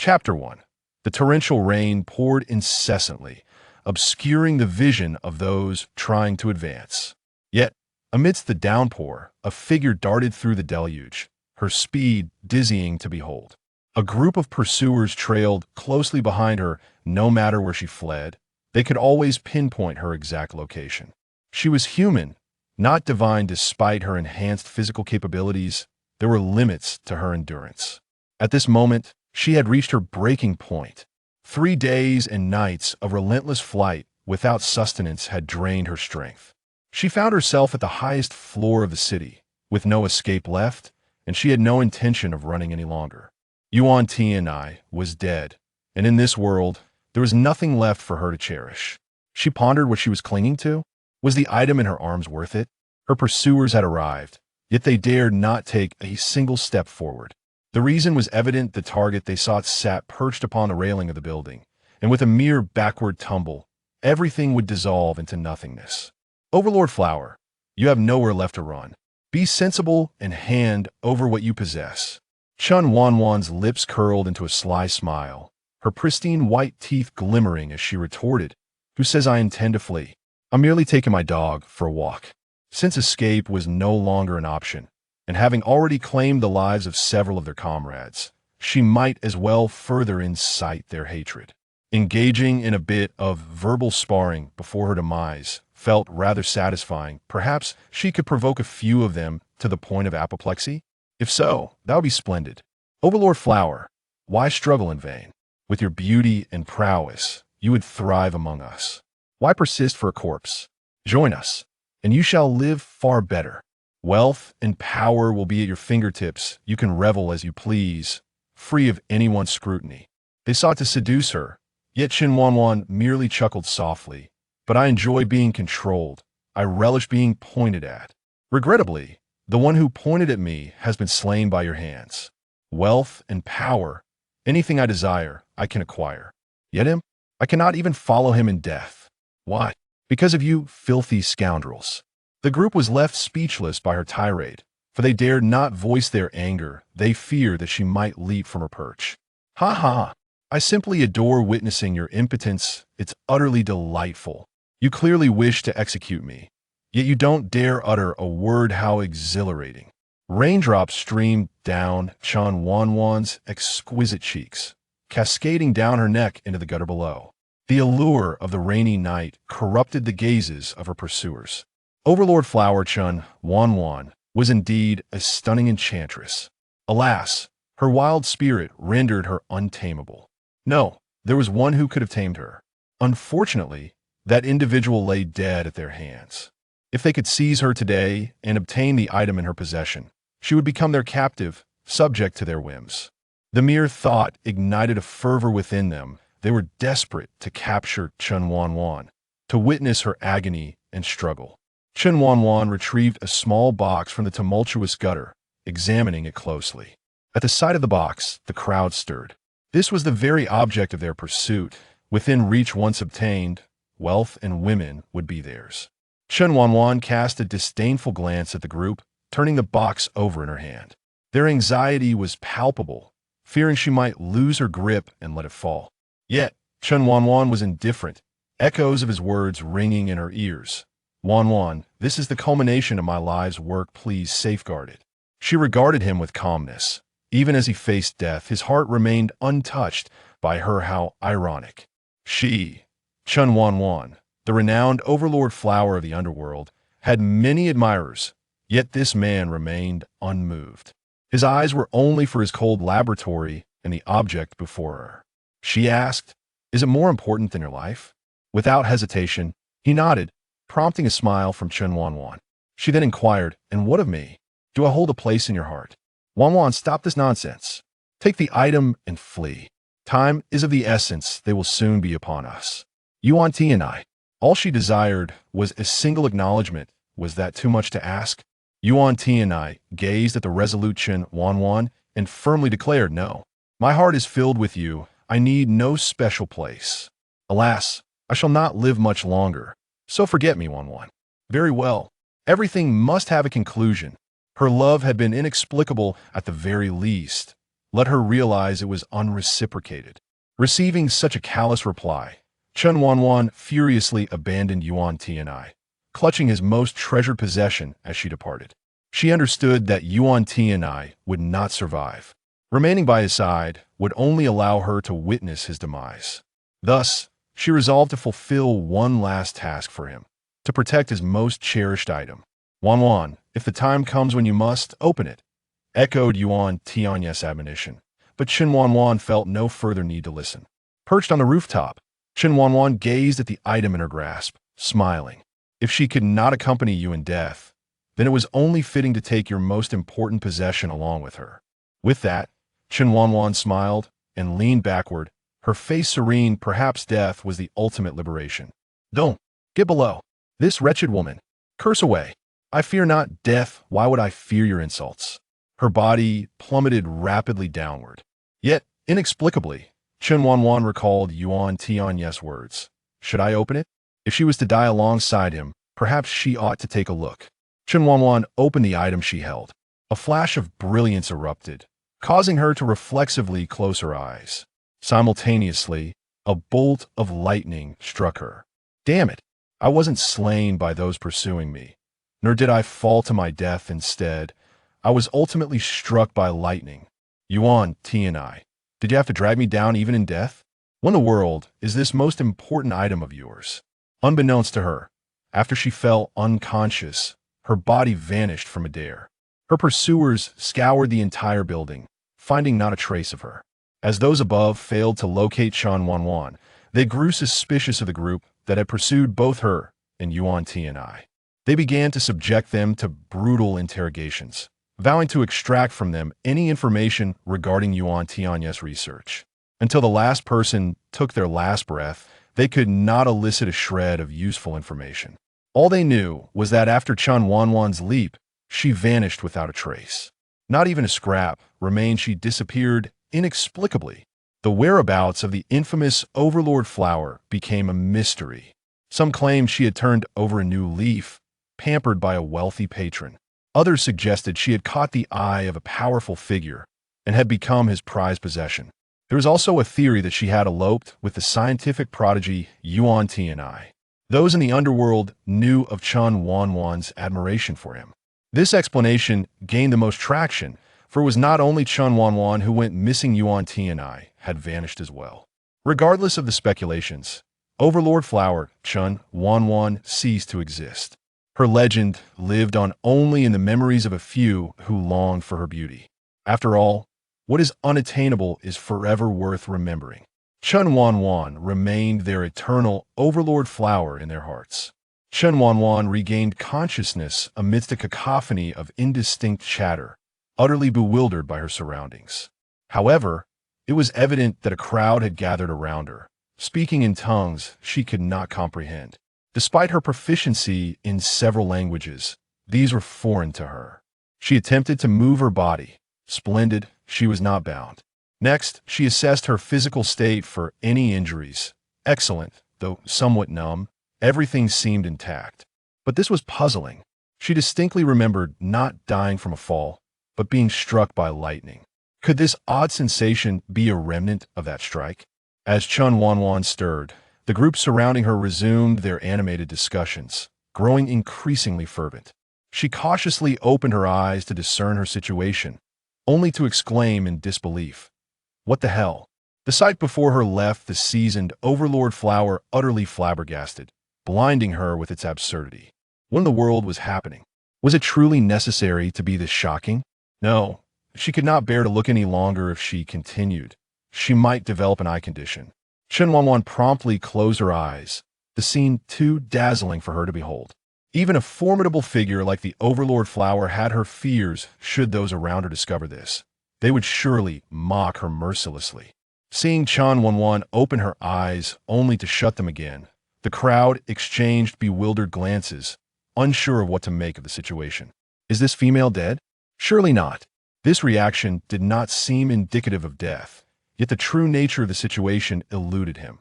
Chapter 1. The torrential rain poured incessantly, obscuring the vision of those trying to advance. Yet, amidst the downpour, a figure darted through the deluge, her speed dizzying to behold. A group of pursuers trailed closely behind her, no matter where she fled. They could always pinpoint her exact location. She was human, not divine. Despite her enhanced physical capabilities, there were limits to her endurance. At this moment, she had reached her breaking point. 3 days and nights of relentless flight without sustenance had drained her strength. She found herself at the highest floor of the city, with no escape left, and she had no intention of running any longer. Yuan Tianye was dead, and in this world, there was nothing left for her to cherish. She pondered what she was clinging to. Was the item in her arms worth it? Her pursuers had arrived, yet they dared not take a single step forward. The reason was evident. The target they sought sat perched upon the railing of the building, and with a mere backward tumble, everything would dissolve into nothingness. Overlord Flower, you have nowhere left to run. Be sensible and hand over what you possess. Chen Wanwan's lips curled into a sly smile, her pristine white teeth glimmering as she retorted, "Who says I intend to flee? I'm merely taking my dog for a walk." Since escape was no longer an option, and having already claimed the lives of several of their comrades, she might as well further incite their hatred. Engaging in a bit of verbal sparring before her demise felt rather satisfying. Perhaps she could provoke a few of them to the point of apoplexy? If so, that would be splendid. Overlord Flower, why struggle in vain? With your beauty and prowess, you would thrive among us. Why persist for a corpse? Join us, and you shall live far better. Wealth and power will be at your fingertips. You can revel as you please, free of anyone's scrutiny. They sought to seduce her, yet Chen Wanwan merely chuckled softly. But I enjoy being controlled. I relish being pointed at. Regrettably, the one who pointed at me has been slain by your hands. Wealth and power, anything I desire, I can acquire. Yet him, I cannot even follow him in death. Why? Because of you filthy scoundrels. The group was left speechless by her tirade, for they dared not voice their anger. They feared that she might leap from her perch. Ha ha! I simply adore witnessing your impotence. It's utterly delightful. You clearly wish to execute me, yet you don't dare utter a word. How exhilarating. Raindrops streamed down Chen Wanwan's exquisite cheeks, cascading down her neck into the gutter below. The allure of the rainy night corrupted the gazes of her pursuers. Overlord Flower Chen Wanwan was indeed a stunning enchantress. Alas, her wild spirit rendered her untamable. No, there was one who could have tamed her. Unfortunately, that individual lay dead at their hands. If they could seize her today and obtain the item in her possession, she would become their captive, subject to their whims. The mere thought ignited a fervor within them. They were desperate to capture Chen Wanwan, to witness her agony and struggle. Chen Wanwan retrieved a small box from the tumultuous gutter, examining it closely. At the sight of the box, the crowd stirred. This was the very object of their pursuit. Within reach once obtained, wealth and women would be theirs. Chen Wanwan cast a disdainful glance at the group, turning the box over in her hand. Their anxiety was palpable, fearing she might lose her grip and let it fall. Yet, Chen Wanwan was indifferent, echoes of his words ringing in her ears. Wanwan, this is the culmination of my life's work. Please safeguard it. She regarded him with calmness. Even as he faced death, his heart remained untouched by her. How ironic. She, Chen Wanwan, the renowned Overlord Flower of the underworld, had many admirers, yet this man remained unmoved. His eyes were only for his cold laboratory and the object before her. She asked, "Is it more important than your life?" Without hesitation, he nodded, prompting a smile from Chen Wanwan. She then inquired, "And what of me? Do I hold a place in your heart?" Wanwan, stop this nonsense. Take the item and flee. Time is of the essence. They will soon be upon us. Yuan Tianye. All she desired was a single acknowledgement. Was that too much to ask? Yuan Tianye gazed at the resolute Chen Wanwan and firmly declared, "No. My heart is filled with you. I need no special place. Alas, I shall not live much longer. So forget me, Wanwan." Very well. Everything must have a conclusion. Her love had been inexplicable at the very least. let her realize it was unreciprocated. Receiving such a callous reply, Chen Wanwan furiously abandoned Yuan Tianye, clutching his most treasured possession as she departed. She understood that Yuan Tianye would not survive. Remaining by his side would only allow her to witness his demise. Thus, she resolved to fulfill one last task for him, to protect his most cherished item. Wanwan, if the time comes when you must, open it, echoed Yuan Tianye's admonition. But Chen Wanwan felt no further need to listen. Perched on the rooftop, Chen Wanwan gazed at the item in her grasp, smiling. If she could not accompany you in death, then it was only fitting to take your most important possession along with her. With that, Chen Wanwan smiled and leaned backward, her face serene. Perhaps death was the ultimate liberation. Don't get below. This wretched woman. Curse away. I fear not death. Why would I fear your insults? Her body plummeted rapidly downward. Yet, inexplicably, Chen Wanwan recalled Yuan Tianye's words. Should I open it? If she was to die alongside him, perhaps she ought to take a look. Chen Wanwan opened the item she held. A flash of brilliance erupted, causing her to reflexively close her eyes. Simultaneously, a bolt of lightning struck her. Damn it! I wasn't slain by those pursuing me, nor did I fall to my death instead. I was ultimately struck by lightning. Yuan Tianye, did you have to drag me down even in death? What in the world is this most important item of yours? Unbeknownst to her, after she fell unconscious, her body vanished from midair. Her pursuers scoured the entire building, finding not a trace of her. As those above failed to locate Chen Wanwan, they grew suspicious of the group that had pursued both her and Yuan Tianye. They began to subject them to brutal interrogations, vowing to extract from them any information regarding Yuan Tianye's research. Until the last person took their last breath, they could not elicit a shred of useful information. All they knew was that after Chen Wanwan's leap, she vanished without a trace. Not even a scrap remained. She disappeared inexplicably. The whereabouts of the infamous Overlord Flower became a mystery. Some claimed she had turned over a new leaf, pampered by a wealthy patron. Others suggested she had caught the eye of a powerful figure and had become his prized possession. There was also a theory that she had eloped with the scientific prodigy Yuan Tianye. Those in the underworld knew of Chen Wanwan's admiration for him. This explanation gained the most traction, for it was not only Chen Wanwan who went missing. Yuan Tianye had vanished as well. Regardless of the speculations, Overlord Flower, Chen Wanwan, ceased to exist. Her legend lived on only in the memories of a few who longed for her beauty. After all, what is unattainable is forever worth remembering. Chen Wanwan remained their eternal Overlord Flower in their hearts. Chen Wanwan regained consciousness amidst a cacophony of indistinct chatter, utterly bewildered by her surroundings. However, it was evident that a crowd had gathered around her, speaking in tongues she could not comprehend. Despite her proficiency in several languages, these were foreign to her. She attempted to move her body. Splendid, she was not bound. Next, she assessed her physical state for any injuries. Excellent, though somewhat numb. Everything seemed intact. But this was puzzling. She distinctly remembered not dying from a fall, but being struck by lightning. Could this odd sensation be a remnant of that strike? As Chen Wanwan stirred, the group surrounding her resumed their animated discussions, growing increasingly fervent. She cautiously opened her eyes to discern her situation, only to exclaim in disbelief, "What the hell?" The sight before her left the seasoned Overlord Flower utterly flabbergasted, blinding her with its absurdity. What in the world was happening? Was it truly necessary to be this shocking? No, she could not bear to look any longer. If she continued, she might develop an eye condition. Chen Wanwan promptly closed her eyes, the scene too dazzling for her to behold. Even a formidable figure like the Overlord Flower had her fears should those around her discover this. They would surely mock her mercilessly. Seeing Chen Wanwan open her eyes only to shut them again, the crowd exchanged bewildered glances, unsure of what to make of the situation. Is this female dead? Surely not. This reaction did not seem indicative of death, yet the true nature of the situation eluded him.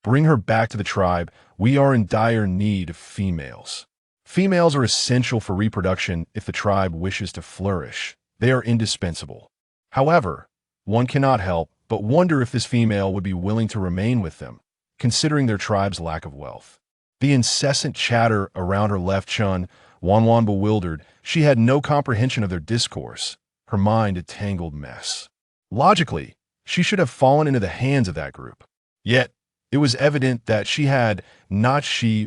Bring her back to the tribe. We are in dire need of females. Females are essential for reproduction if the tribe wishes to flourish. They are indispensable. However, one cannot help but wonder if this female would be willing to remain with them, considering their tribe's lack of wealth. The incessant chatter around her left Chen Wanwan bewildered. She had no comprehension of their discourse, her mind a tangled mess. Logically, she should have fallen into the hands of that group. Yet, it was evident that she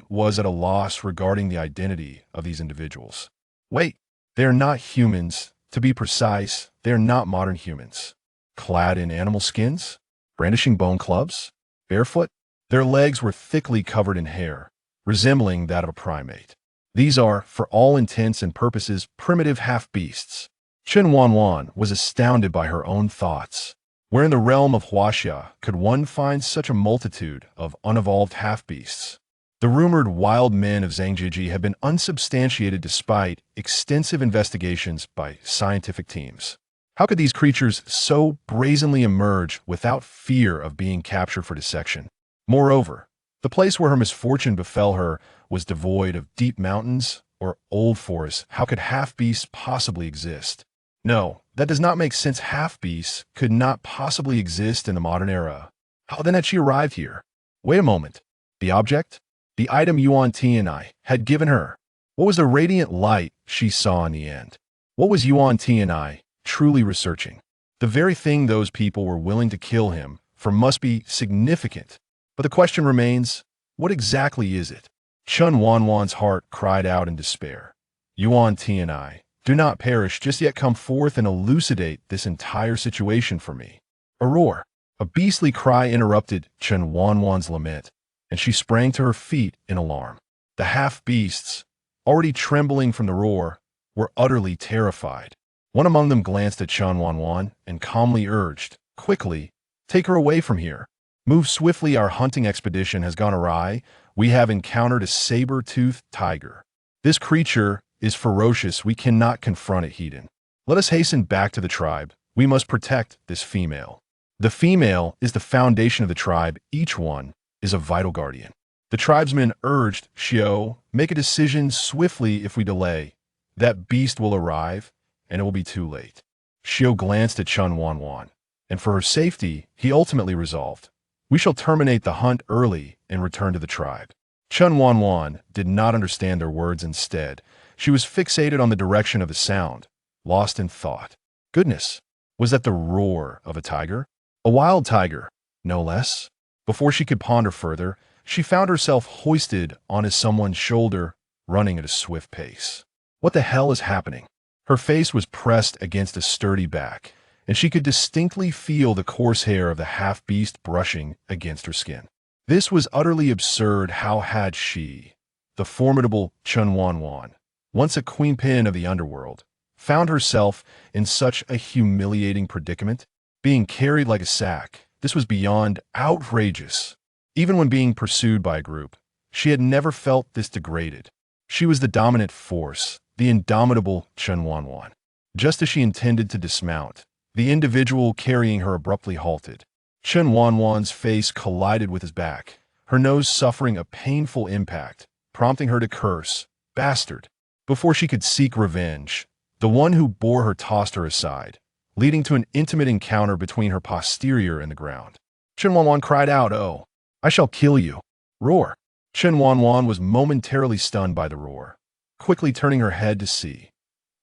was at a loss regarding the identity of these individuals. Wait, they are not humans. To be precise, they are not modern humans. Clad in animal skins? Brandishing bone clubs? Barefoot? Their legs were thickly covered in hair, resembling that of a primate. These are, for all intents and purposes, primitive half-beasts. Chen Wanwan was astounded by her own thoughts. Where in the realm of Huaxia could one find such a multitude of unevolved half-beasts? The rumored wild men of Zhangjiji have been unsubstantiated despite extensive investigations by scientific teams. How could these creatures so brazenly emerge without fear of being captured for dissection? Moreover, the place where her misfortune befell her was devoid of deep mountains or old forests. How could half-beasts possibly exist? No, that does not make sense. Half-beasts could not possibly exist in the modern era. How then had she arrived here? Wait a moment. The object? The item Yuan Tianye had given her. What was the radiant light she saw in the end? What was Yuan Tianye truly researching? The very thing those people were willing to kill him for must be significant. But the question remains, what exactly is it? Chen Wanwan's heart cried out in despair. Yuan Tianye, do not perish just yet. Come forth and elucidate this entire situation for me. A roar, a beastly cry interrupted Chen Wanwan's lament, and she sprang to her feet in alarm. The half-beasts, already trembling from the roar, were utterly terrified. One among them glanced at Chen Wanwan and calmly urged, quickly, take her away from here. Move swiftly, our hunting expedition has gone awry. We have encountered a saber-toothed tiger. This creature is ferocious. We cannot confront it, Hedon. Let us hasten back to the tribe. We must protect this female. The female is the foundation of the tribe. Each one is a vital guardian. The tribesmen urged Xiao, make a decision swiftly. If we delay, that beast will arrive, and it will be too late. Xiao glanced at Chen Wanwan, and for her safety, he ultimately resolved, we shall terminate the hunt early and return to the tribe. Chen Wanwan did not understand their words. Instead, she was fixated on the direction of the sound, lost in thought. Goodness, was that the roar of a tiger? A wild tiger, no less? Before she could ponder further, she found herself hoisted onto someone's shoulder, running at a swift pace. What the hell is happening? Her face was pressed against a sturdy back, and she could distinctly feel the coarse hair of the half-beast brushing against her skin. This was utterly absurd. How had she, the formidable Chen Wanwan, once a queenpin of the underworld, found herself in such a humiliating predicament? Being carried like a sack, this was beyond outrageous. Even when being pursued by a group, she had never felt this degraded. She was the dominant force, the indomitable Chen Wanwan. Just as she intended to dismount, the individual carrying her abruptly halted. Chen Wanwan's face collided with his back, her nose suffering a painful impact, prompting her to curse, bastard. Before she could seek revenge, the one who bore her tossed her aside, leading to an intimate encounter between her posterior and the ground. Chen Wanwan cried out, "Oh, I shall kill you." Roar. Chen Wanwan was momentarily stunned by the roar, quickly turning her head to see.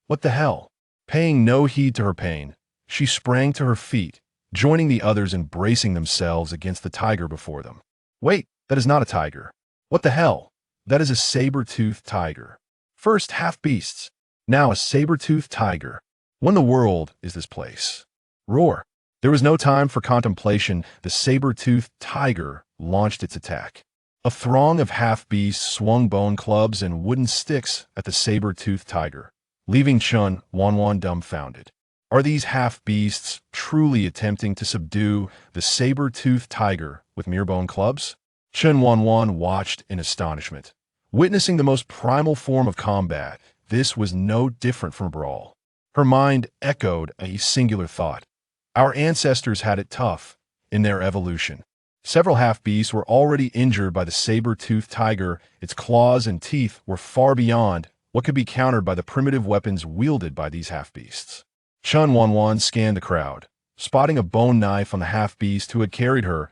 What the hell? Paying no heed to her pain, she sprang to her feet, joining the others in bracing themselves against the tiger before them. Wait, that is not a tiger. What the hell? That is a saber-toothed tiger. First half-beasts, now a saber-toothed tiger. What in the world is this place? Roar. There was no time for contemplation. The saber-toothed tiger launched its attack. A throng of half-beasts swung bone clubs and wooden sticks at the saber-toothed tiger, leaving Chen Wanwan dumbfounded. Are these half-beasts truly attempting to subdue the saber-toothed tiger with mere bone clubs? Chen Wanwan watched in astonishment, witnessing the most primal form of combat. This was no different from a brawl. Her mind echoed a singular thought. Our ancestors had it tough in their evolution. Several half-beasts were already injured by the saber-toothed tiger. Its claws and teeth were far beyond what could be countered by the primitive weapons wielded by these half-beasts. Chen Wanwan scanned the crowd, Spotting a bone knife on the half-beast who had carried her,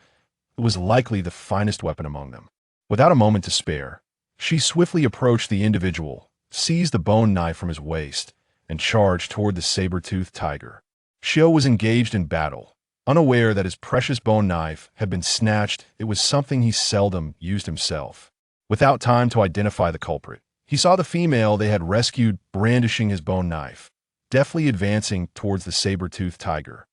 it was likely the finest weapon among them. Without a moment to spare, she swiftly approached the individual, seized the bone knife from his waist, and charged toward the saber-toothed tiger. Xiao was engaged in battle. Unaware that his precious bone knife had been snatched, it was something he seldom used himself. Without time to identify the culprit, he saw the female they had rescued brandishing his bone knife, deftly advancing towards the saber-toothed tiger.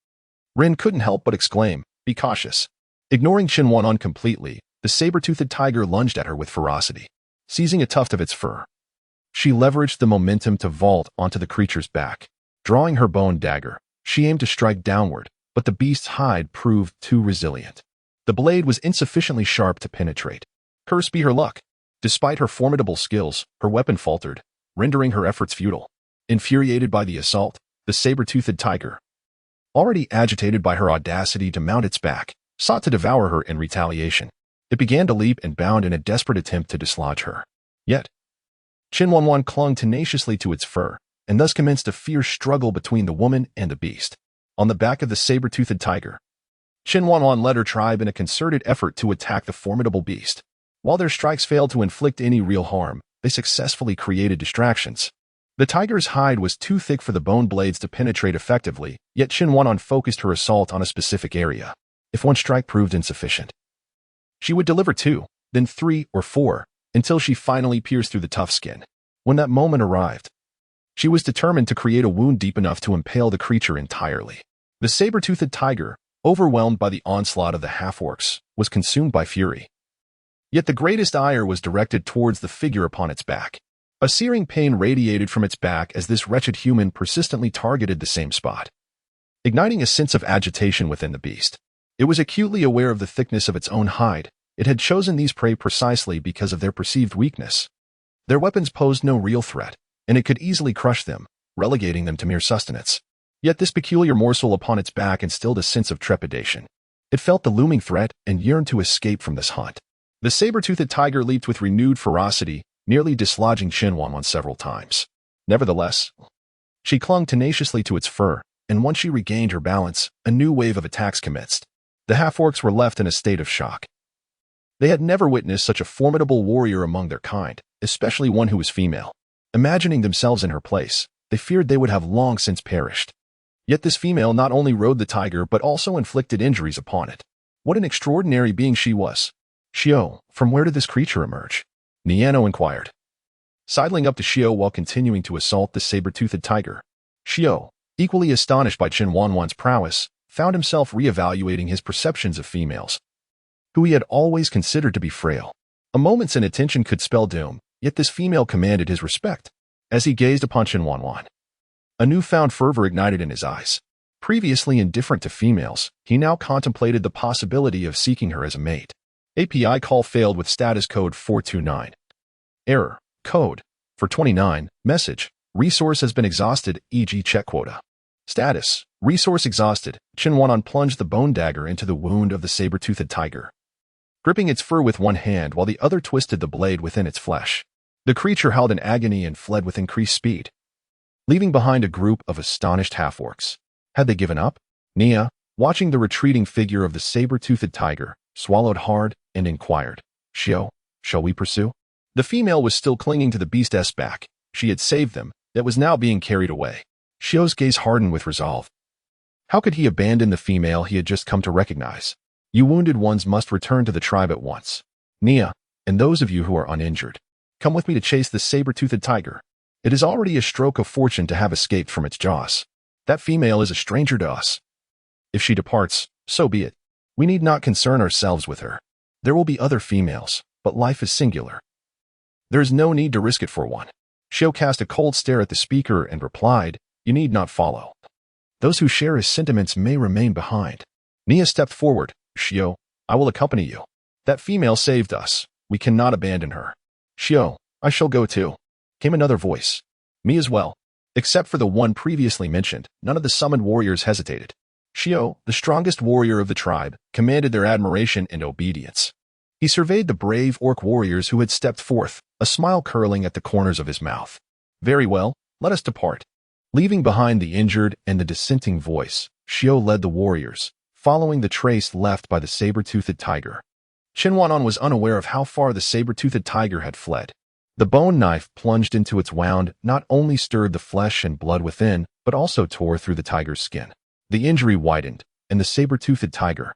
Rin couldn't help but exclaim, "Be cautious." Ignoring Chen Wanwan completely, the saber-toothed tiger lunged at her with ferocity, seizing a tuft of its fur. She leveraged the momentum to vault onto the creature's back. Drawing her bone dagger, she aimed to strike downward, but the beast's hide proved too resilient. The blade was insufficiently sharp to penetrate. Cursed be her luck. Despite her formidable skills, her weapon faltered, rendering her efforts futile. Infuriated by the assault, the saber-toothed tiger, already agitated by her audacity to mount its back, sought to devour her in retaliation. It began to leap and bound in a desperate attempt to dislodge her. Yet, Chen Wanwan clung tenaciously to its fur, and thus commenced a fierce struggle between the woman and the beast. On the back of the saber-toothed tiger, Chen Wanwan led her tribe in a concerted effort to attack the formidable beast. While their strikes failed to inflict any real harm, they successfully created distractions. The tiger's hide was too thick for the bone blades to penetrate effectively, yet Chen Wanwan focused her assault on a specific area. If one strike proved insufficient, she would deliver 2, then 3 or 4, until she finally pierced through the tough skin. When that moment arrived, she was determined to create a wound deep enough to impale the creature entirely. The saber-toothed tiger, overwhelmed by the onslaught of the half-orcs, was consumed by fury. Yet the greatest ire was directed towards the figure upon its back. A searing pain radiated from its back as this wretched human persistently targeted the same spot, igniting a sense of agitation within the beast. It was acutely aware of the thickness of its own hide. It had chosen these prey precisely because of their perceived weakness. Their weapons posed no real threat, and it could easily crush them, relegating them to mere sustenance. Yet this peculiar morsel upon its back instilled a sense of trepidation. It felt the looming threat and yearned to escape from this hunt. The saber-toothed tiger leaped with renewed ferocity, nearly dislodging Chen Wanwan several times. Nevertheless, she clung tenaciously to its fur, and once she regained her balance, a new wave of attacks commenced. The half-orcs were left in a state of shock. They had never witnessed such a formidable warrior among their kind, especially one who was female. Imagining themselves in her place, they feared they would have long since perished. Yet this female not only rode the tiger but also inflicted injuries upon it. What an extraordinary being she was. "Xiao, from where did this creature emerge?" Niano inquired, sidling up to Xiao while continuing to assault the saber-toothed tiger. Xiao, equally astonished by Chen Wanwan's prowess, found himself reevaluating his perceptions of females, who he had always considered to be frail. A moment's inattention could spell doom, yet this female commanded his respect. As he gazed upon Chen Wanwan, a newfound fervor ignited in his eyes. Previously indifferent to females, he now contemplated the possibility of seeking her as a mate. API call failed with status code 429. Error. Code. For 29. Message. Resource has been exhausted, e.g. check quota. Status. Resource exhausted. Chen Wanwan plunged the bone dagger into the wound of the saber-toothed tiger, gripping its fur with one hand while the other twisted the blade within its flesh. The creature howled in agony and fled with increased speed, leaving behind a group of astonished half-orcs. Had they given up? Nia, watching the retreating figure of the saber-toothed tiger, swallowed hard and inquired, "Xiao, shall we pursue?" The female was still clinging to the beast's back. She had saved them, yet was now being carried away. Xiao's gaze hardened with resolve. How could he abandon the female he had just come to recognize? You wounded ones must return to the tribe at once. Nia, and those of you who are uninjured, come with me to chase the saber-toothed tiger. It is already a stroke of fortune to have escaped from its jaws. That female is a stranger to us. If she departs, so be it. We need not concern ourselves with her. There will be other females, but life is singular. There is no need to risk it for one. Xiao cast a cold stare at the speaker and replied, "You need not follow. Those who share his sentiments may remain behind." Nia stepped forward. "Xiao, I will accompany you. That female saved us. We cannot abandon her." "Xiao, I shall go too," came another voice. "Me as well." Except for the one previously mentioned, none of the summoned warriors hesitated. Xiao, the strongest warrior of the tribe, commanded their admiration and obedience. He surveyed the brave orc warriors who had stepped forth, a smile curling at the corners of his mouth. "Very well, let us depart." Leaving behind the injured and the dissenting voice, Xiao led the warriors, following the trace left by the saber-toothed tiger. Chen Wanwan was unaware of how far the saber-toothed tiger had fled. The bone knife plunged into its wound not only stirred the flesh and blood within, but also tore through the tiger's skin. The injury widened, and the saber-toothed tiger,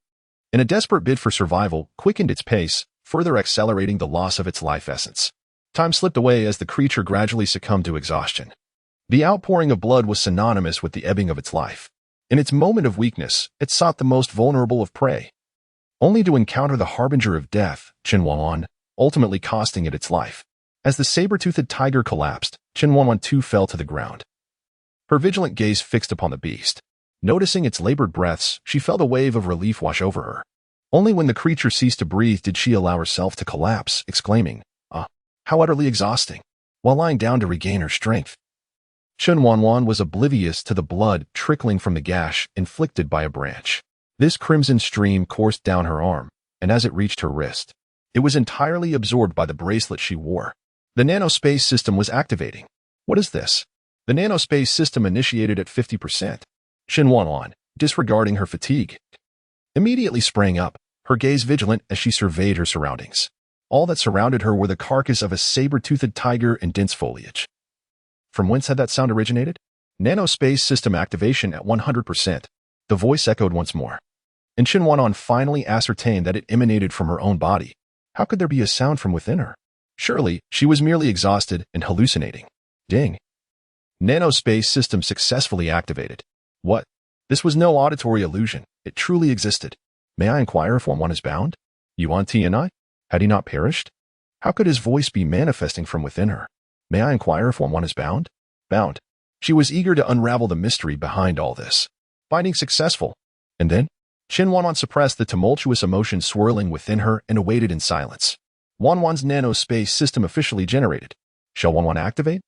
in a desperate bid for survival, quickened its pace, further accelerating the loss of its life essence. Time slipped away as the creature gradually succumbed to exhaustion. The outpouring of blood was synonymous with the ebbing of its life. In its moment of weakness, it sought the most vulnerable of prey, only to encounter the harbinger of death, Chen Wanwan, ultimately costing it its life. As the saber-toothed tiger collapsed, Chen Wanwan too fell to the ground, her vigilant gaze fixed upon the beast. Noticing its labored breaths, she felt a wave of relief wash over her. Only when the creature ceased to breathe did she allow herself to collapse, exclaiming, how utterly exhausting, while lying down to regain her strength. Chen Wanwan was oblivious to the blood trickling from the gash inflicted by a branch. This crimson stream coursed down her arm, and as it reached her wrist, it was entirely absorbed by the bracelet she wore. The Nanospace system was activating. What is this? The Nanospace system initiated at 50%. Chen Wanwan, disregarding her fatigue, immediately sprang up, her gaze vigilant as she surveyed her surroundings. All that surrounded her were the carcass of a saber-toothed tiger and dense foliage. From whence had that sound originated? Nanospace system activation at 100%. The voice echoed once more. And Chen Wanwan finally ascertained that it emanated from her own body. How could there be a sound from within her? Surely, she was merely exhausted and hallucinating. Ding. Nanospace system successfully activated. What? This was no auditory illusion. It truly existed. May I inquire if Wanwan is bound? Yuan Tianye? Had he not perished? How could his voice be manifesting from within her? May I inquire if Wanwan is bound? Bound. She was eager to unravel the mystery behind all this. Finding successful. And then? Chen Wanwan suppressed the tumultuous emotion swirling within her and awaited in silence. Wanwan's nanospace system officially generated. Shall Wanwan activate?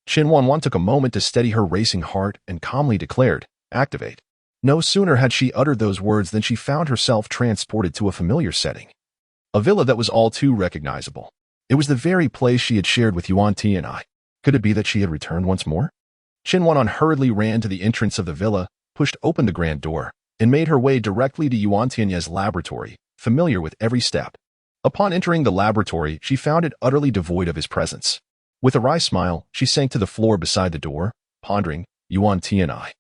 Chen Wanwan took a moment to steady her racing heart and calmly declared, activate. No sooner had she uttered those words than she found herself transported to a familiar setting. A villa that was all too recognizable. It was the very place she had shared with Yuan Tianye. Could it be that she had returned once more? Chen Wanwan hurriedly ran to the entrance of the villa, pushed open the grand door, and made her way directly to Yuan Tianye's laboratory, familiar with every step. Upon entering the laboratory, she found it utterly devoid of his presence. With a wry smile, she sank to the floor beside the door, pondering, Yuan Tianye.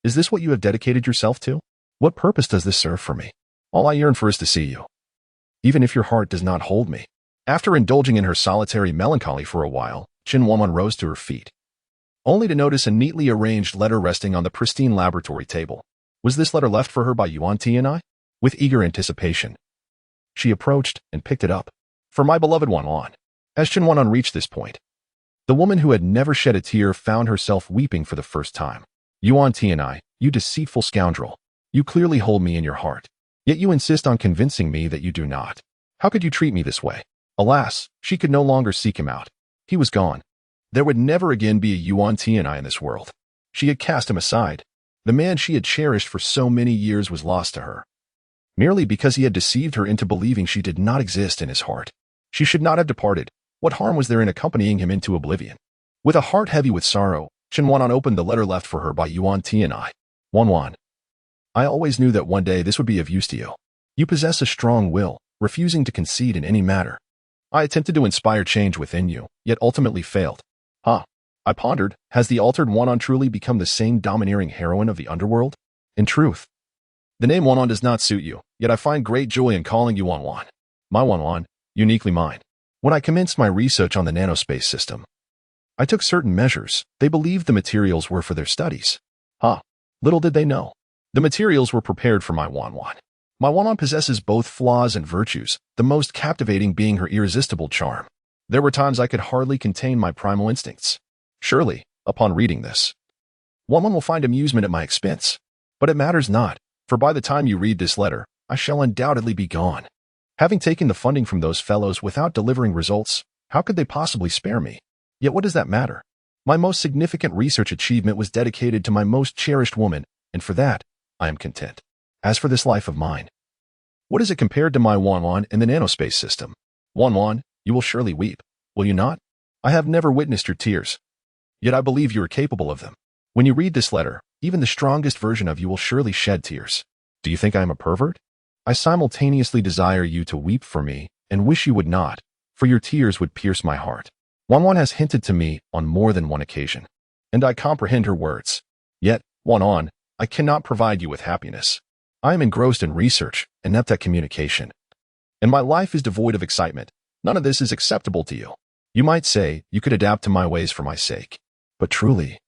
Is this what you have dedicated yourself to? What purpose does this serve for me? All I yearn for is to see you. Even if your heart does not hold me. After indulging in her solitary melancholy for a while, Chen Wanwan rose to her feet, only to notice a neatly arranged letter resting on the pristine laboratory table. Was this letter left for her by Yuan Tianye? With eager anticipation, she approached and picked it up. For my beloved Wanwan. As Chen Wanwan reached this point, the woman who had never shed a tear found herself weeping for the first time. Yuan Tianye, you deceitful scoundrel. You clearly hold me in your heart. Yet you insist on convincing me that you do not. How could you treat me this way? Alas, she could no longer seek him out. He was gone. There would never again be a Yuan Tianye in this world. She had cast him aside. The man she had cherished for so many years was lost to her, merely because he had deceived her into believing she did not exist in his heart. She should not have departed. What harm was there in accompanying him into oblivion? With a heart heavy with sorrow, Chen Wanwan opened the letter left for her by Yuan Tianye. Wanwan, I always knew that one day this would be of use to you. You possess a strong will, refusing to concede in any matter. I attempted to inspire change within you, yet ultimately failed. I pondered, has the altered Wanwan truly become the same domineering heroine of the underworld? In truth, the name Wanwan does not suit you, yet I find great joy in calling you Wanwan. My Wanwan, uniquely mine. When I commenced my research on the nanospace system, I took certain measures. They believed the materials were for their studies. Little did they know. The materials were prepared for my Wanwan. My Wanwan possesses both flaws and virtues, the most captivating being her irresistible charm. There were times I could hardly contain my primal instincts. Surely, upon reading this, Wanwan will find amusement at my expense. But it matters not, for by the time you read this letter, I shall undoubtedly be gone. Having taken the funding from those fellows without delivering results, how could they possibly spare me? Yet what does that matter? My most significant research achievement was dedicated to my most cherished woman, and for that, I am content. As for this life of mine, what is it compared to my Wanwan in the nanospace system? Wanwan, you will surely weep, will you not? I have never witnessed your tears. Yet I believe you are capable of them. When you read this letter, Even the strongest version of you will surely shed tears. Do you think I am a pervert? I simultaneously desire you to weep for me and wish you would not, for your tears would pierce my heart. Wanwan has hinted to me on more than one occasion, and I comprehend her words. Yet, Wanwan, I cannot provide you with happiness. I am engrossed in research, inept at communication, and my life is devoid of excitement. None of this is acceptable to you. You might say you could adapt to my ways for my sake, but truly,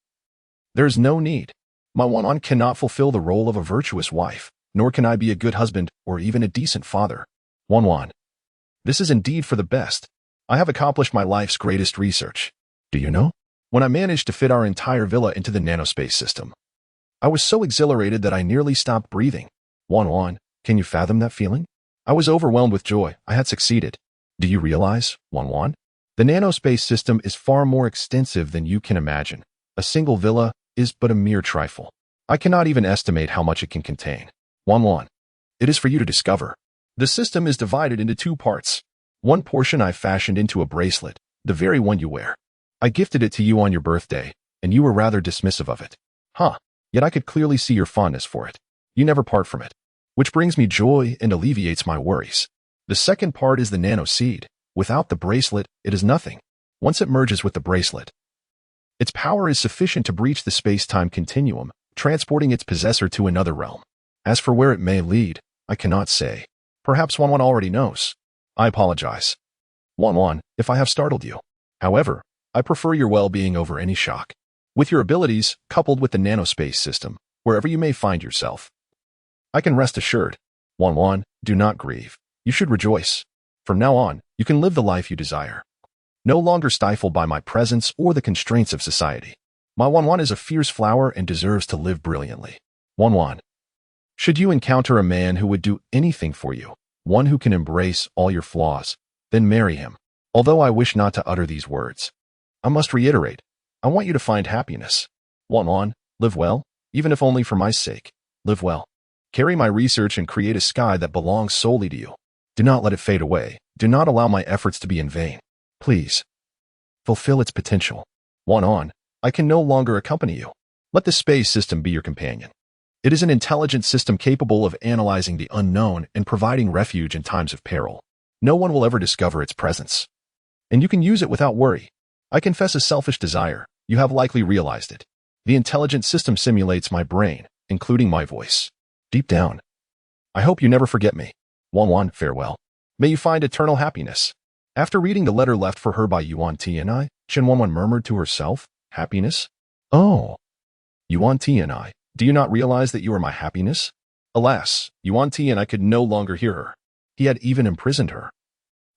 there is no need. My Wanwan cannot fulfill the role of a virtuous wife, nor can I be a good husband or even a decent father. Wanwan, this is indeed for the best. I have accomplished my life's greatest research. Do you know? When I managed to fit our entire villa into the Nanospace system, I was so exhilarated that I nearly stopped breathing. Wanwan, can you fathom that feeling? I was overwhelmed with joy. I had succeeded. Do you realize, Wanwan? The Nanospace system is far more extensive than you can imagine. A single villa is but a mere trifle. I cannot even estimate how much it can contain. Wanwan, it is for you to discover. The system is divided into two parts. One portion I fashioned into a bracelet, the very one you wear. I gifted it to you on your birthday, and you were rather dismissive of it. Yet I could clearly see your fondness for it. You never part from it, which brings me joy and alleviates my worries. The second part is the nano seed. Without the bracelet, it is nothing. Once it merges with the bracelet, its power is sufficient to breach the space-time continuum, transporting its possessor to another realm. As for where it may lead, I cannot say. Perhaps Wanwan already knows. I apologize, Wanwan, if I have startled you. However, I prefer your well-being over any shock. With your abilities, coupled with the Nanospace system, wherever you may find yourself, I can rest assured. Wanwan, do not grieve. You should rejoice. From now on, you can live the life you desire, no longer stifled by my presence or the constraints of society. My Wanwan is a fierce flower and deserves to live brilliantly. Wanwan, should you encounter a man who would do anything for you, one who can embrace all your flaws, then marry him. Although I wish not to utter these words, I must reiterate, I want you to find happiness. Wanwan, live well, even if only for my sake. Live well. Carry my research and create a sky that belongs solely to you. Do not let it fade away. Do not allow my efforts to be in vain. Please, fulfill its potential. Wanwan, I can no longer accompany you. Let the space system be your companion. It is an intelligent system capable of analyzing the unknown and providing refuge in times of peril. No one will ever discover its presence, and you can use it without worry. I confess a selfish desire. You have likely realized it. The intelligent system simulates my brain, including my voice. Deep down, I hope you never forget me. Wanwan, farewell. May you find eternal happiness. After reading the letter left for her by Yuan Tianye, Chen Wanwan murmured to herself, happiness? Oh, Yuan Tianye, do you not realize that you are my happiness? Alas, Yuan Tianye could no longer hear her. He had even imprisoned her,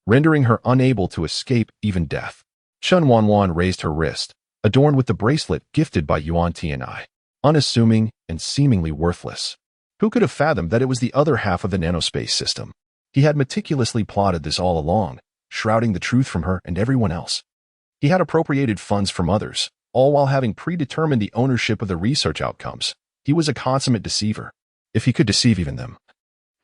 rendering her unable to escape even death. Chen Wanwan raised her wrist, adorned with the bracelet gifted by Yuan Tianye, unassuming and seemingly worthless. Who could have fathomed that it was the other half of the Nanospace system? He had meticulously plotted this all along, shrouding the truth from her and everyone else. He had appropriated funds from others, all while having predetermined the ownership of the research outcomes. He was a consummate deceiver. If he could deceive even them,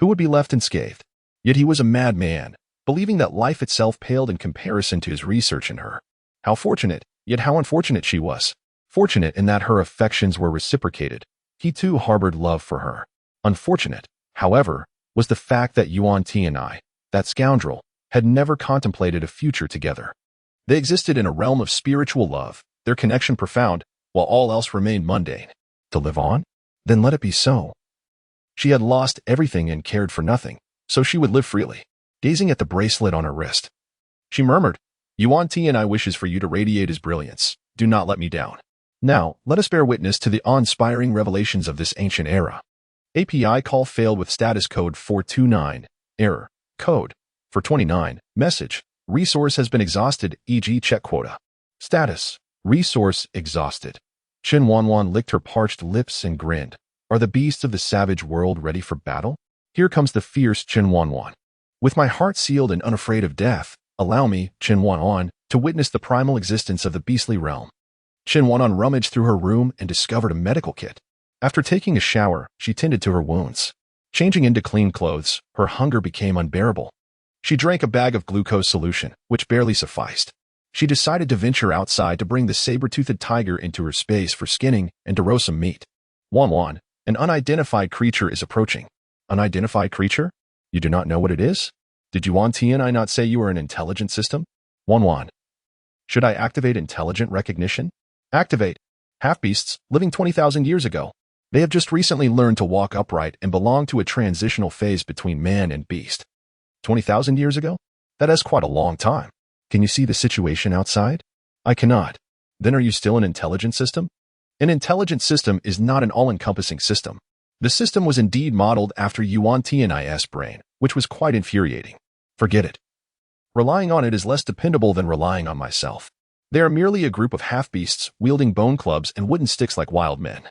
who would be left unscathed? Yet he was a madman, believing that life itself paled in comparison to his research in her. How fortunate, yet how unfortunate she was. Fortunate in that her affections were reciprocated. He too harbored love for her. Unfortunate, however, was the fact that Yuan Tianye, that scoundrel, had never contemplated a future together. They existed in a realm of spiritual love, their connection profound, while all else remained mundane. To live on? Then let it be so. She had lost everything and cared for nothing, so she would live freely. Gazing at the bracelet on her wrist, she murmured, Yuan Tianye wishes for you to radiate his brilliance. Do not let me down. Now, let us bear witness to the awe-inspiring revelations of this ancient era. API call failed with status code 429. Error. Code 429. Message. Resource has been exhausted, e.g. check quota. Status. Resource exhausted. Chen Wanwan licked her parched lips and grinned. Are the beasts of the savage world ready for battle? Here comes the fierce Chen Wanwan. With my heart sealed and unafraid of death, allow me, Chen Wanwan, to witness the primal existence of the beastly realm. Chen Wanwan rummaged through her room and discovered a medical kit. After taking a shower, she tended to her wounds. Changing into clean clothes, her hunger became unbearable. She drank a bag of glucose solution, which barely sufficed. She decided to venture outside to bring the saber-toothed tiger into her space for skinning and to roast some meat. Wanwan, an unidentified creature is approaching. Unidentified creature? You do not know what it is? Did Yuan Tianye not say you are an intelligent system? Wanwan. Should I activate intelligent recognition? Activate. Half-beasts, living 20,000 years ago. They have just recently learned to walk upright and belong to a transitional phase between man and beast. 20,000 years ago? That is quite a long time. Can you see the situation outside? I cannot. Then are you still an intelligent system? An intelligent system is not an all-encompassing system. The system was indeed modeled after Yuan Tianye's brain, which was quite infuriating. Forget it. Relying on it is less dependable than relying on myself. They are merely a group of half-beasts wielding bone clubs and wooden sticks like wild men.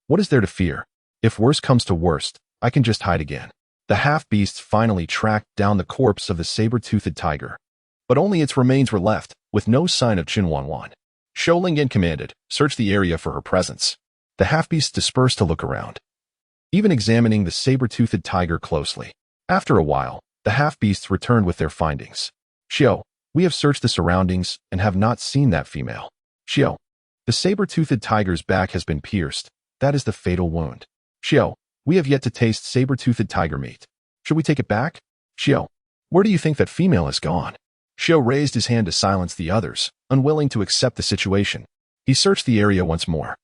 What is there to fear? If worst comes to worst, I can just hide again. The half-beasts finally tracked down the corpse of the saber-toothed tiger. But only its remains were left, with no sign of Chen Wanwan. Shou Lingyan commanded, search the area for her presence. The half-beasts dispersed to look around, even examining the saber-toothed tiger closely. After a while, the half-beasts returned with their findings. Xiao, we have searched the surroundings and have not seen that female. Xiao, the saber-toothed tiger's back has been pierced. That is the fatal wound. Xiao, we have yet to taste saber-toothed tiger meat. Should we take it back? Xiao, where do you think that female has gone? Xiao raised his hand to silence the others, unwilling to accept the situation. He searched the area once more,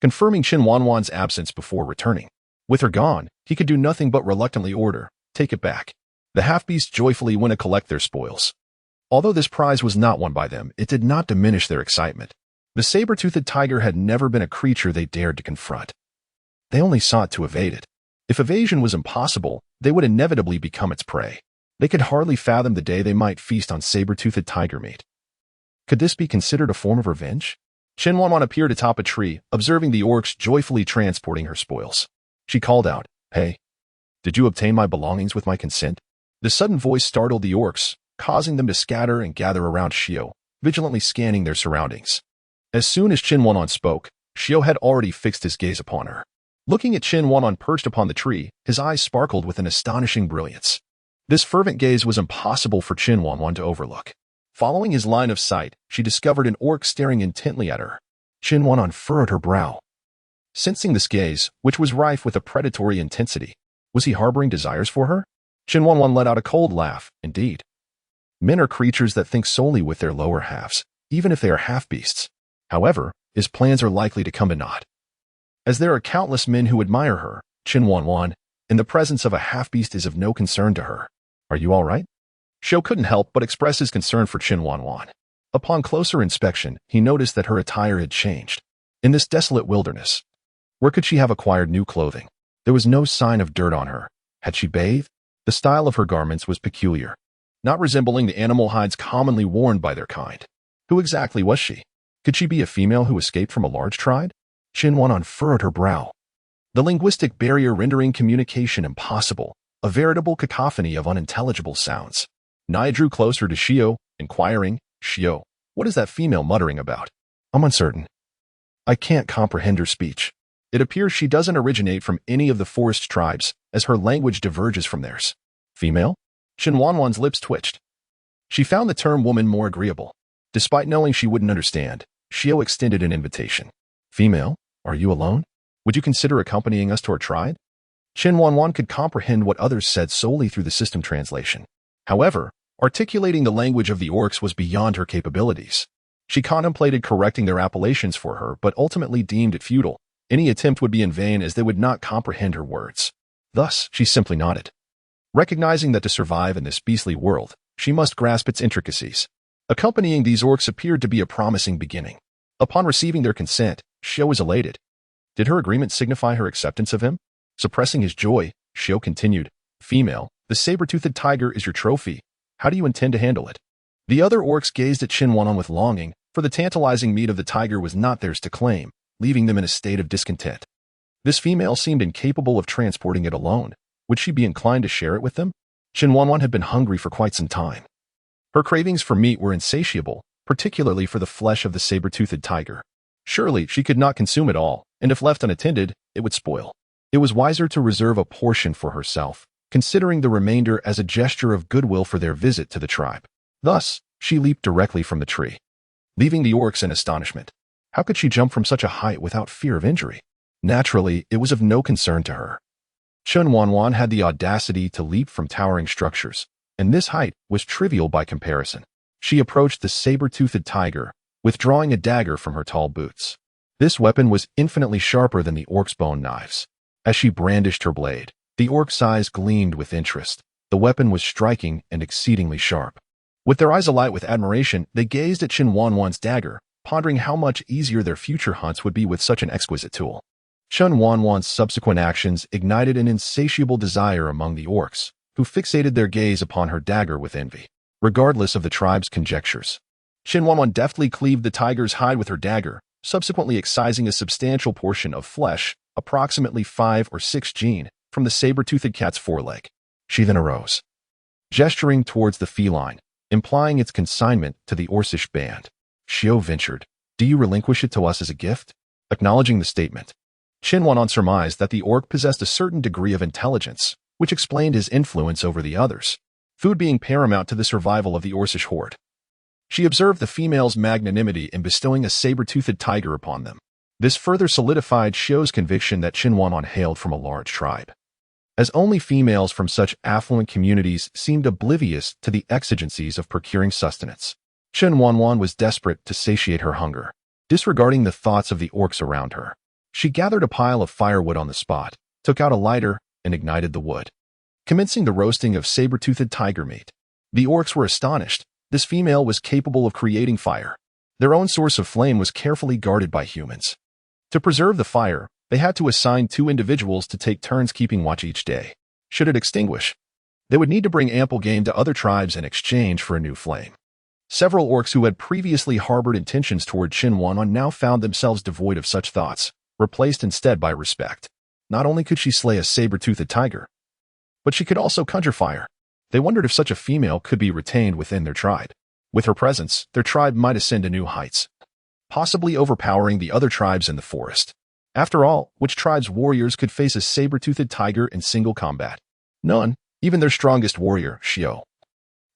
confirming Chen Wanwan's absence before returning. With her gone, he could do nothing but reluctantly order, take it back. The half-beasts joyfully went to collect their spoils. Although this prize was not won by them, it did not diminish their excitement. The saber-toothed tiger had never been a creature they dared to confront. They only sought to evade it. If evasion was impossible, they would inevitably become its prey. They could hardly fathom the day they might feast on saber-toothed tiger meat. Could this be considered a form of revenge? Chen Wanwan appeared atop a tree, observing the orcs joyfully transporting her spoils. She called out, "Hey, did you obtain my belongings with my consent?" The sudden voice startled the orcs, causing them to scatter and gather around Xiao, vigilantly scanning their surroundings. As soon as Chen Wanwan spoke, Xiao had already fixed his gaze upon her. Looking at Chen Wanwan perched upon the tree, his eyes sparkled with an astonishing brilliance. This fervent gaze was impossible for Chen Wanwan to overlook. Following his line of sight, she discovered an orc staring intently at her. Chen Wanwan furrowed her brow. Sensing this gaze, which was rife with a predatory intensity, was he harboring desires for her? Chen Wanwan let out a cold laugh. Indeed. Men are creatures that think solely with their lower halves, even if they are half-beasts. However, his plans are likely to come to naught. As there are countless men who admire her, Chen Wanwan, in the presence of a half-beast is of no concern to her. Are you all right? Xiao couldn't help but express his concern for Chen Wanwan. Upon closer inspection, he noticed that her attire had changed. In this desolate wilderness, where could she have acquired new clothing? There was no sign of dirt on her. Had she bathed? The style of her garments was peculiar, not resembling the animal hides commonly worn by their kind. Who exactly was she? Could she be a female who escaped from a large tribe? Chen Wanwan furrowed her brow. The linguistic barrier rendering communication impossible, a veritable cacophony of unintelligible sounds. Nai drew closer to Xiao, inquiring, "Xiao, what is that female muttering about?" "I'm uncertain. I can't comprehend her speech. It appears she doesn't originate from any of the forest tribes, as her language diverges from theirs." "Female?" Chen Wanwan's lips twitched. She found the term woman more agreeable. Despite knowing she wouldn't understand, Xiao extended an invitation. "Female, are you alone? Would you consider accompanying us to our tribe?" Chen Wanwan could comprehend what others said solely through the system translation. However, articulating the language of the orcs was beyond her capabilities. She contemplated correcting their appellations for her, but ultimately deemed it futile. Any attempt would be in vain as they would not comprehend her words. Thus, she simply nodded, recognizing that to survive in this beastly world, she must grasp its intricacies. Accompanying these orcs appeared to be a promising beginning. Upon receiving their consent, Xiao was elated. Did her agreement signify her acceptance of him? Suppressing his joy, Xiao continued, "Female, the saber-toothed tiger is your trophy. How do you intend to handle it?" The other orcs gazed at Chen Wanwan with longing, for the tantalizing meat of the tiger was not theirs to claim, leaving them in a state of discontent. This female seemed incapable of transporting it alone. Would she be inclined to share it with them? Chen Wanwan had been hungry for quite some time. Her cravings for meat were insatiable, particularly for the flesh of the saber-toothed tiger. Surely she could not consume it all, and if left unattended, it would spoil. It was wiser to reserve a portion for herself, considering the remainder as a gesture of goodwill for their visit to the tribe. Thus, she leaped directly from the tree, leaving the orcs in astonishment. How could she jump from such a height without fear of injury? Naturally, it was of no concern to her. Chen Wanwan had the audacity to leap from towering structures, and this height was trivial by comparison. She approached the saber-toothed tiger, withdrawing a dagger from her tall boots. This weapon was infinitely sharper than the orc's bone knives. As she brandished her blade, the orc's eyes gleamed with interest. The weapon was striking and exceedingly sharp. With their eyes alight with admiration, they gazed at Chen Wanwan's dagger, pondering how much easier their future hunts would be with such an exquisite tool. Chen Wanwan's subsequent actions ignited an insatiable desire among the orcs, who fixated their gaze upon her dagger with envy. Regardless of the tribe's conjectures, Chen Wanwan deftly cleaved the tiger's hide with her dagger, subsequently excising a substantial portion of flesh, approximately 5 or 6 jin, from the saber-toothed cat's foreleg. She then arose, gesturing towards the feline, implying its consignment to the Orcish band. Xiao ventured, "Do you relinquish it to us as a gift?" Acknowledging the statement, Chen Wanwan surmised that the orc possessed a certain degree of intelligence, which explained his influence over the others, food being paramount to the survival of the Orcish horde. She observed the female's magnanimity in bestowing a saber-toothed tiger upon them. This further solidified Xiao's conviction that Chen Wanwan hailed from a large tribe, as only females from such affluent communities seemed oblivious to the exigencies of procuring sustenance. Chen Wanwan was desperate to satiate her hunger. Disregarding the thoughts of the orcs around her, she gathered a pile of firewood on the spot, took out a lighter, and ignited the wood, commencing the roasting of saber-toothed tiger meat. The orcs were astonished. This female was capable of creating fire. Their own source of flame was carefully guarded by humans. To preserve the fire, they had to assign 2 individuals to take turns keeping watch each day. Should it extinguish, they would need to bring ample game to other tribes in exchange for a new flame. Several orcs who had previously harbored intentions toward Chen Wanwan now found themselves devoid of such thoughts, replaced instead by respect. Not only could she slay a saber-toothed tiger, but she could also conjure fire. They wondered if such a female could be retained within their tribe. With her presence, their tribe might ascend to new heights, possibly overpowering the other tribes in the forest. After all, which tribe's warriors could face a saber-toothed tiger in single combat? None. Even their strongest warrior, Xiao,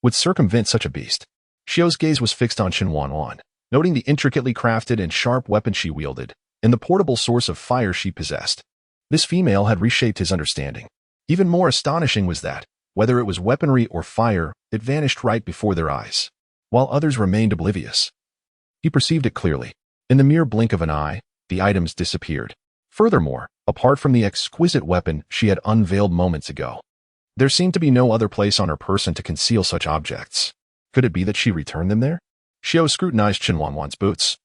would circumvent such a beast. Xiao's gaze was fixed on Chen Wanwan, noting the intricately crafted and sharp weapon she wielded, and the portable source of fire she possessed. This female had reshaped his understanding. Even more astonishing was that, whether it was weaponry or fire, it vanished right before their eyes, while others remained oblivious. He perceived it clearly. In the mere blink of an eye, the items disappeared. Furthermore, apart from the exquisite weapon she had unveiled moments ago, there seemed to be no other place on her person to conceal such objects. Could it be that she returned them there? Xiao scrutinized Chen Wanwan's boots,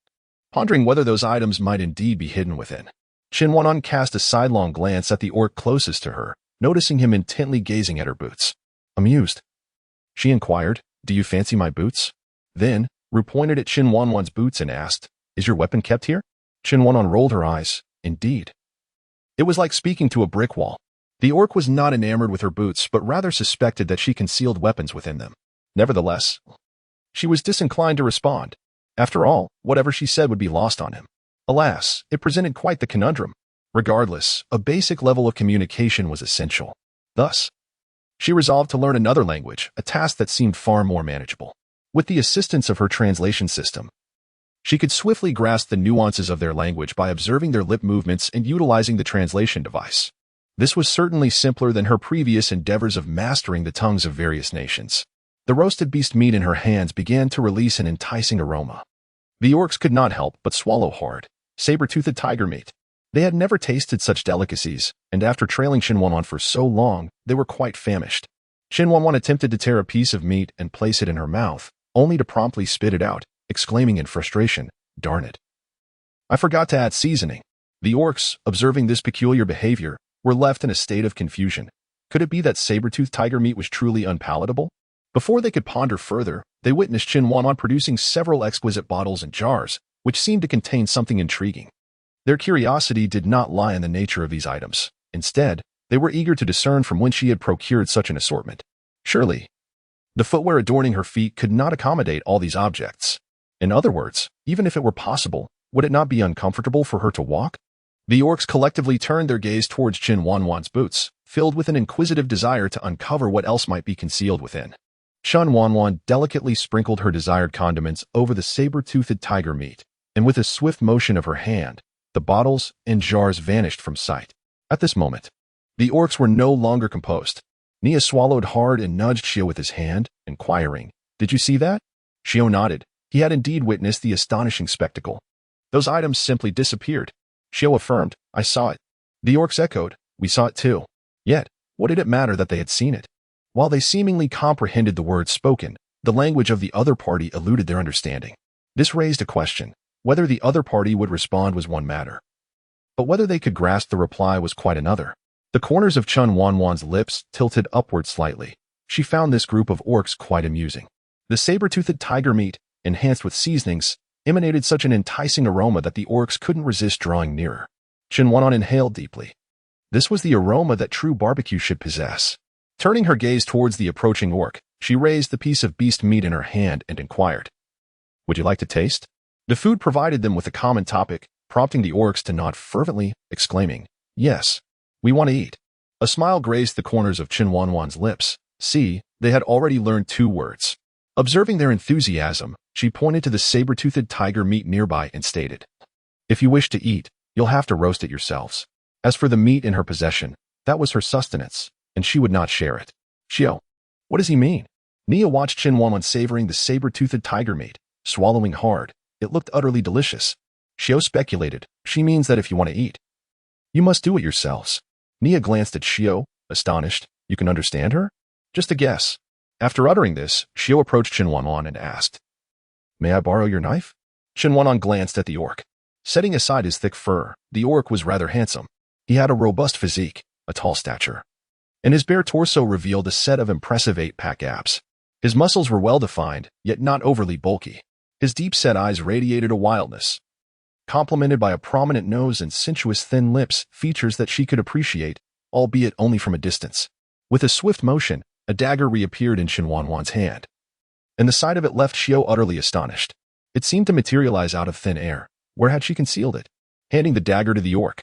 pondering whether those items might indeed be hidden within. Chen Wanwan cast a sidelong glance at the orc closest to her, noticing him intently gazing at her boots. Amused, she inquired, "Do you fancy my boots?" Then, Ru pointed at Chen Wanwan's boots and asked, "Is your weapon kept here?" Chen Wanwan rolled her eyes. Indeed. It was like speaking to a brick wall. The orc was not enamored with her boots, but rather suspected that she concealed weapons within them. Nevertheless, she was disinclined to respond. After all, whatever she said would be lost on him. Alas, it presented quite the conundrum. Regardless, a basic level of communication was essential. Thus, she resolved to learn another language, a task that seemed far more manageable. With the assistance of her translation system, she could swiftly grasp the nuances of their language by observing their lip movements and utilizing the translation device. This was certainly simpler than her previous endeavors of mastering the tongues of various nations. The roasted beast meat in her hands began to release an enticing aroma. The orcs could not help but swallow hard. Saber-toothed tiger meat. They had never tasted such delicacies, and after trailing Chen Wanwan for so long, they were quite famished. Chen Wanwan attempted to tear a piece of meat and place it in her mouth, only to promptly spit it out, exclaiming in frustration, "Darn it. I forgot to add seasoning." The orcs, observing this peculiar behavior, were left in a state of confusion. Could it be that saber-toothed tiger meat was truly unpalatable? Before they could ponder further, they witnessed Chen Wanwan producing several exquisite bottles and jars, which seemed to contain something intriguing. Their curiosity did not lie in the nature of these items. Instead, they were eager to discern from whence she had procured such an assortment. Surely, the footwear adorning her feet could not accommodate all these objects. In other words, even if it were possible, would it not be uncomfortable for her to walk? The orcs collectively turned their gaze towards Chen Wanwan's boots, filled with an inquisitive desire to uncover what else might be concealed within. Chen Wanwan delicately sprinkled her desired condiments over the saber-toothed tiger meat, and with a swift motion of her hand, The bottles and jars vanished from sight. At this moment, the orcs were no longer composed. Nia swallowed hard and nudged Xiao with his hand, inquiring, "Did you see that?" Xiao nodded. He had indeed witnessed the astonishing spectacle. Those items simply disappeared. Xiao affirmed, "I saw it." The orcs echoed, "We saw it too." Yet, what did it matter that they had seen it? While they seemingly comprehended the words spoken, the language of the other party eluded their understanding. This raised a question. Whether the other party would respond was one matter, but whether they could grasp the reply was quite another. The corners of Chen Wanwan's lips tilted upward slightly. She found this group of orcs quite amusing. The saber-toothed tiger meat, enhanced with seasonings, emanated such an enticing aroma that the orcs couldn't resist drawing nearer. Chen Wanwan inhaled deeply. This was the aroma that true barbecue should possess. Turning her gaze towards the approaching orc, she raised the piece of beast meat in her hand and inquired, "Would you like to taste?" The food provided them with a common topic, prompting the orcs to nod fervently, exclaiming, "Yes, we want to eat." A smile graced the corners of Chen Wanwan's lips. See, they had already learned 2 words. Observing their enthusiasm, she pointed to the saber-toothed tiger meat nearby and stated, "If you wish to eat, you'll have to roast it yourselves." As for the meat in her possession, that was her sustenance, and she would not share it. "Xiao, what does he mean?" Nia watched Chen Wanwan savoring the saber-toothed tiger meat, swallowing hard. It looked utterly delicious. Xiao speculated, "She means that if you want to eat, you must do it yourselves." Nia glanced at Xiao, astonished. "You can understand her?" "Just a guess." After uttering this, Xiao approached Chen Wanwan and asked, "May I borrow your knife?" Chen Wanwan glanced at the orc. Setting aside his thick fur, the orc was rather handsome. He had a robust physique, a tall stature, and his bare torso revealed a set of impressive 8-pack abs. His muscles were well-defined, yet not overly bulky. His deep-set eyes radiated a wildness, complemented by a prominent nose and sensuous thin lips, features that she could appreciate, albeit only from a distance. With a swift motion, a dagger reappeared in Chen Wanwan's hand, and the sight of it left Xiao utterly astonished. It seemed to materialize out of thin air. Where had she concealed it? Handing the dagger to the orc,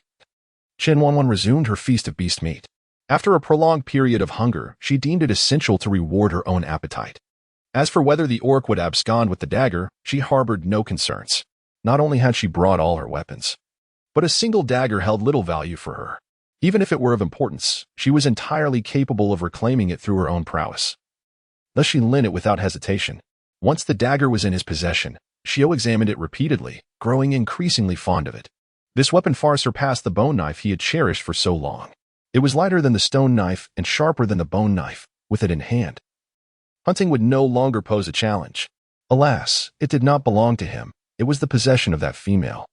Chen Wanwan resumed her feast of beast meat. After a prolonged period of hunger, she deemed it essential to reward her own appetite. As for whether the orc would abscond with the dagger, she harbored no concerns. Not only had she brought all her weapons, but a single dagger held little value for her. Even if it were of importance, she was entirely capable of reclaiming it through her own prowess. Thus she lent it without hesitation. Once the dagger was in his possession, Xiao examined it repeatedly, growing increasingly fond of it. This weapon far surpassed the bone knife he had cherished for so long. It was lighter than the stone knife and sharper than the bone knife. With it in hand, hunting would no longer pose a challenge. Alas, it did not belong to him. It was the possession of that female,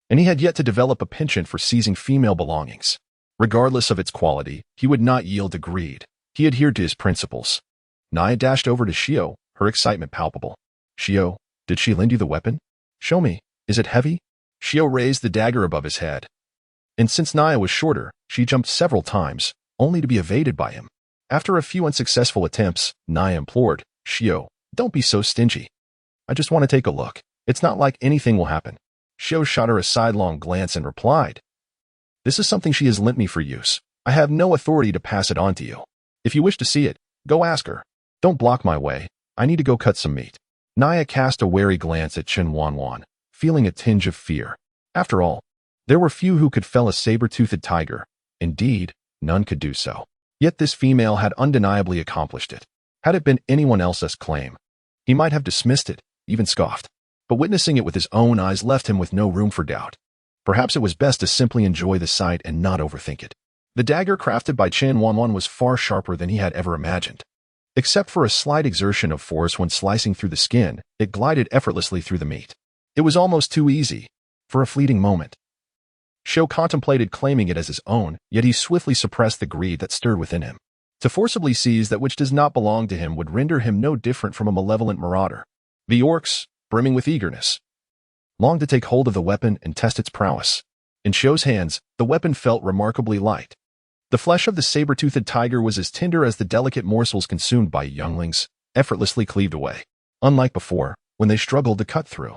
and he had yet to develop a penchant for seizing female belongings. Regardless of its quality, he would not yield to greed. He adhered to his principles. Nia dashed over to Xiao, her excitement palpable. "Xiao, did she lend you the weapon? Show me. Is it heavy?" Xiao raised the dagger above his head, and since Nia was shorter, she jumped several times, only to be evaded by him. After a few unsuccessful attempts, Nia implored, "Xiao, don't be so stingy. I just want to take a look. It's not like anything will happen." Xiao shot her a sidelong glance and replied, "This is something she has lent me for use. I have no authority to pass it on to you. If you wish to see it, go ask her. Don't block my way. I need to go cut some meat." Nia cast a wary glance at Chen Wanwan, feeling a tinge of fear. After all, there were few who could fell a saber-toothed tiger. Indeed, none could do so. Yet this female had undeniably accomplished it. Had it been anyone else's claim, he might have dismissed it, even scoffed. But witnessing it with his own eyes left him with no room for doubt. Perhaps it was best to simply enjoy the sight and not overthink it. The dagger crafted by Chen Wanwan was far sharper than he had ever imagined. Except for a slight exertion of force when slicing through the skin, it glided effortlessly through the meat. It was almost too easy. For a fleeting moment, Xiao contemplated claiming it as his own, yet he swiftly suppressed the greed that stirred within him. To forcibly seize that which does not belong to him would render him no different from a malevolent marauder. The orcs, brimming with eagerness, longed to take hold of the weapon and test its prowess. In Xiao's hands, the weapon felt remarkably light. The flesh of the saber-toothed tiger was as tender as the delicate morsels consumed by younglings, effortlessly cleaved away. Unlike before, when they struggled to cut through.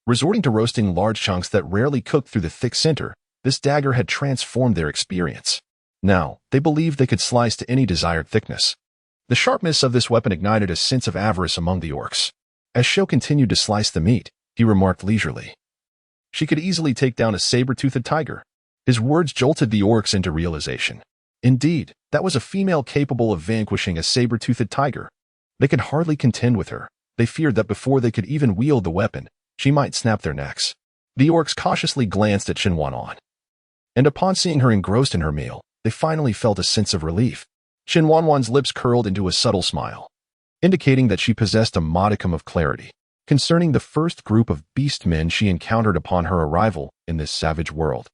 Resorting to roasting large chunks that rarely cooked through the thick center, this dagger had transformed their experience. Now, they believed they could slice to any desired thickness. The sharpness of this weapon ignited a sense of avarice among the orcs. As Xiao continued to slice the meat, he remarked leisurely, She could easily take down a saber-toothed tiger. His words jolted the orcs into realization. Indeed, that was a female capable of vanquishing a saber-toothed tiger. They could hardly contend with her. They feared that before they could even wield the weapon, she might snap their necks. The orcs cautiously glanced at Chen Wanwan, and upon seeing her engrossed in her meal, they finally felt a sense of relief. Chen Wanwan's lips curled into a subtle smile, indicating that she possessed a modicum of clarity concerning the first group of beastmen she encountered upon her arrival in this savage world.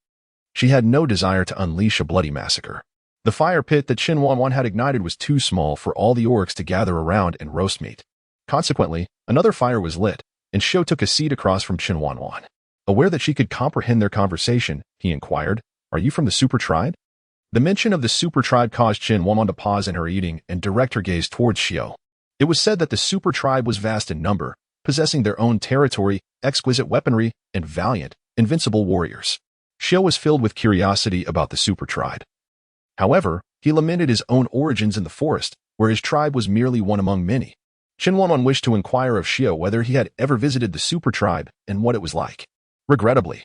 She had no desire to unleash a bloody massacre. The fire pit that Chen Wanwan had ignited was too small for all the orcs to gather around and roast meat. Consequently, another fire was lit, and Xiao took a seat across from Chen Wanwan. Aware that she could comprehend their conversation, he inquired, "Are you from the super tribe?" The mention of the super tribe caused Chen Wanwan to pause in her eating and direct her gaze towards Xiao. It was said that the super tribe was vast in number, possessing their own territory, exquisite weaponry, and valiant, invincible warriors. Xiao was filled with curiosity about the super tribe. However, he lamented his own origins in the forest, where his tribe was merely one among many. Chen Wanwan wished to inquire of Xiao whether he had ever visited the super tribe and what it was like. Regrettably,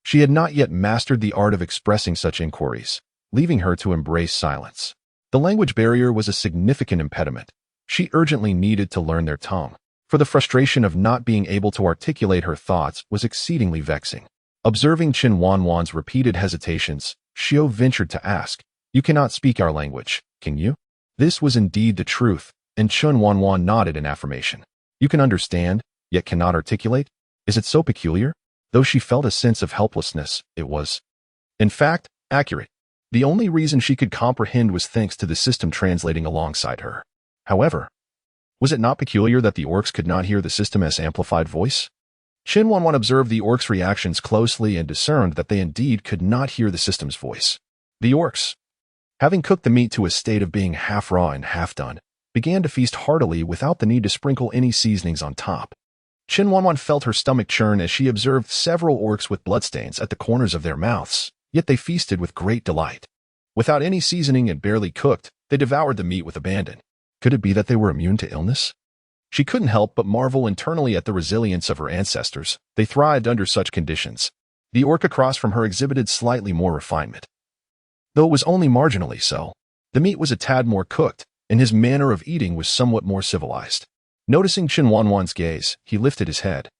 she had not yet mastered the art of expressing such inquiries, leaving her to embrace silence. The language barrier was a significant impediment. She urgently needed to learn their tongue, for the frustration of not being able to articulate her thoughts was exceedingly vexing. Observing Chen Wanwan's repeated hesitations, Xiao ventured to ask, "You cannot speak our language, can you?" This was indeed the truth, and Chen Wanwan nodded in affirmation. "You can understand, yet cannot articulate? Is it so peculiar?" Though she felt a sense of helplessness, it was, in fact, accurate. The only reason she could comprehend was thanks to the system translating alongside her. However, was it not peculiar that the orcs could not hear the system's amplified voice? Chen Wanwan observed the orcs' reactions closely and discerned that they indeed could not hear the system's voice. The orcs, having cooked the meat to a state of being half raw and half done, began to feast heartily without the need to sprinkle any seasonings on top. Chen Wanwan felt her stomach churn as she observed several orcs with bloodstains at the corners of their mouths, yet they feasted with great delight. Without any seasoning and barely cooked, they devoured the meat with abandon. Could it be that they were immune to illness? She couldn't help but marvel internally at the resilience of her ancestors. They thrived under such conditions. The orc across from her exhibited slightly more refinement, though it was only marginally so. The meat was a tad more cooked, and his manner of eating was somewhat more civilized. Noticing Chen Wanwan's gaze, he lifted his head,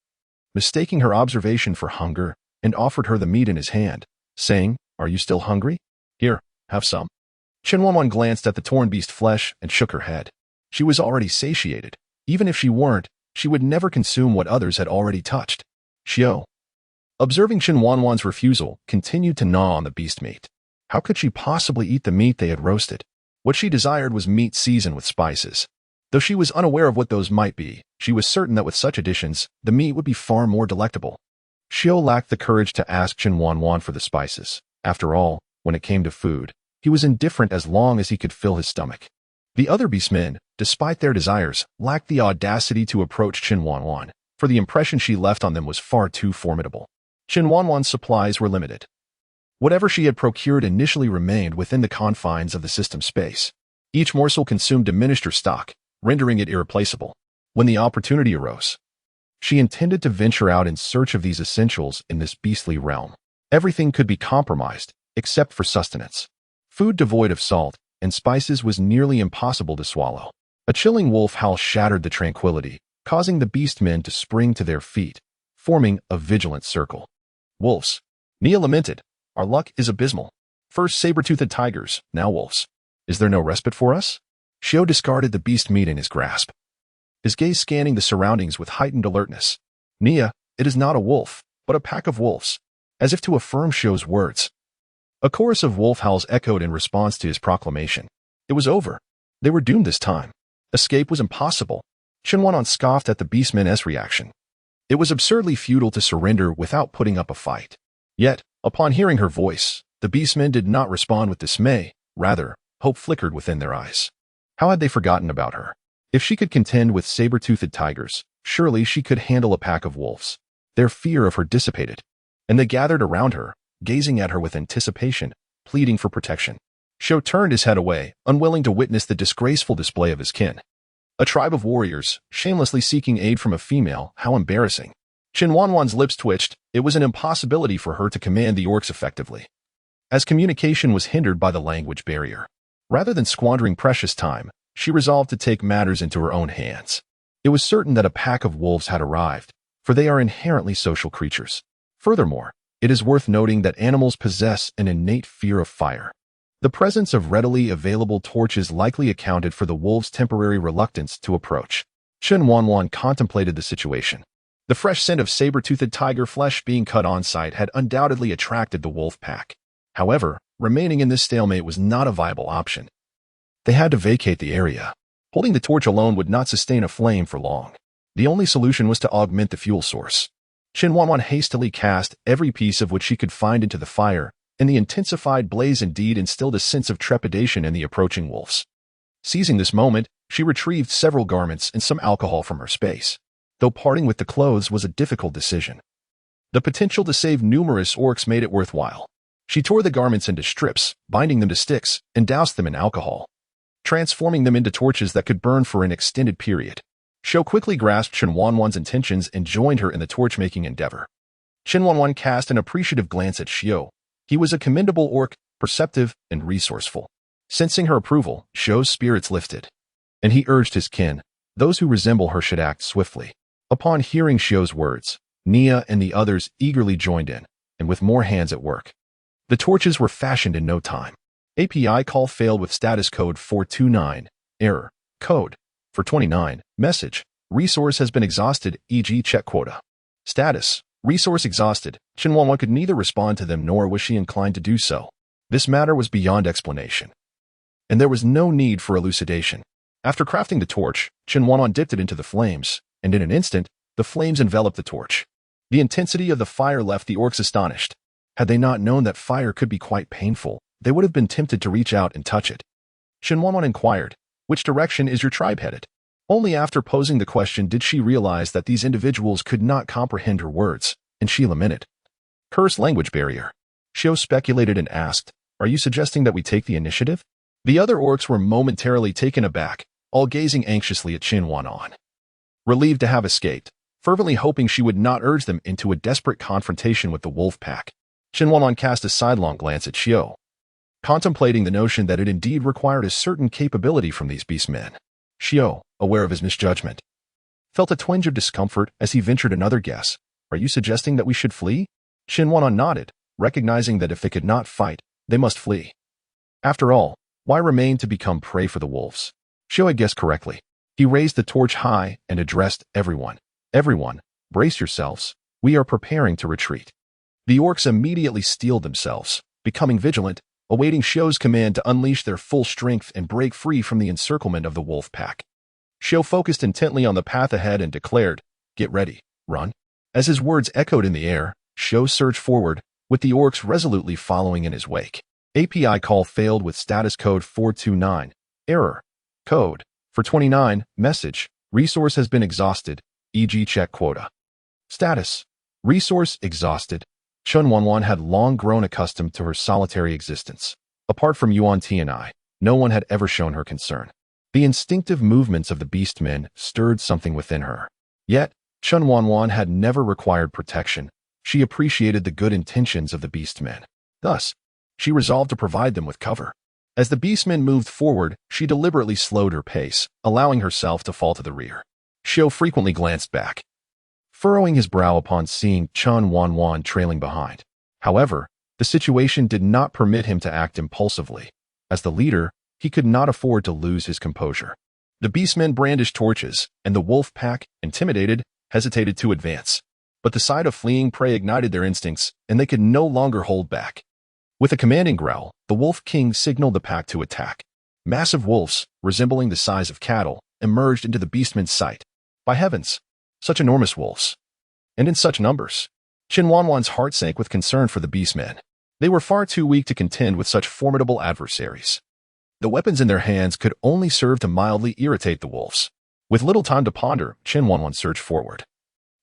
mistaking her observation for hunger, and offered her the meat in his hand, saying, "Are you still hungry? Here, have some." Chen Wanwan glanced at the torn beast flesh and shook her head. She was already satiated. Even if she weren't, she would never consume what others had already touched. Xiao, observing Chen Wanwan's refusal, continued to gnaw on the beast meat. How could she possibly eat the meat they had roasted? What she desired was meat seasoned with spices. Though she was unaware of what those might be, she was certain that with such additions, the meat would be far more delectable. Xiao lacked the courage to ask Chen Wanwan for the spices. After all, when it came to food, he was indifferent as long as he could fill his stomach. The other beastmen, despite their desires, lacked the audacity to approach Chen Wanwan, for the impression she left on them was far too formidable. Chen Wanwan's supplies were limited. Whatever she had procured initially remained within the confines of the system space. Each morsel consumed diminished her stock, rendering it irreplaceable. When the opportunity arose, she intended to venture out in search of these essentials in this beastly realm. Everything could be compromised, except for sustenance. Food devoid of salt and spices was nearly impossible to swallow. A chilling wolf howl shattered the tranquility, causing the beastmen to spring to their feet, forming a vigilant circle. Wolves. Nia lamented. Our luck is abysmal. First saber-toothed tigers, now wolves. Is there no respite for us? Xiao discarded the beast meat in his grasp, his gaze scanning the surroundings with heightened alertness. Nia, it is not a wolf, but a pack of wolves. As if to affirm Xiao's words, a chorus of wolf howls echoed in response to his proclamation. It was over. They were doomed this time. Escape was impossible. Chen Wanwan scoffed at the beastmen's reaction. It was absurdly futile to surrender without putting up a fight. Yet, upon hearing her voice, the beastmen did not respond with dismay. Rather, hope flickered within their eyes. How had they forgotten about her? If she could contend with saber-toothed tigers, surely she could handle a pack of wolves. Their fear of her dissipated, and they gathered around her, gazing at her with anticipation, pleading for protection. Xiao turned his head away, unwilling to witness the disgraceful display of his kin. A tribe of warriors, shamelessly seeking aid from a female, how embarrassing. Chen Wanwan's lips twitched. It was an impossibility for her to command the orcs effectively, as communication was hindered by the language barrier. Rather than squandering precious time, she resolved to take matters into her own hands. It was certain that a pack of wolves had arrived, for they are inherently social creatures. Furthermore, it is worth noting that animals possess an innate fear of fire. The presence of readily available torches likely accounted for the wolves' temporary reluctance to approach. Chen Wanwan contemplated the situation. The fresh scent of saber-toothed tiger flesh being cut on sight had undoubtedly attracted the wolf pack. However, remaining in this stalemate was not a viable option. They had to vacate the area. Holding the torch alone would not sustain a flame for long. The only solution was to augment the fuel source. Chen Wanwan hastily cast every piece of which she could find into the fire, and the intensified blaze indeed instilled a sense of trepidation in the approaching wolves. Seizing this moment, she retrieved several garments and some alcohol from her space, though parting with the clothes was a difficult decision. The potential to save numerous orcs made it worthwhile. She tore the garments into strips, binding them to sticks, and doused them in alcohol, transforming them into torches that could burn for an extended period. Xiao quickly grasped Chen Wanwan's intentions and joined her in the torch-making endeavor. Chen Wanwan cast an appreciative glance at Xiao. He was a commendable orc, perceptive and resourceful. Sensing her approval, Xiao's spirits lifted, and he urged his kin, those who resemble her should act swiftly. Upon hearing Xiao's words, Nia and the others eagerly joined in, and with more hands at work. The torches were fashioned in no time. API call failed with status code 429, error, code, for 29, message, resource has been exhausted, e.g. check quota. Status, resource exhausted. Chen Wanwan could neither respond to them nor was she inclined to do so. This matter was beyond explanation, and there was no need for elucidation. After crafting the torch, Chen Wanwan dipped it into the flames, and in an instant, the flames enveloped the torch. The intensity of the fire left the orcs astonished. Had they not known that fire could be quite painful, they would have been tempted to reach out and touch it. Chen Wanwan inquired, "Which direction is your tribe headed?" Only after posing the question did she realize that these individuals could not comprehend her words, and she lamented. Curse language barrier. Xiao speculated and asked, "Are you suggesting that we take the initiative?" The other orcs were momentarily taken aback, all gazing anxiously at Chen Wanwan. Relieved to have escaped, fervently hoping she would not urge them into a desperate confrontation with the wolf pack, Chen Wanwan cast a sidelong glance at Xiao, contemplating the notion that it indeed required a certain capability from these beastmen. Xiao, aware of his misjudgment, felt a twinge of discomfort as he ventured another guess. "Are you suggesting that we should flee?" Chen Wanwan nodded, recognizing that if they could not fight, they must flee. After all, why remain to become prey for the wolves? Xiao had guessed correctly. He raised the torch high and addressed everyone. "Everyone, brace yourselves. We are preparing to retreat." The orcs immediately steeled themselves, becoming vigilant, awaiting Xiao's command to unleash their full strength and break free from the encirclement of the wolf pack. Xiao focused intently on the path ahead and declared, "Get ready, run." As his words echoed in the air, Xiao surged forward, with the orcs resolutely following in his wake. API call failed with status code 429, error, code, for 29, message, resource has been exhausted, e.g. check quota. Status, resource exhausted. Chen Wanwan had long grown accustomed to her solitary existence. Apart from Yuan Tianye, no one had ever shown her concern. The instinctive movements of the beastmen stirred something within her. Yet, Chen Wanwan had never required protection. She appreciated the good intentions of the beastmen. Thus, she resolved to provide them with cover. As the beastmen moved forward, she deliberately slowed her pace, allowing herself to fall to the rear. Xiao frequently glanced back, furrowing his brow upon seeing Chen Wanwan trailing behind. However, the situation did not permit him to act impulsively. As the leader, he could not afford to lose his composure. The beastmen brandished torches, and the wolf pack, intimidated, hesitated to advance. But the sight of fleeing prey ignited their instincts, and they could no longer hold back. With a commanding growl, the Wolf King signaled the pack to attack. Massive wolves, resembling the size of cattle, emerged into the beastmen's sight. By heavens, such enormous wolves, and in such numbers. Chen Wanwan's heart sank with concern for the beastmen. They were far too weak to contend with such formidable adversaries. The weapons in their hands could only serve to mildly irritate the wolves. With little time to ponder, Chen Wanwan surged forward.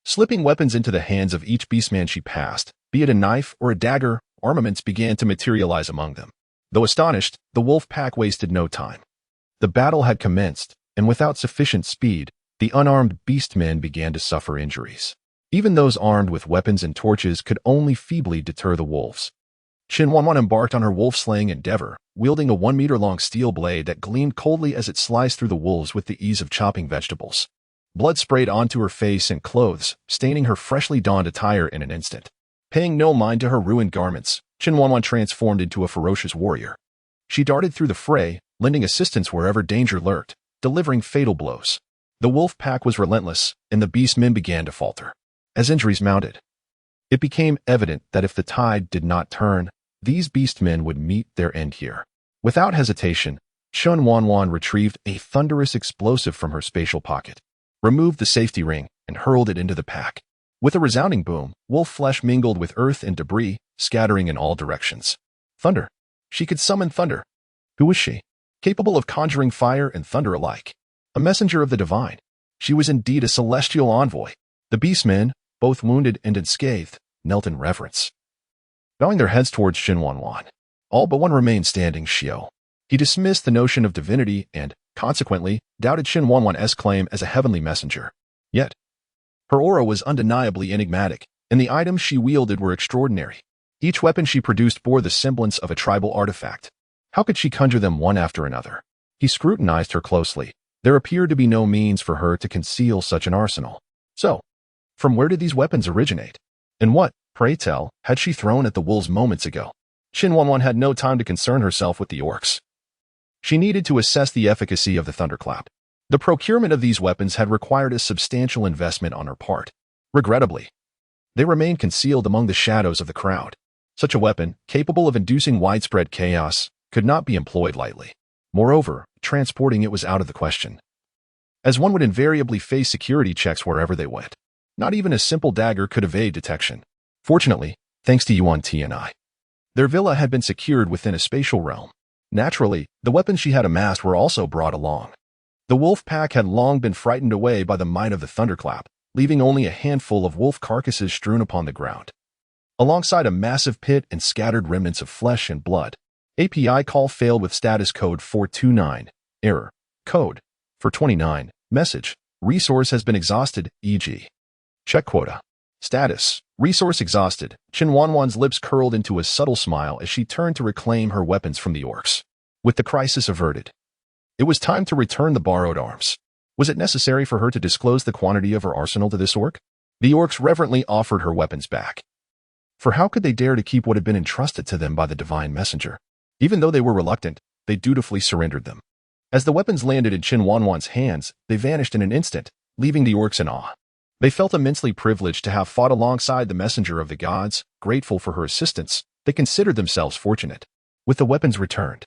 Slipping weapons into the hands of each beastman she passed, be it a knife or a dagger, armaments began to materialize among them. Though astonished, the wolf pack wasted no time. The battle had commenced, and without sufficient speed, the unarmed beastmen began to suffer injuries. Even those armed with weapons and torches could only feebly deter the wolves. Chen Wanwan embarked on her wolf-slaying endeavor, wielding a 1-meter-long steel blade that gleamed coldly as it sliced through the wolves with the ease of chopping vegetables. Blood sprayed onto her face and clothes, staining her freshly donned attire in an instant. Paying no mind to her ruined garments, Chen Wanwan transformed into a ferocious warrior. She darted through the fray, lending assistance wherever danger lurked, delivering fatal blows. The wolf pack was relentless, and the beastmen began to falter. As injuries mounted, it became evident that if the tide did not turn, these beastmen would meet their end here. Without hesitation, Chen Wanwan retrieved a thunderous explosive from her spatial pocket, removed the safety ring, and hurled it into the pack. With a resounding boom, wolf flesh mingled with earth and debris, scattering in all directions. Thunder. She could summon thunder. Who was she? Capable of conjuring fire and thunder alike. A messenger of the divine. She was indeed a celestial envoy. The beastmen, both wounded and unscathed, knelt in reverence, bowing their heads towards Chen Wanwan. All but one remained standing, Xiao. He dismissed the notion of divinity and, consequently, doubted Chen Wanwan's claim as a heavenly messenger. Yet, her aura was undeniably enigmatic, and the items she wielded were extraordinary. Each weapon she produced bore the semblance of a tribal artifact. How could she conjure them one after another? He scrutinized her closely. There appeared to be no means for her to conceal such an arsenal. So, from where did these weapons originate? And what, pray tell, had she thrown at the wolves moments ago? Chen Wanwan had no time to concern herself with the orcs. She needed to assess the efficacy of the thunderclap. The procurement of these weapons had required a substantial investment on her part. Regrettably, they remained concealed among the shadows of the crowd. Such a weapon, capable of inducing widespread chaos, could not be employed lightly. Moreover, transporting it was out of the question, as one would invariably face security checks wherever they went. Not even a simple dagger could evade detection. Fortunately, thanks to Yuan Tianye, their villa had been secured within a spatial realm. Naturally, the weapons she had amassed were also brought along. The wolf pack had long been frightened away by the might of the thunderclap, leaving only a handful of wolf carcasses strewn upon the ground. Alongside a massive pit and scattered remnants of flesh and blood, API call failed with status code 429, error, code, 429, message, resource has been exhausted, e.g. check quota. Status, resource exhausted. Chen Wanwan's lips curled into a subtle smile as she turned to reclaim her weapons from the orcs. With the crisis averted, it was time to return the borrowed arms. Was it necessary for her to disclose the quantity of her arsenal to this orc? The orcs reverently offered her weapons back. For how could they dare to keep what had been entrusted to them by the divine messenger? Even though they were reluctant, they dutifully surrendered them. As the weapons landed in Chen Wanwan's hands, they vanished in an instant, leaving the orcs in awe. They felt immensely privileged to have fought alongside the messenger of the gods, grateful for her assistance. They considered themselves fortunate. With the weapons returned,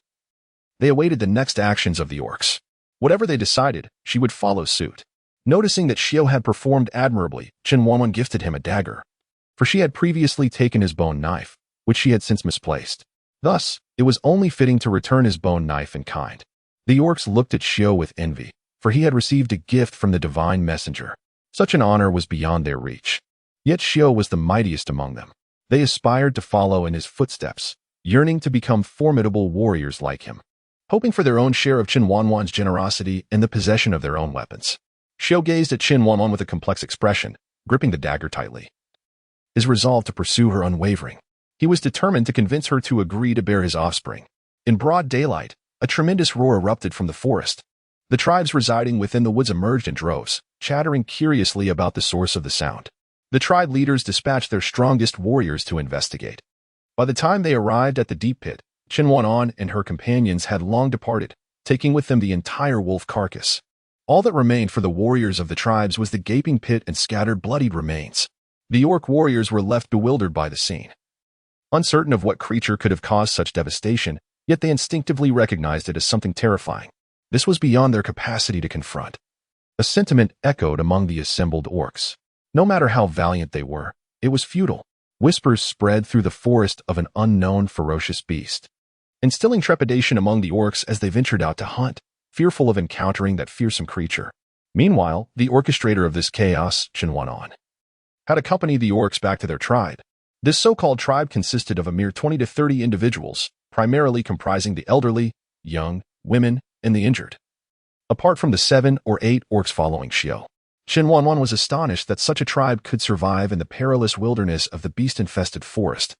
they awaited the next actions of the orcs. Whatever they decided, she would follow suit. Noticing that Xiao had performed admirably, Chen Wanwan gifted him a dagger, for she had previously taken his bone knife, which she had since misplaced. Thus, it was only fitting to return his bone knife in kind. The orcs looked at Xiao with envy, for he had received a gift from the divine messenger. Such an honor was beyond their reach. Yet Xiao was the mightiest among them. They aspired to follow in his footsteps, yearning to become formidable warriors like him, hoping for their own share of Chen Wanwan's generosity and the possession of their own weapons. Xiao gazed at Chen Wanwan with a complex expression, gripping the dagger tightly. His resolve to pursue her unwavering. He was determined to convince her to agree to bear his offspring. In broad daylight, a tremendous roar erupted from the forest. The tribes residing within the woods emerged in droves, chattering curiously about the source of the sound. The tribe leaders dispatched their strongest warriors to investigate. By the time they arrived at the deep pit, Chen Wanwan and her companions had long departed, taking with them the entire wolf carcass. All that remained for the warriors of the tribes was the gaping pit and scattered bloodied remains. The orc warriors were left bewildered by the scene. Uncertain of what creature could have caused such devastation, yet they instinctively recognized it as something terrifying. This was beyond their capacity to confront. A sentiment echoed among the assembled orcs. No matter how valiant they were, it was futile. Whispers spread through the forest of an unknown ferocious beast, instilling trepidation among the orcs as they ventured out to hunt, fearful of encountering that fearsome creature. Meanwhile, the orchestrator of this chaos, Chen Wanwan, had accompanied the orcs back to their tribe. This so-called tribe consisted of a mere 20 to 30 individuals, primarily comprising the elderly, young, women, and the injured. Apart from the 7 or 8 orcs following Xiao, Chen Wanwan was astonished that such a tribe could survive in the perilous wilderness of the beast-infested forest.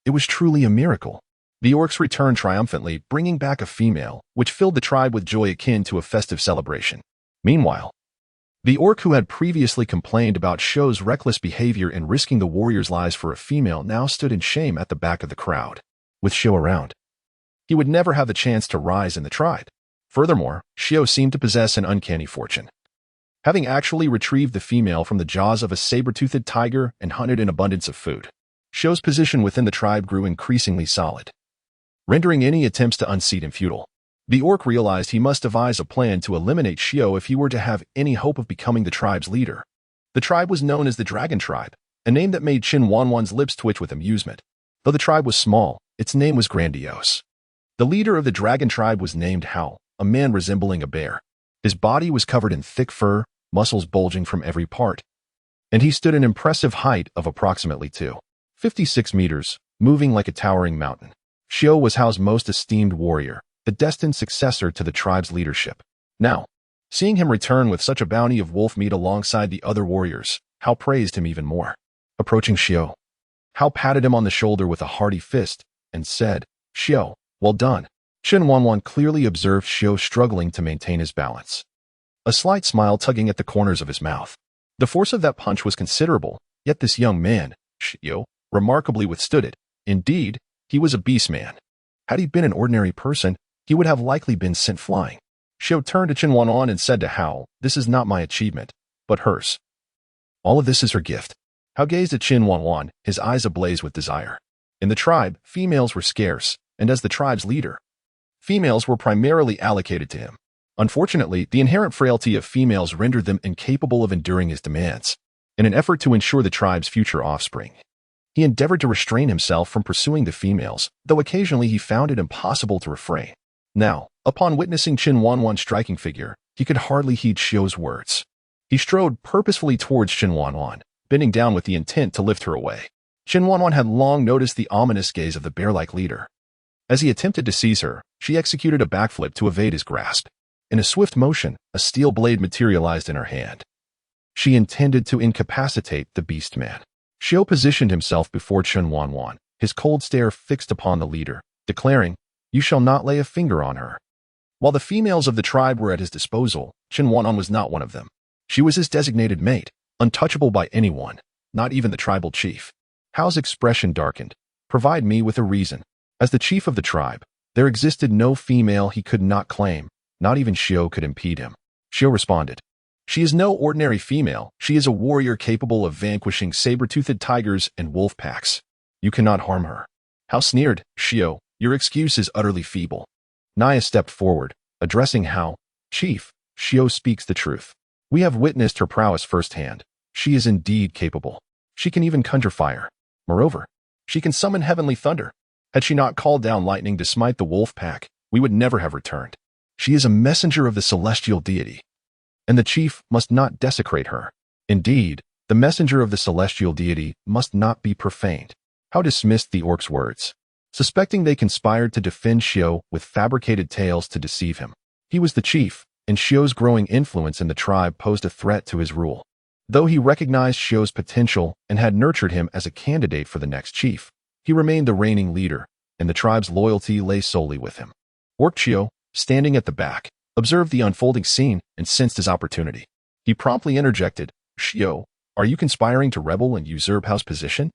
It was truly a miracle. The orcs returned triumphantly, bringing back a female, which filled the tribe with joy akin to a festive celebration. Meanwhile, the orc who had previously complained about Xiu's reckless behavior in risking the warriors' lives for a female now stood in shame at the back of the crowd. With Xiu around, he would never have the chance to rise in the tribe. Furthermore, Xiu seemed to possess an uncanny fortune. Having actually retrieved the female from the jaws of a saber-toothed tiger and hunted an abundance of food, Xiu's position within the tribe grew increasingly solid, rendering any attempts to unseat him futile. The orc realized he must devise a plan to eliminate Xiu if he were to have any hope of becoming the tribe's leader. The tribe was known as the Dragon Tribe, a name that made Chen Wanwan's lips twitch with amusement. Though the tribe was small, its name was grandiose. The leader of the Dragon Tribe was named Hao, a man resembling a bear. His body was covered in thick fur, muscles bulging from every part, and he stood an impressive height of approximately 256 meters, moving like a towering mountain. Xiu was Hao's most esteemed warrior, the destined successor to the tribe's leadership. Now, seeing him return with such a bounty of wolf meat alongside the other warriors, Hao praised him even more. Approaching Xiu, Hao patted him on the shoulder with a hearty fist and said, "Xiu, well done." Chen Wanwan clearly observed Xiu struggling to maintain his balance, a slight smile tugging at the corners of his mouth. The force of that punch was considerable, yet this young man, Xiu, remarkably withstood it. Indeed, he was a beast man. Had he been an ordinary person, he would have likely been sent flying. Xiu turned to Chen Wanwan and said to Hao, "This is not my achievement, but hers. All of this is her gift." Hao gazed at Chen Wanwan, his eyes ablaze with desire. In the tribe, females were scarce, and as the tribe's leader, females were primarily allocated to him. Unfortunately, the inherent frailty of females rendered them incapable of enduring his demands. In an effort to ensure the tribe's future offspring, he endeavored to restrain himself from pursuing the females, though occasionally he found it impossible to refrain. Now, upon witnessing Chen Wanwan's striking figure, he could hardly heed Xiu's words. He strode purposefully towards Chen Wanwan, bending down with the intent to lift her away. Chen Wanwan had long noticed the ominous gaze of the bear-like leader. As he attempted to seize her, she executed a backflip to evade his grasp. In a swift motion, a steel blade materialized in her hand. She intended to incapacitate the beast man. Xiu positioned himself before Chen Wanwan, his cold stare fixed upon the leader, declaring, "You shall not lay a finger on her." While the females of the tribe were at his disposal, Chen Wanwan was not one of them. She was his designated mate, untouchable by anyone, not even the tribal chief. Hao's expression darkened. "Provide me with a reason." As the chief of the tribe, there existed no female he could not claim. Not even Xiu could impede him. Xiu responded, "She is no ordinary female. She is a warrior capable of vanquishing saber-toothed tigers and wolf packs. You cannot harm her." Hao sneered, "Xiu, your excuse is utterly feeble." Naya stepped forward, addressing Hao, "Chief, Xiu speaks the truth. We have witnessed her prowess firsthand. She is indeed capable. She can even conjure fire. Moreover, she can summon heavenly thunder. Had she not called down lightning to smite the wolf pack, we would never have returned. She is a messenger of the celestial deity, and the chief must not desecrate her. Indeed, the messenger of the celestial deity must not be profaned." Hao dismissed the orc's words, suspecting they conspired to defend Xiu with fabricated tales to deceive him. He was the chief, and Xiu's growing influence in the tribe posed a threat to his rule. Though he recognized Xiu's potential and had nurtured him as a candidate for the next chief, he remained the reigning leader, and the tribe's loyalty lay solely with him. Orc Xiu, standing at the back, observed the unfolding scene and sensed his opportunity. He promptly interjected, "Xiu, are you conspiring to rebel and usurp Hao's position?"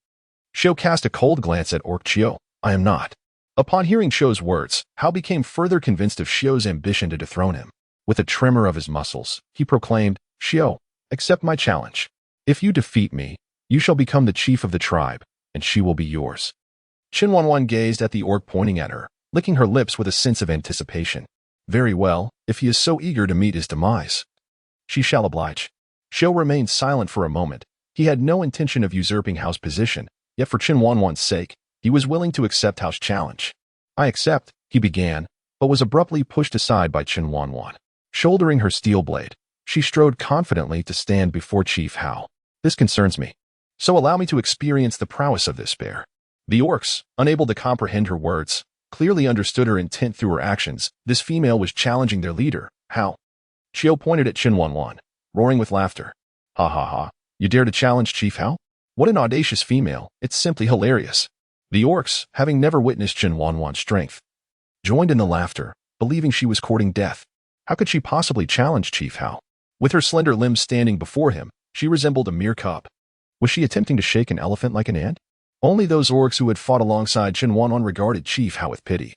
Xiu cast a cold glance at Orc Xiu. "I am not." Upon hearing Xiu's words, Hao became further convinced of Xiu's ambition to dethrone him. With a tremor of his muscles, he proclaimed, "Xiu, accept my challenge. If you defeat me, you shall become the chief of the tribe, and she will be yours." Chen Wanwan gazed at the orc pointing at her, licking her lips with a sense of anticipation. Very well, if he is so eager to meet his demise, she shall oblige. Xiu remained silent for a moment. He had no intention of usurping Hao's position, yet for Chen Wanwan's sake, he was willing to accept Hao's challenge. "I accept," he began, but was abruptly pushed aside by Chen Wanwan. Shouldering her steel blade, she strode confidently to stand before Chief Hao. "This concerns me, so allow me to experience the prowess of this bear." The orcs, unable to comprehend her words, clearly understood her intent through her actions. This female was challenging their leader, Hao. Xiu pointed at Chen Wanwan, roaring with laughter. Ha ha ha. You dare to challenge Chief Hao? What an audacious female. It's simply hilarious. The orcs, having never witnessed Chen Wanwan's strength, joined in the laughter, believing she was courting death. How could she possibly challenge Chief Hao? With her slender limbs standing before him, she resembled a mere cub. Was she attempting to shake an elephant like an ant? Only those orcs who had fought alongside Chen Wanwan regarded Chief Hao with pity,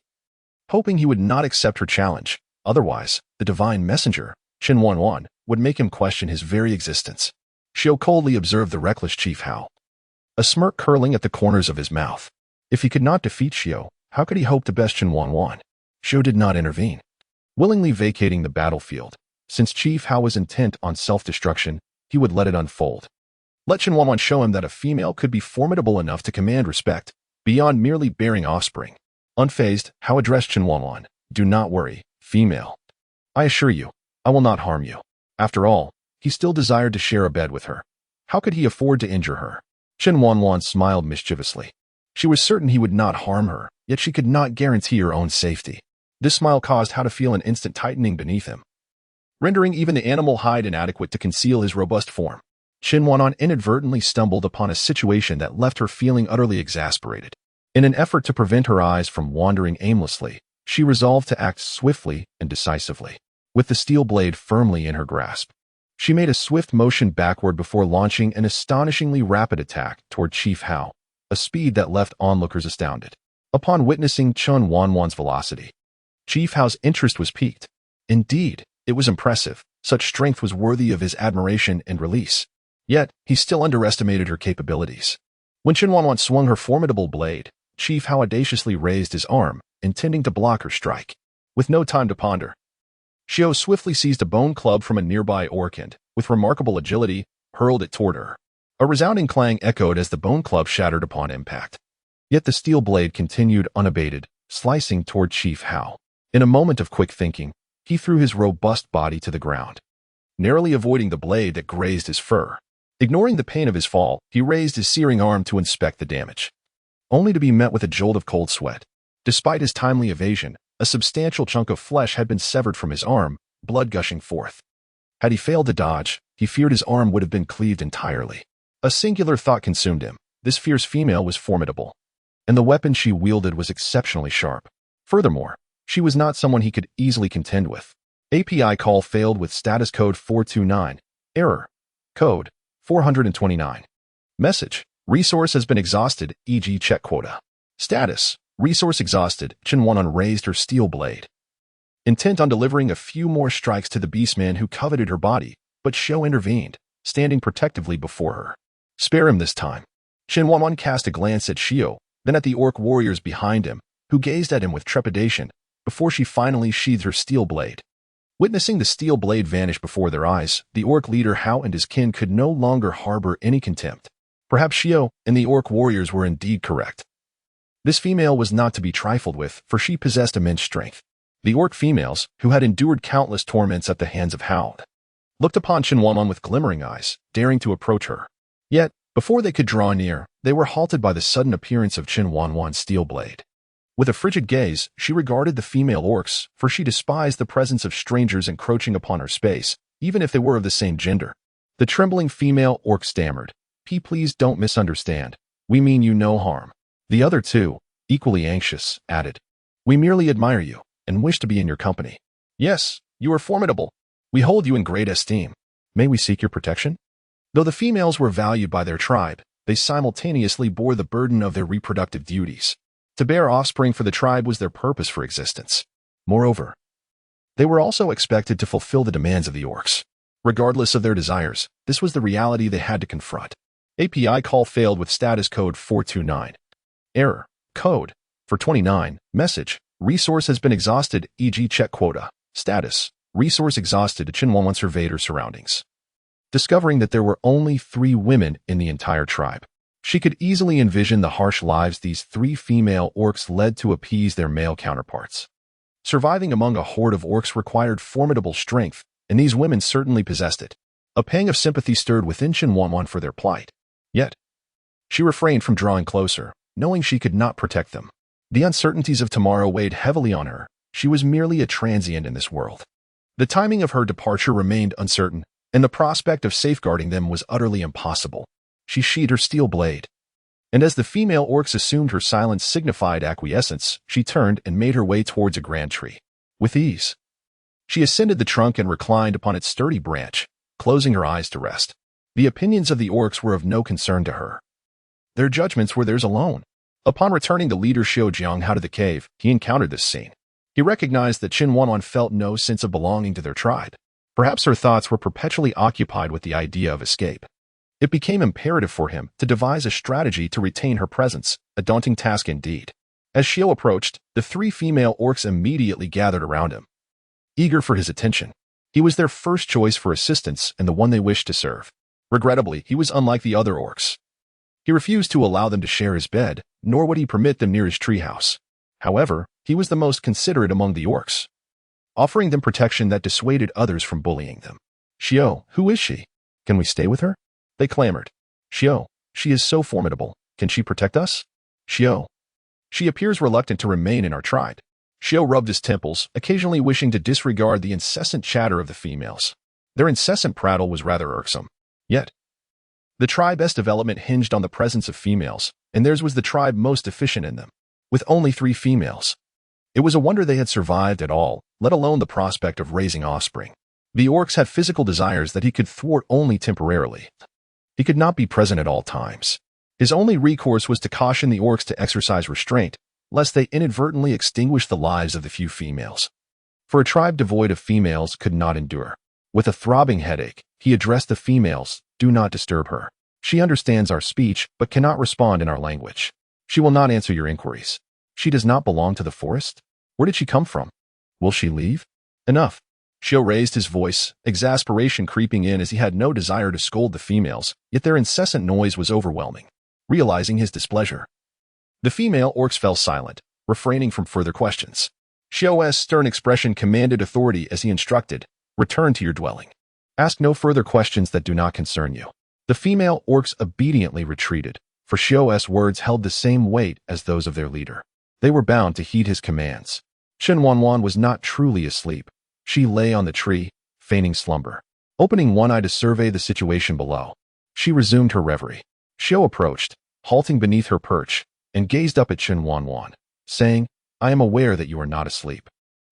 hoping he would not accept her challenge. Otherwise, the divine messenger, Chen Wanwan, would make him question his very existence. Xiao coldly observed the reckless Chief Hao, a smirk curling at the corners of his mouth. If he could not defeat Xiao, how could he hope to best Chen Wanwan? Xiao did not intervene, willingly vacating the battlefield. Since Chief Hao was intent on self-destruction, he would let it unfold. Let Chen Wanwan show him that a female could be formidable enough to command respect, beyond merely bearing offspring. Unfazed, Hao addressed Chen Wanwan. Do not worry, female. I assure you, I will not harm you. After all, he still desired to share a bed with her. How could he afford to injure her? Chen Wanwan smiled mischievously. She was certain he would not harm her, yet she could not guarantee her own safety. This smile caused Hao to feel an instant tightening beneath him, rendering even the animal hide inadequate to conceal his robust form. Chen Wanwan inadvertently stumbled upon a situation that left her feeling utterly exasperated. In an effort to prevent her eyes from wandering aimlessly, she resolved to act swiftly and decisively. With the steel blade firmly in her grasp, she made a swift motion backward before launching an astonishingly rapid attack toward Chief Hao, a speed that left onlookers astounded. Upon witnessing Chen Wanwan's velocity, Chief Hao's interest was piqued. Indeed, it was impressive. Such strength was worthy of his admiration and release. Yet, he still underestimated her capabilities. When Chen Wanwan swung her formidable blade, Chief Hao audaciously raised his arm, intending to block her strike. With no time to ponder, Xiao swiftly seized a bone club from a nearby orc and, with remarkable agility, hurled it toward her. A resounding clang echoed as the bone club shattered upon impact. Yet the steel blade continued unabated, slicing toward Chief Hao. In a moment of quick thinking, he threw his robust body to the ground, narrowly avoiding the blade that grazed his fur. Ignoring the pain of his fall, he raised his searing arm to inspect the damage, only to be met with a jolt of cold sweat. Despite his timely evasion, a substantial chunk of flesh had been severed from his arm, blood gushing forth. Had he failed to dodge, he feared his arm would have been cleaved entirely. A singular thought consumed him. This fierce female was formidable, and the weapon she wielded was exceptionally sharp. Furthermore, she was not someone he could easily contend with. API call failed with status code 429. Error. Code 429. Message. Resource has been exhausted, e.g. check quota. Status. Resource exhausted. Chen Wanwan raised her steel blade, intent on delivering a few more strikes to the beastman who coveted her body, but Xiao intervened, standing protectively before her. Spare him this time. Chen Wanwan cast a glance at Xiao, then at the orc warriors behind him, who gazed at him with trepidation, before she finally sheathed her steel blade. Witnessing the steel blade vanish before their eyes, the orc leader Hao and his kin could no longer harbor any contempt. Perhaps Xiao and the orc warriors were indeed correct. This female was not to be trifled with, for she possessed immense strength. The orc females, who had endured countless torments at the hands of Hao, looked upon Chen Wanwan with glimmering eyes, daring to approach her. Yet, before they could draw near, they were halted by the sudden appearance of Chen Wanwan's steel blade. With a frigid gaze, she regarded the female orcs, for she despised the presence of strangers encroaching upon her space, even if they were of the same gender. The trembling female orc stammered, Please don't misunderstand. We mean you no harm." The other two, equally anxious, added, "We merely admire you, and wish to be in your company. Yes, you are formidable. We hold you in great esteem. May we seek your protection?" Though the females were valued by their tribe, they simultaneously bore the burden of their reproductive duties. To bear offspring for the tribe was their purpose for existence. Moreover, they were also expected to fulfill the demands of the orcs. Regardless of their desires, this was the reality they had to confront. API call failed with status code 429. Error. Code 429. Message. Resource has been exhausted, e.g. check quota. Status. Resource exhausted. Chen Wanwan surveyed her surroundings, discovering that there were only 3 women in the entire tribe. She could easily envision the harsh lives these 3 female orcs led to appease their male counterparts. Surviving among a horde of orcs required formidable strength, and these women certainly possessed it. A pang of sympathy stirred within Chen Wanwan for their plight. Yet, she refrained from drawing closer, knowing she could not protect them. The uncertainties of tomorrow weighed heavily on her. She was merely a transient in this world. The timing of her departure remained uncertain, and the prospect of safeguarding them was utterly impossible. She sheathed her steel blade. And as the female orcs assumed her silence signified acquiescence, she turned and made her way towards a grand tree. With ease, she ascended the trunk and reclined upon its sturdy branch, closing her eyes to rest. The opinions of the orcs were of no concern to her. Their judgments were theirs alone. Upon returning to leader Xiao Jiang out of the cave, he encountered this scene. He recognized that Chen Wanwan felt no sense of belonging to their tribe. Perhaps her thoughts were perpetually occupied with the idea of escape. It became imperative for him to devise a strategy to retain her presence, a daunting task indeed. As Xiao approached, the 3 female orcs immediately gathered around him, eager for his attention. He was their first choice for assistance and the one they wished to serve. Regrettably, he was unlike the other orcs. He refused to allow them to share his bed, nor would he permit them near his treehouse. However, he was the most considerate among the orcs, offering them protection that dissuaded others from bullying them. Xiao, who is she? Can we stay with her? They clamored. Xiao, she is so formidable. Can she protect us? Xiao, she appears reluctant to remain in our tribe. Xiao rubbed his temples, occasionally wishing to disregard the incessant chatter of the females. Their incessant prattle was rather irksome. Yet, the tribe's development hinged on the presence of females, and theirs was the tribe most efficient in them, with only 3 females. It was a wonder they had survived at all, let alone the prospect of raising offspring. The orcs had physical desires that he could thwart only temporarily. He could not be present at all times. His only recourse was to caution the orcs to exercise restraint, lest they inadvertently extinguish the lives of the few females. For a tribe devoid of females could not endure. With a throbbing headache, he addressed the females, "Do not disturb her. She understands our speech, but cannot respond in our language. She will not answer your inquiries. She does not belong to the forest? Where did she come from? Will she leave? Enough." Xiao raised his voice, exasperation creeping in as he had no desire to scold the females, yet their incessant noise was overwhelming. Realizing his displeasure, the female orcs fell silent, refraining from further questions. Xiao's stern expression commanded authority as he instructed, "Return to your dwelling. Ask no further questions that do not concern you." The female orcs obediently retreated, for Xiao's words held the same weight as those of their leader. They were bound to heed his commands. Chen Wanwan was not truly asleep. She lay on the tree, feigning slumber. Opening one eye to survey the situation below, she resumed her reverie. Xiao approached, halting beneath her perch, and gazed up at Chen Wanwan, saying, "I am aware that you are not asleep.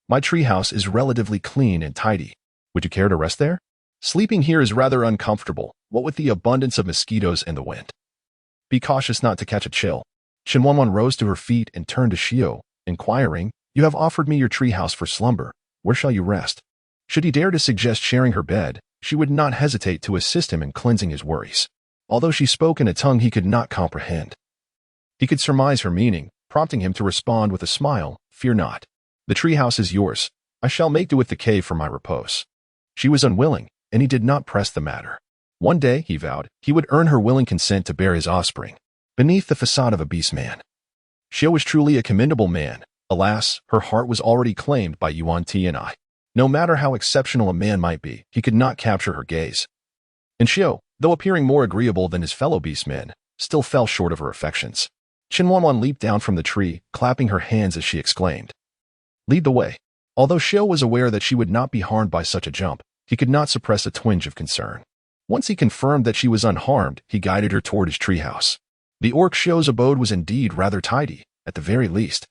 My treehouse is relatively clean and tidy. Would you care to rest there? Sleeping here is rather uncomfortable, what with the abundance of mosquitoes and the wind. Be cautious not to catch a chill." Chen Wanwan rose to her feet and turned to Xiao, inquiring, "You have offered me your treehouse for slumber. Where shall you rest?" Should he dare to suggest sharing her bed, she would not hesitate to assist him in cleansing his worries. Although she spoke in a tongue he could not comprehend, he could surmise her meaning, prompting him to respond with a smile, "Fear not. The treehouse is yours. I shall make do with the cave for my repose." She was unwilling, and he did not press the matter. One day, he vowed, he would earn her willing consent to bear his offspring, beneath the facade of a beastman. Xiao was truly a commendable man. Alas, her heart was already claimed by Yuan Tianye. No matter how exceptional a man might be, he could not capture her gaze. And Xiao, though appearing more agreeable than his fellow beastmen, still fell short of her affections. Chen Wanwan leaped down from the tree, clapping her hands as she exclaimed, "Lead the way." Although Xiao was aware that she would not be harmed by such a jump, he could not suppress a twinge of concern. Once he confirmed that she was unharmed, he guided her toward his treehouse. The orc Xiao's abode was indeed rather tidy, at the very least.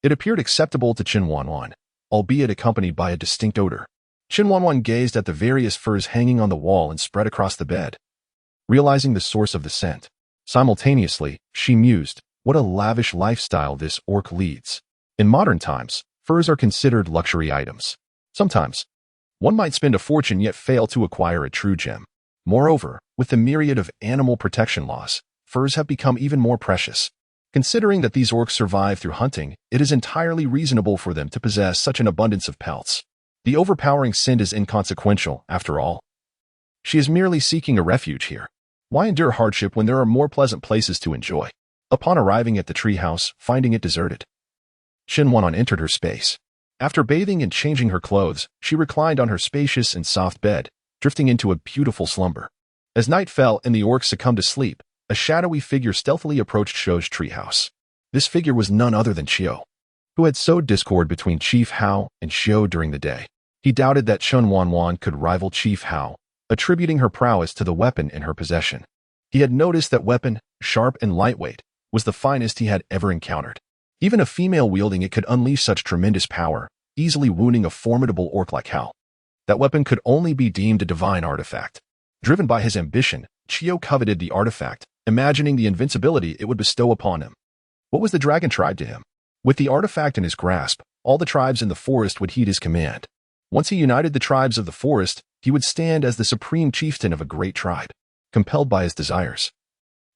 It appeared acceptable to Chen Wanwan, albeit accompanied by a distinct odor. Chen Wanwan gazed at the various furs hanging on the wall and spread across the bed, realizing the source of the scent. Simultaneously, she mused, what a lavish lifestyle this orc leads. In modern times, furs are considered luxury items. Sometimes, one might spend a fortune yet fail to acquire a true gem. Moreover, with the myriad of animal protection laws, furs have become even more precious. Considering that these orcs survive through hunting, it is entirely reasonable for them to possess such an abundance of pelts. The overpowering scent is inconsequential, after all. She is merely seeking a refuge here. Why endure hardship when there are more pleasant places to enjoy? Upon arriving at the treehouse, finding it deserted, Chen Wanwan entered her space. After bathing and changing her clothes, she reclined on her spacious and soft bed, drifting into a beautiful slumber. As night fell and the orcs succumbed to sleep, a shadowy figure stealthily approached Xiao's treehouse. This figure was none other than Xiao, who had sowed discord between Chief Hao and Xiao during the day. He doubted that Chen Wanwan could rival Chief Hao, attributing her prowess to the weapon in her possession. He had noticed that weapon, sharp and lightweight, was the finest he had ever encountered. Even a female wielding it could unleash such tremendous power, easily wounding a formidable orc like Hal. That weapon could only be deemed a divine artifact. Driven by his ambition, Chiyo coveted the artifact, imagining the invincibility it would bestow upon him. What was the dragon tribe to him? With the artifact in his grasp, all the tribes in the forest would heed his command. Once he united the tribes of the forest, he would stand as the supreme chieftain of a great tribe, compelled by his desires.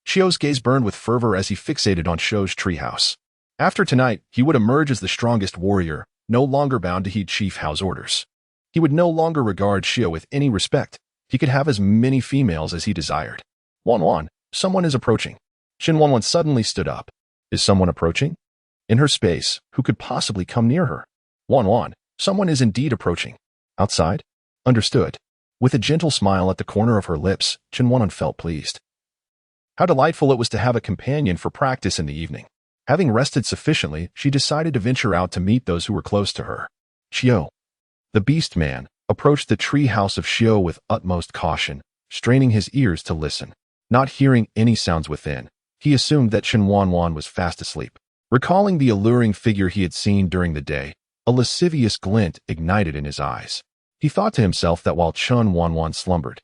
Chiyo's gaze burned with fervor as he fixated on Shou's treehouse. After tonight, he would emerge as the strongest warrior, no longer bound to heed Chief Hao's orders. He would no longer regard Chiyo with any respect. He could have as many females as he desired. Wanwan, someone is approaching. Chen Wanwan suddenly stood up. Is someone approaching? In her space, who could possibly come near her? Wanwan, someone is indeed approaching. Outside? Understood. With a gentle smile at the corner of her lips, Chen Wanwan felt pleased. How delightful it was to have a companion for practice in the evening. Having rested sufficiently, she decided to venture out to meet those who were close to her. Chiyo. The beast man approached the tree house of Chiyo with utmost caution, straining his ears to listen. Not hearing any sounds within, he assumed that Chen Wanwan was fast asleep. Recalling the alluring figure he had seen during the day, a lascivious glint ignited in his eyes. He thought to himself that while Chen Wanwan slumbered,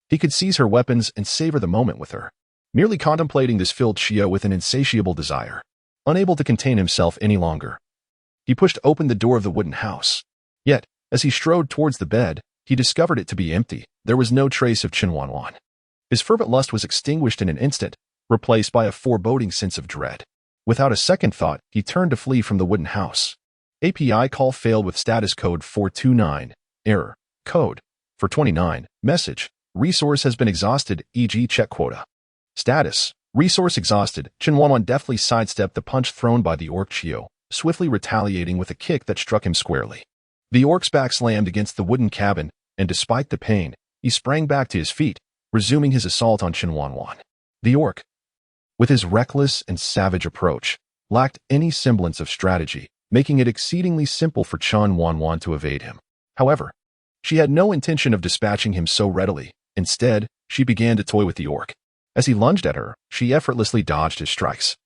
he could seize her weapons and savor the moment with her. Merely contemplating this filled Chiyo with an insatiable desire. Unable to contain himself any longer, he pushed open the door of the wooden house. Yet, as he strode towards the bed, he discovered it to be empty. There was no trace of Chen Wanwan. His fervent lust was extinguished in an instant, replaced by a foreboding sense of dread. Without a second thought, he turned to flee from the wooden house. API call failed with status code 429. Error. Code. 429. Message. Resource has been exhausted, e.g. check quota. Status. Resource exhausted. Chen Wanwan deftly sidestepped the punch thrown by the orc Chiyo, swiftly retaliating with a kick that struck him squarely. The orc's back slammed against the wooden cabin, and despite the pain, he sprang back to his feet, resuming his assault on Chen Wanwan. The orc, with his reckless and savage approach, lacked any semblance of strategy, making it exceedingly simple for Chen Wanwan to evade him. However, she had no intention of dispatching him so readily. Instead, she began to toy with the orc. As he lunged at her, she effortlessly dodged his strikes,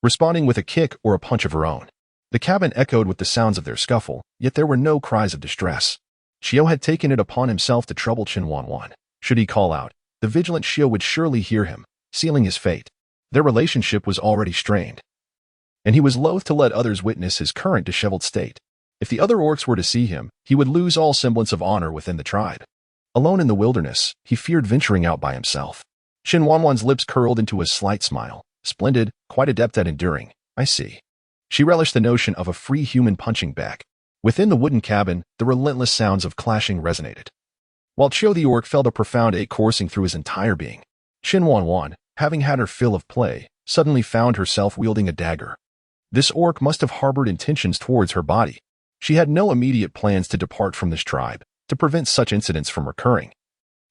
responding with a kick or a punch of her own. The cabin echoed with the sounds of their scuffle, yet there were no cries of distress. Chiyo had taken it upon himself to trouble Chen Wanwan. Should he call out, the vigilant Chiyo would surely hear him, sealing his fate. Their relationship was already strained, and he was loath to let others witness his current disheveled state. If the other orcs were to see him, he would lose all semblance of honor within the tribe. Alone in the wilderness, he feared venturing out by himself. Chen Wanwan's lips curled into a slight smile. Splendid, quite adept at enduring. I see. She relished the notion of a free human punching back. Within the wooden cabin, the relentless sounds of clashing resonated, while Chiyo the orc felt a profound ache coursing through his entire being. Chen Wanwan, having had her fill of play, suddenly found herself wielding a dagger. This orc must have harbored intentions towards her body. She had no immediate plans to depart from this tribe, to prevent such incidents from recurring.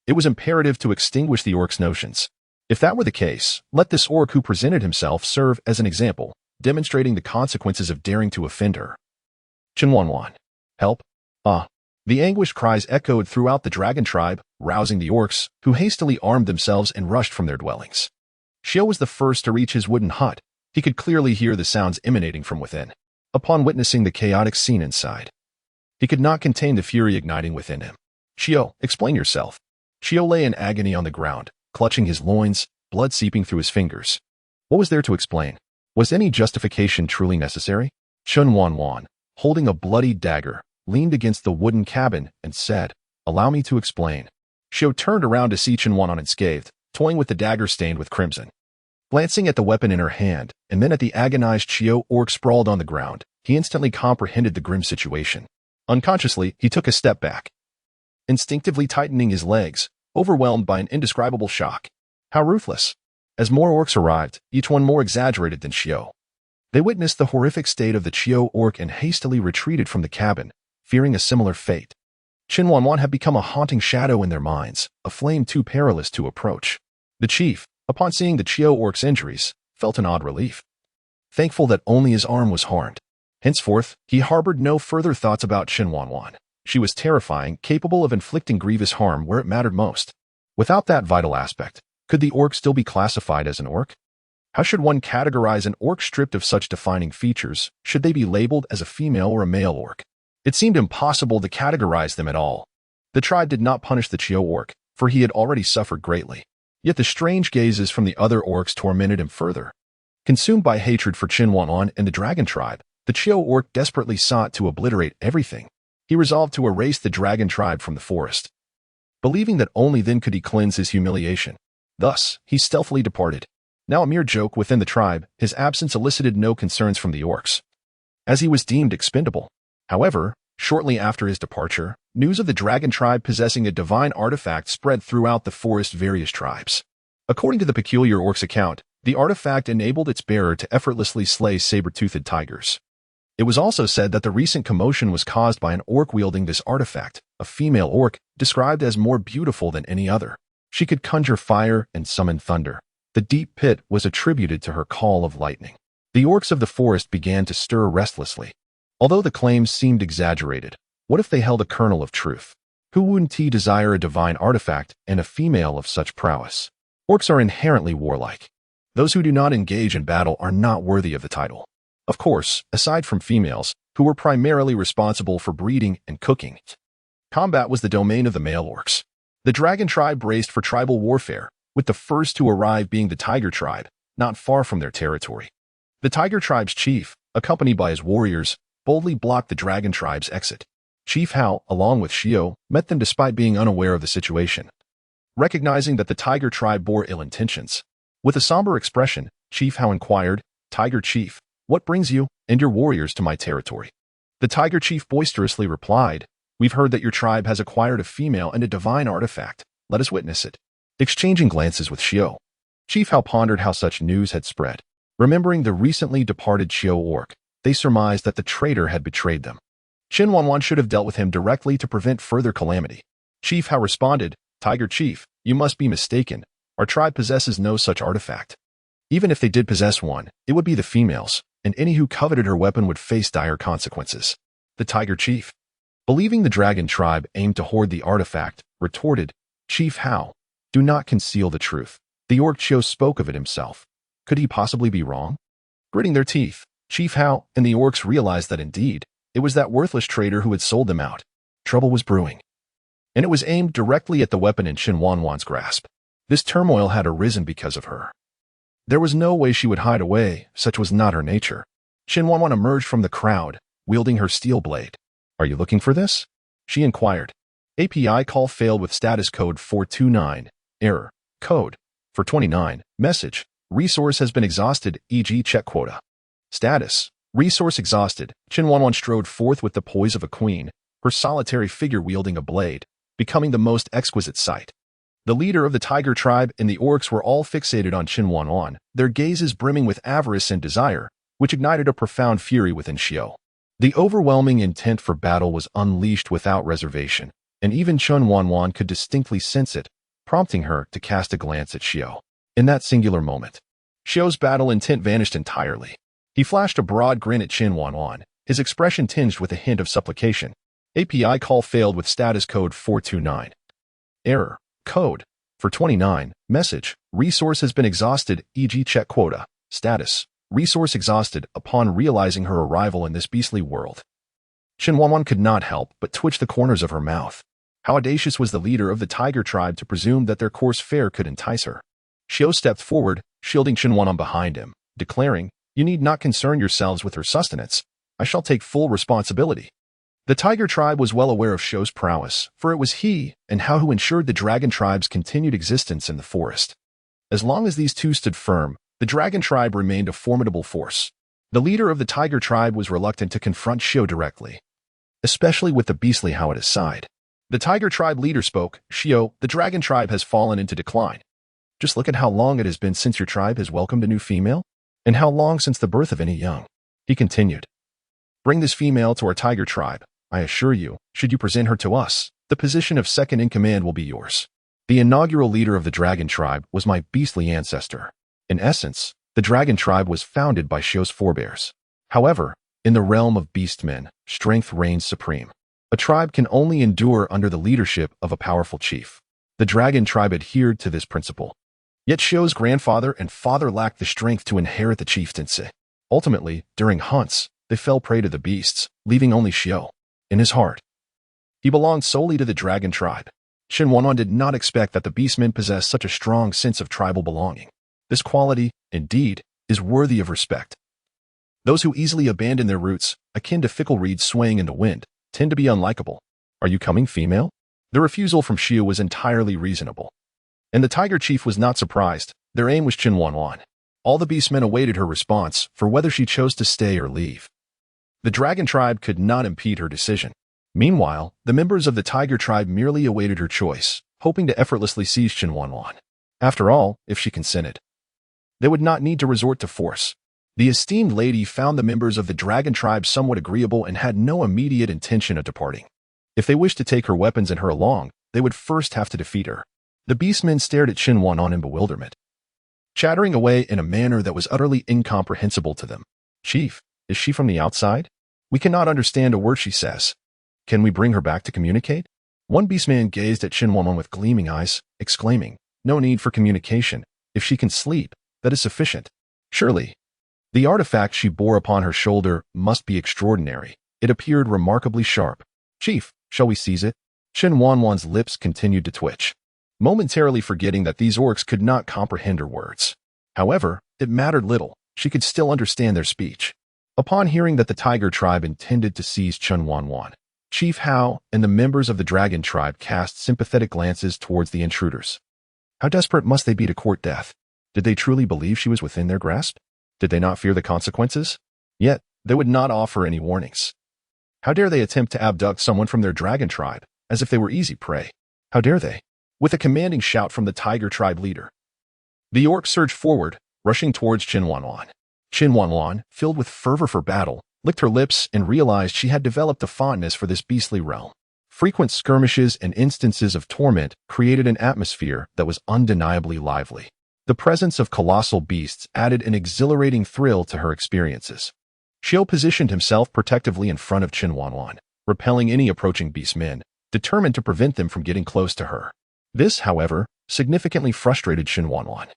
It was imperative to extinguish the orc's notions. If that were the case, let this orc who presented himself serve as an example, demonstrating the consequences of daring to offend her. Chen Wanwan. Help. Ah. The anguished cries echoed throughout the dragon tribe, rousing the orcs, who hastily armed themselves and rushed from their dwellings. Chiyo was the first to reach his wooden hut. He could clearly hear the sounds emanating from within. Upon witnessing the chaotic scene inside, he could not contain the fury igniting within him. Chiyo, explain yourself. Chiyo lay in agony on the ground, clutching his loins, blood seeping through his fingers. What was there to explain? Was any justification truly necessary? Chen Wanwan, holding a bloody dagger, leaned against the wooden cabin and said, "Allow me to explain." Chiyo turned around to see Chen Wanwan unscathed, toying with the dagger stained with crimson. Glancing at the weapon in her hand, and then at the agonized Chiyo orc sprawled on the ground, he instantly comprehended the grim situation. Unconsciously, he took a step back, instinctively tightening his legs, overwhelmed by an indescribable shock. How ruthless! As more orcs arrived, each one more exaggerated than Chiyo, they witnessed the horrific state of the Chiyo orc and hastily retreated from the cabin, fearing a similar fate. Chen Wanwan had become a haunting shadow in their minds, a flame too perilous to approach. The chief, upon seeing the Chiyo orc's injuries, felt an odd relief, thankful that only his arm was harmed. Henceforth, he harbored no further thoughts about Chen Wanwan. She was terrifying, capable of inflicting grievous harm where it mattered most. Without that vital aspect, could the orc still be classified as an orc? How should one categorize an orc stripped of such defining features? Should they be labeled as a female or a male orc? It seemed impossible to categorize them at all. The tribe did not punish the Chiyo orc, for he had already suffered greatly. Yet the strange gazes from the other orcs tormented him further. Consumed by hatred for Chen Wanwan and the dragon tribe, the Chiyo orc desperately sought to obliterate everything. He resolved to erase the dragon tribe from the forest, believing that only then could he cleanse his humiliation. Thus, he stealthily departed. Now a mere joke within the tribe, his absence elicited no concerns from the orcs, as he was deemed expendable. However, shortly after his departure, news of the dragon tribe possessing a divine artifact spread throughout the forest's various tribes. According to the peculiar orc's account, the artifact enabled its bearer to effortlessly slay saber-toothed tigers. It was also said that the recent commotion was caused by an orc wielding this artifact, a female orc, described as more beautiful than any other. She could conjure fire and summon thunder. The deep pit was attributed to her call of lightning. The orcs of the forest began to stir restlessly. Although the claims seemed exaggerated, what if they held a kernel of truth? Who wouldn't desire a divine artifact and a female of such prowess? Orcs are inherently warlike. Those who do not engage in battle are not worthy of the title. Of course, aside from females, who were primarily responsible for breeding and cooking, combat was the domain of the male orcs. The dragon tribe braced for tribal warfare, with the first to arrive being the tiger tribe, not far from their territory. The tiger tribe's chief, accompanied by his warriors, boldly blocked the dragon tribe's exit. Chief Hao, along with Shio, met them despite being unaware of the situation. Recognizing that the tiger tribe bore ill intentions, with a somber expression, Chief Hao inquired, "Tiger Chief, what brings you and your warriors to my territory?" The tiger chief boisterously replied, "We've heard that your tribe has acquired a female and a divine artifact. Let us witness it." Exchanging glances with Shio, Chief Hao pondered how such news had spread. Remembering the recently departed Shio orc, they surmised that the traitor had betrayed them. Chen Wanwan should have dealt with him directly to prevent further calamity. Chief Hao responded, "Tiger Chief, you must be mistaken. Our tribe possesses no such artifact. Even if they did possess one, it would be the females, and any who coveted her weapon would face dire consequences." The Tiger Chief, believing the dragon tribe aimed to hoard the artifact, retorted, "Chief Hao, do not conceal the truth. The orc Chiyo spoke of it himself. Could he possibly be wrong?" Gritting their teeth, Chief Hao and the orcs realized that indeed, it was that worthless traitor who had sold them out. Trouble was brewing, and it was aimed directly at the weapon in Chen Wanwan's grasp. This turmoil had arisen because of her. There was no way she would hide away, such was not her nature. Chen Wanwan emerged from the crowd, wielding her steel blade. "Are you looking for this?" she inquired. API call failed with status code 429. Error. Code 429. Message. Resource has been exhausted, e.g. check quota. Status. Resource exhausted. Chen Wanwan strode forth with the poise of a queen, her solitary figure wielding a blade, becoming the most exquisite sight. The leader of the tiger tribe and the orcs were all fixated on Chen Wanwan, their gazes brimming with avarice and desire, which ignited a profound fury within Shio. The overwhelming intent for battle was unleashed without reservation, and even Chen Wanwan could distinctly sense it, prompting her to cast a glance at Shio. In that singular moment, Shio's battle intent vanished entirely. He flashed a broad grin at Chen Wanwan, his expression tinged with a hint of supplication. API call failed with status code 429. Error. Code 429. Message. Resource has been exhausted, e.g. check quota. Status. Resource exhausted upon realizing her arrival in this beastly world. Chen Wanwan could not help but twitch the corners of her mouth. How audacious was the leader of the tiger tribe to presume that their coarse fare could entice her. Shio stepped forward, shielding Chen Wanwan behind him, declaring, "You need not concern yourselves with her sustenance. I shall take full responsibility." The tiger tribe was well aware of Shio's prowess, for it was he and Hao who ensured the dragon tribe's continued existence in the forest. As long as these two stood firm, the dragon tribe remained a formidable force. The leader of the tiger tribe was reluctant to confront Shio directly, especially with the beastly Hao at his side. The tiger tribe leader spoke, "Shio, the dragon tribe has fallen into decline. Just look at how long it has been since your tribe has welcomed a new female, and how long since the birth of any young." He continued, "Bring this female to our tiger tribe. I assure you, should you present her to us, the position of second in command will be yours." The inaugural leader of the dragon tribe was my beastly ancestor. In essence, the dragon tribe was founded by Shio's forebears. However, in the realm of beastmen, strength reigns supreme. A tribe can only endure under the leadership of a powerful chief. The dragon tribe adhered to this principle. Yet Xiao's grandfather and father lacked the strength to inherit the chieftaincy. Ultimately, during hunts, they fell prey to the beasts, leaving only Xiao. In his heart, he belonged solely to the dragon tribe. Chen Wanwan did not expect that the beastmen possessed such a strong sense of tribal belonging. This quality, indeed, is worthy of respect. Those who easily abandon their roots, akin to fickle reeds swaying in the wind, tend to be unlikable. Are you coming, female? The refusal from Xiao was entirely reasonable. And the tiger chief was not surprised. Their aim was Chen Wanwan. All the beastmen awaited her response for whether she chose to stay or leave. The dragon tribe could not impede her decision. Meanwhile, the members of the tiger tribe merely awaited her choice, hoping to effortlessly seize Chen Wanwan. After all, if she consented, they would not need to resort to force. The esteemed lady found the members of the dragon tribe somewhat agreeable and had no immediate intention of departing. If they wished to take her weapons and her along, they would first have to defeat her. The beastmen stared at Chen Wanwan in bewilderment, chattering away in a manner that was utterly incomprehensible to them. Chief, is she from the outside? We cannot understand a word she says. Can we bring her back to communicate? One beastman gazed at Chen Wanwan with gleaming eyes, exclaiming, no need for communication. If she can sleep, that is sufficient. Surely, the artifact she bore upon her shoulder must be extraordinary. It appeared remarkably sharp. Chief, shall we seize it? Chen Wanwan's lips continued to twitch, momentarily forgetting that these orcs could not comprehend her words. However, it mattered little. She could still understand their speech. Upon hearing that the tiger tribe intended to seize Chen Wanwan, Chief Hao and the members of the dragon tribe cast sympathetic glances towards the intruders. How desperate must they be to court death? Did they truly believe she was within their grasp? Did they not fear the consequences? Yet, they would not offer any warnings. How dare they attempt to abduct someone from their dragon tribe, as if they were easy prey? How dare they? With a commanding shout from the tiger tribe leader, the orcs surged forward, rushing towards Chen Wanwan. Chen Wanwan, filled with fervor for battle, licked her lips and realized she had developed a fondness for this beastly realm. Frequent skirmishes and instances of torment created an atmosphere that was undeniably lively. The presence of colossal beasts added an exhilarating thrill to her experiences. Xiao positioned himself protectively in front of Chen Wanwan, repelling any approaching beastmen, determined to prevent them from getting close to her. This, however, significantly frustrated Chen Wanwan,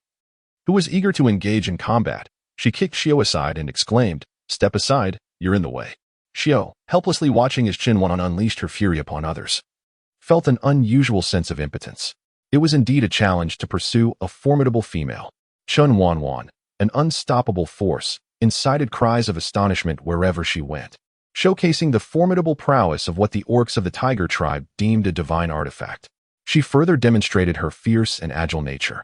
who was eager to engage in combat. She kicked Xiao aside and exclaimed, "Step aside, you're in the way." Xiao, helplessly watching as Chen Wanwan unleashed her fury upon others, felt an unusual sense of impotence. It was indeed a challenge to pursue a formidable female. Chen Wanwan, an unstoppable force, incited cries of astonishment wherever she went, showcasing the formidable prowess of what the orcs of the tiger tribe deemed a divine artifact. She further demonstrated her fierce and agile nature,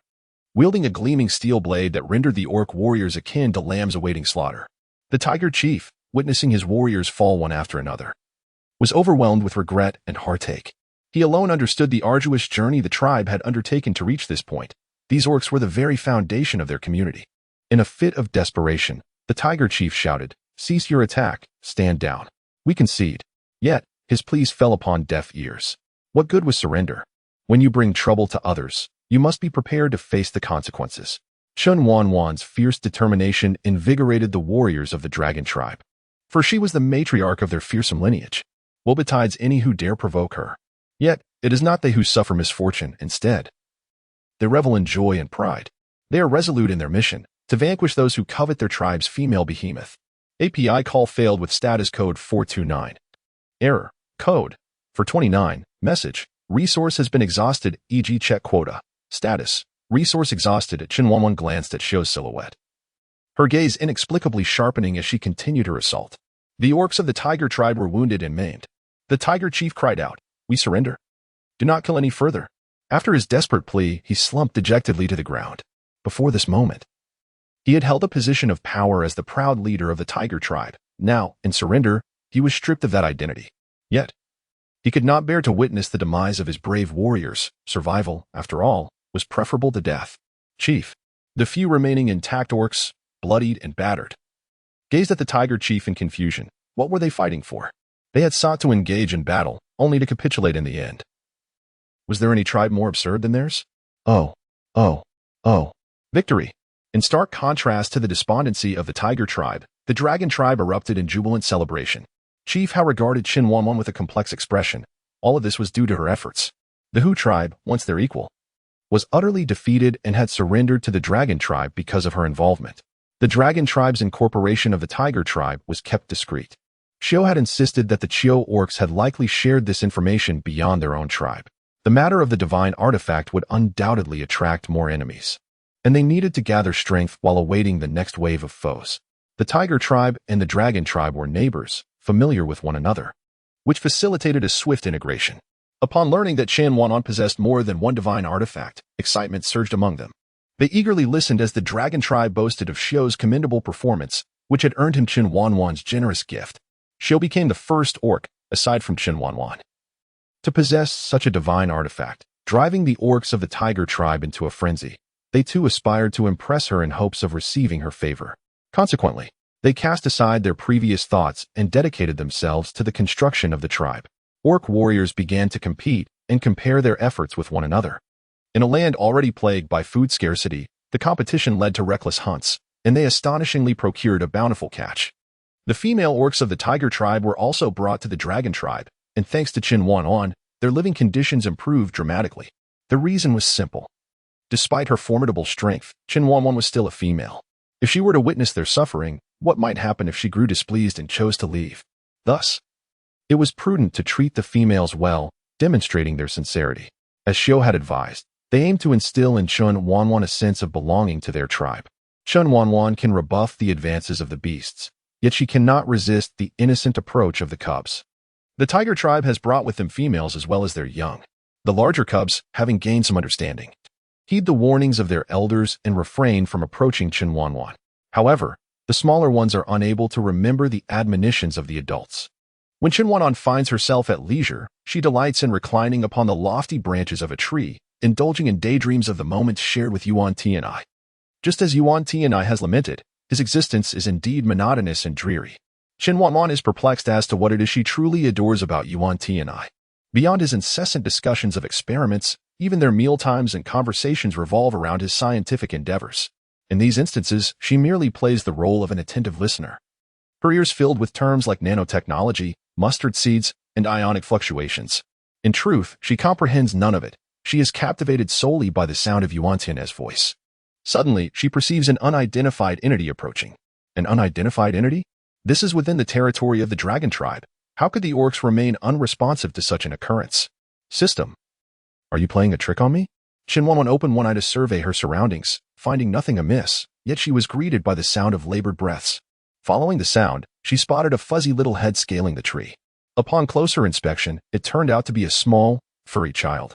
wielding a gleaming steel blade that rendered the orc warriors akin to lambs awaiting slaughter. The tiger chief, witnessing his warriors fall one after another, was overwhelmed with regret and heartache. He alone understood the arduous journey the tribe had undertaken to reach this point. These orcs were the very foundation of their community. In a fit of desperation, the tiger chief shouted, "Cease your attack, stand down. We concede." Yet, his pleas fell upon deaf ears. What good was surrender? When you bring trouble to others, you must be prepared to face the consequences. Chen Wanwan's fierce determination invigorated the warriors of the dragon tribe, for she was the matriarch of their fearsome lineage. Woe betides any who dare provoke her. Yet, it is not they who suffer misfortune. Instead, they revel in joy and pride. They are resolute in their mission, to vanquish those who covet their tribe's female behemoth. API call failed with status code 429. Error. Code. 429. Message. Resource has been exhausted, e.g. check quota. Status. Resource exhausted. Chen Wanwan glanced at Xiao's silhouette, her gaze inexplicably sharpening as she continued her assault. The orcs of the tiger tribe were wounded and maimed. The tiger chief cried out, "We surrender. Do not kill any further." After his desperate plea, he slumped dejectedly to the ground. Before this moment, he had held a position of power as the proud leader of the tiger tribe. Now, in surrender, he was stripped of that identity. Yet, he could not bear to witness the demise of his brave warriors. Survival, after all, was preferable to death. Chief, the few remaining intact orcs, bloodied and battered, gazed at the tiger chief in confusion. What were they fighting for? They had sought to engage in battle, only to capitulate in the end. Was there any tribe more absurd than theirs? Oh. Victory! In stark contrast to the despondency of the tiger tribe, the dragon tribe erupted in jubilant celebration. Chief Hao regarded Chen Wanwan with a complex expression. All of this was due to her efforts. The Hu tribe, once their equal, was utterly defeated and had surrendered to the Dragon tribe because of her involvement. The Dragon tribe's incorporation of the Tiger tribe was kept discreet. Xiao had insisted that the Qiu orcs had likely shared this information beyond their own tribe. The matter of the divine artifact would undoubtedly attract more enemies, and they needed to gather strength while awaiting the next wave of foes. The Tiger tribe and the Dragon tribe were neighbors, familiar with one another, which facilitated a swift integration. Upon learning that Chen Wanwan possessed more than one divine artifact, excitement surged among them. They eagerly listened as the Dragon tribe boasted of Xiu's commendable performance, which had earned him Chen Wanwan's generous gift. Xiu became the first orc, aside from Chen Wanwan, to possess such a divine artifact, driving the orcs of the Tiger tribe into a frenzy. They too aspired to impress her in hopes of receiving her favor. Consequently, they cast aside their previous thoughts and dedicated themselves to the construction of the tribe. Orc warriors began to compete and compare their efforts with one another. In a land already plagued by food scarcity, the competition led to reckless hunts, and they astonishingly procured a bountiful catch. The female orcs of the Tiger tribe were also brought to the Dragon tribe, and thanks to Chen Wanwan, their living conditions improved dramatically. The reason was simple. Despite her formidable strength, Chen Wanwan was still a female. If she were to witness their suffering, what might happen if she grew displeased and chose to leave? Thus, it was prudent to treat the females well, demonstrating their sincerity. As Xiu had advised, they aimed to instill in Chen Wanwan a sense of belonging to their tribe. Chen Wanwan can rebuff the advances of the beasts, yet she cannot resist the innocent approach of the cubs. The Tiger tribe has brought with them females as well as their young. The larger cubs, having gained some understanding, heed the warnings of their elders and refrain from approaching Chen Wanwan. However, the smaller ones are unable to remember the admonitions of the adults. When Chen Wanwan finds herself at leisure, she delights in reclining upon the lofty branches of a tree, indulging in daydreams of the moments shared with Yuan Tianye. Just as Yuan Tianye has lamented, his existence is indeed monotonous and dreary. Chen Wanwan is perplexed as to what it is she truly adores about Yuan Tianye. Beyond his incessant discussions of experiments, even their mealtimes and conversations revolve around his scientific endeavors. In these instances, she merely plays the role of an attentive listener. Her ears filled with terms like nanotechnology, mustard seeds, and ionic fluctuations. In truth, she comprehends none of it. She is captivated solely by the sound of Yuan Tianye's voice. Suddenly, she perceives an unidentified entity approaching. An unidentified entity? This is within the territory of the Dragon tribe. How could the orcs remain unresponsive to such an occurrence? System. Are you playing a trick on me? Chen Wanwan opened one eye to survey her surroundings, finding nothing amiss, yet she was greeted by the sound of labored breaths. Following the sound, she spotted a fuzzy little head scaling the tree. Upon closer inspection, it turned out to be a small, furry child,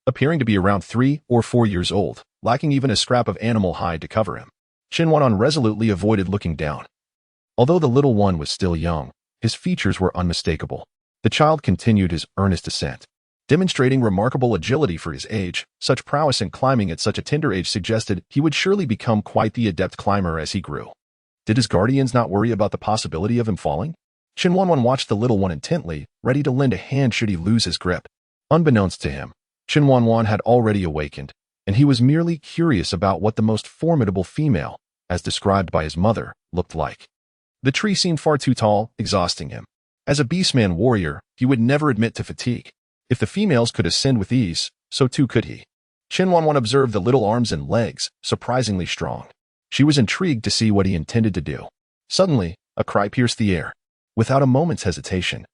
appearing to be around 3 or 4 years old, lacking even a scrap of animal hide to cover him. Chen Wanwan resolutely avoided looking down. Although the little one was still young, his features were unmistakable. The child continued his earnest ascent. Demonstrating remarkable agility for his age, such prowess in climbing at such a tender age suggested he would surely become quite the adept climber as he grew. Did his guardians not worry about the possibility of him falling? Chen Wanwan watched the little one intently, ready to lend a hand should he lose his grip. Unbeknownst to him, Chen Wanwan had already awakened, and he was merely curious about what the most formidable female, as described by his mother, looked like. The tree seemed far too tall, exhausting him. As a beastman warrior, he would never admit to fatigue. If the females could ascend with ease, so too could he. Chen Wanwan observed the little arms and legs, surprisingly strong. She was intrigued to see what he intended to do. Suddenly, a cry pierced the air. Without a moment's hesitation,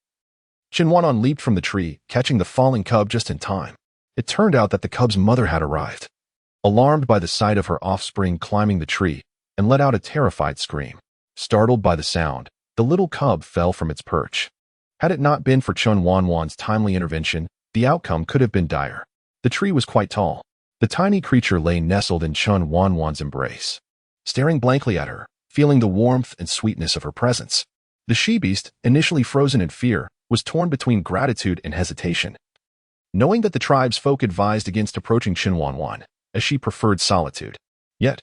Chen Wanwan leaped from the tree, catching the falling cub just in time. It turned out that the cub's mother had arrived. Alarmed by the sight of her offspring climbing the tree, and let out a terrified scream. Startled by the sound, the little cub fell from its perch. Had it not been for Chen Wanwan's timely intervention, the outcome could have been dire. The tree was quite tall. The tiny creature lay nestled in Chen Wanwan's embrace, staring blankly at her, feeling the warmth and sweetness of her presence. The she-beast, initially frozen in fear, was torn between gratitude and hesitation. Knowing that the tribe's folk advised against approaching Chen Wanwan, as she preferred solitude. Yet,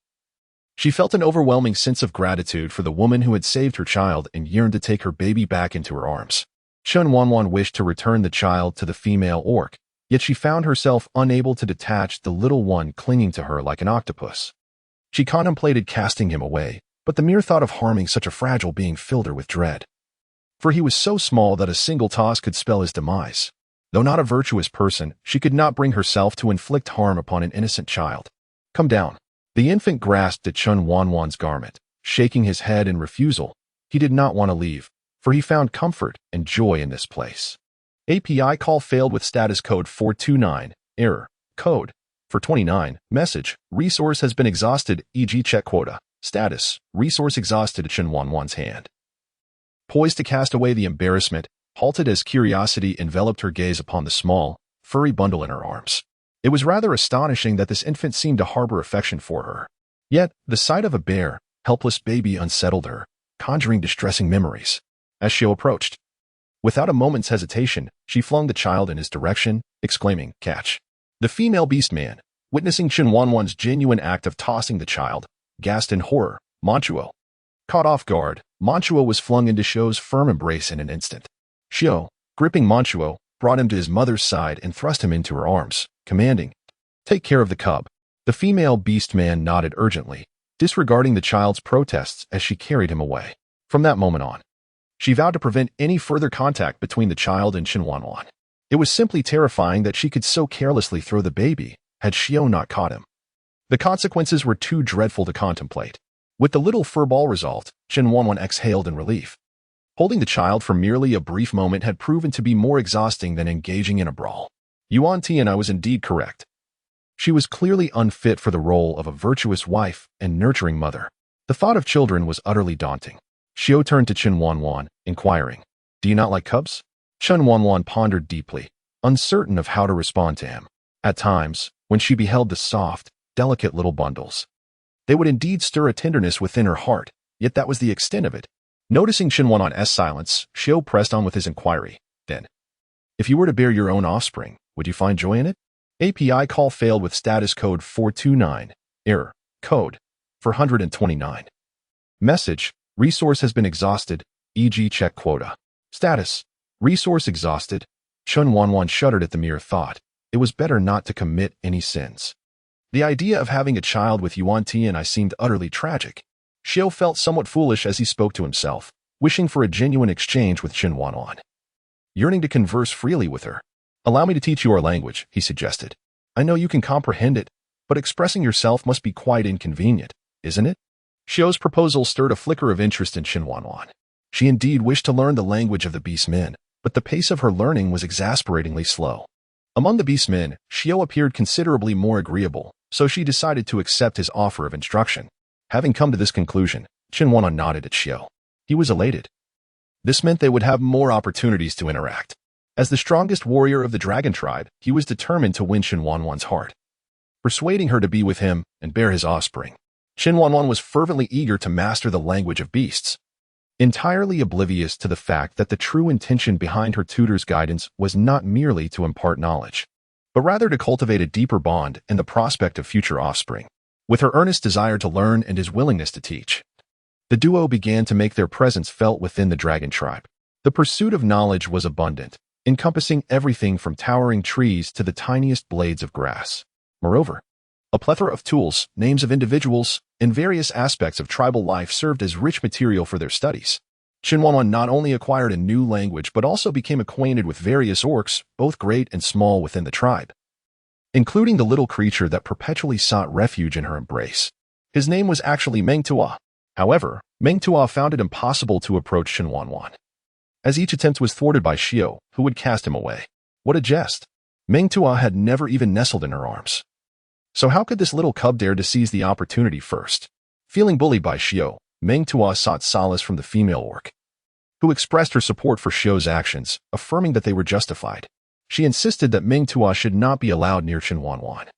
she felt an overwhelming sense of gratitude for the woman who had saved her child and yearned to take her baby back into her arms. Chen Wanwan wished to return the child to the female orc, yet she found herself unable to detach the little one clinging to her like an octopus. She contemplated casting him away, but the mere thought of harming such a fragile being filled her with dread. for he was so small that a single toss could spell his demise. Though not a virtuous person, she could not bring herself to inflict harm upon an innocent child. Come down. The infant grasped at Chen Wanwan's garment, shaking his head in refusal. He did not want to leave, for he found comfort and joy in this place. API call failed with status code 429, error, code, for 29, message, resource has been exhausted, e.g. check quota, status, resource exhausted at Chen Wanwan's hand. Poised to cast away the embarrassment, halted as curiosity enveloped her gaze upon the small, furry bundle in her arms. It was rather astonishing that this infant seemed to harbor affection for her. Yet, the sight of a bare, helpless baby unsettled her, conjuring distressing memories. As Xiao approached, without a moment's hesitation, she flung the child in his direction, exclaiming, "Catch!" The female beast man, witnessing Chen Wanwan's genuine act of tossing the child, gasped in horror. Manchuo. Caught off guard, Manchuo was flung into Xiao's firm embrace in an instant. Xiao, gripping Manchuo, brought him to his mother's side and thrust him into her arms, commanding, "Take care of the cub." The female beast man nodded urgently, disregarding the child's protests as she carried him away. From that moment on, she vowed to prevent any further contact between the child and Chen Wanwan. It was simply terrifying that she could so carelessly throw the baby, had Xiao not caught him. The consequences were too dreadful to contemplate. With the little furball result, Chen Wanwan exhaled in relief. Holding the child for merely a brief moment had proven to be more exhausting than engaging in a brawl. Yuan Tianye was indeed correct. She was clearly unfit for the role of a virtuous wife and nurturing mother. The thought of children was utterly daunting. Xiao turned to Chen Wanwan, inquiring, "Do you not like cubs?" Chen Wanwan pondered deeply, uncertain of how to respond to him. At times, when she beheld the soft, delicate little bundles, they would indeed stir a tenderness within her heart, yet that was the extent of it. Noticing Chen Wanwan's silence, Xiao pressed on with his inquiry. Then, if you were to bear your own offspring, would you find joy in it? API call failed with status code 429, error, code, for 129. Message, resource has been exhausted, e.g. check quota. Status, resource exhausted. Chen Wanwan shuddered at the mere thought. It was better not to commit any sins. The idea of having a child with Yuan Tianye seemed utterly tragic. Xiao felt somewhat foolish as he spoke to himself, wishing for a genuine exchange with Chen Wanwan. Yearning to converse freely with her. "Allow me to teach you our language," he suggested. "I know you can comprehend it, but expressing yourself must be quite inconvenient, isn't it?" Xiao's proposal stirred a flicker of interest in Chen Wanwan. She indeed wished to learn the language of the beast men, but the pace of her learning was exasperatingly slow. Among the beast men, Xiao appeared considerably more agreeable, so she decided to accept his offer of instruction. Having come to this conclusion, Chen Wanwan nodded at Xiao. He was elated. This meant they would have more opportunities to interact. As the strongest warrior of the dragon tribe, he was determined to win Chen Wanwan's heart, persuading her to be with him and bear his offspring. Chen Wanwan was fervently eager to master the language of beasts, entirely oblivious to the fact that the true intention behind her tutor's guidance was not merely to impart knowledge, but rather to cultivate a deeper bond and the prospect of future offspring. With her earnest desire to learn and his willingness to teach, the duo began to make their presence felt within the dragon tribe. The pursuit of knowledge was abundant, encompassing everything from towering trees to the tiniest blades of grass. Moreover, a plethora of tools, names of individuals, and various aspects of tribal life served as rich material for their studies. Chen Wanwan not only acquired a new language but also became acquainted with various orcs, both great and small within the tribe, including the little creature that perpetually sought refuge in her embrace. His name was actually Ming Tua. However, Ming Tua found it impossible to approach Chen Wanwan, as each attempt was thwarted by Xiao, who would cast him away. What a jest! Ming Tua had never even nestled in her arms. So how could this little cub dare to seize the opportunity first? Feeling bullied by Xiao, Ming Tua sought solace from the female orc, who expressed her support for Xiao's actions, affirming that they were justified. She insisted that Ming Tua should not be allowed near Chen Wanwan,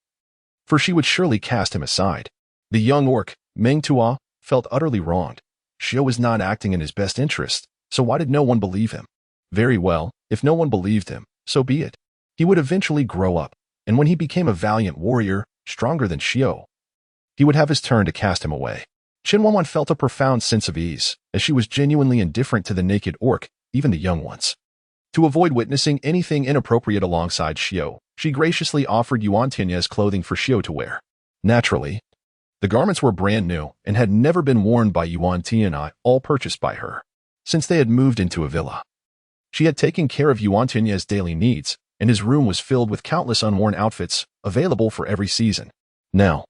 for she would surely cast him aside. The young orc, Ming Tua, felt utterly wronged. Xiao was not acting in his best interest, so why did no one believe him? Very well, if no one believed him, so be it. He would eventually grow up, and when he became a valiant warrior, stronger than Xiao, he would have his turn to cast him away. Chen Wanwan felt a profound sense of ease, as she was genuinely indifferent to the naked orc, even the young ones. To avoid witnessing anything inappropriate alongside Xiao, she graciously offered Yuan Tianye's clothing for Xiao to wear. Naturally, the garments were brand new and had never been worn by Yuan Tianye, all purchased by her. since they had moved into a villa. She had taken care of Yuan Tianye's daily needs, and his room was filled with countless unworn outfits, available for every season. Now,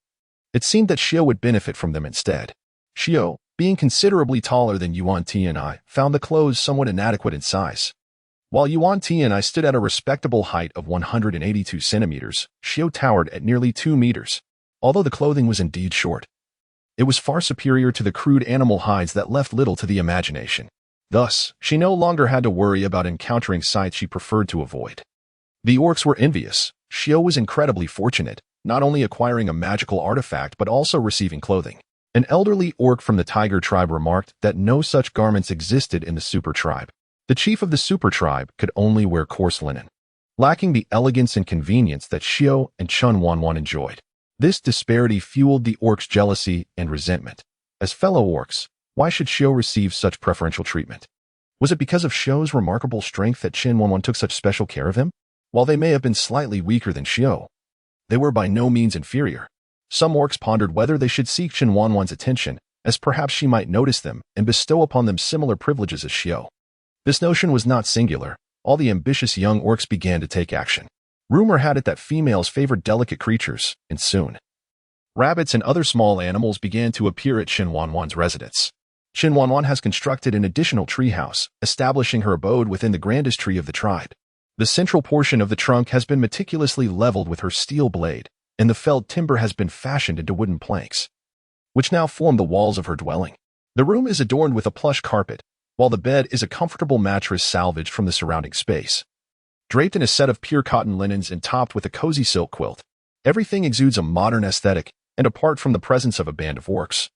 it seemed that Xiao would benefit from them instead. Xiao, being considerably taller than Yuan Tianye, found the clothes somewhat inadequate in size. While Yuan Tianye stood at a respectable height of 182 centimeters, Xiao towered at nearly 2 meters. Although the clothing was indeed short, it was far superior to the crude animal hides that left little to the imagination. Thus, she no longer had to worry about encountering sights she preferred to avoid. The orcs were envious. Xiao was incredibly fortunate, not only acquiring a magical artifact but also receiving clothing. An elderly orc from the tiger tribe remarked that no such garments existed in the super tribe. The chief of the super tribe could only wear coarse linen, lacking the elegance and convenience that Xiao and Chen Wanwan enjoyed. This disparity fueled the orcs' jealousy and resentment. As fellow orcs, why should Xiao receive such preferential treatment? Was it because of Xiao's remarkable strength that Chen Wanwan took such special care of him? While they may have been slightly weaker than Xiao, they were by no means inferior. Some orcs pondered whether they should seek Chen Wanwan's attention, as perhaps she might notice them and bestow upon them similar privileges as Xiao. This notion was not singular. All the ambitious young orcs began to take action. Rumor had it that females favored delicate creatures, and soon, rabbits and other small animals began to appear at Chen Wanwan's residence. Chen Wanwan has constructed an additional treehouse, establishing her abode within the grandest tree of the tribe. The central portion of the trunk has been meticulously leveled with her steel blade, and the felled timber has been fashioned into wooden planks, which now form the walls of her dwelling. The room is adorned with a plush carpet, while the bed is a comfortable mattress salvaged from the surrounding space. Draped in a set of pure cotton linens and topped with a cozy silk quilt, everything exudes a modern aesthetic, and apart from the presence of a band of orcs,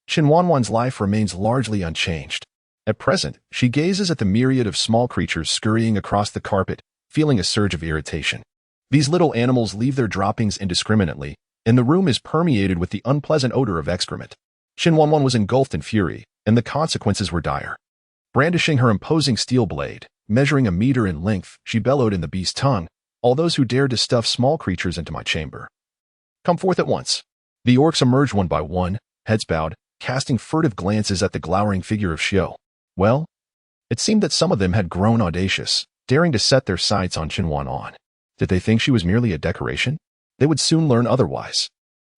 Chen Wanwan's life remains largely unchanged. At present, she gazes at the myriad of small creatures scurrying across the carpet, feeling a surge of irritation. These little animals leave their droppings indiscriminately, and the room is permeated with the unpleasant odor of excrement. Chen Wanwan was engulfed in fury, and the consequences were dire. Brandishing her imposing steel blade, measuring a meter in length, she bellowed in the beast's tongue, "All those who dared to stuff small creatures into my chamber, come forth at once." The orcs emerged one by one, heads bowed, casting furtive glances at the glowering figure of Xiao. Well, it seemed that some of them had grown audacious, daring to set their sights on Chen Wanwan. Did they think she was merely a decoration? They would soon learn otherwise.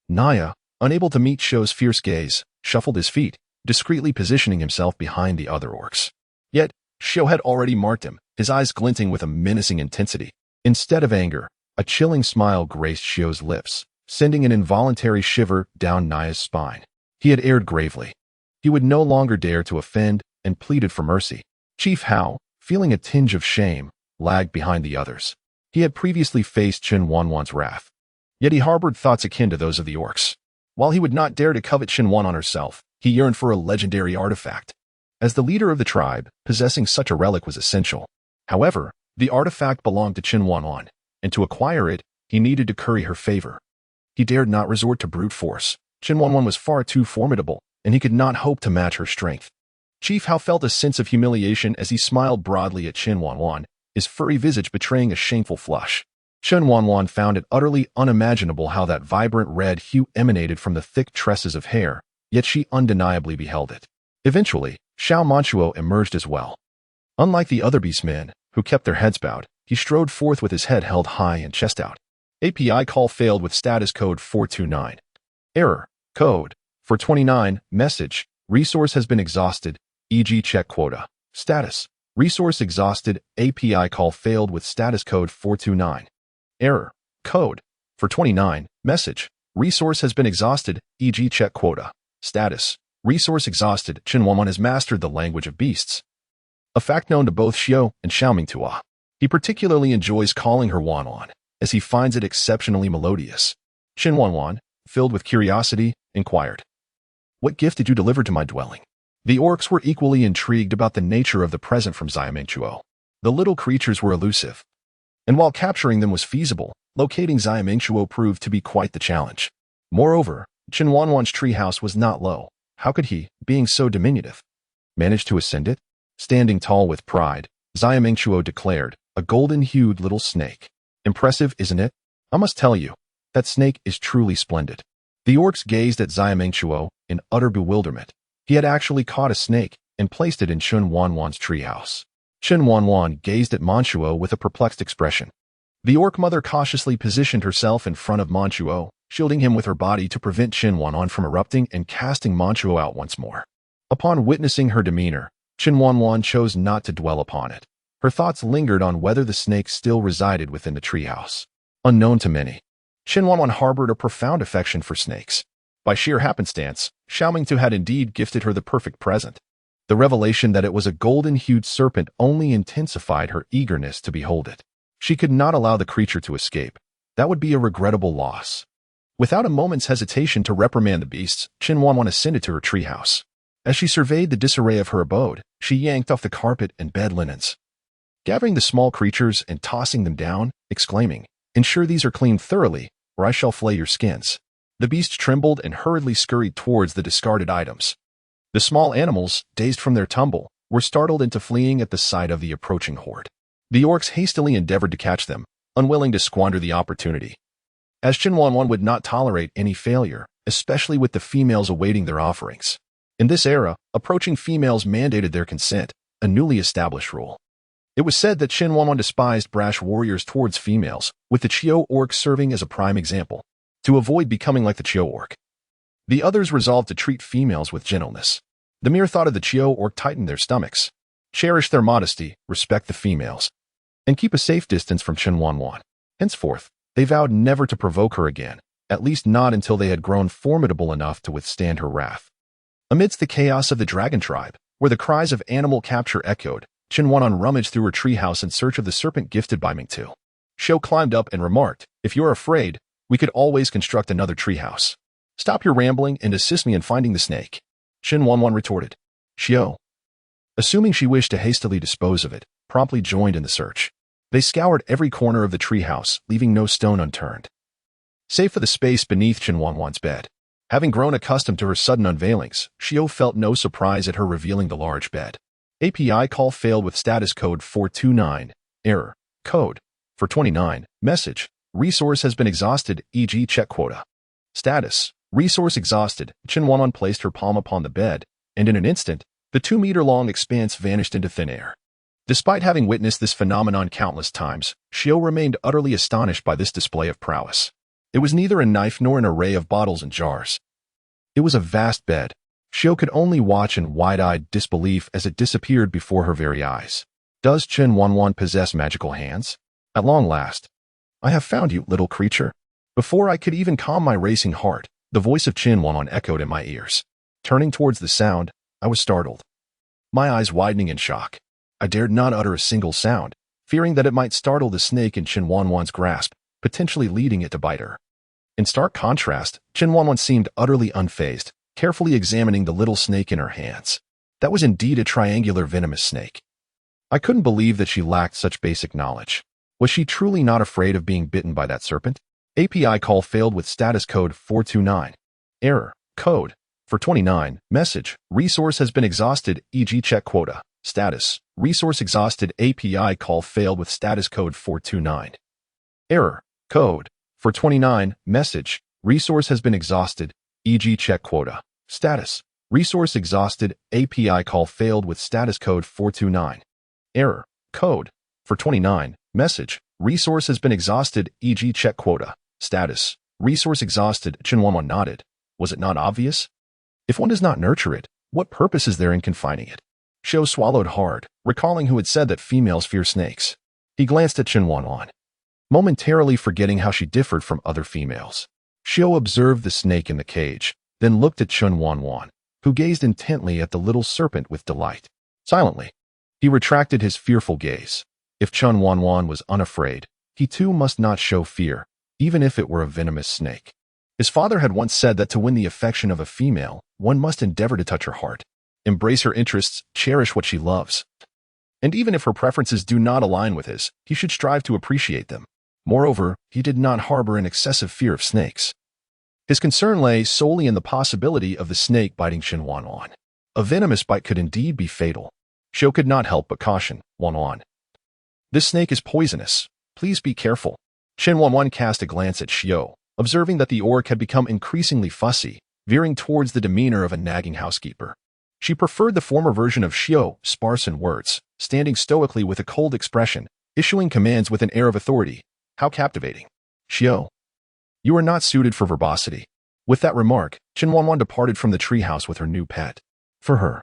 Naya, unable to meet Xiao's fierce gaze, shuffled his feet, discreetly positioning himself behind the other orcs. Yet, Xiao had already marked him, his eyes glinting with a menacing intensity. Instead of anger, a chilling smile graced Xiao's lips, sending an involuntary shiver down Naya's spine. He had erred gravely. He would no longer dare to offend, and pleaded for mercy. Chief Hao, feeling a tinge of shame, lagged behind the others. He had previously faced Chen Wanwan's wrath, yet he harbored thoughts akin to those of the orcs. While he would not dare to covet Chen Wanwan herself, he yearned for a legendary artifact. As the leader of the tribe, possessing such a relic was essential. However, the artifact belonged to Chen Wanwan, and to acquire it, he needed to curry her favor. He dared not resort to brute force. Chen Wanwan was far too formidable, and he could not hope to match her strength. Chief Hao felt a sense of humiliation as he smiled broadly at Chen Wanwan, his furry visage betraying a shameful flush. Chen Wanwan found it utterly unimaginable how that vibrant red hue emanated from the thick tresses of hair, yet she undeniably beheld it. Eventually, Xiao Manchuo emerged as well. Unlike the other beastmen, who kept their heads bowed, he strode forth with his head held high and chest out. API call failed with status code 429. Error. Code 429. Message. Resource has been exhausted, e.g. check quota. Status. Resource exhausted. API call failed with status code 429. Error. Code 429. Message. Resource has been exhausted, e.g. check quota. Status. Resource exhausted. Chen Wanwan has mastered the language of beasts, a fact known to both Xiao and Ming Tua. He particularly enjoys calling her Wanwan, as he finds it exceptionally melodious. Chen Wanwan, filled with curiosity, inquired, "What gift did you deliver to my dwelling?" The orcs were equally intrigued about the nature of the present from Ming-Chuo. The little creatures were elusive, and while capturing them was feasible, locating Ming-Chuo proved to be quite the challenge. Moreover, Chen Wanwan's treehouse was not low. How could he, being so diminutive, manage to ascend it? Standing tall with pride, Ming-Chuo declared, "A golden-hued little snake. Impressive, isn't it? I must tell you, that snake is truly splendid." The orcs gazed at Ming-Chuo in utter bewilderment. He had actually caught a snake, and placed it in Chen Wanwan's treehouse. Chen Wanwan gazed at Manchuo with a perplexed expression. The orc mother cautiously positioned herself in front of Manchuo, shielding him with her body to prevent Chen Wanwan from erupting and casting Manchuo out once more. Upon witnessing her demeanor, Chen Wanwan chose not to dwell upon it. Her thoughts lingered on whether the snake still resided within the treehouse. Unknown to many, Chen Wanwan harbored a profound affection for snakes. By sheer happenstance, Ming Tua had indeed gifted her the perfect present. The revelation that it was a golden-hued serpent only intensified her eagerness to behold it. She could not allow the creature to escape. That would be a regrettable loss. Without a moment's hesitation to reprimand the beasts, Chen Wanwan ascended to her treehouse. As she surveyed the disarray of her abode, she yanked off the carpet and bed linens, gathering the small creatures and tossing them down, exclaiming, "Ensure these are cleaned thoroughly, or I shall flay your skins." The beasts trembled and hurriedly scurried towards the discarded items. The small animals, dazed from their tumble, were startled into fleeing at the sight of the approaching horde. The orcs hastily endeavored to catch them, unwilling to squander the opportunity. As Chen Wanwan would not tolerate any failure, especially with the females awaiting their offerings. In this era, approaching females mandated their consent, a newly established rule. It was said that Chen Wanwan despised brash warriors towards females, with the Chiao orc serving as a prime example, to avoid becoming like the Chiao orc. The others resolved to treat females with gentleness. The mere thought of the Chiao orc tightened their stomachs. Cherish their modesty, respect the females, and keep a safe distance from Chen Wanwan. Henceforth, they vowed never to provoke her again, at least not until they had grown formidable enough to withstand her wrath. Amidst the chaos of the dragon tribe, where the cries of animal capture echoed, Chen Wanwan rummaged through her treehouse in search of the serpent gifted by Ming Tua. Xiao climbed up and remarked, "If you're afraid, we could always construct another treehouse. Stop your rambling and assist me in finding the snake." Chen Wanwan retorted. Xiao, assuming she wished to hastily dispose of it, promptly joined in the search. They scoured every corner of the treehouse, leaving no stone unturned. Save for the space beneath Chen Wanwan's bed. Having grown accustomed to her sudden unveilings, Xiao felt no surprise at her revealing the large bed. API call failed with status code 429. Error. Code. 429. Message. Resource has been exhausted, e.g. check quota. Status. Resource exhausted. Chen Wanwan placed her palm upon the bed, and in an instant, the 2-meter-long expanse vanished into thin air. Despite having witnessed this phenomenon countless times, Xiao remained utterly astonished by this display of prowess. It was neither a knife nor an array of bottles and jars. It was a vast bed. Xiao could only watch in wide-eyed disbelief as it disappeared before her very eyes. Does Chen Wanwan possess magical hands? At long last. "I have found you, little creature." Before I could even calm my racing heart, the voice of Chen Wanwan echoed in my ears. Turning towards the sound, I was startled, my eyes widening in shock. I dared not utter a single sound, fearing that it might startle the snake in Chen Wanwan's grasp, potentially leading it to bite her. In stark contrast, Chen Wanwan seemed utterly unfazed, carefully examining the little snake in her hands. That was indeed a triangular venomous snake. I couldn't believe that she lacked such basic knowledge. Was she truly not afraid of being bitten by that serpent? API call failed with status code 429. Error. Code. 429. Message. Resource has been exhausted, e.g. check quota. Status. Resource exhausted. API call failed with status code 429. Error. Code. 429. Message. Resource has been exhausted, e.g. check quota. Status. Resource exhausted. API call failed with status code 429. Error. Code. 429. Message. Resource has been exhausted, e.g. check quota. Status. Resource exhausted. Chen Wanwan nodded. Was it not obvious? If one does not nurture it, what purpose is there in confining it? Xiao swallowed hard, recalling who had said that females fear snakes. He glanced at Chen Wanwan, momentarily forgetting how she differed from other females. Xiao observed the snake in the cage, then looked at Chen Wanwan, who gazed intently at the little serpent with delight. Silently, he retracted his fearful gaze. If Chen Wanwan was unafraid, he too must not show fear, even if it were a venomous snake. His father had once said that to win the affection of a female, one must endeavor to touch her heart, embrace her interests, cherish what she loves. And even if her preferences do not align with his, he should strive to appreciate them. Moreover, he did not harbor an excessive fear of snakes. His concern lay solely in the possibility of the snake biting Chen Wanwan. A venomous bite could indeed be fatal. Xiao could not help but caution Wanwan. "This snake is poisonous. Please be careful." Chen Wanwan cast a glance at Xiao, observing that the orc had become increasingly fussy, veering towards the demeanor of a nagging housekeeper. She preferred the former version of Xiao, sparse in words, standing stoically with a cold expression, issuing commands with an air of authority. How captivating. Xiao, you are not suited for verbosity. With that remark, Chen Wanwan departed from the treehouse with her new pet. For her,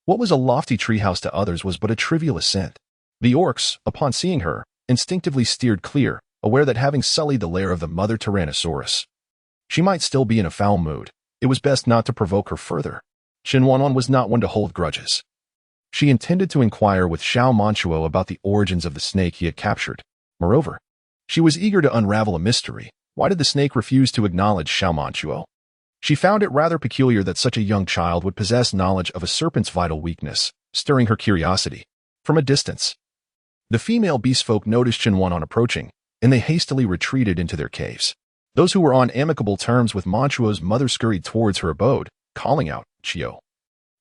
what was a lofty treehouse to others was but a trivial ascent. The orcs, upon seeing her, instinctively steered clear, aware that having sullied the lair of the mother Tyrannosaurus, she might still be in a foul mood. It was best not to provoke her further. Chen Wanwan was not one to hold grudges. She intended to inquire with Xiao Manchuo about the origins of the snake he had captured. Moreover, she was eager to unravel a mystery. Why did the snake refuse to acknowledge Xiao Manchuo? She found it rather peculiar that such a young child would possess knowledge of a serpent's vital weakness, stirring her curiosity. From a distance, the female beastfolk noticed Chen Wanwan approaching, and they hastily retreated into their caves. Those who were on amicable terms with Manchuo's mother scurried towards her abode, calling out, Chio.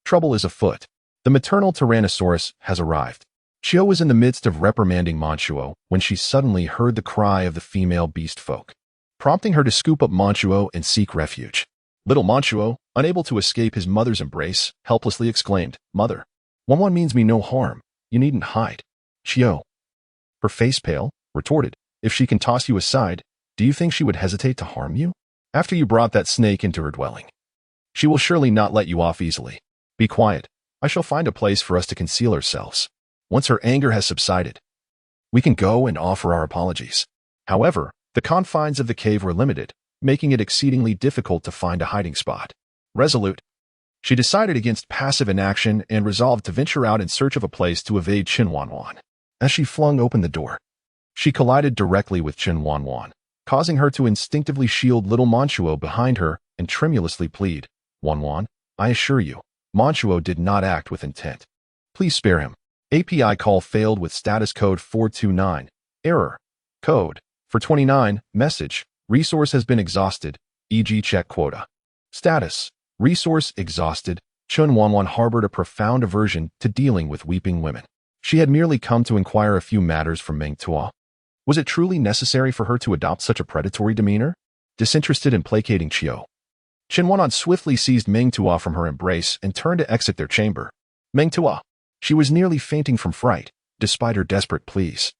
Trouble is afoot. The maternal Tyrannosaurus has arrived. Chio was in the midst of reprimanding Manchuo when she suddenly heard the cry of the female beastfolk, prompting her to scoop up Manchuo and seek refuge. Little Manchuo, unable to escape his mother's embrace, helplessly exclaimed, Mother, Wanwan means me no harm. You needn't hide. Chio, her face pale, retorted, If she can toss you aside, do you think she would hesitate to harm you? After you brought that snake into her dwelling, she will surely not let you off easily. Be quiet. I shall find a place for us to conceal ourselves. Once her anger has subsided, we can go and offer our apologies. However, the confines of the cave were limited, making it exceedingly difficult to find a hiding spot. Resolute, she decided against passive inaction and resolved to venture out in search of a place to evade Chen Wanwan. As she flung open the door, she collided directly with Chen Wanwan, causing her to instinctively shield little Manchuo behind her and tremulously plead, Wanwan, I assure you, Manchuo did not act with intent. Please spare him. API call failed with status code 429. Error. Code. For 29. Message. Resource has been exhausted, e.g. check quota. Status. Resource exhausted. Chen Wanwan harbored a profound aversion to dealing with weeping women. She had merely come to inquire a few matters from Ming Tua. Was it truly necessary for her to adopt such a predatory demeanor? Disinterested in placating Chio, Chen Wanwan swiftly seized Ming Tua from her embrace and turned to exit their chamber. Ming Tua. She was nearly fainting from fright, despite her desperate pleas.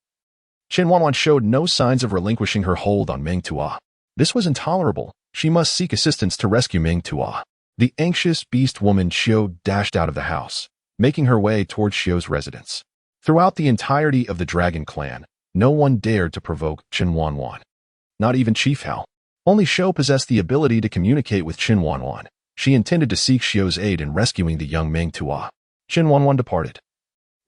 Chen Wanwan showed no signs of relinquishing her hold on Ming Tua. This was intolerable. She must seek assistance to rescue Ming Tua. The anxious beast woman Xiao dashed out of the house, making her way towards Xiao's residence. Throughout the entirety of the Dragon Clan, no one dared to provoke Chen Wanwan. Not even Chief Hao. Only Xiao possessed the ability to communicate with Chen Wanwan. She intended to seek Xiao's aid in rescuing the young Ming Tua. Chen Wanwan departed,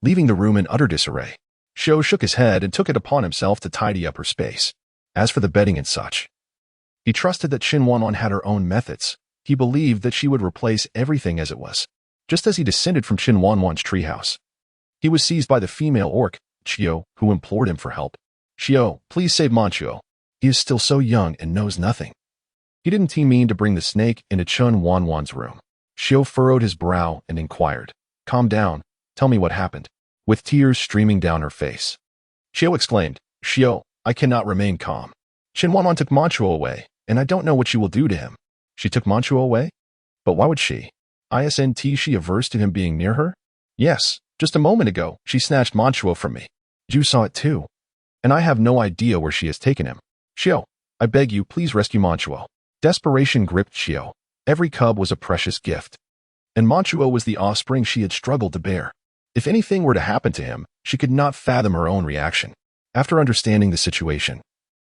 leaving the room in utter disarray. Xiao shook his head and took it upon himself to tidy up her space. As for the bedding and such, he trusted that Chen Wanwan had her own methods. He believed that she would replace everything as it was. Just as he descended from Chen Wanwan's treehouse, he was seized by the female orc, Chio, who implored him for help. Chio, please save Manchuo. He is still so young and knows nothing. He didn't mean to bring the snake into Chen Wanwan's room. Chio furrowed his brow and inquired, Calm down. Tell me what happened. With tears streaming down her face, Chio exclaimed, Chio, I cannot remain calm. Chen Wanwan took Manchuo away, and I don't know what she will do to him. She took Manchuo away? But why would she? Isn't she averse to him being near her? Yes, just a moment ago, she snatched Manchuo from me. You saw it too. And I have no idea where she has taken him. Chio, I beg you, please rescue Manchuo. Desperation gripped Chio. Every cub was a precious gift, and Manchuo was the offspring she had struggled to bear. If anything were to happen to him, she could not fathom her own reaction. After understanding the situation,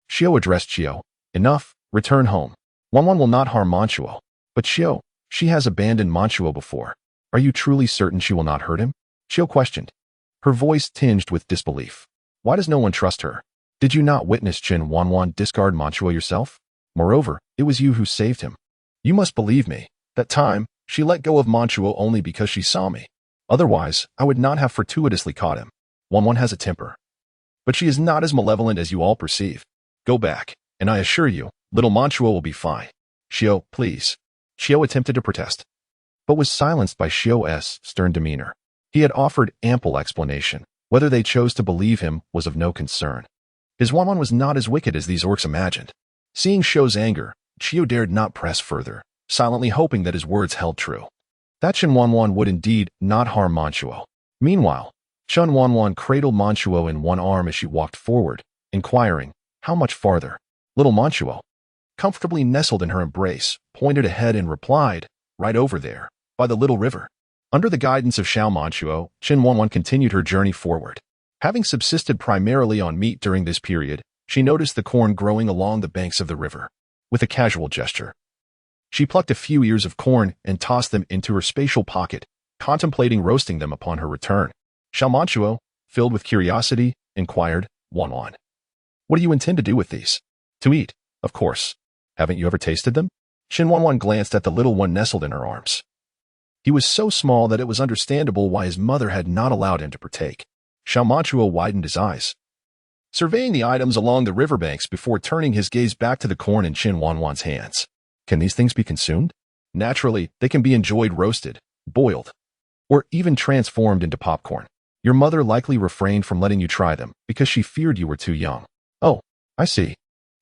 Chio addressed Chio. Enough, return home. Wanwan will not harm Manchuo. But Chio, she has abandoned Manchuo before. Are you truly certain she will not hurt him? Chio questioned, her voice tinged with disbelief. Why does no one trust her? Did you not witness Chen Wanwan discard Manchuo yourself? Moreover, it was you who saved him. You must believe me. That time, she let go of Manchuo only because she saw me. Otherwise, I would not have fortuitously caught him. Wanwan has a temper, but she is not as malevolent as you all perceive. Go back, and I assure you, little Manchuo will be fine. Chio, please. Chio attempted to protest, but was silenced by Chio's stern demeanor. He had offered ample explanation. Whether they chose to believe him was of no concern. His Wanwan was not as wicked as these orcs imagined. Seeing Chio's anger, Chio dared not press further, silently hoping that his words held true. That Chen Wanwan would indeed not harm Manchuo. Meanwhile, Chen Wanwan cradled Manchuo in one arm as she walked forward, inquiring, "How much farther?" Little Manchuo, comfortably nestled in her embrace, pointed ahead and replied, "Right over there, by the little river." Under the guidance of Xiao Manchuo, Chen Wanwan continued her journey forward. Having subsisted primarily on meat during this period, she noticed the corn growing along the banks of the river. With a casual gesture, she plucked a few ears of corn and tossed them into her spatial pocket, contemplating roasting them upon her return. Xiao Manchuo, filled with curiosity, inquired, "Wanwan, what do you intend to do with these?" "To eat, of course. Haven't you ever tasted them?" Chen Wanwan glanced at the little one nestled in her arms. He was so small that it was understandable why his mother had not allowed him to partake. Xiao Manchuo widened his eyes, surveying the items along the riverbanks before turning his gaze back to the corn in Chen Wanwan's hands. "Can these things be consumed?" "Naturally, they can be enjoyed roasted, boiled, or even transformed into popcorn. Your mother likely refrained from letting you try them because she feared you were too young." "Oh, I see.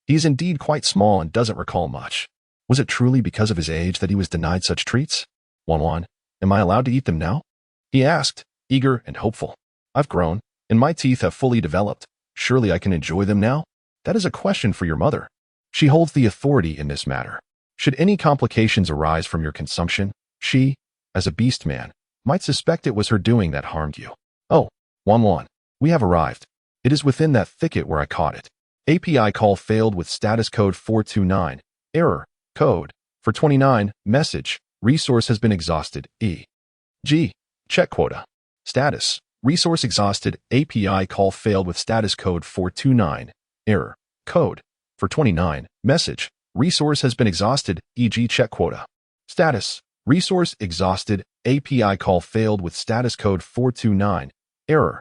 He is indeed quite small and doesn't recall much. Was it truly because of his age that he was denied such treats?" "Wanwan, am I allowed to eat them now?" he asked, eager and hopeful. "I've grown, and my teeth have fully developed. Surely I can enjoy them now?" "That is a question for your mother. She holds the authority in this matter. Should any complications arise from your consumption, she, as a beast man, might suspect it was her doing that harmed you." "Oh, Wanwan, we have arrived. It is within that thicket where I caught it. API call failed with status code 429. Error. Code. For 29. Message. Resource has been exhausted. E.g. Check quota. Status. Resource exhausted. API call failed with status code 429. Error. Code. For 29. Message. Resource has been exhausted. E.g. check quota. Status. Resource exhausted. API call failed with status code 429. Error.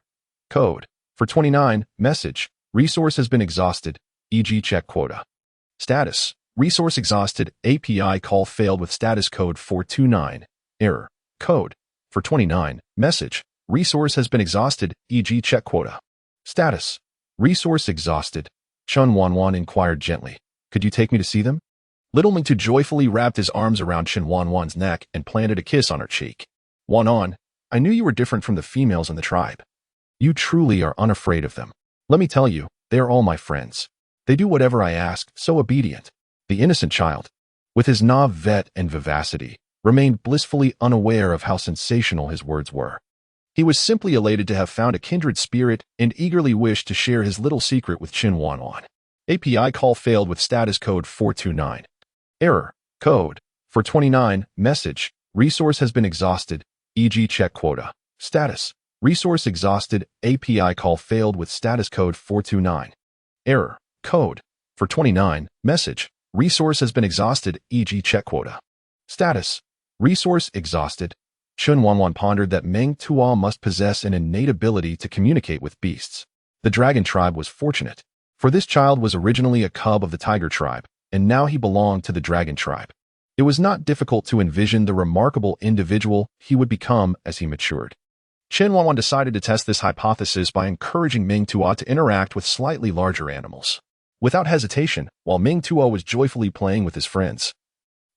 Code. For 29. Message. Resource has been exhausted. E.g. check quota. Status. Resource exhausted. API call failed with status code 429. Error. Code. For 29. Message. Resource has been exhausted. E.g. check quota. Status. Resource exhausted. Chen Wanwan inquired gently, "Could you take me to see them?" Little Ming Tua joyfully wrapped his arms around Chen Wanwan's neck and planted a kiss on her cheek. "Wanwan, I knew you were different from the females in the tribe. You truly are unafraid of them. Let me tell you, they are all my friends. They do whatever I ask, so obedient." The innocent child, with his naive vet and vivacity, remained blissfully unaware of how sensational his words were. He was simply elated to have found a kindred spirit and eagerly wished to share his little secret with Chen Wanwan. API call failed with status code 429. Error. Code. For 29. Message. Resource has been exhausted. E.g. check quota. Status. Resource exhausted. API call failed with status code 429. Error. Code. For 29. Message. Resource has been exhausted. E.g. check quota. Status. Resource exhausted. Chen Wanwan pondered that Ming Tua must possess an innate ability to communicate with beasts. The dragon tribe was fortunate, for this child was originally a cub of the tiger tribe, and now he belonged to the dragon tribe. It was not difficult to envision the remarkable individual he would become as he matured. Chen Wanwan decided to test this hypothesis by encouraging Ming Tua to interact with slightly larger animals. Without hesitation, while Ming Tua was joyfully playing with his friends,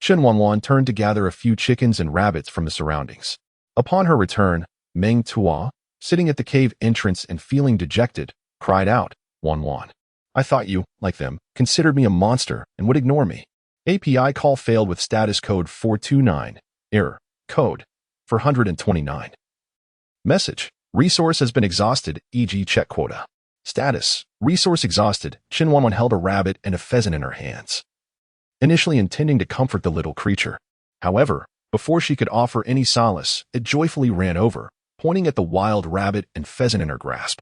Chen Wanwan turned to gather a few chickens and rabbits from the surroundings. Upon her return, Ming Tua, sitting at the cave entrance and feeling dejected, cried out, "Wanwan, I thought you, like them, considered me a monster and would ignore me." API call failed with status code 429. Error. Code. For 129. Message. Resource has been exhausted. E.g. check quota. Status. Resource exhausted. Chen Wanwan held a rabbit and a pheasant in her hands, initially intending to comfort the little creature. However, before she could offer any solace, it joyfully ran over, pointing at the wild rabbit and pheasant in her grasp.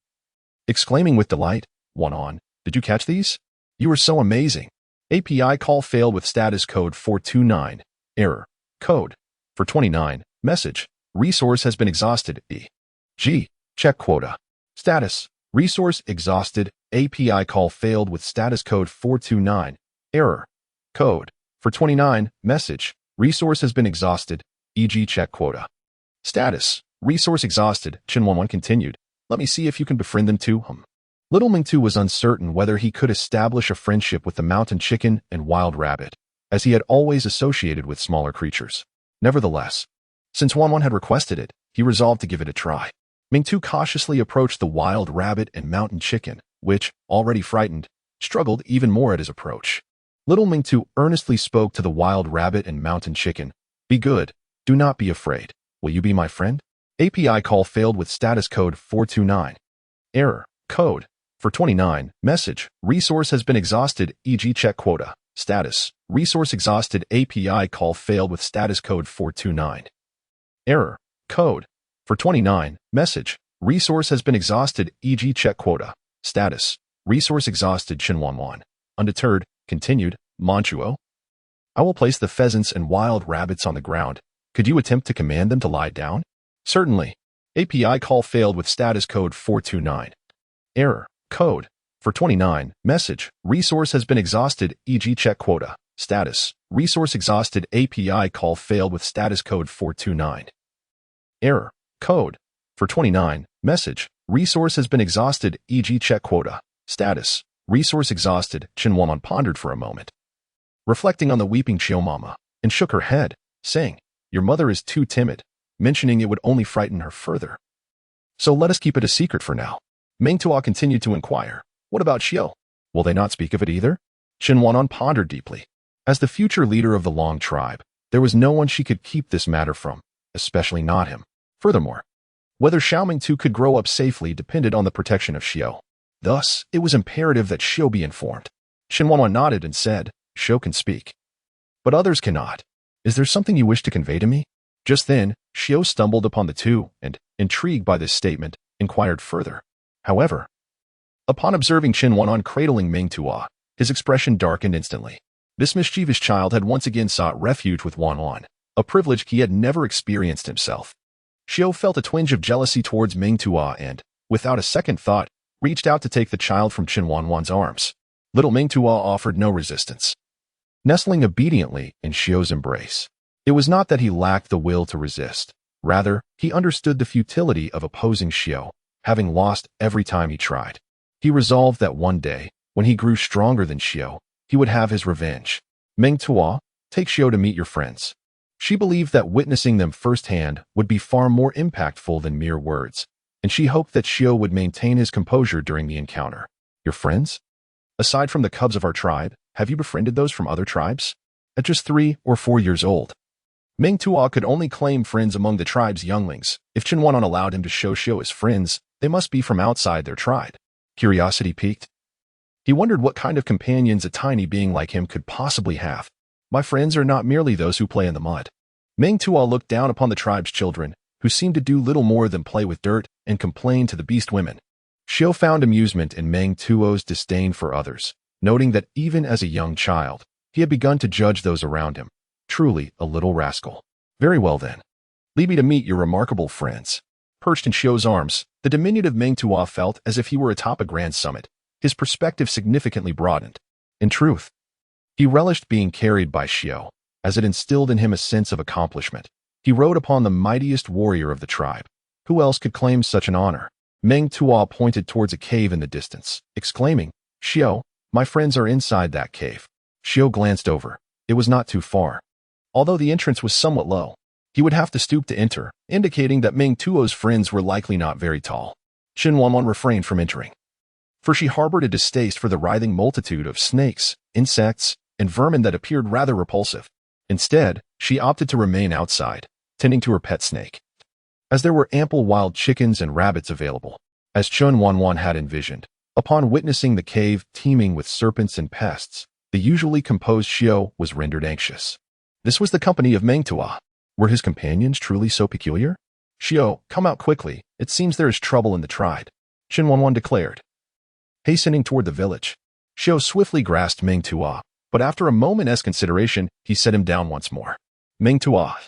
Exclaiming with delight, "Wanwan, did you catch these? You are so amazing." API call failed with status code 429. Error. Code. For 29. Message. Resource has been exhausted. E.g. check quota. Status. Resource exhausted. API call failed with status code 429. Error. Code. For 29. Message. Resource has been exhausted. E.g. check quota. Status. Resource exhausted. Chen Wanwan continued, "Let me see if you can befriend them too." Little Ming Tua was uncertain whether he could establish a friendship with the mountain chicken and wild rabbit, as he had always associated with smaller creatures. Nevertheless, Since Wanwan had requested it, he resolved to give it a try. Ming Tua cautiously approached the wild rabbit and mountain chicken, which, already frightened, struggled even more at his approach. Little Ming Tua earnestly spoke to the wild rabbit and mountain chicken. Be good. Do not be afraid. Will you be my friend? API call failed with status code 429. Error. Code. For 29. Message. Resource has been exhausted, e.g. check quota. Status. Resource exhausted. API call failed with status code 429. Error. Code. For 29. Message. Resource has been exhausted, e.g. check quota. Status. Resource exhausted. Chen Wanwan. Undeterred. Continued. Monchuo. I will place the pheasants and wild rabbits on the ground. Could you attempt to command them to lie down? Certainly. API call failed with status code 429. Error. Code. For 29. Message. Resource has been exhausted, e.g. check quota. Status. Resource exhausted. API call failed with status code 429. Error. Code. For 29. Message. Resource has been exhausted, e.g. check quota. Status. Resource exhausted. Chen Wanwan pondered for a moment, reflecting on the weeping Chiomama, and shook her head, saying, Your mother is too timid, mentioning it would only frighten her further. So let us keep it a secret for now. Ming Tua continued to inquire, What about Xiao? Will they not speak of it either? Chen Wanwan pondered deeply. As the future leader of the Long tribe, there was no one she could keep this matter from, especially not him. Furthermore, whether Xiao Ming Tu could grow up safely depended on the protection of Xiao. Thus, it was imperative that Xiao be informed. Chen Wanwan nodded and said, Xiao can speak, but others cannot. Is there something you wish to convey to me? Just then, Xiao stumbled upon the two and, intrigued by this statement, inquired further. However, upon observing Chen Wanwan cradling Ming Tua, his expression darkened instantly. This mischievous child had once again sought refuge with Wanwan, a privilege he had never experienced himself. Xiao felt a twinge of jealousy towards Ming Tua and, without a second thought, reached out to take the child from Chen Wanwan's arms. Little Ming Tua offered no resistance, nestling obediently in Xiao's embrace. It was not that he lacked the will to resist. Rather, he understood the futility of opposing Xiao, having lost every time he tried. He resolved that one day, when he grew stronger than Xiao, he would have his revenge. Ming Tua, take Xiao to meet your friends. She believed that witnessing them firsthand would be far more impactful than mere words, and she hoped that Xiao would maintain his composure during the encounter. Your friends? Aside from the cubs of our tribe, have you befriended those from other tribes? At just 3 or 4 years old, Ming Tua could only claim friends among the tribe's younglings. If Chen Wanwan allowed him to show Xiao as friends, they must be from outside their tribe. Curiosity piqued. He wondered what kind of companions a tiny being like him could possibly have. My friends are not merely those who play in the mud. Ming Tua looked down upon the tribe's children, who seemed to do little more than play with dirt and complain to the beast women. Xiao found amusement in Ming Tuo's disdain for others, noting that even as a young child, he had begun to judge those around him. Truly a little rascal. Very well then. Lead me to meet your remarkable friends. Perched in Xiao's arms, the diminutive Ming Tua felt as if he were atop a grand summit. His perspective significantly broadened. In truth, he relished being carried by Xiao, as it instilled in him a sense of accomplishment. He rode upon the mightiest warrior of the tribe. Who else could claim such an honor? Ming Tua pointed towards a cave in the distance, exclaiming, Xiao, my friends are inside that cave. Xiao glanced over. It was not too far. Although the entrance was somewhat low, he would have to stoop to enter, indicating that Ming Tuo's friends were likely not very tall. Chen Wanwan refrained from entering, for she harbored a distaste for the writhing multitude of snakes, insects, and vermin that appeared rather repulsive. Instead, she opted to remain outside, tending to her pet snake. As there were ample wild chickens and rabbits available, as Chen Wanwan had envisioned, upon witnessing the cave teeming with serpents and pests, the usually composed Xiao was rendered anxious. This was the company of Ming Tua. Were his companions truly so peculiar? Xiao, come out quickly. It seems there is trouble in the tribe, Chen Wanwan declared. Hastening toward the village, Xiao swiftly grasped Ming Tua, but after a moment's consideration, he set him down once more. Ming Tua,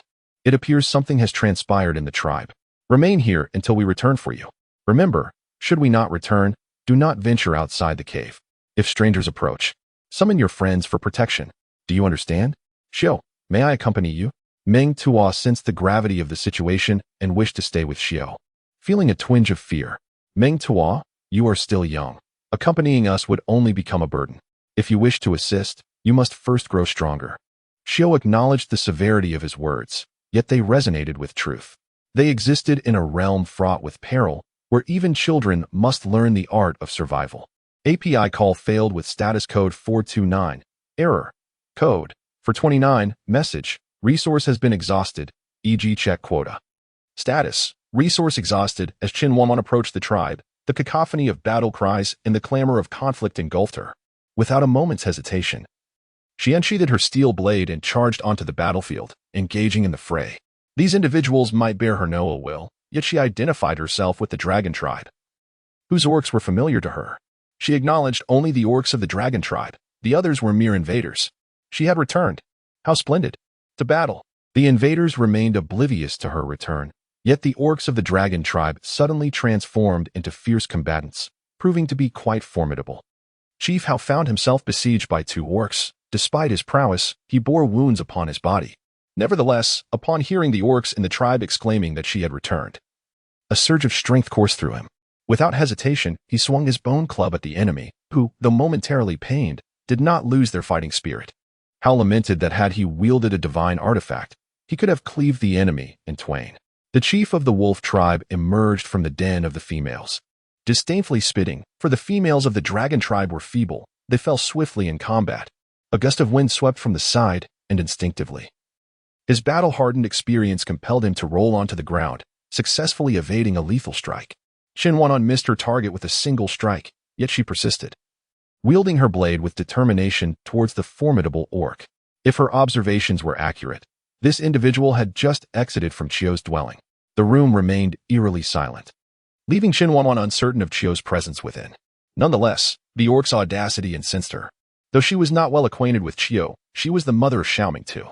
it appears something has transpired in the tribe. Remain here until we return for you. Remember, should we not return, do not venture outside the cave. If strangers approach, summon your friends for protection. Do you understand? Xiao, may I accompany you? Ming Tua sensed the gravity of the situation and wished to stay with Xiao. Feeling a twinge of fear, Ming Tua, you are still young. Accompanying us would only become a burden. If you wish to assist, you must first grow stronger. Xiao acknowledged the severity of his words, yet they resonated with truth. They existed in a realm fraught with peril, where even children must learn the art of survival. API call failed with status code 429. Error. Code. For 29. Message. Resource has been exhausted, e.g. check quota. Status. Resource exhausted. As Chen Wanwan approached the tribe, the cacophony of battle cries and the clamor of conflict engulfed her. Without a moment's hesitation, she unsheathed her steel blade and charged onto the battlefield, engaging in the fray. These individuals might bear her no ill will, yet she identified herself with the dragon tribe, whose orcs were familiar to her. She acknowledged only the orcs of the dragon tribe. The others were mere invaders. She had returned. How splendid! To battle. The invaders remained oblivious to her return, yet the orcs of the dragon tribe suddenly transformed into fierce combatants, proving to be quite formidable. Chief Hao found himself besieged by 2 orcs. Despite his prowess, he bore wounds upon his body. Nevertheless, upon hearing the orcs in the tribe exclaiming that she had returned, a surge of strength coursed through him. Without hesitation, he swung his bone club at the enemy, who, though momentarily pained, did not lose their fighting spirit. Hao lamented that had he wielded a divine artifact, he could have cleaved the enemy in twain. The chief of the wolf tribe emerged from the den of the females, disdainfully spitting, for the females of the dragon tribe were feeble. They fell swiftly in combat. A gust of wind swept from the side, and instinctively, his battle-hardened experience compelled him to roll onto the ground, successfully evading a lethal strike. Chen Wanwan missed her target with a single strike, yet she persisted, wielding her blade with determination towards the formidable orc. If her observations were accurate, this individual had just exited from Chio's dwelling. The room remained eerily silent, leaving Chen Wanwan uncertain of Chio's presence within. Nonetheless, the orc's audacity incensed her. Though she was not well acquainted with Chio, she was the mother of Xiaoming too,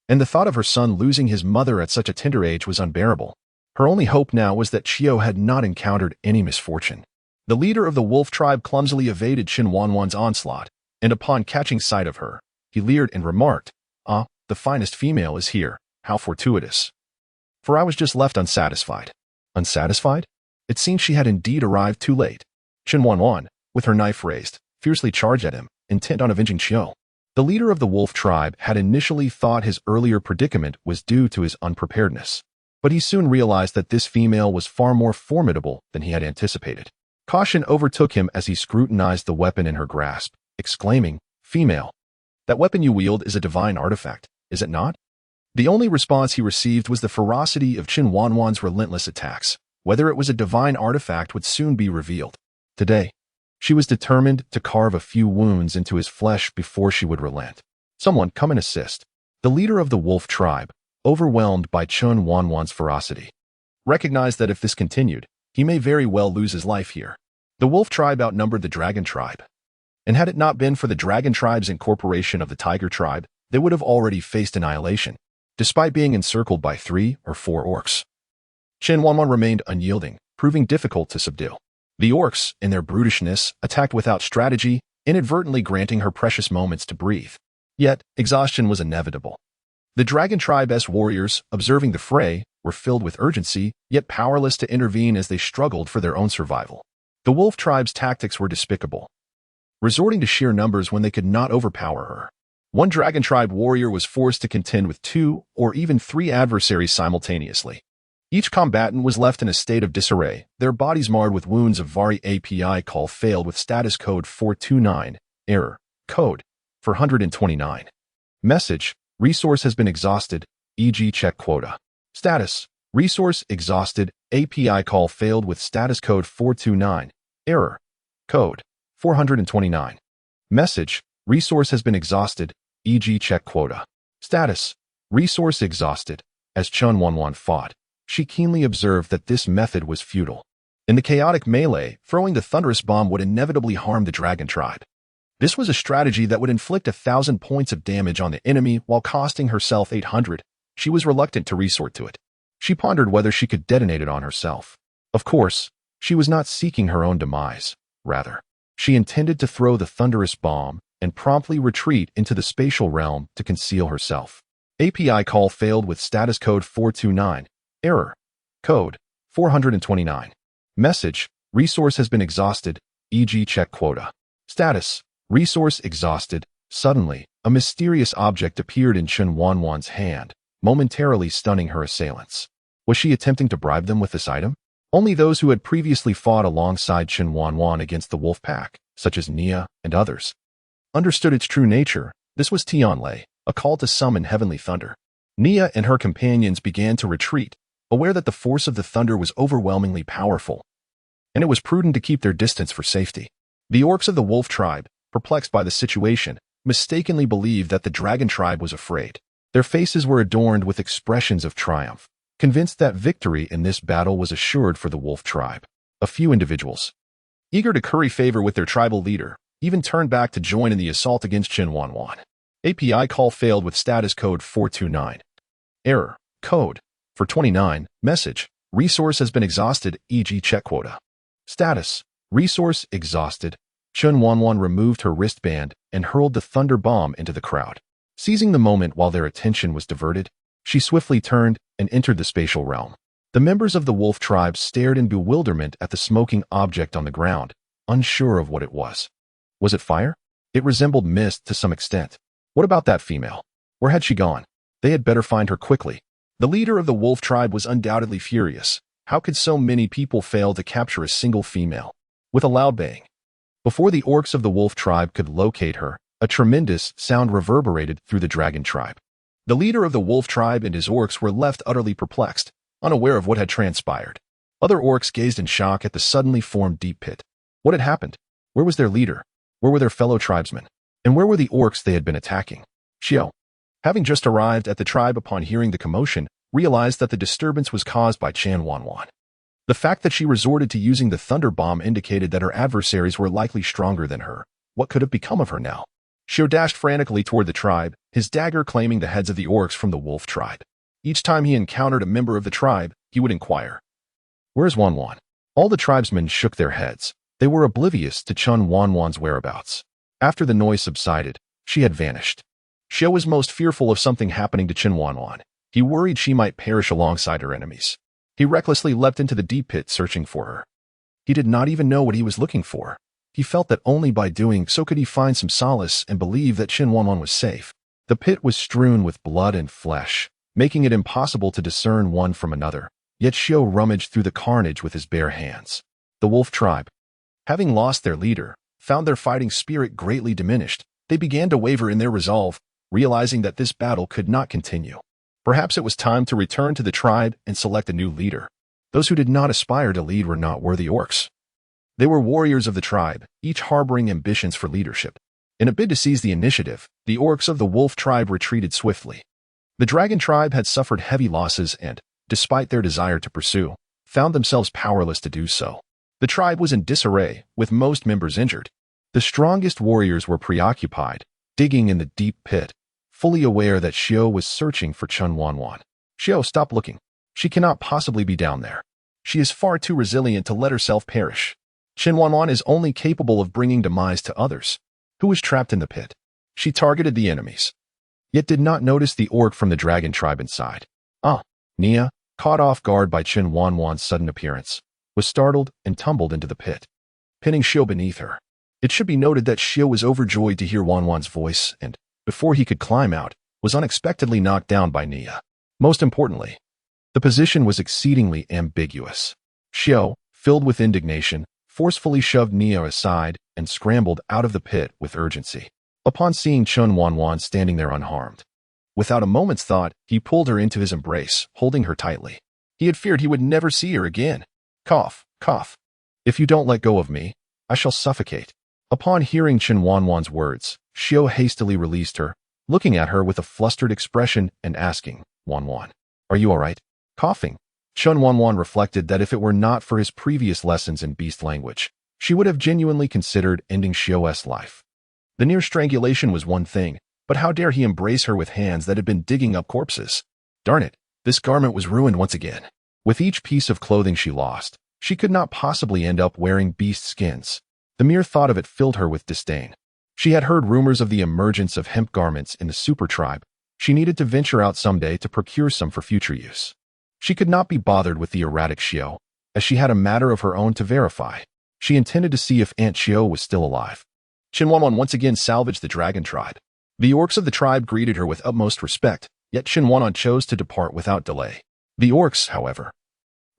and the thought of her son losing his mother at such a tender age was unbearable. Her only hope now was that Chio had not encountered any misfortune. The leader of the wolf tribe clumsily evaded Chen Wanwan's onslaught, and upon catching sight of her, he leered and remarked, "Ah, the finest female is here. How fortuitous. For I was just left unsatisfied." Unsatisfied? It seemed she had indeed arrived too late. Chen Wanwan, with her knife raised, fiercely charged at him, intent on avenging Chio. The leader of the wolf tribe had initially thought his earlier predicament was due to his unpreparedness, but he soon realized that this female was far more formidable than he had anticipated. Caution overtook him as he scrutinized the weapon in her grasp, exclaiming, "Female, that weapon you wield is a divine artifact, is it not?" The only response he received was the ferocity of Chen Wanwan's relentless attacks. Whether it was a divine artifact would soon be revealed. Today, she was determined to carve a few wounds into his flesh before she would relent. "Someone come and assist." The leader of the wolf tribe, overwhelmed by Chen Wanwan's ferocity, recognized that if this continued, he may very well lose his life here. The wolf tribe outnumbered the dragon tribe, and had it not been for the dragon tribe's incorporation of the tiger tribe, they would have already faced annihilation. Despite being encircled by 3 or 4 orcs, Chen Wanwan remained unyielding, proving difficult to subdue. The orcs, in their brutishness, attacked without strategy, inadvertently granting her precious moments to breathe. Yet, exhaustion was inevitable. The dragon tribe's warriors, observing the fray, were filled with urgency, yet powerless to intervene as they struggled for their own survival. The wolf tribe's tactics were despicable, resorting to sheer numbers when they could not overpower her. One dragon tribe warrior was forced to contend with 2 or even 3 adversaries simultaneously. Each combatant was left in a state of disarray, their bodies marred with wounds. Vari API call failed with status code 429. Error. Code 429. Message. Resource has been exhausted, e.g. check quota. Status. Resource exhausted. API call failed with status code 429. Error. Code 429. Message. Resource has been exhausted, e.g. check quota. Status. Resource exhausted. As Chen Wanwan fought, she keenly observed that this method was futile. In the chaotic melee, throwing the thunderous bomb would inevitably harm the dragon tribe. This was a strategy that would inflict 1,000 points of damage on the enemy while costing herself 800. She was reluctant to resort to it. She pondered whether she could detonate it on herself. Of course, she was not seeking her own demise. Rather, she intended to throw the thunderous bomb and promptly retreat into the spatial realm to conceal herself. API call failed with status code 429. Error. Code 429. Message. Resource has been exhausted, e.g. check quota. Status. Resource exhausted. Suddenly, a mysterious object appeared in Chen Wanwan's hand, momentarily stunning her assailants. Was she attempting to bribe them with this item? Only those who had previously fought alongside Chen Wanwan against the wolf pack, such as Nia and others, understood its true nature. This was Tianlei, a call to summon heavenly thunder. Nia and her companions began to retreat, aware that the force of the thunder was overwhelmingly powerful, and it was prudent to keep their distance for safety. The orcs of the wolf tribe, perplexed by the situation, mistakenly believed that the dragon tribe was afraid. Their faces were adorned with expressions of triumph, convinced that victory in this battle was assured for the wolf tribe. A few individuals, eager to curry favor with their tribal leader, even turned back to join in the assault against Chen Wanwan. API call failed with status code 429. Error. Code. For 29. Message. Resource has been exhausted, e.g. check quota. Status. Resource exhausted. Chen Wanwan removed her wristband and hurled the thunder bomb into the crowd. Seizing the moment while their attention was diverted, she swiftly turned and entered the spatial realm. The members of the wolf tribe stared in bewilderment at the smoking object on the ground, unsure of what it was. Was it fire? It resembled mist to some extent. What about that female? Where had she gone? They had better find her quickly. The leader of the wolf tribe was undoubtedly furious. How could so many people fail to capture a single female? With a loud bang, before the orcs of the wolf tribe could locate her, a tremendous sound reverberated through the dragon tribe. The leader of the wolf tribe and his orcs were left utterly perplexed, unaware of what had transpired. Other orcs gazed in shock at the suddenly formed deep pit. What had happened? Where was their leader? Where were their fellow tribesmen? And where were the orcs they had been attacking? Xiao, having just arrived at the tribe upon hearing the commotion, realized that the disturbance was caused by Chen Wanwan. The fact that she resorted to using the thunder bomb indicated that her adversaries were likely stronger than her. What could have become of her now? Xiao dashed frantically toward the tribe, his dagger claiming the heads of the orcs from the wolf tribe. Each time he encountered a member of the tribe, he would inquire, "Where's Wanwan?" All the tribesmen shook their heads. They were oblivious to Chen Wanwan's whereabouts. After the noise subsided, she had vanished. Xiao was most fearful of something happening to Chen Wanwan. He worried she might perish alongside her enemies. He recklessly leapt into the deep pit searching for her. He did not even know what he was looking for. He felt that only by doing so could he find some solace and believe that Chen Wanwan was safe. The pit was strewn with blood and flesh, making it impossible to discern one from another. Yet Xiao rummaged through the carnage with his bare hands. The wolf tribe, having lost their leader, found their fighting spirit greatly diminished. They began to waver in their resolve, realizing that this battle could not continue. Perhaps it was time to return to the tribe and select a new leader. Those who did not aspire to lead were not worthy orcs. They were warriors of the tribe, each harboring ambitions for leadership. In a bid to seize the initiative, the orcs of the wolf tribe retreated swiftly. The dragon tribe had suffered heavy losses and, despite their desire to pursue, found themselves powerless to do so. The tribe was in disarray, with most members injured. The strongest warriors were preoccupied, digging in the deep pit, fully aware that Xiao was searching for Chen Wanwan. "Xiao, stop looking. She cannot possibly be down there. She is far too resilient to let herself perish. Chen Wanwan is only capable of bringing demise to others." Who was trapped in the pit? She targeted the enemies, yet did not notice the orc from the dragon tribe inside. Nia, caught off guard by Chen Wanwan's sudden appearance, was startled and tumbled into the pit, pinning Xiao beneath her. It should be noted that Xiao was overjoyed to hear Wanwan's voice and, before he could climb out, was unexpectedly knocked down by Nia. Most importantly, the position was exceedingly ambiguous. Xiao, filled with indignation, forcefully shoved Nia aside and scrambled out of the pit with urgency. Upon seeing Chen Wanwan standing there unharmed, without a moment's thought, he pulled her into his embrace, holding her tightly. He had feared he would never see her again. Cough, cough. "If you don't let go of me, I shall suffocate." Upon hearing Chen Wanwan's words, Xiao hastily released her, looking at her with a flustered expression and asking, "Wanwan, are you all right?" Coughing, Chen Wanwan reflected that if it were not for his previous lessons in beast language, she would have genuinely considered ending Xiao's life. The near strangulation was one thing, but how dare he embrace her with hands that had been digging up corpses? Darn it, this garment was ruined once again. With each piece of clothing she lost, she could not possibly end up wearing beast skins. The mere thought of it filled her with disdain. She had heard rumors of the emergence of hemp garments in the super tribe. She needed to venture out someday to procure some for future use. She could not be bothered with the erratic Xiao, as she had a matter of her own to verify. She intended to see if Aunt Xiao was still alive. Chen Wanwan once again salvaged the dragon tribe. The orcs of the tribe greeted her with utmost respect, Yet Chen Wanwan chose to depart without delay. The orcs, however,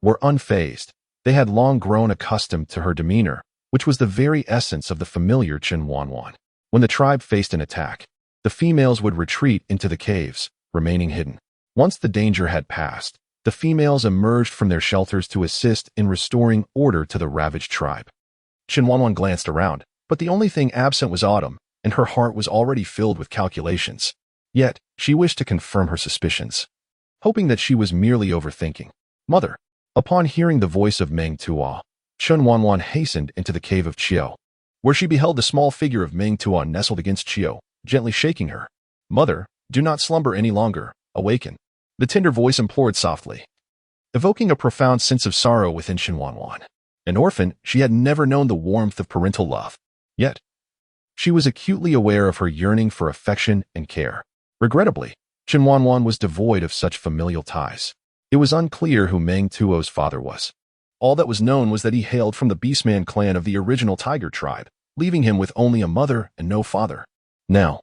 were unfazed. They had long grown accustomed to her demeanor, which was the very essence of the familiar Chen Wanwan. When the tribe faced an attack, the females would retreat into the caves, remaining hidden. Once the danger had passed, the females emerged from their shelters to assist in restoring order to the ravaged tribe. Chen Wanwan glanced around, but the only thing absent was Autumn, and her heart was already filled with calculations. Yet, she wished to confirm her suspicions, hoping that she was merely overthinking. Mother. Upon hearing the voice of Ming Tua, Chen Wanwan hastened into the cave of Chiao, where she beheld the small figure of Ming Tua nestled against Chiao, gently shaking her. Mother, do not slumber any longer, awaken. The tender voice implored softly, evoking a profound sense of sorrow within Chen Wanwan. An orphan, she had never known the warmth of parental love. Yet, she was acutely aware of her yearning for affection and care. Regrettably, Chen Wanwan was devoid of such familial ties. It was unclear who Ming Tuo's father was. All that was known was that he hailed from the Beastman clan of the original Tiger tribe, leaving him with only a mother and no father. Now,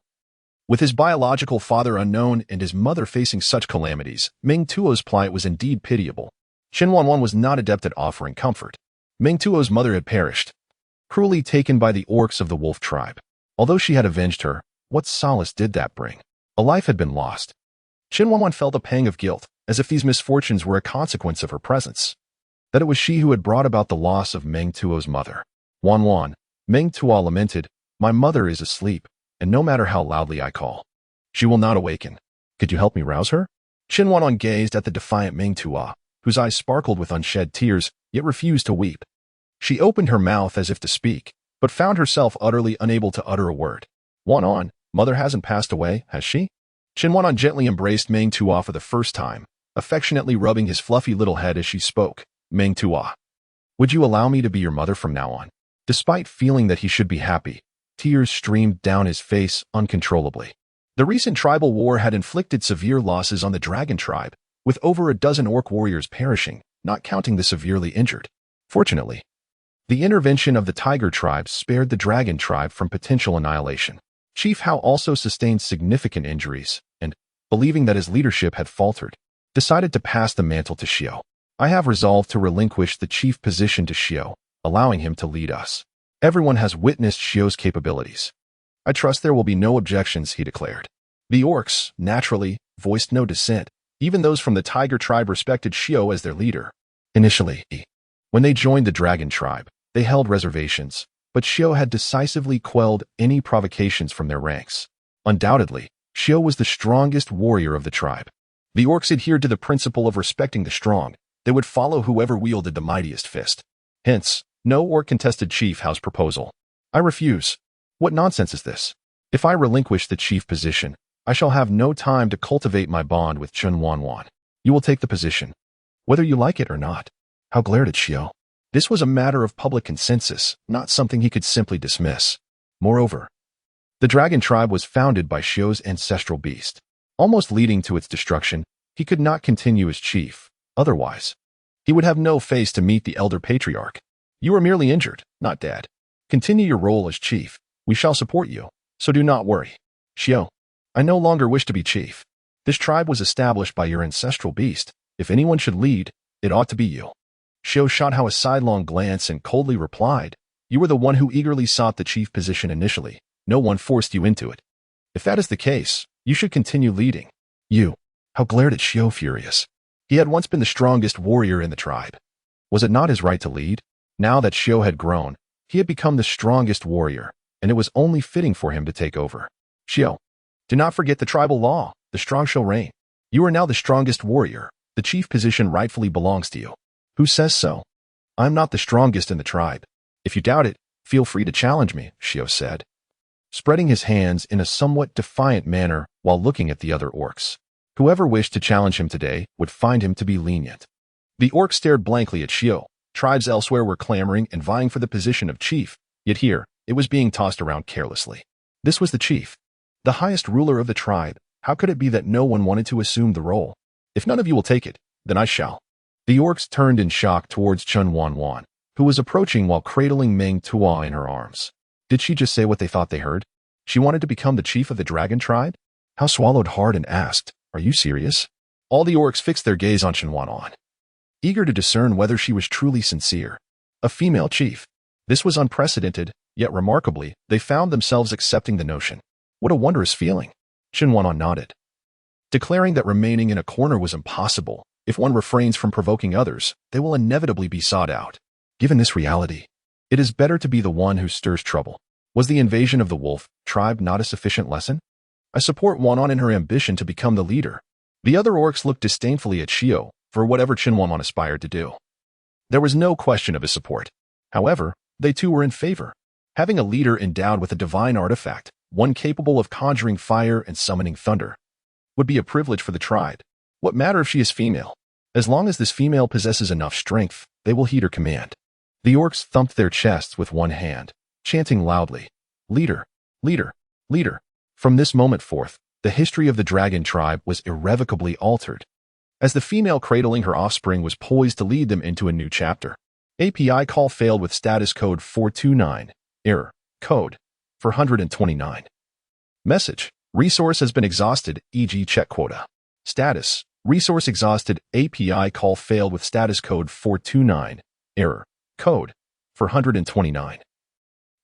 with his biological father unknown and his mother facing such calamities, Ming Tuo's plight was indeed pitiable. Chen Wanwan was not adept at offering comfort. Ming Tuo's mother had perished, cruelly taken by the orcs of the wolf tribe. Although she had avenged her, what solace did that bring? A life had been lost. Chen Wanwan felt a pang of guilt, as if these misfortunes were a consequence of her presence. That it was she who had brought about the loss of Ming Tuo's mother. Wanwan, Ming Tua lamented, my mother is asleep, and no matter how loudly I call, she will not awaken. Could you help me rouse her? Chen Wanwan gazed at the defiant Ming Tua, whose eyes sparkled with unshed tears, yet refused to weep. She opened her mouth as if to speak, but found herself utterly unable to utter a word. Wanwan, mother hasn't passed away, has she? Chen Wanwan gently embraced Ming Tua for the first time, affectionately rubbing his fluffy little head as she spoke. Ming Tua, would you allow me to be your mother from now on? Despite feeling that he should be happy, tears streamed down his face uncontrollably. The recent tribal war had inflicted severe losses on the dragon tribe, with over a dozen orc warriors perishing, not counting the severely injured. Fortunately, the intervention of the tiger tribe spared the dragon tribe from potential annihilation. Chief Hao also sustained significant injuries, and, believing that his leadership had faltered, decided to pass the mantle to Xiao. I have resolved to relinquish the chief position to Xiao, allowing him to lead us. Everyone has witnessed Xiao's capabilities. I trust there will be no objections, he declared. The orcs, naturally, voiced no dissent. Even those from the tiger tribe respected Xiao as their leader. Initially, when they joined the dragon tribe, they held reservations, but Xiao had decisively quelled any provocations from their ranks. Undoubtedly, Xiao was the strongest warrior of the tribe. The orcs adhered to the principle of respecting the strong. They would follow whoever wielded the mightiest fist. Hence, no orc contested Chief Hao's proposal. I refuse. What nonsense is this? If I relinquish the chief position, I shall have no time to cultivate my bond with Chen Wanwan. You will take the position, whether you like it or not. Hao glared at Xiao. This was a matter of public consensus, not something he could simply dismiss. Moreover, the dragon tribe was founded by Xiao's ancestral beast. Almost leading to its destruction, he could not continue as chief. Otherwise, he would have no face to meet the elder patriarch. You are merely injured, not dead. Continue your role as chief. We shall support you, so do not worry. Xiao, I no longer wish to be chief. This tribe was established by your ancestral beast. If anyone should lead, it ought to be you. Xiao shot Hao a sidelong glance and coldly replied, you were the one who eagerly sought the chief position initially. No one forced you into it. If that is the case, you should continue leading. Hao glared at Xiao furious. He had once been the strongest warrior in the tribe. Was it not his right to lead? Now that Xiao had grown, he had become the strongest warrior, and it was only fitting for him to take over. Xiao, do not forget the tribal law. The strong shall reign. You are now the strongest warrior. The chief position rightfully belongs to you. Who says so? I'm not the strongest in the tribe. If you doubt it, feel free to challenge me, Xiao said, spreading his hands in a somewhat defiant manner while looking at the other orcs. Whoever wished to challenge him today would find him to be lenient. The orcs stared blankly at Xiao. Tribes elsewhere were clamoring and vying for the position of chief, yet here, it was being tossed around carelessly. This was the chief, the highest ruler of the tribe. How could it be that no one wanted to assume the role? If none of you will take it, then I shall. The orcs turned in shock towards Chen Wanwan, who was approaching while cradling Ming Tua in her arms. Did she just say what they thought they heard? She wanted to become the chief of the dragon tribe? Hao swallowed hard and asked, Are you serious? All the orcs fixed their gaze on Chen Wanwan, eager to discern whether she was truly sincere. A female chief. This was unprecedented, yet remarkably, they found themselves accepting the notion. What a wondrous feeling. Chen Wanwan nodded, declaring that remaining in a corner was impossible. If one refrains from provoking others, they will inevitably be sought out. Given this reality, it is better to be the one who stirs trouble. Was the invasion of the wolf tribe not a sufficient lesson? I support Wanwan in her ambition to become the leader. The other orcs looked disdainfully at Xiao for whatever Chen Wanwan aspired to do. There was no question of his support. However, they too were in favor. Having a leader endowed with a divine artifact, one capable of conjuring fire and summoning thunder, would be a privilege for the tribe. What matter if she is female? As long as this female possesses enough strength, they will heed her command. The orcs thumped their chests with one hand, chanting loudly, "Leader, leader, leader." From this moment forth, the history of the dragon tribe was irrevocably altered, as the female cradling her offspring was poised to lead them into a new chapter. API call failed with status code 429. Error. Code 429. Message. Resource has been exhausted, e.g. check quota. Status. Resource exhausted. API call failed with status code 429. Error. Code 429.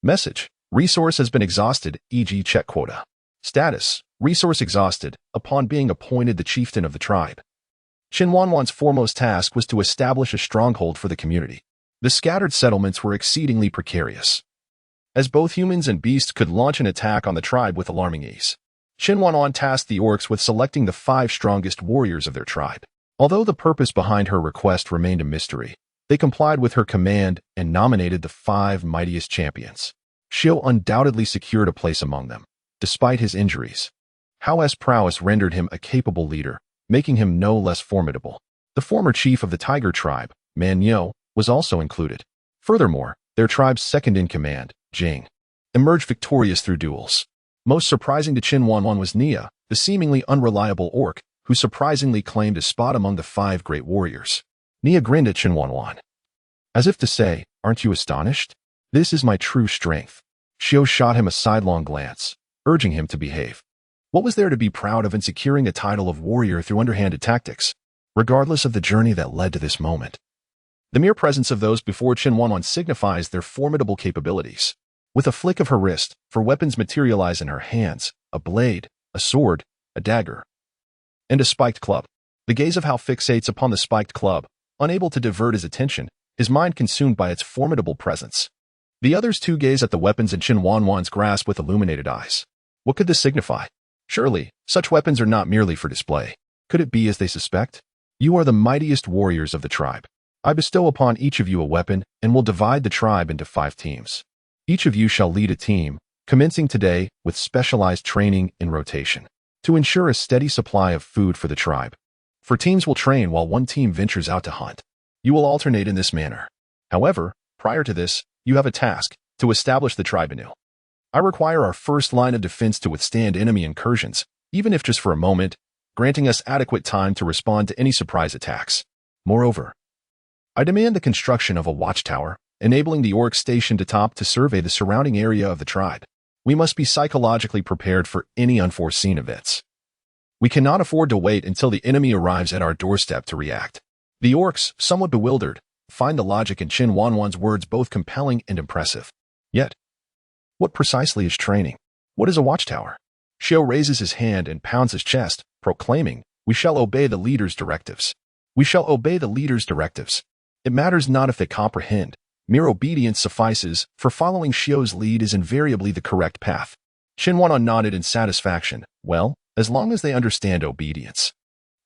Message. Resource has been exhausted, e.g. check quota. Status. Resource exhausted, upon being appointed the chieftain of the tribe. Chen Wanwan's foremost task was to establish a stronghold for the community. The scattered settlements were exceedingly precarious, as both humans and beasts could launch an attack on the tribe with alarming ease. Chen Wanwan tasked the orcs with selecting the 5 strongest warriors of their tribe. Although the purpose behind her request remained a mystery, they complied with her command and nominated the 5 mightiest champions. Xiao undoubtedly secured a place among them, despite his injuries. Hao's prowess rendered him a capable leader, making him no less formidable. The former chief of the tiger tribe, Man Yo, was also included. Furthermore, their tribe's second-in-command, Jing, emerged victorious through duels. Most surprising to Chen Wanwan was Nia, the seemingly unreliable orc, who surprisingly claimed a spot among the 5 great warriors. Nia grinned at Chen Wanwan, as if to say, "Aren't you astonished? This is my true strength." Xiao shot him a sidelong glance, urging him to behave. What was there to be proud of in securing a title of warrior through underhanded tactics, regardless of the journey that led to this moment? The mere presence of those before Chen Wanwan signifies their formidable capabilities. With a flick of her wrist, for weapons materialize in her hands, a blade, a sword, a dagger, and a spiked club. The gaze of Hao fixates upon the spiked club, unable to divert his attention, his mind consumed by its formidable presence. The others too gaze at the weapons in Chen Wanwan's grasp with illuminated eyes. What could this signify? Surely, such weapons are not merely for display. Could it be as they suspect? You are the mightiest warriors of the tribe. I bestow upon each of you a weapon and will divide the tribe into 5 teams. Each of you shall lead a team, commencing today with specialized training in rotation, to ensure a steady supply of food for the tribe. For teams will train while one team ventures out to hunt. You will alternate in this manner. However, prior to this, you have a task, to establish the tribe anew. I require our first line of defense to withstand enemy incursions, even if just for a moment, granting us adequate time to respond to any surprise attacks. Moreover, I demand the construction of a watchtower, enabling the orcs stationed atop to survey the surrounding area of the tribe. We must be psychologically prepared for any unforeseen events. We cannot afford to wait until the enemy arrives at our doorstep to react. The orcs, somewhat bewildered, find the logic in Chen Wanwan's words both compelling and impressive. Yet, what precisely is training? What is a watchtower? Xiao raises his hand and pounds his chest, proclaiming, "We shall obey the leader's directives. We shall obey the leader's directives." It matters not if they comprehend. Mere obedience suffices, for following Xiao's lead is invariably the correct path. Chen Wanwan nodded in satisfaction. Well, as long as they understand obedience.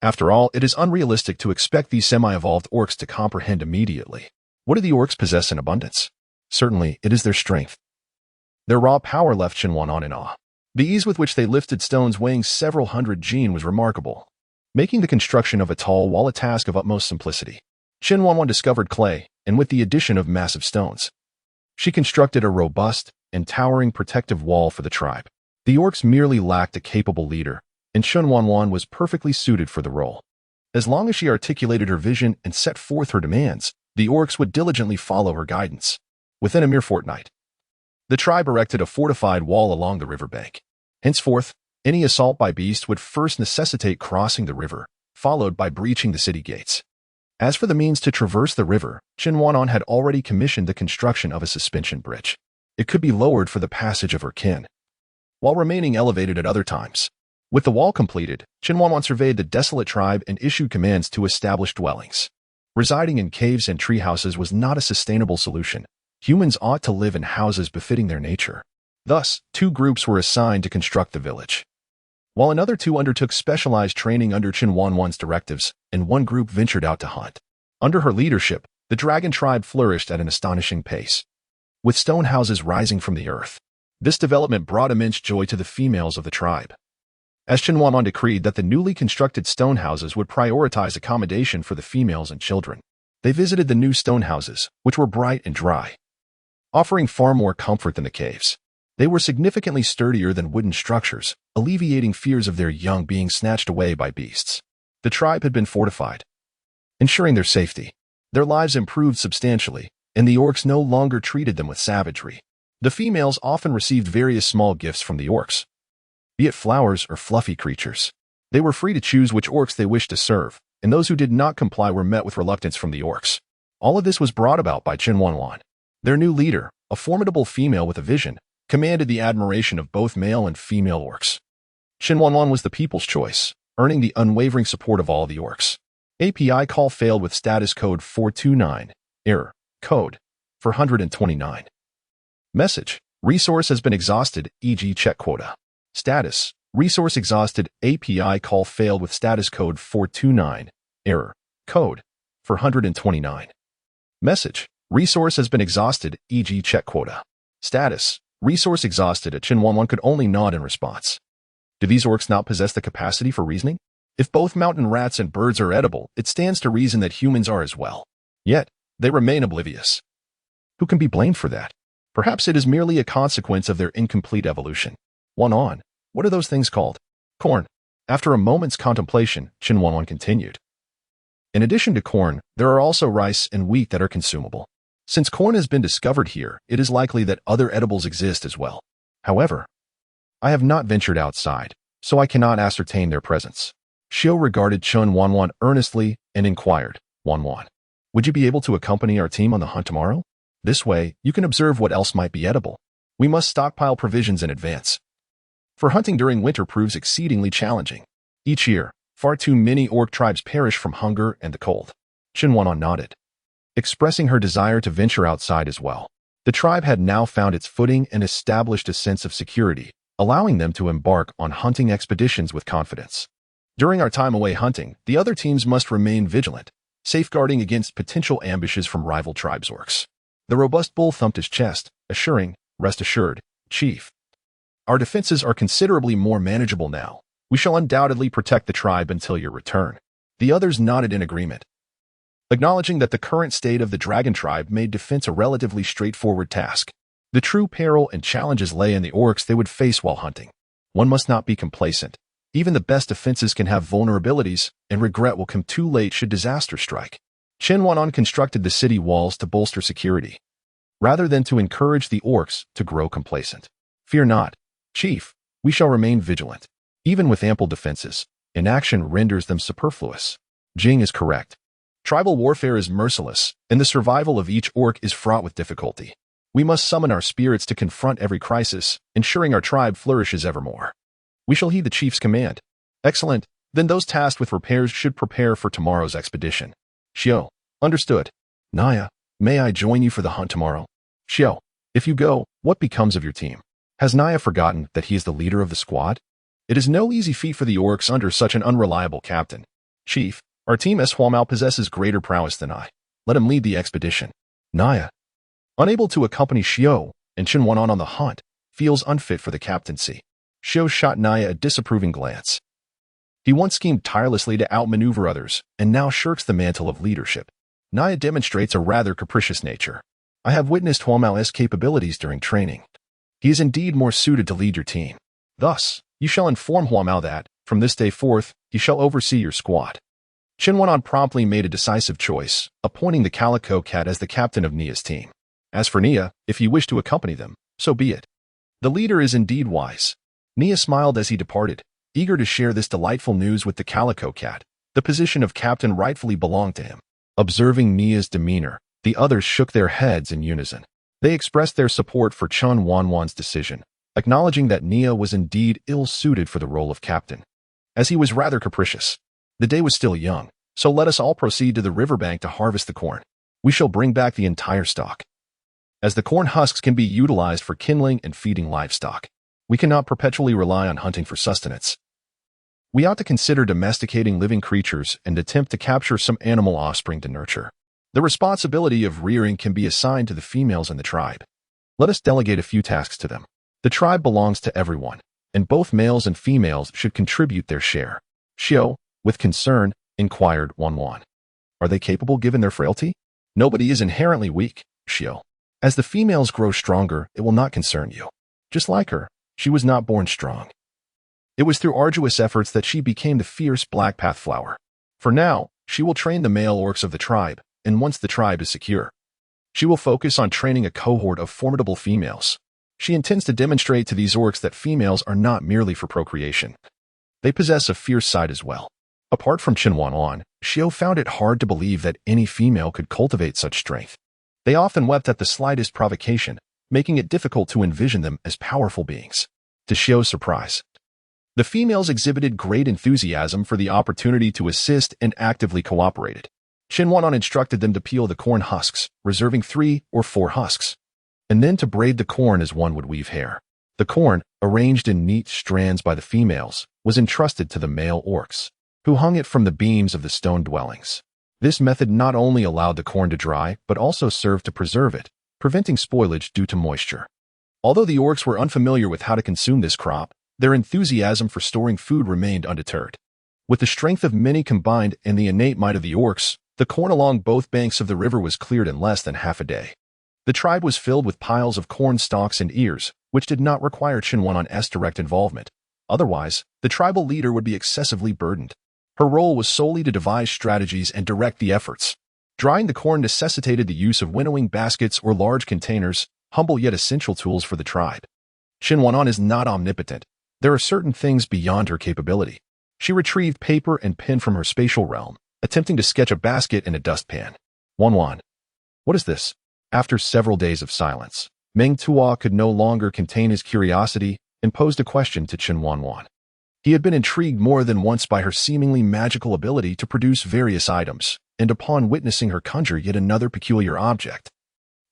After all, it is unrealistic to expect these semi-evolved orcs to comprehend immediately. What do the orcs possess in abundance? Certainly, it is their strength. Their raw power left Chen Wanwan in awe. The ease with which they lifted stones weighing several hundred jin was remarkable, making the construction of a tall wall a task of utmost simplicity. Chen Wanwan discovered clay, and with the addition of massive stones, she constructed a robust and towering protective wall for the tribe. The orcs merely lacked a capable leader, and Chen Wanwan was perfectly suited for the role. As long as she articulated her vision and set forth her demands, the orcs would diligently follow her guidance. Within a mere fortnight, the tribe erected a fortified wall along the riverbank. Henceforth, Any assault by beasts would first necessitate crossing the river, followed by breaching the city gates. As for the means to traverse the river, Chen Wanwan had already commissioned the construction of a suspension bridge. It could be lowered for the passage of her kin, while remaining elevated at other times. With the wall completed, Chen Wanwan surveyed the desolate tribe and issued commands to establish dwellings. Residing in caves and treehouses was not a sustainable solution. Humans ought to live in houses befitting their nature. Thus, 2 groups were assigned to construct the village, while another 2 undertook specialized training under Chen Wanwan's directives, and 1 group ventured out to hunt. Under her leadership, the dragon tribe flourished at an astonishing pace, with stone houses rising from the earth. This development brought immense joy to the females of the tribe, as Chen Wanwan decreed that the newly constructed stone houses would prioritize accommodation for the females and children. They visited the new stone houses, which were bright and dry, offering far more comfort than the caves. They were significantly sturdier than wooden structures, alleviating fears of their young being snatched away by beasts. The tribe had been fortified, ensuring their safety. Their lives improved substantially, and the orcs no longer treated them with savagery. The females often received various small gifts from the orcs, be it flowers or fluffy creatures. They were free to choose which orcs they wished to serve, and those who did not comply were met with reluctance from the orcs. All of this was brought about by Chen Wanwan. Their new leader, a formidable female with a vision, commanded the admiration of both male and female orcs. Chen Wanwan was the people's choice, earning the unwavering support of all the orcs. API call failed with status code 429. Error. Code 429. Message. Resource has been exhausted, e.g. check quota. Status. Resource exhausted. API call failed with status code 429. Error. Code 429. Message. Resource has been exhausted, e.g. check quota. Status. Resource exhausted. Chen Wanwan could only nod in response. Do these orcs not possess the capacity for reasoning? If both mountain rats and birds are edible, it stands to reason that humans are as well. Yet, they remain oblivious. Who can be blamed for that? Perhaps it is merely a consequence of their incomplete evolution. Wanwan, what are those things called? Corn. After a moment's contemplation, Chen Wanwan continued. In addition to corn, there are also rice and wheat that are consumable. Since corn has been discovered here, it is likely that other edibles exist as well. However, I have not ventured outside, so I cannot ascertain their presence. Xiao regarded Chen Wanwan earnestly and inquired, Wanwan, would you be able to accompany our team on the hunt tomorrow? This way, you can observe what else might be edible. We must stockpile provisions in advance, for hunting during winter proves exceedingly challenging. Each year, far too many orc tribes perish from hunger and the cold. Chen Wanwan nodded, expressing her desire to venture outside as well. The tribe had now found its footing and established a sense of security, allowing them to embark on hunting expeditions with confidence. During our time away hunting, the other teams must remain vigilant, safeguarding against potential ambushes from rival tribes orcs. The robust bull thumped his chest, assuring, rest assured, Chief. Our defenses are considerably more manageable now. We shall undoubtedly protect the tribe until your return. The others nodded in agreement, acknowledging that the current state of the dragon tribe made defense a relatively straightforward task. The true peril and challenges lay in the orcs they would face while hunting. One must not be complacent. Even the best defenses can have vulnerabilities, and regret will come too late should disaster strike. Chen Wanwan constructed the city walls to bolster security, rather than to encourage the orcs to grow complacent. Fear not, Chief, we shall remain vigilant. Even with ample defenses, inaction renders them superfluous. Jing is correct. Tribal warfare is merciless, and the survival of each orc is fraught with difficulty. We must summon our spirits to confront every crisis, ensuring our tribe flourishes evermore. We shall heed the chief's command. Excellent. Then those tasked with repairs should prepare for tomorrow's expedition. Xiao, understood. Naya, may I join you for the hunt tomorrow? Xiao, if you go, what becomes of your team? Has Naya forgotten that he is the leader of the squad? It is no easy feat for the orcs under such an unreliable captain. Chief, our team Huamao possesses greater prowess than I. Let him lead the expedition. Naya, unable to accompany Xiao and Chen Wanwan on the hunt, feels unfit for the captaincy. Xiao shot Naya a disapproving glance. He once schemed tirelessly to outmaneuver others, and now shirks the mantle of leadership. Naya demonstrates a rather capricious nature. I have witnessed Huamao's capabilities during training. He is indeed more suited to lead your team. Thus, you shall inform Huamao that, from this day forth, he shall oversee your squad. Chen Wanwan promptly made a decisive choice, appointing the Calico Cat as the captain of Nia's team. As for Nia, if you wish to accompany them, so be it. The leader is indeed wise. Nia smiled as he departed, eager to share this delightful news with the Calico Cat. The position of captain rightfully belonged to him. Observing Nia's demeanor, the others shook their heads in unison. They expressed their support for Chen Wanwan's decision, acknowledging that Nia was indeed ill-suited for the role of captain, as he was rather capricious. The day was still young, so let us all proceed to the riverbank to harvest the corn. We shall bring back the entire stock. As the corn husks can be utilized for kindling and feeding livestock, we cannot perpetually rely on hunting for sustenance. We ought to consider domesticating living creatures and attempt to capture some animal offspring to nurture. The responsibility of rearing can be assigned to the females in the tribe. Let us delegate a few tasks to them. The tribe belongs to everyone, and both males and females should contribute their share. Xiao, with concern, inquired Wanwan. Are they capable given their frailty? Nobody is inherently weak, Xiao. As the females grow stronger, it will not concern you. Just like her, she was not born strong. It was through arduous efforts that she became the fierce Black Path Flower. For now, she will train the male orcs of the tribe, and once the tribe is secure, she will focus on training a cohort of formidable females. She intends to demonstrate to these orcs that females are not merely for procreation. They possess a fierce side as well. Apart from Chen Wanwan, Xiao found it hard to believe that any female could cultivate such strength. They often wept at the slightest provocation, making it difficult to envision them as powerful beings. To Xiao's surprise, the females exhibited great enthusiasm for the opportunity to assist and actively cooperated. Chen Wanwan instructed them to peel the corn husks, reserving 3 or 4 husks, and then to braid the corn as one would weave hair. The corn, arranged in neat strands by the females, was entrusted to the male orcs, who hung it from the beams of the stone dwellings. This method not only allowed the corn to dry, but also served to preserve it, preventing spoilage due to moisture. Although the orcs were unfamiliar with how to consume this crop, their enthusiasm for storing food remained undeterred. With the strength of many combined and the innate might of the orcs, the corn along both banks of the river was cleared in less than half a day. The tribe was filled with piles of corn stalks and ears, which did not require Chen Wanwan's direct involvement. Otherwise, the tribal leader would be excessively burdened. Her role was solely to devise strategies and direct the efforts. Drying the corn necessitated the use of winnowing baskets or large containers, humble yet essential tools for the tribe. Chen Wanwan is not omnipotent. There are certain things beyond her capability. She retrieved paper and pen from her spatial realm, attempting to sketch a basket in a dustpan. Wanwan. What is this? After several days of silence, Ming Tua could no longer contain his curiosity and posed a question to Chen Wanwan. He had been intrigued more than once by her seemingly magical ability to produce various items, and upon witnessing her conjure yet another peculiar object,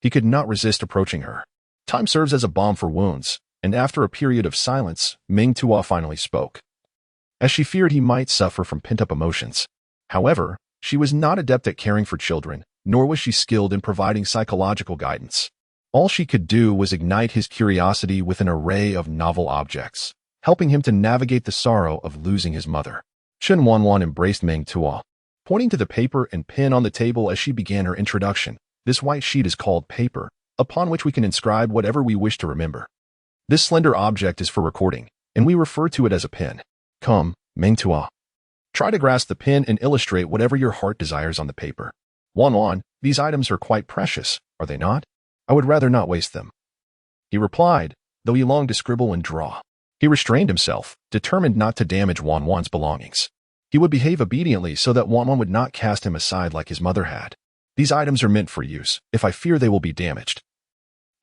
he could not resist approaching her. Time serves as a balm for wounds, and after a period of silence, Ming Tua finally spoke, as she feared he might suffer from pent-up emotions. However, she was not adept at caring for children, nor was she skilled in providing psychological guidance. All she could do was ignite his curiosity with an array of novel objects, helping him to navigate the sorrow of losing his mother. Chen Wanwan embraced Ming Tua, pointing to the paper and pen on the table as she began her introduction. This white sheet is called paper, upon which we can inscribe whatever we wish to remember. This slender object is for recording, and we refer to it as a pen. Come, Ming Tua. Try to grasp the pen and illustrate whatever your heart desires on the paper. Wanwan, these items are quite precious, are they not? I would rather not waste them. He replied, though he longed to scribble and draw. He restrained himself, determined not to damage Wanwan's belongings. He would behave obediently so that Wanwan would not cast him aside like his mother had. These items are meant for use, if I fear they will be damaged.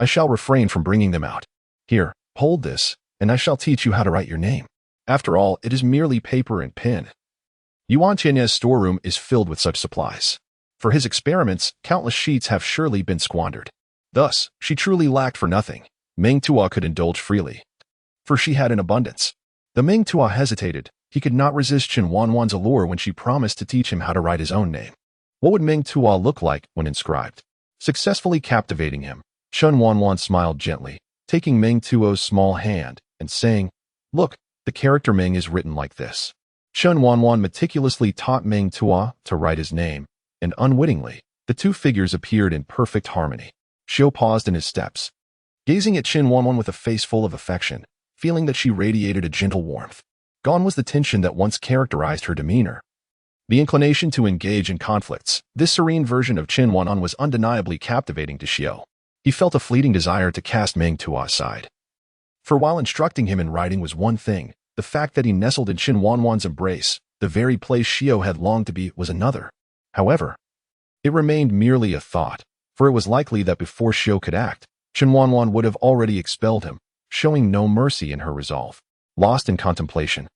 I shall refrain from bringing them out. Here, hold this, and I shall teach you how to write your name. After all, it is merely paper and pen. Yuan Tianye's storeroom is filled with such supplies. For his experiments, countless sheets have surely been squandered. Thus, she truly lacked for nothing. Ming Tua could indulge freely, for she had an abundance. The Ming Tua hesitated. He could not resist Chen Wanwan's allure when she promised to teach him how to write his own name. What would Ming Tua look like when inscribed? Successfully captivating him, Chen Wanwan smiled gently, taking Ming Tua's small hand and saying, "Look, the character Ming is written like this." Chen Wanwan meticulously taught Ming Tua to write his name, and unwittingly, the two figures appeared in perfect harmony. Xiao paused in his steps, gazing at Chen Wanwan with a face full of affection, feeling that she radiated a gentle warmth. Gone was the tension that once characterized her demeanor. The inclination to engage in conflicts. This serene version of Chen Wanwan was undeniably captivating to Xiao. He felt a fleeting desire to cast Ming Tua aside. For while instructing him in riding was one thing, the fact that he nestled in Chen Wanwan's embrace, the very place Xiao had longed to be, was another. However, it remained merely a thought, for it was likely that before Xiao could act, Chen Wanwan would have already expelled him, showing no mercy in her resolve. Lost in contemplation,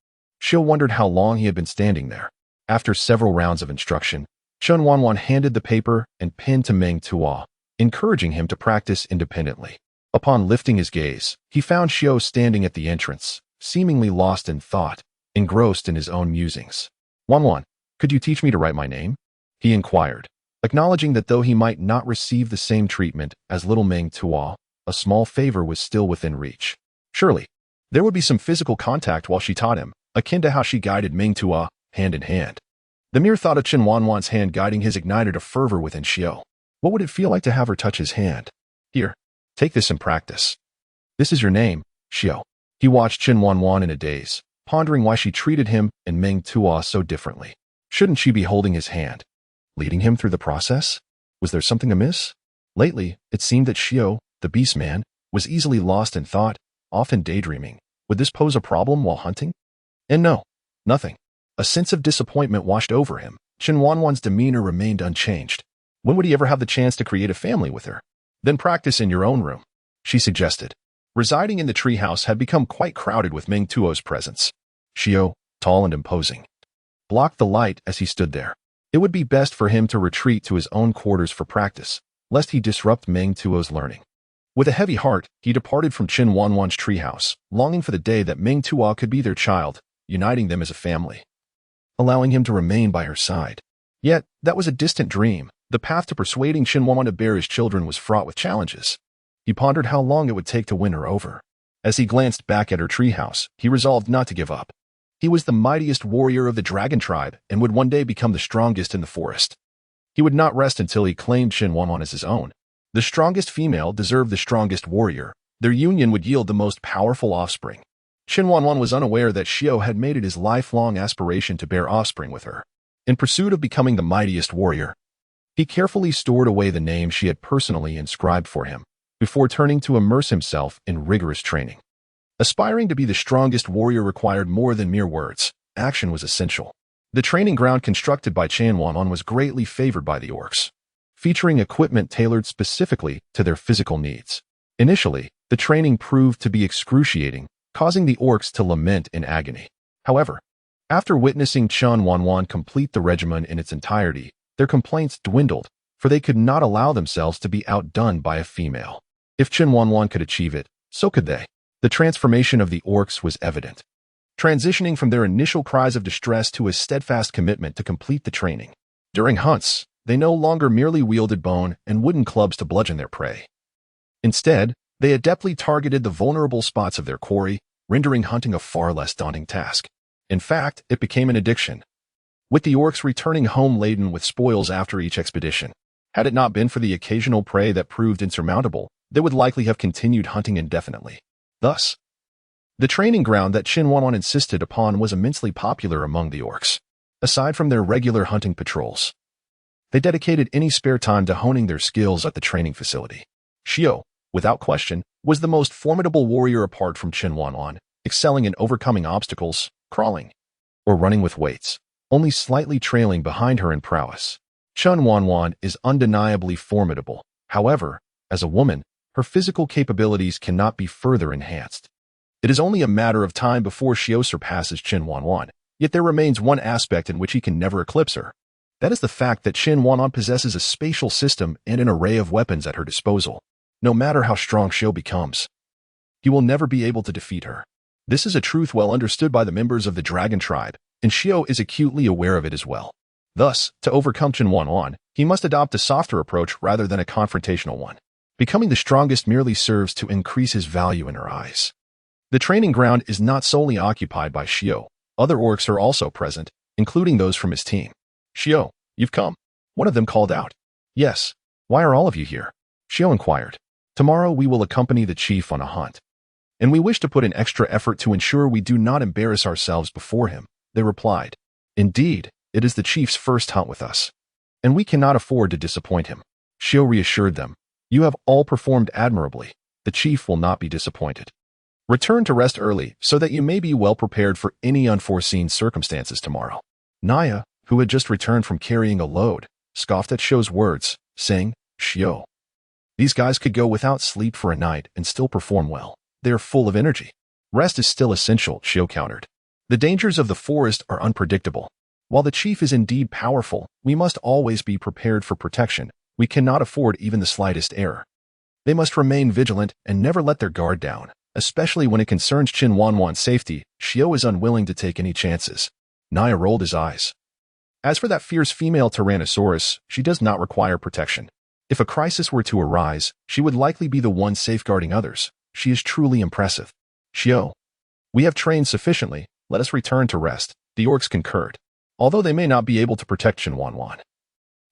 Xiao wondered how long he had been standing there. After several rounds of instruction, Chen Wanwan handed the paper and pen to Ming Tua, encouraging him to practice independently. Upon lifting his gaze, he found Xiao standing at the entrance, seemingly lost in thought, engrossed in his own musings. "Wanwan, could you teach me to write my name?" he inquired, acknowledging that though he might not receive the same treatment as little Ming Tua, a small favor was still within reach. Surely, there would be some physical contact while she taught him, akin to how she guided Ming Tua, hand in hand. The mere thought of Chen Wanwan's hand guiding his ignited a fervor within Xiao. What would it feel like to have her touch his hand? "Here, take this in practice. This is your name, Xiao." He watched Chen Wanwan in a daze, pondering why she treated him and Ming Tua so differently. Shouldn't she be holding his hand, leading him through the process? Was there something amiss? Lately, it seemed that Xiao, the beast man, was easily lost in thought, often daydreaming. Would this pose a problem while hunting? And no, nothing. A sense of disappointment washed over him. Chen Wanwan's demeanor remained unchanged. When would he ever have the chance to create a family with her? "Then practice in your own room," she suggested. Residing in the treehouse had become quite crowded with Ming Tuo's presence. Xiao, tall and imposing, blocked the light as he stood there. It would be best for him to retreat to his own quarters for practice, lest he disrupt Ming Tuo's learning. With a heavy heart, he departed from Chen Wanwan's treehouse, longing for the day that Ming Tua could be their child, uniting them as a family, allowing him to remain by her side. Yet, that was a distant dream. The path to persuading Chen Wanwan to bear his children was fraught with challenges. He pondered how long it would take to win her over. As he glanced back at her treehouse, he resolved not to give up. He was the mightiest warrior of the dragon tribe and would one day become the strongest in the forest. He would not rest until he claimed Chen Wanwan as his own. The strongest female deserved the strongest warrior. Their union would yield the most powerful offspring. Chen Wanwan was unaware that Xiao had made it his lifelong aspiration to bear offspring with her. In pursuit of becoming the mightiest warrior, he carefully stored away the name she had personally inscribed for him, before turning to immerse himself in rigorous training. Aspiring to be the strongest warrior required more than mere words. Action was essential. The training ground constructed by Chen Wanwan was greatly favored by the orcs, featuring equipment tailored specifically to their physical needs. Initially, the training proved to be excruciating, causing the orcs to lament in agony. However, after witnessing Chen Wanwan complete the regimen in its entirety, their complaints dwindled, for they could not allow themselves to be outdone by a female. If Chen Wanwan could achieve it, so could they. The transformation of the orcs was evident, transitioning from their initial cries of distress to a steadfast commitment to complete the training. During hunts, they no longer merely wielded bone and wooden clubs to bludgeon their prey. Instead, they adeptly targeted the vulnerable spots of their quarry, rendering hunting a far less daunting task. In fact, it became an addiction, with the orcs returning home laden with spoils after each expedition. Had it not been for the occasional prey that proved insurmountable, they would likely have continued hunting indefinitely. Thus, the training ground that Chen Wanwan insisted upon was immensely popular among the orcs. Aside from their regular hunting patrols, they dedicated any spare time to honing their skills at the training facility. Xiao, without question, was the most formidable warrior apart from Chen Wanwan, excelling in overcoming obstacles, crawling, or running with weights, only slightly trailing behind her in prowess. Chen Wanwan is undeniably formidable. However, as a woman, her physical capabilities cannot be further enhanced. It is only a matter of time before Xiao surpasses Chen Wanwan, yet there remains one aspect in which he can never eclipse her. That is the fact that Chen Wanwan possesses a spatial system and an array of weapons at her disposal. No matter how strong Xiao becomes, he will never be able to defeat her. This is a truth well understood by the members of the dragon tribe, and Xiao is acutely aware of it as well. Thus, to overcome Chen Wanwan, he must adopt a softer approach rather than a confrontational one. Becoming the strongest merely serves to increase his value in her eyes. The training ground is not solely occupied by Xiao. Other orcs are also present, including those from his team. "Xiao, you've come," one of them called out. "Yes. Why are all of you here?" Xiao inquired. "Tomorrow we will accompany the chief on a hunt, and we wish to put in extra effort to ensure we do not embarrass ourselves before him," they replied. "Indeed, it is the chief's first hunt with us, and we cannot afford to disappoint him." Xiao reassured them. "You have all performed admirably. The chief will not be disappointed." Return to rest early so that you may be well prepared for any unforeseen circumstances tomorrow. Naya, who had just returned from carrying a load, scoffed at Xiu's words, saying, Xiu, these guys could go without sleep for a night and still perform well. They are full of energy. Rest is still essential, Xiu countered. The dangers of the forest are unpredictable. While the chief is indeed powerful, we must always be prepared for protection. We cannot afford even the slightest error. They must remain vigilant and never let their guard down, especially when it concerns Chen Wanwan's safety. Xiu is unwilling to take any chances. Naya rolled his eyes. As for that fierce female Tyrannosaurus, she does not require protection. If a crisis were to arise, she would likely be the one safeguarding others. She is truly impressive. Xiu, we have trained sufficiently. Let us return to rest. The orcs concurred. Although they may not be able to protect Chen Wanwan,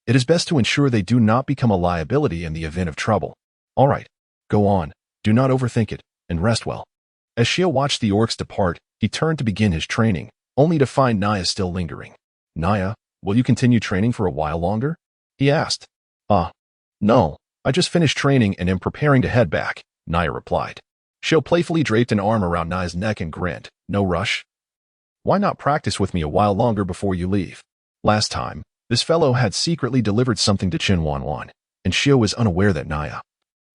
it is best to ensure they do not become a liability in the event of trouble. All right, go on. Do not overthink it, and rest well. As Xiu watched the orcs depart, he turned to begin his training, only to find Naya still lingering. Naya, will you continue training for a while longer? He asked. No, I just finished training and am preparing to head back, Naya replied. Xiu playfully draped an arm around Naya's neck and grinned. No rush. Why not practice with me a while longer before you leave? Last time, this fellow had secretly delivered something to Chen Wanwan, and Xiu was unaware that Naya,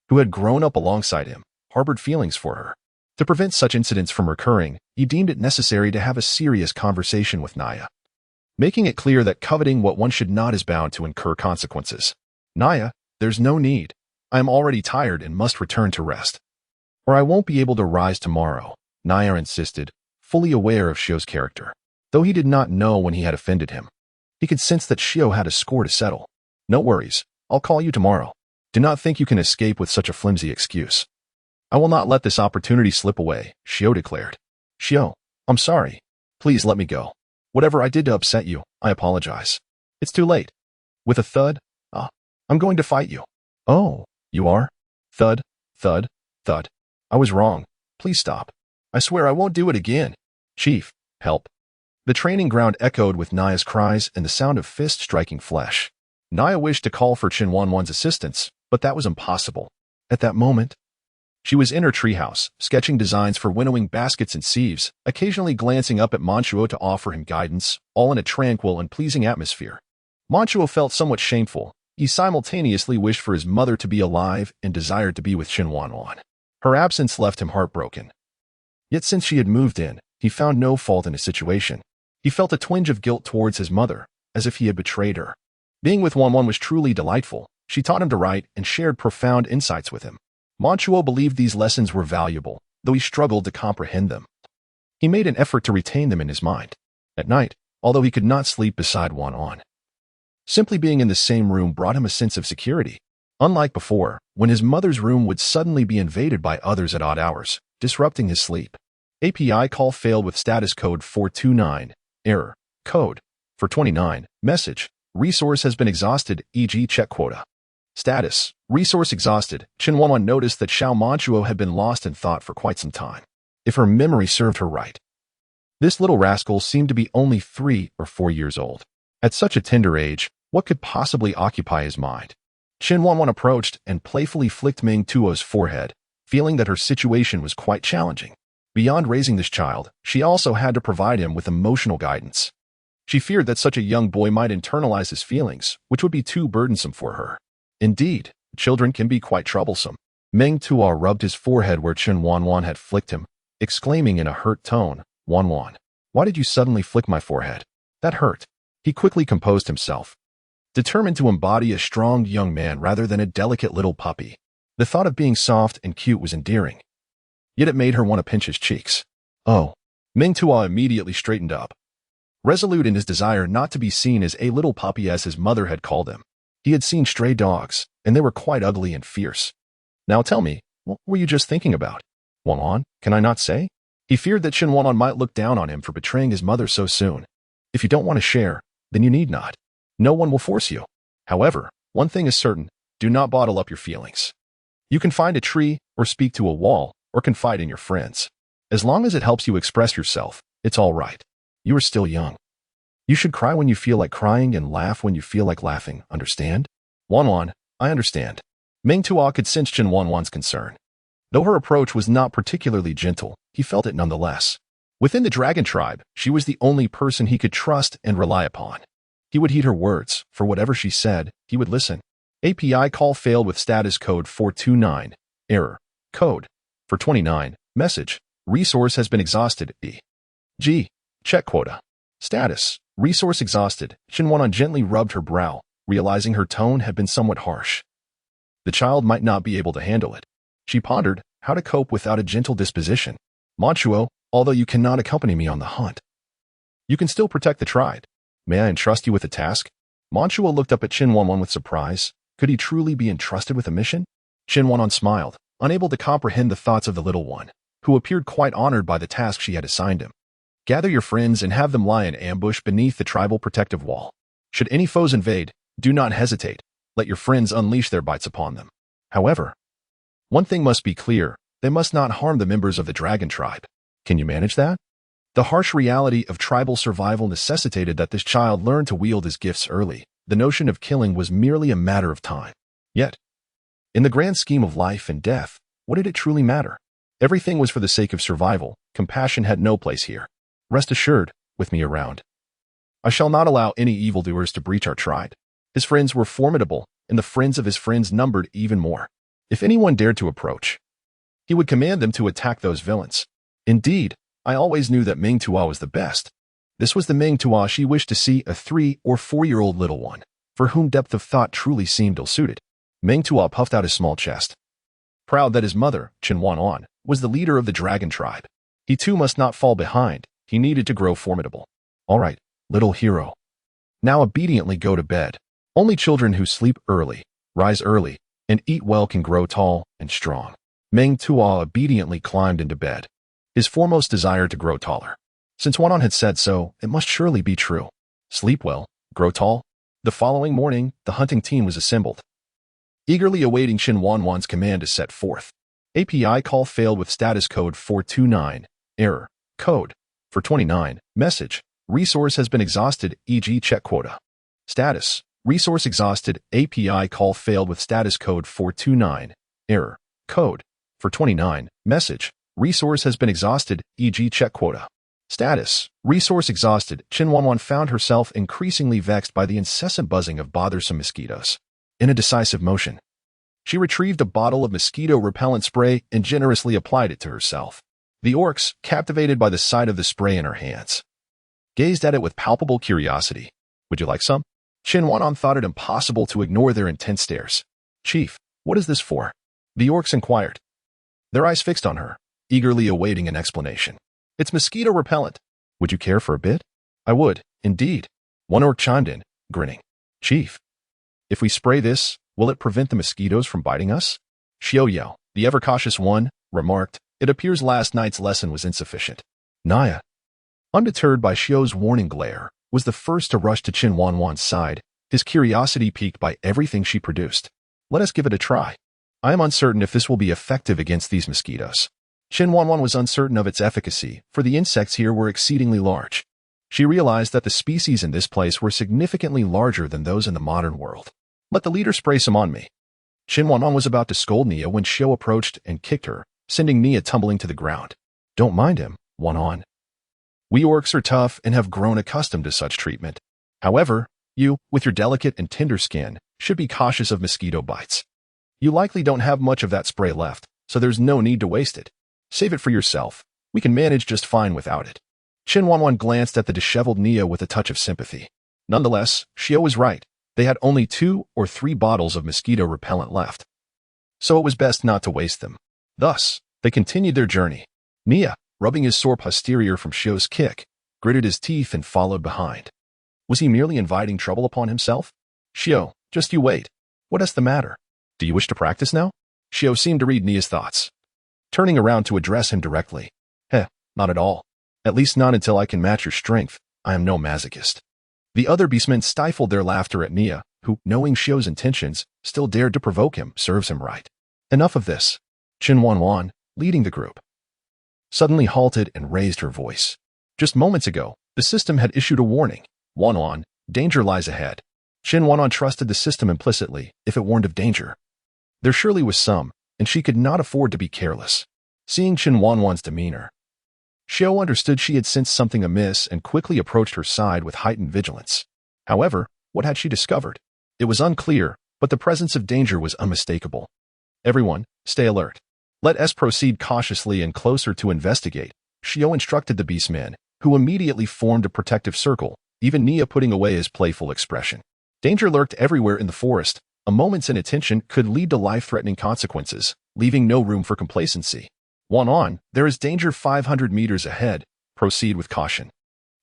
who had grown up alongside him, harbored feelings for her. To prevent such incidents from recurring, he deemed it necessary to have a serious conversation with Naya, making it clear that coveting what one should not is bound to incur consequences. Naya, there's no need. I am already tired and must return to rest. Or I won't be able to rise tomorrow, Naya insisted, fully aware of Xiu's character. Though he did not know when he had offended him, he could sense that Xiu had a score to settle. No worries, I'll call you tomorrow. Do not think you can escape with such a flimsy excuse. I will not let this opportunity slip away, Xiu declared. Xiu, I'm sorry. Please let me go. Whatever I did to upset you, I apologize. It's too late. With a thud, I'm going to fight you. Oh, you are? Thud, thud, thud. I was wrong. Please stop. I swear I won't do it again. Chief, help. The training ground echoed with Naya's cries and the sound of fists striking flesh. Naya wished to call for Chen Wanwan's assistance, but that was impossible. At that moment, she was in her treehouse, sketching designs for winnowing baskets and sieves, occasionally glancing up at Ming Tua to offer him guidance, all in a tranquil and pleasing atmosphere. Ming Tua felt somewhat shameful. He simultaneously wished for his mother to be alive and desired to be with Chen Wanwan. Her absence left him heartbroken. Yet since she had moved in, he found no fault in his situation. He felt a twinge of guilt towards his mother, as if he had betrayed her. Being with Wanwan was truly delightful. She taught him to write and shared profound insights with him. Ming Tua believed these lessons were valuable, though he struggled to comprehend them. He made an effort to retain them in his mind. At night, although he could not sleep beside Wanwan, simply being in the same room brought him a sense of security. Unlike before, when his mother's room would suddenly be invaded by others at odd hours, disrupting his sleep. API call failed with status code 429. Error. Code. 429. Message. Resource has been exhausted, e.g. check quota. Status. Resource exhausted. Chen Wanwan noticed that Ming Tua had been lost in thought for quite some time. If her memory served her right, this little rascal seemed to be only 3 or 4 years old. At such a tender age, what could possibly occupy his mind? Chen Wanwan approached and playfully flicked Ming Tua's forehead, feeling that her situation was quite challenging. Beyond raising this child, she also had to provide him with emotional guidance. She feared that such a young boy might internalize his feelings, which would be too burdensome for her. Indeed, children can be quite troublesome. Ming Tua rubbed his forehead where Chen Wanwan had flicked him, exclaiming in a hurt tone, Wanwan, why did you suddenly flick my forehead? That hurt. He quickly composed himself, determined to embody a strong young man rather than a delicate little puppy. The thought of being soft and cute was endearing, yet it made her want to pinch his cheeks. Oh. Ming Tua immediately straightened up, resolute in his desire not to be seen as a little puppy as his mother had called him. He had seen stray dogs, and they were quite ugly and fierce. Now tell me, what were you just thinking about? Wanwan, can I not say? He feared that Chen Wanwan might look down on him for betraying his mother so soon. If you don't want to share, then you need not. No one will force you. However, one thing is certain, do not bottle up your feelings. You can find a tree, or speak to a wall, or confide in your friends. As long as it helps you express yourself, it's all right. You are still young. You should cry when you feel like crying and laugh when you feel like laughing, understand? Wanwan, I understand. Ming Tua could sense Chen Wanwan's concern. Though her approach was not particularly gentle, he felt it nonetheless. Within the dragon tribe, she was the only person he could trust and rely upon. He would heed her words. For whatever she said, he would listen. API call failed with status code 429. Error. Code. For 29. Message. Resource has been exhausted. G. Check quota. Status. Resource exhausted. Chen Wanwan gently rubbed her brow, realizing her tone had been somewhat harsh. The child might not be able to handle it. She pondered how to cope without a gentle disposition. Manchuo, although you cannot accompany me on the hunt, you can still protect the tribe. May I entrust you with a task? Manchuo looked up at Chen Wanwan with surprise. Could he truly be entrusted with a mission? Chen Wanwan smiled, unable to comprehend the thoughts of the little one, who appeared quite honored by the task she had assigned him. Gather your friends and have them lie in ambush beneath the tribal protective wall. Should any foes invade, do not hesitate. Let your friends unleash their bites upon them. However, one thing must be clear. They must not harm the members of the dragon tribe. Can you manage that? The harsh reality of tribal survival necessitated that this child learn to wield his gifts early. The notion of killing was merely a matter of time. Yet, in the grand scheme of life and death, what did it truly matter? Everything was for the sake of survival. Compassion had no place here. Rest assured, with me around, I shall not allow any evildoers to breach our tribe. His friends were formidable, and the friends of his friends numbered even more. If anyone dared to approach, he would command them to attack those villains. Indeed, I always knew that Ming Tua was the best. This was the Ming Tua she wished to see, a 3- or 4-year-old little one, for whom depth of thought truly seemed ill-suited. Ming Tua puffed out his small chest, proud that his mother, Chen Wanwan, was the leader of the dragon tribe. He too must not fall behind. He needed to grow formidable. All right, little hero. Now obediently go to bed. Only children who sleep early, rise early, and eat well can grow tall and strong. Ming Tua obediently climbed into bed, his foremost desire to grow taller. Since Wanwan had said so, it must surely be true. Sleep well, grow tall. The following morning, the hunting team was assembled, eagerly awaiting Chen Wanwan's command to set forth. API call failed with status code 429. Error. Code. For 29. Message. Resource has been exhausted, e.g. check quota. Status. Resource exhausted. API call failed with status code 429. Error. Code. For 29. Message. Resource has been exhausted, e.g. check quota. Status. Resource exhausted. Chen Wanwan found herself increasingly vexed by the incessant buzzing of bothersome mosquitoes. In a decisive motion, she retrieved a bottle of mosquito repellent spray and generously applied it to herself. The orcs, captivated by the sight of the spray in her hands, gazed at it with palpable curiosity. Would you like some? Chen Wanwan thought it impossible to ignore their intense stares. Chief, what is this for? The orcs inquired, their eyes fixed on her, eagerly awaiting an explanation. It's mosquito repellent. Would you care for a bit? I would, indeed. One orc chimed in, grinning. Chief, if we spray this, will it prevent the mosquitoes from biting us? Xiao Yao, the ever-cautious one, remarked, it appears last night's lesson was insufficient. Naya, undeterred by Xiao's warning glare, was the first to rush to Chen Wanwan's side, his curiosity piqued by everything she produced. Let us give it a try. I am uncertain if this will be effective against these mosquitoes. Chen Wanwan was uncertain of its efficacy, for the insects here were exceedingly large. She realized that the species in this place were significantly larger than those in the modern world. Let the leader spray some on me. Chen Wanwan was about to scold Nia when Xiao approached and kicked her, sending Nia tumbling to the ground. Don't mind him, Wanwan. We orcs are tough and have grown accustomed to such treatment. However, you, with your delicate and tender skin, should be cautious of mosquito bites. You likely don't have much of that spray left, so there's no need to waste it. Save it for yourself. We can manage just fine without it. Chen Wanwan glanced at the disheveled Nia with a touch of sympathy. Nonetheless, Xiao was right. They had only 2 or 3 bottles of mosquito repellent left, so it was best not to waste them. Thus, they continued their journey. Nia, rubbing his sore posterior from Xiao's kick, gritted his teeth and followed behind. Was he merely inviting trouble upon himself? Xiao, just you wait. What is the matter? Do you wish to practice now? Xiao seemed to read Nia's thoughts, turning around to address him directly. Not at all. At least not until I can match your strength. I am no masochist. The other beastmen stifled their laughter at Nia, who, knowing Xiao's intentions, still dared to provoke him. Serves him right. Enough of this. Chen Wanwan, leading the group, suddenly halted and raised her voice. Just moments ago, the system had issued a warning. Wanwan, danger lies ahead. Chen Wanwan trusted the system implicitly if it warned of danger. There surely was some, and she could not afford to be careless. Seeing Chen Wanwan's demeanor, Xiao understood she had sensed something amiss and quickly approached her side with heightened vigilance. However, what had she discovered? It was unclear, but the presence of danger was unmistakable. Everyone, stay alert. Let us proceed cautiously and closer to investigate, Xiao instructed the beastmen, who immediately formed a protective circle, even Nia putting away his playful expression. Danger lurked everywhere in the forest. A moment's inattention could lead to life-threatening consequences, leaving no room for complacency. Wanwan, there is danger 500 meters ahead. Proceed with caution.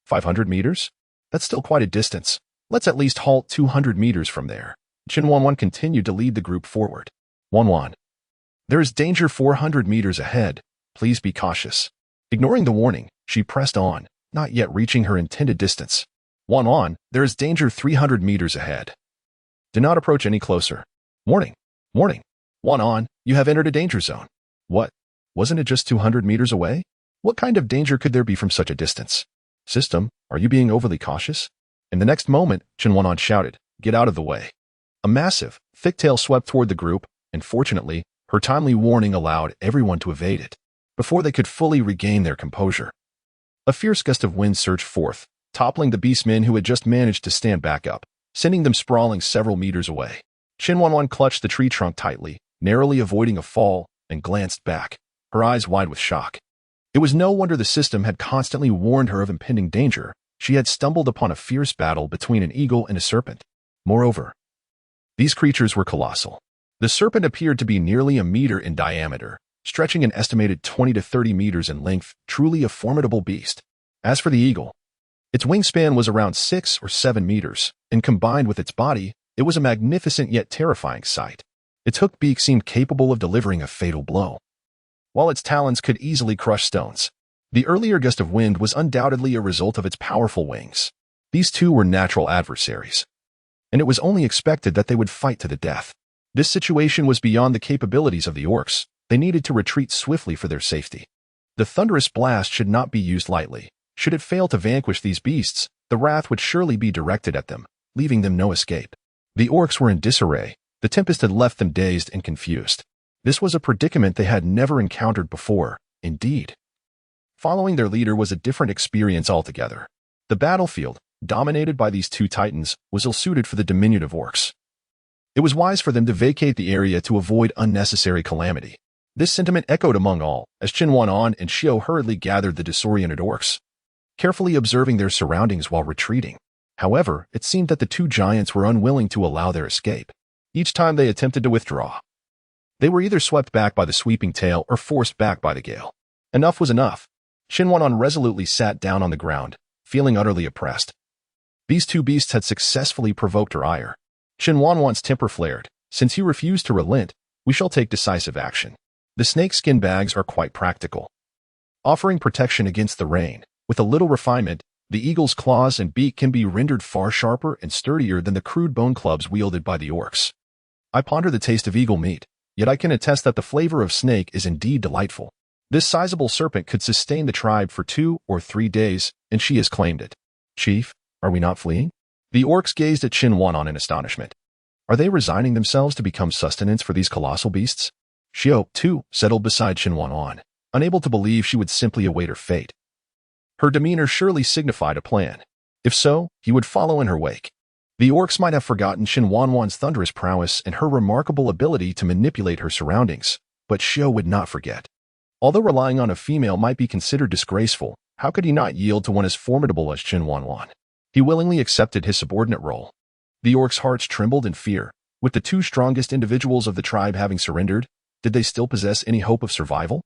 500 meters? That's still quite a distance. Let's at least halt 200 meters from there. Chen Wanwan continued to lead the group forward. Wanwan, there is danger 400 meters ahead. Please be cautious. Ignoring the warning, she pressed on, not yet reaching her intended distance. Wanwan, there is danger 300 meters ahead. Do not approach any closer. Warning. Warning. Wanwan, you have entered a danger zone. What? Wasn't it just 200 meters away? What kind of danger could there be from such a distance? System, are you being overly cautious? In the next moment, Chen Wanwan shouted, get out of the way. A massive, thick tail swept toward the group, and fortunately, her timely warning allowed everyone to evade it, before they could fully regain their composure. A fierce gust of wind surged forth, toppling the beastmen who had just managed to stand back up, sending them sprawling several meters away. Chen Wanwan clutched the tree trunk tightly, narrowly avoiding a fall, and glanced back, her eyes wide with shock. It was no wonder the system had constantly warned her of impending danger. She had stumbled upon a fierce battle between an eagle and a serpent. Moreover, these creatures were colossal. The serpent appeared to be nearly a meter in diameter, stretching an estimated 20 to 30 meters in length, truly a formidable beast. As for the eagle, its wingspan was around 6 or 7 meters, and combined with its body, it was a magnificent yet terrifying sight. Its hooked beak seemed capable of delivering a fatal blow, while its talons could easily crush stones. The earlier gust of wind was undoubtedly a result of its powerful wings. These two were natural adversaries, and it was only expected that they would fight to the death. This situation was beyond the capabilities of the orcs. They needed to retreat swiftly for their safety. The thunderous blast should not be used lightly. Should it fail to vanquish these beasts, the wrath would surely be directed at them, leaving them no escape. The orcs were in disarray. The tempest had left them dazed and confused. This was a predicament they had never encountered before. Indeed, following their leader was a different experience altogether. The battlefield, dominated by these two titans, was ill-suited for the diminutive orcs. It was wise for them to vacate the area to avoid unnecessary calamity. This sentiment echoed among all, as Chen Wanwan and Xiao hurriedly gathered the disoriented orcs, carefully observing their surroundings while retreating. However, it seemed that the two giants were unwilling to allow their escape. Each time they attempted to withdraw, they were either swept back by the sweeping tail or forced back by the gale. Enough was enough. Chen Wanwan resolutely sat down on the ground, feeling utterly oppressed. These two beasts had successfully provoked her ire. Chen Wanwan's temper flared. Since he refused to relent, we shall take decisive action. The snakeskin bags are quite practical, offering protection against the rain. With a little refinement, the eagle's claws and beak can be rendered far sharper and sturdier than the crude bone clubs wielded by the orcs. I ponder the taste of eagle meat, yet I can attest that the flavor of snake is indeed delightful. This sizable serpent could sustain the tribe for 2 or 3 days, and she has claimed it. Chief, are we not fleeing? The orcs gazed at Chen Wanwan in astonishment. Are they resigning themselves to become sustenance for these colossal beasts? Xiao, too, settled beside Chen Wanwan, unable to believe she would simply await her fate. Her demeanor surely signified a plan. If so, he would follow in her wake. The orcs might have forgotten Chen Wanwan's thunderous prowess and her remarkable ability to manipulate her surroundings, but Xiao would not forget. Although relying on a female might be considered disgraceful, how could he not yield to one as formidable as Chen Wanwan? He willingly accepted his subordinate role. The orcs' hearts trembled in fear. With the two strongest individuals of the tribe having surrendered, did they still possess any hope of survival?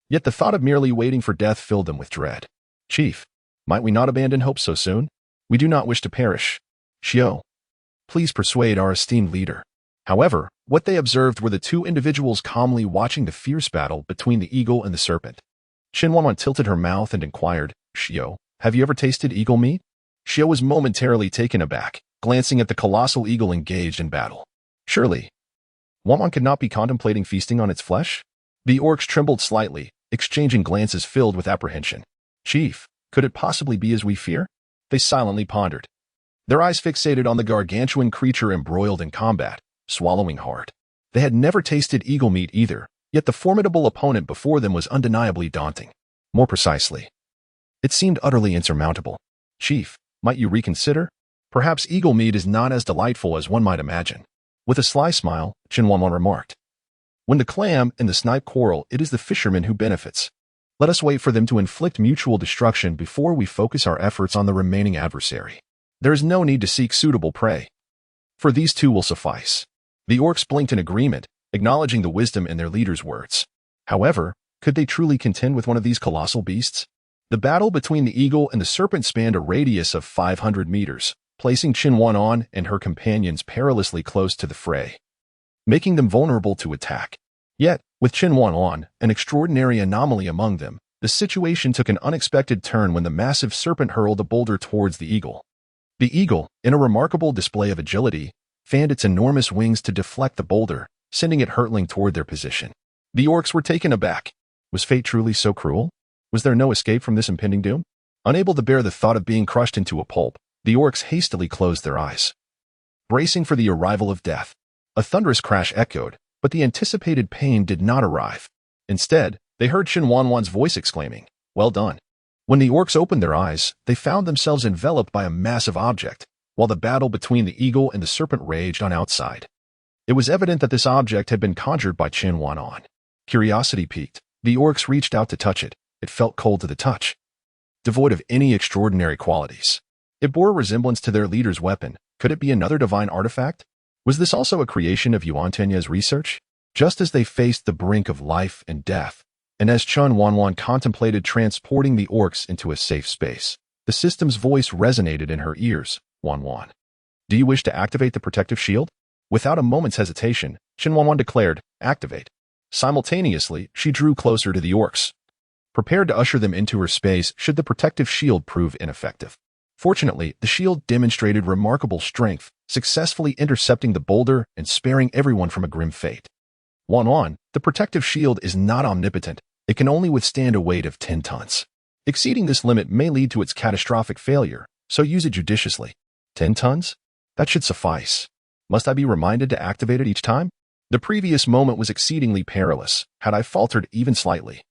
Yet the thought of merely waiting for death filled them with dread. Chief, might we not abandon hope so soon? We do not wish to perish. Xiao, please persuade our esteemed leader. However, what they observed were the two individuals calmly watching the fierce battle between the eagle and the serpent. Chen Wanwan tilted her mouth and inquired, Xiao, have you ever tasted eagle meat? Xiao was momentarily taken aback, glancing at the colossal eagle engaged in battle. Surely, Wanwan could not be contemplating feasting on its flesh? The orcs trembled slightly, exchanging glances filled with apprehension. Chief, could it possibly be as we fear? They silently pondered, their eyes fixated on the gargantuan creature embroiled in combat, swallowing hard. They had never tasted eagle meat either, Yet the formidable opponent before them was undeniably daunting. More precisely, it seemed utterly insurmountable. Chief, might you reconsider? Perhaps eagle meat is not as delightful as one might imagine. With a sly smile, Chen Wanwan remarked. When the clam and the snipe quarrel, it is the fisherman who benefits. Let us wait for them to inflict mutual destruction before we focus our efforts on the remaining adversary. There is no need to seek suitable prey, for these two will suffice. The orcs blinked in agreement, acknowledging the wisdom in their leader's words. However, could they truly contend with one of these colossal beasts? The battle between the eagle and the serpent spanned a radius of 500 meters, placing Chen Wanwan and her companions perilously close to the fray, making them vulnerable to attack. Yet, with Chen Wanwan, an extraordinary anomaly among them, the situation took an unexpected turn when the massive serpent hurled a boulder towards the eagle. The eagle, in a remarkable display of agility, fanned its enormous wings to deflect the boulder, sending it hurtling toward their position. The orcs were taken aback. Was fate truly so cruel? Was there no escape from this impending doom? Unable to bear the thought of being crushed into a pulp, the orcs hastily closed their eyes, bracing for the arrival of death. A thunderous crash echoed, but the anticipated pain did not arrive. Instead, they heard Chen Wanwan's voice exclaiming, "Well done." When the orcs opened their eyes, they found themselves enveloped by a massive object, while the battle between the eagle and the serpent raged on outside. It was evident that this object had been conjured by Chen Wanwan. Curiosity piqued. The orcs reached out to touch it. It felt cold to the touch, devoid of any extraordinary qualities. It bore a resemblance to their leader's weapon. Could it be another divine artifact? Was this also a creation of Yuan Tianye's research? Just as they faced the brink of life and death, and as Chen Wanwan contemplated transporting the orcs into a safe space, the system's voice resonated in her ears. Wanwan, do you wish to activate the protective shield? Without a moment's hesitation, Chen Wanwan declared, activate. Simultaneously, she drew closer to the orcs, prepared to usher them into her space should the protective shield prove ineffective. Fortunately, the shield demonstrated remarkable strength, successfully intercepting the boulder and sparing everyone from a grim fate. Wanwan, the protective shield is not omnipotent. It can only withstand a weight of 10 tons. Exceeding this limit may lead to its catastrophic failure, so use it judiciously. 10 tons? That should suffice. Must I be reminded to activate it each time? The previous moment was exceedingly perilous. Had I faltered even slightly,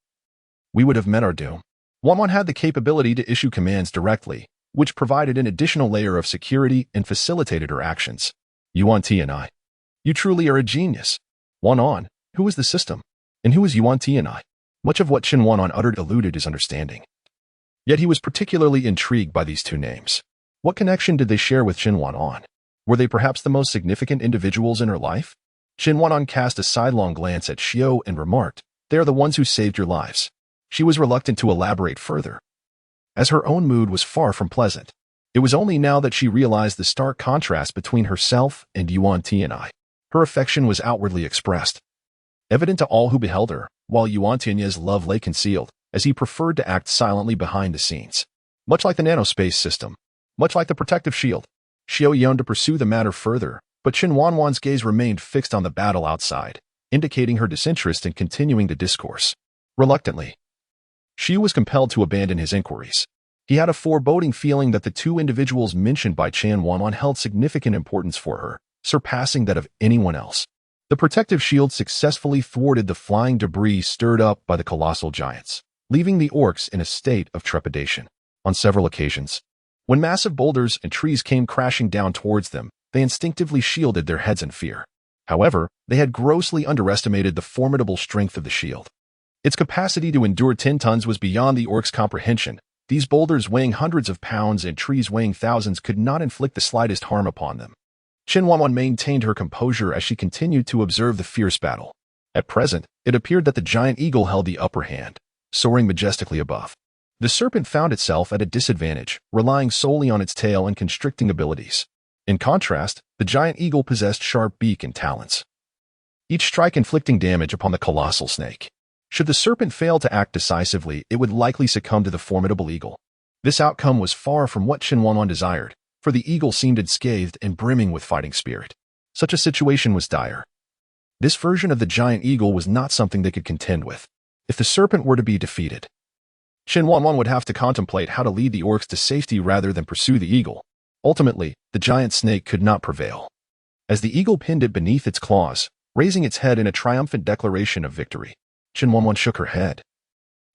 we would have met our doom. Wanwan had the capability to issue commands directly, which provided an additional layer of security and facilitated her actions. Yuan Tianye, you truly are a genius. Wanwan, who is the system? And who is Yuan Tianye? Much of what Chen Wanwan uttered eluded his understanding. Yet he was particularly intrigued by these two names. What connection did they share with Chen Wanwan? Were they perhaps the most significant individuals in her life? Chen Wanwan cast a sidelong glance at Xiao and remarked, "They are the ones who saved your lives." She was reluctant to elaborate further, as her own mood was far from pleasant. It was only now that she realized the stark contrast between herself and Yuan Tianye. Her affection was outwardly expressed, evident to all who beheld her, while Yuan Tianye's love lay concealed, as he preferred to act silently behind the scenes. Much like the Nanospace system, much like the protective shield, Xiao yearned to pursue the matter further, but Chen Wanwan's gaze remained fixed on the battle outside, indicating her disinterest in continuing the discourse. Reluctantly, Xiao was compelled to abandon his inquiries. He had a foreboding feeling that the two individuals mentioned by Chen Wanwan held significant importance for her, surpassing that of anyone else. The protective shield successfully thwarted the flying debris stirred up by the colossal giants, leaving the orcs in a state of trepidation. On several occasions, when massive boulders and trees came crashing down towards them, they instinctively shielded their heads in fear. However, they had grossly underestimated the formidable strength of the shield. Its capacity to endure 10 tons was beyond the orcs' comprehension. These boulders weighing hundreds of pounds and trees weighing thousands could not inflict the slightest harm upon them. Chen Wanwan maintained her composure as she continued to observe the fierce battle. At present, it appeared that the giant eagle held the upper hand, soaring majestically above. The serpent found itself at a disadvantage, relying solely on its tail and constricting abilities. In contrast, the giant eagle possessed sharp beak and talons, each strike inflicting damage upon the colossal snake. Should the serpent fail to act decisively, it would likely succumb to the formidable eagle. This outcome was far from what Chen Wanwan desired, for the eagle seemed unscathed and brimming with fighting spirit. Such a situation was dire. This version of the giant eagle was not something they could contend with. If the serpent were to be defeated, Chen Wanwan would have to contemplate how to lead the orcs to safety rather than pursue the eagle. Ultimately, the giant snake could not prevail. As the eagle pinned it beneath its claws, raising its head in a triumphant declaration of victory. Chen Wanwan shook her head,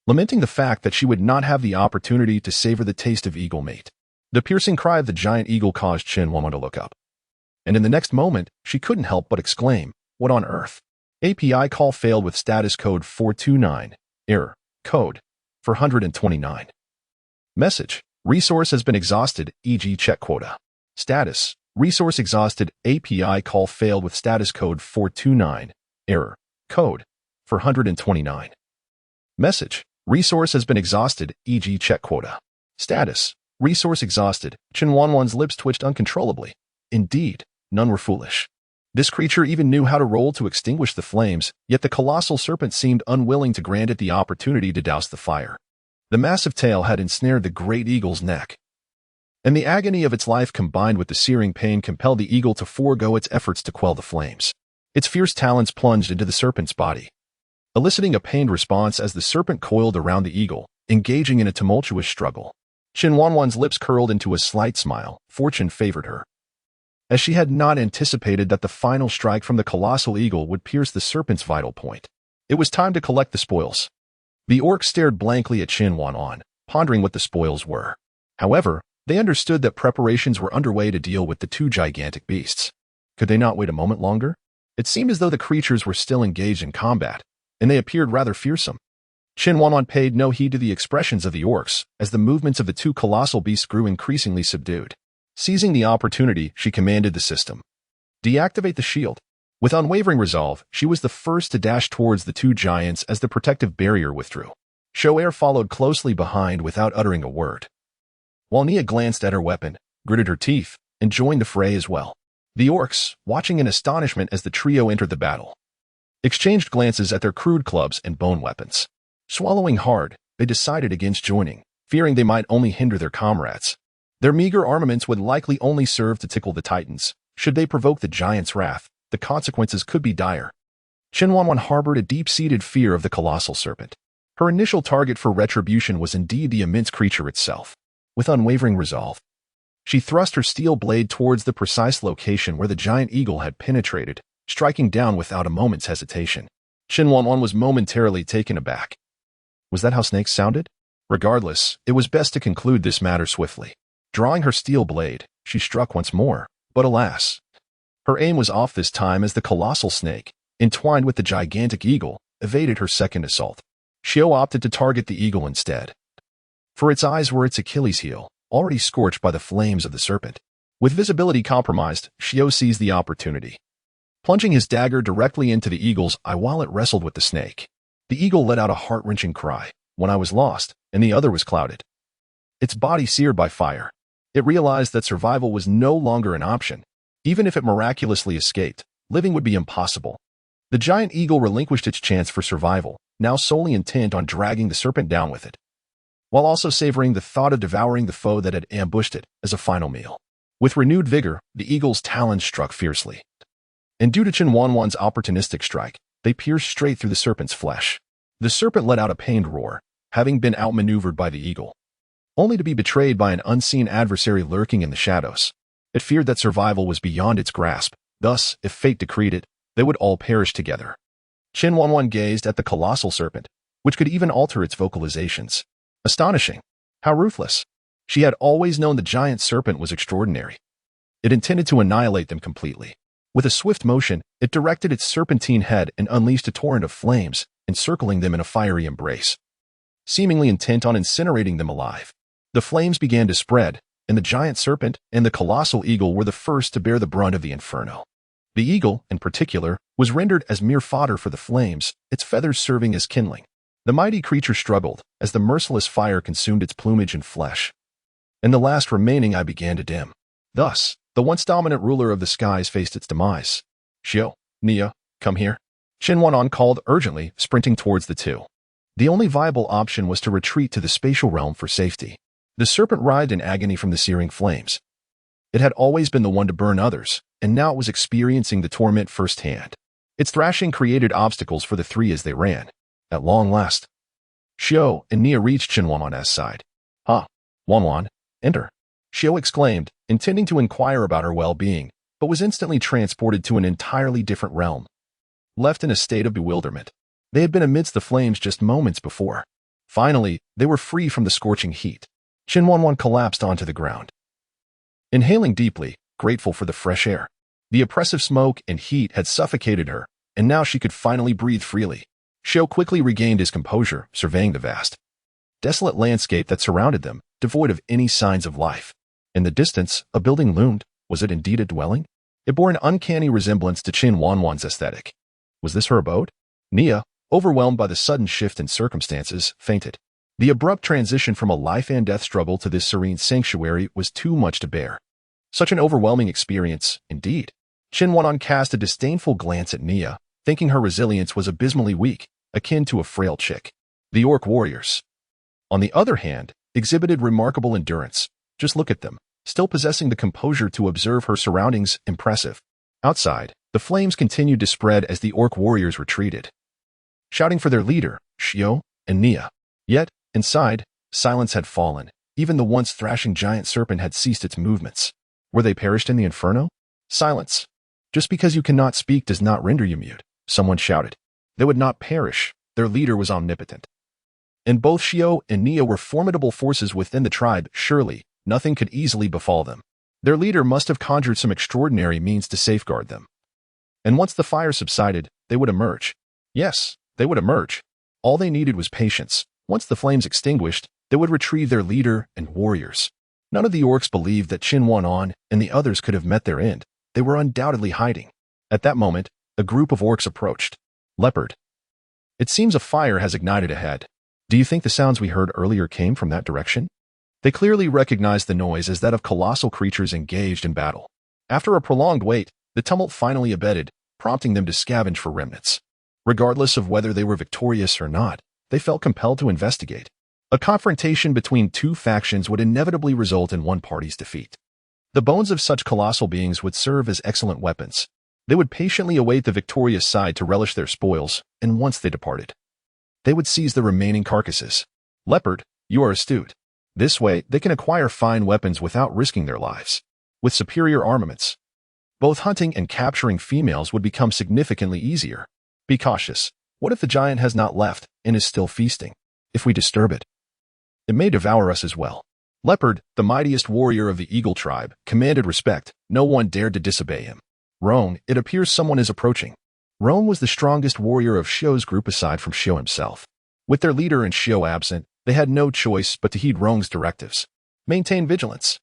lamenting the fact that she would not have the opportunity to savor the taste of eagle mate. The piercing cry of the giant eagle caused Chen Wanwan to look up. And in the next moment, she couldn't help but exclaim, "What on earth?" API call failed with status code 429. Error. Code 429. Message. Resource has been exhausted, e.g. check quota. Status. Resource exhausted. API call failed with status code 429. Error. Code 429. Message. Resource has been exhausted, e.g. check quota. Status. Resource exhausted. Chen Wanwan's lips twitched uncontrollably. Indeed, none were foolish. This creature even knew how to roll to extinguish the flames, yet the colossal serpent seemed unwilling to grant it the opportunity to douse the fire. The massive tail had ensnared the great eagle's neck, and the agony of its life combined with the searing pain compelled the eagle to forego its efforts to quell the flames. Its fierce talons plunged into the serpent's body, eliciting a pained response as the serpent coiled around the eagle, engaging in a tumultuous struggle. Chen Wanwan's lips curled into a slight smile. Fortune favored her, as she had not anticipated that the final strike from the colossal eagle would pierce the serpent's vital point. It was time to collect the spoils. The orcs stared blankly at Chen Wanwan, pondering what the spoils were. However, they understood that preparations were underway to deal with the two gigantic beasts. Could they not wait a moment longer? It seemed as though the creatures were still engaged in combat, and they appeared rather fearsome. Chen Wanwan paid no heed to the expressions of the orcs as the movements of the two colossal beasts grew increasingly subdued. Seizing the opportunity, she commanded the system. Deactivate the shield. With unwavering resolve, she was the first to dash towards the two giants as the protective barrier withdrew. Shoair followed closely behind without uttering a word, while Nia glanced at her weapon, gritted her teeth, and joined the fray as well. The orcs, watching in astonishment as the trio entered the battle, exchanged glances at their crude clubs and bone weapons. Swallowing hard, they decided against joining, fearing they might only hinder their comrades. Their meager armaments would likely only serve to tickle the titans. Should they provoke the giant's wrath, the consequences could be dire. Chen Wanwan harbored a deep-seated fear of the colossal serpent. Her initial target for retribution was indeed the immense creature itself. With unwavering resolve, she thrust her steel blade towards the precise location where the giant eagle had penetrated, striking down without a moment's hesitation. Chen Wanwan was momentarily taken aback. Was that how snakes sounded? Regardless, it was best to conclude this matter swiftly. Drawing her steel blade, she struck once more, but alas, her aim was off this time as the colossal snake, entwined with the gigantic eagle, evaded her second assault. Xiao opted to target the eagle instead, for its eyes were its Achilles heel, already scorched by the flames of the serpent. With visibility compromised, Xiao seized the opportunity, plunging his dagger directly into the eagle's eye while it wrestled with the snake. The eagle let out a heart-wrenching cry. One eye was lost, and the other was clouded, its body seared by fire. It realized that survival was no longer an option. Even if it miraculously escaped, living would be impossible. The giant eagle relinquished its chance for survival, now solely intent on dragging the serpent down with it, while also savoring the thought of devouring the foe that had ambushed it as a final meal. With renewed vigor, the eagle's talons struck fiercely, and due to Chen Wanwan's opportunistic strike, they pierced straight through the serpent's flesh. The serpent let out a pained roar, having been outmaneuvered by the eagle, only to be betrayed by an unseen adversary lurking in the shadows. It feared that survival was beyond its grasp, thus, if fate decreed it, they would all perish together. Chen Wanwan gazed at the colossal serpent, which could even alter its vocalizations. Astonishing. How ruthless. She had always known the giant serpent was extraordinary. It intended to annihilate them completely. With a swift motion, it directed its serpentine head and unleashed a torrent of flames, encircling them in a fiery embrace, seemingly intent on incinerating them alive. The flames began to spread, and the giant serpent and the colossal eagle were the first to bear the brunt of the inferno. The eagle, in particular, was rendered as mere fodder for the flames, its feathers serving as kindling. The mighty creature struggled as the merciless fire consumed its plumage and flesh, and the last remaining eye began to dim. Thus, the once dominant ruler of the skies faced its demise. Xiao, Nia, come here. Chen Wanwan called urgently, sprinting towards the two. The only viable option was to retreat to the spatial realm for safety. The serpent writhed in agony from the searing flames. It had always been the one to burn others, and now it was experiencing the torment firsthand. Its thrashing created obstacles for the three as they ran. At long last, Xiao and Nia reached Chen Wanwan's side. "Ha, Wanwan, enter," Xiao exclaimed, intending to inquire about her well-being, but was instantly transported to an entirely different realm. left in a state of bewilderment. They had been amidst the flames just moments before. Finally, they were free from the scorching heat. Chen Wanwan collapsed onto the ground, inhaling deeply, grateful for the fresh air. The oppressive smoke and heat had suffocated her, and now she could finally breathe freely. Xiao quickly regained his composure, surveying the vast, desolate landscape that surrounded them, devoid of any signs of life. In the distance, a building loomed. Was it indeed a dwelling? It bore an uncanny resemblance to Chen Wanwan's aesthetic. Was this her abode? Nia, overwhelmed by the sudden shift in circumstances, fainted. The abrupt transition from a life-and-death struggle to this serene sanctuary was too much to bear. Such an overwhelming experience, indeed. Chen Wanwan cast a disdainful glance at Nia, thinking her resilience was abysmally weak, akin to a frail chick. The orc warriors, on the other hand, exhibited remarkable endurance. Just look at them, still possessing the composure to observe her surroundings. Impressive. Outside, the flames continued to spread as the orc warriors retreated, shouting for their leader, Xiao, and Nia. Yet, inside, silence had fallen. Even the once thrashing giant serpent had ceased its movements. Were they perished in the inferno? Silence. Just because you cannot speak does not render you mute, someone shouted. They would not perish. Their leader was omnipotent. And both Xiao and Nia were formidable forces within the tribe. Surely, nothing could easily befall them. Their leader must have conjured some extraordinary means to safeguard them. And once the fire subsided, they would emerge. Yes, they would emerge. All they needed was patience. Once the flames extinguished, they would retrieve their leader and warriors. None of the orcs believed that Chen Wanwan and the others could have met their end. They were undoubtedly hiding. At that moment, a group of orcs approached. Leopard. It seems a fire has ignited ahead. Do you think the sounds we heard earlier came from that direction? They clearly recognized the noise as that of colossal creatures engaged in battle. After a prolonged wait, the tumult finally abated, prompting them to scavenge for remnants. Regardless of whether they were victorious or not, they felt compelled to investigate. A confrontation between two factions would inevitably result in one party's defeat. The bones of such colossal beings would serve as excellent weapons. They would patiently await the victorious side to relish their spoils, and once they departed, they would seize the remaining carcasses. Leopard, you are astute. This way, they can acquire fine weapons without risking their lives. With superior armaments, both hunting and capturing females would become significantly easier. Be cautious. What if the giant has not left and is still feasting? If we disturb it, it may devour us as well. Leopard, the mightiest warrior of the eagle tribe, commanded respect. No one dared to disobey him. Roan, it appears someone is approaching. Roan was the strongest warrior of Xiao's group aside from Xiao himself. With their leader and Xiao absent, they had no choice but to heed Roan's directives. Maintain vigilance.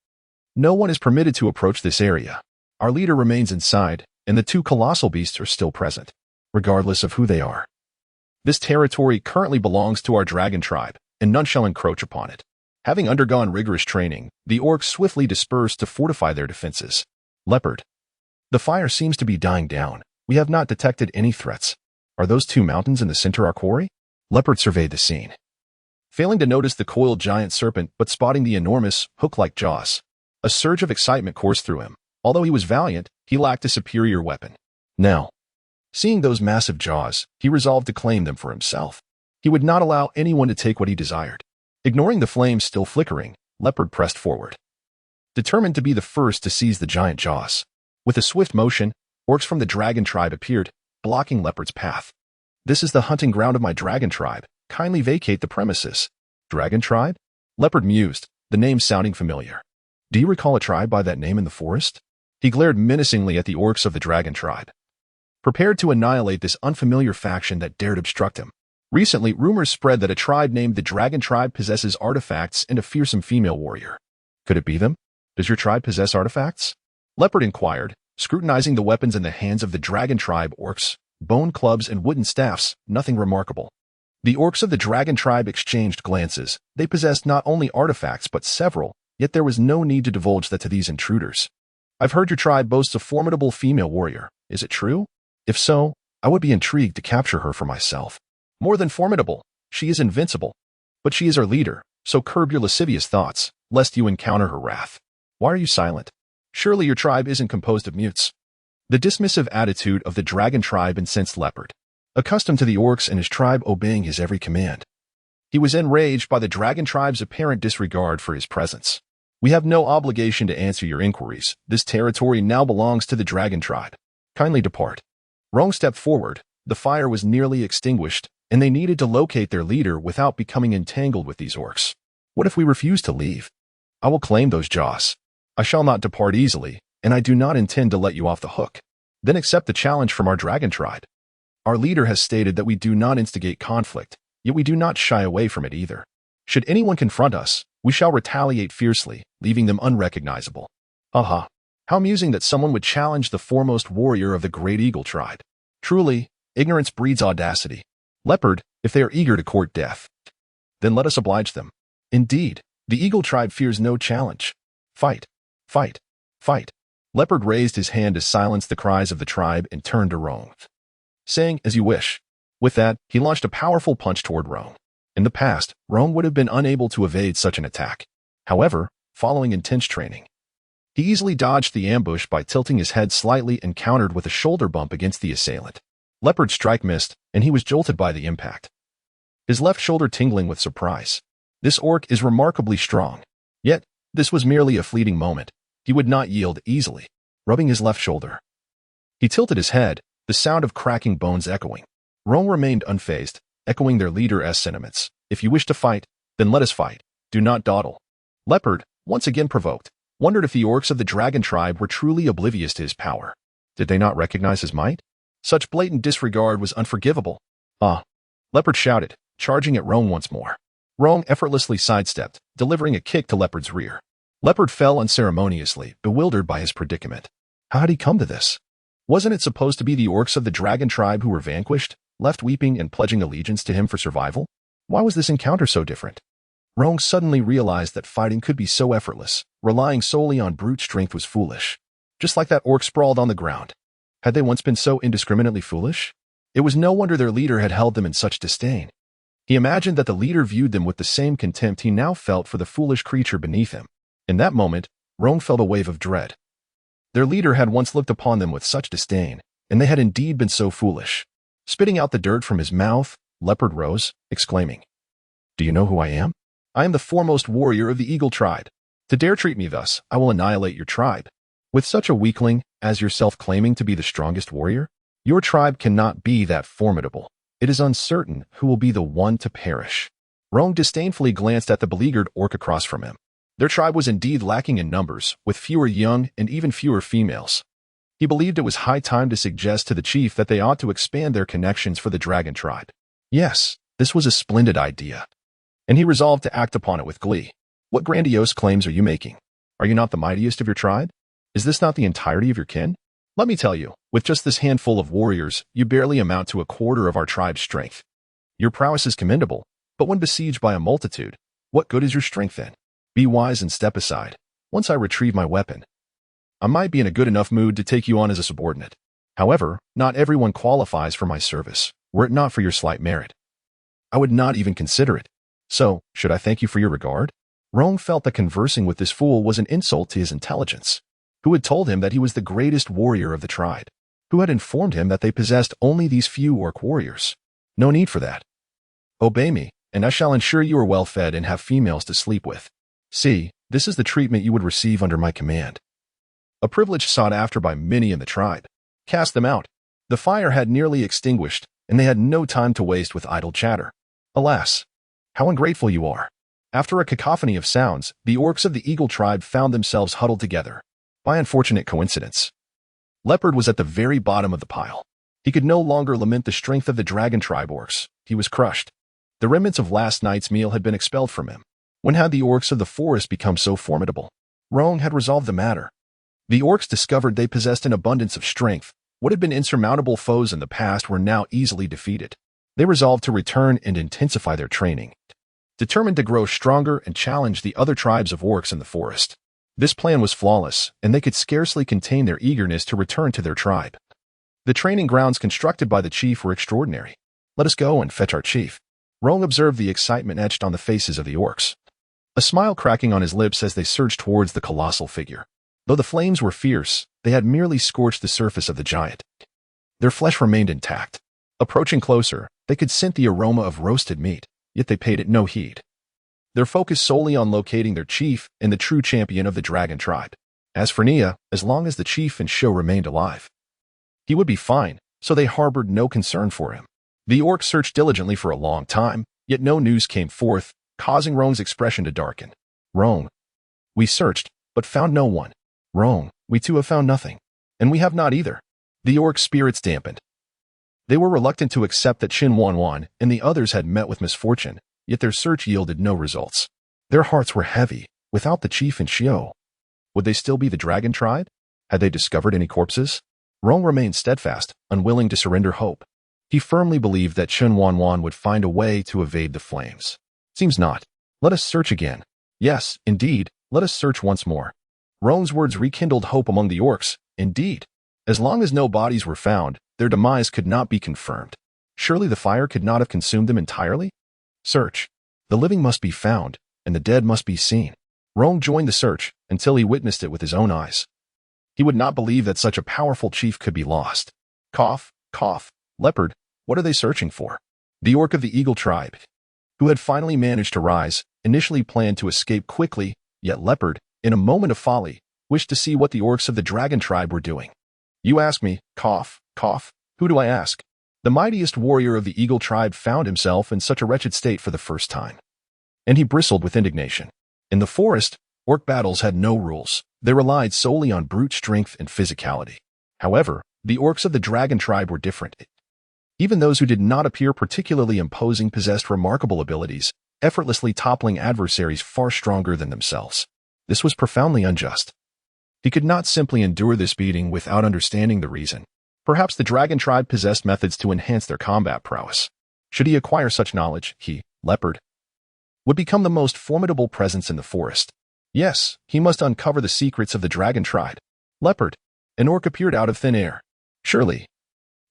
No one is permitted to approach this area. Our leader remains inside, and the two colossal beasts are still present, regardless of who they are. This territory currently belongs to our dragon tribe, and none shall encroach upon it. Having undergone rigorous training, the orcs swiftly dispersed to fortify their defenses. Leopard. The fire seems to be dying down. We have not detected any threats. Are those two mountains in the center our quarry? Leopard surveyed the scene, failing to notice the coiled giant serpent but spotting the enormous, hook-like jaws. A surge of excitement coursed through him. Although he was valiant, he lacked a superior weapon. Now, seeing those massive jaws, he resolved to claim them for himself. He would not allow anyone to take what he desired. Ignoring the flames still flickering, Leopard pressed forward, determined to be the first to seize the giant jaws. With a swift motion, orcs from the dragon tribe appeared, blocking Leopard's path. This is the hunting ground of my dragon tribe. Kindly vacate the premises. Dragon tribe? Leopard mused, the name sounding familiar. Do you recall a tribe by that name in the forest? He glared menacingly at the orcs of the dragon tribe, prepared to annihilate this unfamiliar faction that dared obstruct him. Recently, rumors spread that a tribe named the Dragon Tribe possesses artifacts and a fearsome female warrior. Could it be them? Does your tribe possess artifacts? Leopard inquired, scrutinizing the weapons in the hands of the Dragon Tribe orcs, bone clubs and wooden staffs, nothing remarkable. The orcs of the Dragon Tribe exchanged glances. They possessed not only artifacts but several, yet there was no need to divulge that to these intruders. I've heard your tribe boasts a formidable female warrior. Is it true? If so, I would be intrigued to capture her for myself. More than formidable, she is invincible. But she is our leader, so curb your lascivious thoughts, lest you encounter her wrath. Why are you silent? Surely your tribe isn't composed of mutes. The dismissive attitude of the Dragon Tribe incensed Leopard, accustomed to the orcs and his tribe obeying his every command. He was enraged by the Dragon Tribe's apparent disregard for his presence. We have no obligation to answer your inquiries. This territory now belongs to the Dragon Tribe. Kindly depart. Rong stepped forward, The fire was nearly extinguished, and they needed to locate their leader without becoming entangled with these orcs. What if we refuse to leave? I will claim those jaws. I shall not depart easily, and I do not intend to let you off the hook. Then accept the challenge from our dragon tribe. Our leader has stated that we do not instigate conflict, yet we do not shy away from it either. Should anyone confront us, we shall retaliate fiercely, leaving them unrecognizable. Aha! How amusing that someone would challenge the foremost warrior of the great eagle tribe. Truly, ignorance breeds audacity. Leopard, if they are eager to court death, then let us oblige them. Indeed, the eagle tribe fears no challenge. Fight! Fight! Fight! Leopard raised his hand to silence the cries of the tribe and turned to Roan, saying, "As you wish." With that, he launched a powerful punch toward Roan. In the past, Roan would have been unable to evade such an attack. However, following intense training, he easily dodged the ambush by tilting his head slightly and countered with a shoulder bump against the assailant. Leopard's strike missed, and he was jolted by the impact, his left shoulder tingling with surprise. This orc is remarkably strong. Yet, this was merely a fleeting moment. He would not yield easily. Rubbing his left shoulder, he tilted his head, the sound of cracking bones echoing. Roan remained unfazed, echoing their leader's sentiments. If you wish to fight, then let us fight. Do not dawdle. Leopard, once again provoked, wondered if the orcs of the dragon tribe were truly oblivious to his power. Did they not recognize his might? Such blatant disregard was unforgivable. Ah! Leopard shouted, charging at Roan once more. Roan effortlessly sidestepped, delivering a kick to Leopard's rear. Leopard fell unceremoniously, bewildered by his predicament. How had he come to this? Wasn't it supposed to be the orcs of the dragon tribe who were vanquished, left weeping and pledging allegiance to him for survival? Why was this encounter so different? Roan suddenly realized that fighting could be so effortless. Relying solely on brute strength was foolish. Just like that orc sprawled on the ground. Had they once been so indiscriminately foolish? It was no wonder their leader had held them in such disdain. He imagined that the leader viewed them with the same contempt he now felt for the foolish creature beneath him. In that moment, Roan felt a wave of dread. Their leader had once looked upon them with such disdain, and they had indeed been so foolish. Spitting out the dirt from his mouth, Leopard rose, exclaiming, "Do you know who I am? I am the foremost warrior of the eagle tribe. To dare treat me thus, I will annihilate your tribe. With such a weakling as yourself claiming to be the strongest warrior, your tribe cannot be that formidable. It is uncertain who will be the one to perish." Roan disdainfully glanced at the beleaguered orc across from him. Their tribe was indeed lacking in numbers, with fewer young and even fewer females. He believed it was high time to suggest to the chief that they ought to expand their connections for the dragon tribe. Yes, this was a splendid idea, and he resolved to act upon it with glee. What grandiose claims are you making? Are you not the mightiest of your tribe? Is this not the entirety of your kin? Let me tell you, with just this handful of warriors, you barely amount to a quarter of our tribe's strength. Your prowess is commendable, but when besieged by a multitude, what good is your strength then? Be wise and step aside. Once I retrieve my weapon, I might be in a good enough mood to take you on as a subordinate. However, not everyone qualifies for my service. Were it not for your slight merit, I would not even consider it. So, should I thank you for your regard? Roan felt that conversing with this fool was an insult to his intelligence. Who had told him that he was the greatest warrior of the tribe? Who had informed him that they possessed only these few orc warriors? No need for that. Obey me, and I shall ensure you are well fed and have females to sleep with. See, this is the treatment you would receive under my command. A privilege sought after by many in the tribe. Cast them out. The fire had nearly extinguished, and they had no time to waste with idle chatter. Alas, how ungrateful you are. After a cacophony of sounds, the orcs of the eagle tribe found themselves huddled together. By unfortunate coincidence, Leopard was at the very bottom of the pile. He could no longer lament the strength of the dragon tribe orcs. He was crushed. The remnants of last night's meal had been expelled from him. When had the orcs of the forest become so formidable? Roan had resolved the matter. The orcs discovered they possessed an abundance of strength. What had been insurmountable foes in the past were now easily defeated. They resolved to return and intensify their training, determined to grow stronger and challenge the other tribes of orcs in the forest. This plan was flawless, and they could scarcely contain their eagerness to return to their tribe. The training grounds constructed by the chief were extraordinary. Let us go and fetch our chief. Roan observed the excitement etched on the faces of the orcs, a smile cracking on his lips as they surged towards the colossal figure. Though the flames were fierce, they had merely scorched the surface of the giant. Their flesh remained intact. Approaching closer, they could scent the aroma of roasted meat, yet they paid it no heed. Their focus solely on locating their chief and the true champion of the dragon tribe. As for Nia, as long as the chief and show remained alive, he would be fine. so they harbored no concern for him. The orcs searched diligently for a long time, yet no news came forth, causing Rong's expression to darken. Rong, we searched, but found no one. Rong, we too have found nothing. And we have not either. The orcs' spirits dampened. They were reluctant to accept that Chen Wanwan and the others had met with misfortune, yet their search yielded no results. Their hearts were heavy. Without the chief and Xiao, would they still be the dragon tribe? Had they discovered any corpses? Rong remained steadfast, unwilling to surrender hope. He firmly believed that Chen Wanwan would find a way to evade the flames. Seems not. Let us search again. Yes, indeed, let us search once more. Rong's words rekindled hope among the orcs. Indeed. As long as no bodies were found, their demise could not be confirmed. Surely the fire could not have consumed them entirely? Search. The living must be found, and the dead must be seen. Rong joined the search until he witnessed it with his own eyes. He would not believe that such a powerful chief could be lost. Cough, cough, leopard, what are they searching for? The orc of the eagle tribe, who had finally managed to rise, initially planned to escape quickly, yet leopard, in a moment of folly, wished to see what the orcs of the dragon tribe were doing. You ask me, cough, cough, who do I ask? The mightiest warrior of the eagle tribe found himself in such a wretched state for the first time. And he bristled with indignation. In the forest, orc battles had no rules. They relied solely on brute strength and physicality. However, the orcs of the dragon tribe were different. Even those who did not appear particularly imposing possessed remarkable abilities, effortlessly toppling adversaries far stronger than themselves. This was profoundly unjust. He could not simply endure this beating without understanding the reason. Perhaps the dragon tribe possessed methods to enhance their combat prowess. Should he acquire such knowledge, he, leopard, would become the most formidable presence in the forest. Yes, he must uncover the secrets of the dragon tribe. Leopard. An orc appeared out of thin air. Surely.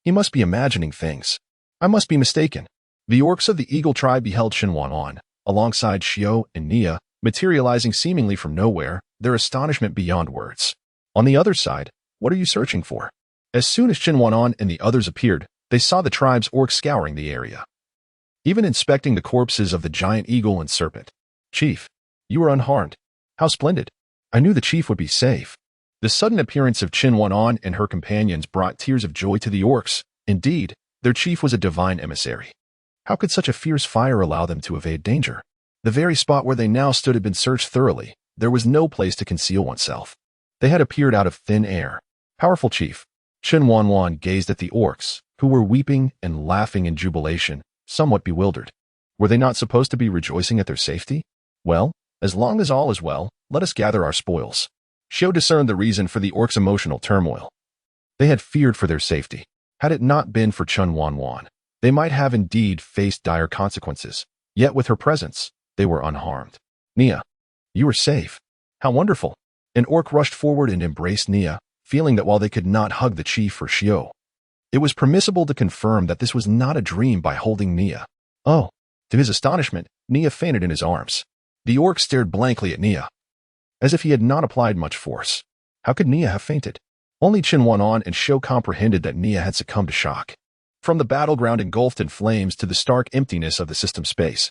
He must be imagining things. I must be mistaken. The orcs of the eagle tribe beheld Chen Wanwan, alongside Xiao and Nia, materializing seemingly from nowhere, their astonishment beyond words. On the other side, what are you searching for? As soon as Chen Wanwan and the others appeared, they saw the tribe's orcs scouring the area, even inspecting the corpses of the giant eagle and serpent. Chief, you are unharmed. How splendid. I knew the chief would be safe. The sudden appearance of Chen Wanwan and her companions brought tears of joy to the orcs. Indeed, their chief was a divine emissary. How could such a fierce fire allow them to evade danger? The very spot where they now stood had been searched thoroughly. There was no place to conceal oneself. They had appeared out of thin air. Powerful chief. Chen Wanwan gazed at the orcs, who were weeping and laughing in jubilation, somewhat bewildered. Were they not supposed to be rejoicing at their safety? Well, as long as all is well, let us gather our spoils. Xiao discerned the reason for the orcs' emotional turmoil. They had feared for their safety. Had it not been for Chen Wanwan, they might have indeed faced dire consequences. Yet with her presence, they were unharmed. Nia, you are safe. How wonderful. An orc rushed forward and embraced Nia, feeling that while they could not hug the chief or Xiao, it was permissible to confirm that this was not a dream by holding Nia. Oh, to his astonishment, Nia fainted in his arms. The orc stared blankly at Nia, as if he had not applied much force. How could Nia have fainted? Only Chen Wanwan and Xiao comprehended that Nia had succumbed to shock. From the battleground engulfed in flames to the stark emptiness of the system space,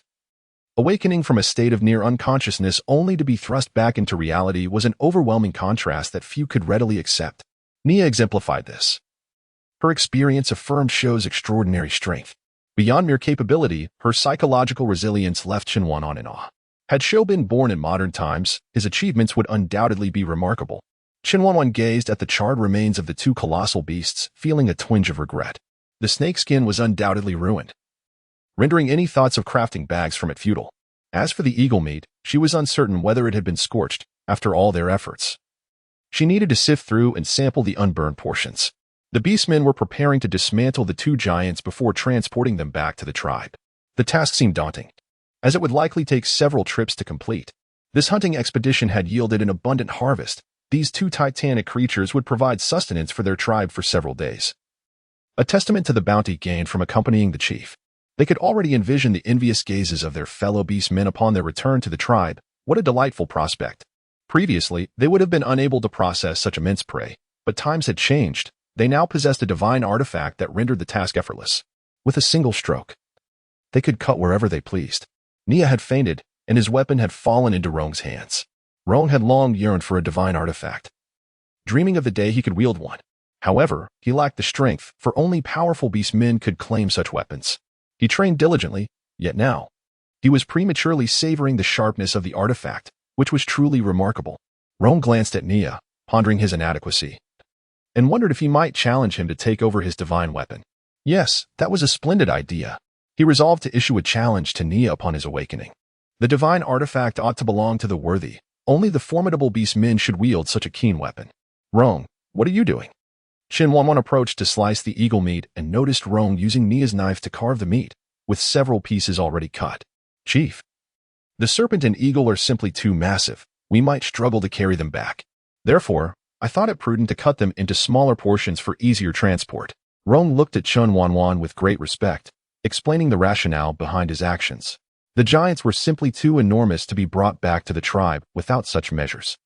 awakening from a state of near unconsciousness only to be thrust back into reality was an overwhelming contrast that few could readily accept. Nia exemplified this. Her experience affirmed Xiao's extraordinary strength. Beyond mere capability, her psychological resilience left Chen Wanwan in awe. Had Xiao been born in modern times, his achievements would undoubtedly be remarkable. Chen Wanwan gazed at the charred remains of the two colossal beasts, feeling a twinge of regret. The snakeskin was undoubtedly ruined, rendering any thoughts of crafting bags from it futile. As for the eagle meat, she was uncertain whether it had been scorched, after all their efforts. She needed to sift through and sample the unburned portions. The beastmen were preparing to dismantle the two giants before transporting them back to the tribe. The task seemed daunting, as it would likely take several trips to complete. This hunting expedition had yielded an abundant harvest. These two titanic creatures would provide sustenance for their tribe for several days. A testament to the bounty gained from accompanying the chief. They could already envision the envious gazes of their fellow beastmen upon their return to the tribe. What a delightful prospect. Previously, they would have been unable to process such immense prey, but times had changed. They now possessed a divine artifact that rendered the task effortless. With a single stroke, they could cut wherever they pleased. Nia had fainted, and his weapon had fallen into Rong's hands. Rong had long yearned for a divine artifact, dreaming of the day he could wield one. However, he lacked the strength, for only powerful beastmen could claim such weapons. He trained diligently, yet now, he was prematurely savoring the sharpness of the artifact, which was truly remarkable. Rome glanced at Nia, pondering his inadequacy, and wondered if he might challenge him to take over his divine weapon. Yes, that was a splendid idea. He resolved to issue a challenge to Nia upon his awakening. The divine artifact ought to belong to the worthy. Only the formidable beastmen should wield such a keen weapon. Rome, what are you doing? Chen Wanwan approached to slice the eagle meat and noticed Rome using Nia's knife to carve the meat, with several pieces already cut. Chief, the serpent and eagle are simply too massive. We might struggle to carry them back. Therefore, I thought it prudent to cut them into smaller portions for easier transport. Rome looked at Chen Wanwan with great respect, explaining the rationale behind his actions. The giants were simply too enormous to be brought back to the tribe without such measures.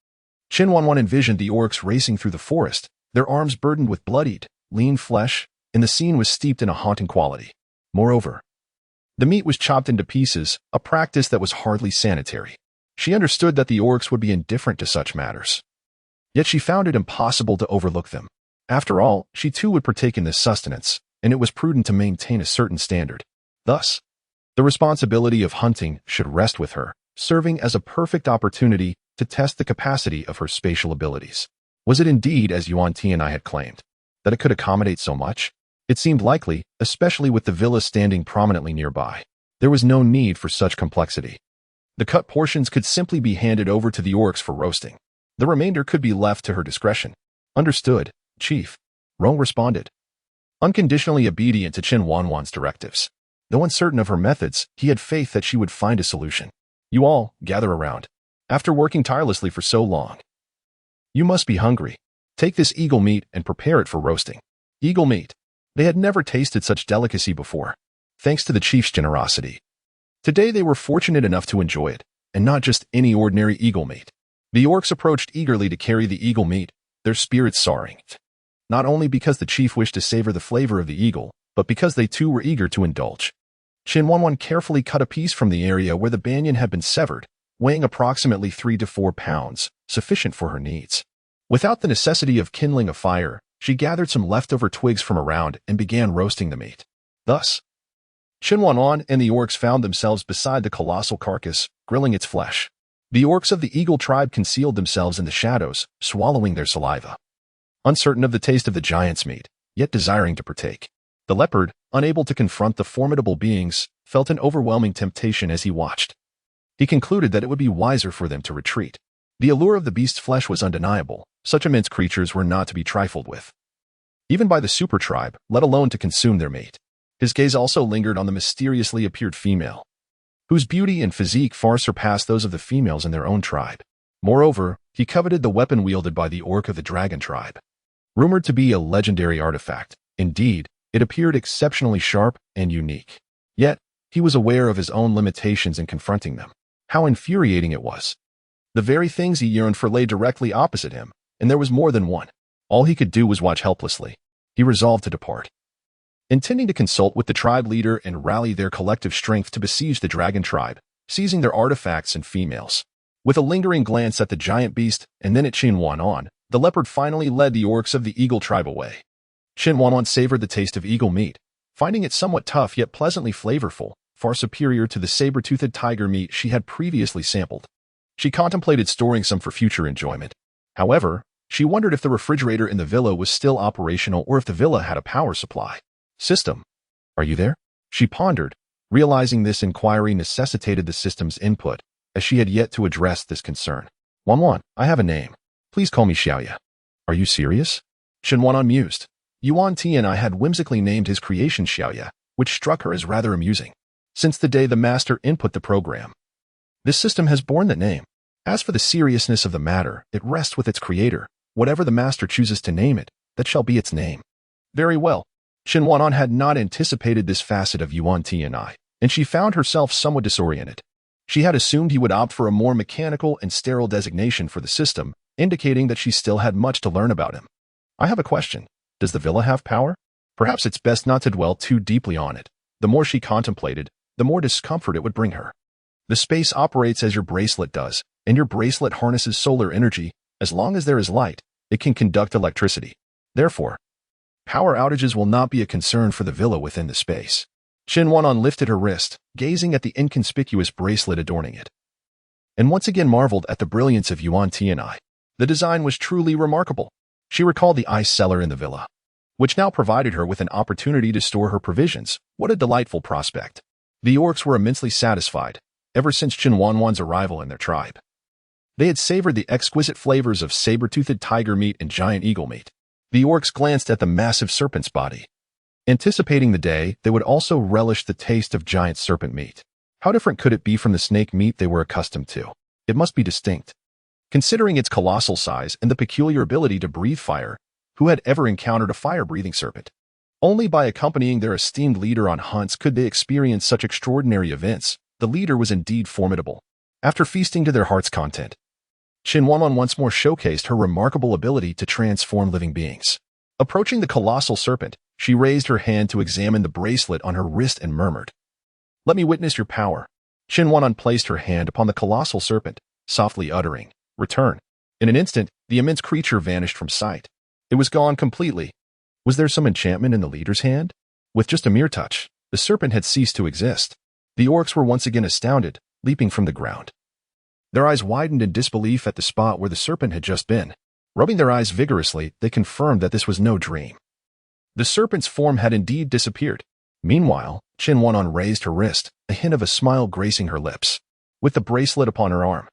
Chen Wanwan envisioned the orcs racing through the forest, their arms burdened with bloodied, lean flesh, and the scene was steeped in a haunting quality. Moreover, the meat was chopped into pieces, a practice that was hardly sanitary. She understood that the orcs would be indifferent to such matters. Yet she found it impossible to overlook them. After all, she too would partake in this sustenance, and it was prudent to maintain a certain standard. Thus, the responsibility of hunting should rest with her, serving as a perfect opportunity to test the capacity of her spatial abilities. Was it indeed, as Yuan Tianye had claimed, that it could accommodate so much? It seemed likely, especially with the villa standing prominently nearby. There was no need for such complexity. The cut portions could simply be handed over to the orcs for roasting. The remainder could be left to her discretion. Understood, Chief. Rome responded, unconditionally obedient to Chen Wanwan's directives. Though uncertain of her methods, he had faith that she would find a solution. You all, gather around. After working tirelessly for so long, you must be hungry. Take this eagle meat and prepare it for roasting. Eagle meat. They had never tasted such delicacy before, thanks to the chief's generosity. Today they were fortunate enough to enjoy it, and not just any ordinary eagle meat. The orcs approached eagerly to carry the eagle meat, their spirits soaring. Not only because the chief wished to savor the flavor of the eagle, but because they too were eager to indulge. Chen Wanwan carefully cut a piece from the area where the banyan had been severed, weighing approximately 3 to 4 pounds, sufficient for her needs. Without the necessity of kindling a fire, she gathered some leftover twigs from around and began roasting the meat. Thus, Chen Wanwan and the orcs found themselves beside the colossal carcass, grilling its flesh. The orcs of the eagle tribe concealed themselves in the shadows, swallowing their saliva, uncertain of the taste of the giant's meat, yet desiring to partake. The leopard, unable to confront the formidable beings, felt an overwhelming temptation as he watched. He concluded that it would be wiser for them to retreat. The allure of the beast's flesh was undeniable. Such immense creatures were not to be trifled with, even by the super tribe, let alone to consume their meat. His gaze also lingered on the mysteriously appeared female, whose beauty and physique far surpassed those of the females in their own tribe. Moreover, he coveted the weapon wielded by the orc of the dragon tribe. Rumored to be a legendary artifact, indeed, it appeared exceptionally sharp and unique. Yet, he was aware of his own limitations in confronting them. How infuriating it was. The very things he yearned for lay directly opposite him, and there was more than one. All he could do was watch helplessly. He resolved to depart, intending to consult with the tribe leader and rally their collective strength to besiege the dragon tribe, seizing their artifacts and females. With a lingering glance at the giant beast and then at Chen Wanwan, the leopard finally led the orcs of the eagle tribe away. Chen Wanwan savored the taste of eagle meat, finding it somewhat tough yet pleasantly flavorful, far superior to the saber-toothed tiger meat she had previously sampled. She contemplated storing some for future enjoyment. However, she wondered if the refrigerator in the villa was still operational or if the villa had a power supply. System, are you there? She pondered, realizing this inquiry necessitated the system's input, as she had yet to address this concern. Wanwan, I have a name. Please call me Xiaoya. Are you serious? Chen Wanwan mused. Yuan Tianye had whimsically named his creation Xiaoya, which struck her as rather amusing. Since the day the master input the program, this system has borne the name. As for the seriousness of the matter, it rests with its creator. Whatever the master chooses to name it, that shall be its name. Very well. Chen Wanwan had not anticipated this facet of Yuan Tianye, and she found herself somewhat disoriented. She had assumed he would opt for a more mechanical and sterile designation for the system, indicating that she still had much to learn about him. I have a question. Does the villa have power? Perhaps it's best not to dwell too deeply on it. The more she contemplated, the more discomfort it would bring her. The space operates as your bracelet does, and your bracelet harnesses solar energy. As long as there is light, it can conduct electricity. Therefore, Power outages will not be a concern for the villa within the space. Chen Wanwan lifted her wrist, gazing at the inconspicuous bracelet adorning it, and once again marveled at the brilliance of Yuan Tianye. The design was truly remarkable. She recalled the ice cellar in the villa, which now provided her with an opportunity to store her provisions. What a delightful prospect. The orcs were immensely satisfied, ever since Chen Wanwan's arrival in their tribe. They had savored the exquisite flavors of saber-toothed tiger meat and giant eagle meat. The orcs glanced at the massive serpent's body, anticipating the day they would also relish the taste of giant serpent meat. How different could it be from the snake meat they were accustomed to? It must be distinct. Considering its colossal size and the peculiar ability to breathe fire, who had ever encountered a fire-breathing serpent? Only by accompanying their esteemed leader on hunts could they experience such extraordinary events. The leader was indeed formidable. After feasting to their heart's content, Chen Wanwan once more showcased her remarkable ability to transform living beings. Approaching the colossal serpent, she raised her hand to examine the bracelet on her wrist and murmured, "Let me witness your power." Chen Wanwan placed her hand upon the colossal serpent, softly uttering, "Return." In an instant, the immense creature vanished from sight. It was gone completely. Was there some enchantment in the leader's hand? With just a mere touch, the serpent had ceased to exist. The orcs were once again astounded, leaping from the ground. Their eyes widened in disbelief at the spot where the serpent had just been. Rubbing their eyes vigorously, they confirmed that this was no dream. The serpent's form had indeed disappeared. Meanwhile, Chen Wanwan raised her wrist, a hint of a smile gracing her lips. With the bracelet upon her arm,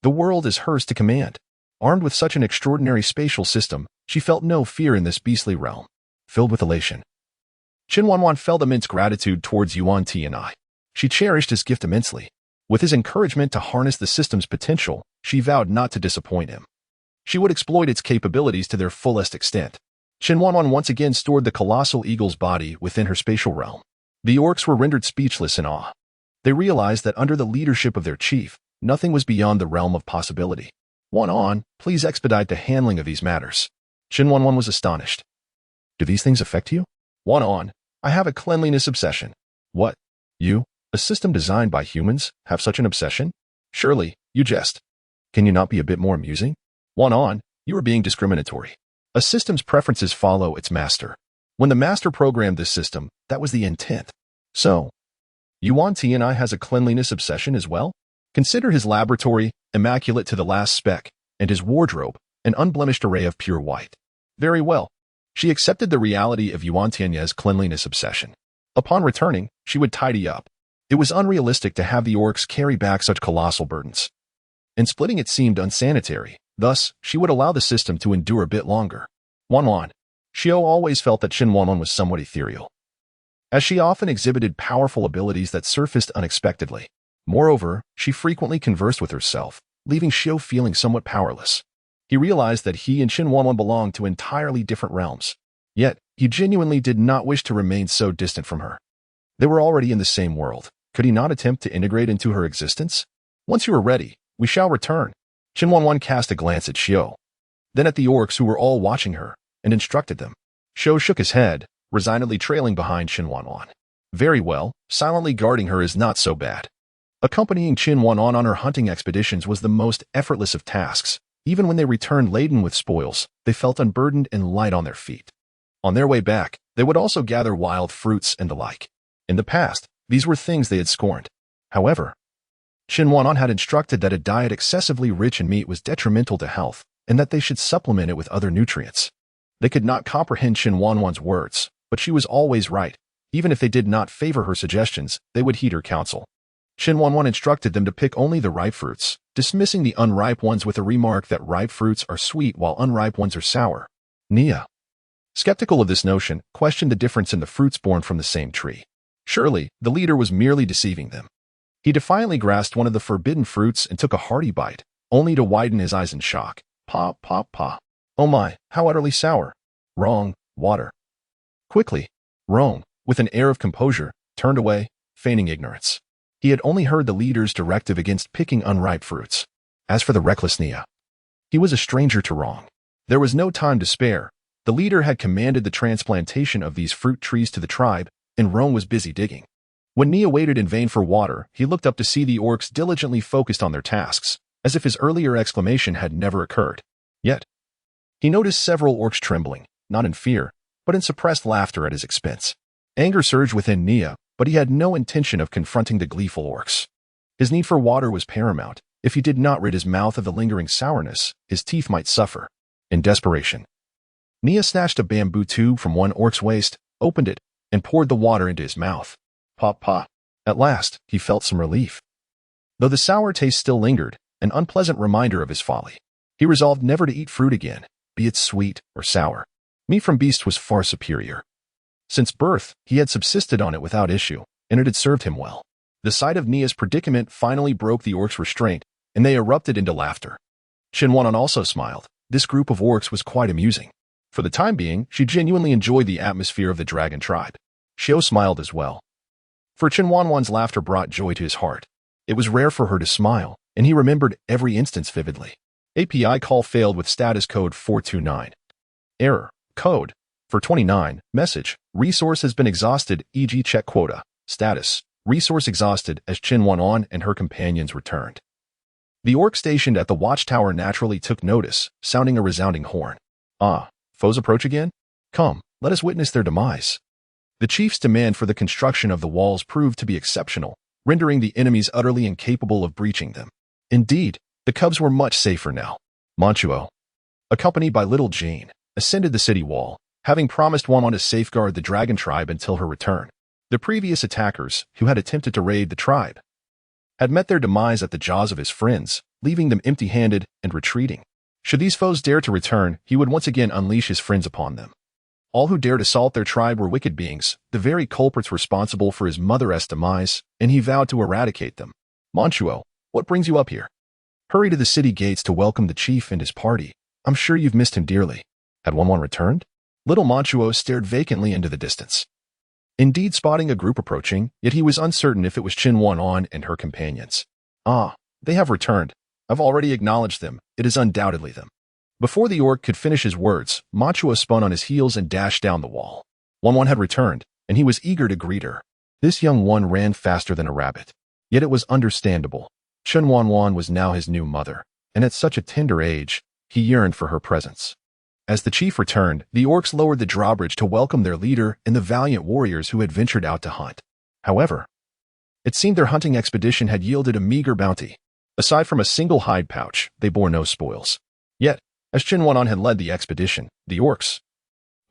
the world is hers to command. Armed with such an extraordinary spatial system, she felt no fear in this beastly realm. Filled with elation, Chen Wanwan felt immense gratitude towards Yuan Tianye. She cherished his gift immensely. With his encouragement to harness the system's potential, she vowed not to disappoint him. She would exploit its capabilities to their fullest extent. Chen Wanwan once again stored the colossal eagle's body within her spatial realm. The orcs were rendered speechless in awe. They realized that under the leadership of their chief, nothing was beyond the realm of possibility. Wanwan, please expedite the handling of these matters. Chen Wanwan was astonished. Do these things affect you? Wanwan, I have a cleanliness obsession. What? You? A system designed by humans, have such an obsession? Surely, you jest. Can you not be a bit more amusing? Wanwan, you are being discriminatory. A system's preferences follow its master. When the master programmed this system, that was the intent. So, Yuan Tianye has a cleanliness obsession as well? Consider his laboratory, immaculate to the last speck, and his wardrobe, an unblemished array of pure white. Very well. She accepted the reality of Yuan Tianye's cleanliness obsession. Upon returning, she would tidy up. It was unrealistic to have the orcs carry back such colossal burdens. And splitting it seemed unsanitary. Thus, she would allow the system to endure a bit longer. Wanwan. Xiao always felt that Chen Wanwan was somewhat ethereal, as she often exhibited powerful abilities that surfaced unexpectedly. Moreover, she frequently conversed with herself, leaving Xiao feeling somewhat powerless. He realized that he and Chen Wanwan belonged to entirely different realms. Yet, he genuinely did not wish to remain so distant from her. They were already in the same world. Could he not attempt to integrate into her existence? Once you are ready, we shall return. Chen Wanwan cast a glance at Xiao, then at the orcs who were all watching her, and instructed them. Xiao shook his head, resignedly trailing behind Chen Wanwan. Very well, silently guarding her is not so bad. Accompanying Chen Wanwan on her hunting expeditions was the most effortless of tasks. Even when they returned laden with spoils, they felt unburdened and light on their feet. On their way back, they would also gather wild fruits and the like. In the past, these were things they had scorned. However, Chen Wanwan had instructed that a diet excessively rich in meat was detrimental to health, and that they should supplement it with other nutrients. They could not comprehend Chen Wanwan's words, but she was always right. Even if they did not favor her suggestions, they would heed her counsel. Chen Wanwan instructed them to pick only the ripe fruits, dismissing the unripe ones with a remark that ripe fruits are sweet while unripe ones are sour. Nia, skeptical of this notion, questioned the difference in the fruits born from the same tree. Surely, the leader was merely deceiving them. He defiantly grasped one of the forbidden fruits and took a hearty bite, only to widen his eyes in shock. Pa, pa, pa. Oh my, how utterly sour. Wrong, water. Quickly, Rome, with an air of composure, turned away, feigning ignorance. He had only heard the leader's directive against picking unripe fruits. As for the reckless Nia, he was a stranger to wrong. There was no time to spare. The leader had commanded the transplantation of these fruit trees to the tribe, and Rome was busy digging. When Nia waited in vain for water, he looked up to see the orcs diligently focused on their tasks, as if his earlier exclamation had never occurred. Yet, he noticed several orcs trembling, not in fear, but but in suppressed laughter at his expense. Anger surged within Nia, but he had no intention of confronting the gleeful orcs. His need for water was paramount. If he did not rid his mouth of the lingering sourness, his teeth might suffer. In desperation, Nia snatched a bamboo tube from one orc's waist, opened it, and poured the water into his mouth. Pop, pop. At last, he felt some relief. Though the sour taste still lingered, an unpleasant reminder of his folly. He resolved never to eat fruit again, be it sweet or sour. Meat from beasts was far superior. Since birth, he had subsisted on it without issue, and it had served him well. The sight of Nia's predicament finally broke the orcs' restraint, and they erupted into laughter. Chen Wanwan also smiled. This group of orcs was quite amusing. For the time being, she genuinely enjoyed the atmosphere of the dragon tribe. Xiao smiled as well. For Chen Wanwan's laughter brought joy to his heart. It was rare for her to smile, and he remembered every instance vividly. API call failed with status code 429. Error. Code. For 29. Message. Resource has been exhausted, e.g. check quota. Status. Resource exhausted as Chen Wanwan and her companions returned. The orc stationed at the watchtower naturally took notice, sounding a resounding horn. Ah, foes approach again? Come, let us witness their demise. The chief's demand for the construction of the walls proved to be exceptional, rendering the enemies utterly incapable of breaching them. Indeed, the cubs were much safer now. Manchuo, accompanied by little Jane, ascended the city wall, having promised Wanwan to safeguard the dragon tribe until her return. The previous attackers, who had attempted to raid the tribe, had met their demise at the jaws of his friends, leaving them empty-handed and retreating. Should these foes dare to return, he would once again unleash his friends upon them. All who dared assault their tribe were wicked beings, the very culprits responsible for his mother's demise, and he vowed to eradicate them. Manchuo, what brings you up here? Hurry to the city gates to welcome the chief and his party. I'm sure you've missed him dearly. Had Wanwan returned? Little Manchuo stared vacantly into the distance. Indeed, spotting a group approaching, yet he was uncertain if it was Chen Wanwan and her companions. Ah, they have returned. I've already acknowledged them. It is undoubtedly them. Before the orc could finish his words, Manchuo spun on his heels and dashed down the wall. Wanwan had returned, and he was eager to greet her. This young one ran faster than a rabbit. Yet it was understandable. Chen Wanwan was now his new mother, and at such a tender age, he yearned for her presence. As the chief returned, the orcs lowered the drawbridge to welcome their leader and the valiant warriors who had ventured out to hunt. However, it seemed their hunting expedition had yielded a meager bounty. Aside from a single hide pouch, they bore no spoils. Yet, as Chen Wanwan had led the expedition, the orcs,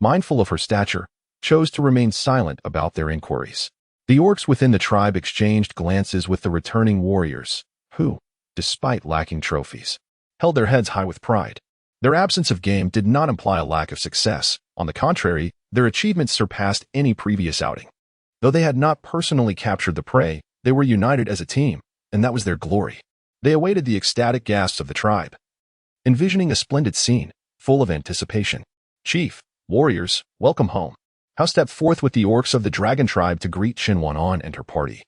mindful of her stature, chose to remain silent about their inquiries. The orcs within the tribe exchanged glances with the returning warriors, who, despite lacking trophies, held their heads high with pride. Their absence of game did not imply a lack of success. On the contrary, their achievements surpassed any previous outing. Though they had not personally captured the prey, they were united as a team, and that was their glory. They awaited the ecstatic gasps of the tribe, envisioning a splendid scene, full of anticipation. Chief, warriors, welcome home. Hao stepped forth with the orcs of the dragon tribe to greet Chen Wanwan and her party.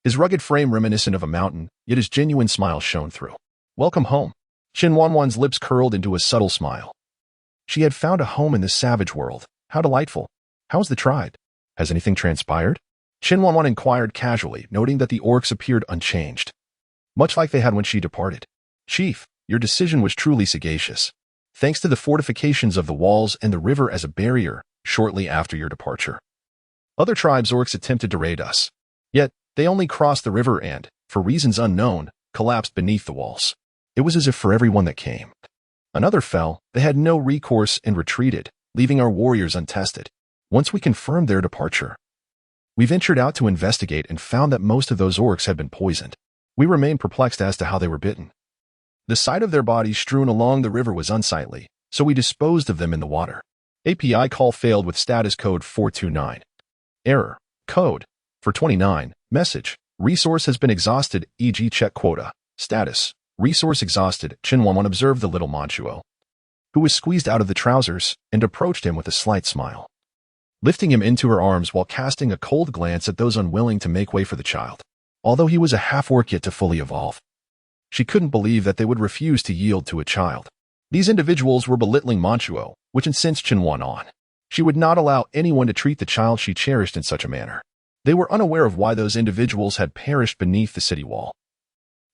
His rugged frame reminiscent of a mountain, yet his genuine smile shone through. Welcome home. Chen Wanwan's lips curled into a subtle smile. She had found a home in this savage world. How delightful. How's the tribe? Has anything transpired? Chen Wanwan inquired casually, noting that the orcs appeared unchanged, much like they had when she departed. Chief, your decision was truly sagacious. Thanks to the fortifications of the walls and the river as a barrier, shortly after your departure, other tribes' orcs attempted to raid us. Yet, they only crossed the river and, for reasons unknown, collapsed beneath the walls. It was as if for everyone that came, another fell. They had no recourse and retreated, leaving our warriors untested. Once we confirmed their departure, we ventured out to investigate and found that most of those orcs had been poisoned. We remained perplexed as to how they were bitten. The sight of their bodies strewn along the river was unsightly, so we disposed of them in the water. API call failed with status code 429. Error. Code. For 29. Message. Resource has been exhausted, e.g. check quota. Status. Resource exhausted. Chen Wanwan observed the little Manchuo, who was squeezed out of the trousers, and approached him with a slight smile, lifting him into her arms while casting a cold glance at those unwilling to make way for the child. Although he was a half-orc yet to fully evolve, she couldn't believe that they would refuse to yield to a child. These individuals were belittling Manchuo, which incensed Chen Wanwan. She would not allow anyone to treat the child she cherished in such a manner. They were unaware of why those individuals had perished beneath the city wall.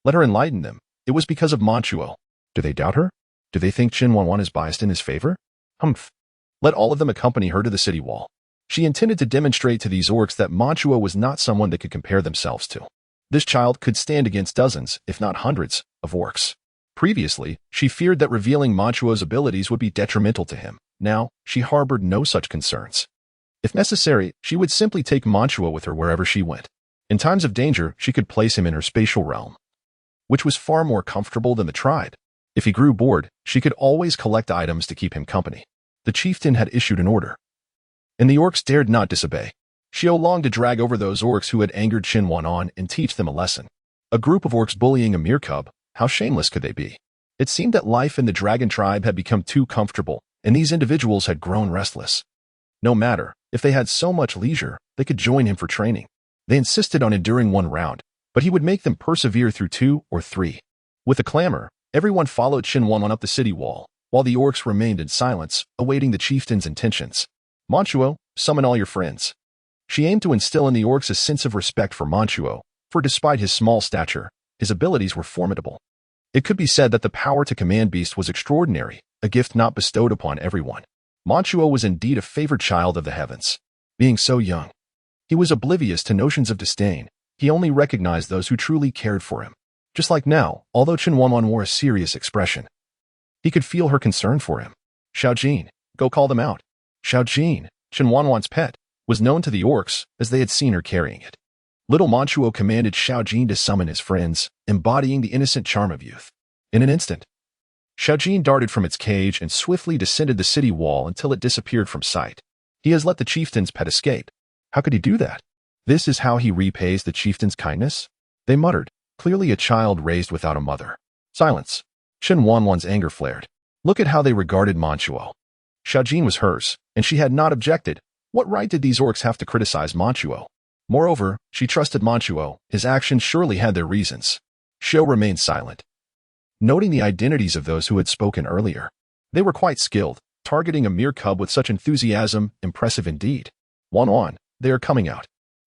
Let her enlighten them. It was because of Manchuo. Do they doubt her? Do they think Chen Wanwan is biased in his favor? Humph. Let all of them accompany her to the city wall. She intended to demonstrate to these orcs that Ming Tua was not someone they could compare themselves to. This child could stand against dozens, if not hundreds, of orcs. Previously, she feared that revealing Ming Tua's abilities would be detrimental to him. Now, she harbored no such concerns. If necessary, she would simply take Ming Tua with her wherever she went. In times of danger, she could place him in her spatial realm, which was far more comfortable than the tribe. If he grew bored, she could always collect items to keep him company. The chieftain had issued an order, and the orcs dared not disobey. Xiao longed to drag over those orcs who had angered Chen Wanwan and teach them a lesson. A group of orcs bullying a mere cub, how shameless could they be? It seemed that life in the dragon tribe had become too comfortable, and these individuals had grown restless. No matter, if they had so much leisure, they could join him for training. They insisted on enduring one round, but he would make them persevere through 2 or 3. With a clamor, everyone followed Chen Wanwan up the city wall, while the orcs remained in silence, awaiting the chieftain's intentions. Ming Tua, summon all your friends. She aimed to instill in the orcs a sense of respect for Ming Tua, for despite his small stature, his abilities were formidable. It could be said that the power to command beasts was extraordinary, a gift not bestowed upon everyone. Ming Tua was indeed a favored child of the heavens. Being so young, he was oblivious to notions of disdain. He only recognized those who truly cared for him. Just like now, although Chen Wanwan wore a serious expression, he could feel her concern for him. Xiaojin, go call them out. Xiaojin, Chen Wanwan's pet, was known to the orcs as they had seen her carrying it. Little Ming Tua commanded Xiaojin to summon his friends, embodying the innocent charm of youth. In an instant, Xiaojin darted from its cage and swiftly descended the city wall until it disappeared from sight. He has let the chieftain's pet escape. How could he do that? This is how he repays the chieftain's kindness? They muttered, clearly a child raised without a mother. Silence. Chen Wanwan's anger flared. Look at how they regarded Ming Tua. Xiaojin was hers, and she had not objected. What right did these orcs have to criticize Ming Tua? Moreover, she trusted Ming Tua. His actions surely had their reasons. Xiao remained silent, noting the identities of those who had spoken earlier. They were quite skilled, targeting a mere cub with such enthusiasm, impressive indeed. Wanwan, they are coming out.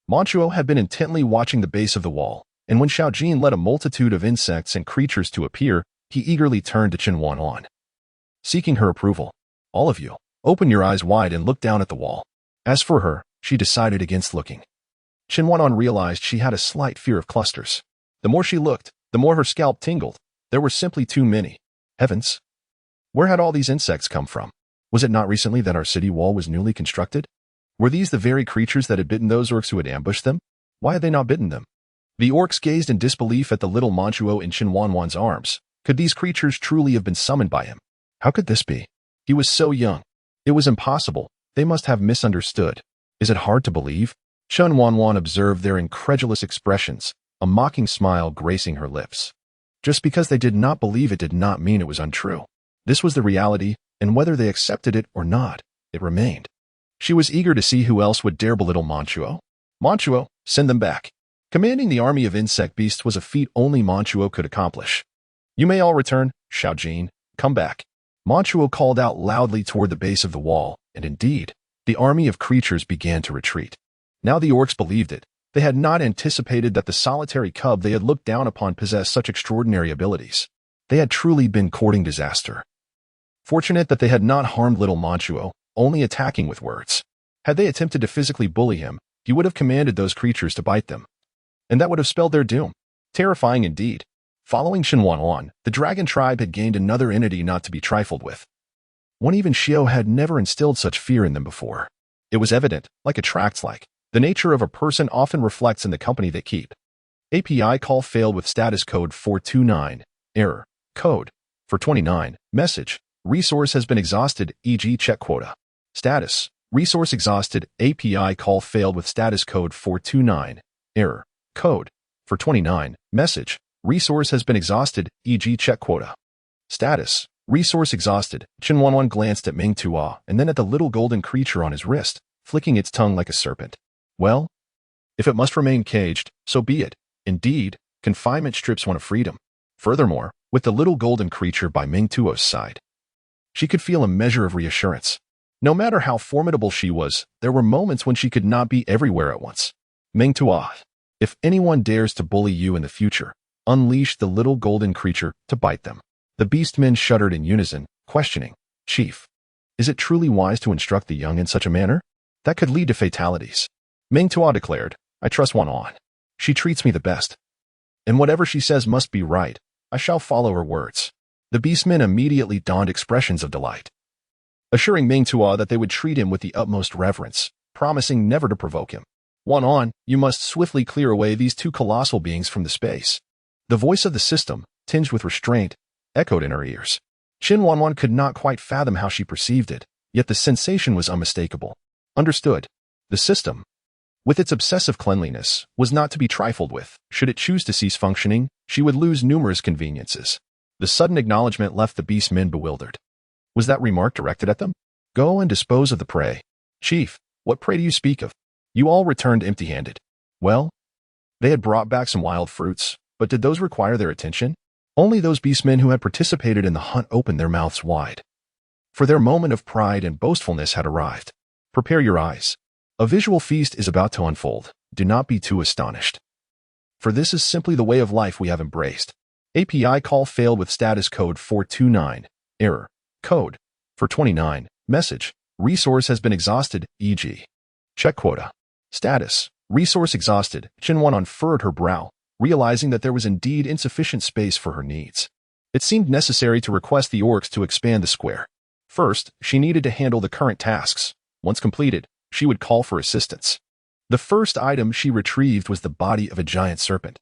Ming Tua had been intently watching the base of the wall, and when Xiaojin led a multitude of insects and creatures to appear, he eagerly turned to Chen Wanwan, seeking her approval. All of you, open your eyes wide and look down at the wall. As for her, she decided against looking. Chen Wanwan realized she had a slight fear of clusters. The more she looked, the more her scalp tingled. There were simply too many. Heavens! Where had all these insects come from? Was it not recently that our city wall was newly constructed? Were these the very creatures that had bitten those orcs who had ambushed them? Why had they not bitten them? The orcs gazed in disbelief at the little Ming Tua in Chen Wanwan's arms. Could these creatures truly have been summoned by him? How could this be? He was so young. It was impossible. They must have misunderstood. Is it hard to believe? Chen Wanwan observed their incredulous expressions, a mocking smile gracing her lips. Just because they did not believe it did not mean it was untrue. This was the reality, and whether they accepted it or not, it remained. She was eager to see who else would dare belittle Ming Tua. Ming Tua, send them back. Commanding the army of insect beasts was a feat only Ming Tua could accomplish. You may all return, Xiaojin. Come back. Ming Tua called out loudly toward the base of the wall, and indeed, the army of creatures began to retreat. Now the orcs believed it. They had not anticipated that the solitary cub they had looked down upon possessed such extraordinary abilities. They had truly been courting disaster. Fortunate that they had not harmed little Ming Tua, only attacking with words. Had they attempted to physically bully him, he would have commanded those creatures to bite them. And that would have spelled their doom. Terrifying indeed. Following Chen Wanwan, the dragon tribe had gained another entity not to be trifled with. One even Xiao had never instilled such fear in them before. It was evident, like attracts like. The nature of a person often reflects in the company they keep. API call failed with status code 429. Error. Code. For 29. Message. Resource has been exhausted, e.g. check quota. Status. Resource exhausted. API call failed with status code 429. Error. Code. For 29. Message. Resource has been exhausted, e.g. check quota. Status. Resource exhausted. Chen Wanwan glanced at Ming Tua and then at the little golden creature on his wrist, flicking its tongue like a serpent. Well, if it must remain caged, so be it. Indeed, confinement strips one of freedom. Furthermore, with the little golden creature by Ming Tua's side, she could feel a measure of reassurance. No matter how formidable she was, there were moments when she could not be everywhere at once. Ming Tua, if anyone dares to bully you in the future, unleash the little golden creature to bite them. The beastmen shuddered in unison, questioning, Chief, Is it truly wise to instruct the young in such a manner? That could lead to fatalities. Ming Tua declared, I trust Wanwan. She treats me the best. And whatever she says must be right. I shall follow her words. The beastmen immediately donned expressions of delight, assuring Ming Tua that they would treat him with the utmost reverence, promising never to provoke him. Wanwan, you must swiftly clear away these two colossal beings from the space. The voice of the system, tinged with restraint, echoed in her ears. Chen Wanwan could not quite fathom how she perceived it, yet the sensation was unmistakable. Understood. The system, with its obsessive cleanliness, was not to be trifled with. Should it choose to cease functioning, she would lose numerous conveniences. The sudden acknowledgement left the beastmen bewildered. Was that remark directed at them? Go and dispose of the prey. Chief, what prey do you speak of? You all returned empty-handed. Well, they had brought back some wild fruits, but did those require their attention? Only those beastmen who had participated in the hunt opened their mouths wide. For their moment of pride and boastfulness had arrived. Prepare your eyes. A visual feast is about to unfold. Do not be too astonished. For this is simply the way of life we have embraced. API call failed with status code 429. Error. Code. For 29. Message. Resource has been exhausted, e.g. Check quota. Status. Resource exhausted. Chen Wanwan furrowed her brow, realizing that there was indeed insufficient space for her needs. It seemed necessary to request the orcs to expand the square. First, she needed to handle the current tasks. Once completed, she would call for assistance. The first item she retrieved was the body of a giant serpent.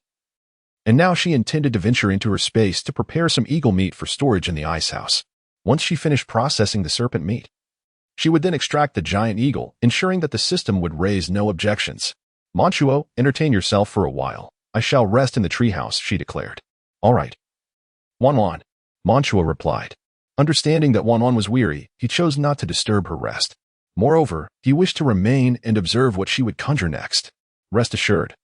And now she intended to venture into her space to prepare some eagle meat for storage in the ice house. Once she finished processing the serpent meat, she would then extract the giant eagle, ensuring that the system would raise no objections. Manchuo, entertain yourself for a while. I shall rest in the treehouse, she declared. All right. Wanwan, Manchuo replied. Understanding that Wanwan was weary, he chose not to disturb her rest. Moreover, he wished to remain and observe what she would conjure next. Rest assured.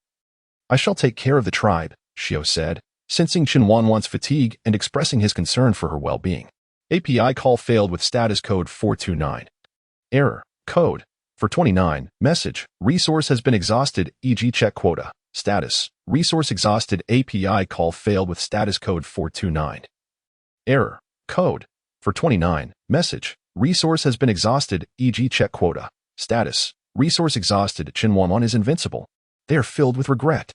I shall take care of the tribe, Xiao said, sensing Chen Wanwan's fatigue and expressing his concern for her well-being. API call failed with status code 429. Error. Code. For 29. Message. Resource has been exhausted, e.g. check quota. Status. Resource exhausted. API call failed with status code 429. Error. Code. For 29. Message. Resource has been exhausted, e.g. check quota. Status. Resource exhausted. Chen Wanwan is invincible. They are filled with regret.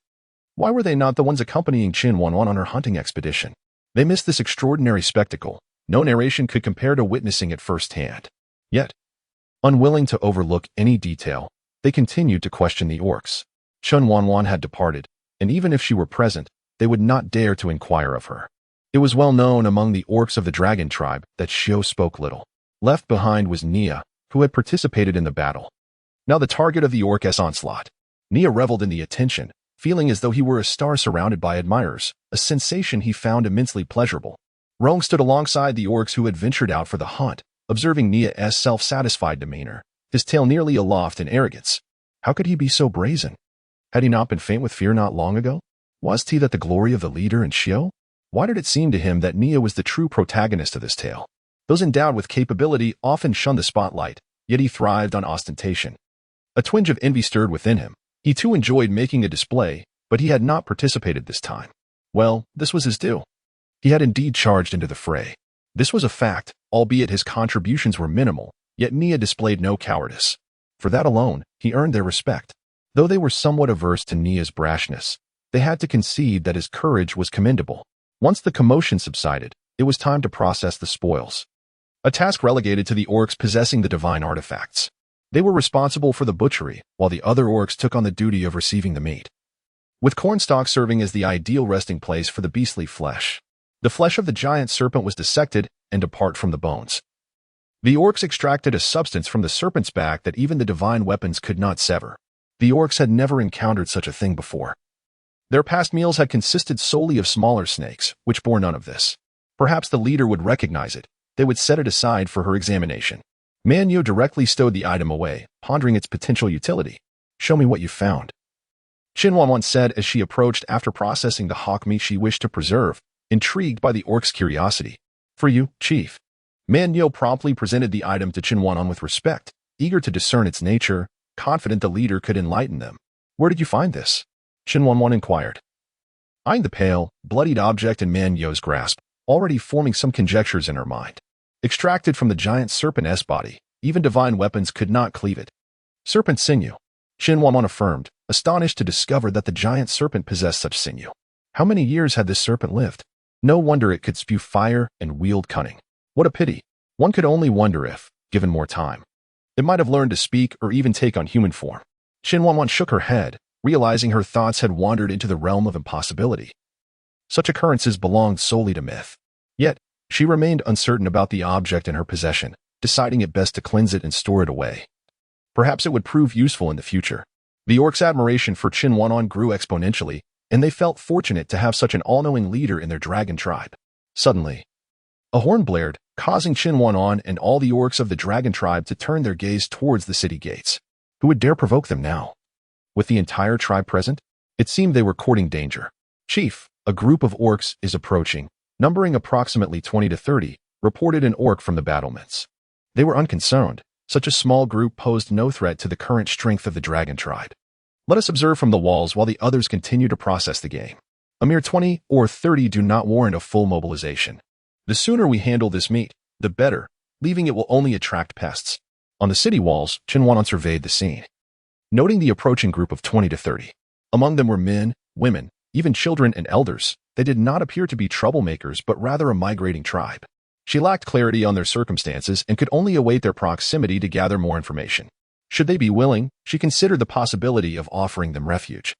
Why were they not the ones accompanying Chen Wanwan on her hunting expedition? They missed this extraordinary spectacle. No narration could compare to witnessing it firsthand. Yet, unwilling to overlook any detail, they continued to question the orcs. Chen Wanwan had departed, and even if she were present, they would not dare to inquire of her. It was well known among the orcs of the dragon tribe that Xiao spoke little. Left behind was Nia, who had participated in the battle. Now the target of the orc's onslaught. Nia reveled in the attention, feeling as though he were a star surrounded by admirers, a sensation he found immensely pleasurable. Rong stood alongside the orcs who had ventured out for the hunt, observing Nia's self-satisfied demeanor, his tail nearly aloft in arrogance. How could he be so brazen? Had he not been faint with fear not long ago? Was he that the glory of the leader in Xiao? Why did it seem to him that Nia was the true protagonist of this tale? Those endowed with capability often shunned the spotlight, yet he thrived on ostentation. A twinge of envy stirred within him. He too enjoyed making a display, but he had not participated this time. Well, this was his due. He had indeed charged into the fray. This was a fact, albeit his contributions were minimal, yet Nia displayed no cowardice. For that alone, he earned their respect. Though they were somewhat averse to Nia's brashness, they had to concede that his courage was commendable. Once the commotion subsided, it was time to process the spoils. A task relegated to the orcs possessing the divine artifacts. They were responsible for the butchery, while the other orcs took on the duty of receiving the meat. With cornstalk serving as the ideal resting place for the beastly flesh. The flesh of the giant serpent was dissected and apart from the bones. The orcs extracted a substance from the serpent's back that even the divine weapons could not sever. The orcs had never encountered such a thing before. Their past meals had consisted solely of smaller snakes, which bore none of this. Perhaps the leader would recognize it. They would set it aside for her examination. Manyo directly stowed the item away, pondering its potential utility. Show me what you found. Chen Wanwan said as she approached after processing the hawk meat she wished to preserve, intrigued by the orc's curiosity. For you, Chief. Manyo promptly presented the item to Chen Wanwan with respect, eager to discern its nature, confident the leader could enlighten them. Where did you find this? Chen Wanwan inquired. Eyeing the pale, bloodied object in Manyo's grasp, already forming some conjectures in her mind. extracted from the giant serpent-s body. Even divine weapons could not cleave it. Serpent sinew, Chen Wanwan affirmed, astonished to discover that the giant serpent possessed such sinew. How many years had this serpent lived? No wonder it could spew fire and wield cunning. What a pity. One could only wonder if, given more time, it might have learned to speak or even take on human form. Chen Wanwan shook her head, realizing her thoughts had wandered into the realm of impossibility. Such occurrences belonged solely to myth. Yet, she remained uncertain about the object in her possession, deciding it best to cleanse it and store it away. Perhaps it would prove useful in the future. The orcs' admiration for Chen Wanwan grew exponentially, and they felt fortunate to have such an all-knowing leader in their dragon tribe. Suddenly, a horn blared, causing Chen Wanwan and all the orcs of the dragon tribe to turn their gaze towards the city gates. Who would dare provoke them now? With the entire tribe present, it seemed they were courting danger. Chief, a group of orcs is approaching, numbering approximately 20 to 30, reported an orc from the battlements. They were unconcerned. Such a small group posed no threat to the current strength of the dragon tribe. Let us observe from the walls while the others continue to process the game. A mere 20 or 30 do not warrant a full mobilization. The sooner we handle this meat, the better, leaving it will only attract pests. On the city walls, Chen Wanwan surveyed the scene, noting the approaching group of 20 to 30. Among them were men, women, even children and elders. They did not appear to be troublemakers but rather a migrating tribe. She lacked clarity on their circumstances and could only await their proximity to gather more information. Should they be willing, she considered the possibility of offering them refuge.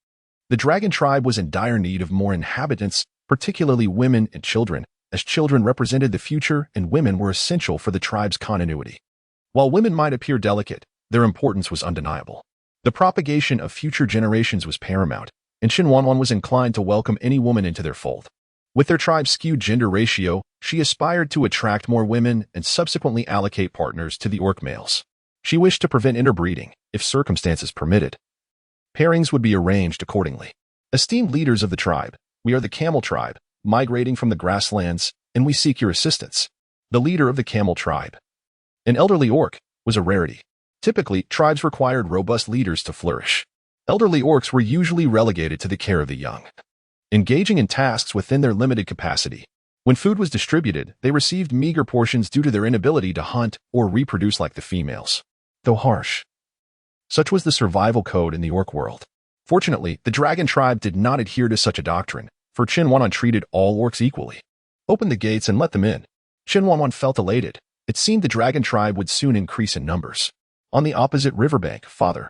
The dragon tribe was in dire need of more inhabitants, particularly women and children, as children represented the future and women were essential for the tribe's continuity. While women might appear delicate, their importance was undeniable. The propagation of future generations was paramount, and Chen Wanwan was inclined to welcome any woman into their fold. With their tribe's skewed gender ratio, she aspired to attract more women and subsequently allocate partners to the orc males. She wished to prevent interbreeding, if circumstances permitted. Pairings would be arranged accordingly. Esteemed leaders of the tribe, we are the camel tribe, migrating from the grasslands, and we seek your assistance. The leader of the camel tribe, an elderly orc, was a rarity. Typically, tribes required robust leaders to flourish. Elderly orcs were usually relegated to the care of the young, engaging in tasks within their limited capacity. When food was distributed, they received meager portions due to their inability to hunt or reproduce like the females. Though harsh, such was the survival code in the orc world. Fortunately, the dragon tribe did not adhere to such a doctrine, for Chen Wanwan treated all orcs equally. Open the gates and let them in. Chen Wanwan felt elated. It seemed the dragon tribe would soon increase in numbers. On the opposite riverbank, Father,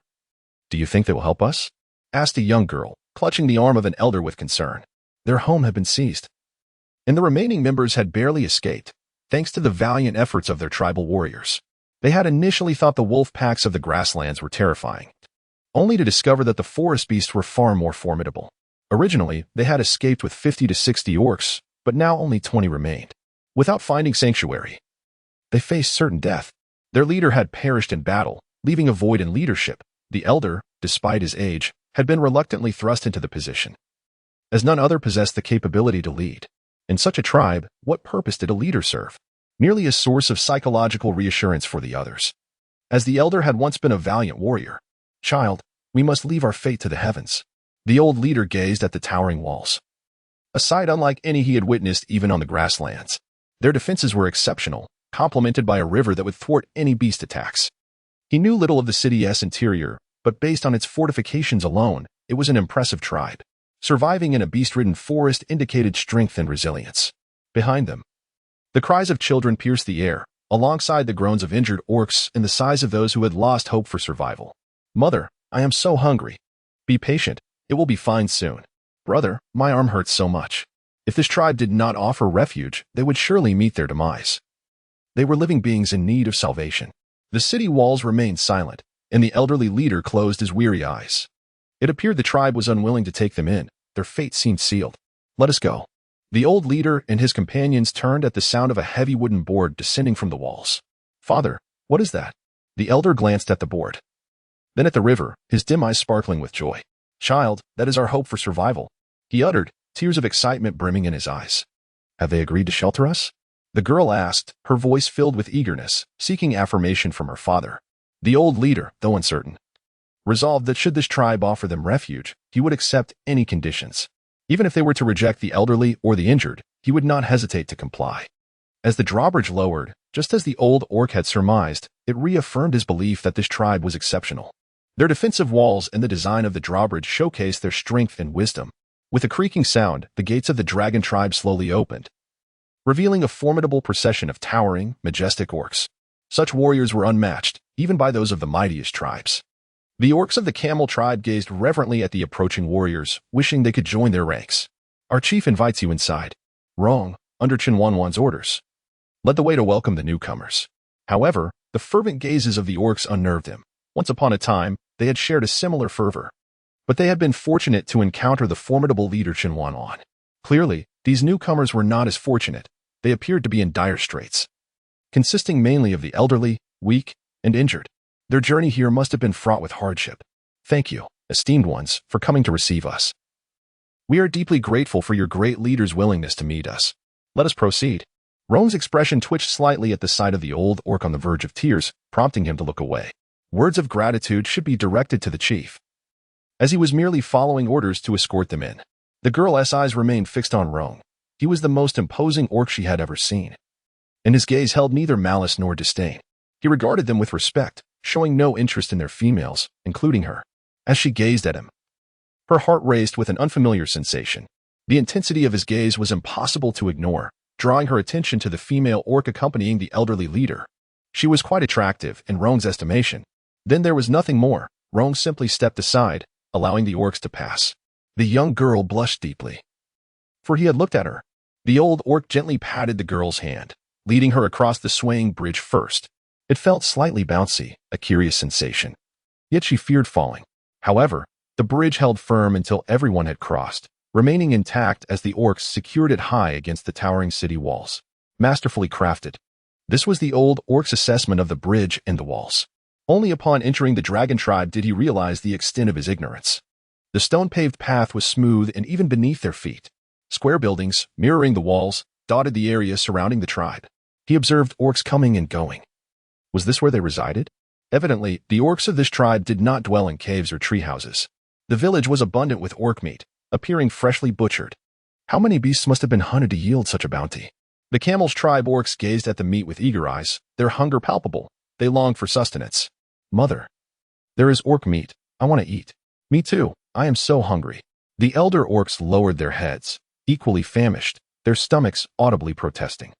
do you think they will help us? Asked a young girl, clutching the arm of an elder with concern. Their home had been seized, and the remaining members had barely escaped, thanks to the valiant efforts of their tribal warriors. They had initially thought the wolf packs of the grasslands were terrifying, only to discover that the forest beasts were far more formidable. Originally, they had escaped with 50 to 60 orcs, but now only 20 remained. Without finding sanctuary, they faced certain death. Their leader had perished in battle, leaving a void in leadership. The elder, despite his age, had been reluctantly thrust into the position, as none other possessed the capability to lead. In such a tribe, what purpose did a leader serve? Merely a source of psychological reassurance for the others. As the elder had once been a valiant warrior, child, we must leave our fate to the heavens. The old leader gazed at the towering walls, a sight unlike any he had witnessed even on the grasslands. Their defenses were exceptional, complemented by a river that would thwart any beast attacks. He knew little of the city's interior, but based on its fortifications alone, it was an impressive tribe. Surviving in a beast-ridden forest indicated strength and resilience. Behind them, the cries of children pierced the air, alongside the groans of injured orcs and the sighs of those who had lost hope for survival. Mother, I am so hungry. Be patient, it will be fine soon. Brother, my arm hurts so much. If this tribe did not offer refuge, they would surely meet their demise. They were living beings in need of salvation. The city walls remained silent, and the elderly leader closed his weary eyes. It appeared the tribe was unwilling to take them in. Their fate seemed sealed. Let us go. The old leader and his companions turned at the sound of a heavy wooden board descending from the walls. Father, what is that? The elder glanced at the board, then at the river, his dim eyes sparkling with joy. Child, that is our hope for survival, he uttered, tears of excitement brimming in his eyes. Have they agreed to shelter us? The girl asked, her voice filled with eagerness, seeking affirmation from her father. The old leader, though uncertain, resolved that should this tribe offer them refuge, he would accept any conditions. Even if they were to reject the elderly or the injured, he would not hesitate to comply. As the drawbridge lowered, Just as the old orc had surmised, it reaffirmed his belief that this tribe was exceptional. Their defensive walls and the design of the drawbridge showcased their strength and wisdom. With a creaking sound, the gates of the dragon tribe slowly opened, revealing a formidable procession of towering, majestic orcs. Such warriors were unmatched, even by those of the mightiest tribes. The orcs of the camel tribe gazed reverently at the approaching warriors, wishing they could join their ranks. "Our chief invites you inside." Rong, under Chen Wanwan's orders, led the way to welcome the newcomers. However, the fervent gazes of the orcs unnerved him. Once upon a time, they had shared a similar fervor. But they had been fortunate to encounter the formidable leader Chen Wanwan. Clearly, these newcomers were not as fortunate. They appeared to be in dire straits, consisting mainly of the elderly, weak, and injured. Their journey here must have been fraught with hardship. "Thank you, esteemed ones, for coming to receive us. We are deeply grateful for your great leader's willingness to meet us. Let us proceed." Rong's expression twitched slightly at the sight of the old orc on the verge of tears, prompting him to look away. Words of gratitude should be directed to the chief, as he was merely following orders to escort them in. The girl's eyes remained fixed on Rong. He was the most imposing orc she had ever seen, and his gaze held neither malice nor disdain. He regarded them with respect, showing no interest in their females, including her. As she gazed at him, her heart raced with an unfamiliar sensation. The intensity of his gaze was impossible to ignore, drawing her attention to the female orc accompanying the elderly leader. She was quite attractive, in Rong's estimation. Then there was nothing more. Rong simply stepped aside, allowing the orcs to pass. The young girl blushed deeply, for he had looked at her. The old orc gently patted the girl's hand, leading her across the swaying bridge first. It felt slightly bouncy, a curious sensation. Yet she feared falling. However, the bridge held firm until everyone had crossed, remaining intact as the orcs secured it high against the towering city walls. Masterfully crafted. This was the old orc's assessment of the bridge and the walls. Only upon entering the dragon tribe did he realize the extent of his ignorance. The stone-paved path was smooth and even beneath their feet. Square buildings, mirroring the walls, dotted the area surrounding the tribe. He observed orcs coming and going. Was this where they resided? Evidently, the orcs of this tribe did not dwell in caves or tree houses. The village was abundant with orc meat, appearing freshly butchered. How many beasts must have been hunted to yield such a bounty? The camel's tribe orcs gazed at the meat with eager eyes, their hunger palpable. They longed for sustenance. "Mother, there is orc meat. I want to eat." "Me too. I am so hungry." The elder orcs lowered their heads, equally famished, their stomachs audibly protesting.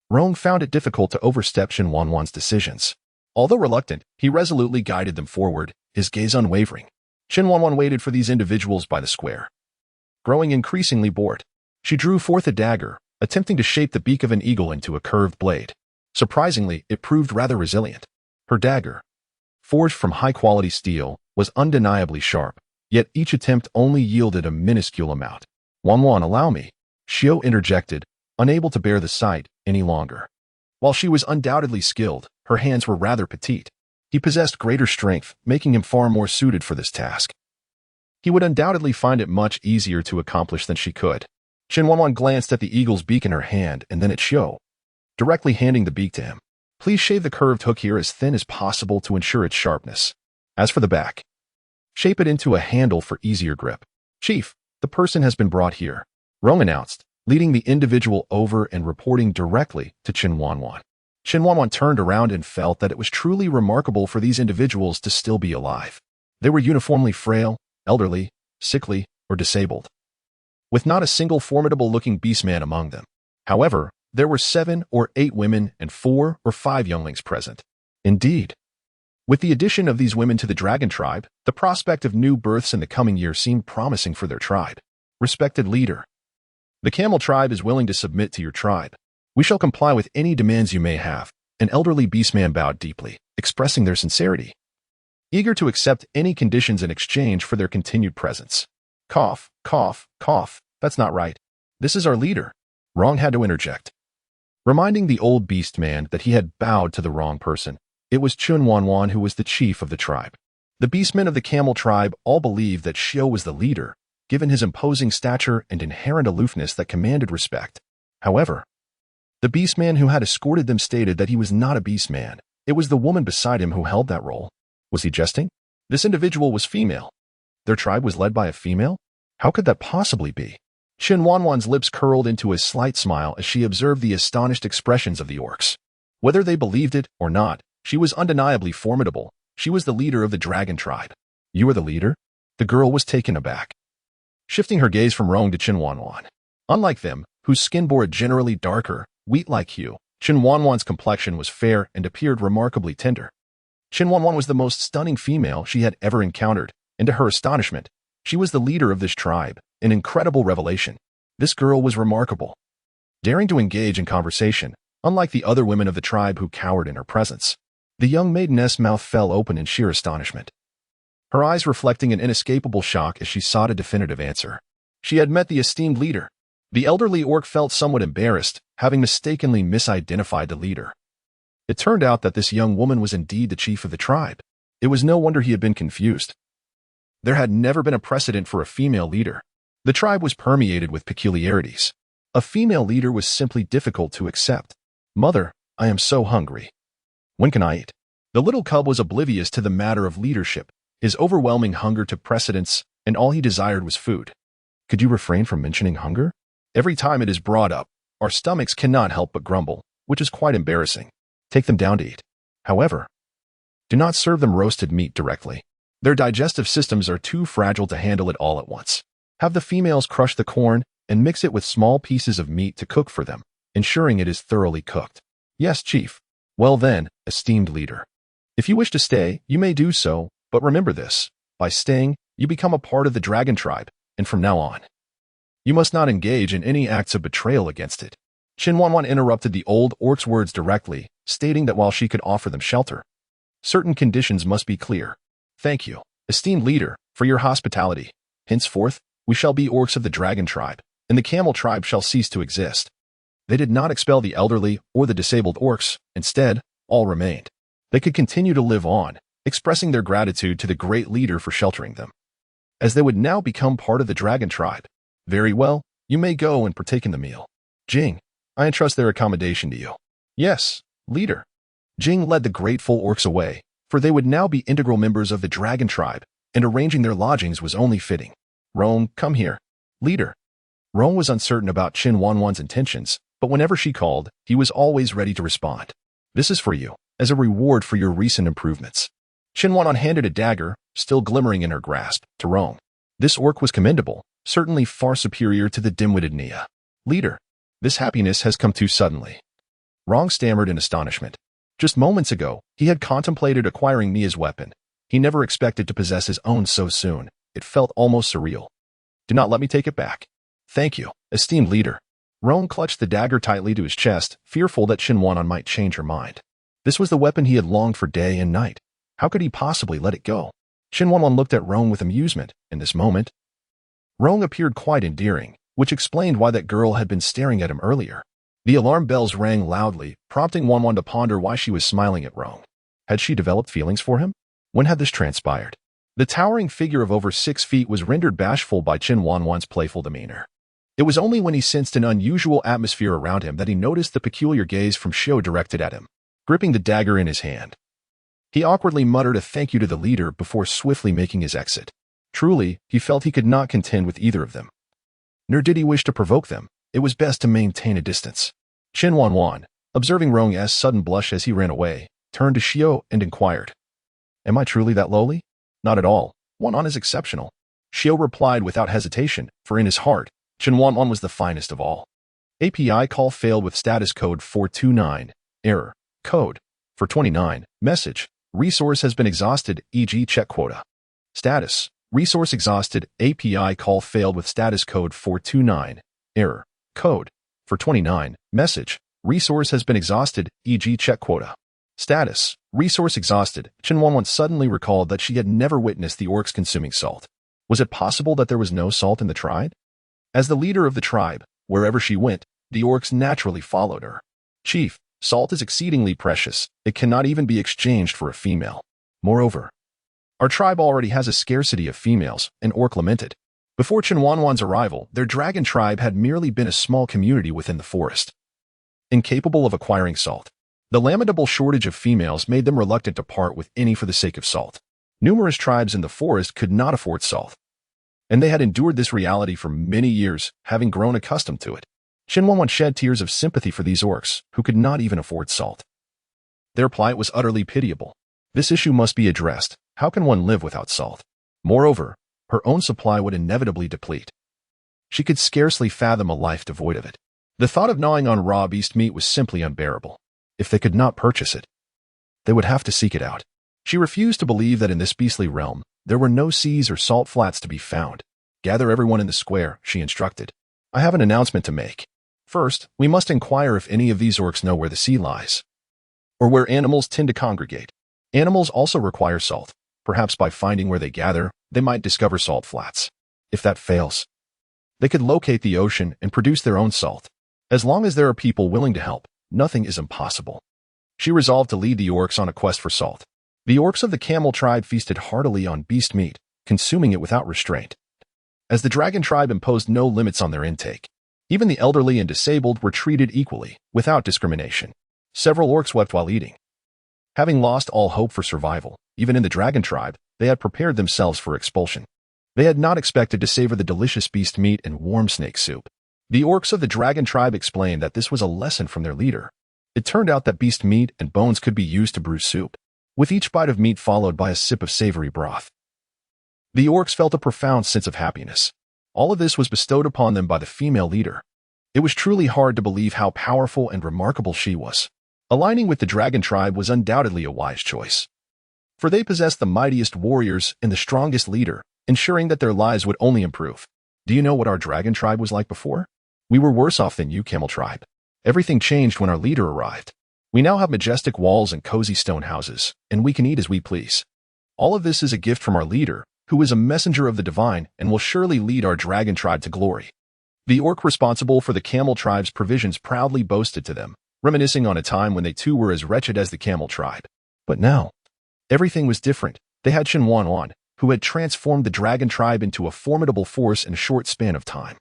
Rong found it difficult to overstep Chen Wanwan's decisions. Although reluctant, he resolutely guided them forward, his gaze unwavering. Chen Wanwan waited for these individuals by the square. Growing increasingly bored, she drew forth a dagger, attempting to shape the beak of an eagle into a curved blade. Surprisingly, it proved rather resilient. Her dagger, forged from high-quality steel, was undeniably sharp, yet each attempt only yielded a minuscule amount. "Wanwan, allow me," Xiao interjected, unable to bear the sight any longer. While she was undoubtedly skilled, her hands were rather petite. He possessed greater strength, making him far more suited for this task. He would undoubtedly find it much easier to accomplish than she could. Chen Wanwan glanced at the eagle's beak in her hand and then at Xiao, directly handing the beak to him. "Please shave the curved hook here as thin as possible to ensure its sharpness. As for the back, shape it into a handle for easier grip." "Chief, the person has been brought here," Rong announced, leading the individual over and reporting directly to Chen Wanwan. Chen Wanwan turned around and felt that it was truly remarkable for these individuals to still be alive. They were uniformly frail, elderly, sickly, or disabled, with not a single formidable-looking beastman among them. However, there were 7 or 8 women and 4 or 5 younglings present. Indeed, with the addition of these women to the dragon tribe, the prospect of new births in the coming year seemed promising for their tribe. "Respected leader, the camel tribe is willing to submit to your tribe. We shall comply with any demands you may have." An elderly beastman bowed deeply, expressing their sincerity, eager to accept any conditions in exchange for their continued presence. Cough, cough, cough. "That's not right. This is our leader." Rong had to interject, reminding the old beastman that he had bowed to the wrong person. It was Chen Wanwan who was the chief of the tribe. The beastmen of the camel tribe all believed that Xiao was the leader, given his imposing stature and inherent aloofness that commanded respect. However, the beastman who had escorted them stated that he was not a beastman. It was the woman beside him who held that role. Was he jesting? This individual was female. Their tribe was led by a female? How could that possibly be? Chen Wanwan's lips curled into a slight smile as she observed the astonished expressions of the orcs. Whether they believed it or not, she was undeniably formidable. She was the leader of the dragon tribe. You are the leader? The girl was taken aback, shifting her gaze from Rong to Chen Wanwan. Unlike them, whose skin bore a generally darker, wheat-like hue, Chen Wanwan's complexion was fair and appeared remarkably tender. Chen Wanwan was the most stunning female she had ever encountered, and to her astonishment, she was the leader of this tribe, an incredible revelation. This girl was remarkable, daring to engage in conversation, unlike the other women of the tribe who cowered in her presence. The young maiden's mouth fell open in sheer astonishment, her eyes reflecting an inescapable shock as she sought a definitive answer. She had met the esteemed leader. The elderly orc felt somewhat embarrassed, having mistakenly misidentified the leader. It turned out that this young woman was indeed the chief of the tribe. It was no wonder he had been confused. There had never been a precedent for a female leader. The tribe was permeated with peculiarities. A female leader was simply difficult to accept. Mother, I am so hungry. When can I eat? The little cub was oblivious to the matter of leadership. His overwhelming hunger took precedence, and all he desired was food. Could you refrain from mentioning hunger? Every time it is brought up, our stomachs cannot help but grumble, which is quite embarrassing. Take them down to eat. However, do not serve them roasted meat directly. Their digestive systems are too fragile to handle it all at once. Have the females crush the corn and mix it with small pieces of meat to cook for them, ensuring it is thoroughly cooked. Yes, chief. Well then, esteemed leader. If you wish to stay, you may do so, but remember this. By staying, you become a part of the dragon tribe, and from now on, you must not engage in any acts of betrayal against it. Chen Wanwan interrupted the old orc's words directly, stating that while she could offer them shelter, certain conditions must be clear. Thank you, esteemed leader, for your hospitality. Henceforth, we shall be orcs of the dragon tribe, and the camel tribe shall cease to exist. They did not expel the elderly or the disabled orcs. Instead, all remained. They could continue to live on, expressing their gratitude to the great leader for sheltering them, as they would now become part of the dragon tribe. Very well, you may go and partake in the meal. Jing, I entrust their accommodation to you. Yes, leader. Jing led the grateful orcs away, for they would now be integral members of the dragon tribe, and arranging their lodgings was only fitting. Rong, come here. Leader. Rong was uncertain about Chen Wanwan's intentions, but whenever she called, he was always ready to respond. This is for you, as a reward for your recent improvements. Chen Wanwan handed a dagger, still glimmering in her grasp, to Rong. This orc was commendable, certainly far superior to the dim-witted Nia. Leader, this happiness has come too suddenly. Rong stammered in astonishment. Just moments ago, he had contemplated acquiring Nia's weapon. He never expected to possess his own so soon. It felt almost surreal. Do not let me take it back. Thank you, esteemed leader. Rong clutched the dagger tightly to his chest, fearful that Chen Wanwan might change her mind. This was the weapon he had longed for day and night. How could he possibly let it go? Chen Wanwan looked at Rong with amusement. In this moment, Rong appeared quite endearing, which explained why that girl had been staring at him earlier. The alarm bells rang loudly, prompting Wanwan to ponder why she was smiling at Rong. Had she developed feelings for him? When had this transpired? The towering figure of over 6 feet was rendered bashful by Chen Wanwan's playful demeanor. It was only when he sensed an unusual atmosphere around him that he noticed the peculiar gaze from Xiao directed at him, gripping the dagger in his hand. He awkwardly muttered a thank you to the leader before swiftly making his exit. Truly, he felt he could not contend with either of them. Nor did he wish to provoke them. It was best to maintain a distance. Chen Wanwan, observing Rong's sudden blush as he ran away, turned to Xiao and inquired, Am I truly that lowly? Not at all. Wanwan is exceptional. Xiao replied without hesitation, for in his heart, Chen Wanwan was the finest of all. API call failed with status code 429. Error. Code. For 29. Message. Resource has been exhausted, e.g. check quota. Status. Resource exhausted. API call failed with status code 429. Error. Code. For 29. Message. Resource has been exhausted, e.g. check quota. Status. Resource exhausted. Chen Wanwan suddenly recalled that she had never witnessed the orcs consuming salt. Was it possible that there was no salt in the tribe? As the leader of the tribe, wherever she went, the orcs naturally followed her. Chief, salt is exceedingly precious. It cannot even be exchanged for a female. Moreover, our tribe already has a scarcity of females, an orc lamented. Before Chen Wanwan's arrival, their dragon tribe had merely been a small community within the forest, incapable of acquiring salt. The lamentable shortage of females made them reluctant to part with any for the sake of salt. Numerous tribes in the forest could not afford salt, and they had endured this reality for many years, having grown accustomed to it. Chen Wanwan shed tears of sympathy for these orcs, who could not even afford salt. Their plight was utterly pitiable. This issue must be addressed. How can one live without salt? Moreover, her own supply would inevitably deplete. She could scarcely fathom a life devoid of it. The thought of gnawing on raw beast meat was simply unbearable. If they could not purchase it, they would have to seek it out. She refused to believe that in this beastly realm, there were no seas or salt flats to be found. Gather everyone in the square, she instructed. I have an announcement to make. First, we must inquire if any of these orcs know where the sea lies, or where animals tend to congregate. Animals also require salt. Perhaps by finding where they gather, they might discover salt flats. If that fails, they could locate the ocean and produce their own salt. As long as there are people willing to help, nothing is impossible. She resolved to lead the orcs on a quest for salt. The orcs of the camel tribe feasted heartily on beast meat, consuming it without restraint. As the dragon tribe imposed no limits on their intake, even the elderly and disabled were treated equally, without discrimination. Several orcs wept while eating. Having lost all hope for survival, even in the dragon tribe, they had prepared themselves for expulsion. They had not expected to savor the delicious beast meat and warm snake soup. The orcs of the dragon tribe explained that this was a lesson from their leader. It turned out that beast meat and bones could be used to brew soup, with each bite of meat followed by a sip of savory broth. The orcs felt a profound sense of happiness. All of this was bestowed upon them by the female leader. It was truly hard to believe how powerful and remarkable she was. Aligning with the dragon tribe was undoubtedly a wise choice, for they possessed the mightiest warriors and the strongest leader, ensuring that their lives would only improve. Do you know what our dragon tribe was like before? We were worse off than you, camel tribe. Everything changed when our leader arrived. We now have majestic walls and cozy stone houses, and we can eat as we please. All of this is a gift from our leader, who is a messenger of the divine and will surely lead our dragon tribe to glory. The orc responsible for the camel tribe's provisions proudly boasted to them, reminiscing on a time when they too were as wretched as the camel tribe. But now, everything was different. They had Chen Wanwan, who had transformed the dragon tribe into a formidable force in a short span of time.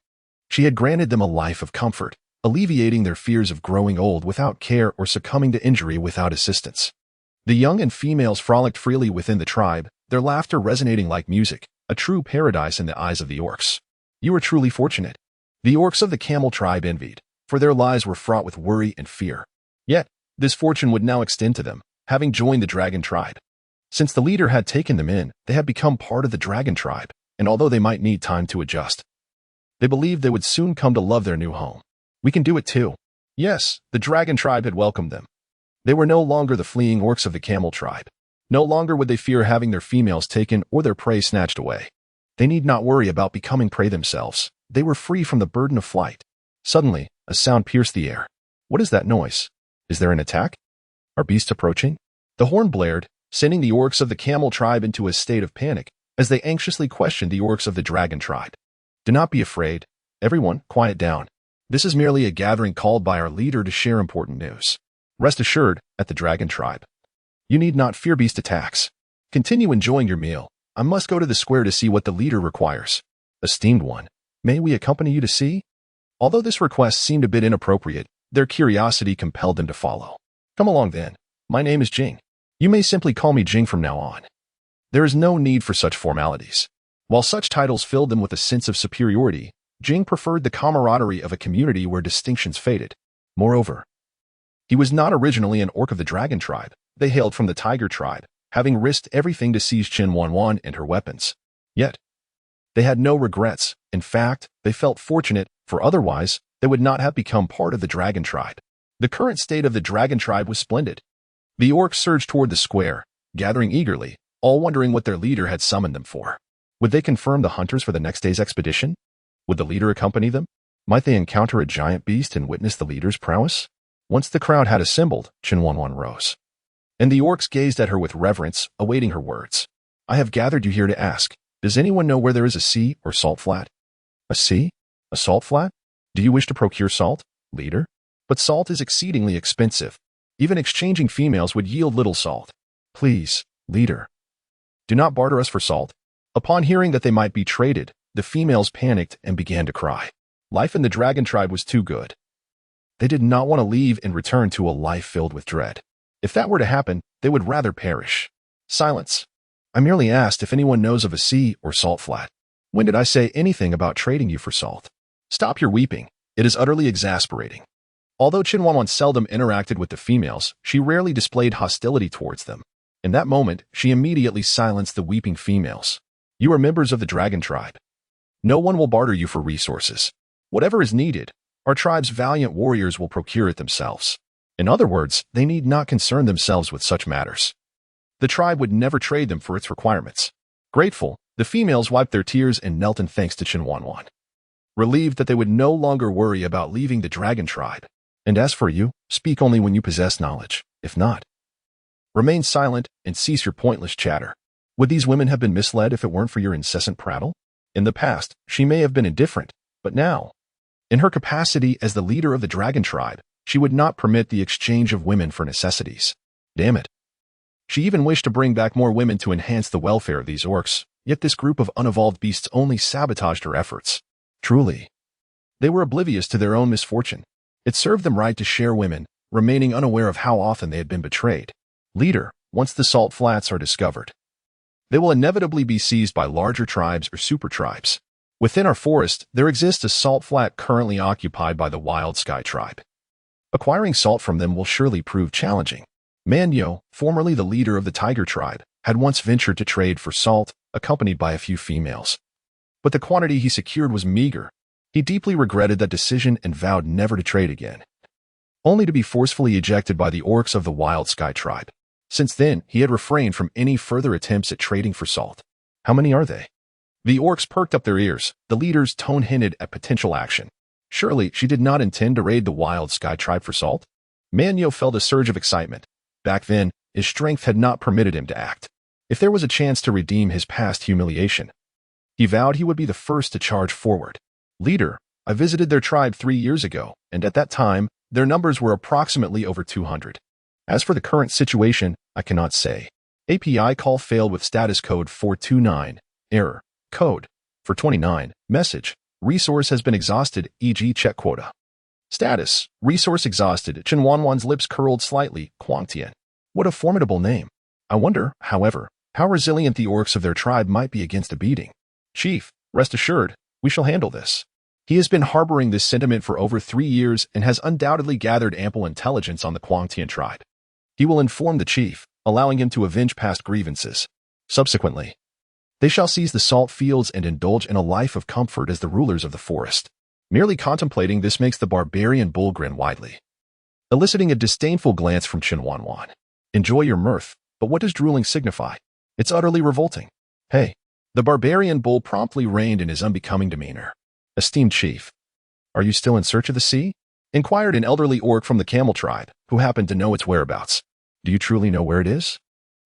She had granted them a life of comfort, alleviating their fears of growing old without care or succumbing to injury without assistance. The young and females frolicked freely within the tribe, their laughter resonating like music, a true paradise in the eyes of the orcs. You are truly fortunate. The orcs of the camel tribe envied, for their lives were fraught with worry and fear. Yet, this fortune would now extend to them, having joined the dragon tribe. Since the leader had taken them in, they had become part of the dragon tribe, and although they might need time to adjust, they believed they would soon come to love their new home. We can do it too. Yes, the dragon tribe had welcomed them. They were no longer the fleeing orcs of the camel tribe. No longer would they fear having their females taken or their prey snatched away. They need not worry about becoming prey themselves. They were free from the burden of flight. Suddenly, a sound pierced the air. What is that noise? Is there an attack? Are beasts approaching? The horn blared, sending the orcs of the camel tribe into a state of panic as they anxiously questioned the orcs of the dragon tribe. Do not be afraid. Everyone, quiet down. This is merely a gathering called by our leader to share important news. Rest assured, at the dragon tribe, you need not fear beast attacks. Continue enjoying your meal. I must go to the square to see what the leader requires. Esteemed one, may we accompany you to see? Although this request seemed a bit inappropriate, their curiosity compelled them to follow. Come along then. My name is Jing. You may simply call me Jing from now on. There is no need for such formalities. While such titles filled them with a sense of superiority, Jing preferred the camaraderie of a community where distinctions faded. Moreover, he was not originally an orc of the dragon tribe. They hailed from the tiger tribe, having risked everything to seize Chen Wanwan and her weapons. Yet, they had no regrets. In fact, they felt fortunate, for otherwise, they would not have become part of the dragon tribe. The current state of the dragon tribe was splendid. The orcs surged toward the square, gathering eagerly, all wondering what their leader had summoned them for. Would they confirm the hunters for the next day's expedition? Would the leader accompany them? Might they encounter a giant beast and witness the leader's prowess? Once the crowd had assembled, Chen Wanwan rose, and the orcs gazed at her with reverence, awaiting her words. I have gathered you here to ask, does anyone know where there is a sea or salt flat? A sea? A salt flat? Do you wish to procure salt, leader? But salt is exceedingly expensive. Even exchanging females would yield little salt. Please, leader, do not barter us for salt. Upon hearing that they might be traded, the females panicked and began to cry. Life in the dragon tribe was too good. They did not want to leave and return to a life filled with dread. If that were to happen, they would rather perish. Silence. I merely asked if anyone knows of a sea or salt flat. When did I say anything about trading you for salt? Stop your weeping. It is utterly exasperating. Although Chen Wanwan seldom interacted with the females, she rarely displayed hostility towards them. In that moment, she immediately silenced the weeping females. You are members of the dragon tribe. No one will barter you for resources. Whatever is needed, our tribe's valiant warriors will procure it themselves. In other words, they need not concern themselves with such matters. The tribe would never trade them for its requirements. Grateful, the females wiped their tears and knelt in thanks to Chen Wanwan. Relieved that they would no longer worry about leaving the dragon tribe. And as for you, speak only when you possess knowledge. If not, remain silent and cease your pointless chatter. Would these women have been misled if it weren't for your incessant prattle? In the past, she may have been indifferent, but now, in her capacity as the leader of the dragon tribe, she would not permit the exchange of women for necessities. Damn it. She even wished to bring back more women to enhance the welfare of these orcs, yet this group of unevolved beasts only sabotaged her efforts. Truly, they were oblivious to their own misfortune. It served them right to share women, remaining unaware of how often they had been betrayed. Leader, once the salt flats are discovered, they will inevitably be seized by larger tribes or super tribes. Within our forest, there exists a salt flat currently occupied by the Wild Sky tribe. Acquiring salt from them will surely prove challenging. Manyo, formerly the leader of the Tiger tribe, had once ventured to trade for salt, accompanied by a few females. But the quantity he secured was meager. He deeply regretted that decision and vowed never to trade again, only to be forcefully ejected by the orcs of the Wild Sky tribe. Since then, he had refrained from any further attempts at trading for salt. How many are they? The orcs perked up their ears. The leader's tone hinted at potential action. Surely, she did not intend to raid the Wild Sky tribe for salt? Manyo felt a surge of excitement. Back then, his strength had not permitted him to act. If there was a chance to redeem his past humiliation, he vowed he would be the first to charge forward. Leader, I visited their tribe 3 years ago, and at that time, their numbers were approximately over 200. As for the current situation, I cannot say. API call failed with status code 429, error, code, for 29, message, resource has been exhausted, e.g. check quota. Status, resource exhausted, Chen Wanwan's lips curled slightly, Yuan Tianye. What a formidable name. I wonder, however, how resilient the orcs of their tribe might be against a beating. Chief, rest assured, we shall handle this. He has been harboring this sentiment for over 3 years and has undoubtedly gathered ample intelligence on the Yuan Tianye tribe. He will inform the chief, allowing him to avenge past grievances. Subsequently, they shall seize the salt fields and indulge in a life of comfort as the rulers of the forest. Merely contemplating this makes the barbarian bull grin widely, eliciting a disdainful glance from Chen Wanwan. Enjoy your mirth, but what does drooling signify? It's utterly revolting. Hey. The barbarian bull promptly reined in his unbecoming demeanor. Esteemed chief, are you still in search of the sea? Inquired an elderly orc from the camel tribe, who happened to know its whereabouts. Do you truly know where it is?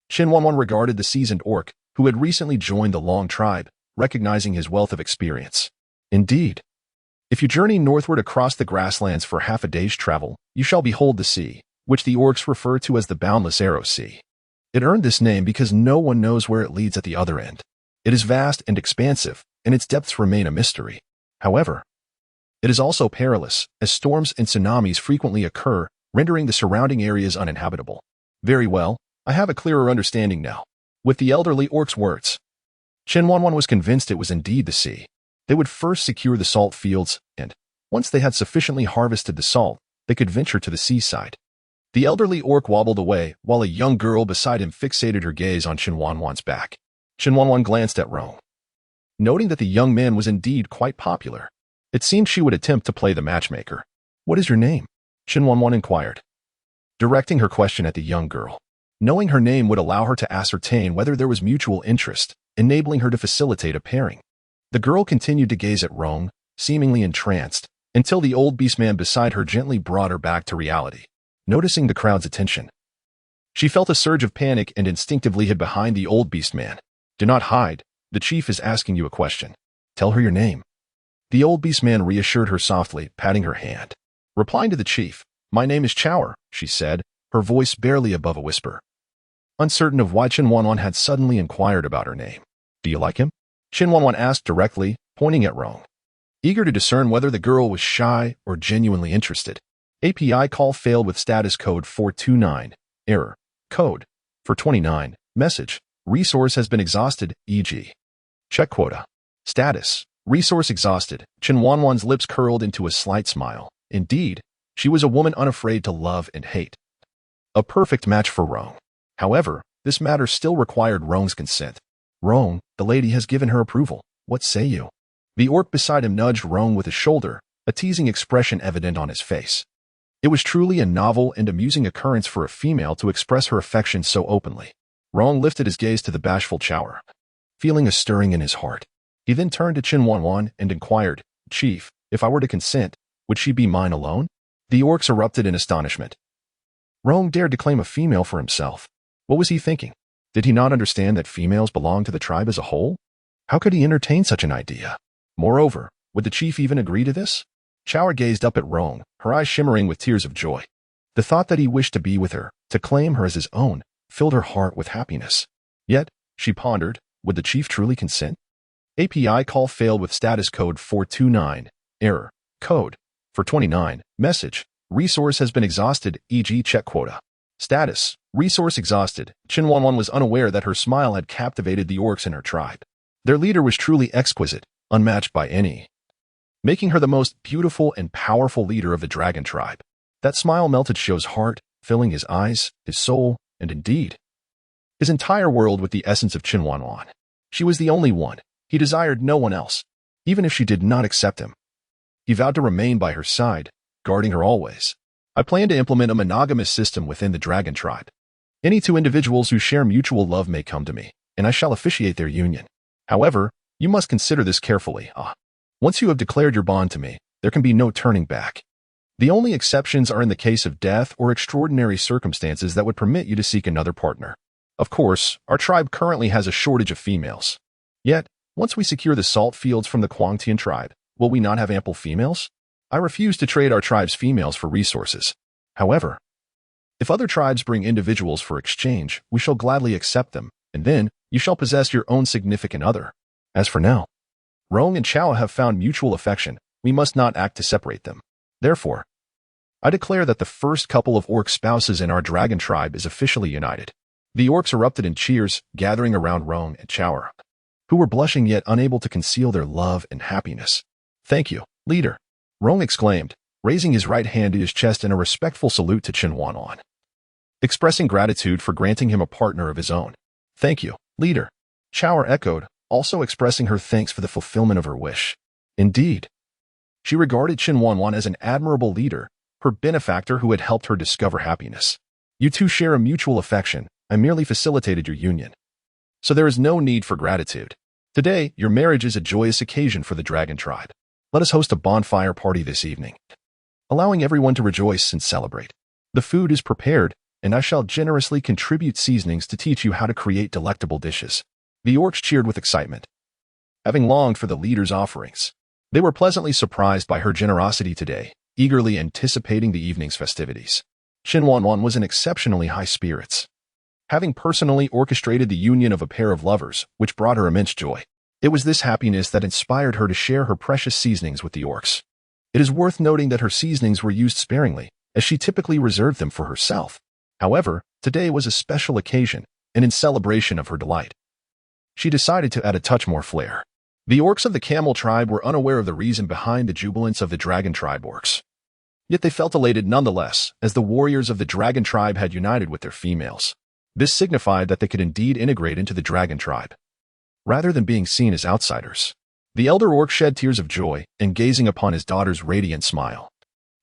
Chen Wanwan regarded the seasoned orc, who had recently joined the Long tribe, recognizing his wealth of experience. Indeed. If you journey northward across the grasslands for half a day's travel, you shall behold the sea, which the orcs refer to as the Boundless Arrow Sea. It earned this name because no one knows where it leads at the other end. It is vast and expansive, and its depths remain a mystery. However, it is also perilous, as storms and tsunamis frequently occur, rendering the surrounding areas uninhabitable. Very well, I have a clearer understanding now. With the elderly orc's words, Chen Wanwan was convinced it was indeed the sea. They would first secure the salt fields, and, once they had sufficiently harvested the salt, they could venture to the seaside. The elderly orc wobbled away, while a young girl beside him fixated her gaze on Chen Wanwan's back. Chen Wanwan glanced at Rong, noting that the young man was indeed quite popular. It seemed she would attempt to play the matchmaker. What is your name? Chen Wanwan inquired, directing her question at the young girl. Knowing her name would allow her to ascertain whether there was mutual interest, enabling her to facilitate a pairing. The girl continued to gaze at Rong, seemingly entranced, until the old beastman beside her gently brought her back to reality. Noticing the crowd's attention, she felt a surge of panic and instinctively hid behind the old beastman. Do not hide. The chief is asking you a question. Tell her your name. The old beastman reassured her softly, patting her hand. Replying to the chief, my name is Chower, she said, her voice barely above a whisper. Uncertain of why Chen Wanwan had suddenly inquired about her name. Do you like him? Chen Wanwan asked directly, pointing at Rong, eager to discern whether the girl was shy or genuinely interested. API call failed with status code 429, error, code, for 29, message, resource has been exhausted, e.g. check quota. Status, resource exhausted. Chen Wanwan's lips curled into a slight smile. Indeed, She was a woman unafraid to love and hate. A perfect match for Rong. However, this matter still required Rong's consent. Rong, the lady has given her approval. What say you? The orc beside him nudged Rong with his shoulder, a teasing expression evident on his face. It was truly a novel and amusing occurrence for a female to express her affection so openly. Rong lifted his gaze to the bashful Chower, feeling a stirring in his heart. He then turned to Chen Wanwan and inquired, Chief, if I were to consent, would she be mine alone? The orcs erupted in astonishment. Rong dared to claim a female for himself. What was he thinking? Did he not understand that females belong to the tribe as a whole? How could he entertain such an idea? Moreover, would the chief even agree to this? Chower gazed up at Rong, her eyes shimmering with tears of joy. The thought that he wished to be with her, to claim her as his own, filled her heart with happiness. Yet, she pondered, would the chief truly consent? API call failed with status code 429. Error. Code. 429. Message. Resource has been exhausted, e.g. check quota. Status. Resource exhausted. Chen Wanwan was unaware that her smile had captivated the orcs in her tribe. Their leader was truly exquisite, unmatched by any, making her the most beautiful and powerful leader of the dragon tribe. That smile melted Shou's heart, filling his eyes, his soul, and indeed, his entire world with the essence of Chen Wanwan. She was the only one. He desired no one else, even if she did not accept him. He vowed to remain by her side, guarding her always. I plan to implement a monogamous system within the dragon tribe. Any two individuals who share mutual love may come to me, and I shall officiate their union. However, you must consider this carefully. Once you have declared your bond to me, there can be no turning back. The only exceptions are in the case of death or extraordinary circumstances that would permit you to seek another partner. Of course, our tribe currently has a shortage of females. Yet, once we secure the salt fields from the Confronting tribe, will we not have ample females? I refuse to trade our tribe's females for resources. However, if other tribes bring individuals for exchange, we shall gladly accept them, and then you shall possess your own significant other. As for now, Rong and Chow have found mutual affection. We must not act to separate them. Therefore, I declare that the first couple of orc spouses in our dragon tribe is officially united. The orcs erupted in cheers, gathering around Rong and Chow, who were blushing yet unable to conceal their love and happiness. Thank you, leader, Rong exclaimed, raising his right hand to his chest in a respectful salute to Chen Wanwan, expressing gratitude for granting him a partner of his own. Thank you, leader, Chow echoed, also expressing her thanks for the fulfillment of her wish. Indeed, she regarded Chen Wanwan as an admirable leader, her benefactor who had helped her discover happiness. You two share a mutual affection. I merely facilitated your union, so there is no need for gratitude. Today, your marriage is a joyous occasion for the dragon tribe. Let us host a bonfire party this evening, allowing everyone to rejoice and celebrate. The food is prepared, and I shall generously contribute seasonings to teach you how to create delectable dishes. The orcs cheered with excitement, having longed for the leader's offerings. They were pleasantly surprised by her generosity today, eagerly anticipating the evening's festivities. Chen Wanwan was in exceptionally high spirits, having personally orchestrated the union of a pair of lovers, which brought her immense joy. It was this happiness that inspired her to share her precious seasonings with the orcs. It is worth noting that her seasonings were used sparingly, as she typically reserved them for herself. However, today was a special occasion, and in celebration of her delight, she decided to add a touch more flair. The orcs of the camel tribe were unaware of the reason behind the jubilance of the dragon tribe orcs. Yet they felt elated nonetheless, as the warriors of the dragon tribe had united with their females. This signified that they could indeed integrate into the dragon tribe, rather than being seen as outsiders. The elder orc shed tears of joy, and gazing upon his daughter's radiant smile,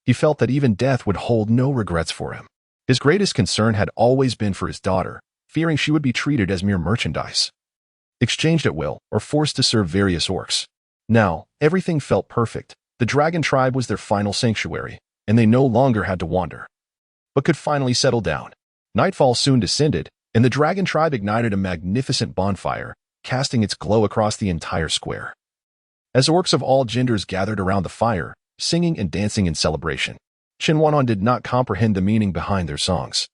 he felt that even death would hold no regrets for him. His greatest concern had always been for his daughter, fearing she would be treated as mere merchandise, exchanged at will, or forced to serve various orcs. Now, everything felt perfect. The dragon tribe was their final sanctuary, and they no longer had to wander, but could finally settle down. Nightfall soon descended, and the dragon tribe ignited a magnificent bonfire, casting its glow across the entire square. As orcs of all genders gathered around the fire, singing and dancing in celebration, Chen Wanwan did not comprehend the meaning behind their songs.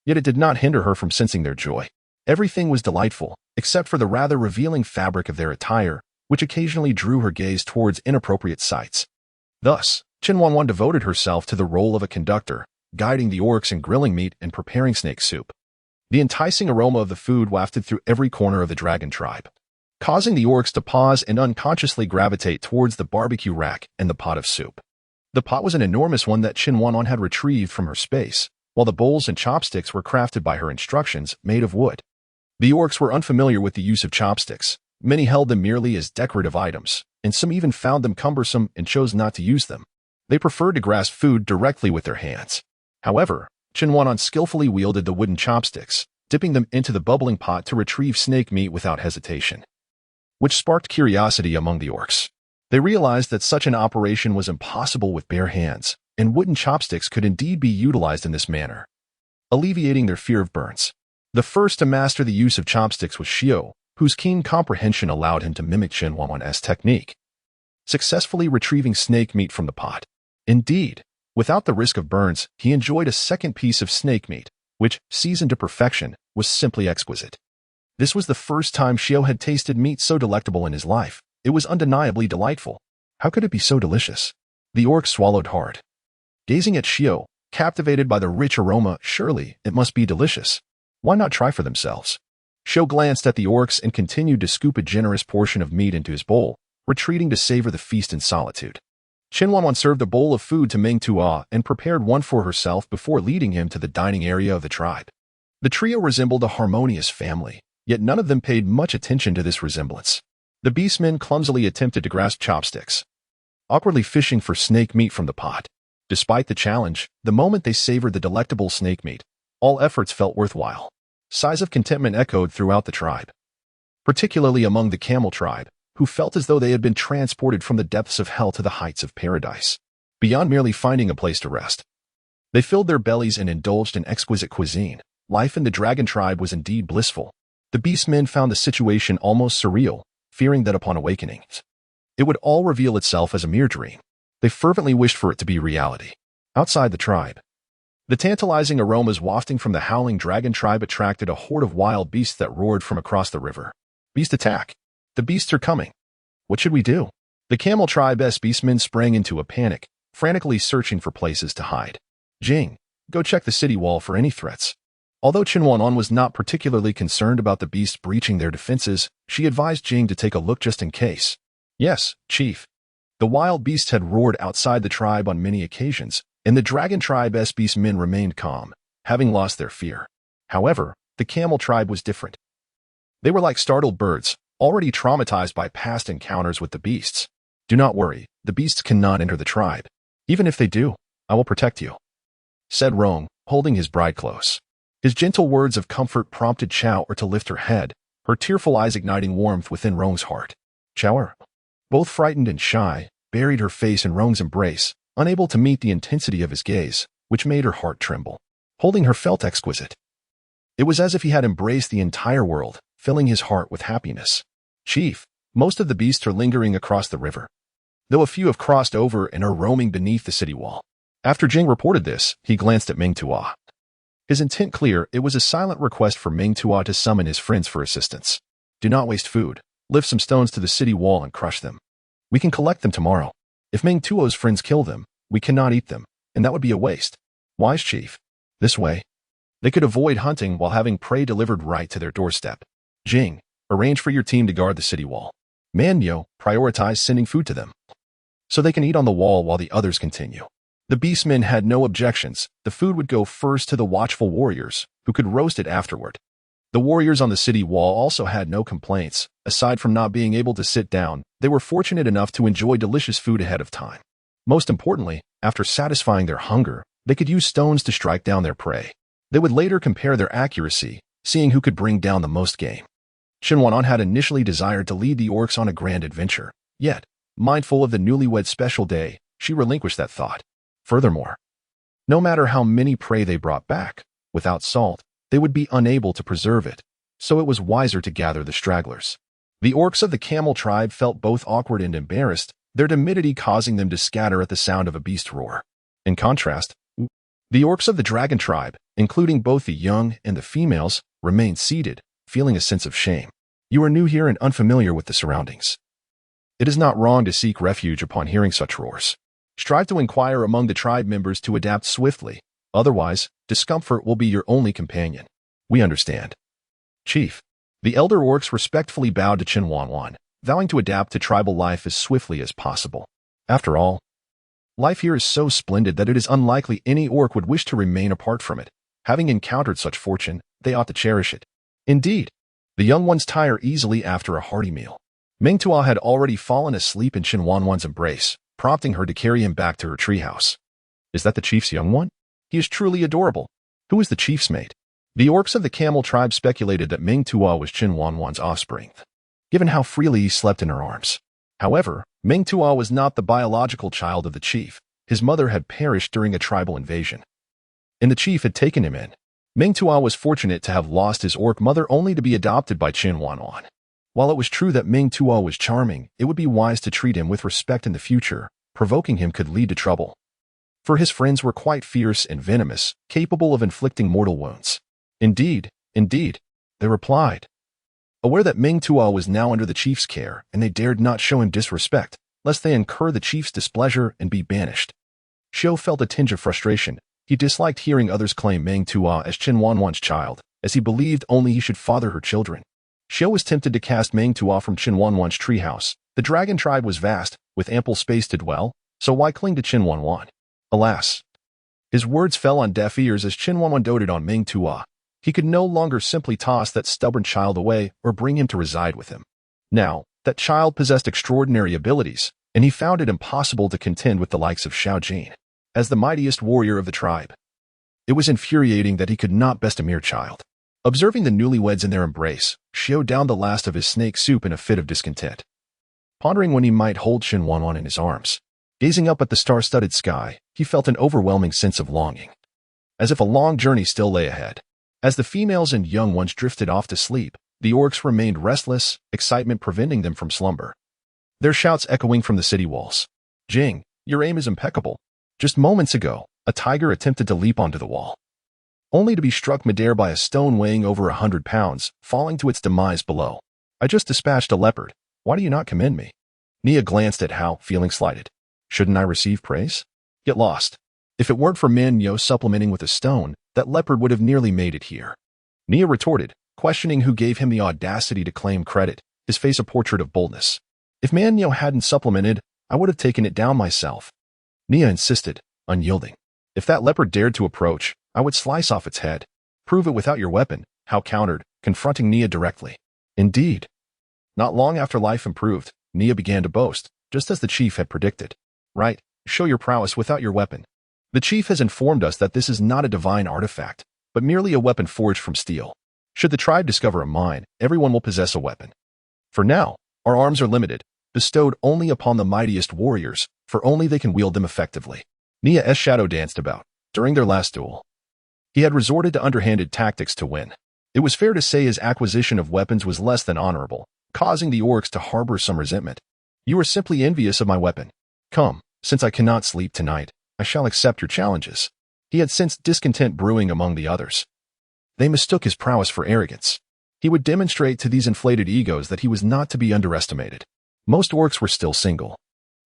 Yet it did not hinder her from sensing their joy. Everything was delightful, except for the rather revealing fabric of their attire, which occasionally drew her gaze towards inappropriate sights. Thus, Chen Wanwan devoted herself to the role of a conductor, guiding the orcs in grilling meat and preparing snake soup. The enticing aroma of the food wafted through every corner of the dragon tribe, causing the orcs to pause and unconsciously gravitate towards the barbecue rack and the pot of soup. The pot was an enormous one that Chen Wanwan had retrieved from her space, while the bowls and chopsticks were crafted by her instructions, made of wood. The orcs were unfamiliar with the use of chopsticks. Many held them merely as decorative items, and some even found them cumbersome and chose not to use them. They preferred to grasp food directly with their hands. However, Chen Wanwan skillfully wielded the wooden chopsticks, dipping them into the bubbling pot to retrieve snake meat without hesitation, which sparked curiosity among the orcs. They realized that such an operation was impossible with bare hands, and wooden chopsticks could indeed be utilized in this manner, alleviating their fear of burns. The first to master the use of chopsticks was Xiao, whose keen comprehension allowed him to mimic Chen Wanwan's technique, successfully retrieving snake meat from the pot. Indeed, without the risk of burns, he enjoyed a second piece of snake meat, which, seasoned to perfection, was simply exquisite. This was the first time Xiao had tasted meat so delectable in his life. It was undeniably delightful. How could it be so delicious? The orc swallowed hard, gazing at Xiao, captivated by the rich aroma. Surely, it must be delicious. Why not try for themselves? Xiao glanced at the orcs and continued to scoop a generous portion of meat into his bowl, retreating to savor the feast in solitude. Chen Wanwan served a bowl of food to Ming Tua and prepared one for herself before leading him to the dining area of the tribe. The trio resembled a harmonious family, yet none of them paid much attention to this resemblance. The beastmen clumsily attempted to grasp chopsticks, awkwardly fishing for snake meat from the pot. Despite the challenge, the moment they savored the delectable snake meat, all efforts felt worthwhile. Sighs of contentment echoed throughout the tribe, particularly among the camel tribe, who felt as though they had been transported from the depths of hell to the heights of paradise. Beyond merely finding a place to rest, they filled their bellies and indulged in exquisite cuisine. Life in the dragon tribe was indeed blissful. The beastmen found the situation almost surreal, fearing that upon awakening, it would all reveal itself as a mere dream. They fervently wished for it to be reality. Outside the tribe, the tantalizing aromas wafting from the howling dragon tribe attracted a horde of wild beasts that roared from across the river. Beast attack! The beasts are coming! What should we do? The camel tribe's beastmen sprang into a panic, frantically searching for places to hide. Jing, go check the city wall for any threats. Although Chen Wanwan was not particularly concerned about the beasts breaching their defenses, she advised Jing to take a look just in case. Yes, chief. The wild beasts had roared outside the tribe on many occasions, and the dragon tribe's beastmen remained calm, having lost their fear. However, the camel tribe was different. They were like startled birds, already traumatized by past encounters with the beasts. Do not worry, the beasts cannot enter the tribe. Even if they do, I will protect you, said Rong, holding his bride close. His gentle words of comfort prompted Chao to lift her head, her tearful eyes igniting warmth within Rong's heart. Chao, both frightened and shy, buried her face in Rong's embrace, unable to meet the intensity of his gaze, which made her heart tremble. Holding her felt exquisite. It was as if he had embraced the entire world, filling his heart with happiness. Chief, most of the beasts are lingering across the river, though a few have crossed over and are roaming beneath the city wall. After Jing reported this, he glanced at Ming Tua. His intent clear, it was a silent request for Ming Tua to summon his friends for assistance. Do not waste food. Lift some stones to the city wall and crush them. We can collect them tomorrow. If Ming Tuo's friends kill them, we cannot eat them, and that would be a waste. Wise chief. This way, they could avoid hunting while having prey delivered right to their doorstep. Jing, arrange for your team to guard the city wall. Manyo, prioritize sending food to them, so they can eat on the wall while the others continue. The beastmen had no objections. The food would go first to the watchful warriors, who could roast it afterward. The warriors on the city wall also had no complaints. Aside from not being able to sit down, they were fortunate enough to enjoy delicious food ahead of time. Most importantly, after satisfying their hunger, they could use stones to strike down their prey. They would later compare their accuracy, seeing who could bring down the most game. Chen Wanwan had initially desired to lead the orcs on a grand adventure, yet, mindful of the newlywed special day, she relinquished that thought. Furthermore, no matter how many prey they brought back, without salt, they would be unable to preserve it, so it was wiser to gather the stragglers. The orcs of the camel tribe felt both awkward and embarrassed, their timidity causing them to scatter at the sound of a beast roar. In contrast, the orcs of the dragon tribe, including both the young and the females, remained seated, feeling a sense of shame. You are new here and unfamiliar with the surroundings. It is not wrong to seek refuge upon hearing such roars. Strive to inquire among the tribe members to adapt swiftly, otherwise, discomfort will be your only companion. We understand. Chief. The elder orcs respectfully bowed to Chen Wanwan, vowing to adapt to tribal life as swiftly as possible. After all, Life here is so splendid that it is unlikely any orc would wish to remain apart from it. Having encountered such fortune, they ought to cherish it. Indeed, the young ones tire easily after a hearty meal. Ming Tua had already fallen asleep in Chen Wanwan's embrace, prompting her to carry him back to her treehouse. Is that the chief's young one? He is truly adorable. Who is the chief's mate? The orcs of the camel tribe speculated that Ming Tua was Chen Wanwan's offspring, given how freely he slept in her arms. However, Ming Tua was not the biological child of the chief. His mother had perished during a tribal invasion, and the chief had taken him in. Ming Tua was fortunate to have lost his orc mother only to be adopted by Chen Wanwan. While it was true that Ming Tua was charming, it would be wise to treat him with respect in the future. Provoking him could lead to trouble, for his friends were quite fierce and venomous, capable of inflicting mortal wounds. Indeed, they replied, aware that Ming Tua was now under the chief's care, and they dared not show him disrespect, lest they incur the chief's displeasure and be banished. Xiao felt a tinge of frustration. He disliked hearing others claim Ming Tua as Chen Wanwan's child, as he believed only he should father her children. Xiao was tempted to cast Ming Tua from Chen Wanwan's treehouse. The dragon tribe was vast, with ample space to dwell, so why cling to Chen Wanwan? Alas, his words fell on deaf ears as Chen Wanwan doted on Ming Tua. He could no longer simply toss that stubborn child away or bring him to reside with him. Now, that child possessed extraordinary abilities, and he found it impossible to contend with the likes of Xiao Jin, as the mightiest warrior of the tribe. It was infuriating that he could not best a mere child. Observing the newlyweds in their embrace, Xiao downed the last of his snake soup in a fit of discontent. Pondering when he might hold Chen Wanwan in his arms, gazing up at the star-studded sky, he felt an overwhelming sense of longing, as if a long journey still lay ahead. As the females and young ones drifted off to sleep, the orcs remained restless, excitement preventing them from slumber. Their shouts echoing from the city walls. Jing, your aim is impeccable. Just moments ago, a tiger attempted to leap onto the wall, only to be struck midair by a stone weighing over 100 pounds, falling to its demise below. I just dispatched a leopard. Why do you not commend me? Nia glanced at Hao, feeling slighted. Shouldn't I receive praise? Get lost. If it weren't for Min Yo supplementing with a stone, that leopard would have nearly made it here. Nia retorted, questioning who gave him the audacity to claim credit, his face a portrait of boldness. If Man Yo hadn't supplemented, I would have taken it down myself. Nia insisted, unyielding. If that leopard dared to approach, I would slice off its head. Prove it without your weapon, Hao countered, confronting Nia directly. Indeed. Not long after life improved, Nia began to boast, just as the chief had predicted. Right, show your prowess without your weapon. The chief has informed us that this is not a divine artifact, but merely a weapon forged from steel. Should the tribe discover a mine, everyone will possess a weapon. For now, our arms are limited, bestowed only upon the mightiest warriors, for only they can wield them effectively. Nia's shadow danced about. During their last duel, he had resorted to underhanded tactics to win. It was fair to say his acquisition of weapons was less than honorable, causing the orcs to harbor some resentment. You are simply envious of my weapon. Come, since I cannot sleep tonight, I shall accept your challenges. He had sensed discontent brewing among the others. They mistook his prowess for arrogance. He would demonstrate to these inflated egos that he was not to be underestimated. Most orcs were still single,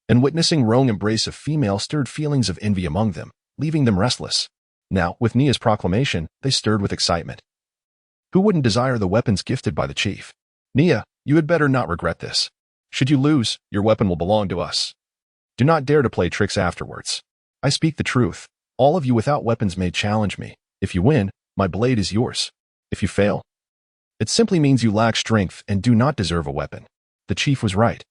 and witnessing Rong's embrace of female stirred feelings of envy among them, leaving them restless. Now, with Nia's proclamation, they stirred with excitement. Who wouldn't desire the weapons gifted by the chief? Nia, you had better not regret this. Should you lose, your weapon will belong to us. Do not dare to play tricks afterwards. I speak the truth. All of you without weapons may challenge me. If you win, my blade is yours. If you fail, it simply means you lack strength and do not deserve a weapon. The chief was right.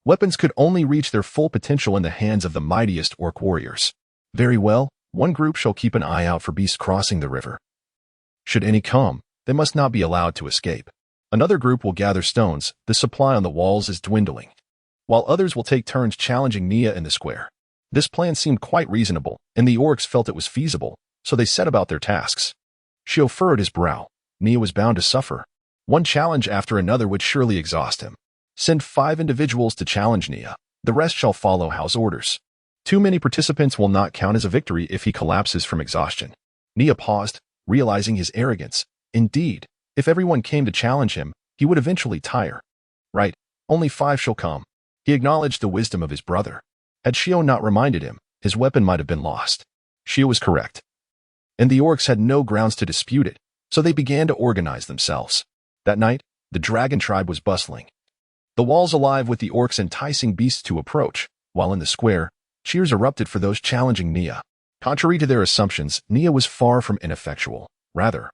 Weapons could only reach their full potential in the hands of the mightiest orc warriors. Very well, one group shall keep an eye out for beasts crossing the river. Should any come, they must not be allowed to escape. Another group will gather stones. The supply on the walls is dwindling, while others will take turns challenging Nia in the square. This plan seemed quite reasonable, and the orcs felt it was feasible, so they set about their tasks. Xiao furrowed his brow. Nia was bound to suffer. One challenge after another would surely exhaust him. Send 5 individuals to challenge Nia. The rest shall follow Hao's orders. Too many participants will not count as a victory if he collapses from exhaustion. Nia paused, realizing his arrogance. Indeed, if everyone came to challenge him, he would eventually tire. Right, only 5 shall come. He acknowledged the wisdom of his brother. Had Xiao not reminded him, his weapon might have been lost. Xiao was correct, and the orcs had no grounds to dispute it, so they began to organize themselves. That night, the dragon tribe was bustling, the walls alive with the orcs enticing beasts to approach, while in the square, Cheers erupted for those challenging Nia. Contrary to their assumptions, Nia was far from ineffectual. Rather,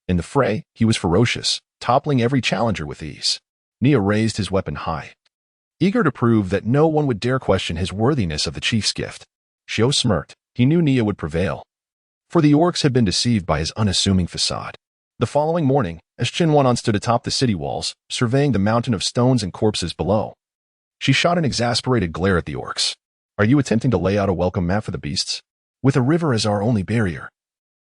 in the fray, he was ferocious, toppling every challenger with ease. Nia raised his weapon high, eager to prove that no one would dare question his worthiness of the chief's gift. Xiao smirked. He knew Nia would prevail, for the orcs had been deceived by his unassuming facade. The following morning, as Chen Wanwan stood atop the city walls, surveying the mountain of stones and corpses below, she shot an exasperated glare at the orcs. Are you attempting to lay out a welcome mat for the beasts? With a river as our only barrier?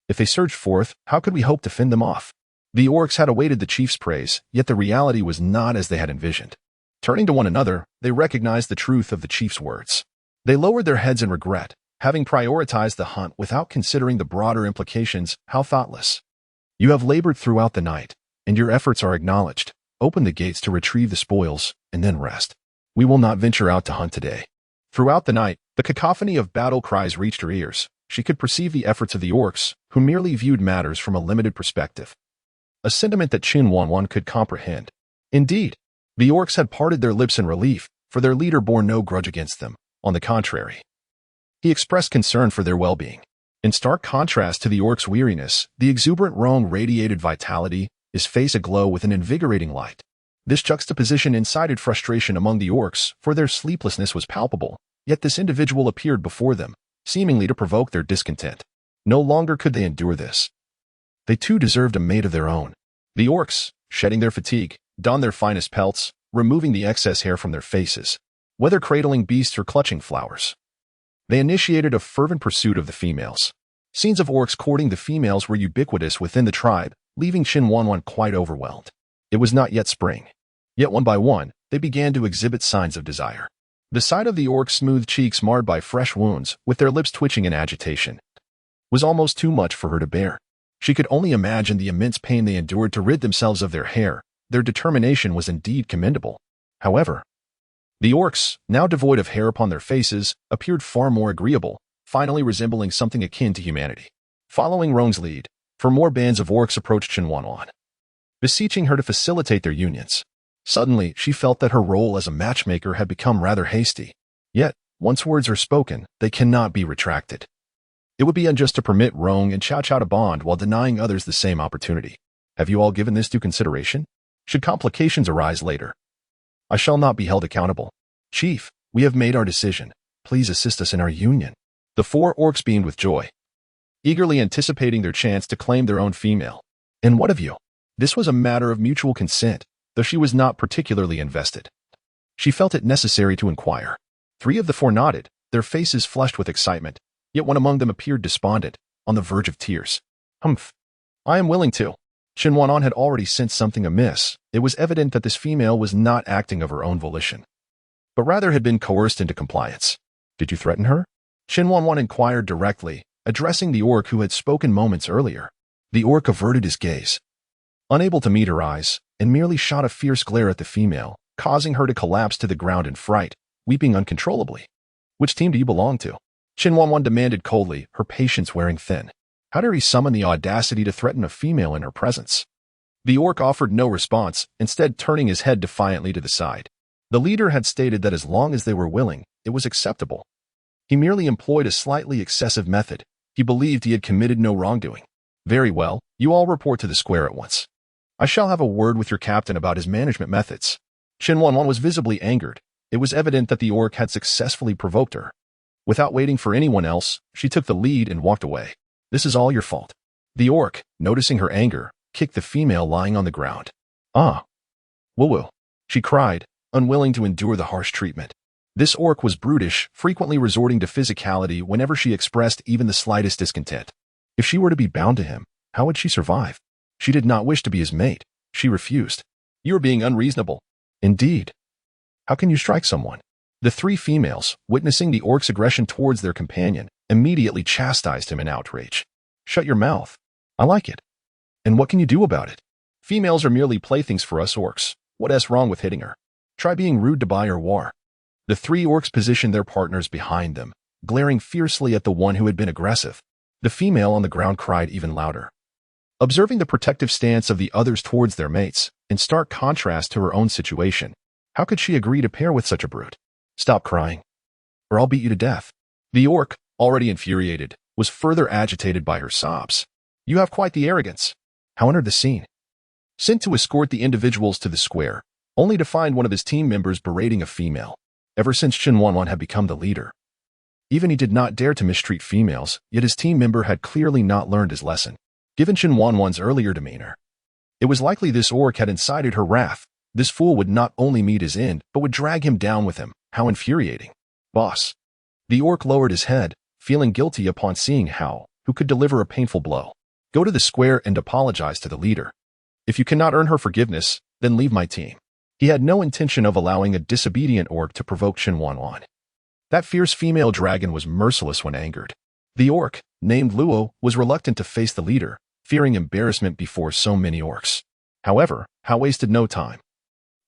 If they surged forth, how could we hope to fend them off? The orcs had awaited the chief's praise, yet the reality was not as they had envisioned. Turning to one another, they recognized the truth of the chief's words. They lowered their heads in regret, having prioritized the hunt without considering the broader implications. How thoughtless. You have labored throughout the night, and your efforts are acknowledged. Open the gates to retrieve the spoils, and then rest. We will not venture out to hunt today. Throughout the night, the cacophony of battle cries reached her ears. She could perceive the efforts of the orcs, who merely viewed matters from a limited perspective. A sentiment that Chen Wanwan could comprehend. Indeed, the orcs had parted their lips in relief, for their leader bore no grudge against them. On the contrary, he expressed concern for their well-being. In stark contrast to the orcs' weariness, the exuberant Rong radiated vitality, his face aglow with an invigorating light. This juxtaposition incited frustration among the orcs, for their sleeplessness was palpable, yet this individual appeared before them, seemingly to provoke their discontent. No longer could they endure this. They too deserved a mate of their own. The orcs, shedding their fatigue, donned their finest pelts, removing the excess hair from their faces, whether cradling beasts or clutching flowers. They initiated a fervent pursuit of the females. Scenes of orcs courting the females were ubiquitous within the tribe, leaving Chen Wanwan quite overwhelmed. It was not yet spring. Yet one by one, they began to exhibit signs of desire. The sight of the orcs' smooth cheeks marred by fresh wounds, with their lips twitching in agitation, was almost too much for her to bear. She could only imagine the immense pain they endured to rid themselves of their hair. Their determination was indeed commendable. However, the orcs, now devoid of hair upon their faces, appeared far more agreeable, finally resembling something akin to humanity. Following Rong's lead, more bands of orcs approached Chen Wanwan, beseeching her to facilitate their unions. Suddenly, she felt that her role as a matchmaker had become rather hasty. Yet, once words are spoken, they cannot be retracted. It would be unjust to permit Rong and Chow Chow to bond while denying others the same opportunity. Have you all given this due consideration? Should complications arise later, I shall not be held accountable. Chief, we have made our decision. Please assist us in our union. The four orcs beamed with joy, eagerly anticipating their chance to claim their own female. And what of you? This was a matter of mutual consent, though she was not particularly invested. She felt it necessary to inquire. 3 of the 4 nodded, their faces flushed with excitement, yet one among them appeared despondent, on the verge of tears. Humph. I am willing to. Chen Wanwan had already sensed something amiss. It was evident that this female was not acting of her own volition, but rather had been coerced into compliance. Did you threaten her? Chen Wanwan inquired directly, addressing the orc who had spoken moments earlier. The orc averted his gaze, unable to meet her eyes, and merely shot a fierce glare at the female, causing her to collapse to the ground in fright, weeping uncontrollably. Which team do you belong to? Chen Wanwan demanded coldly, her patience wearing thin. How dare he summon the audacity to threaten a female in her presence? The orc offered no response, instead turning his head defiantly to the side. The leader had stated that as long as they were willing, it was acceptable. He merely employed a slightly excessive method. He believed he had committed no wrongdoing. Very well, you all report to the square at once. I shall have a word with your captain about his management methods. Chen Wanwan was visibly angered. It was evident that the orc had successfully provoked her. Without waiting for anyone else, she took the lead and walked away. This is all your fault. The orc, noticing her anger, kicked the female lying on the ground. Ah. Woo-woo, she cried, unwilling to endure the harsh treatment. This orc was brutish, frequently resorting to physicality whenever she expressed even the slightest discontent. If she were to be bound to him, how would she survive? She did not wish to be his mate. She refused. You are being unreasonable. Indeed. How can you strike someone? The 3 females, witnessing the orc's aggression towards their companion, immediately chastised him in outrage. Shut your mouth. I like it. And what can you do about it? Females are merely playthings for us orcs. What's wrong with hitting her? Try being rude to Bai or War. The 3 orcs positioned their partners behind them, glaring fiercely at the one who had been aggressive. The female on the ground cried even louder. Observing the protective stance of the others towards their mates, in stark contrast to her own situation, how could she agree to pair with such a brute? Stop crying. or I'll beat you to death." The orc, already infuriated, was further agitated by her sobs. "You have quite the arrogance." How entered the scene. Sent to escort the individuals to the square, only to find one of his team members berating a female. Ever since Chen Wanwan had become the leader, even he did not dare to mistreat females, yet his team member had clearly not learned his lesson. Given Chen Wanwan's earlier demeanor, it was likely this orc had incited her wrath. This fool would not only meet his end, but would drag him down with him. How infuriating. "Boss." The orc lowered his head, feeling guilty upon seeing who could deliver a painful blow. "Go to the square and apologize to the leader. If you cannot earn her forgiveness, then leave my team." He had no intention of allowing a disobedient orc to provoke Chen Wanwan. That fierce female dragon was merciless when angered. The orc, named Luo, was reluctant to face the leader, fearing embarrassment before so many orcs. However, Hao wasted no time,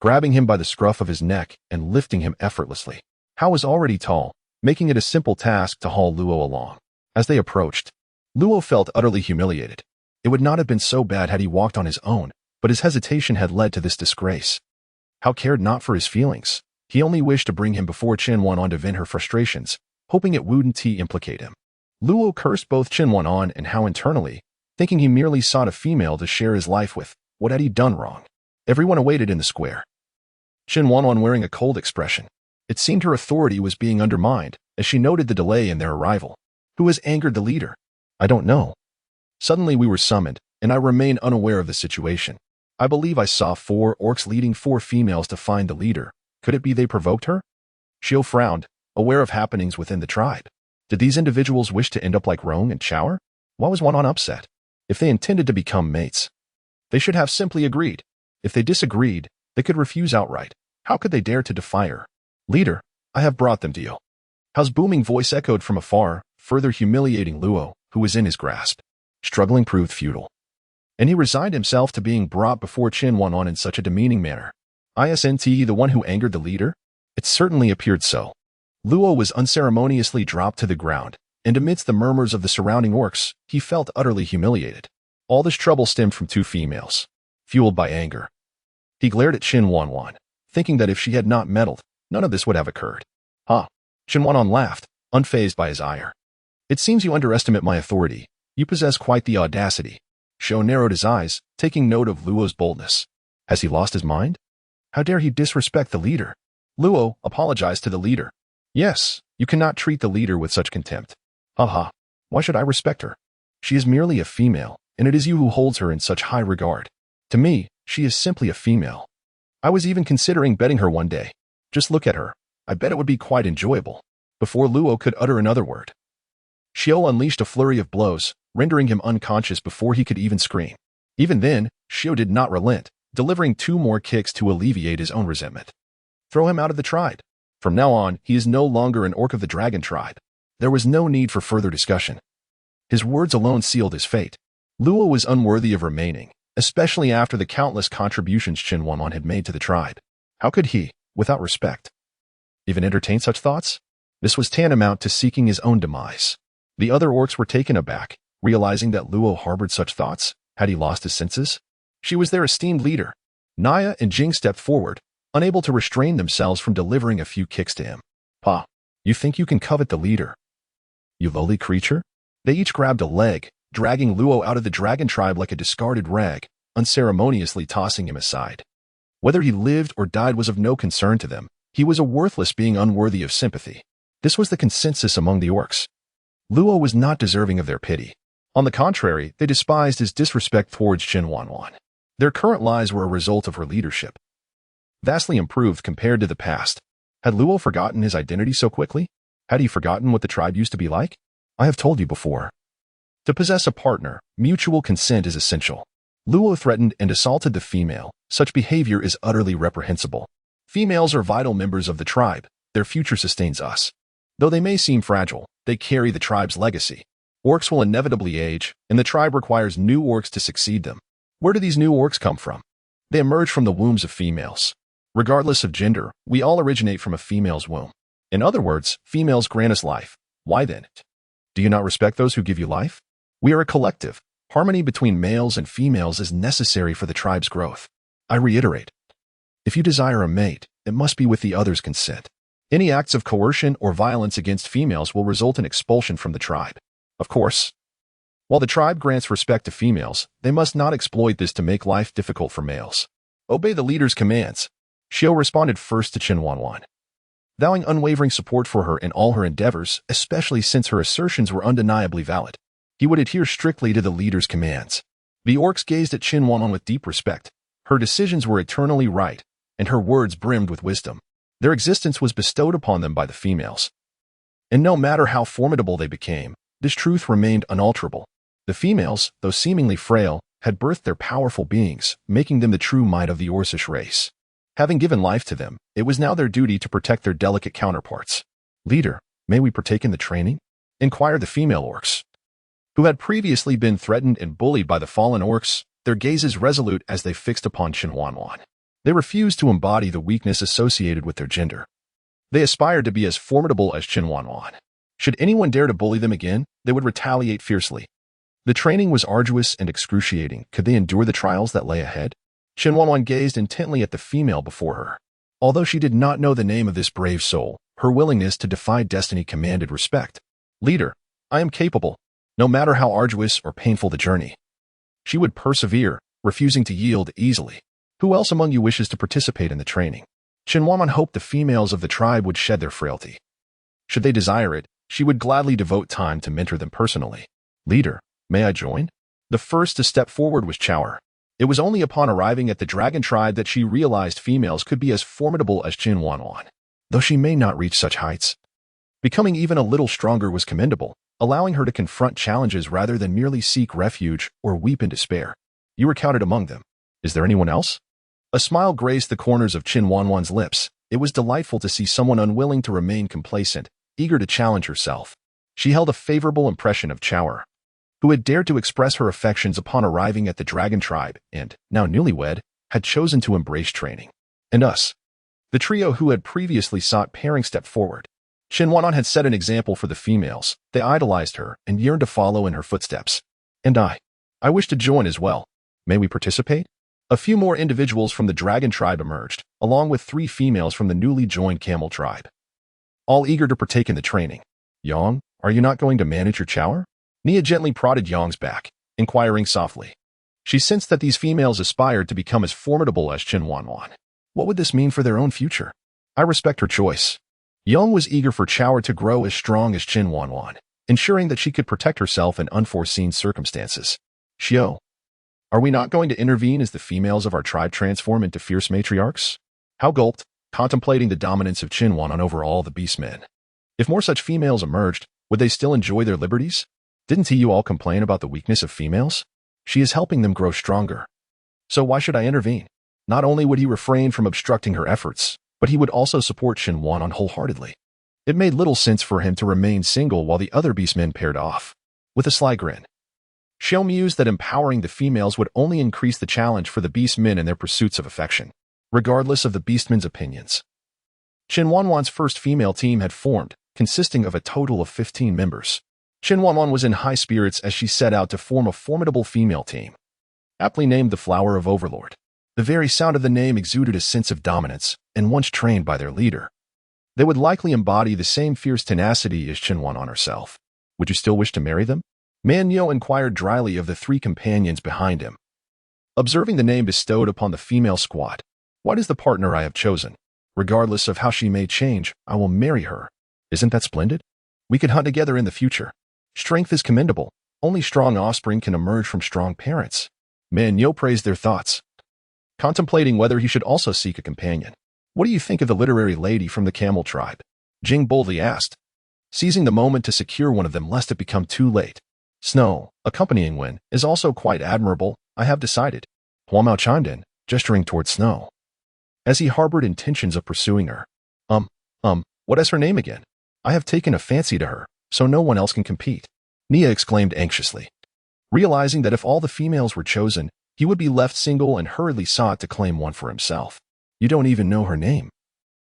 grabbing him by the scruff of his neck and lifting him effortlessly. Hao was already tall, making it a simple task to haul Luo along. As they approached, Luo felt utterly humiliated. It would not have been so bad had he walked on his own, but his hesitation had led to this disgrace. Hao cared not for his feelings. He only wished to bring him before Chen Wanwan to vent her frustrations, hoping it wouldn't implicate him. Luo cursed both Chen Wanwan and Hao internally, thinking he merely sought a female to share his life with. What had he done wrong? Everyone awaited in the square, Chen Wanwan wearing a cold expression. It seemed her authority was being undermined, as she noted the delay in their arrival. Who has angered the leader? I don't know. Suddenly we were summoned, and I remain unaware of the situation. I believe I saw 4 orcs leading 4 females to find the leader. Could it be they provoked her? Xiao frowned, aware of happenings within the tribe. Did these individuals wish to end up like Rong and Chower? Why was Wanwan upset? If they intended to become mates, they should have simply agreed. If they disagreed, they could refuse outright. How could they dare to defy her? Leader, I have brought them to you. Hao's booming voice echoed from afar, further humiliating Luo, who was in his grasp. Struggling proved futile, and he resigned himself to being brought before Chen Wanwan in such a demeaning manner. Isn't he the one who angered the leader? It certainly appeared so. Luo was unceremoniously dropped to the ground, and amidst the murmurs of the surrounding orcs, he felt utterly humiliated. All this trouble stemmed from 2 females, fueled by anger. He glared at Chen Wanwan, thinking that if she had not meddled, none of this would have occurred. Ha! Chen Wanwan laughed, unfazed by his ire. It seems you underestimate my authority. You possess quite the audacity. Xiao narrowed his eyes, taking note of Luo's boldness. Has he lost his mind? How dare he disrespect the leader? Luo apologized to the leader. Yes, you cannot treat the leader with such contempt. Ha! Why should I respect her? She is merely a female, and it is you who holds her in such high regard. To me, she is simply a female. I was even considering betting her one day. Just look at her. I bet it would be quite enjoyable. Before Luo could utter another word, Xiao unleashed a flurry of blows, rendering him unconscious before he could even scream. Even then, Xiao did not relent, delivering 2 more kicks to alleviate his own resentment. Throw him out of the tribe. From now on, he is no longer an orc of the dragon tribe. There was no need for further discussion. His words alone sealed his fate. Luo was unworthy of remaining, especially after the countless contributions Chen Wanwan had made to the tribe. How could he, without respect, even entertain such thoughts? This was tantamount to seeking his own demise. The other orcs were taken aback, realizing that Luo harbored such thoughts. Had he lost his senses? She was their esteemed leader. Naya and Jing stepped forward, unable to restrain themselves from delivering a few kicks to him. Pa, you think you can covet the leader? You lowly creature? They each grabbed a leg, dragging Luo out of the dragon tribe like a discarded rag, unceremoniously tossing him aside. Whether he lived or died was of no concern to them. He was a worthless being unworthy of sympathy. This was the consensus among the orcs. Luo was not deserving of their pity. On the contrary, they despised his disrespect towards Chen Wanwan. Their current lives were a result of her leadership, vastly improved compared to the past. Had Luo forgotten his identity so quickly? Had he forgotten what the tribe used to be like? I have told you before. To possess a partner, mutual consent is essential. Luo threatened and assaulted the female. Such behavior is utterly reprehensible. Females are vital members of the tribe. Their future sustains us. Though they may seem fragile, they carry the tribe's legacy. Orcs will inevitably age, and the tribe requires new orcs to succeed them. Where do these new orcs come from? They emerge from the wombs of females. Regardless of gender, we all originate from a female's womb. In other words, females grant us life. Why then? Do you not respect those who give you life? We are a collective. Harmony between males and females is necessary for the tribe's growth. I reiterate, if you desire a mate, it must be with the other's consent. Any acts of coercion or violence against females will result in expulsion from the tribe. Of course, while the tribe grants respect to females, they must not exploit this to make life difficult for males. Obey the leader's commands. Xiao responded first to Chen Wanwan, vowing unwavering support for her in all her endeavors, especially since her assertions were undeniably valid. He would adhere strictly to the leader's commands. The orcs gazed at Chen Wanwan with deep respect. Her decisions were eternally right, and her words brimmed with wisdom. Their existence was bestowed upon them by the females. And no matter how formidable they became, this truth remained unalterable. The females, though seemingly frail, had birthed their powerful beings, making them the true might of the Orcish race. Having given life to them, it was now their duty to protect their delicate counterparts. "Leader, may we partake in the training?" inquired the female orcs, who had previously been threatened and bullied by the fallen orcs, their gazes resolute as they fixed upon Chen Wanwan. They refused to embody the weakness associated with their gender. They aspired to be as formidable as Chen Wanwan. Should anyone dare to bully them again, they would retaliate fiercely. The training was arduous and excruciating. Could they endure the trials that lay ahead? Chen Wanwan gazed intently at the female before her. Although she did not know the name of this brave soul, her willingness to defy destiny commanded respect. "Leader, I am capable, no matter how arduous or painful the journey." She would persevere, refusing to yield easily. "Who else among you wishes to participate in the training?" Chen Wanwan hoped the females of the tribe would shed their frailty. Should they desire it, she would gladly devote time to mentor them personally. "Leader, may I join?" The first to step forward was Chower. It was only upon arriving at the dragon tribe that she realized females could be as formidable as Chen Wanwan, though she may not reach such heights. Becoming even a little stronger was commendable, allowing her to confront challenges rather than merely seek refuge or weep in despair. "You were counted among them. Is there anyone else?" A smile graced the corners of Chen Wanwan's lips. It was delightful to see someone unwilling to remain complacent, eager to challenge herself. She held a favorable impression of Chower, who had dared to express her affections upon arriving at the dragon tribe and, now newlywed, had chosen to embrace training. "And us." The trio who had previously sought pairing stepped forward. Chen Wanwan had set an example for the females. They idolized her and yearned to follow in her footsteps. "And I wish to join as well. May we participate?" A few more individuals from the dragon tribe emerged, along with 3 females from the newly joined camel tribe, all eager to partake in the training. "Yang, are you not going to manage your Chower?" Nia gently prodded Yang's back, inquiring softly. She sensed that these females aspired to become as formidable as Chen Wanwan. What would this mean for their own future? "I respect her choice." Yang was eager for Chower to grow as strong as Chen Wanwan, ensuring that she could protect herself in unforeseen circumstances. "Xiao, are we not going to intervene as the females of our tribe transform into fierce matriarchs?" Hao gulped, contemplating the dominance of Chen Wanwan over all the beastmen. If more such females emerged, would they still enjoy their liberties? Didn't you all complain about the weakness of females? She is helping them grow stronger. So why should I intervene? Not only would he refrain from obstructing her efforts, but he would also support Chen Wanwan wholeheartedly. It made little sense for him to remain single while the other beastmen paired off. With a sly grin, Xiao mused that empowering the females would only increase the challenge for the beastmen in their pursuits of affection, regardless of the beastmen's opinions. Chen Wanwan's first female team had formed, consisting of a total of 15 members. Chen Wanwan was in high spirits as she set out to form a formidable female team, aptly named the Flower of Overlord. The very sound of the name exuded a sense of dominance, and once trained by their leader, they would likely embody the same fierce tenacity as Chen Wanwan herself. "Would you still wish to marry them?" Man Yo inquired dryly of the 3 companions behind him. Observing the name bestowed upon the female squad, "What is the partner I have chosen? Regardless of how she may change, I will marry her. Isn't that splendid? We could hunt together in the future. Strength is commendable. Only strong offspring can emerge from strong parents." Man Yo praised their thoughts, contemplating whether he should also seek a companion. "What do you think of the literary lady from the camel tribe?" Jing boldly asked, seizing the moment to secure one of them lest it become too late. "Snow, accompanying Wen, is also quite admirable, I have decided." Huang Mao chimed in, gesturing toward Snow, as he harbored intentions of pursuing her. What is her name again? I have taken a fancy to her, so no one else can compete." Nia exclaimed anxiously, realizing that if all the females were chosen, he would be left single and hurriedly sought to claim one for himself. "You don't even know her name.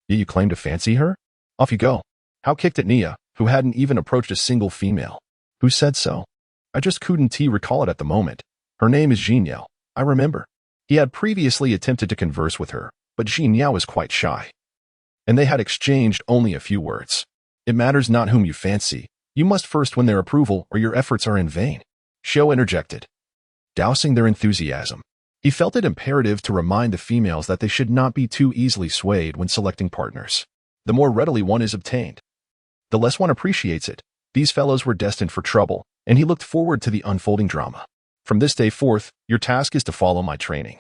Yet you claim to fancy her? Off you go." Hao kicked at Nia, who hadn't even approached a single female. "Who said so? I just couldn't recall it at the moment. Her name is Jin Yao, I remember." He had previously attempted to converse with her, but Jin Yao was quite shy, and they had exchanged only a few words. It matters not whom you fancy. You must first win their approval, or your efforts are in vain. Xiao interjected, dousing their enthusiasm. He felt it imperative to remind the females that they should not be too easily swayed when selecting partners. The more readily one is obtained, the less one appreciates it. These fellows were destined for trouble, and he looked forward to the unfolding drama. From this day forth, your task is to follow my training.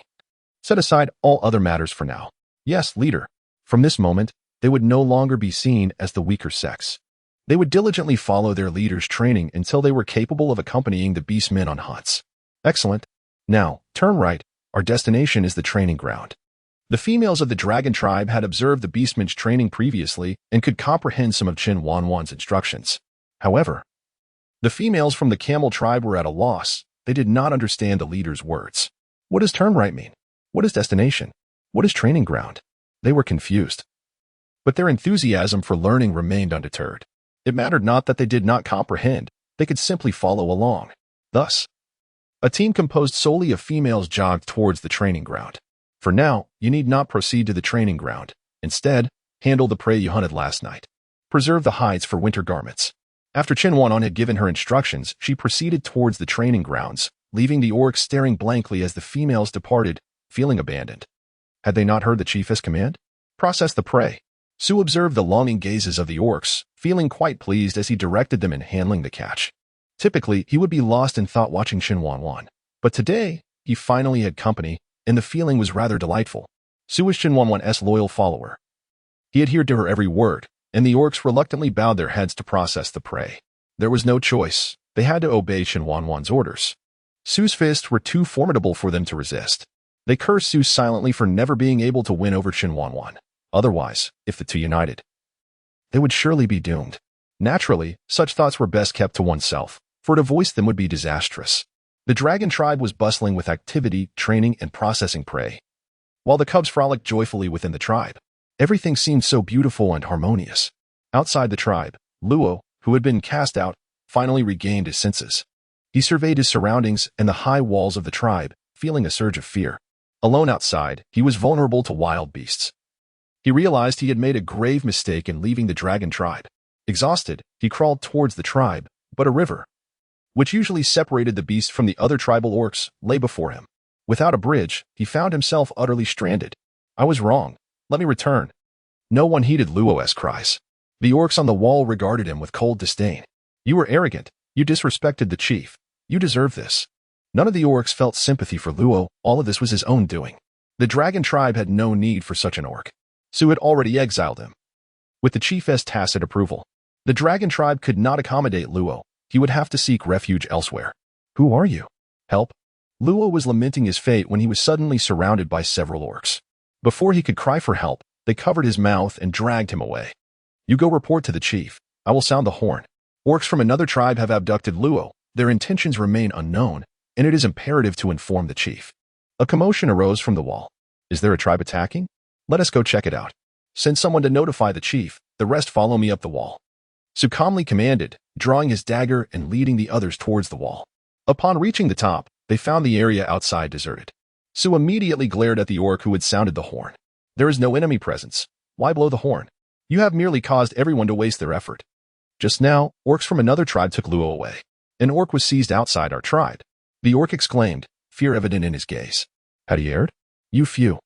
Set aside all other matters for now. Yes, leader. From this moment, they would no longer be seen as the weaker sex. They would diligently follow their leader's training until they were capable of accompanying the beastmen on hunts. Excellent. Now, turn right. Our destination is the training ground. The females of the dragon tribe had observed the beastmen's training previously and could comprehend some of Chen Wanwan's instructions. However, the females from the camel tribe were at a loss. They did not understand the leader's words. What does turn right mean? What is destination? What is training ground? They were confused. But their enthusiasm for learning remained undeterred. It mattered not that they did not comprehend. They could simply follow along. Thus, a team composed solely of females jogged towards the training ground. For now, you need not proceed to the training ground. Instead, handle the prey you hunted last night. Preserve the hides for winter garments. After Chen Wanwan had given her instructions, she proceeded towards the training grounds, leaving the orcs staring blankly as the females departed, feeling abandoned. Had they not heard the chief's command? Process the prey. Su observed the longing gazes of the orcs, feeling quite pleased as he directed them in handling the catch. Typically, he would be lost in thought watching Chen Wanwan. But today, he finally had company, and the feeling was rather delightful. Su was Chen Wanwan's loyal follower. He adhered to her every word, and the orcs reluctantly bowed their heads to process the prey. There was no choice. They had to obey Chen Wanwan's orders. Su's fists were too formidable for them to resist. They cursed Su silently for never being able to win over Chen Wanwan. Otherwise, if the two united, they would surely be doomed. Naturally, such thoughts were best kept to oneself, for to voice them would be disastrous. The dragon tribe was bustling with activity, training, and processing prey. While the cubs frolicked joyfully within the tribe, everything seemed so beautiful and harmonious. Outside the tribe, Luo, who had been cast out, finally regained his senses. He surveyed his surroundings and the high walls of the tribe, feeling a surge of fear. Alone outside, he was vulnerable to wild beasts. He realized he had made a grave mistake in leaving the dragon tribe. Exhausted, he crawled towards the tribe, but a river, which usually separated the beast from the other tribal orcs, lay before him. Without a bridge, he found himself utterly stranded. I was wrong. Let me return. No one heeded Luo's cries. The orcs on the wall regarded him with cold disdain. You were arrogant. You disrespected the chief. You deserve this. None of the orcs felt sympathy for Luo. All of this was his own doing. The dragon tribe had no need for such an orc. Su had already exiled him. With the chief's tacit approval, the dragon tribe could not accommodate Luo. He would have to seek refuge elsewhere. Who are you? Help. Luo was lamenting his fate when he was suddenly surrounded by several orcs. Before he could cry for help, they covered his mouth and dragged him away. You go report to the chief. I will sound the horn. Orcs from another tribe have abducted Luo. Their intentions remain unknown, and it is imperative to inform the chief. A commotion arose from the wall. Is there a tribe attacking? Let us go check it out. Send someone to notify the chief. The rest follow me up the wall. Su calmly commanded, drawing his dagger and leading the others towards the wall. Upon reaching the top, they found the area outside deserted. Su immediately glared at the orc who had sounded the horn. There is no enemy presence. Why blow the horn? You have merely caused everyone to waste their effort. Just now, orcs from another tribe took Luo away. An orc was seized outside our tribe. The orc exclaimed, fear evident in his gaze. Had he erred? You few.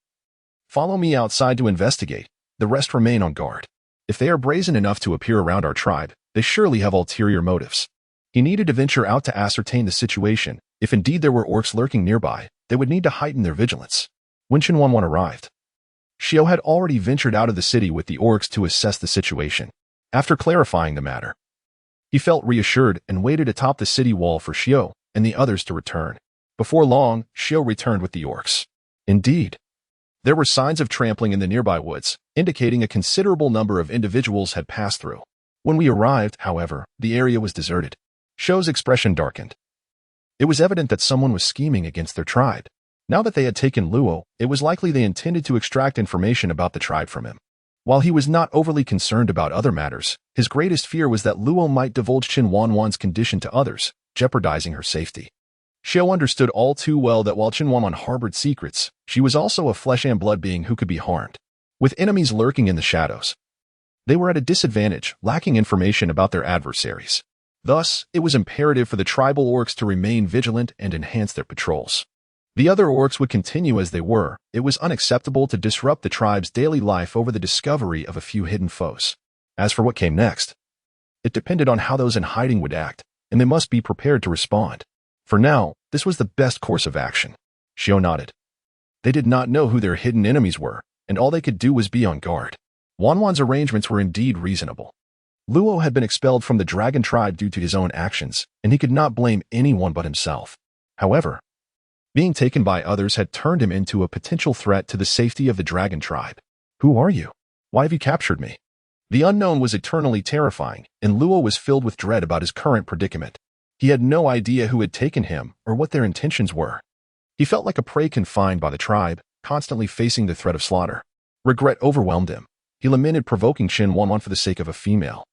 Follow me outside to investigate. The rest remain on guard. If they are brazen enough to appear around our tribe, they surely have ulterior motives. He needed to venture out to ascertain the situation. If indeed there were orcs lurking nearby, they would need to heighten their vigilance. When Chen Wanwan arrived, Xiao had already ventured out of the city with the orcs to assess the situation. After clarifying the matter, he felt reassured and waited atop the city wall for Xiao and the others to return. Before long, Xiao returned with the orcs. Indeed, there were signs of trampling in the nearby woods, indicating a considerable number of individuals had passed through. When we arrived, however, the area was deserted. Xiao's expression darkened. It was evident that someone was scheming against their tribe. Now that they had taken Luo, it was likely they intended to extract information about the tribe from him. While he was not overly concerned about other matters, his greatest fear was that Luo might divulge Chen Wanwan's condition to others, jeopardizing her safety. Xiao understood all too well that while Chen Wanwan harbored secrets, she was also a flesh and blood being who could be harmed. with enemies lurking in the shadows. They were at a disadvantage, lacking information about their adversaries. Thus, it was imperative for the tribal orcs to remain vigilant and enhance their patrols. The other orcs would continue as they were. It was unacceptable to disrupt the tribe's daily life over the discovery of a few hidden foes. As for what came next, it depended on how those in hiding would act, and they must be prepared to respond. For now, this was the best course of action. Xiao nodded. They did not know who their hidden enemies were, and all they could do was be on guard. Wanwan's arrangements were indeed reasonable. Luo had been expelled from the dragon tribe due to his own actions, and he could not blame anyone but himself. However, being taken by others had turned him into a potential threat to the safety of the dragon tribe. Who are you? Why have you captured me? The unknown was eternally terrifying, and Luo was filled with dread about his current predicament. He had no idea who had taken him or what their intentions were. He felt like a prey confined by the tribe, constantly facing the threat of slaughter. Regret overwhelmed him. He lamented provoking Chen Wanwan for the sake of a female.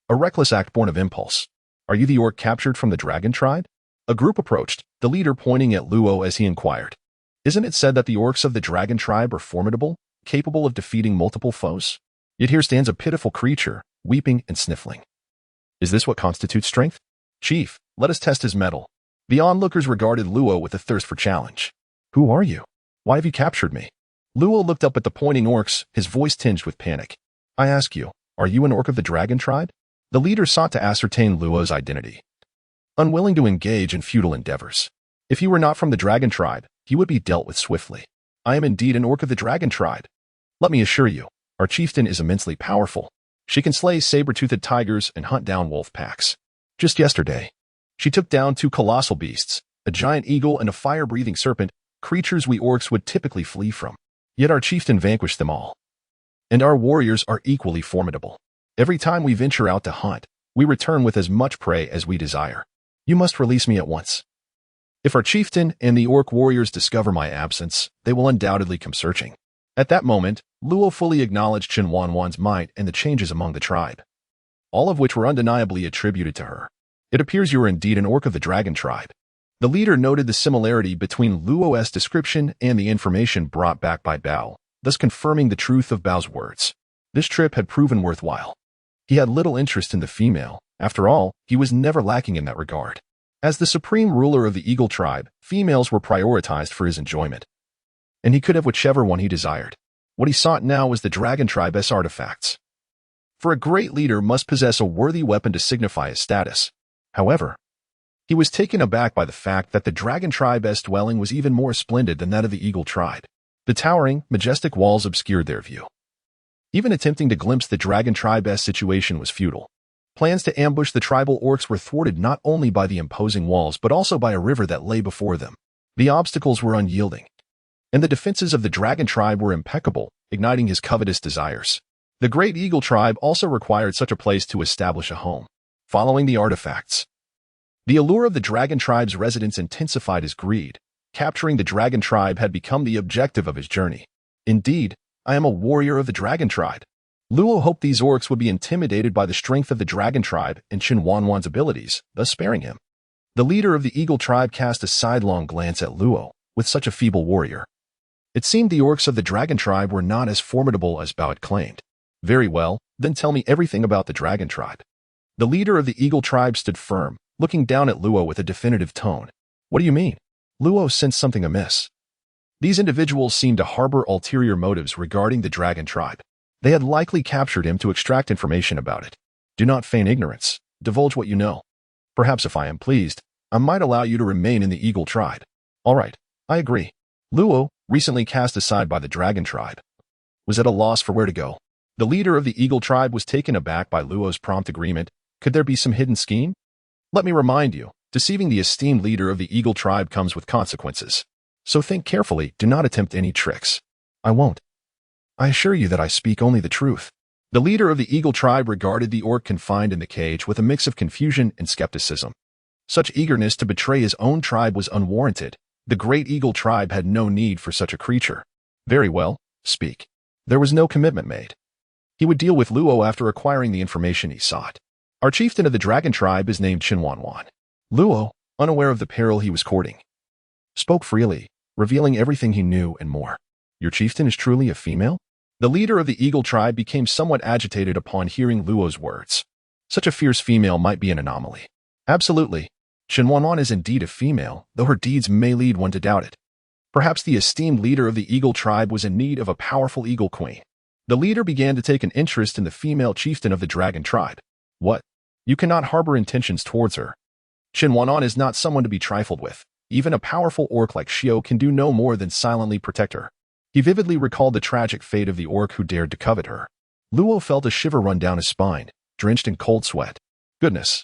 A reckless act born of impulse. Are you the orc captured from the dragon tribe? A group approached, the leader pointing at Luo as he inquired. Isn't it said that the orcs of the dragon tribe are formidable, capable of defeating multiple foes? Yet here stands a pitiful creature, weeping and sniffling. Is this what constitutes strength? Chief, let us test his mettle. The onlookers regarded Luo with a thirst for challenge. Who are you? Why have you captured me? Luo looked up at the pointing orcs, his voice tinged with panic. I ask you, are you an orc of the dragon tribe? The leader sought to ascertain Luo's identity, unwilling to engage in futile endeavors. If he were not from the dragon tribe, he would be dealt with swiftly. I am indeed an orc of the dragon tribe. Let me assure you, our chieftain is immensely powerful. She can slay saber-toothed tigers and hunt down wolf packs. Just yesterday, she took down 2 colossal beasts, a giant eagle and a fire-breathing serpent, creatures we orcs would typically flee from. Yet our chieftain vanquished them all. And our warriors are equally formidable. Every time we venture out to hunt, we return with as much prey as we desire. You must release me at once. If our chieftain and the orc warriors discover my absence, they will undoubtedly come searching. At that moment, Luo fully acknowledged Chen Wanwan's might and the changes among the tribe, all of which were undeniably attributed to her. It appears you are indeed an orc of the dragon tribe. The leader noted the similarity between Luo's description and the information brought back by Bao, thus confirming the truth of Bao's words. This trip had proven worthwhile. He had little interest in the female. After all, he was never lacking in that regard. As the supreme ruler of the eagle tribe, females were prioritized for his enjoyment, and he could have whichever one he desired. What he sought now was the dragon tribe's artifacts. For a great leader must possess a worthy weapon to signify his status. However, he was taken aback by the fact that the dragon tribe's dwelling was even more splendid than that of the eagle tribe. The towering, majestic walls obscured their view. Even attempting to glimpse the dragon tribe's situation was futile. Plans to ambush the tribal orcs were thwarted not only by the imposing walls but also by a river that lay before them. The obstacles were unyielding, and the defenses of the dragon tribe were impeccable, igniting his covetous desires. The great eagle tribe also required such a place to establish a home. Following the artifacts, the allure of the dragon tribe's residents intensified his greed. Capturing the dragon tribe had become the objective of his journey. Indeed, I am a warrior of the dragon tribe. Luo hoped these orcs would be intimidated by the strength of the dragon tribe and Chen Wanwan's abilities, thus sparing him. The leader of the eagle tribe cast a sidelong glance at Luo. With such a feeble warrior, it seemed the orcs of the dragon tribe were not as formidable as Bao had claimed. Very well, then tell me everything about the dragon tribe. The leader of the eagle tribe stood firm, looking down at Luo with a definitive tone. What do you mean? Luo sensed something amiss. These individuals seemed to harbor ulterior motives regarding the dragon tribe. They had likely captured him to extract information about it. Do not feign ignorance. Divulge what you know. Perhaps if I am pleased, I might allow you to remain in the eagle tribe. All right, I agree. Luo, recently cast aside by the dragon tribe, was at a loss for where to go. The leader of the eagle tribe was taken aback by Luo's prompt agreement. Could there be some hidden scheme? Let me remind you, deceiving the esteemed leader of the eagle tribe comes with consequences. So think carefully, do not attempt any tricks. I won't. I assure you that I speak only the truth. The leader of the eagle tribe regarded the orc confined in the cage with a mix of confusion and skepticism. Such eagerness to betray his own tribe was unwarranted. The great eagle tribe had no need for such a creature. Very well, speak. There was no commitment made. He would deal with Luo after acquiring the information he sought. Our chieftain of the dragon tribe is named Chen Wanwan. Luo, unaware of the peril he was courting, spoke freely, revealing everything he knew and more. Your chieftain is truly a female? The leader of the eagle tribe became somewhat agitated upon hearing Luo's words. Such a fierce female might be an anomaly. Absolutely. Chen Wanwan is indeed a female, though her deeds may lead one to doubt it. Perhaps the esteemed leader of the eagle tribe was in need of a powerful eagle queen. The leader began to take an interest in the female chieftain of the dragon tribe. What? You cannot harbor intentions towards her. Chen Wanwan is not someone to be trifled with. Even a powerful orc like Xiao can do no more than silently protect her. He vividly recalled the tragic fate of the orc who dared to covet her. Luo felt a shiver run down his spine, drenched in cold sweat. Goodness.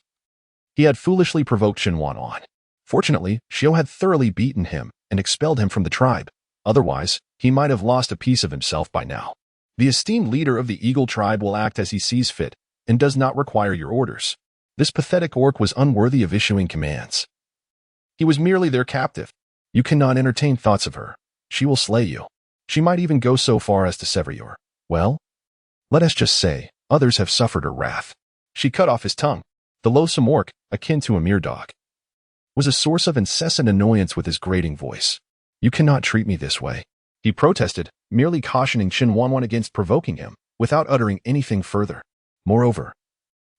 He had foolishly provoked Chen Wanwan. Fortunately, Xiao had thoroughly beaten him and expelled him from the tribe. Otherwise, he might have lost a piece of himself by now. The esteemed leader of the eagle tribe will act as he sees fit and does not require your orders. This pathetic orc was unworthy of issuing commands. He was merely their captive. You cannot entertain thoughts of her. She will slay you. She might even go so far as to sever your, well, let us just say, others have suffered her wrath. She cut off his tongue. The loathsome orc, akin to a mere dog, was a source of incessant annoyance with his grating voice. You cannot treat me this way. He protested, merely cautioning Chen Wanwan against provoking him, without uttering anything further. Moreover,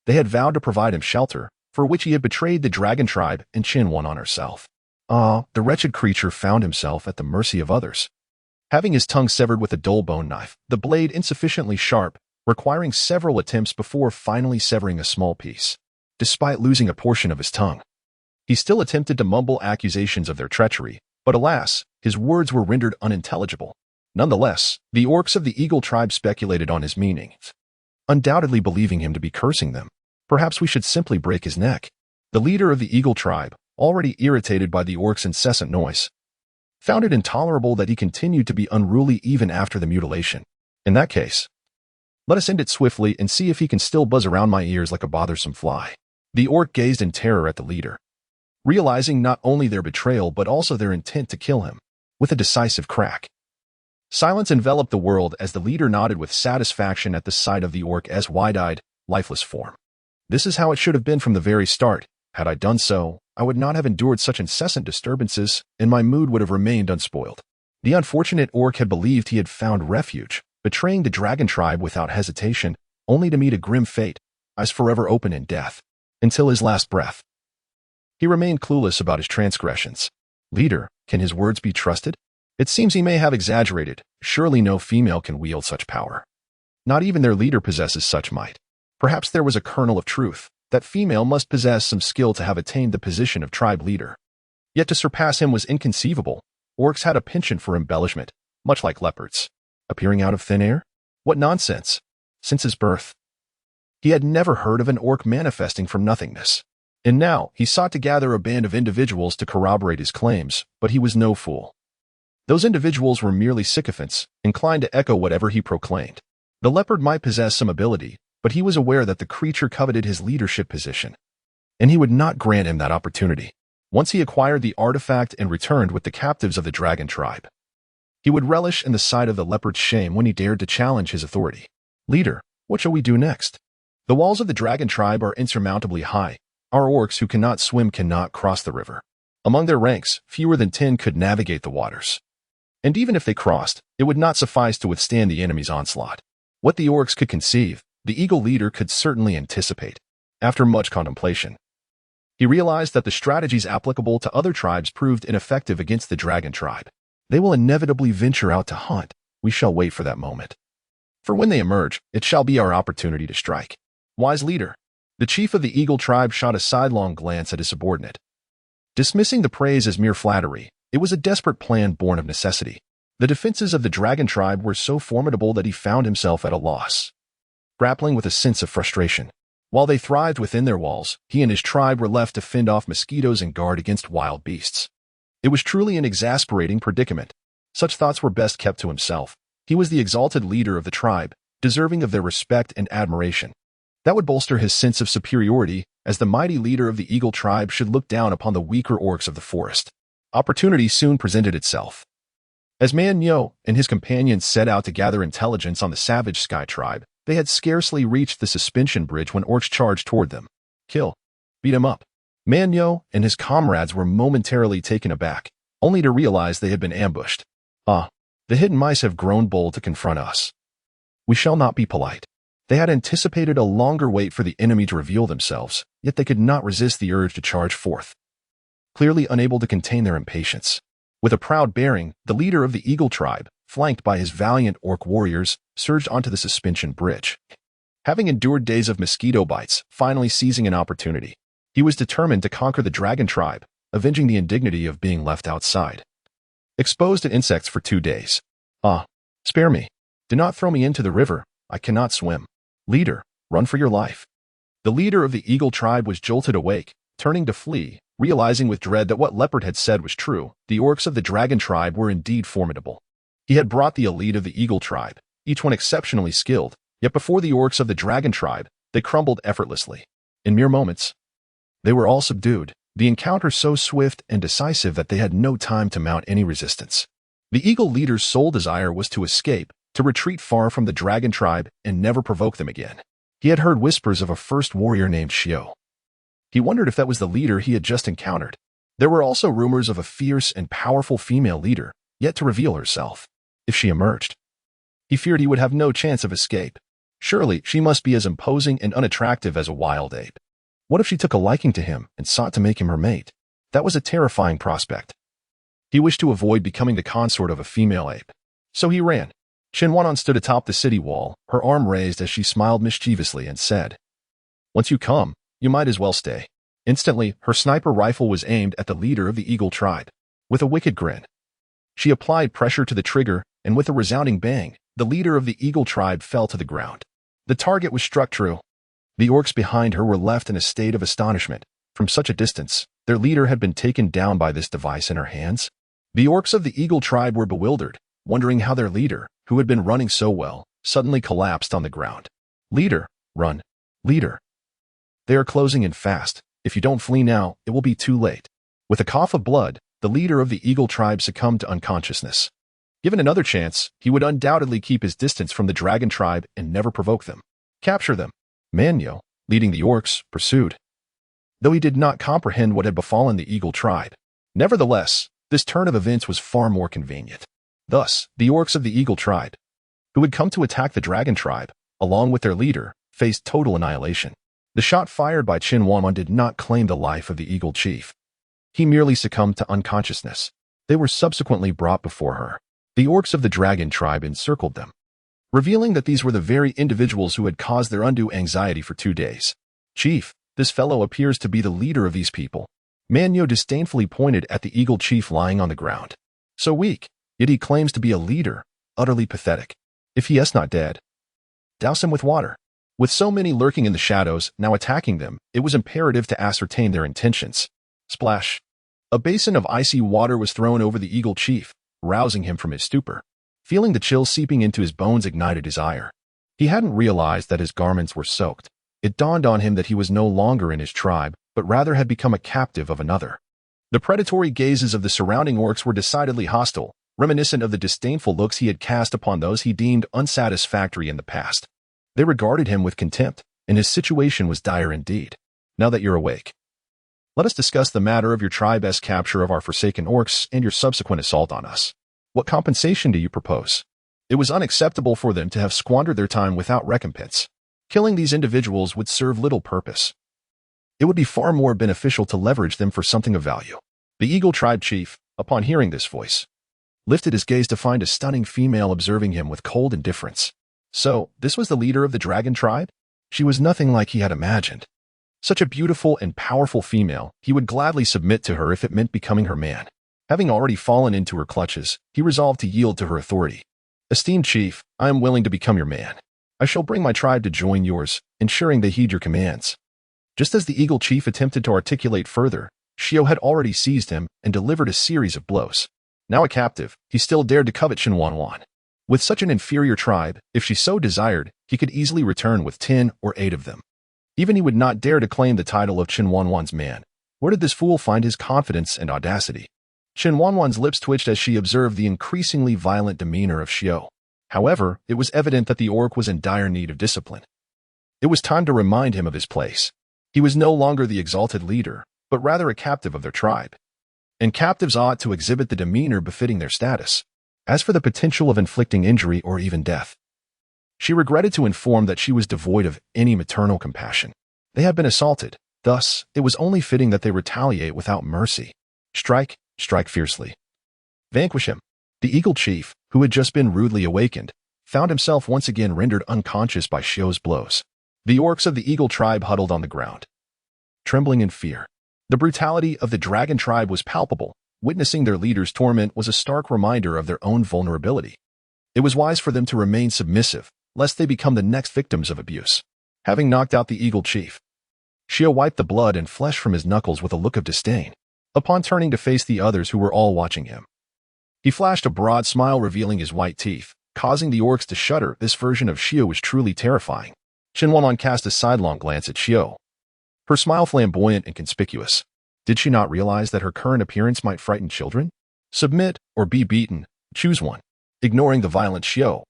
they had vowed to provide him shelter, for which he had betrayed the dragon tribe and Chen Wanwan herself. The wretched creature found himself at the mercy of others. Having his tongue severed with a dull bone knife, the blade insufficiently sharp, requiring several attempts before finally severing a small piece. Despite losing a portion of his tongue, he still attempted to mumble accusations of their treachery, but alas, his words were rendered unintelligible. Nonetheless, the orcs of the eagle tribe speculated on his meaning, undoubtedly believing him to be cursing them. Perhaps we should simply break his neck. The leader of the eagle tribe, already irritated by the orcs' incessant noise, found it intolerable that he continued to be unruly even after the mutilation. In that case, let us end it swiftly and see if he can still buzz around my ears like a bothersome fly. The orc gazed in terror at the leader, realizing not only their betrayal but also their intent to kill him. With a decisive crack, silence enveloped the world as the leader nodded with satisfaction at the sight of the orc's wide-eyed, lifeless form. This is how it should have been from the very start. Had I done so, I would not have endured such incessant disturbances, and my mood would have remained unspoiled. The unfortunate orc had believed he had found refuge, betraying the dragon tribe without hesitation, only to meet a grim fate, eyes forever open in death, until his last breath. He remained clueless about his transgressions. Leader, can his words be trusted? It seems he may have exaggerated. Surely no female can wield such power. Not even their leader possesses such might. Perhaps there was a kernel of truth. That female must possess some skill to have attained the position of tribe leader. Yet to surpass him was inconceivable. Orcs had a penchant for embellishment, much like leopards. Appearing out of thin air? What nonsense! Since his birth, he had never heard of an orc manifesting from nothingness. And now, he sought to gather a band of individuals to corroborate his claims, but he was no fool. Those individuals were merely sycophants, inclined to echo whatever he proclaimed. The leopard might possess some ability, but he was aware that the creature coveted his leadership position, and he would not grant him that opportunity. Once he acquired the artifact and returned with the captives of the dragon tribe, he would relish in the sight of the leopard's shame when he dared to challenge his authority. Leader, what shall we do next? The walls of the dragon tribe are insurmountably high. Our orcs who cannot swim cannot cross the river. Among their ranks, fewer than 10 could navigate the waters. And even if they crossed, it would not suffice to withstand the enemy's onslaught. What the orcs could conceive, the eagle leader could certainly anticipate. After much contemplation, he realized that the strategies applicable to other tribes proved ineffective against the dragon tribe. They will inevitably venture out to hunt. We shall wait for that moment. For when they emerge, it shall be our opportunity to strike. Wise leader. The chief of the eagle tribe shot a sidelong glance at his subordinate. Dismissing the praise as mere flattery, it was a desperate plan born of necessity. The defenses of the dragon tribe were so formidable that he found himself at a loss, grappling with a sense of frustration. While they thrived within their walls, he and his tribe were left to fend off mosquitoes and guard against wild beasts. It was truly an exasperating predicament. Such thoughts were best kept to himself. He was the exalted leader of the tribe, deserving of their respect and admiration. That would bolster his sense of superiority, as the mighty leader of the eagle tribe should look down upon the weaker orcs of the forest. Opportunity soon presented itself. As Man Yo and his companions set out to gather intelligence on the savage Sky tribe, they had scarcely reached the suspension bridge when orcs charged toward them. Kill. Beat him up. Man Yo and his comrades were momentarily taken aback, only to realize they had been ambushed. The hidden mice have grown bold to confront us. We shall not be polite. They had anticipated a longer wait for the enemy to reveal themselves, yet they could not resist the urge to charge forth. Clearly unable to contain their impatience. With a proud bearing, the leader of the Eagle tribe, flanked by his valiant orc warriors, surged onto the suspension bridge. Having endured days of mosquito bites, finally seizing an opportunity, he was determined to conquer the dragon tribe, avenging the indignity of being left outside. Exposed to insects for 2 days. Spare me. Do not throw me into the river. I cannot swim. Leader, run for your life. The leader of the Eagle tribe was jolted awake, turning to flee, realizing with dread that what Leopard had said was true. The orcs of the dragon tribe were indeed formidable. He had brought the elite of the Eagle tribe, each one exceptionally skilled, yet before the orcs of the dragon tribe, they crumbled effortlessly. In mere moments, they were all subdued, the encounter so swift and decisive that they had no time to mount any resistance. The Eagle leader's sole desire was to escape, to retreat far from the dragon tribe and never provoke them again. He had heard whispers of a first warrior named Xiao. He wondered if that was the leader he had just encountered. There were also rumors of a fierce and powerful female leader, yet to reveal herself. If she emerged, he feared he would have no chance of escape. Surely she must be as imposing and unattractive as a wild ape. What if she took a liking to him and sought to make him her mate? That was a terrifying prospect. He wished to avoid becoming the consort of a female ape. So he ran. Chen Wanwan stood atop the city wall, her arm raised as she smiled mischievously and said, "Once you come, you might as well stay." Instantly, her sniper rifle was aimed at the leader of the Eagle tribe. With a wicked grin, she applied pressure to the trigger, and with a resounding bang, the leader of the Eagle tribe fell to the ground. The target was struck true. The orcs behind her were left in a state of astonishment. From such a distance, their leader had been taken down by this device in her hands. The orcs of the Eagle tribe were bewildered, wondering how their leader, who had been running so well, suddenly collapsed on the ground. "Leader, run. Leader. They are closing in fast. If you don't flee now, it will be too late." With a cough of blood, the leader of the Eagle tribe succumbed to unconsciousness. Given another chance, he would undoubtedly keep his distance from the dragon tribe and never provoke them. Capture them. Manyo, leading the orcs, pursued, though he did not comprehend what had befallen the Eagle tribe. Nevertheless, this turn of events was far more convenient. Thus, the orcs of the Eagle tribe, who had come to attack the dragon tribe, along with their leader, faced total annihilation. The shot fired by Chen Wanwan did not claim the life of the Eagle chief. He merely succumbed to unconsciousness. They were subsequently brought before her. The orcs of the dragon tribe encircled them, revealing that these were the very individuals who had caused their undue anxiety for 2 days. "Chief, this fellow appears to be the leader of these people." Manyo disdainfully pointed at the Eagle chief lying on the ground. "So weak, yet he claims to be a leader. Utterly pathetic. If he is not dead, douse him with water." With so many lurking in the shadows, now attacking them, it was imperative to ascertain their intentions. Splash. A basin of icy water was thrown over the Eagle chief, rousing him from his stupor. Feeling the chill seeping into his bones ignited his ire. He hadn't realized that his garments were soaked. It dawned on him that he was no longer in his tribe, but rather had become a captive of another. The predatory gazes of the surrounding orcs were decidedly hostile, reminiscent of the disdainful looks he had cast upon those he deemed unsatisfactory in the past. They regarded him with contempt, and his situation was dire indeed. "Now that you're awake, let us discuss the matter of your tribe's capture of our forsaken orcs and your subsequent assault on us. What compensation do you propose?" It was unacceptable for them to have squandered their time without recompense. Killing these individuals would serve little purpose. It would be far more beneficial to leverage them for something of value. The Eagle tribe chief, upon hearing this voice, lifted his gaze to find a stunning female observing him with cold indifference. So, this was the leader of the dragon tribe? She was nothing like he had imagined. Such a beautiful and powerful female, he would gladly submit to her if it meant becoming her man. Having already fallen into her clutches, he resolved to yield to her authority. "Esteemed chief, I am willing to become your man. I shall bring my tribe to join yours, ensuring they heed your commands." Just as the Eagle chief attempted to articulate further, Xiao had already seized him and delivered a series of blows. Now a captive, he still dared to covet Chen Wanwan. With such an inferior tribe, if she so desired, he could easily return with 10 or 8 of them. Even he would not dare to claim the title of Chen Wanwan's man. Where did this fool find his confidence and audacity? Chen Wanwan's lips twitched as she observed the increasingly violent demeanor of Xiao. However, it was evident that the orc was in dire need of discipline. It was time to remind him of his place. He was no longer the exalted leader, but rather a captive of their tribe. And captives ought to exhibit the demeanor befitting their status. As for the potential of inflicting injury or even death, She regretted to inform that she was devoid of any maternal compassion. They had been assaulted, thus it was only fitting that they retaliate without mercy. Strike, strike fiercely. Vanquish him. The Eagle Chief, who had just been rudely awakened, found himself once again rendered unconscious by Xiu's blows. The orcs of the Eagle tribe huddled on the ground, trembling in fear. The brutality of the Dragon tribe was palpable. Witnessing their leader's torment was a stark reminder of their own vulnerability. It was wise for them to remain submissive, lest they become the next victims of abuse. Having knocked out the Eagle Chief, Xiu wiped the blood and flesh from his knuckles with a look of disdain. Upon turning to face the others who were all watching him, he flashed a broad smile revealing his white teeth, causing the orcs to shudder. This version of Xiu was truly terrifying. Chen Wanwan cast a sidelong glance at Xiu, her smile flamboyant and conspicuous. Did she not realize that her current appearance might frighten children? Submit or be beaten, choose one. Ignoring the violent Xiu,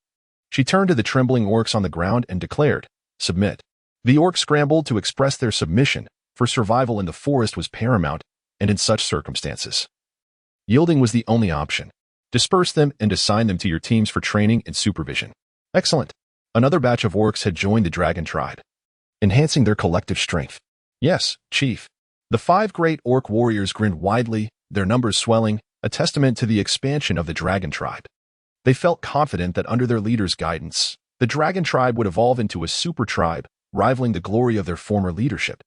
she turned to the trembling orcs on the ground and declared, submit. The orcs scrambled to express their submission, for survival in the forest was paramount, and in such circumstances, yielding was the only option. Disperse them and assign them to your teams for training and supervision. Excellent. Another batch of orcs had joined the Dragon tribe, enhancing their collective strength. Yes, Chief. The 5 great orc warriors grinned widely, their numbers swelling, a testament to the expansion of the Dragon tribe. They felt confident that under their leader's guidance, the Dragon tribe would evolve into a super tribe, rivaling the glory of their former leadership.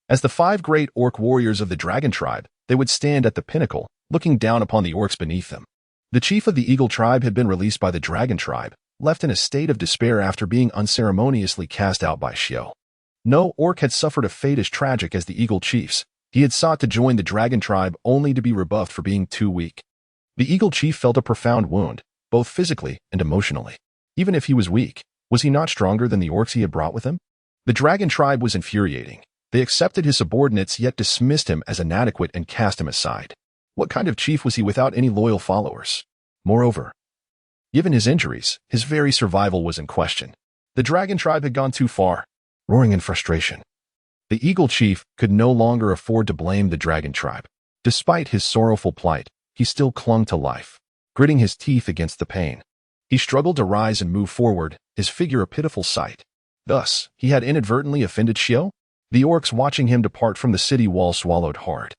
As the 5 great orc warriors of the Dragon tribe, they would stand at the pinnacle, looking down upon the orcs beneath them. The chief of the Eagle tribe had been released by the Dragon tribe, left in a state of despair after being unceremoniously cast out by Xiu. No orc had suffered a fate as tragic as the Eagle chiefs. He had sought to join the Dragon tribe only to be rebuffed for being too weak. The Eagle chief felt a profound wound, both physically and emotionally. Even if he was weak, was he not stronger than the orcs he had brought with him? The Dragon tribe was infuriating. They accepted his subordinates yet dismissed him as inadequate and cast him aside. What kind of chief was he without any loyal followers? Moreover, given his injuries, his very survival was in question. The Dragon tribe had gone too far. Roaring in frustration, the Eagle chief could no longer afford to blame the Dragon tribe. Despite his sorrowful plight, he still clung to life, gritting his teeth against the pain. He struggled to rise and move forward, his figure a pitiful sight. Thus, he had inadvertently offended Xiu? The orcs watching him depart from the city wall swallowed hard.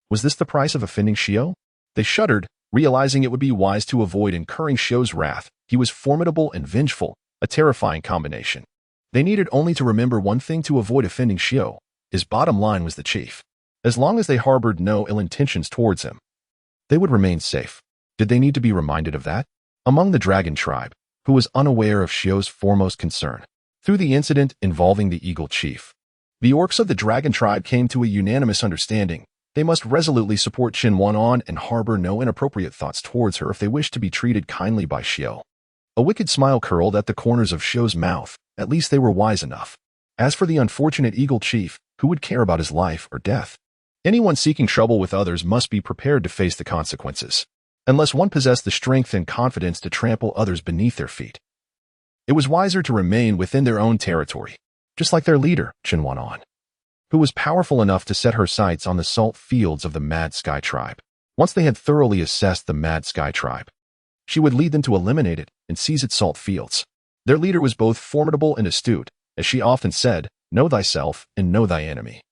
Was this the price of offending Xiu? They shuddered, realizing it would be wise to avoid incurring Xiu's wrath. He was formidable and vengeful, a terrifying combination. They needed only to remember one thing to avoid offending Xiu. His bottom line was the chief. As long as they harbored no ill intentions towards him, they would remain safe. Did they need to be reminded of that? Among the Dragon tribe, who was unaware of Xiu's foremost concern, through the incident involving the Eagle chief, the orcs of the Dragon tribe came to a unanimous understanding. They must resolutely support Chen Wanwan and harbor no inappropriate thoughts towards her if they wished to be treated kindly by Xiu. A wicked smile curled at the corners of Xiu's mouth. At least they were wise enough. As for the unfortunate Eagle chief, who would care about his life or death? Anyone seeking trouble with others must be prepared to face the consequences, unless one possessed the strength and confidence to trample others beneath their feet. It was wiser to remain within their own territory, just like their leader, Chen Wanwan, who was powerful enough to set her sights on the salt fields of the Mad Sky tribe. Once they had thoroughly assessed the Mad Sky tribe, she would lead them to eliminate it and seize its salt fields. Their leader was both formidable and astute, as she often said, know thyself and know thy enemy,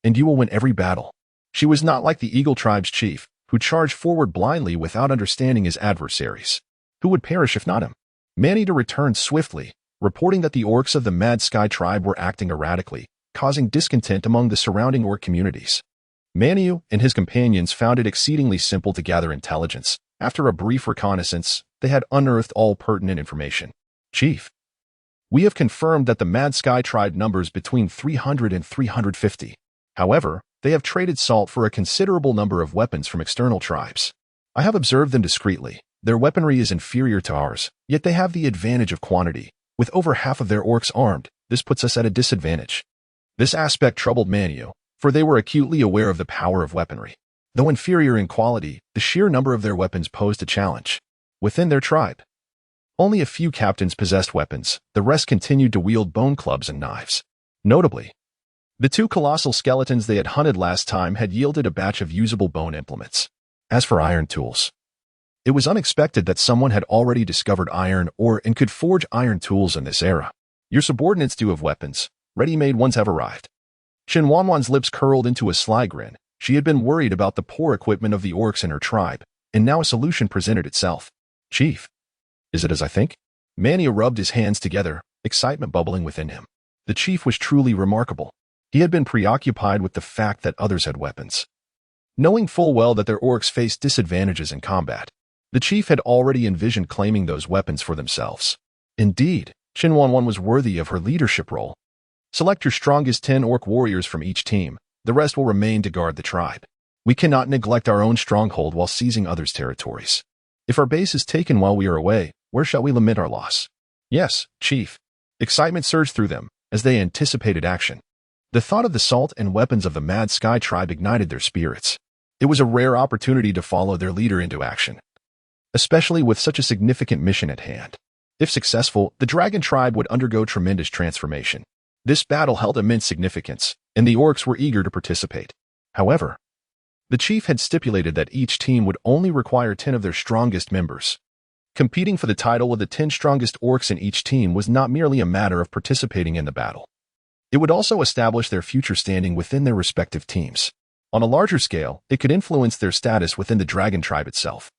and you will win every battle. She was not like the Eagle tribe's chief, who charged forward blindly without understanding his adversaries, who would perish if not him. Man-Eater returned swiftly, reporting that the orcs of the Mad Sky tribe were acting erratically, causing discontent among the surrounding orc communities. Manu and his companions found it exceedingly simple to gather intelligence. After a brief reconnaissance, they had unearthed all pertinent information. Chief, we have confirmed that the Mad Sky tribe numbers between 300 and 350. However, they have traded salt for a considerable number of weapons from external tribes. I have observed them discreetly. Their weaponry is inferior to ours, yet they have the advantage of quantity. With over half of their orcs armed, this puts us at a disadvantage. This aspect troubled Manu, for they were acutely aware of the power of weaponry. Though inferior in quality, the sheer number of their weapons posed a challenge. Within their tribe, only a few captains possessed weapons, the rest continued to wield bone clubs and knives. Notably, the 2 colossal skeletons they had hunted last time had yielded a batch of usable bone implements. As for iron tools, It was unexpected that someone had already discovered iron ore and could forge iron tools in this era. Your subordinates do have weapons. Ready-made ones have arrived. Chen Wanwan's lips curled into a sly grin. She had been worried about the poor equipment of the orcs in her tribe, and now a solution presented itself. Chief, is it as I think? Mania rubbed his hands together, excitement bubbling within him. The chief was truly remarkable. He had been preoccupied with the fact that others had weapons. Knowing full well that their orcs faced disadvantages in combat, the chief had already envisioned claiming those weapons for themselves. Indeed, Chen Wanwan was worthy of her leadership role. Select your strongest 10 orc warriors from each team. The rest will remain to guard the tribe. We cannot neglect our own stronghold while seizing others' territories. If our base is taken while we are away, where shall we lament our loss? Yes, Chief. Excitement surged through them as they anticipated action. The thought of the salt and weapons of the Mad Sky tribe ignited their spirits. It was a rare opportunity to follow their leader into action, especially with such a significant mission at hand. If successful, the dragon tribe would undergo tremendous transformation. This battle held immense significance, and the orcs were eager to participate. However, the chief had stipulated that each team would only require 10 of their strongest members. Competing for the title of the 10 strongest orcs in each team was not merely a matter of participating in the battle. It would also establish their future standing within their respective teams. On a larger scale, it could influence their status within the dragon tribe itself,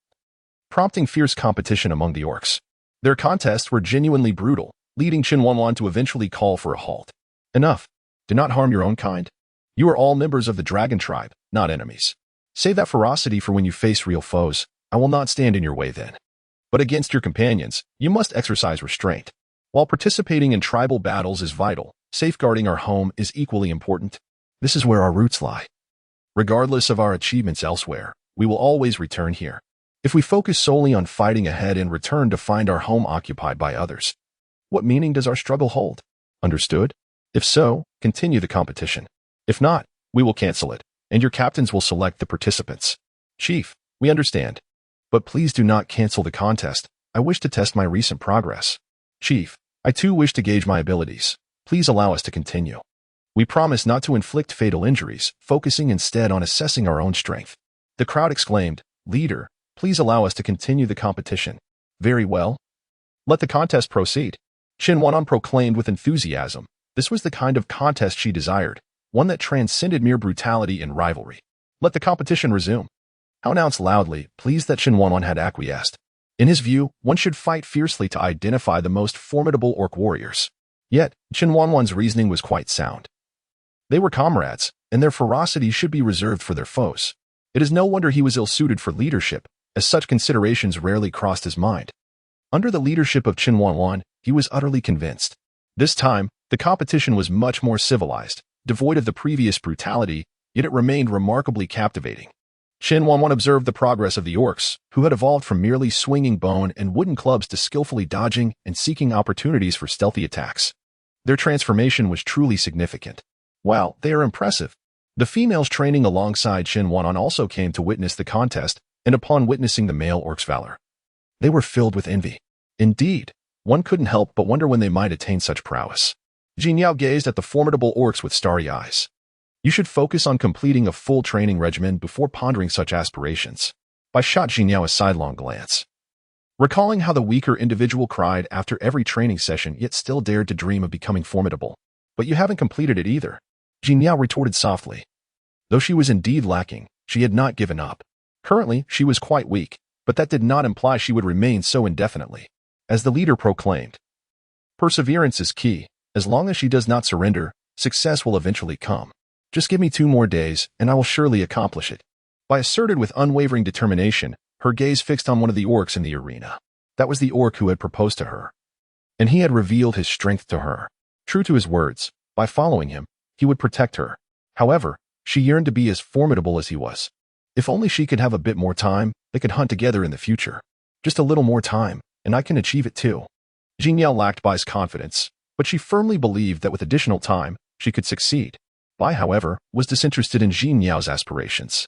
prompting fierce competition among the orcs. Their contests were genuinely brutal, leading Chen Wanwan to eventually call for a halt. Enough. Do not harm your own kind. You are all members of the dragon tribe, not enemies. Save that ferocity for when you face real foes. I will not stand in your way then. But against your companions, you must exercise restraint. While participating in tribal battles is vital, safeguarding our home is equally important. This is where our roots lie. Regardless of our achievements elsewhere, we will always return here. If we focus solely on fighting ahead and return to find our home occupied by others, what meaning does our struggle hold? Understood? If so, continue the competition. If not, we will cancel it, and your captains will select the participants. Chief, we understand. But please do not cancel the contest. I wish to test my recent progress. Chief, I too wish to gauge my abilities. Please allow us to continue. We promise not to inflict fatal injuries, focusing instead on assessing our own strength. The crowd exclaimed, Leader, please allow us to continue the competition. Very well. Let the contest proceed. Chen Wanwan proclaimed with enthusiasm. This was the kind of contest she desired, one that transcended mere brutality and rivalry. Let the competition resume. Hao announced loudly, pleased that Chen Wanwan had acquiesced. In his view, one should fight fiercely to identify the most formidable orc warriors. Yet, Chen Wanwan's reasoning was quite sound. They were comrades, and their ferocity should be reserved for their foes. It is no wonder he was ill-suited for leadership, as such considerations rarely crossed his mind. Under the leadership of Chen Wanwan, he was utterly convinced. This time, the competition was much more civilized, devoid of the previous brutality, yet it remained remarkably captivating. Chen Wanwan observed the progress of the orcs, who had evolved from merely swinging bone and wooden clubs to skillfully dodging and seeking opportunities for stealthy attacks. Their transformation was truly significant. Wow, they are impressive. The females training alongside Chen Wanwan also came to witness the contest, and upon witnessing the male orcs' valor, they were filled with envy. Indeed, one couldn't help but wonder when they might attain such prowess. Jin Yao gazed at the formidable orcs with starry eyes. You should focus on completing a full training regimen before pondering such aspirations. I shot Jin Yao a sidelong glance, recalling how the weaker individual cried after every training session yet still dared to dream of becoming formidable. But you haven't completed it either. Jin Yao retorted softly. Though she was indeed lacking, she had not given up. Currently, she was quite weak, but that did not imply she would remain so indefinitely. As the leader proclaimed, perseverance is key. As long as she does not surrender, success will eventually come. Just give me 2 more days, and I will surely accomplish it. By asserted with unwavering determination, her gaze fixed on one of the orcs in the arena. That was the orc who had proposed to her, and he had revealed his strength to her. True to his words, by following him, he would protect her. However, she yearned to be as formidable as he was. If only she could have a bit more time, they could hunt together in the future. Just a little more time, and I can achieve it too. Jin Yao lacked Bai's confidence, but she firmly believed that with additional time, she could succeed. Bai, however, was disinterested in Jin Yao's aspirations.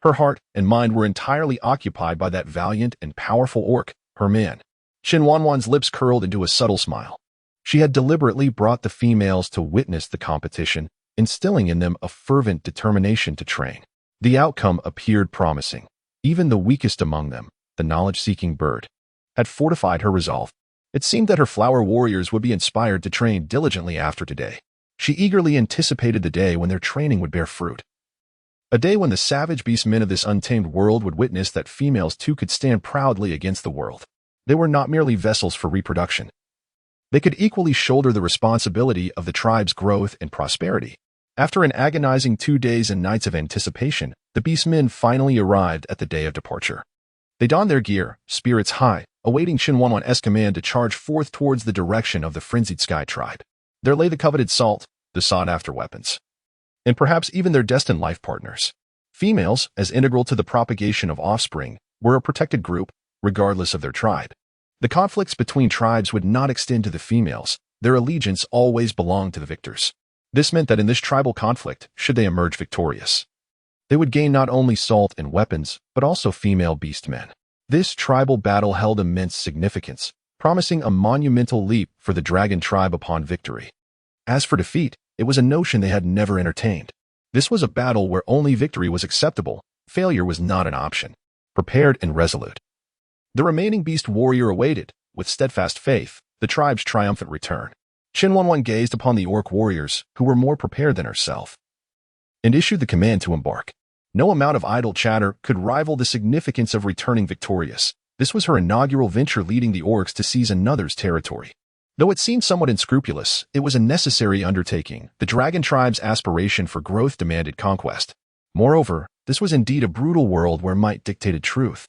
Her heart and mind were entirely occupied by that valiant and powerful orc, her man. Chen Wanwan's lips curled into a subtle smile. She had deliberately brought the females to witness the competition, instilling in them a fervent determination to train. The outcome appeared promising. Even the weakest among them, the knowledge-seeking bird, had fortified her resolve. It seemed that her flower warriors would be inspired to train diligently after today. She eagerly anticipated the day when their training would bear fruit. A day when the savage beast men of this untamed world would witness that females too could stand proudly against the world. They were not merely vessels for reproduction. They could equally shoulder the responsibility of the tribe's growth and prosperity. After an agonizing 2 days and nights of anticipation, the beast men finally arrived at the day of departure. They donned their gear, spirits high, awaiting Chen Wanwan's command to charge forth towards the direction of the frenzied Sky Tribe. There lay the coveted salt, the sought-after weapons, and perhaps even their destined life partners. Females, as integral to the propagation of offspring, were a protected group, regardless of their tribe. The conflicts between tribes would not extend to the females. Their allegiance always belonged to the victors. This meant that in this tribal conflict, should they emerge victorious, they would gain not only salt and weapons, but also female beast men. This tribal battle held immense significance, promising a monumental leap for the dragon tribe upon victory. As for defeat, it was a notion they had never entertained. This was a battle where only victory was acceptable. Failure was not an option. Prepared and resolute, the remaining beast warrior awaited, with steadfast faith, the tribe's triumphant return. Chen Wanwan gazed upon the orc warriors, who were more prepared than herself, and issued the command to embark. No amount of idle chatter could rival the significance of returning victorious. This was her inaugural venture, leading the orcs to seize another's territory. Though it seemed somewhat unscrupulous, it was a necessary undertaking. The dragon tribe's aspiration for growth demanded conquest. Moreover, this was indeed a brutal world where might dictated truth.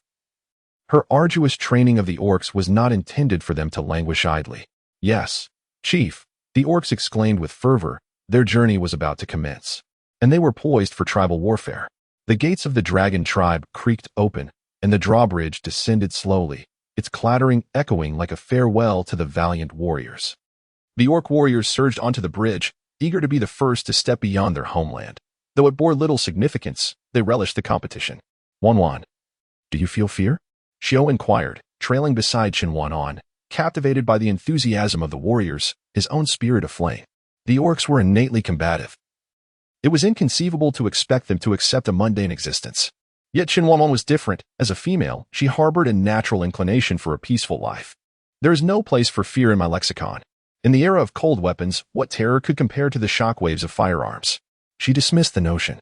Her arduous training of the orcs was not intended for them to languish idly. Yes, Chief, the orcs exclaimed with fervor. Their journey was about to commence, and they were poised for tribal warfare. The gates of the dragon tribe creaked open, and the drawbridge descended slowly, its clattering echoing like a farewell to the valiant warriors. The orc warriors surged onto the bridge, eager to be the first to step beyond their homeland. Though it bore little significance, they relished the competition. Wanwan, do you feel fear? Xiao inquired, trailing beside Chen Wanwan, captivated by the enthusiasm of the warriors, his own spirit aflame. The orcs were innately combative. It was inconceivable to expect them to accept a mundane existence. Yet Chen Wanwan was different. As a female, she harbored a natural inclination for a peaceful life. There is no place for fear in my lexicon. In the era of cold weapons, what terror could compare to the shockwaves of firearms? She dismissed the notion.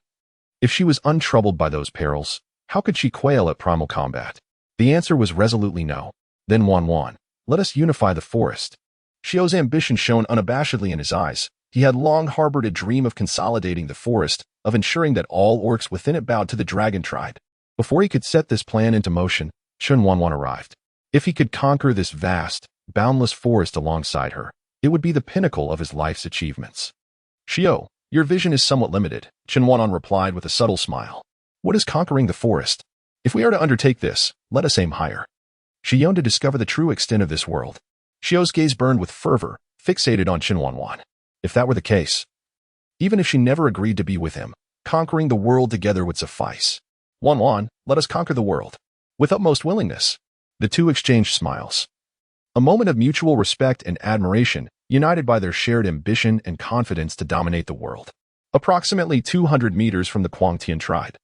If she was untroubled by those perils, how could she quail at primal combat? The answer was resolutely no. Then Wanwan, let us unify the forest. Xiao's ambition shone unabashedly in his eyes. He had long harbored a dream of consolidating the forest, of ensuring that all orcs within it bowed to the dragon tribe. Before he could set this plan into motion, Chen Wanwan arrived. If he could conquer this vast, boundless forest alongside her, it would be the pinnacle of his life's achievements. Xiao, your vision is somewhat limited, Chen Wanwan replied with a subtle smile. What is conquering the forest? If we are to undertake this, let us aim higher. She yearned to discover the true extent of this world. Xiao's gaze burned with fervor, fixated on Chen Wanwan. If that were the case, even if she never agreed to be with him, conquering the world together would suffice. Wanwan, let us conquer the world. With utmost willingness. The two exchanged smiles. A moment of mutual respect and admiration, united by their shared ambition and confidence to dominate the world. Approximately 200 meters from the Confronting tribe,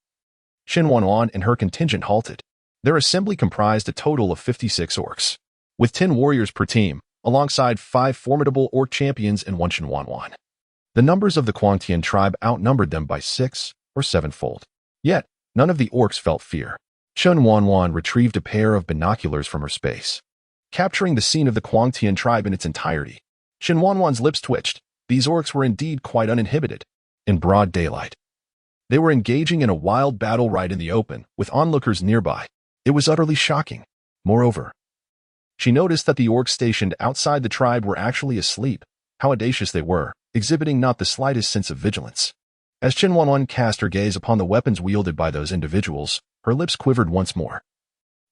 Chen Wanwan and her contingent halted. Their assembly comprised a total of 56 orcs, with 10 warriors per team, alongside 5 formidable orc champions and 1 Chen Wanwan. The numbers of the Confronting tribe outnumbered them by 6 or 7-fold. Yet, none of the orcs felt fear. Chen Wanwan retrieved a pair of binoculars from her space, capturing the scene of the Confronting tribe in its entirety. Chen Wanwan's lips twitched. These orcs were indeed quite uninhibited. In broad daylight, they were engaging in a wild battle right in the open, with onlookers nearby. It was utterly shocking. Moreover, she noticed that the orcs stationed outside the tribe were actually asleep. How audacious they were, exhibiting not the slightest sense of vigilance. As Chen Wanwan cast her gaze upon the weapons wielded by those individuals, her lips quivered once more.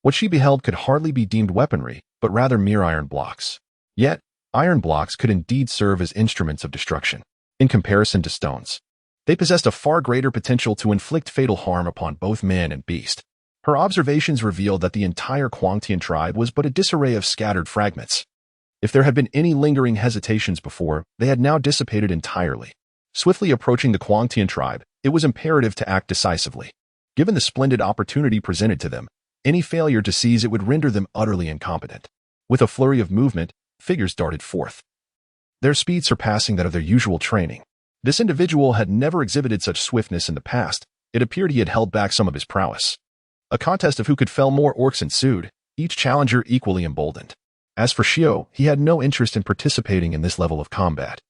What she beheld could hardly be deemed weaponry, but rather mere iron blocks. Yet, iron blocks could indeed serve as instruments of destruction. In comparison to stones, they possessed a far greater potential to inflict fatal harm upon both man and beast. Her observations revealed that the entire Confronting tribe was but a disarray of scattered fragments. If there had been any lingering hesitations before, they had now dissipated entirely. Swiftly approaching the Confronting tribe, it was imperative to act decisively. Given the splendid opportunity presented to them, Any failure to seize it would render them utterly incompetent. With a flurry of movement, figures darted forth, their speed surpassing that of their usual training. This individual had never exhibited such swiftness in the past. It appeared he had held back some of his prowess. A contest of who could fell more orcs ensued, each challenger equally emboldened. As for Xiao, he had no interest in participating in this level of combat.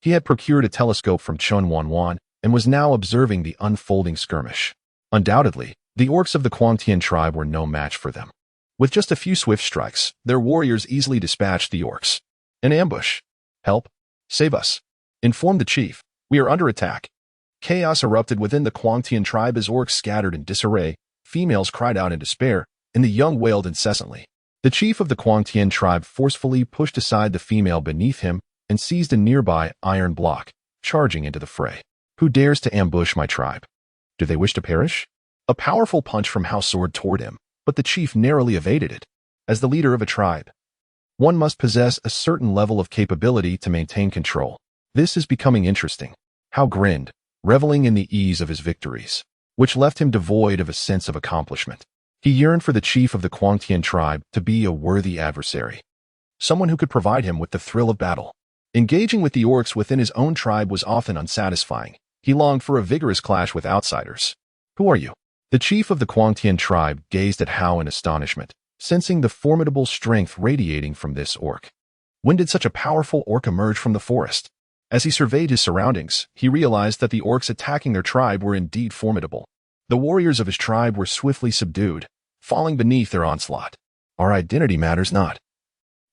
He had procured a telescope from Chen Wanwan and was now observing the unfolding skirmish. Undoubtedly, the orcs of the Confronting tribe were no match for them. With just a few swift strikes, their warriors easily dispatched the orcs. An ambush. Help! Save us! Inform the chief. We are under attack. Chaos erupted within the Confronting tribe as orcs scattered in disarray, females cried out in despair, and the young wailed incessantly. The chief of the Confronting tribe forcefully pushed aside the female beneath him and seized a nearby iron block, charging into the fray. Who dares to ambush my tribe? Do they wish to perish? A powerful punch from House soared toward him, but the chief narrowly evaded it. As the leader of a tribe, one must possess a certain level of capability to maintain control. This is becoming interesting. Hao grinned, reveling in the ease of his victories, which left him devoid of a sense of accomplishment. He yearned for the chief of the Confronting tribe to be a worthy adversary, someone who could provide him with the thrill of battle. Engaging with the orcs within his own tribe was often unsatisfying. He longed for a vigorous clash with outsiders. Who are you? The chief of the Confronting tribe gazed at Hao in astonishment, sensing the formidable strength radiating from this orc. When did such a powerful orc emerge from the forest? As he surveyed his surroundings, he realized that the orcs attacking their tribe were indeed formidable. The warriors of his tribe were swiftly subdued, falling beneath their onslaught. Our identity matters not.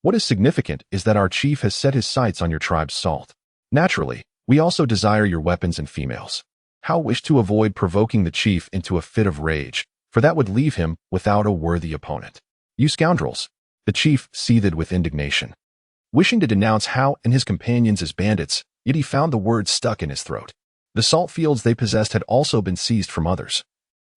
What is significant is that our chief has set his sights on your tribe's salt. Naturally, we also desire your weapons and females. Hao wished to avoid provoking the chief into a fit of rage, for that would leave him without a worthy opponent. You scoundrels! The chief seethed with indignation. Wishing to denounce Hao and his companions as bandits, yet he found the words stuck in his throat. The salt fields they possessed had also been seized from others,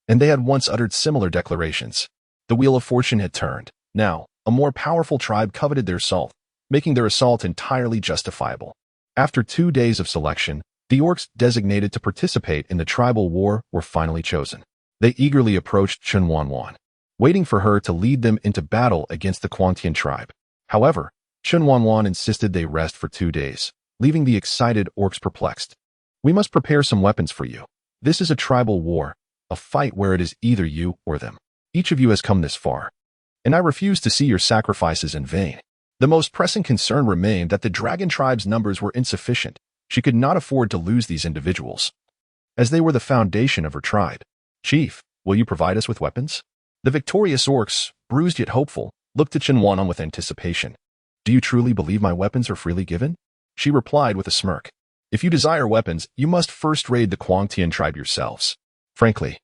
and they had once uttered similar declarations. The wheel of fortune had turned. Now, a more powerful tribe coveted their salt, making their assault entirely justifiable. After 2 days of selection, the orcs designated to participate in the tribal war were finally chosen. They eagerly approached Chen Wanwan, waiting for her to lead them into battle against the Confronting tribe. However, Chen Wanwan insisted they rest for 2 days, leaving the excited orcs perplexed. We must prepare some weapons for you. This is a tribal war, a fight where it is either you or them. Each of you has come this far, and I refuse to see your sacrifices in vain. The most pressing concern remained that the dragon tribe's numbers were insufficient. She could not afford to lose these individuals, as they were the foundation of her tribe. Chief, will you provide us with weapons? The victorious orcs, bruised yet hopeful, looked at Chen Wanwan with anticipation. Do you truly believe my weapons are freely given? She replied with a smirk. If you desire weapons, you must first raid the Confronting tribe yourselves. Frankly,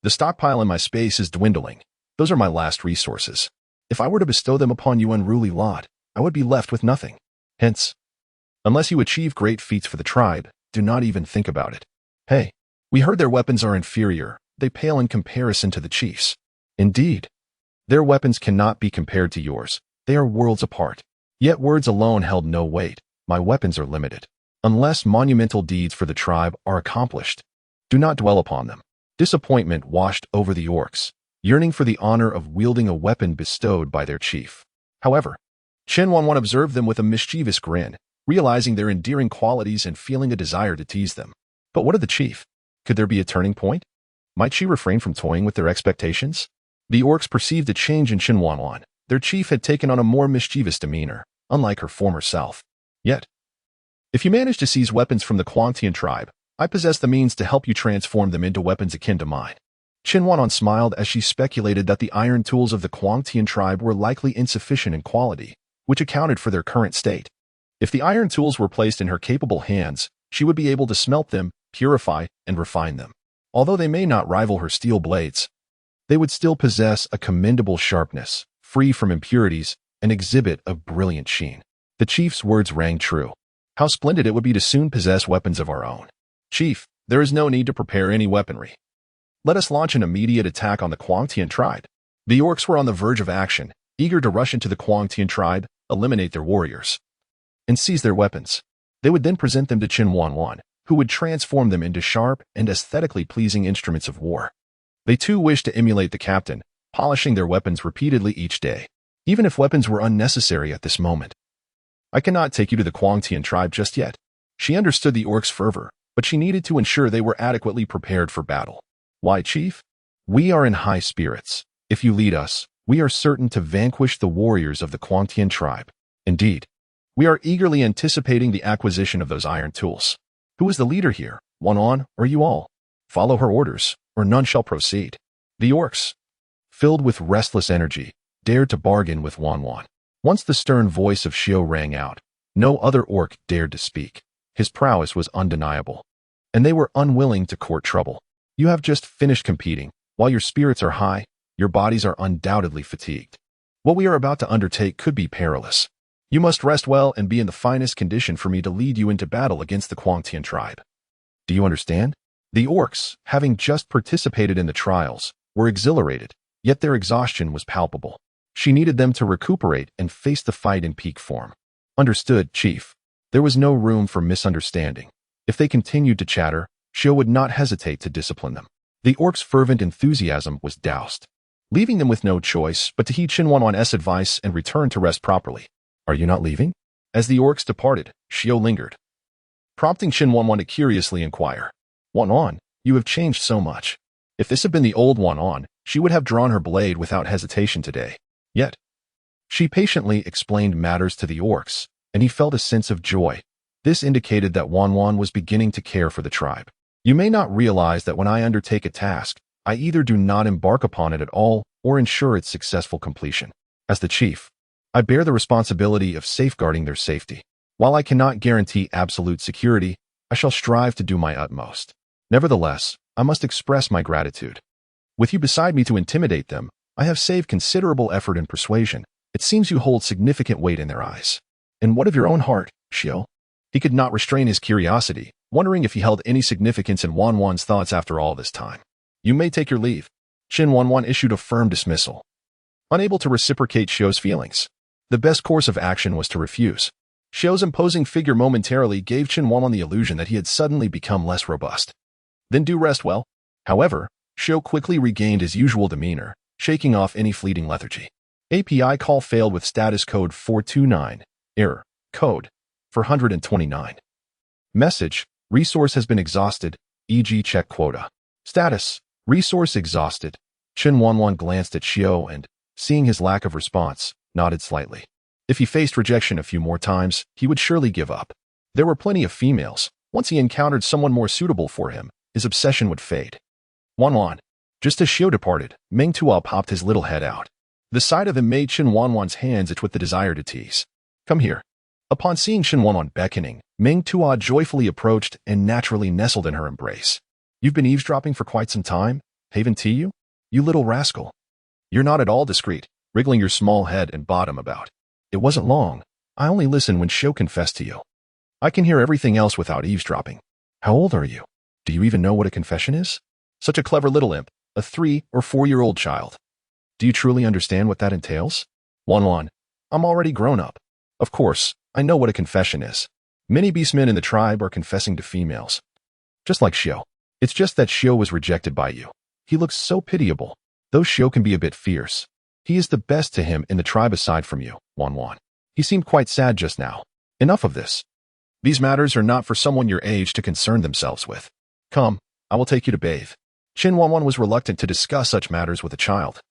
the stockpile in my space is dwindling. Those are my last resources. If I were to bestow them upon you unruly lot, I would be left with nothing. Hence, unless you achieve great feats for the tribe, do not even think about it. Hey, we heard their weapons are inferior. They pale in comparison to the chief's. Indeed, their weapons cannot be compared to yours. They are worlds apart. Yet words alone held no weight. My weapons are limited. Unless monumental deeds for the tribe are accomplished, do not dwell upon them. Disappointment washed over the orcs, yearning for the honor of wielding a weapon bestowed by their chief. However, Chen Wanwan observed them with a mischievous grin, realizing their endearing qualities and feeling a desire to tease them. But what of the chief? Could there be a turning point? Might she refrain from toying with their expectations? The orcs perceived a change in Chen Wanwan. Their chief had taken on a more mischievous demeanor, unlike her former self. Yet, if you manage to seize weapons from the Confronting tribe, I possess the means to help you transform them into weapons akin to mine. Chen Wanwan smiled as she speculated that the iron tools of the Confronting tribe were likely insufficient in quality, which accounted for their current state. If the iron tools were placed in her capable hands, she would be able to smelt them, purify, and refine them. Although they may not rival her steel blades, they would still possess a commendable sharpness, free from impurities, and exhibit a brilliant sheen. The chief's words rang true. How splendid it would be to soon possess weapons of our own. Chief, there is no need to prepare any weaponry. Let us launch an immediate attack on the Confronting tribe. The orcs were on the verge of action, eager to rush into the Confronting tribe, eliminate their warriors, and seize their weapons. They would then present them to Chen Wanwan, who would transform them into sharp and aesthetically pleasing instruments of war. They too wished to emulate the captain, polishing their weapons repeatedly each day, even if weapons were unnecessary at this moment. I cannot take you to the Confronting tribe just yet. She understood the orcs' fervor, but she needed to ensure they were adequately prepared for battle. Why, Chief? We are in high spirits. If you lead us, we are certain to vanquish the warriors of the Confronting tribe. Indeed, we are eagerly anticipating the acquisition of those iron tools. Who is the leader here, Wanwan or you all? Follow her orders, or none shall proceed. The orcs, filled with restless energy, dared to bargain with Wanwan. Once the stern voice of Xiao rang out, no other orc dared to speak. His prowess was undeniable, and they were unwilling to court trouble. You have just finished competing. While your spirits are high, your bodies are undoubtedly fatigued. What we are about to undertake could be perilous. You must rest well and be in the finest condition for me to lead you into battle against the Confronting tribe. Do you understand? The orcs, having just participated in the trials, were exhilarated, yet their exhaustion was palpable. She needed them to recuperate and face the fight in peak form. Understood, Chief. There was no room for misunderstanding. If they continued to chatter, Xiao would not hesitate to discipline them. The orcs' fervent enthusiasm was doused, leaving them with no choice but to heed Chen Wanwan's advice and return to rest properly. Are you not leaving? As the orcs departed, Xiao lingered, prompting Chen Wanwan to curiously inquire. Wanwan, you have changed so much. If this had been the old Wanwan, she would have drawn her blade without hesitation today. Yet, she patiently explained matters to the orcs, and he felt a sense of joy. This indicated that Wanwan was beginning to care for the tribe. You may not realize that when I undertake a task, I either do not embark upon it at all or ensure its successful completion. As the chief, I bear the responsibility of safeguarding their safety. While I cannot guarantee absolute security, I shall strive to do my utmost. Nevertheless, I must express my gratitude. With you beside me to intimidate them, I have saved considerable effort and persuasion. It seems you hold significant weight in their eyes. And what of your own heart, Xiao? He could not restrain his curiosity, wondering if he held any significance in Wanwan's thoughts after all this time. You may take your leave. Chen Wanwan issued a firm dismissal, unable to reciprocate Xiao's feelings. The best course of action was to refuse. Xiao's imposing figure momentarily gave Chen Wanwan the illusion that he had suddenly become less robust. Then do rest well. However, Xiao quickly regained his usual demeanor, shaking off any fleeting lethargy. API call failed with status code 429. Error. Code 429. Message. Resource has been exhausted, e.g. check quota. Status. Resource exhausted. Chen Wanwan glanced at Xiao and, seeing his lack of response, nodded slightly. If he faced rejection a few more times, he would surely give up. There were plenty of females. Once he encountered someone more suitable for him, his obsession would fade. Wanwan. Just as Xiao departed, Ming Tua popped his little head out. The sight of him made Chen Wanwan's hands itch with the desire to tease. Come here. Upon seeing Chen Wanwan beckoning, Ming Tua joyfully approached and naturally nestled in her embrace. You've been eavesdropping for quite some time? Haven't you? You little rascal. You're not at all discreet, wriggling your small head and bottom about. It wasn't long. I only listened when Xiao confessed to you. I can hear everything else without eavesdropping. How old are you? Do you even know what a confession is? Such a clever little imp, a 3- or 4-year-old child. Do you truly understand what that entails? Wanwan, I'm already grown up. Of course, I know what a confession is. Many beastmen in the tribe are confessing to females. Just like Xiao. It's just that Xiao was rejected by you. He looks so pitiable. Though Xiao can be a bit fierce, he is the best to him in the tribe aside from you, Wanwan. He seemed quite sad just now. Enough of this. These matters are not for someone your age to concern themselves with. Come, I will take you to bathe. Chen Wanwan was reluctant to discuss such matters with a child,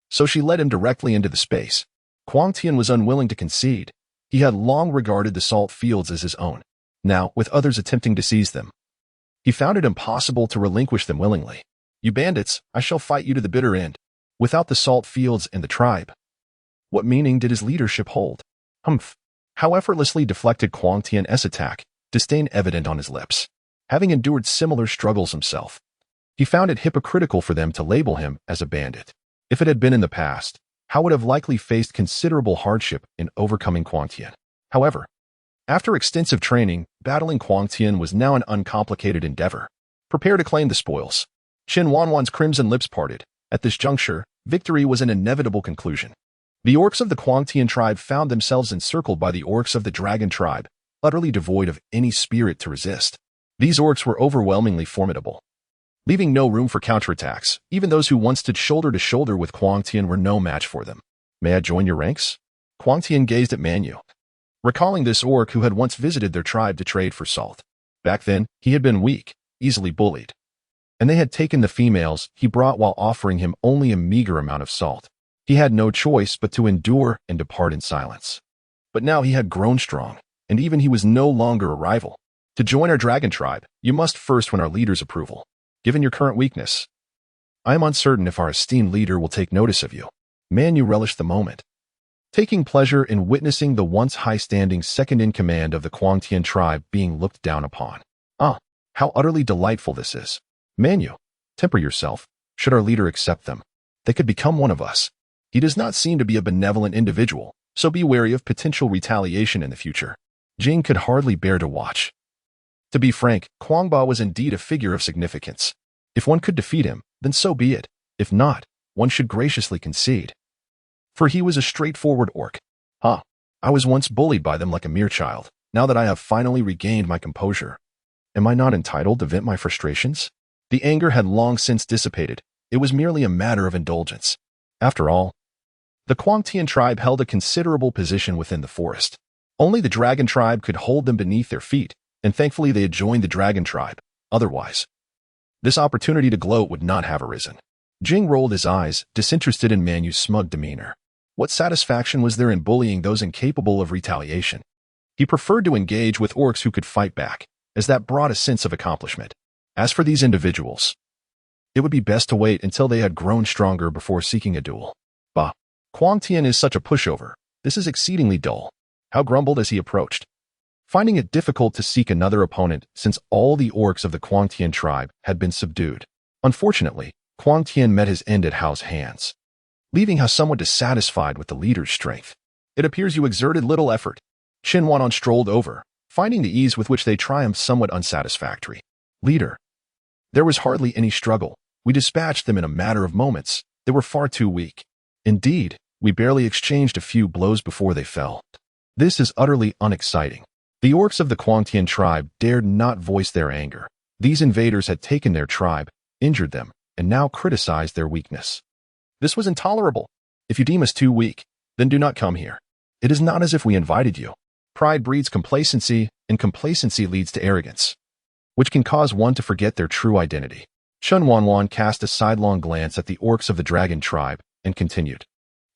so she led him directly into the space. Confronting was unwilling to concede. He had long regarded the salt fields as his own. Now, with others attempting to seize them, he found it impossible to relinquish them willingly. You bandits, I shall fight you to the bitter end. Without the salt fields and the tribe. What meaning did his leadership hold? Humph. How effortlessly deflected Confronting's attack, disdain evident on his lips. Having endured similar struggles himself, he found it hypocritical for them to label him as a bandit. If it had been in the past, Hao would have likely faced considerable hardship in overcoming Confronting. However, after extensive training, battling Confronting was now an uncomplicated endeavor. Prepare to claim the spoils. Chen Wanwan's crimson lips parted. At this juncture, victory was an inevitable conclusion. The orcs of the Confronting tribe found themselves encircled by the orcs of the dragon tribe, utterly devoid of any spirit to resist. These orcs were overwhelmingly formidable. leaving no room for counterattacks. Even those who once stood shoulder to shoulder with Quang Tian were no match for them. "May I join your ranks?" Quang Tian gazed at Manu, recalling this orc who had once visited their tribe to trade for salt. Back then, he had been weak, easily bullied, and they had taken the females he brought while offering him only a meager amount of salt. He had no choice but to endure and depart in silence. But now he had grown strong, and even he was no longer a rival. "To join our dragon tribe, you must first win our leader's approval. Given your current weakness, I am uncertain if our esteemed leader will take notice of you." Manu relished the moment, taking pleasure in witnessing the once high-standing second-in-command of the Quang Tian tribe being looked down upon. "Ah, how utterly delightful this is. Manu, temper yourself. Should our leader accept them, they could become one of us. He does not seem to be a benevolent individual, so be wary of potential retaliation in the future." Jing could hardly bear to watch. To be frank, Quang Ba was indeed a figure of significance. If one could defeat him, then so be it. If not, one should graciously concede. For he was a straightforward orc. I was once bullied by them like a mere child. Now that I have finally regained my composure, am I not entitled to vent my frustrations? The anger had long since dissipated. It was merely a matter of indulgence. After all, the Quang Tian tribe held a considerable position within the forest. Only the dragon tribe could hold them beneath their feet, and thankfully they had joined the dragon tribe. Otherwise, this opportunity to gloat would not have arisen. Jing rolled his eyes, disinterested in Manu's smug demeanor. What satisfaction was there in bullying those incapable of retaliation? He preferred to engage with orcs who could fight back, as that brought a sense of accomplishment. As for these individuals, it would be best to wait until they had grown stronger before seeking a duel. Bah, Quang Tian is such a pushover. This is exceedingly dull. How grumbled as he approached, finding it difficult to seek another opponent since all the orcs of the Quang Tian tribe had been subdued. Unfortunately, Quang Tian met his end at Hao's hands, leaving Hao somewhat dissatisfied with the leader's strength. "It appears you exerted little effort." Chen Wanwan strolled over, finding the ease with which they triumphed somewhat unsatisfactory. "Leader, there was hardly any struggle. We dispatched them in a matter of moments. They were far too weak. Indeed, we barely exchanged a few blows before they fell." This is utterly unexciting. The orcs of the Quang Tian tribe dared not voice their anger. These invaders had taken their tribe, injured them, and now criticized their weakness. This was intolerable. "If you deem us too weak, then do not come here. It is not as if we invited you." Pride breeds complacency, and complacency leads to arrogance, which can cause one to forget their true identity. Chen Wanwan cast a sidelong glance at the orcs of the dragon tribe and continued,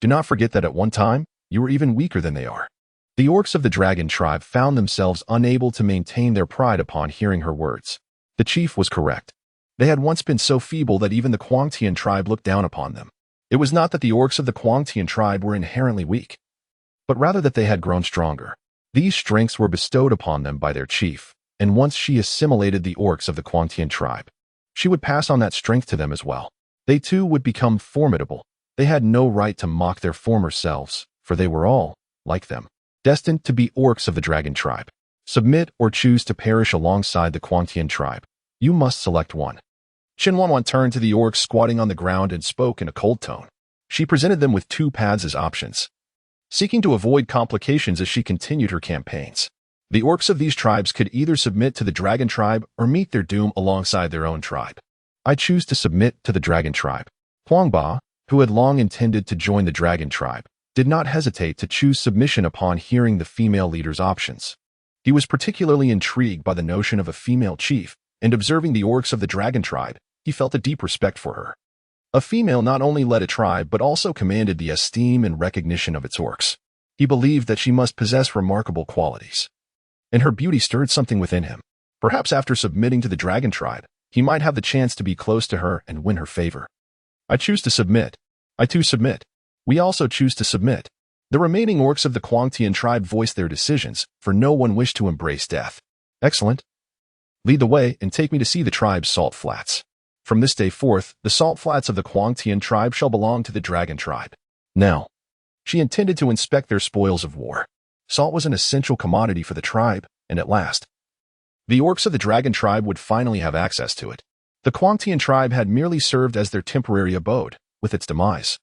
"Do not forget that at one time, you were even weaker than they are." The orcs of the dragon tribe found themselves unable to maintain their pride upon hearing her words. The chief was correct. They had once been so feeble that even the Quang Tian tribe looked down upon them. It was not that the orcs of the Quang Tian tribe were inherently weak, but rather that they had grown stronger. These strengths were bestowed upon them by their chief, and once she assimilated the orcs of the Quang Tian tribe, she would pass on that strength to them as well. They too would become formidable. They had no right to mock their former selves, for they were all, like them, destined to be orcs of the dragon tribe. Submit or choose to perish alongside the Quang Tian tribe. You must select one. Chen Wanwan turned to the orcs squatting on the ground and spoke in a cold tone. She presented them with two paths as options, seeking to avoid complications as she continued her campaigns. The orcs of these tribes could either submit to the dragon tribe or meet their doom alongside their own tribe. I choose to submit to the dragon tribe. Quang Ba, who had long intended to join the dragon tribe, did not hesitate to choose submission upon hearing the female leader's options. He was particularly intrigued by the notion of a female chief, and observing the orcs of the dragon tribe, he felt a deep respect for her. A female not only led a tribe but also commanded the esteem and recognition of its orcs. He believed that she must possess remarkable qualities, and her beauty stirred something within him. Perhaps after submitting to the dragon tribe, he might have the chance to be close to her and win her favor. I choose to submit. I too submit. We also choose to submit. The remaining orcs of the Quang Tian tribe voiced their decisions, for no one wished to embrace death. Excellent. Lead the way and take me to see the tribe's salt flats. From this day forth, the salt flats of the Quang Tian tribe shall belong to the dragon tribe. Now, she intended to inspect their spoils of war. Salt was an essential commodity for the tribe, and at last, the orcs of the dragon tribe would finally have access to it. The Quang Tian tribe had merely served as their temporary abode. With its demise,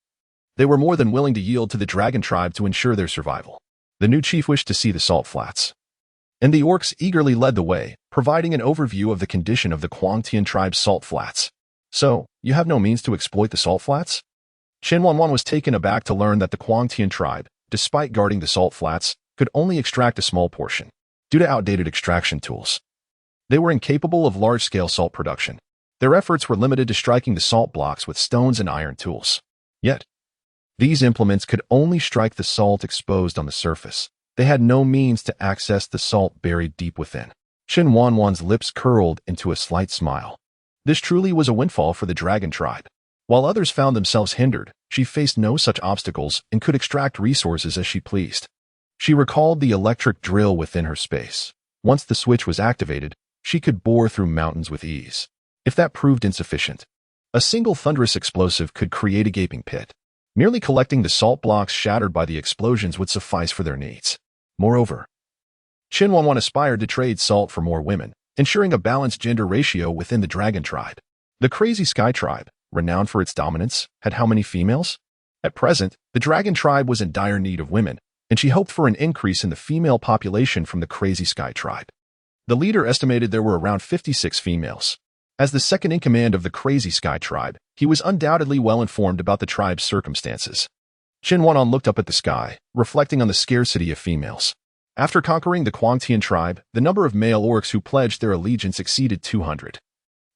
they were more than willing to yield to the dragon tribe to ensure their survival. The new chief wished to see the salt flats, and the orcs eagerly led the way, providing an overview of the condition of the Quang Tian tribe's salt flats. So, you have no means to exploit the salt flats? Chen Wanwan was taken aback to learn that the Tianye tribe, despite guarding the salt flats, could only extract a small portion, due to outdated extraction tools. They were incapable of large-scale salt production. Their efforts were limited to striking the salt blocks with stones and iron tools. Yet, these implements could only strike the salt exposed on the surface. They had no means to access the salt buried deep within. Chen Wanwan's lips curled into a slight smile. This truly was a windfall for the dragon tribe. While others found themselves hindered, she faced no such obstacles and could extract resources as she pleased. She recalled the electric drill within her space. Once the switch was activated, she could bore through mountains with ease. If that proved insufficient, a single thunderous explosive could create a gaping pit. Merely collecting the salt blocks shattered by the explosions would suffice for their needs. Moreover, Chen Wanwan aspired to trade salt for more women, ensuring a balanced gender ratio within the dragon tribe. The Crazy Sky tribe, renowned for its dominance, had how many females? At present, the dragon tribe was in dire need of women, and she hoped for an increase in the female population from the Crazy Sky tribe. The leader estimated there were around 56 females. As the second-in-command of the Crazy Sky tribe, he was undoubtedly well informed about the tribe's circumstances. Chen Wanwan looked up at the sky, reflecting on the scarcity of females. After conquering the Tianye tribe, the number of male orcs who pledged their allegiance exceeded 200.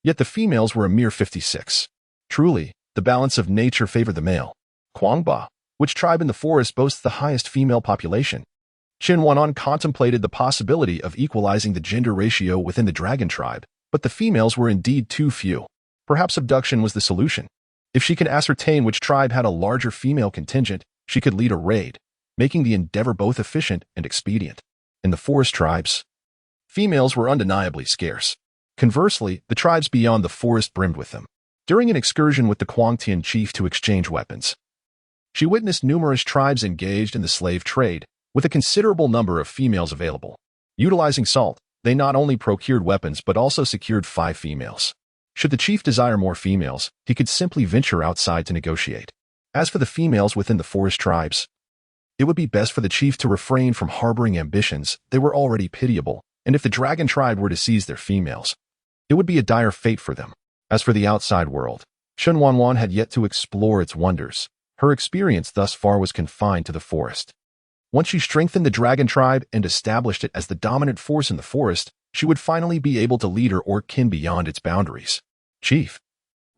Yet the females were a mere 56. Truly, the balance of nature favored the male. Ba, which tribe in the forest boasts the highest female population? Chen Wanwan contemplated the possibility of equalizing the gender ratio within the dragon tribe, but the females were indeed too few. Perhaps abduction was the solution. If she could ascertain which tribe had a larger female contingent, she could lead a raid, making the endeavor both efficient and expedient. In the forest tribes, females were undeniably scarce. Conversely, the tribes beyond the forest brimmed with them. During an excursion with the Tianye chief to exchange weapons, she witnessed numerous tribes engaged in the slave trade, with a considerable number of females available. Utilizing salt, they not only procured weapons but also secured 5 females. Should the chief desire more females, he could simply venture outside to negotiate. As for the females within the forest tribes, it would be best for the chief to refrain from harboring ambitions. They were already pitiable, and if the dragon tribe were to seize their females, it would be a dire fate for them. As for the outside world, Chen Wanwan had yet to explore its wonders. Her experience thus far was confined to the forest. Once she strengthened the dragon tribe and established it as the dominant force in the forest, she would finally be able to lead her orc kin beyond its boundaries. Chief,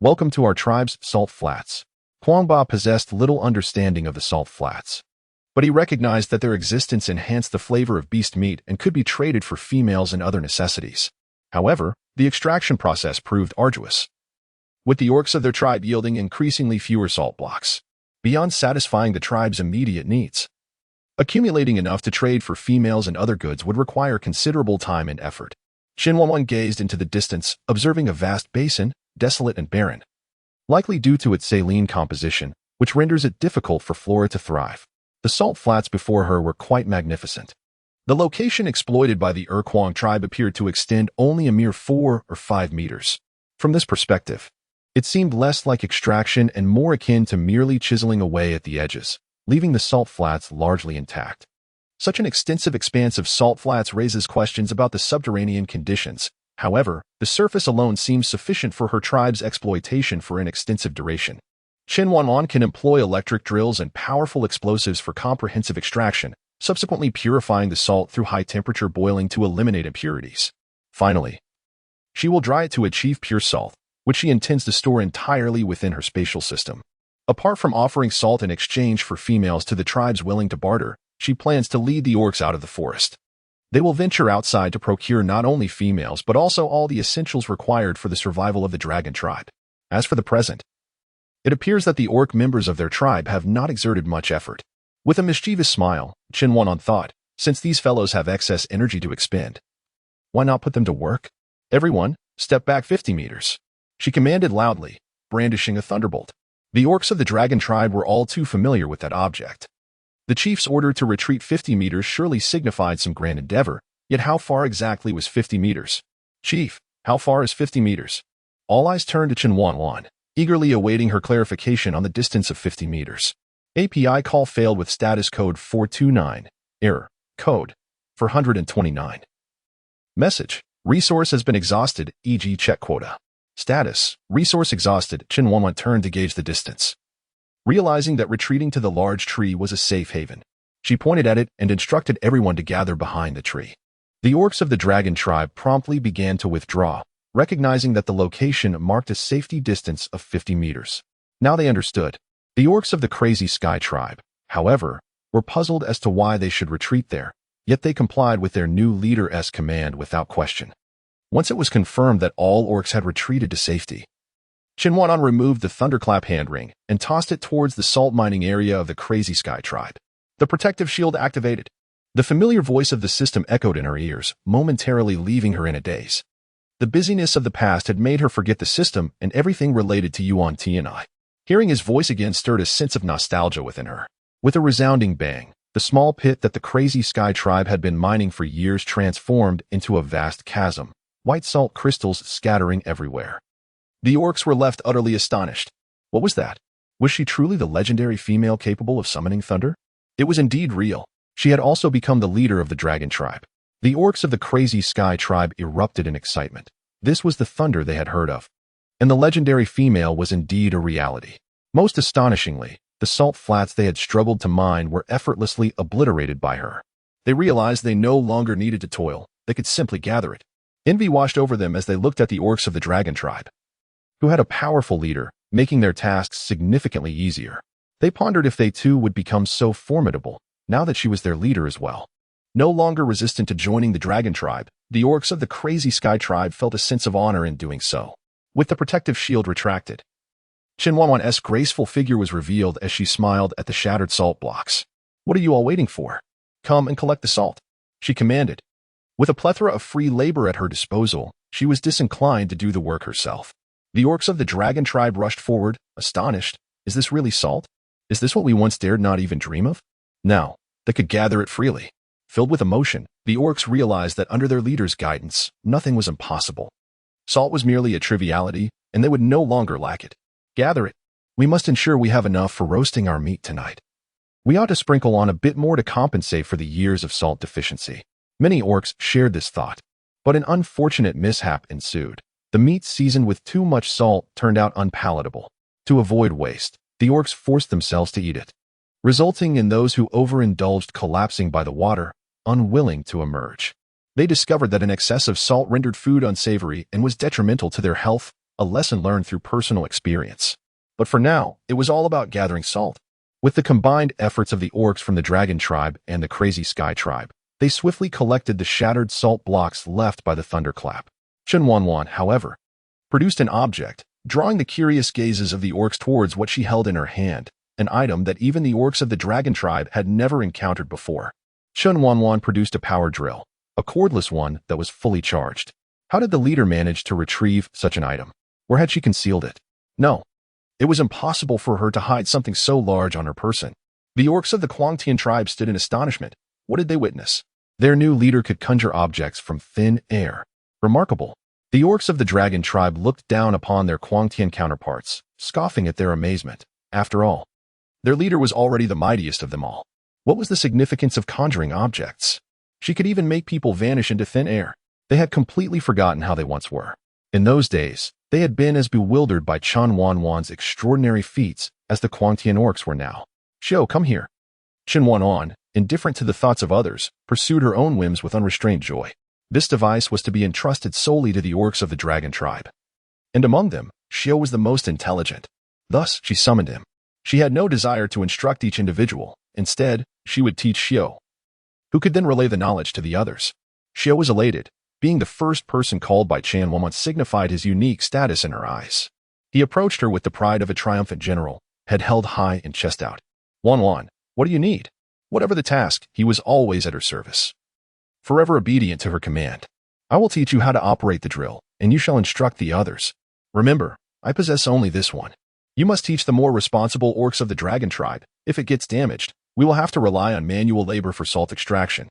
welcome to our tribe's salt flats. Ba possessed little understanding of the salt flats, but he recognized that their existence enhanced the flavor of beast meat and could be traded for females and other necessities. However, the extraction process proved arduous, with the orcs of their tribe yielding increasingly fewer salt blocks. Beyond satisfying the tribe's immediate needs, accumulating enough to trade for females and other goods would require considerable time and effort. Chen Wanwan gazed into the distance, observing a vast basin, desolate and barren, likely due to its saline composition, which renders it difficult for flora to thrive. The salt flats before her were quite magnificent. The location exploited by the Urquang tribe appeared to extend only a mere 4 or 5 meters. From this perspective, it seemed less like extraction and more akin to merely chiseling away at the edges, leaving the salt flats largely intact. Such an extensive expanse of salt flats raises questions about the subterranean conditions. However, the surface alone seems sufficient for her tribe's exploitation for an extensive duration. Chen Wanwan can employ electric drills and powerful explosives for comprehensive extraction, subsequently purifying the salt through high-temperature boiling to eliminate impurities. Finally, she will dry it to achieve pure salt, which she intends to store entirely within her spatial system. Apart from offering salt in exchange for females to the tribes willing to barter, she plans to lead the orcs out of the forest. They will venture outside to procure not only females but also all the essentials required for the survival of the dragon tribe. As for the present, it appears that the orc members of their tribe have not exerted much effort. With a mischievous smile, Chen Wanwan thought, since these fellows have excess energy to expend, why not put them to work? Everyone, step back 50 meters. She commanded loudly, brandishing a thunderbolt. The orcs of the dragon tribe were all too familiar with that object. The chief's order to retreat 50 meters surely signified some grand endeavor, yet how far exactly was 50 meters? Chief, how far is 50 meters? All eyes turned to Chen Wanwan, eagerly awaiting her clarification on the distance of 50 meters. API call failed with status code 429. Error. Code 429. Message. Resource has been exhausted, e.g. check quota. Status: resource exhausted. Chen Wanwan turned to gauge the distance. Realizing that retreating to the large tree was a safe haven, she pointed at it and instructed everyone to gather behind the tree. The orcs of the dragon tribe promptly began to withdraw, recognizing that the location marked a safety distance of 50 meters. Now they understood. The orcs of the crazy sky tribe, however, were puzzled as to why they should retreat there, yet they complied with their new leader's command without question. Once it was confirmed that all orcs had retreated to safety, Chen Wanwan removed the thunderclap hand ring and tossed it towards the salt mining area of the crazy sky tribe. The protective shield activated. The familiar voice of the system echoed in her ears, momentarily leaving her in a daze. The busyness of the past had made her forget the system and everything related to Yuan Tianye. Hearing his voice again stirred a sense of nostalgia within her. With a resounding bang, the small pit that the crazy sky tribe had been mining for years transformed into a vast chasm, white salt crystals scattering everywhere. The orcs were left utterly astonished. What was that? Was she truly the legendary female capable of summoning thunder? It was indeed real. She had also become the leader of the dragon tribe. The orcs of the crazy sky tribe erupted in excitement. This was the thunder they had heard of. And the legendary female was indeed a reality. Most astonishingly, the salt flats they had struggled to mine were effortlessly obliterated by her. They realized they no longer needed to toil. They could simply gather it. Envy washed over them as they looked at the orcs of the dragon tribe, who had a powerful leader, making their tasks significantly easier. They pondered if they too would become so formidable, now that she was their leader as well. No longer resistant to joining the dragon tribe, the orcs of the crazy sky tribe felt a sense of honor in doing so. With the protective shield retracted, Chen Wanwan's graceful figure was revealed as she smiled at the shattered salt blocks. What are you all waiting for? Come and collect the salt, she commanded. With a plethora of free labor at her disposal, she was disinclined to do the work herself. The orcs of the dragon tribe rushed forward, astonished. Is this really salt? Is this what we once dared not even dream of? Now, they could gather it freely. Filled with emotion, the orcs realized that under their leader's guidance, nothing was impossible. Salt was merely a triviality, and they would no longer lack it. Gather it. We must ensure we have enough for roasting our meat tonight. We ought to sprinkle on a bit more to compensate for the years of salt deficiency. Many orcs shared this thought, but an unfortunate mishap ensued. The meat seasoned with too much salt turned out unpalatable. To avoid waste, the orcs forced themselves to eat it, resulting in those who overindulged collapsing by the water, unwilling to emerge. They discovered that an excess of salt rendered food unsavory and was detrimental to their health, a lesson learned through personal experience. But for now, it was all about gathering salt. With the combined efforts of the orcs from the dragon tribe and the crazy sky tribe, they swiftly collected the shattered salt blocks left by the thunderclap. Chen Wanwan, however, produced an object, drawing the curious gazes of the orcs towards what she held in her hand, an item that even the orcs of the dragon tribe had never encountered before. Chen Wanwan produced a power drill, a cordless one that was fully charged. How did the leader manage to retrieve such an item? Where had she concealed it? No. It was impossible for her to hide something so large on her person. The orcs of the Confronting tribe stood in astonishment. What did they witness? Their new leader could conjure objects from thin air. Remarkable. The orcs of the dragon tribe looked down upon their Confronting counterparts, scoffing at their amazement. After all, their leader was already the mightiest of them all. What was the significance of conjuring objects? She could even make people vanish into thin air. They had completely forgotten how they once were. In those days, they had been as bewildered by Chen Wanwan's extraordinary feats as the Confronting orcs were now. Xiao, come here. Chen Wanwan, indifferent to the thoughts of others, pursued her own whims with unrestrained joy. This device was to be entrusted solely to the orcs of the dragon tribe. And among them, Xiao was the most intelligent. Thus, she summoned him. She had no desire to instruct each individual. Instead, she would teach Xiao, who could then relay the knowledge to the others. Xiao was elated. Being the first person called by Chen Wanwan signified his unique status in her eyes. He approached her with the pride of a triumphant general, head held high and chest out. Wanwan, what do you need? Whatever the task, he was always at her service, forever obedient to her command. I will teach you how to operate the drill, and you shall instruct the others. Remember, I possess only this one. You must teach the more responsible orcs of the dragon tribe. If it gets damaged, we will have to rely on manual labor for salt extraction.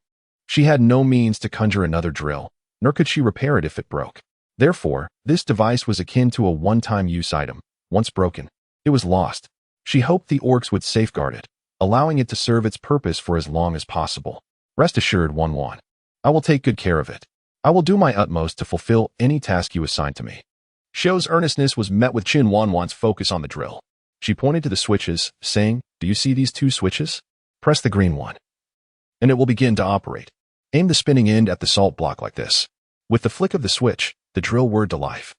She had no means to conjure another drill, nor could she repair it if it broke. Therefore, this device was akin to a one-time use item. Once broken, it was lost. She hoped the orcs would safeguard it, allowing it to serve its purpose for as long as possible. Rest assured, Wanwan, I will take good care of it. I will do my utmost to fulfill any task you assign to me. Xiao's earnestness was met with Chen Wanwan's focus on the drill. She pointed to the switches, saying, "Do you see these two switches? Press the green one, and it will begin to operate. Aim the spinning end at the salt block like this." With the flick of the switch, the drill whirred to life,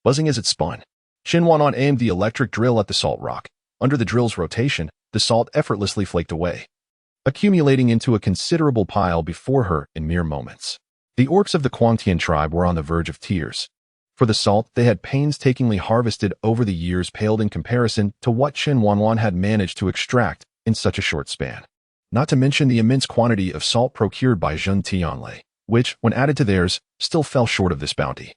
buzzing as it spun. Chen Wanwan aimed the electric drill at the salt rock. Under the drill's rotation, the salt effortlessly flaked away, accumulating into a considerable pile before her in mere moments. The orcs of the Confronting tribe were on the verge of tears, for the salt they had painstakingly harvested over the years paled in comparison to what Chen Wanwan had managed to extract in such a short span. Not to mention the immense quantity of salt procured by Yuan Tianye, which, when added to theirs, still fell short of this bounty.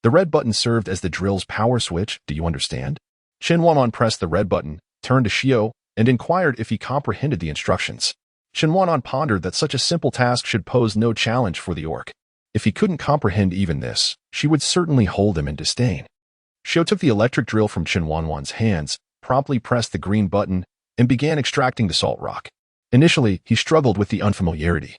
The red button served as the drill's power switch, do you understand? Chen Wanwan pressed the red button, turned to Xiao, and inquired if he comprehended the instructions. Chen Wanwan pondered that such a simple task should pose no challenge for the orc. If he couldn't comprehend even this, she would certainly hold him in disdain. Xiao took the electric drill from Chen Wanwan's hands, promptly pressed the green button, and began extracting the salt rock. Initially, he struggled with the unfamiliarity,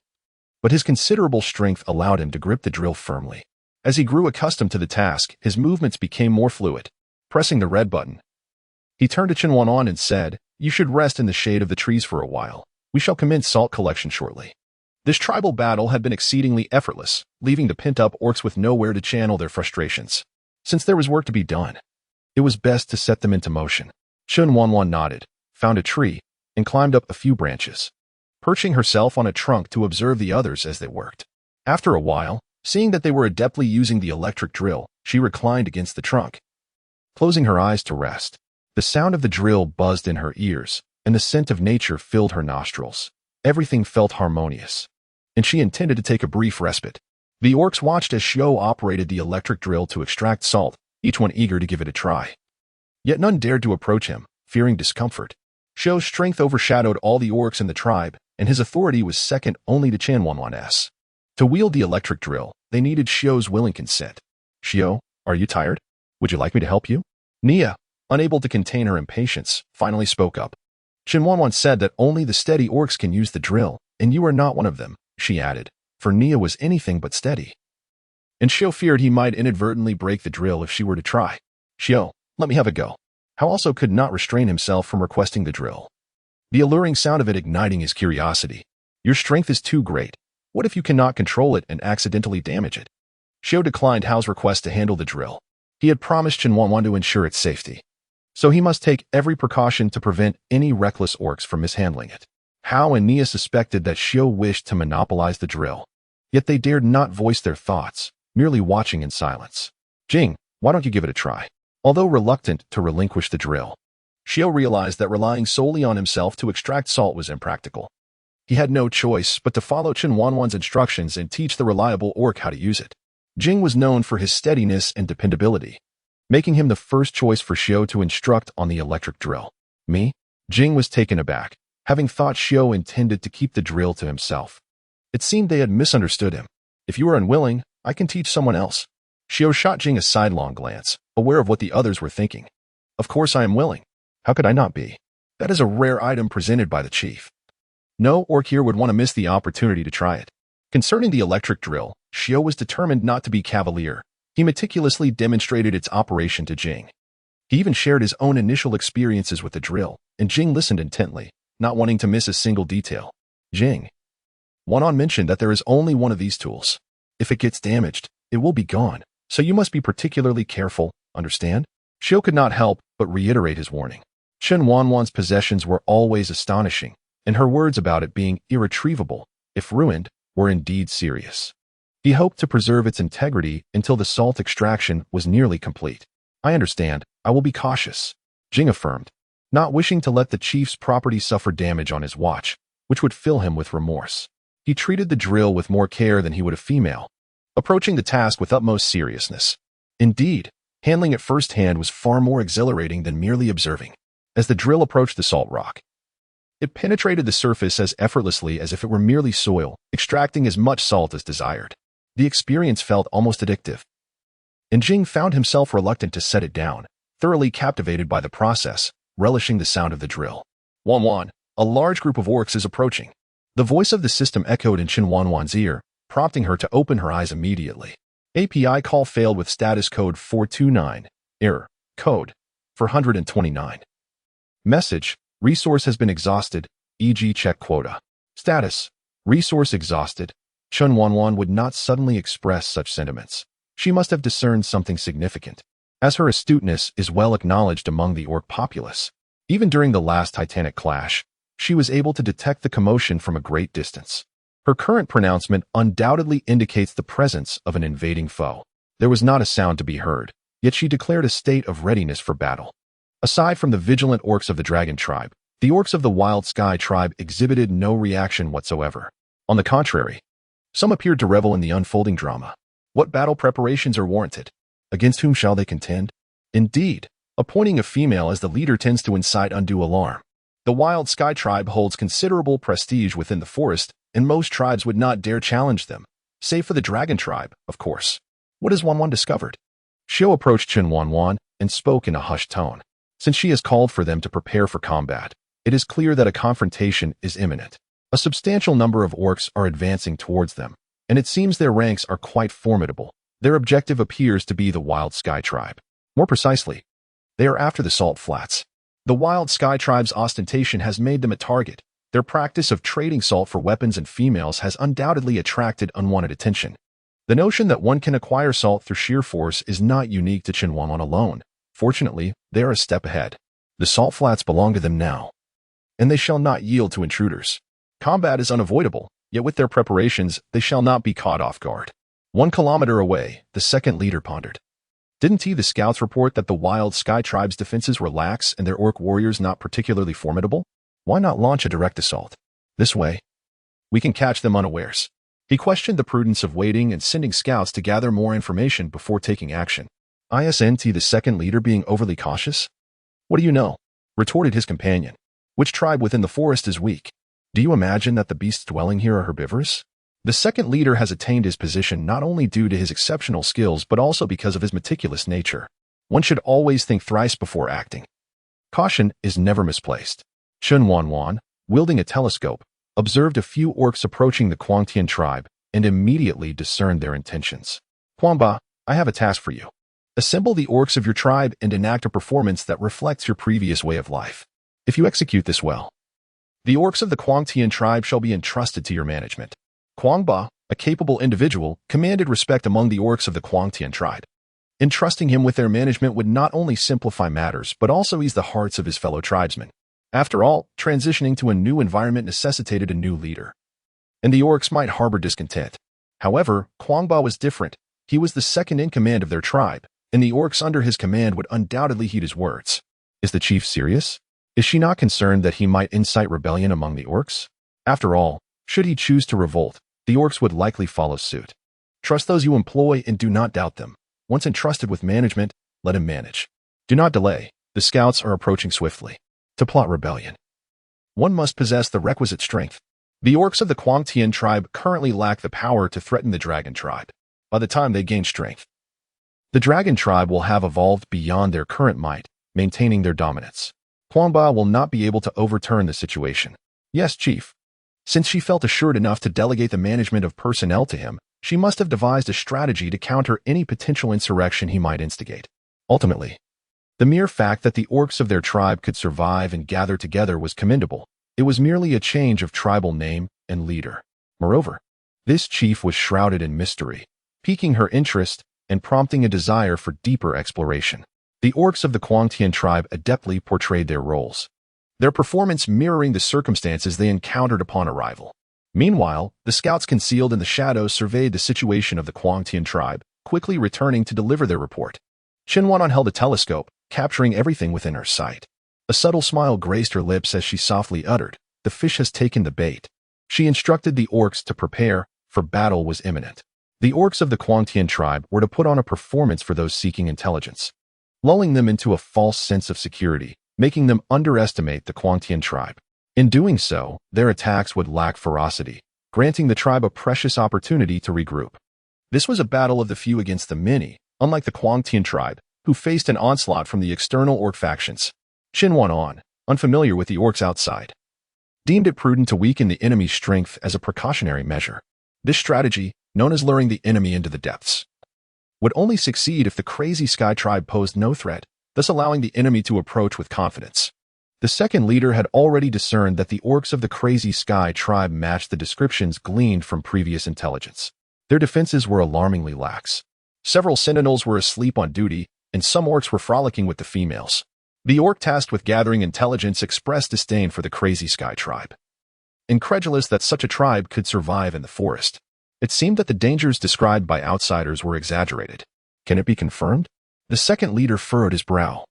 but his considerable strength allowed him to grip the drill firmly. As he grew accustomed to the task, his movements became more fluid. Pressing the red button, he turned to Chen Wanwan and said, "You should rest in the shade of the trees for a while. We shall commence salt collection shortly." This tribal battle had been exceedingly effortless, leaving the pent-up orcs with nowhere to channel their frustrations. Since there was work to be done, it was best to set them into motion. Chen Wanwan nodded, found a tree, and climbed up a few branches, perching herself on a trunk to observe the others as they worked. After a while, seeing that they were adeptly using the electric drill, she reclined against the trunk, closing her eyes to rest. The sound of the drill buzzed in her ears, and the scent of nature filled her nostrils. Everything felt harmonious, and she intended to take a brief respite. The orcs watched as Xiao operated the electric drill to extract salt, each one eager to give it a try. Yet none dared to approach him, fearing discomfort. Xiao's strength overshadowed all the orcs in the tribe, and his authority was second only to Chen Wanwan's. To wield the electric drill, they needed Xiao's willing consent. "Xiao, are you tired? Would you like me to help you?" Nia, unable to contain her impatience, finally spoke up. Chen Wanwan said that only the steady orcs can use the drill, and you are not one of them, she added, for Nia was anything but steady. And Xiao feared he might inadvertently break the drill if she were to try. "Xiao, let me have a go." Hao also could not restrain himself from requesting the drill, the alluring sound of it igniting his curiosity. "Your strength is too great. What if you cannot control it and accidentally damage it?" Xiao declined Hao's request to handle the drill. He had promised Chen Wanwan to ensure its safety, so he must take every precaution to prevent any reckless orcs from mishandling it. Hao and Nia suspected that Xiao wished to monopolize the drill, yet they dared not voice their thoughts, merely watching in silence. "Jing, why don't you give it a try?" Although reluctant to relinquish the drill, Xiao realized that relying solely on himself to extract salt was impractical. He had no choice but to follow Chen Wanwan's instructions and teach the reliable orc how to use it. Jing was known for his steadiness and dependability, making him the first choice for Xiao to instruct on the electric drill. "Me?" Jing was taken aback, having thought Xiao intended to keep the drill to himself. It seemed they had misunderstood him. "If you are unwilling, I can teach someone else." Xiao shot Jing a sidelong glance, aware of what the others were thinking. "Of course I am willing. How could I not be? That is a rare item presented by the chief. No orc here would want to miss the opportunity to try it." Concerning the electric drill, Xiao was determined not to be cavalier. He meticulously demonstrated its operation to Jing. He even shared his own initial experiences with the drill, and Jing listened intently, not wanting to miss a single detail. "Jing, Wanwan mentioned that there is only one of these tools. If it gets damaged, it will be gone, so you must be particularly careful, understand?" Xiao could not help but reiterate his warning. Chen Wanwan's possessions were always astonishing, and her words about it being irretrievable, if ruined, were indeed serious. He hoped to preserve its integrity until the salt extraction was nearly complete. "I understand. I will be cautious," Jing affirmed, not wishing to let the chief's property suffer damage on his watch, which would fill him with remorse. He treated the drill with more care than he would a female, approaching the task with utmost seriousness. Indeed, handling it firsthand was far more exhilarating than merely observing. As the drill approached the salt rock, it penetrated the surface as effortlessly as if it were merely soil, extracting as much salt as desired. The experience felt almost addictive, and Jing found himself reluctant to set it down, thoroughly captivated by the process, relishing the sound of the drill. "Wanwan, a large group of orcs is approaching." The voice of the system echoed in Chen Wanwan's ear, prompting her to open her eyes immediately. API call failed with status code 429. Error. Code 429. Message. Resource has been exhausted, e.g. check quota. Status. Resource exhausted. Chen Wanwan would not suddenly express such sentiments. She must have discerned something significant, as her astuteness is well acknowledged among the orc populace. Even during the last titanic clash, she was able to detect the commotion from a great distance. Her current pronouncement undoubtedly indicates the presence of an invading foe. There was not a sound to be heard, yet she declared a state of readiness for battle. Aside from the vigilant orcs of the dragon tribe, the orcs of the wild sky tribe exhibited no reaction whatsoever. On the contrary, some appeared to revel in the unfolding drama. What battle preparations are warranted? Against whom shall they contend? Indeed, appointing a female as the leader tends to incite undue alarm. The wild sky tribe holds considerable prestige within the forest, and most tribes would not dare challenge them, save for the dragon tribe, of course. What has Wanwan discovered? Xiao approached Chen Wanwan and spoke in a hushed tone. Since she has called for them to prepare for combat, it is clear that a confrontation is imminent. A substantial number of orcs are advancing towards them, and it seems their ranks are quite formidable. Their objective appears to be the wild sky tribe. More precisely, they are after the salt flats. The wild sky tribe's ostentation has made them a target. Their practice of trading salt for weapons and females has undoubtedly attracted unwanted attention. The notion that one can acquire salt through sheer force is not unique to Chen Wanwan alone. Fortunately, they are a step ahead. The salt flats belong to them now, and they shall not yield to intruders. Combat is unavoidable, yet with their preparations, they shall not be caught off guard. 1 kilometer away, the second leader pondered. Didn't the scouts report that the wild sky tribe's defenses were lax and their orc warriors not particularly formidable? Why not launch a direct assault? This way, we can catch them unawares. He questioned the prudence of waiting and sending scouts to gather more information before taking action. Isn't the second leader being overly cautious? What do you know? Retorted his companion. Which tribe within the forest is weak? Do you imagine that the beasts dwelling here are herbivorous? The second leader has attained his position not only due to his exceptional skills but also because of his meticulous nature. One should always think thrice before acting. Caution is never misplaced. Chen Wanwan, wielding a telescope, observed a few orcs approaching the Confronting tribe and immediately discerned their intentions. Huangba, I have a task for you. Assemble the orcs of your tribe and enact a performance that reflects your previous way of life. If you execute this well, the orcs of the Confronting tribe shall be entrusted to your management. Huangba, a capable individual, commanded respect among the orcs of the Confronting tribe. Entrusting him with their management would not only simplify matters but also ease the hearts of his fellow tribesmen. After all, transitioning to a new environment necessitated a new leader, and the orcs might harbor discontent. However, Huangba was different. He was the second in command of their tribe, and the orcs under his command would undoubtedly heed his words. Is the chief serious? Is she not concerned that he might incite rebellion among the orcs? After all, should he choose to revolt, the orcs would likely follow suit. Trust those you employ and do not doubt them. Once entrusted with management, let him manage. Do not delay. The scouts are approaching swiftly. To plot rebellion, one must possess the requisite strength. The orcs of the Confronting tribe currently lack the power to threaten the dragon tribe. By the time they gain strength, the dragon tribe will have evolved beyond their current might, maintaining their dominance. Huangba will not be able to overturn the situation. Yes, chief. Since she felt assured enough to delegate the management of personnel to him, she must have devised a strategy to counter any potential insurrection he might instigate. Ultimately, the mere fact that the orcs of their tribe could survive and gather together was commendable. It was merely a change of tribal name and leader. Moreover, this chief was shrouded in mystery, piquing her interest and prompting a desire for deeper exploration. The orcs of the Confronting tribe adeptly portrayed their roles, their performance mirroring the circumstances they encountered upon arrival. Meanwhile, the scouts concealed in the shadows surveyed the situation of the Confronting tribe, quickly returning to deliver their report. Chen Wanwan held a telescope, capturing everything within her sight. A subtle smile graced her lips as she softly uttered, "The fish has taken the bait." She instructed the orcs to prepare, for battle was imminent. The orcs of the Confronting tribe were to put on a performance for those seeking intelligence, lulling them into a false sense of security, making them underestimate the Confronting tribe. In doing so, their attacks would lack ferocity, granting the tribe a precious opportunity to regroup. This was a battle of the few against the many, unlike the Confronting tribe, who faced an onslaught from the external orc factions. Chen Wanwan, unfamiliar with the orcs outside, deemed it prudent to weaken the enemy's strength as a precautionary measure. This strategy, known as luring the enemy into the depths, would only succeed if the Crazy Sky tribe posed no threat, thus allowing the enemy to approach with confidence. The second leader had already discerned that the orcs of the Crazy Sky tribe matched the descriptions gleaned from previous intelligence. Their defenses were alarmingly lax. Several sentinels were asleep on duty, and some orcs were frolicking with the females. The orc tasked with gathering intelligence expressed disdain for the Crazy Sky tribe. Incredulous that such a tribe could survive in the forest, it seemed that the dangers described by outsiders were exaggerated. Can it be confirmed? The second leader furrowed his brow,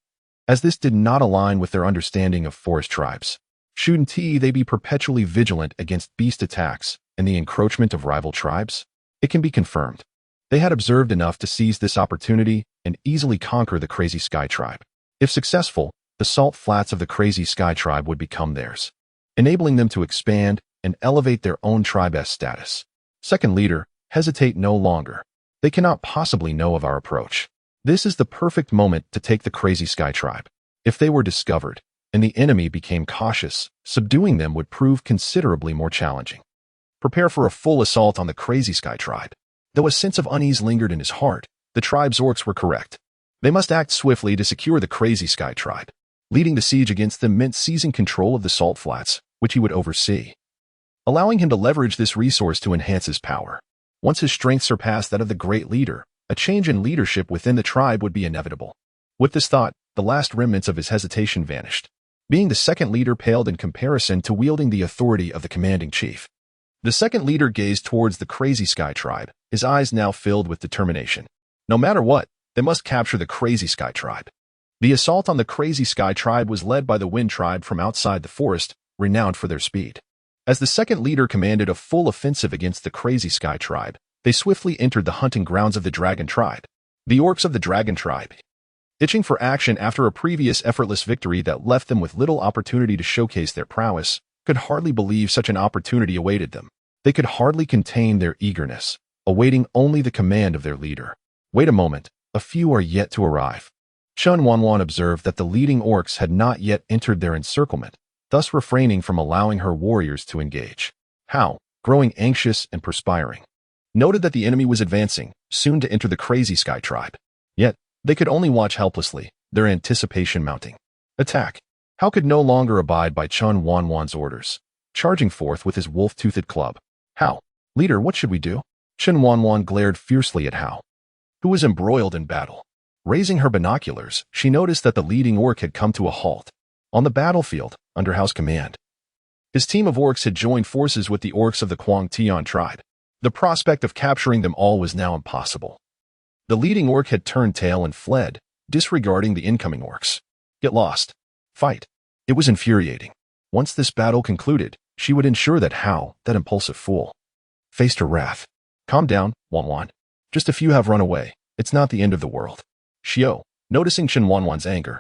as this did not align with their understanding of forest tribes. Shouldn't they be perpetually vigilant against beast attacks and the encroachment of rival tribes? It can be confirmed. They had observed enough to seize this opportunity and easily conquer the Crazy Sky tribe. If successful, the salt flats of the Crazy Sky tribe would become theirs, enabling them to expand and elevate their own tribe's status. Second leader, hesitate no longer. They cannot possibly know of our approach. This is the perfect moment to take the Crazy Sky tribe. If they were discovered, and the enemy became cautious, subduing them would prove considerably more challenging. Prepare for a full assault on the Crazy Sky tribe. Though a sense of unease lingered in his heart, the tribe's orcs were correct. They must act swiftly to secure the Crazy Sky tribe. Leading the siege against them meant seizing control of the salt flats, which he would oversee, allowing him to leverage this resource to enhance his power. Once his strength surpassed that of the great leader, a change in leadership within the tribe would be inevitable. With this thought, the last remnants of his hesitation vanished. Being the second leader paled in comparison to wielding the authority of the commanding chief. The second leader gazed towards the Crazy Sky tribe, his eyes now filled with determination. No matter what, they must capture the Crazy Sky tribe. The assault on the Crazy Sky tribe was led by the Wind tribe from outside the forest, renowned for their speed. As the second leader commanded a full offensive against the Crazy Sky tribe, they swiftly entered the hunting grounds of the Dragon tribe. The orcs of the Dragon tribe, itching for action after a previous effortless victory that left them with little opportunity to showcase their prowess, could hardly believe such an opportunity awaited them. They could hardly contain their eagerness, awaiting only the command of their leader. Wait a moment, a few are yet to arrive. Chen Wanwan observed that the leading orcs had not yet entered their encirclement, thus refraining from allowing her warriors to engage. Hao, growing anxious and perspiring, noted that the enemy was advancing, soon to enter the Crazy Sky tribe. Yet, they could only watch helplessly, their anticipation mounting. Attack! Hao could no longer abide by Chen Wanwan's orders, charging forth with his wolf-toothed club. Hao, leader, what should we do? Chen Wanwan glared fiercely at Hao, who was embroiled in battle. Raising her binoculars, she noticed that the leading orc had come to a halt on the battlefield under Hao's command. His team of orcs had joined forces with the orcs of the Confronting tribe. The prospect of capturing them all was now impossible. The leading orc had turned tail and fled, disregarding the incoming orcs. Get lost. Fight. It was infuriating. Once this battle concluded, she would ensure that Hao, that impulsive fool, faced her wrath. Calm down, Wanwan. Just a few have run away. It's not the end of the world. Xiao, noticing Chen Wanwan's anger,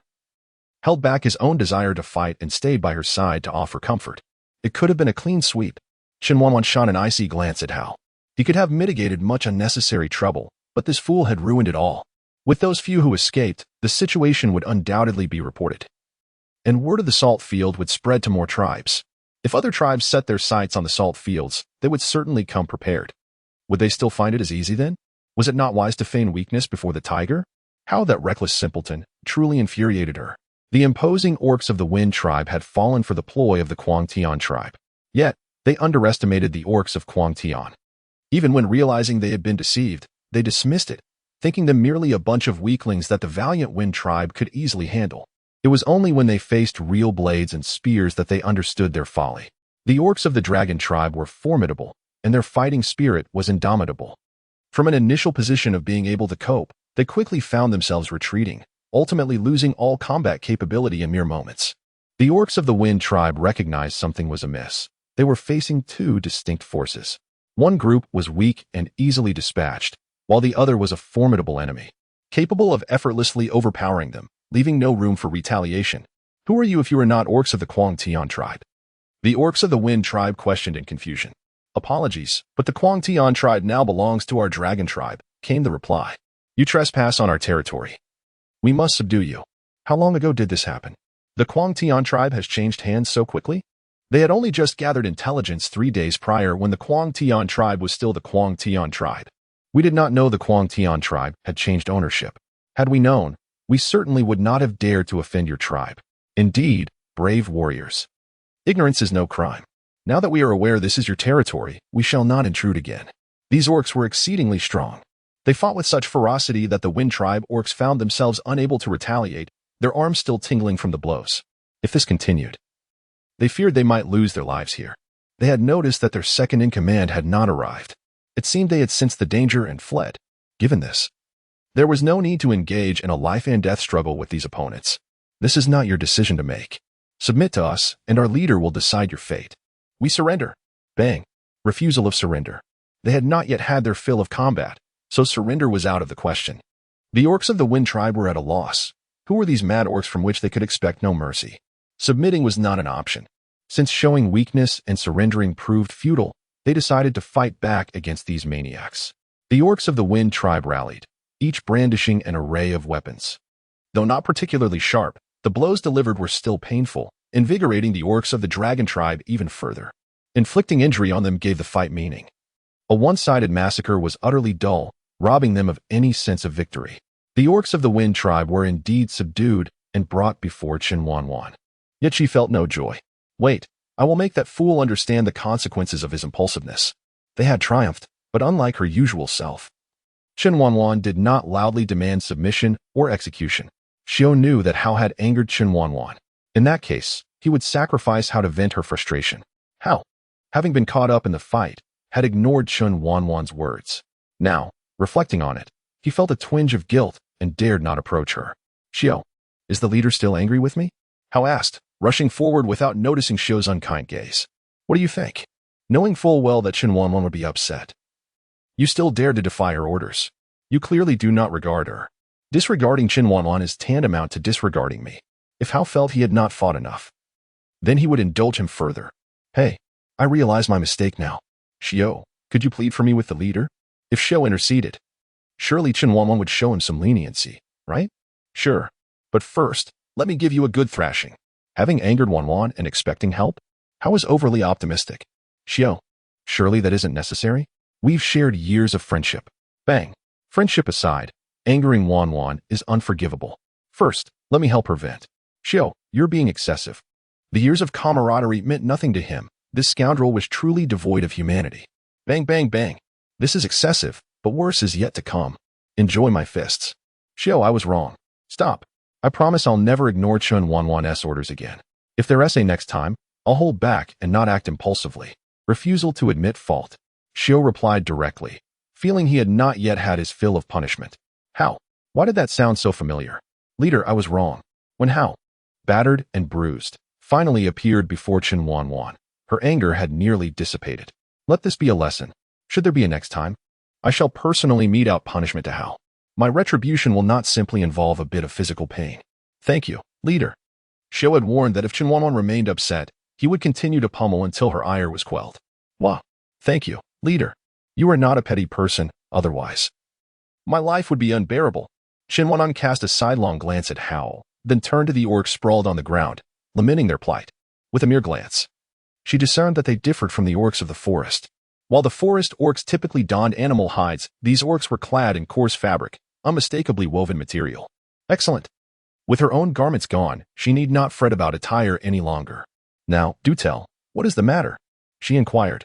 held back his own desire to fight and stayed by her side to offer comfort. It could have been a clean sweep. Chen Wanwan shot an icy glance at Hao. He could have mitigated much unnecessary trouble, but this fool had ruined it all. With those few who escaped, the situation would undoubtedly be reported, and word of the salt field would spread to more tribes. If other tribes set their sights on the salt fields, they would certainly come prepared. Would they still find it as easy then? Was it not wise to feign weakness before the tiger? How that reckless simpleton truly infuriated her. The imposing orcs of the Wind tribe had fallen for the ploy of the Confronting tribe. Yet, they underestimated the orcs of Confronting. Even when realizing they had been deceived, they dismissed it, thinking them merely a bunch of weaklings that the valiant Wind tribe could easily handle. It was only when they faced real blades and spears that they understood their folly. The orcs of the Dragon tribe were formidable, and their fighting spirit was indomitable. From an initial position of being able to cope, they quickly found themselves retreating, ultimately losing all combat capability in mere moments. The orcs of the Wind tribe recognized something was amiss. They were facing two distinct forces. One group was weak and easily dispatched, while the other was a formidable enemy, capable of effortlessly overpowering them, leaving no room for retaliation. Who are you if you are not orcs of the Confronting tribe? The orcs of the Wind tribe questioned in confusion. Apologies, but the Confronting tribe now belongs to our Dragon tribe, came the reply. You trespass on our territory. We must subdue you. How long ago did this happen? The Confronting tribe has changed hands so quickly? They had only just gathered intelligence 3 days prior when the Confronting tribe was still the Confronting tribe. We did not know the Quang Tian tribe had changed ownership. Had we known, we certainly would not have dared to offend your tribe. Indeed, brave warriors. Ignorance is no crime. Now that we are aware this is your territory, we shall not intrude again. These orcs were exceedingly strong. They fought with such ferocity that the Wind tribe orcs found themselves unable to retaliate, their arms still tingling from the blows. If this continued, they feared they might lose their lives here. They had noticed that their second-in-command had not arrived. It seemed they had sensed the danger and fled. Given this, there was no need to engage in a life-and-death struggle with these opponents. This is not your decision to make. Submit to us, and our leader will decide your fate. We surrender. Bang. Refusal of surrender. They had not yet had their fill of combat, so surrender was out of the question. The orcs of the Wind tribe were at a loss. Who were these mad orcs from which they could expect no mercy? Submitting was not an option. Since showing weakness and surrendering proved futile, they decided to fight back against these maniacs. The orcs of the Wind tribe rallied, each brandishing an array of weapons. Though not particularly sharp, the blows delivered were still painful, invigorating the orcs of the Dragon tribe even further. Inflicting injury on them gave the fight meaning. A one-sided massacre was utterly dull, robbing them of any sense of victory. The orcs of the Wind tribe were indeed subdued and brought before Chen Wanwan. Yet she felt no joy. Wait, I will make that fool understand the consequences of his impulsiveness. They had triumphed, but unlike her usual self. Chen Wanwan did not loudly demand submission or execution. Xiao knew that Hao had angered Chen Wanwan. In that case, he would sacrifice Hao to vent her frustration. Hao, having been caught up in the fight, had ignored Chen Wanwan's words. Now, reflecting on it, he felt a twinge of guilt and dared not approach her. Xiao, is the leader still angry with me? Hao asked, rushing forward without noticing Xiao's unkind gaze. What do you think? Knowing full well that Chen Wanwan would be upset. You still dare to defy her orders. You clearly do not regard her. Disregarding Chen Wanwan is tantamount to disregarding me. If Hao felt he had not fought enough, then he would indulge him further. Hey, I realize my mistake now. Xiao, could you plead for me with the leader? If Xiao interceded, surely Chen Wanwan would show him some leniency, right? Sure. But first, let me give you a good thrashing. Having angered Wanwan and expecting help? Hao is overly optimistic. Xiao, surely that isn't necessary? We've shared years of friendship. Bang. Friendship aside, angering Wanwan is unforgivable. First, let me help her vent. Xiao, you're being excessive. The years of camaraderie meant nothing to him. This scoundrel was truly devoid of humanity. Bang, bang, bang. This is excessive, but worse is yet to come. Enjoy my fists. Xiao, I was wrong. Stop. I promise I'll never ignore Chen Wanwan's orders again. If they're essay next time, I'll hold back and not act impulsively. Refusal to admit fault. Xiao replied directly, feeling he had not yet had his fill of punishment. How? Why did that sound so familiar? Leader, I was wrong. When Hao, battered and bruised, finally appeared before Chen Wanwan, her anger had nearly dissipated. Let this be a lesson. Should there be a next time, I shall personally mete out punishment to Hao. My retribution will not simply involve a bit of physical pain. Thank you, leader. Xiao had warned that if Chen Wanwan remained upset, he would continue to pummel until her ire was quelled. Wow. Thank you, leader. You are not a petty person, otherwise my life would be unbearable. Chen Wanwan cast a sidelong glance at Hao, then turned to the orcs sprawled on the ground, lamenting their plight. With a mere glance, she discerned that they differed from the orcs of the forest. While the forest orcs typically donned animal hides, these orcs were clad in coarse fabric, unmistakably woven material. Excellent. With her own garments gone, she need not fret about attire any longer. Now, do tell, what is the matter? She inquired.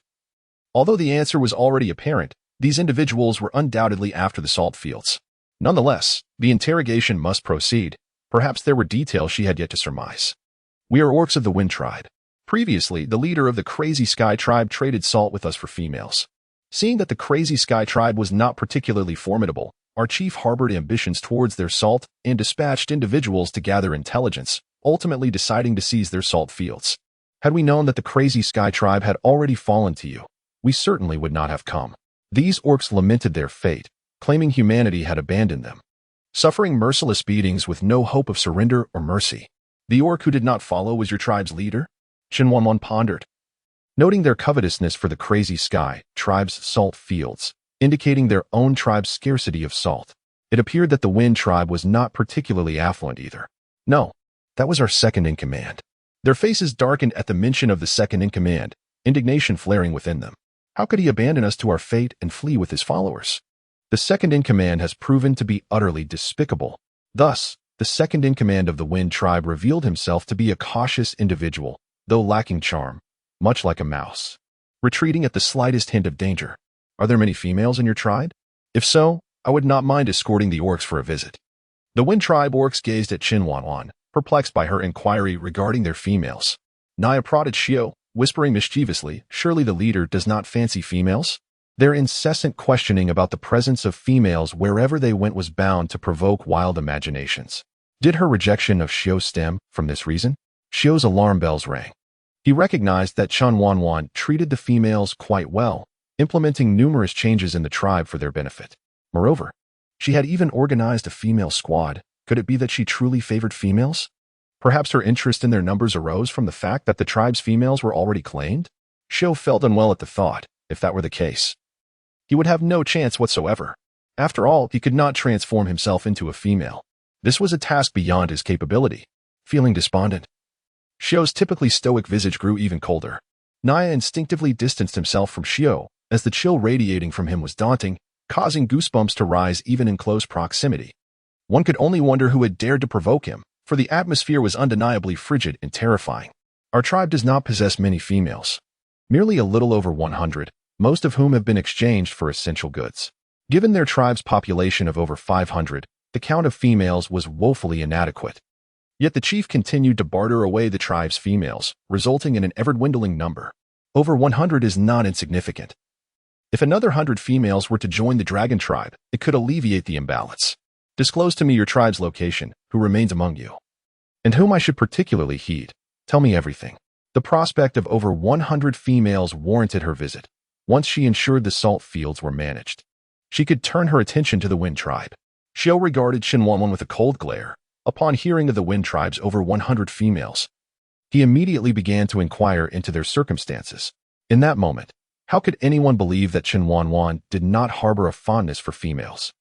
Although the answer was already apparent, these individuals were undoubtedly after the salt fields. Nonetheless, the interrogation must proceed. Perhaps there were details she had yet to surmise. We are orcs of the Wind tribe. Previously, the leader of the Crazy Sky tribe traded salt with us for females. Seeing that the Crazy Sky tribe was not particularly formidable, our chief harbored ambitions towards their salt and dispatched individuals to gather intelligence, ultimately deciding to seize their salt fields. Had we known that the Crazy Sky tribe had already fallen to you, we certainly would not have come. These orcs lamented their fate, claiming humanity had abandoned them, suffering merciless beatings with no hope of surrender or mercy. The orc who did not follow was your tribe's leader? Chen Wanwan pondered, noting their covetousness for the Crazy Sky tribe's salt fields, indicating their own tribe's scarcity of salt. It appeared that the Wind tribe was not particularly affluent either. No, that was our second-in-command. Their faces darkened at the mention of the second-in-command, indignation flaring within them. How could he abandon us to our fate and flee with his followers? The second-in-command has proven to be utterly despicable. Thus, the second-in-command of the Wind tribe revealed himself to be a cautious individual, though lacking charm, much like a mouse, retreating at the slightest hint of danger. Are there many females in your tribe? If so, I would not mind escorting the orcs for a visit. The Wind tribe orcs gazed at Chen Wanwan, perplexed by her inquiry regarding their females. Naya prodded Xiao, whispering mischievously, surely the leader does not fancy females? Their incessant questioning about the presence of females wherever they went was bound to provoke wild imaginations. Did her rejection of Xiao stem from this reason? Xiao's alarm bells rang. He recognized that Chen Wanwan treated the females quite well, implementing numerous changes in the tribe for their benefit. Moreover, she had even organized a female squad. Could it be that she truly favored females? Perhaps her interest in their numbers arose from the fact that the tribe's females were already claimed? Xiao felt unwell at the thought. If that were the case, he would have no chance whatsoever. After all, he could not transform himself into a female. This was a task beyond his capability. Feeling despondent, Xiao's typically stoic visage grew even colder. Naya instinctively distanced himself from Xiao, as the chill radiating from him was daunting, causing goosebumps to rise even in close proximity. One could only wonder who had dared to provoke him, for the atmosphere was undeniably frigid and terrifying. Our tribe does not possess many females. Merely a little over 100, most of whom have been exchanged for essential goods. Given their tribe's population of over 500, the count of females was woefully inadequate. Yet the chief continued to barter away the tribe's females, resulting in an ever-dwindling number. Over 100 is not insignificant. If another 100 females were to join the dragon tribe, it could alleviate the imbalance. Disclose to me your tribe's location, who remains among you, and whom I should particularly heed. Tell me everything. The prospect of over 100 females warranted her visit. Once she ensured the salt fields were managed, she could turn her attention to the Wind tribe. Xiao regarded Chen Wanwan with a cold glare. Upon hearing of the Wind tribe's over 100 females, he immediately began to inquire into their circumstances. In that moment, how could anyone believe that Chen Wanwan did not harbor a fondness for females?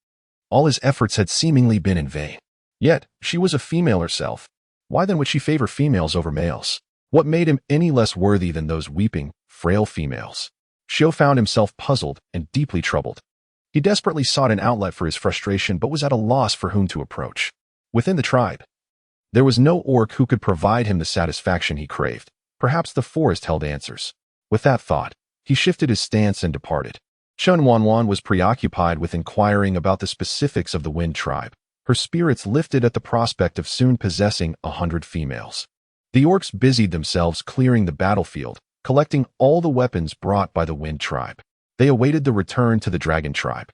All his efforts had seemingly been in vain. Yet, she was a female herself. Why then would she favor females over males? What made him any less worthy than those weeping, frail females? Xiao found himself puzzled and deeply troubled. He desperately sought an outlet for his frustration but was at a loss for whom to approach. Within the tribe, there was no orc who could provide him the satisfaction he craved. Perhaps the forest held answers. With that thought, he shifted his stance and departed. Chen Wanwan was preoccupied with inquiring about the specifics of the Wind tribe. Her spirits lifted at the prospect of soon possessing 100 females. The orcs busied themselves clearing the battlefield, collecting all the weapons brought by the Wind tribe. They awaited the return to the dragon tribe,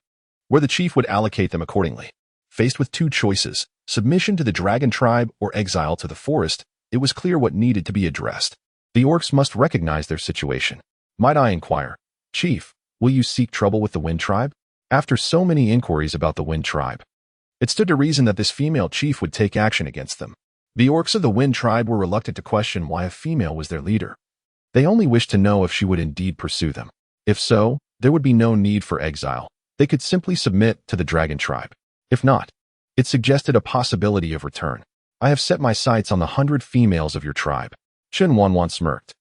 where the chief would allocate them accordingly. Faced with two choices, submission to the dragon tribe or exile to the forest, it was clear what needed to be addressed. The orcs must recognize their situation. Might I inquire, Chief, will you seek trouble with the Wind tribe? After so many inquiries about the Wind tribe, it stood to reason that this female chief would take action against them. The orcs of the Wind tribe were reluctant to question why a female was their leader. They only wished to know if she would indeed pursue them. If so, there would be no need for exile. They could simply submit to the dragon tribe. If not, it suggested a possibility of return. I have set my sights on the 100 females of your tribe. Chen Wanwan smirked,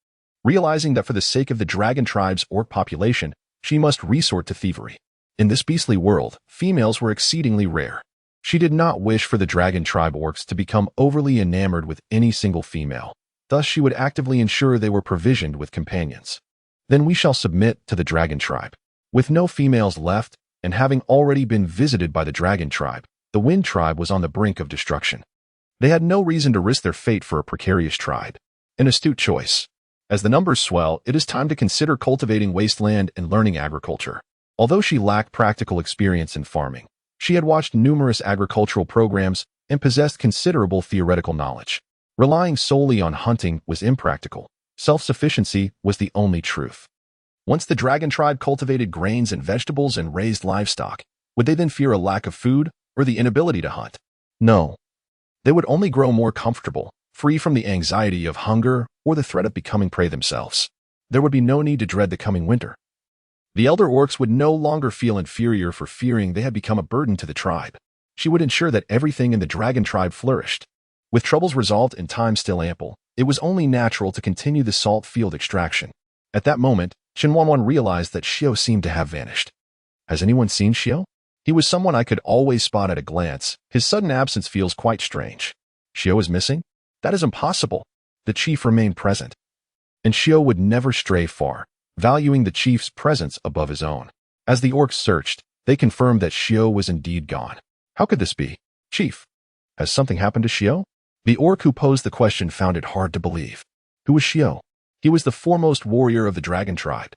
realizing that for the sake of the dragon tribe's orc population, she must resort to thievery. In this beastly world, females were exceedingly rare. She did not wish for the dragon tribe orcs to become overly enamored with any single female. Thus, she would actively ensure they were provisioned with companions. Then we shall submit to the dragon tribe. With no females left, and having already been visited by the dragon tribe, the Wind tribe was on the brink of destruction. They had no reason to risk their fate for a precarious tribe. An astute choice. As the numbers swell, it is time to consider cultivating wasteland and learning agriculture. Although she lacked practical experience in farming, she had watched numerous agricultural programs and possessed considerable theoretical knowledge. Relying solely on hunting was impractical. Self-sufficiency was the only truth. Once the dragon tribe cultivated grains and vegetables and raised livestock, would they then fear a lack of food or the inability to hunt? No. They would only grow more comfortable, free from the anxiety of hunger or the threat of becoming prey themselves. There would be no need to dread the coming winter. The elder orcs would no longer feel inferior for fearing they had become a burden to the tribe. She would ensure that everything in the dragon tribe flourished. With troubles resolved and time still ample, it was only natural to continue the salt field extraction. At that moment, Chen Wanwan realized that Xiao seemed to have vanished. Has anyone seen Xiao? He was someone I could always spot at a glance. His sudden absence feels quite strange. Xiao is missing? That is impossible. The chief remained present. And Xiao would never stray far, valuing the chief's presence above his own. As the orcs searched, they confirmed that Xiao was indeed gone. How could this be? Chief, has something happened to Xiao? The orc who posed the question found it hard to believe. Who was Xiao? He was the foremost warrior of the dragon tribe.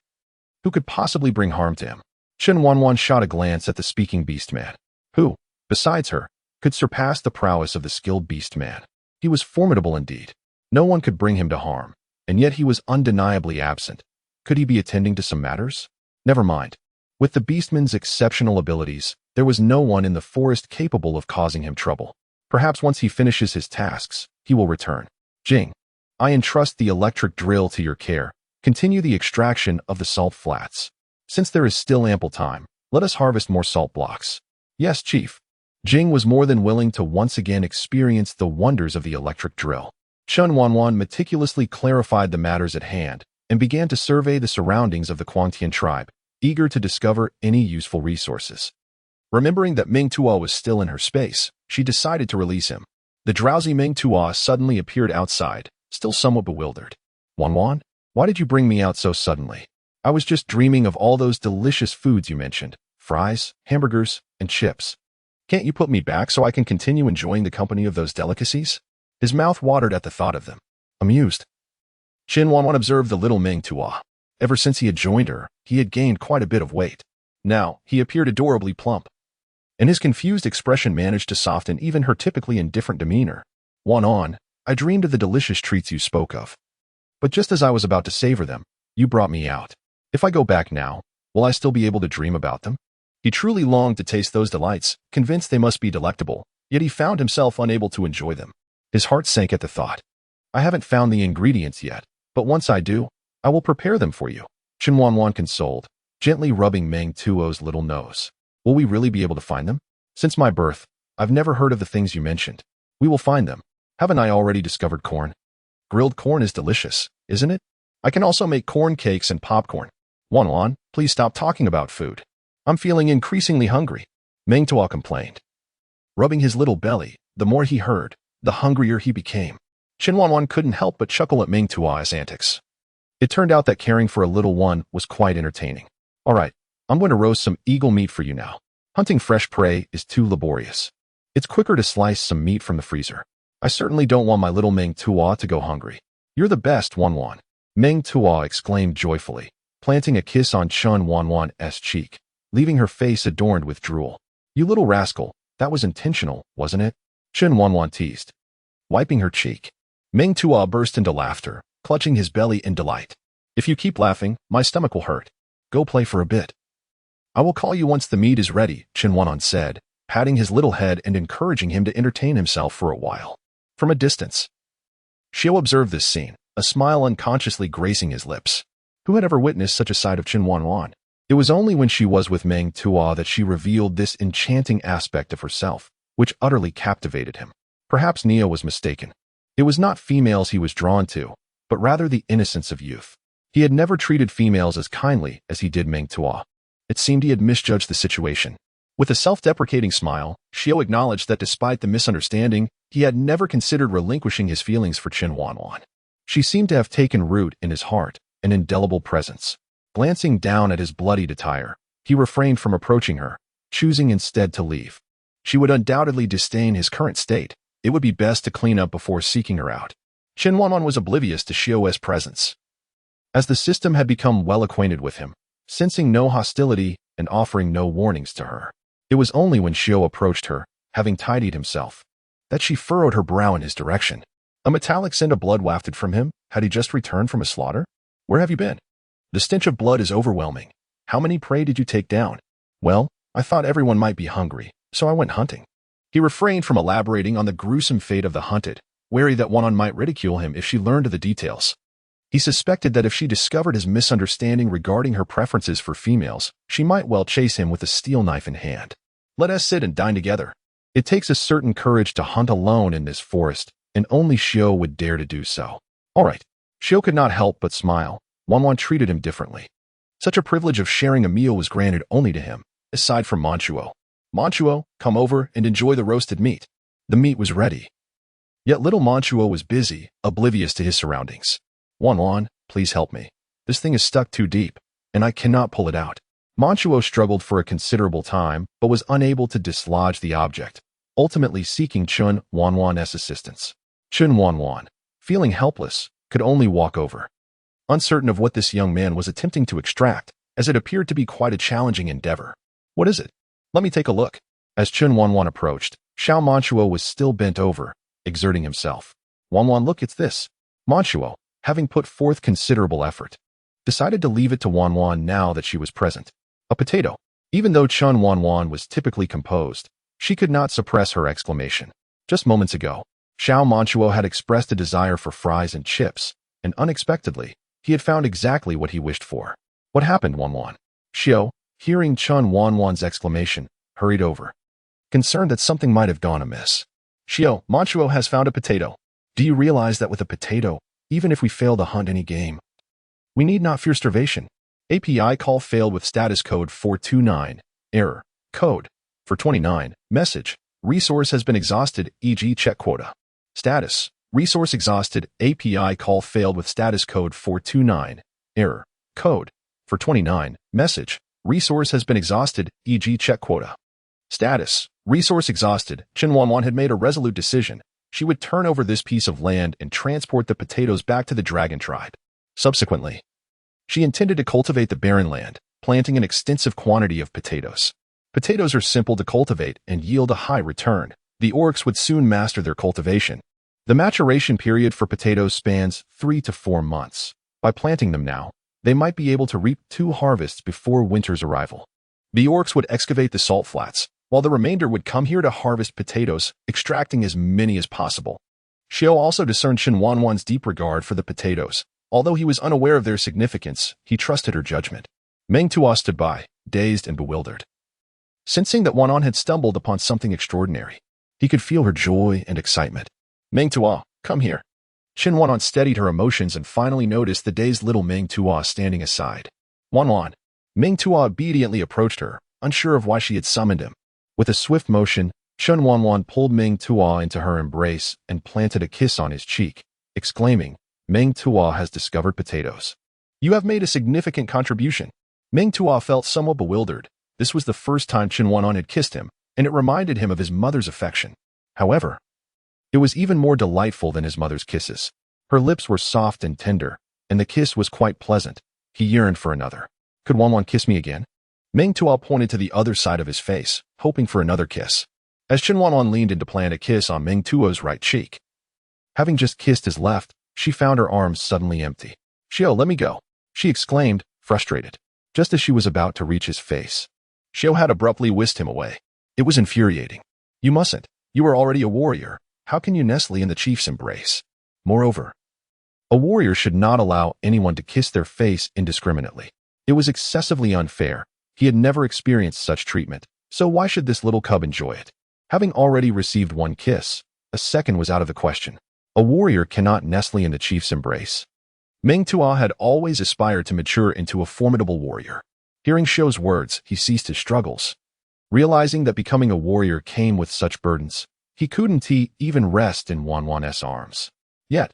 Who could possibly bring harm to him? Chen Wanwan shot a glance at the speaking beast man. Who, besides her, could surpass the prowess of the skilled beast man? He was formidable indeed. No one could bring him to harm, and yet he was undeniably absent. Could he be attending to some matters? Never mind. With the beastman's exceptional abilities, there was no one in the forest capable of causing him trouble. Perhaps once he finishes his tasks, he will return. Jing, I entrust the electric drill to your care. Continue the extraction of the salt flats. Since there is still ample time, let us harvest more salt blocks. Yes, Chief. Jing was more than willing to once again experience the wonders of the electric drill. Chen Wanwan meticulously clarified the matters at hand and began to survey the surroundings of the Confronting tribe, eager to discover any useful resources. Remembering that Ming Tua was still in her space, she decided to release him. The drowsy Ming Tua suddenly appeared outside, still somewhat bewildered. Wanwan, why did you bring me out so suddenly? I was just dreaming of all those delicious foods you mentioned, fries, hamburgers, and chips. Can't you put me back so I can continue enjoying the company of those delicacies? His mouth watered at the thought of them. Amused, Chen Wanwan observed the little Ming Tua. Ever since he had joined her, he had gained quite a bit of weight. Now, he appeared adorably plump. And his confused expression managed to soften even her typically indifferent demeanor. Wanwan, I dreamed of the delicious treats you spoke of. But just as I was about to savor them, you brought me out. If I go back now, will I still be able to dream about them? He truly longed to taste those delights, convinced they must be delectable, yet he found himself unable to enjoy them. His heart sank at the thought. I haven't found the ingredients yet, but once I do, I will prepare them for you. Chen Wanwan consoled, gently rubbing Ming Tuo's little nose. Will we really be able to find them? Since my birth, I've never heard of the things you mentioned. We will find them. Haven't I already discovered corn? Grilled corn is delicious, isn't it? I can also make corn cakes and popcorn. Wanwan, please stop talking about food. I'm feeling increasingly hungry. Ming Tua complained. Rubbing his little belly, the more he heard, the hungrier he became. Chen Wanwan couldn't help but chuckle at Ming Tua's antics. It turned out that caring for a little one was quite entertaining. All right, I'm going to roast some eagle meat for you now. Hunting fresh prey is too laborious. It's quicker to slice some meat from the freezer. I certainly don't want my little Ming Tua to go hungry. You're the best, Wanwan. Ming Tua exclaimed joyfully, planting a kiss on Chen Wanwan's cheek, leaving her face adorned with drool. You little rascal, that was intentional, wasn't it? Chen Wanwan teased, wiping her cheek. Ming Tua burst into laughter, clutching his belly in delight. If you keep laughing, my stomach will hurt. Go play for a bit. I will call you once the meat is ready, Chen Wanwan said, patting his little head and encouraging him to entertain himself for a while. From a distance, Xiao observed this scene, a smile unconsciously gracing his lips. Who had ever witnessed such a sight of Chen Wanwan? It was only when she was with Ming Tua that she revealed this enchanting aspect of herself, which utterly captivated him. Perhaps Neo was mistaken. It was not females he was drawn to, but rather the innocence of youth. He had never treated females as kindly as he did Ming Tua. It seemed he had misjudged the situation. With a self-deprecating smile, Xiao acknowledged that despite the misunderstanding, he had never considered relinquishing his feelings for Chen Wanwan. She seemed to have taken root in his heart, an indelible presence. Glancing down at his bloodied attire, he refrained from approaching her, choosing instead to leave. She would undoubtedly disdain his current state. It would be best to clean up before seeking her out. Chen Wanwan was oblivious to Xiao's presence, as the system had become well acquainted with him, sensing no hostility and offering no warnings to her. It was only when Xiao approached her, having tidied himself, that she furrowed her brow in his direction. A metallic scent of blood wafted from him. Had he just returned from a slaughter? Where have you been? The stench of blood is overwhelming. How many prey did you take down? Well, I thought everyone might be hungry, so I went hunting. He refrained from elaborating on the gruesome fate of the hunted, wary that Wanwan might ridicule him if she learned the details. He suspected that if she discovered his misunderstanding regarding her preferences for females, she might well chase him with a steel knife in hand. Let us sit and dine together. It takes a certain courage to hunt alone in this forest, and only Xiao would dare to do so. All right. Xiao could not help but smile. Wanwan treated him differently. Such a privilege of sharing a meal was granted only to him, aside from Manchuo. "Manchuo, come over and enjoy the roasted meat." The meat was ready. Yet little Manchuo was busy, oblivious to his surroundings. "Wanwan, please help me. This thing is stuck too deep, and I cannot pull it out." Manchuo struggled for a considerable time, but was unable to dislodge the object, ultimately seeking Chen Wanwan's assistance. Chen Wanwan, feeling helpless, could only walk over, uncertain of what this young man was attempting to extract, as it appeared to be quite a challenging endeavor. "What is it? Let me take a look." As Chen Wanwan approached, Xiao Manchuo was still bent over, exerting himself. "Wanwan, look, it's this." Manchuo, having put forth considerable effort, decided to leave it to Wanwan now that she was present. A potato. Even though Chen Wanwan was typically composed, she could not suppress her exclamation. Just moments ago, Xiao Manchuo had expressed a desire for fries and chips, and unexpectedly, he had found exactly what he wished for. "What happened, Wanwan?" Xiao, hearing Chen Wanwan's exclamation, hurried over, concerned that something might have gone amiss. "Xiao, Manchuo has found a potato. Do you realize that with a potato, even if we fail to hunt any game, we need not fear starvation?" API call failed with status code 429. Error. Code. For 29. Message. Resource has been exhausted, e.g. check quota. Status. Resource exhausted. API call failed with status code 429. Error. Code. For 29. Message. Resource has been exhausted, e.g. check quota. Status. Resource exhausted. Chen Wanwan had made a resolute decision. She would turn over this piece of land and transport the potatoes back to the dragon tribe. Subsequently, she intended to cultivate the barren land, planting an extensive quantity of potatoes. Potatoes are simple to cultivate and yield a high return. The orcs would soon master their cultivation. The maturation period for potatoes spans 3 to 4 months. By planting them now, they might be able to reap 2 harvests before winter's arrival. The orcs would excavate the salt flats, while the remainder would come here to harvest potatoes, extracting as many as possible. Xiao also discerned Chen Wanwan's deep regard for the potatoes. Although he was unaware of their significance, he trusted her judgment. Ming Tua stood by, dazed and bewildered. Sensing that Wanwan had stumbled upon something extraordinary, he could feel her joy and excitement. "Ming Tua, come here." Chen Wanwan steadied her emotions and finally noticed the dazed little Ming Tua standing aside. "Wanwan." Ming Tua obediently approached her, unsure of why she had summoned him. With a swift motion, Chen Wanwan pulled Ming Tua into her embrace and planted a kiss on his cheek, exclaiming, "Ming Tua has discovered potatoes. You have made a significant contribution." Ming Tua felt somewhat bewildered. This was the first time Chen Wanwan had kissed him, and it reminded him of his mother's affection. However, it was even more delightful than his mother's kisses. Her lips were soft and tender, and the kiss was quite pleasant. He yearned for another. "Could Wanwan kiss me again?" Ming Tua pointed to the other side of his face, hoping for another kiss. As Chen Wanwan leaned in to plant a kiss on Ming Tua's right cheek, having just kissed his left, she found her arms suddenly empty. "Xiao, let me go," she exclaimed, frustrated, just as she was about to reach his face. Xiao had abruptly whisked him away. It was infuriating. "You mustn't. You are already a warrior. How can you nestle in the chief's embrace? Moreover, a warrior should not allow anyone to kiss their face indiscriminately. It was excessively unfair. He had never experienced such treatment, so why should this little cub enjoy it? Having already received 1 kiss, a second was out of the question. A warrior cannot nestle in the chief's embrace. Ming Tua had always aspired to mature into a formidable warrior. Hearing Xiao's words, he ceased his struggles. Realizing that becoming a warrior came with such burdens, he couldn't even rest in Wanwan's arms. Yet,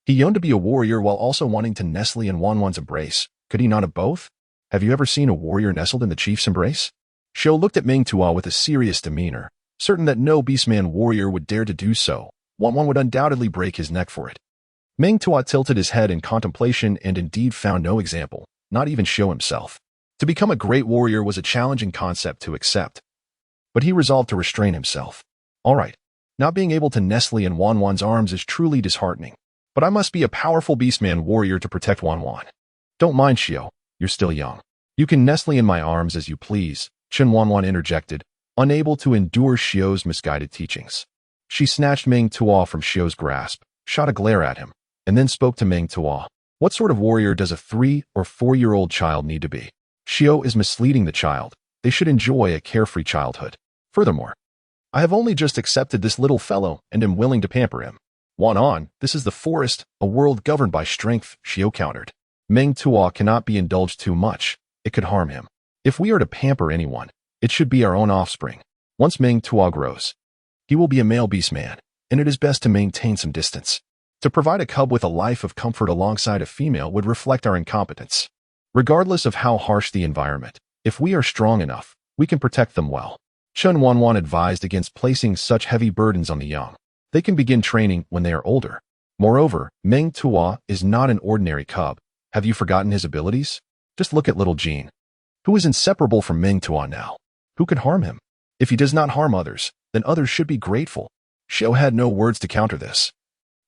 he yearned to be a warrior while also wanting to nestle in Wanwan's embrace. Could he not have both? Have you ever seen a warrior nestled in the chief's embrace? Xiao looked at Ming Tua with a serious demeanor, certain that no beastman warrior would dare to do so. Wanwan would undoubtedly break his neck for it. Ming Tua tilted his head in contemplation and indeed found no example, not even Xiao himself. To become a great warrior was a challenging concept to accept, but he resolved to restrain himself. "All right, not being able to nestle in Wanwan's arms is truly disheartening, but I must be a powerful beastman warrior to protect Wanwan. Don't mind, Xiao, you're still young. You can nestle in my arms as you please," Chen Wanwan interjected, unable to endure Xiao's misguided teachings. She snatched Ming Tua from Xiao's grasp, shot a glare at him, and then spoke to Ming Tua. "What sort of warrior does a 3- or 4-year-old child need to be? Xiao is misleading the child. They should enjoy a carefree childhood. Furthermore, I have only just accepted this little fellow and am willing to pamper him." "Wanwan, this is the forest, a world governed by strength," Xiao countered. "Ming Tua cannot be indulged too much. It could harm him. If we are to pamper anyone, it should be our own offspring." Once Ming Tua grows, he will be a male beast man, and it is best to maintain some distance. To provide a cub with a life of comfort alongside a female would reflect our incompetence. Regardless of how harsh the environment, if we are strong enough, we can protect them well. Chen Wanwan advised against placing such heavy burdens on the young. They can begin training when they are older. Moreover, Ming Tua is not an ordinary cub. Have you forgotten his abilities? Just look at little Jean, who is inseparable from Ming Tua now. Who could harm him? If he does not harm others, then others should be grateful. Xiao had no words to counter this.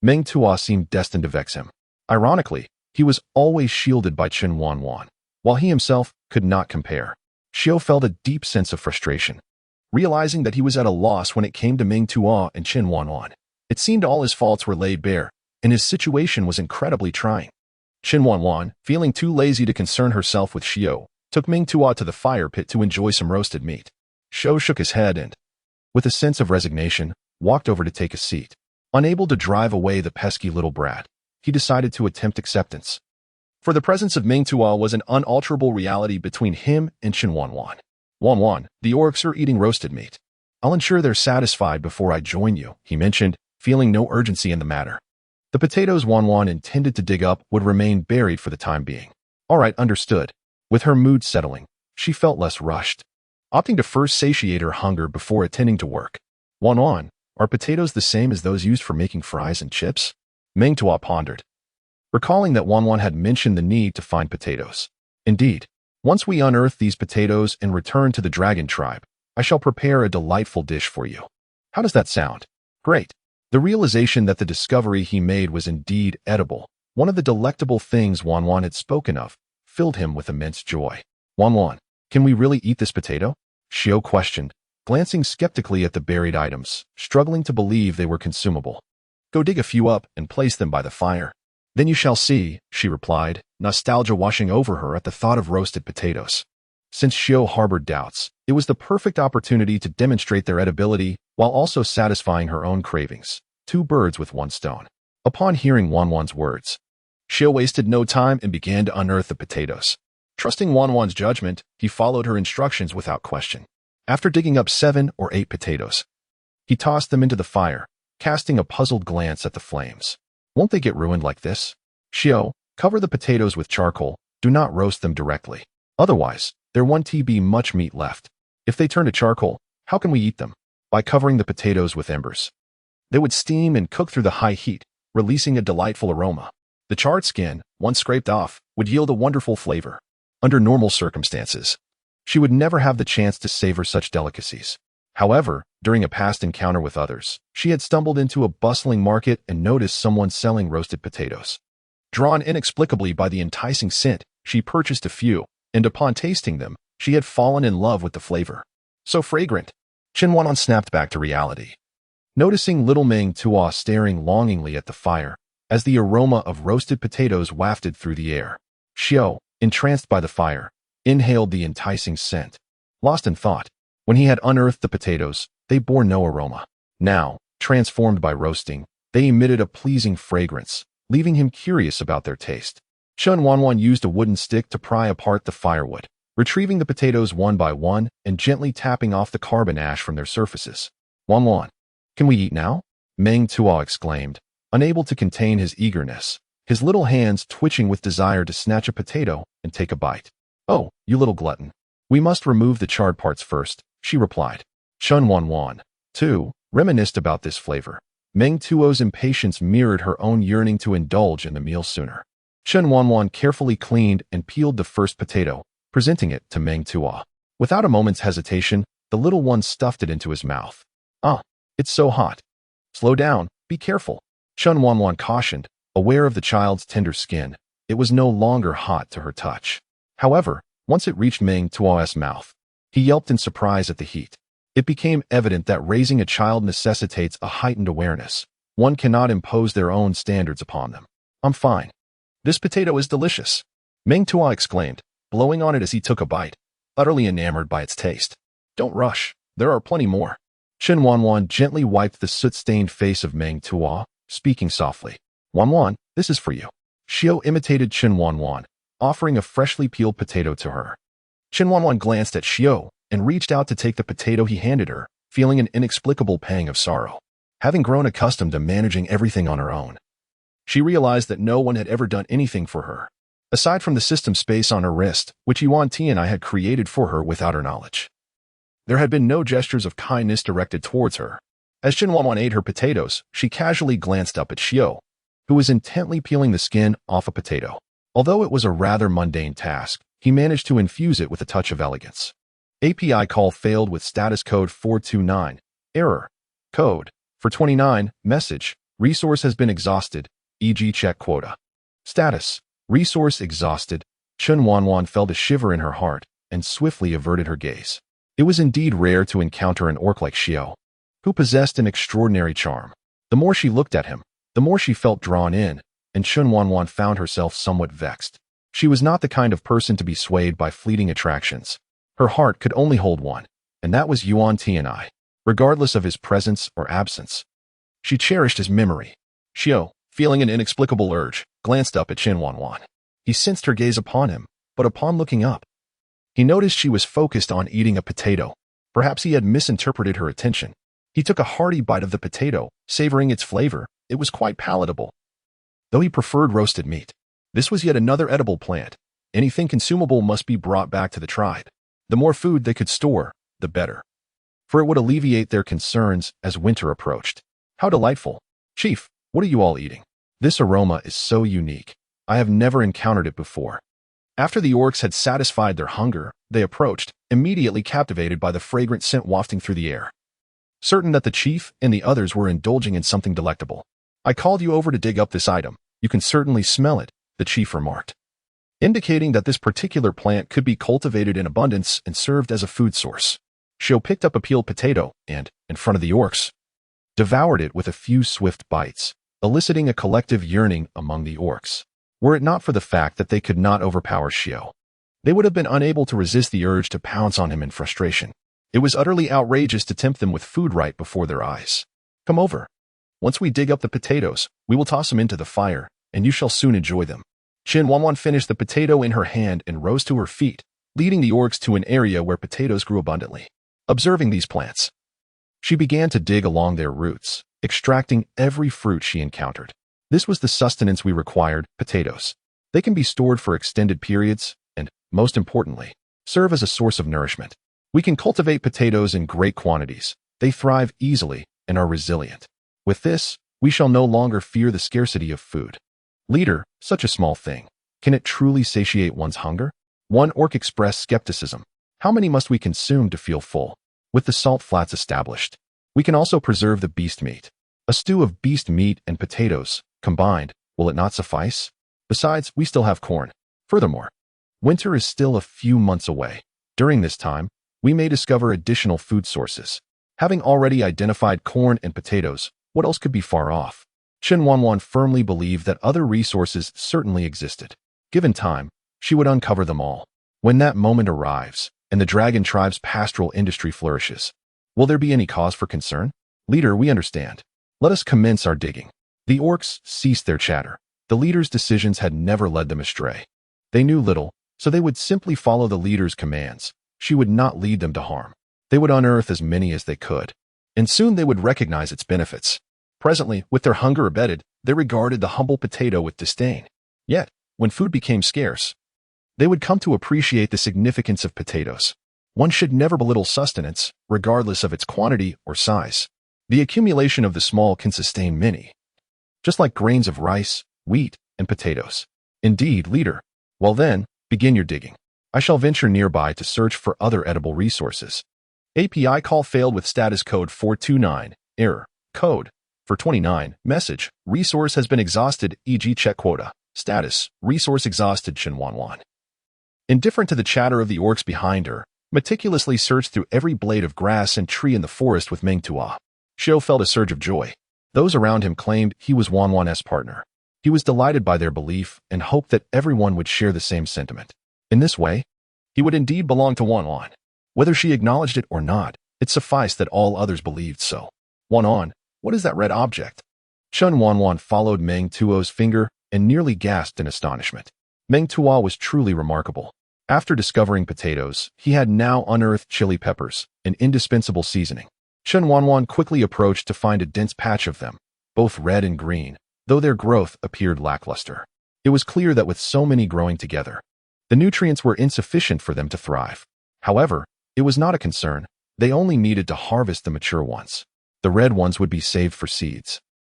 Ming Tua seemed destined to vex him. Ironically, he was always shielded by Chen Wanwan, while he himself could not compare. Xiao felt a deep sense of frustration, realizing that he was at a loss when it came to Ming Tua and Chen Wanwan. It seemed all his faults were laid bare, and his situation was incredibly trying. Chen Wanwan, feeling too lazy to concern herself with Xiao, took Ming Tua to the fire pit to enjoy some roasted meat. Xiao shook his head and, with a sense of resignation, walked over to take a seat. Unable to drive away the pesky little brat, he decided to attempt acceptance. For the presence of Ming Tua was an unalterable reality between him and Chen Wanwan. Wanwan, the orcs are eating roasted meat. I'll ensure they're satisfied before I join you, he mentioned, feeling no urgency in the matter. The potatoes Wanwan intended to dig up would remain buried for the time being. All right, understood. With her mood settling, she felt less rushed, opting to first satiate her hunger before attending to work. Wanwan, are potatoes the same as those used for making fries and chips? Ming Tua pondered, recalling that Wanwan had mentioned the need to find potatoes. Indeed, once we unearth these potatoes and return to the dragon tribe, I shall prepare a delightful dish for you. How does that sound? Great. The realization that the discovery he made was indeed edible, one of the delectable things Wanwan had spoken of, filled him with immense joy. Wanwan, can we really eat this potato? Xiao questioned, glancing skeptically at the buried items, struggling to believe they were consumable. Go dig a few up and place them by the fire. Then you shall see, she replied, nostalgia washing over her at the thought of roasted potatoes. Since Xiao harbored doubts, it was the perfect opportunity to demonstrate their edibility while also satisfying her own cravings. Two birds with one stone. Upon hearing Wanwan's words, Xiao wasted no time and began to unearth the potatoes. Trusting Wanwan's judgment, he followed her instructions without question. After digging up 7 or 8 potatoes, he tossed them into the fire, casting a puzzled glance at the flames. Won't they get ruined like this? Xiao, cover the potatoes with charcoal. Do not roast them directly. Otherwise, there won't be much meat left. If they turn to charcoal, how can we eat them? By covering the potatoes with embers. They would steam and cook through the high heat, releasing a delightful aroma. The charred skin, once scraped off, would yield a wonderful flavor. Under normal circumstances, she would never have the chance to savor such delicacies. However, during a past encounter with others, she had stumbled into a bustling market and noticed someone selling roasted potatoes. Drawn inexplicably by the enticing scent, she purchased a few, and upon tasting them, she had fallen in love with the flavor. So fragrant. Chen Wanwan snapped back to reality, noticing little Ming Tua staring longingly at the fire as the aroma of roasted potatoes wafted through the air. Xiao, entranced by the fire, inhaled the enticing scent. Lost in thought, when he had unearthed the potatoes, they bore no aroma. Now, transformed by roasting, they emitted a pleasing fragrance, leaving him curious about their taste. Chen Wanwan used a wooden stick to pry apart the firewood, retrieving the potatoes one by one and gently tapping off the carbon ash from their surfaces. Wanwan, can we eat now? Ming Tua exclaimed, unable to contain his eagerness, his little hands twitching with desire to snatch a potato and take a bite. Oh, you little glutton. We must remove the charred parts first, she replied. Chen Wanwan, too, reminisced about this flavor. Ming Tuo's impatience mirrored her own yearning to indulge in the meal sooner. Chen Wanwan carefully cleaned and peeled the first potato, presenting it to Ming Tua. Without a moment's hesitation, the little one stuffed it into his mouth. Ah, it's so hot. Slow down, be careful. Chen Wanwan cautioned, aware of the child's tender skin. It was no longer hot to her touch. However, once it reached Ming Tua's mouth, he yelped in surprise at the heat. It became evident that raising a child necessitates a heightened awareness. One cannot impose their own standards upon them. I'm fine. This potato is delicious, Ming Tua exclaimed, blowing on it as he took a bite, utterly enamored by its taste. Don't rush, there are plenty more. Chen Wanwan gently wiped the soot-stained face of Ming Tua, speaking softly. Wanwan, this is for you. Xiao imitated Chen Wanwan, offering a freshly peeled potato to her. Chen Wanwan glanced at Xiao and reached out to take the potato he handed her, feeling an inexplicable pang of sorrow. Having grown accustomed to managing everything on her own, she realized that no one had ever done anything for her, aside from the system space on her wrist, which Yuan Tianye had created for her without her knowledge. There had been no gestures of kindness directed towards her. As Chen Wanwan ate her potatoes, she casually glanced up at Xiao, who was intently peeling the skin off a potato. Although it was a rather mundane task, he managed to infuse it with a touch of elegance. API call failed with status code 429. Error. Code. For 29. Message. Resource has been exhausted, e.g. check quota. Status. Resource exhausted. Chen Wanwan felt a shiver in her heart and swiftly averted her gaze. It was indeed rare to encounter an orc like Xiao, who possessed an extraordinary charm. The more she looked at him, the more she felt drawn in, and Chen Wanwan found herself somewhat vexed. She was not the kind of person to be swayed by fleeting attractions. Her heart could only hold one, and that was Yuan Tianye, regardless of his presence or absence. She cherished his memory. Xiao, feeling an inexplicable urge, glanced up at Chen Wanwan. He sensed her gaze upon him, but upon looking up, he noticed she was focused on eating a potato. Perhaps he had misinterpreted her attention. He took a hearty bite of the potato, savoring its flavor. It was quite palatable. Though he preferred roasted meat, this was yet another edible plant. Anything consumable must be brought back to the tribe. The more food they could store, the better, for it would alleviate their concerns as winter approached. How delightful. Chief, what are you all eating? This aroma is so unique. I have never encountered it before. After the orcs had satisfied their hunger, they approached, immediately captivated by the fragrant scent wafting through the air. Certain that the chief and the others were indulging in something delectable. I called you over to dig up this item. You can certainly smell it, the chief remarked, indicating that this particular plant could be cultivated in abundance and served as a food source. Xiao picked up a peeled potato and, in front of the orcs, devoured it with a few swift bites, eliciting a collective yearning among the orcs. Were it not for the fact that they could not overpower Xiao, they would have been unable to resist the urge to pounce on him in frustration. It was utterly outrageous to tempt them with food right before their eyes. Come over. Once we dig up the potatoes, we will toss them into the fire, and you shall soon enjoy them. Chen Wanwan finished the potato in her hand and rose to her feet, leading the orcs to an area where potatoes grew abundantly. Observing these plants, she began to dig along their roots, extracting every fruit she encountered. This was the sustenance we required, potatoes. They can be stored for extended periods and, most importantly, serve as a source of nourishment. We can cultivate potatoes in great quantities. They thrive easily and are resilient. With this, we shall no longer fear the scarcity of food. Leader, such a small thing. Can it truly satiate one's hunger? One orc expressed skepticism. How many must we consume to feel full? With the salt flats established, we can also preserve the beast meat. A stew of beast meat and potatoes, combined, will it not suffice? Besides, we still have corn. Furthermore, winter is still a few months away. During this time, we may discover additional food sources. Having already identified corn and potatoes, what else could be far off? Chen Wanwan firmly believed that other resources certainly existed. Given time, she would uncover them all. When that moment arrives, and the dragon tribe's pastoral industry flourishes, will there be any cause for concern? Leader, we understand. Let us commence our digging. The orcs ceased their chatter. The leader's decisions had never led them astray. They knew little, so they would simply follow the leader's commands. She would not lead them to harm. They would unearth as many as they could, and soon they would recognize its benefits. Presently, with their hunger abated, they regarded the humble potato with disdain. Yet, when food became scarce, they would come to appreciate the significance of potatoes. One should never belittle sustenance, regardless of its quantity or size. The accumulation of the small can sustain many, just like grains of rice, wheat, and potatoes. Indeed, leader. Well then, begin your digging. I shall venture nearby to search for other edible resources. API call failed with status code 429. Error. Code. For 29. Message. Resource has been exhausted, e.g. check quota. Status. Resource exhausted, Chen Wanwan. Indifferent to the chatter of the orcs behind her, meticulously searched through every blade of grass and tree in the forest with Ming Tua. Xiao felt a surge of joy. Those around him claimed he was Wanwan's partner. He was delighted by their belief and hoped that everyone would share the same sentiment. In this way, he would indeed belong to Wanwan. Whether she acknowledged it or not, it sufficed that all others believed so. Wanwan, what is that red object? Chen Wanwan followed Ming Tua's finger and nearly gasped in astonishment. Ming Tua was truly remarkable. After discovering potatoes, he had now unearthed chili peppers, an indispensable seasoning. Chen Wanwan quickly approached to find a dense patch of them, both red and green, though their growth appeared lackluster. It was clear that with so many growing together, the nutrients were insufficient for them to thrive. However, it was not a concern. They only needed to harvest the mature ones. The red ones would be saved for seeds,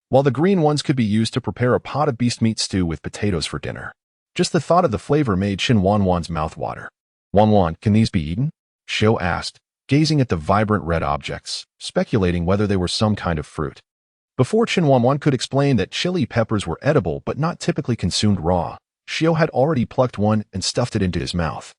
while the green ones could be used to prepare a pot of beast meat stew with potatoes for dinner. Just the thought of the flavor made Chen Wanwan's mouth water. Wanwan, can these be eaten? Xiao asked, gazing at the vibrant red objects, speculating whether they were some kind of fruit. Before Chen Wanwan could explain that chili peppers were edible but not typically consumed raw, Xiao had already plucked one and stuffed it into his mouth.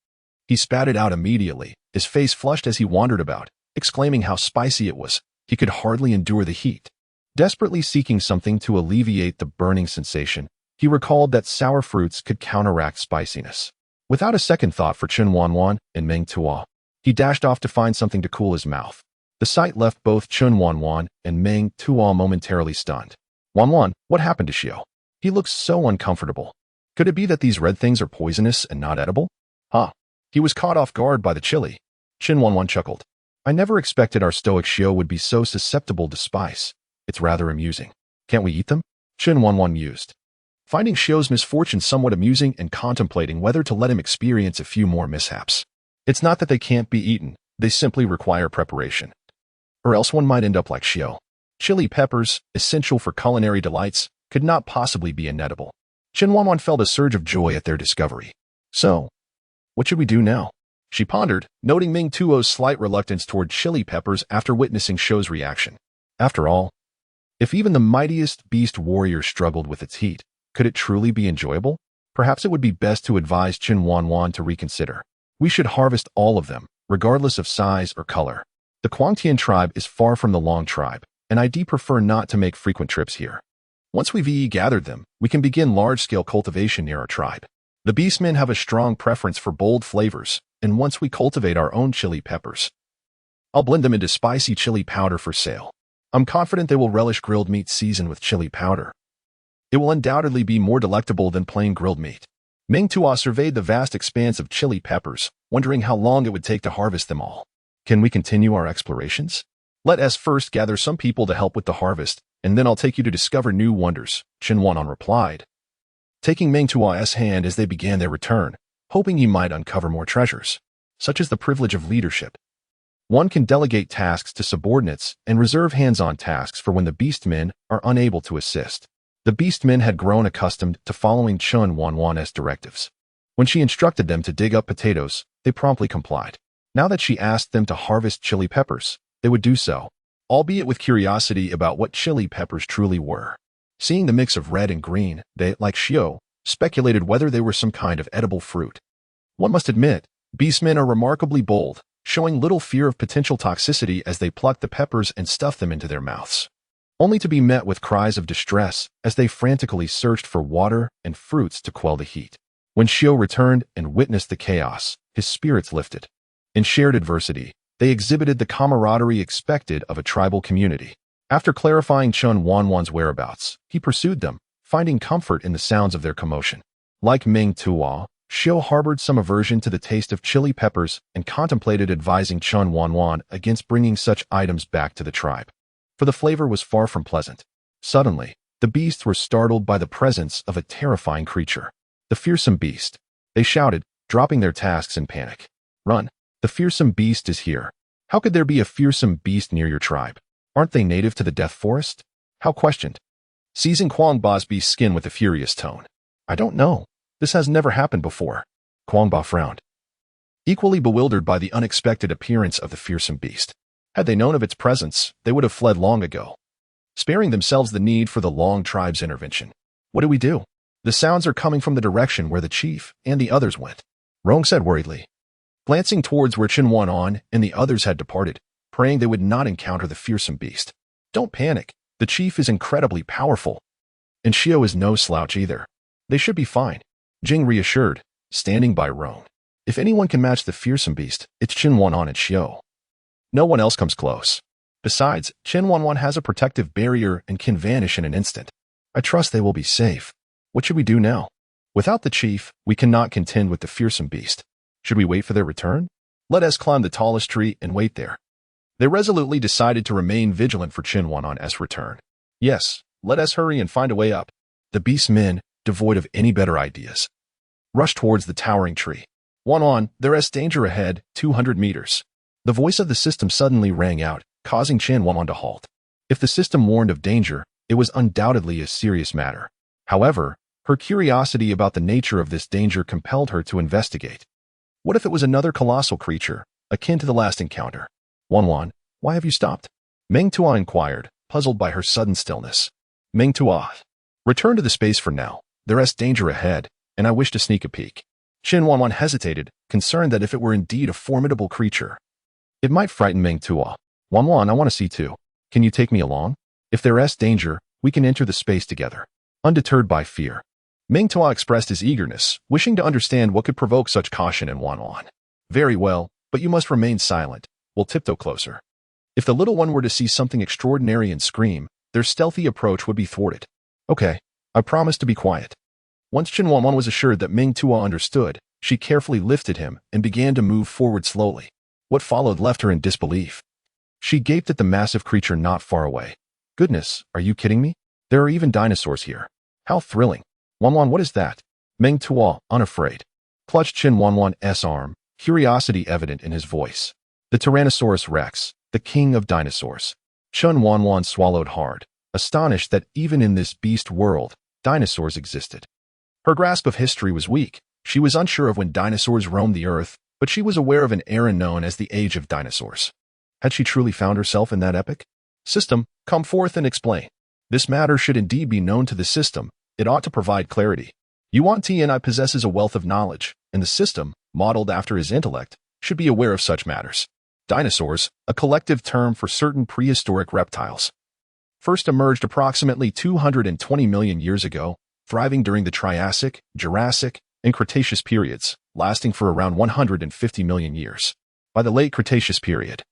He spat it out immediately, his face flushed as he wandered about, exclaiming how spicy it was. He could hardly endure the heat. Desperately seeking something to alleviate the burning sensation, he recalled that sour fruits could counteract spiciness. Without a second thought for Chen Wanwan and Ming Tua, he dashed off to find something to cool his mouth. The sight left both Chen Wanwan and Ming Tua momentarily stunned. Wanwan, what happened to Xiao? He looks so uncomfortable. Could it be that these red things are poisonous and not edible? Huh. He was caught off guard by the chili. Chen Wanwan chuckled. I never expected our stoic Xiao would be so susceptible to spice. It's rather amusing. Can't we eat them? Chen Wanwan mused, finding Xiao's misfortune somewhat amusing and contemplating whether to let him experience a few more mishaps. It's not that they can't be eaten, they simply require preparation. Or else one might end up like Xiao. Chili peppers, essential for culinary delights, could not possibly be inedible. Chen Wanwan felt a surge of joy at their discovery. So, what should we do now? She pondered, noting Ming Tuo's slight reluctance toward chili peppers after witnessing Xiao's reaction. After all, if even the mightiest beast warrior struggled with its heat, could it truly be enjoyable? Perhaps it would be best to advise Chen Wanwan to reconsider. We should harvest all of them, regardless of size or color. The Confronting tribe is far from the Long tribe, and I prefer not to make frequent trips here. Once we've gathered them, we can begin large-scale cultivation near our tribe. The beastmen have a strong preference for bold flavors, and once we cultivate our own chili peppers, I'll blend them into spicy chili powder for sale. I'm confident they will relish grilled meat seasoned with chili powder. It will undoubtedly be more delectable than plain grilled meat. Ming Tua surveyed the vast expanse of chili peppers, wondering how long it would take to harvest them all. Can we continue our explorations? Let us first gather some people to help with the harvest, and then I'll take you to discover new wonders, Chen Wanwan replied, taking Ming Tua's hand as they began their return, hoping he might uncover more treasures. Such is the privilege of leadership. One can delegate tasks to subordinates and reserve hands-on tasks for when the beastmen are unable to assist. The beastmen had grown accustomed to following Chen Wanwan's directives. When she instructed them to dig up potatoes, they promptly complied. Now that she asked them to harvest chili peppers, they would do so, albeit with curiosity about what chili peppers truly were. Seeing the mix of red and green, they, like Xiao, speculated whether they were some kind of edible fruit. One must admit, beastmen are remarkably bold, showing little fear of potential toxicity as they plucked the peppers and stuffed them into their mouths, only to be met with cries of distress as they frantically searched for water and fruits to quell the heat. When Xiao returned and witnessed the chaos, his spirits lifted. In shared adversity, they exhibited the camaraderie expected of a tribal community. After clarifying Chen Wanwan's whereabouts, he pursued them, finding comfort in the sounds of their commotion. Like Ming Tua, Xiao harbored some aversion to the taste of chili peppers and contemplated advising Chen Wanwan against bringing such items back to the tribe, for the flavor was far from pleasant. Suddenly, the beasts were startled by the presence of a terrifying creature. The fearsome beast, they shouted, dropping their tasks in panic. Run! The fearsome beast is here. How could there be a fearsome beast near your tribe? Aren't they native to the Death Forest? How questioned, seizing Quangba's beast's skin with a furious tone. I don't know. This has never happened before. Quangba frowned, equally bewildered by the unexpected appearance of the fearsome beast. Had they known of its presence, they would have fled long ago, sparing themselves the need for the Long tribe's intervention. What do we do? The sounds are coming from the direction where the chief and the others went, Rong said worriedly, glancing towards where Chen Wanwan and the others had departed, praying they would not encounter the fearsome beast. Don't panic. The chief is incredibly powerful, and Xiao is no slouch either. They should be fine, Jing reassured, standing by Rong. If anyone can match the fearsome beast, it's Chen Wanwan and Xiao. No one else comes close. Besides, Chen Wanwan has a protective barrier and can vanish in an instant. I trust they will be safe. What should we do now? Without the chief, we cannot contend with the fearsome beast. Should we wait for their return? Let us climb the tallest tree and wait there. They resolutely decided to remain vigilant for Chen Wanwan's return. Yes, let us hurry and find a way up. The beast men, devoid of any better ideas, rushed towards the towering tree. Wanwan, there is danger ahead, 200 meters. The voice of the system suddenly rang out, causing Chen Wanwan to halt. If the system warned of danger, it was undoubtedly a serious matter. However, her curiosity about the nature of this danger compelled her to investigate. What if it was another colossal creature, akin to the last encounter? Wanwan, why have you stopped? Ming Tua inquired, puzzled by her sudden stillness. Ming Tua, return to the space for now. There is danger ahead, and I wish to sneak a peek. Chen Wanwan hesitated, concerned that if it were indeed a formidable creature, it might frighten Ming Tua. Wanwan, I want to see too. Can you take me along? If there is danger, we can enter the space together. Undeterred by fear, Ming Tua expressed his eagerness, wishing to understand what could provoke such caution in Wanwan. Very well, but you must remain silent. We'll tiptoe closer. If the little one were to see something extraordinary and scream, their stealthy approach would be thwarted. Okay, I promise to be quiet. Once Chen Wanwan was assured that Ming Tua understood, she carefully lifted him and began to move forward slowly. What followed left her in disbelief. She gaped at the massive creature not far away. Goodness, are you kidding me? There are even dinosaurs here. How thrilling. Wanwan, what is that? Ming Tua, unafraid, clutched Chen Wanwan's arm, curiosity evident in his voice. The Tyrannosaurus Rex, the king of dinosaurs. Chen Wanwan swallowed hard, astonished that even in this beast world, dinosaurs existed. Her grasp of history was weak. She was unsure of when dinosaurs roamed the earth, but she was aware of an era known as the Age of Dinosaurs. Had she truly found herself in that epoch? System, come forth and explain. This matter should indeed be known to the system. It ought to provide clarity. Yuan Tianye possesses a wealth of knowledge, and the system, modeled after his intellect, should be aware of such matters. Dinosaurs, a collective term for certain prehistoric reptiles, first emerged approximately 220 million years ago, thriving during the Triassic, Jurassic, and Cretaceous periods, lasting for around 150 million years. By the late Cretaceous period,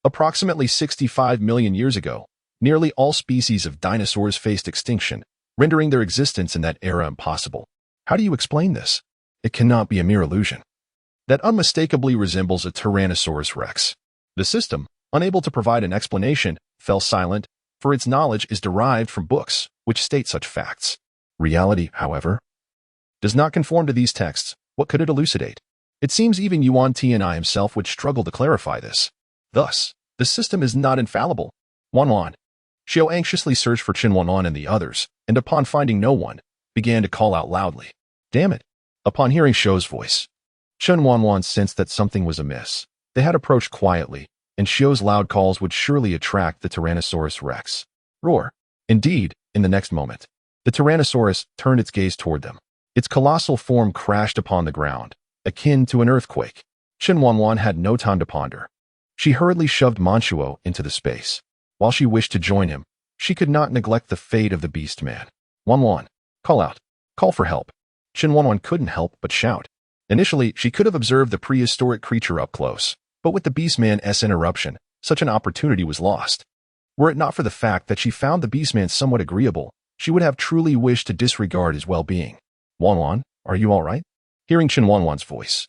approximately 65 million years ago, nearly all species of dinosaurs faced extinction, rendering their existence in that era impossible. How do you explain this? It cannot be a mere illusion that unmistakably resembles a Tyrannosaurus Rex. The system, unable to provide an explanation, fell silent, for its knowledge is derived from books, which state such facts. Reality, however, does not conform to these texts. What could it elucidate? It seems even Yuan Tianye himself would struggle to clarify this. Thus, the system is not infallible. Wanwan. Xiao anxiously searched for Chen Wanwan and the others, and upon finding no one, began to call out loudly. Damn it! Upon hearing Xiao's voice, Chen Wanwan sensed that something was amiss. They had approached quietly, and Xiao's loud calls would surely attract the Tyrannosaurus Rex. Roar! Indeed, in the next moment, the Tyrannosaurus turned its gaze toward them. Its colossal form crashed upon the ground, akin to an earthquake. Chen Wanwan had no time to ponder. She hurriedly shoved Manchuo into the space. While she wished to join him, she could not neglect the fate of the beast man. Wanwan, call out. Call for help. Chen Wanwan couldn't help but shout. Initially, she could have observed the prehistoric creature up close, but with the beastman's interruption, such an opportunity was lost. Were it not for the fact that she found the beastman somewhat agreeable, she would have truly wished to disregard his well-being. Wanwan, are you all right? Hearing Chen Wanwan's voice,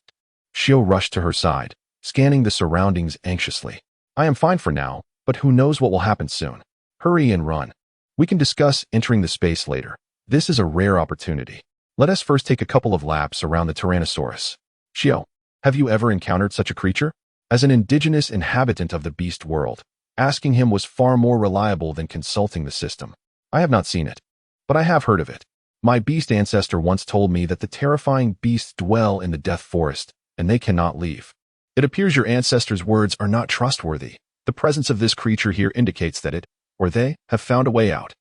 Xiao rushed to her side, scanning the surroundings anxiously. I am fine for now, but who knows what will happen soon. Hurry and run. We can discuss entering the space later. This is a rare opportunity. Let us first take a couple of laps around the Tyrannosaurus. Xiao, have you ever encountered such a creature? As an indigenous inhabitant of the beast world, asking him was far more reliable than consulting the system. I have not seen it, but I have heard of it. My beast ancestor once told me that the terrifying beasts dwell in the death forest, and they cannot leave. It appears your ancestor's words are not trustworthy. The presence of this creature here indicates that it, or they, have found a way out.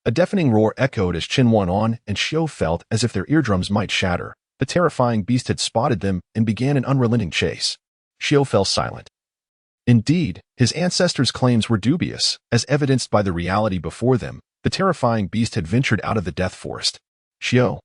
A deafening roar echoed as Chen Wanwan and Xiao felt as if their eardrums might shatter. The terrifying beast had spotted them and began an unrelenting chase. Xiao fell silent. Indeed, his ancestors' claims were dubious, as evidenced by the reality before them. The terrifying beast had ventured out of the death forest. Xiao,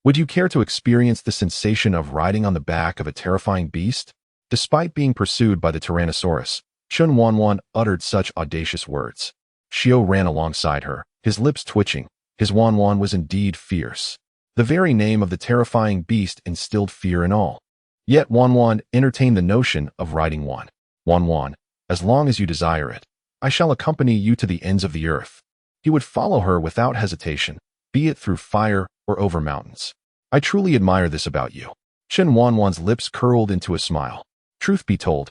would you care to experience the sensation of riding on the back of a terrifying beast? Despite being pursued by the Tyrannosaurus, Chen Wanwan uttered such audacious words. Xiao ran alongside her, his lips twitching. His Wanwan was indeed fierce. The very name of the terrifying beast instilled fear in all. Yet Wanwan entertained the notion of riding one. Wanwan, As long as you desire it, I shall accompany you to the ends of the earth. He would follow her without hesitation, be it through fire or over mountains. I truly admire this about you. Chen Wanwan's lips curled into a smile. Truth be told,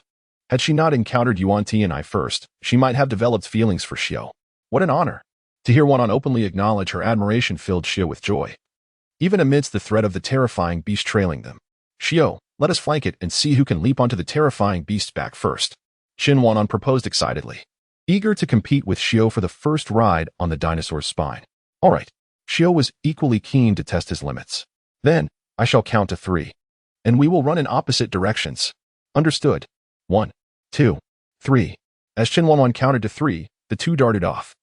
had she not encountered Yuan Tianye first, she might have developed feelings for Xiao. What an honor! To hear Wanwan openly acknowledge her admiration filled Xiao with joy. Even amidst the threat of the terrifying beast trailing them. Xiao, let us flank it and see who can leap onto the terrifying beast's back first. Chen Wanwan proposed excitedly, eager to compete with Xiao for the first ride on the dinosaur's spine. All right. Xiao was equally keen to test his limits. Then, I shall count to 3. And we will run in opposite directions. Understood. 1, 2, 3. As Chen Wanwan counted to 3, the two darted off.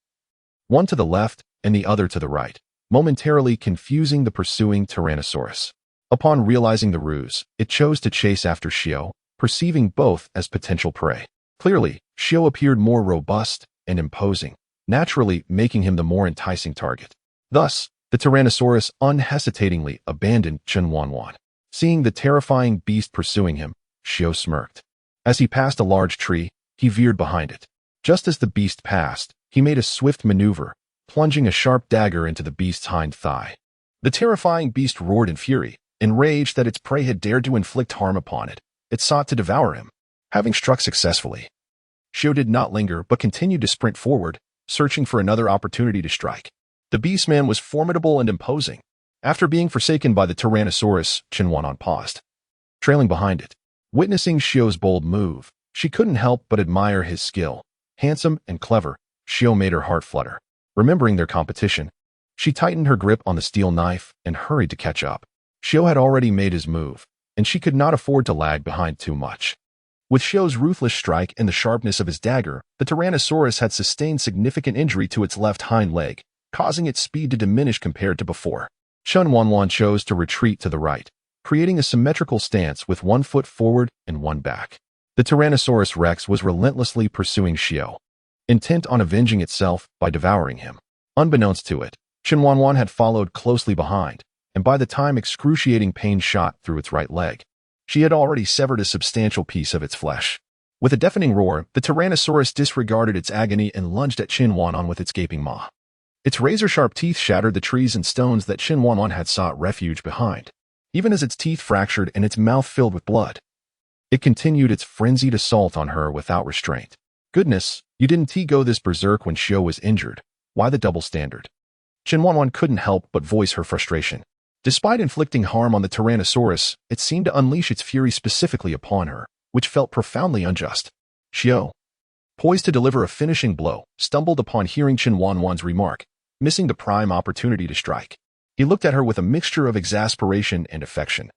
One to the left and the other to the right, momentarily confusing the pursuing Tyrannosaurus. Upon realizing the ruse, it chose to chase after Xiao, perceiving both as potential prey. Clearly, Xiao appeared more robust and imposing, naturally making him the more enticing target. Thus, the Tyrannosaurus unhesitatingly abandoned Chen Wanwan. Seeing the terrifying beast pursuing him, Xiao smirked. As he passed a large tree, he veered behind it. Just as the beast passed, he made a swift maneuver, plunging a sharp dagger into the beast's hind thigh. The terrifying beast roared in fury, enraged that its prey had dared to inflict harm upon it. It sought to devour him. Having struck successfully, Xiao did not linger but continued to sprint forward, searching for another opportunity to strike. The beastman was formidable and imposing. After being forsaken by the Tyrannosaurus, Chen Wanwan paused, trailing behind it. Witnessing Xiao's bold move, she couldn't help but admire his skill. Handsome and clever, Xiao made her heart flutter. Remembering their competition, she tightened her grip on the steel knife and hurried to catch up. Xiao had already made his move, and she could not afford to lag behind too much. With Xiao's ruthless strike and the sharpness of his dagger, the Tyrannosaurus had sustained significant injury to its left hind leg, causing its speed to diminish compared to before. Chen Wanwan chose to retreat to the right, creating a symmetrical stance with one foot forward and one back. The Tyrannosaurus Rex was relentlessly pursuing Xiao, intent on avenging itself by devouring him. Unbeknownst to it, Chen Wanwan had followed closely behind, and by the time excruciating pain shot through its right leg, she had already severed a substantial piece of its flesh. With a deafening roar, the Tyrannosaurus disregarded its agony and lunged at Chen Wanwan with its gaping maw. Its razor-sharp teeth shattered the trees and stones that Chen Wanwan had sought refuge behind. Even as its teeth fractured and its mouth filled with blood, it continued its frenzied assault on her without restraint. Goodness, you didn't go this berserk when Xiao was injured. Why the double standard? Chen Wanwan couldn't help but voice her frustration. Despite inflicting harm on the Tyrannosaurus, it seemed to unleash its fury specifically upon her, which felt profoundly unjust. Xiao, poised to deliver a finishing blow, stumbled upon hearing Chen Wanwan's remark, missing the prime opportunity to strike. He looked at her with a mixture of exasperation and affection,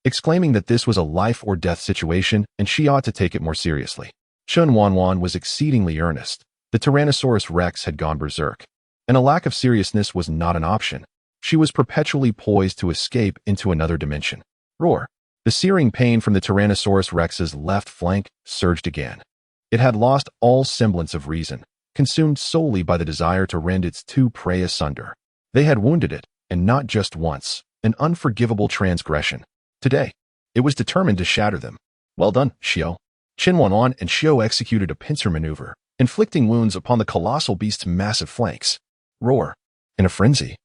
exclaiming that this was a life-or-death situation and she ought to take it more seriously. Chen Wanwan was exceedingly earnest. The Tyrannosaurus Rex had gone berserk, and a lack of seriousness was not an option. She was perpetually poised to escape into another dimension. Roar! The searing pain from the Tyrannosaurus Rex's left flank surged again. It had lost all semblance of reason, consumed solely by the desire to rend its two prey asunder. They had wounded it, and not just once, an unforgivable transgression. Today, it was determined to shatter them. Well done, Xiao. Chen Wanwan and Xiao executed a pincer maneuver, inflicting wounds upon the colossal beast's massive flanks. Roar! In a frenzy,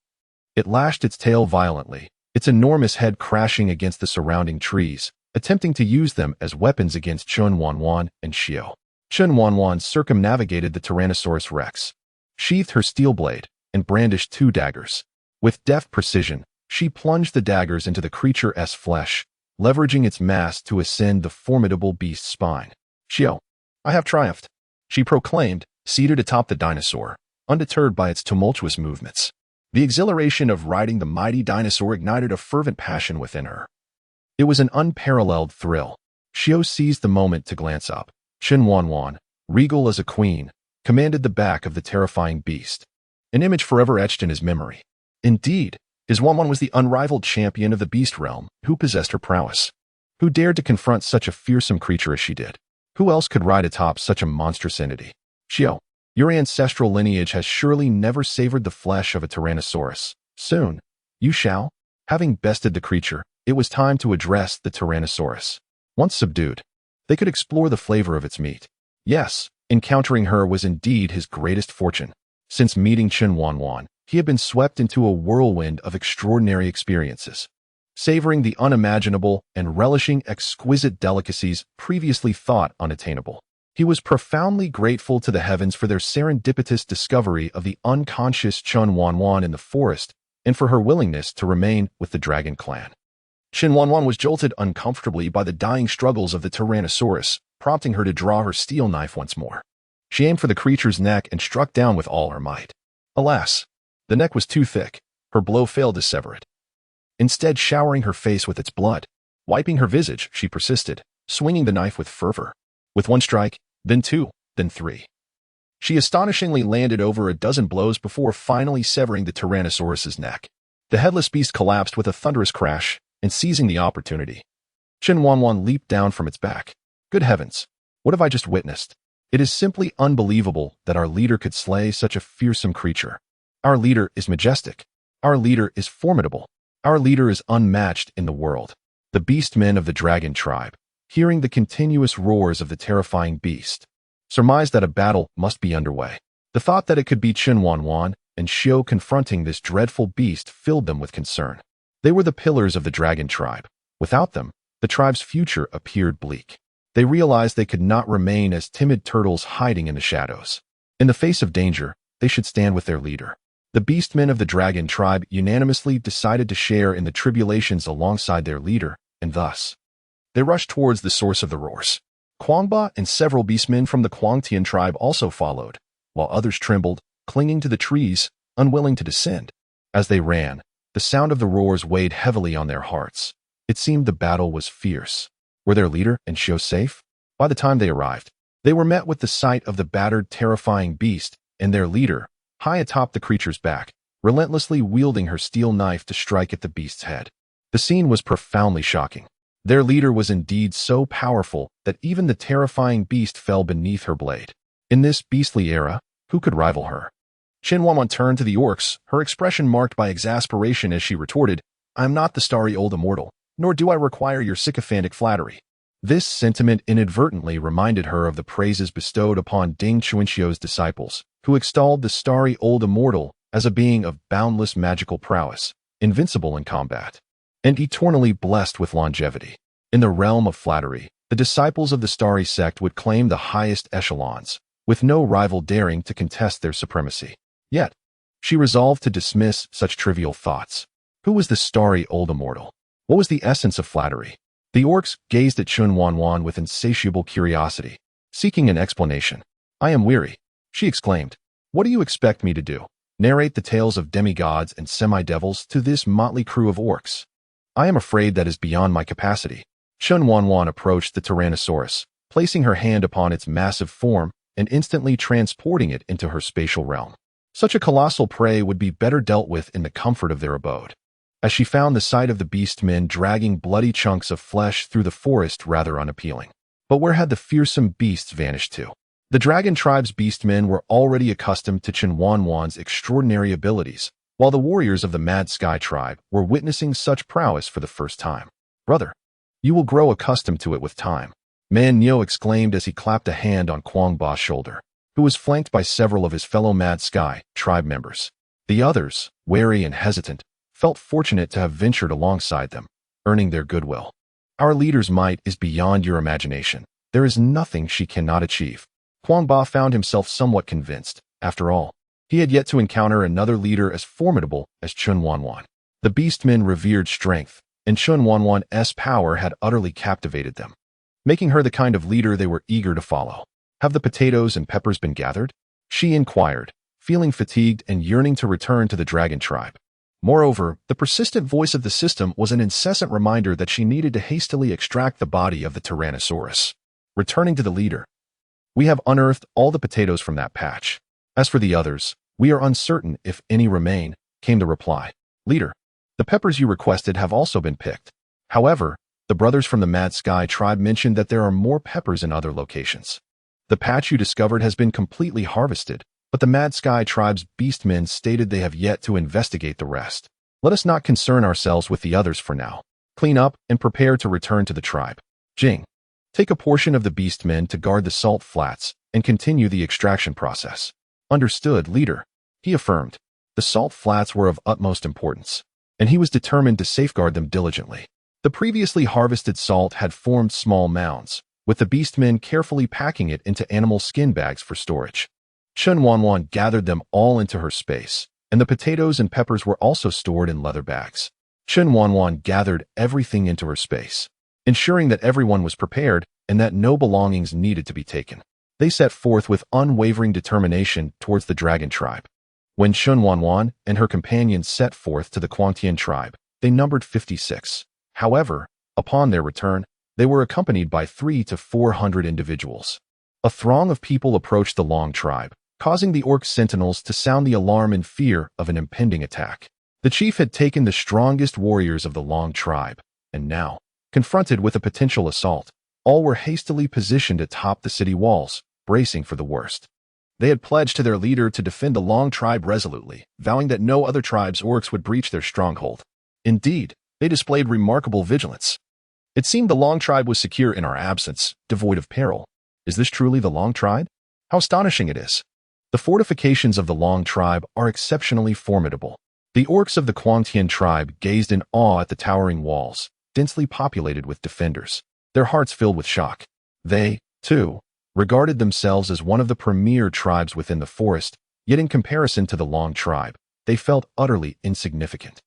it lashed its tail violently, its enormous head crashing against the surrounding trees, attempting to use them as weapons against Chen Wanwan and Xiao. Chen Wanwan circumnavigated the Tyrannosaurus Rex, sheathed her steel blade, and brandished two daggers. With deft precision, she plunged the daggers into the creature's flesh, leveraging its mass to ascend the formidable beast's spine. Xiao, I have triumphed, she proclaimed, seated atop the dinosaur, undeterred by its tumultuous movements. The exhilaration of riding the mighty dinosaur ignited a fervent passion within her. It was an unparalleled thrill. Xiao seized the moment to glance up. Chen Wanwan, regal as a queen, commanded the back of the terrifying beast, an image forever etched in his memory. Indeed, his Wanwan was the unrivaled champion of the beast realm, who possessed her prowess. Who dared to confront such a fearsome creature as she did? Who else could ride atop such a monstrous entity? Xiao, your ancestral lineage has surely never savored the flesh of a Tyrannosaurus. Soon, you shall. Having bested the creature, it was time to address the Tyrannosaurus. Once subdued, they could explore the flavor of its meat. Yes, encountering her was indeed his greatest fortune. Since meeting Chen Wanwan, he had been swept into a whirlwind of extraordinary experiences, savoring the unimaginable and relishing exquisite delicacies previously thought unattainable. He was profoundly grateful to the heavens for their serendipitous discovery of the unconscious Chen Wanwan in the forest and for her willingness to remain with the dragon clan. Chen Wanwan was jolted uncomfortably by the dying struggles of the Tyrannosaurus, prompting her to draw her steel knife once more. She aimed for the creature's neck and struck down with all her might. Alas, the neck was too thick. Her blow failed to sever it. Instead, showering her face with its blood, wiping her visage, she persisted, swinging the knife with fervor. With one strike, then two, then three. She astonishingly landed over a dozen blows before finally severing the Tyrannosaurus's neck. The headless beast collapsed with a thunderous crash, and seizing the opportunity, Chen Wanwan leaped down from its back. Good heavens, what have I just witnessed? It is simply unbelievable that our leader could slay such a fearsome creature. Our leader is majestic. Our leader is formidable. Our leader is unmatched in the world. The beastmen of the dragon tribe, hearing the continuous roars of the terrifying beast, surmised that a battle must be underway. The thought that it could be Chen Wanwan and Xiao confronting this dreadful beast filled them with concern. They were the pillars of the dragon tribe. Without them, the tribe's future appeared bleak. They realized they could not remain as timid turtles hiding in the shadows. In the face of danger, they should stand with their leader. The beastmen of the dragon tribe unanimously decided to share in the tribulations alongside their leader, and thus, they rushed towards the source of the roars. Quangba and several beastmen from the Quangtian tribe also followed, while others trembled, clinging to the trees, unwilling to descend. As they ran, the sound of the roars weighed heavily on their hearts. It seemed the battle was fierce. Were their leader and Xiao safe? By the time they arrived, they were met with the sight of the battered, terrifying beast and their leader, high atop the creature's back, relentlessly wielding her steel knife to strike at the beast's head. The scene was profoundly shocking. Their leader was indeed so powerful that even the terrifying beast fell beneath her blade. In this beastly era, who could rival her? Chen Wanwan turned to the orcs, her expression marked by exasperation as she retorted, "I am not the starry old immortal, nor do I require your sycophantic flattery." This sentiment inadvertently reminded her of the praises bestowed upon Ding Chuanxiu's disciples, who extolled the starry old immortal as a being of boundless magical prowess, invincible in combat, and eternally blessed with longevity. In the realm of flattery, the disciples of the starry sect would claim the highest echelons, with no rival daring to contest their supremacy. Yet, she resolved to dismiss such trivial thoughts. Who was the starry old immortal? What was the essence of flattery? The orcs gazed at Chen Wanwan with insatiable curiosity, seeking an explanation. "I am weary," she exclaimed. "What do you expect me to do? Narrate the tales of demigods and semi-devils to this motley crew of orcs? I am afraid that is beyond my capacity." Chen Wanwan approached the Tyrannosaurus, placing her hand upon its massive form and instantly transporting it into her spatial realm. Such a colossal prey would be better dealt with in the comfort of their abode, as she found the sight of the beastmen dragging bloody chunks of flesh through the forest rather unappealing. But where had the fearsome beasts vanished to? The dragon tribe's beastmen were already accustomed to Chen Wanwan's extraordinary abilities, while the warriors of the Mad Sky tribe were witnessing such prowess for the first time. "Brother, you will grow accustomed to it with time," Man Nio exclaimed as he clapped a hand on Quang Ba's shoulder, who was flanked by several of his fellow Mad Sky tribe members. The others, wary and hesitant, felt fortunate to have ventured alongside them, earning their goodwill. "Our leader's might is beyond your imagination. There is nothing she cannot achieve." Quang Ba found himself somewhat convinced. After all, he had yet to encounter another leader as formidable as Chen Wanwan. The beastmen revered strength, and Chen Wanwan's power had utterly captivated them, making her the kind of leader they were eager to follow. "Have the potatoes and peppers been gathered?" she inquired, feeling fatigued and yearning to return to the dragon tribe. Moreover, the persistent voice of the system was an incessant reminder that she needed to hastily extract the body of the Tyrannosaurus. Returning to the leader, "We have unearthed all the potatoes from that patch. As for the others, we are uncertain if any remain," came the reply. "Leader, the peppers you requested have also been picked. However, the brothers from the Mad Sky tribe mentioned that there are more peppers in other locations. The patch you discovered has been completely harvested, but the Mad Sky tribe's beastmen stated they have yet to investigate the rest. Let us not concern ourselves with the others for now. Clean up and prepare to return to the tribe." "Jing, Take a portion of the beastmen to guard the salt flats and continue the extraction process. Understood, leader, he affirmed. The salt flats were of utmost importance, and he was determined to safeguard them diligently. The previously harvested salt had formed small mounds, with the beastmen carefully packing it into animal skin bags for storage. Chen Wanwan gathered them all into her space, and the potatoes and peppers were also stored in leather bags. Chen Wanwan gathered everything into her space, ensuring that everyone was prepared and that no belongings needed to be taken. They set forth with unwavering determination towards the dragon tribe. When Chen Wanwan and her companions set forth to the Confronting tribe, they numbered 56. However, upon their return, they were accompanied by 300 to 400 individuals. A throng of people approached the Long tribe, causing the orc sentinels to sound the alarm in fear of an impending attack. The chief had taken the strongest warriors of the Long tribe, and now, confronted with a potential assault, all were hastily positioned atop the city walls, bracing for the worst. They had pledged to their leader to defend the Long tribe resolutely, vowing that no other tribe's orcs would breach their stronghold. Indeed, they displayed remarkable vigilance. It seemed the Long tribe was secure in our absence, devoid of peril. Is this truly the Long tribe? How astonishing it is! The fortifications of the Long tribe are exceptionally formidable. The orcs of the Confronting tribe gazed in awe at the towering walls, densely populated with defenders, their hearts filled with shock. They, too, regarded themselves as one of the premier tribes within the forest, yet in comparison to the Long tribe, they felt utterly insignificant.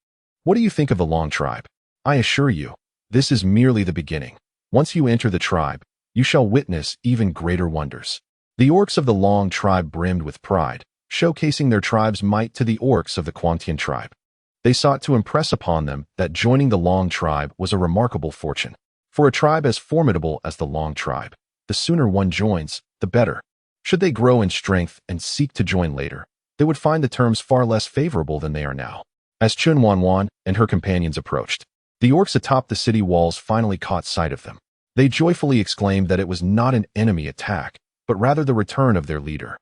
What do you think of the Long tribe? I assure you, this is merely the beginning. Once you enter the tribe, you shall witness even greater wonders. The orcs of the Long tribe brimmed with pride, showcasing their tribe's might to the orcs of the Confronting tribe. They sought to impress upon them that joining the Long tribe was a remarkable fortune. For a tribe as formidable as the Long tribe, the sooner one joins, the better. Should they grow in strength and seek to join later, they would find the terms far less favorable than they are now. As Chen Wanwan and her companions approached, the orcs atop the city walls finally caught sight of them. They joyfully exclaimed that it was not an enemy attack, but rather the return of their leader.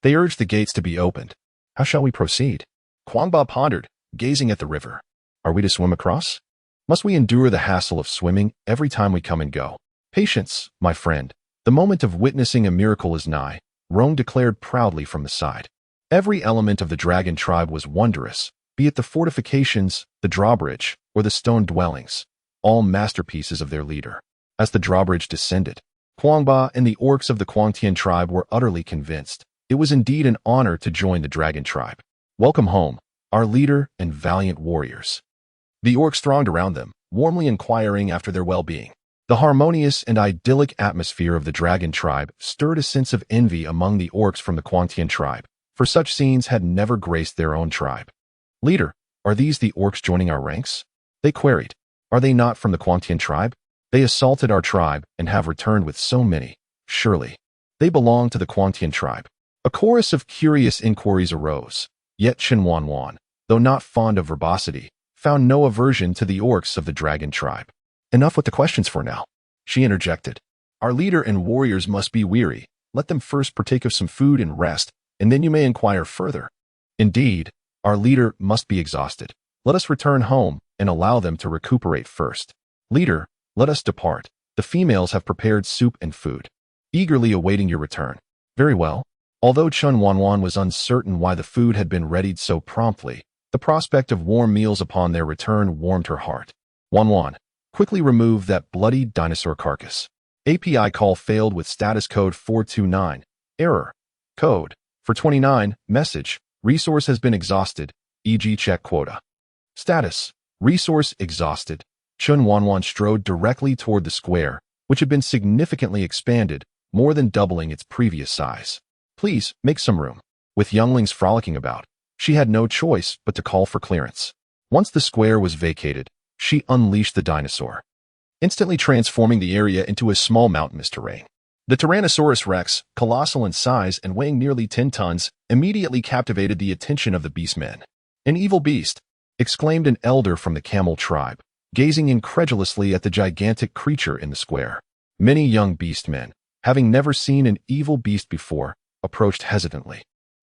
They urged the gates to be opened. How shall we proceed? Quangba pondered, gazing at the river. Are we to swim across? Must we endure the hassle of swimming every time we come and go? Patience, my friend. The moment of witnessing a miracle is nigh, Rome declared proudly from the side. Every element of the dragon tribe was wondrous, be it the fortifications, the drawbridge, or the stone dwellings, all masterpieces of their leader. As the drawbridge descended, Quangba and the orcs of the Confronting tribe were utterly convinced. It was indeed an honor to join the dragon tribe. Welcome home, our leader and valiant warriors. The orcs thronged around them, warmly inquiring after their well-being. The harmonious and idyllic atmosphere of the dragon tribe stirred a sense of envy among the orcs from the Confronting tribe, for such scenes had never graced their own tribe. Leader, are these the orcs joining our ranks? They queried. Are they not from the Confronting tribe? They assaulted our tribe and have returned with so many. Surely, they belong to the Confronting tribe. A chorus of curious inquiries arose, yet Chen Wanwan, though not fond of verbosity, found no aversion to the orcs of the dragon tribe. Enough with the questions for now, she interjected. Our leader and warriors must be weary. Let them first partake of some food and rest, and then you may inquire further. Indeed, our leader must be exhausted. Let us return home and allow them to recuperate first. Leader, let us depart. The females have prepared soup and food, eagerly awaiting your return. Very well. Although Chen Wanwan was uncertain why the food had been readied so promptly, the prospect of warm meals upon their return warmed her heart. Wanwan, quickly remove that bloody dinosaur carcass. API call failed with status code 429. Error. Code. For 29. Message. Resource has been exhausted, e.g. check quota. Status. Resource exhausted. Chen Wanwan strode directly toward the square, which had been significantly expanded, more than doubling its previous size. Please, make some room. With younglings frolicking about, she had no choice but to call for clearance. Once the square was vacated, she unleashed the dinosaur, instantly transforming the area into a small mountainous terrain. The Tyrannosaurus Rex, colossal in size and weighing nearly 10 tons, immediately captivated the attention of the beastmen. An evil beast, exclaimed an elder from the camel tribe, gazing incredulously at the gigantic creature in the square. Many young beastmen, having never seen an evil beast before, approached hesitantly,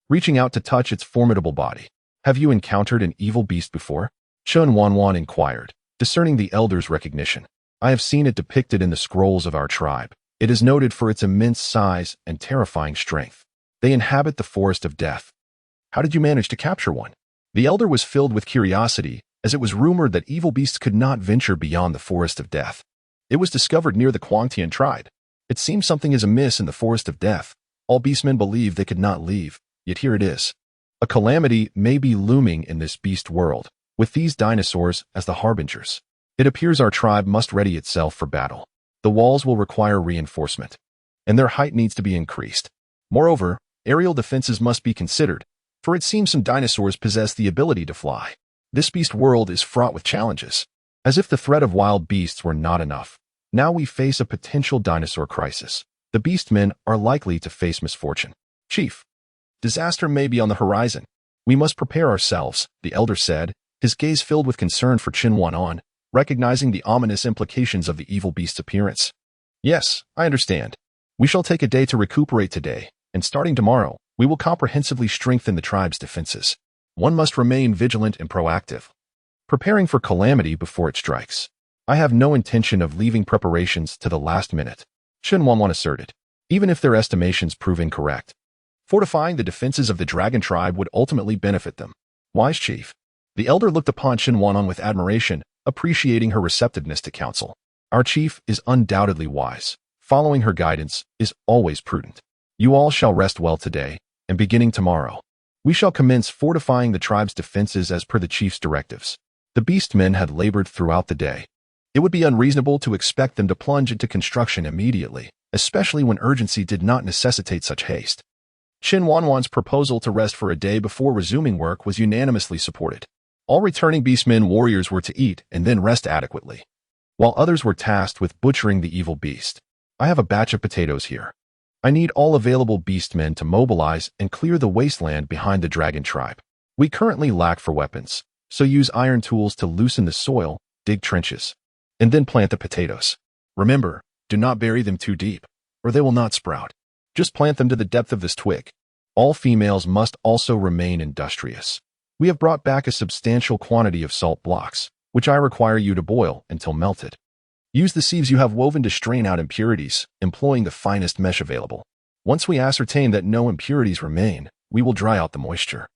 reaching out to touch its formidable body. Have you encountered an evil beast before? Chen Wanwan inquired, discerning the elder's recognition. I have seen it depicted in the scrolls of our tribe, It is noted for its immense size and terrifying strength. They inhabit the forest of death. How did you manage to capture one? The elder was filled with curiosity, as it was rumored that evil beasts could not venture beyond the forest of death. It was discovered near the Confronting tribe. It seems something is amiss in the forest of death. All beastmen believed they could not leave, yet here it is. A calamity may be looming in this beast world, with these dinosaurs as the harbingers. It appears our tribe must ready itself for battle. The walls will require reinforcement, and their height needs to be increased. Moreover, aerial defenses must be considered, for it seems some dinosaurs possess the ability to fly. This beast world is fraught with challenges. As if the threat of wild beasts were not enough, now we face a potential dinosaur crisis. The beastmen are likely to face misfortune. Chief, disaster may be on the horizon. We must prepare ourselves, the elder said, his gaze filled with concern for Chen Wanwan, recognizing the ominous implications of the evil beast's appearance. Yes, I understand. We shall take a day to recuperate today, and starting tomorrow, we will comprehensively strengthen the tribe's defenses. One must remain vigilant and proactive, preparing for calamity before it strikes. I have no intention of leaving preparations to the last minute, Chen Wanwan asserted, even if their estimations prove incorrect. Fortifying the defenses of the dragon tribe would ultimately benefit them. Wise chief. The elder looked upon Chen Wanwan with admiration, appreciating her receptiveness to counsel. Our chief is undoubtedly wise. Following her guidance is always prudent. You all shall rest well today, and beginning tomorrow, we shall commence fortifying the tribe's defenses as per the chief's directives. The beastmen had labored throughout the day. It would be unreasonable to expect them to plunge into construction immediately, especially when urgency did not necessitate such haste. Chen Wanwan's proposal to rest for a day before resuming work was unanimously supported. All returning beastmen warriors were to eat and then rest adequately, while others were tasked with butchering the evil beast. I have a batch of potatoes here. I need all available beastmen to mobilize and clear the wasteland behind the dragon tribe. We currently lack for weapons, so use iron tools to loosen the soil, dig trenches, and then plant the potatoes. Remember, do not bury them too deep, or they will not sprout. Just plant them to the depth of this twig. All females must also remain industrious. We have brought back a substantial quantity of salt blocks, which I require you to boil until melted. Use the sieves you have woven to strain out impurities, employing the finest mesh available. Once we ascertain that no impurities remain, we will dry out the moisture,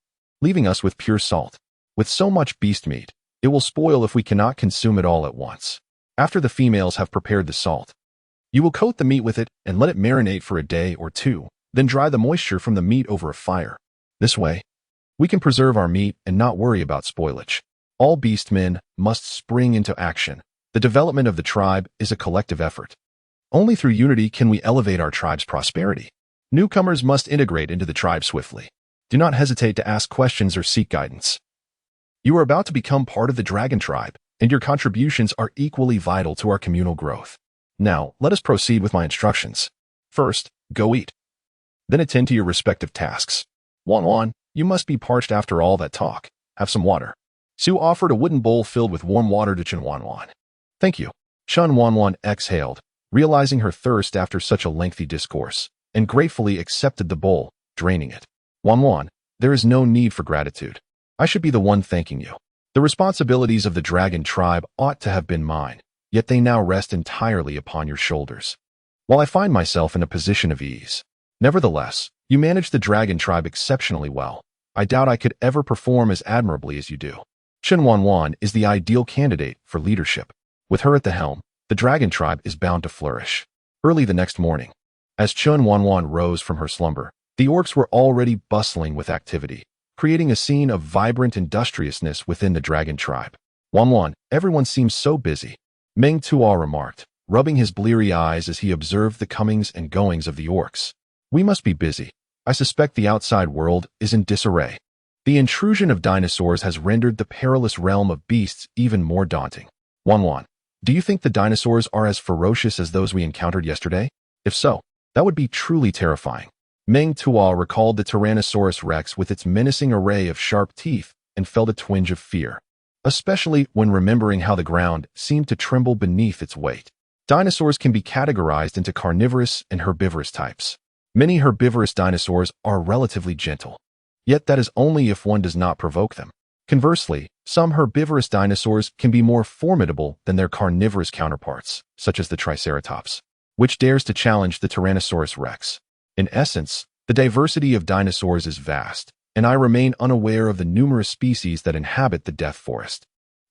leaving us with pure salt. With so much beast meat, it will spoil if we cannot consume it all at once. After the females have prepared the salt, you will coat the meat with it and let it marinate for a day or two, then dry the moisture from the meat over a fire. This way, we can preserve our meat and not worry about spoilage. All beastmen must spring into action. The development of the tribe is a collective effort. Only through unity can we elevate our tribe's prosperity. Newcomers must integrate into the tribe swiftly. Do not hesitate to ask questions or seek guidance. You are about to become part of the dragon tribe, and your contributions are equally vital to our communal growth. Now, let us proceed with my instructions. First, go eat. Then attend to your respective tasks. Wanwan, you must be parched after all that talk. Have some water. Sue offered a wooden bowl filled with warm water to Chen Wanwan. Thank you. Chen Wanwan exhaled, realizing her thirst after such a lengthy discourse, and gratefully accepted the bowl, draining it. Wanwan, there is no need for gratitude. I should be the one thanking you. The responsibilities of the dragon tribe ought to have been mine, yet they now rest entirely upon your shoulders. While I find myself in a position of ease, nevertheless, you manage the dragon tribe exceptionally well. I doubt I could ever perform as admirably as you do. Chen Wanwan is the ideal candidate for leadership. With her at the helm, the dragon tribe is bound to flourish. Early the next morning, as Chen Wanwan rose from her slumber, the orcs were already bustling with activity, creating a scene of vibrant industriousness within the dragon tribe. Wanwan, everyone seems so busy, Ming Tua remarked, rubbing his bleary eyes as he observed the comings and goings of the orcs. We must be busy. I suspect the outside world is in disarray. The intrusion of dinosaurs has rendered the perilous realm of beasts even more daunting. Wanwan, do you think the dinosaurs are as ferocious as those we encountered yesterday? If so, that would be truly terrifying. Ming Tua recalled the Tyrannosaurus Rex with its menacing array of sharp teeth and felt a twinge of fear, especially when remembering how the ground seemed to tremble beneath its weight. Dinosaurs can be categorized into carnivorous and herbivorous types. Many herbivorous dinosaurs are relatively gentle, yet that is only if one does not provoke them. Conversely, some herbivorous dinosaurs can be more formidable than their carnivorous counterparts, such as the Triceratops. Which dares to challenge the Tyrannosaurus rex? In essence, the diversity of dinosaurs is vast, and I remain unaware of the numerous species that inhabit the Death Forest.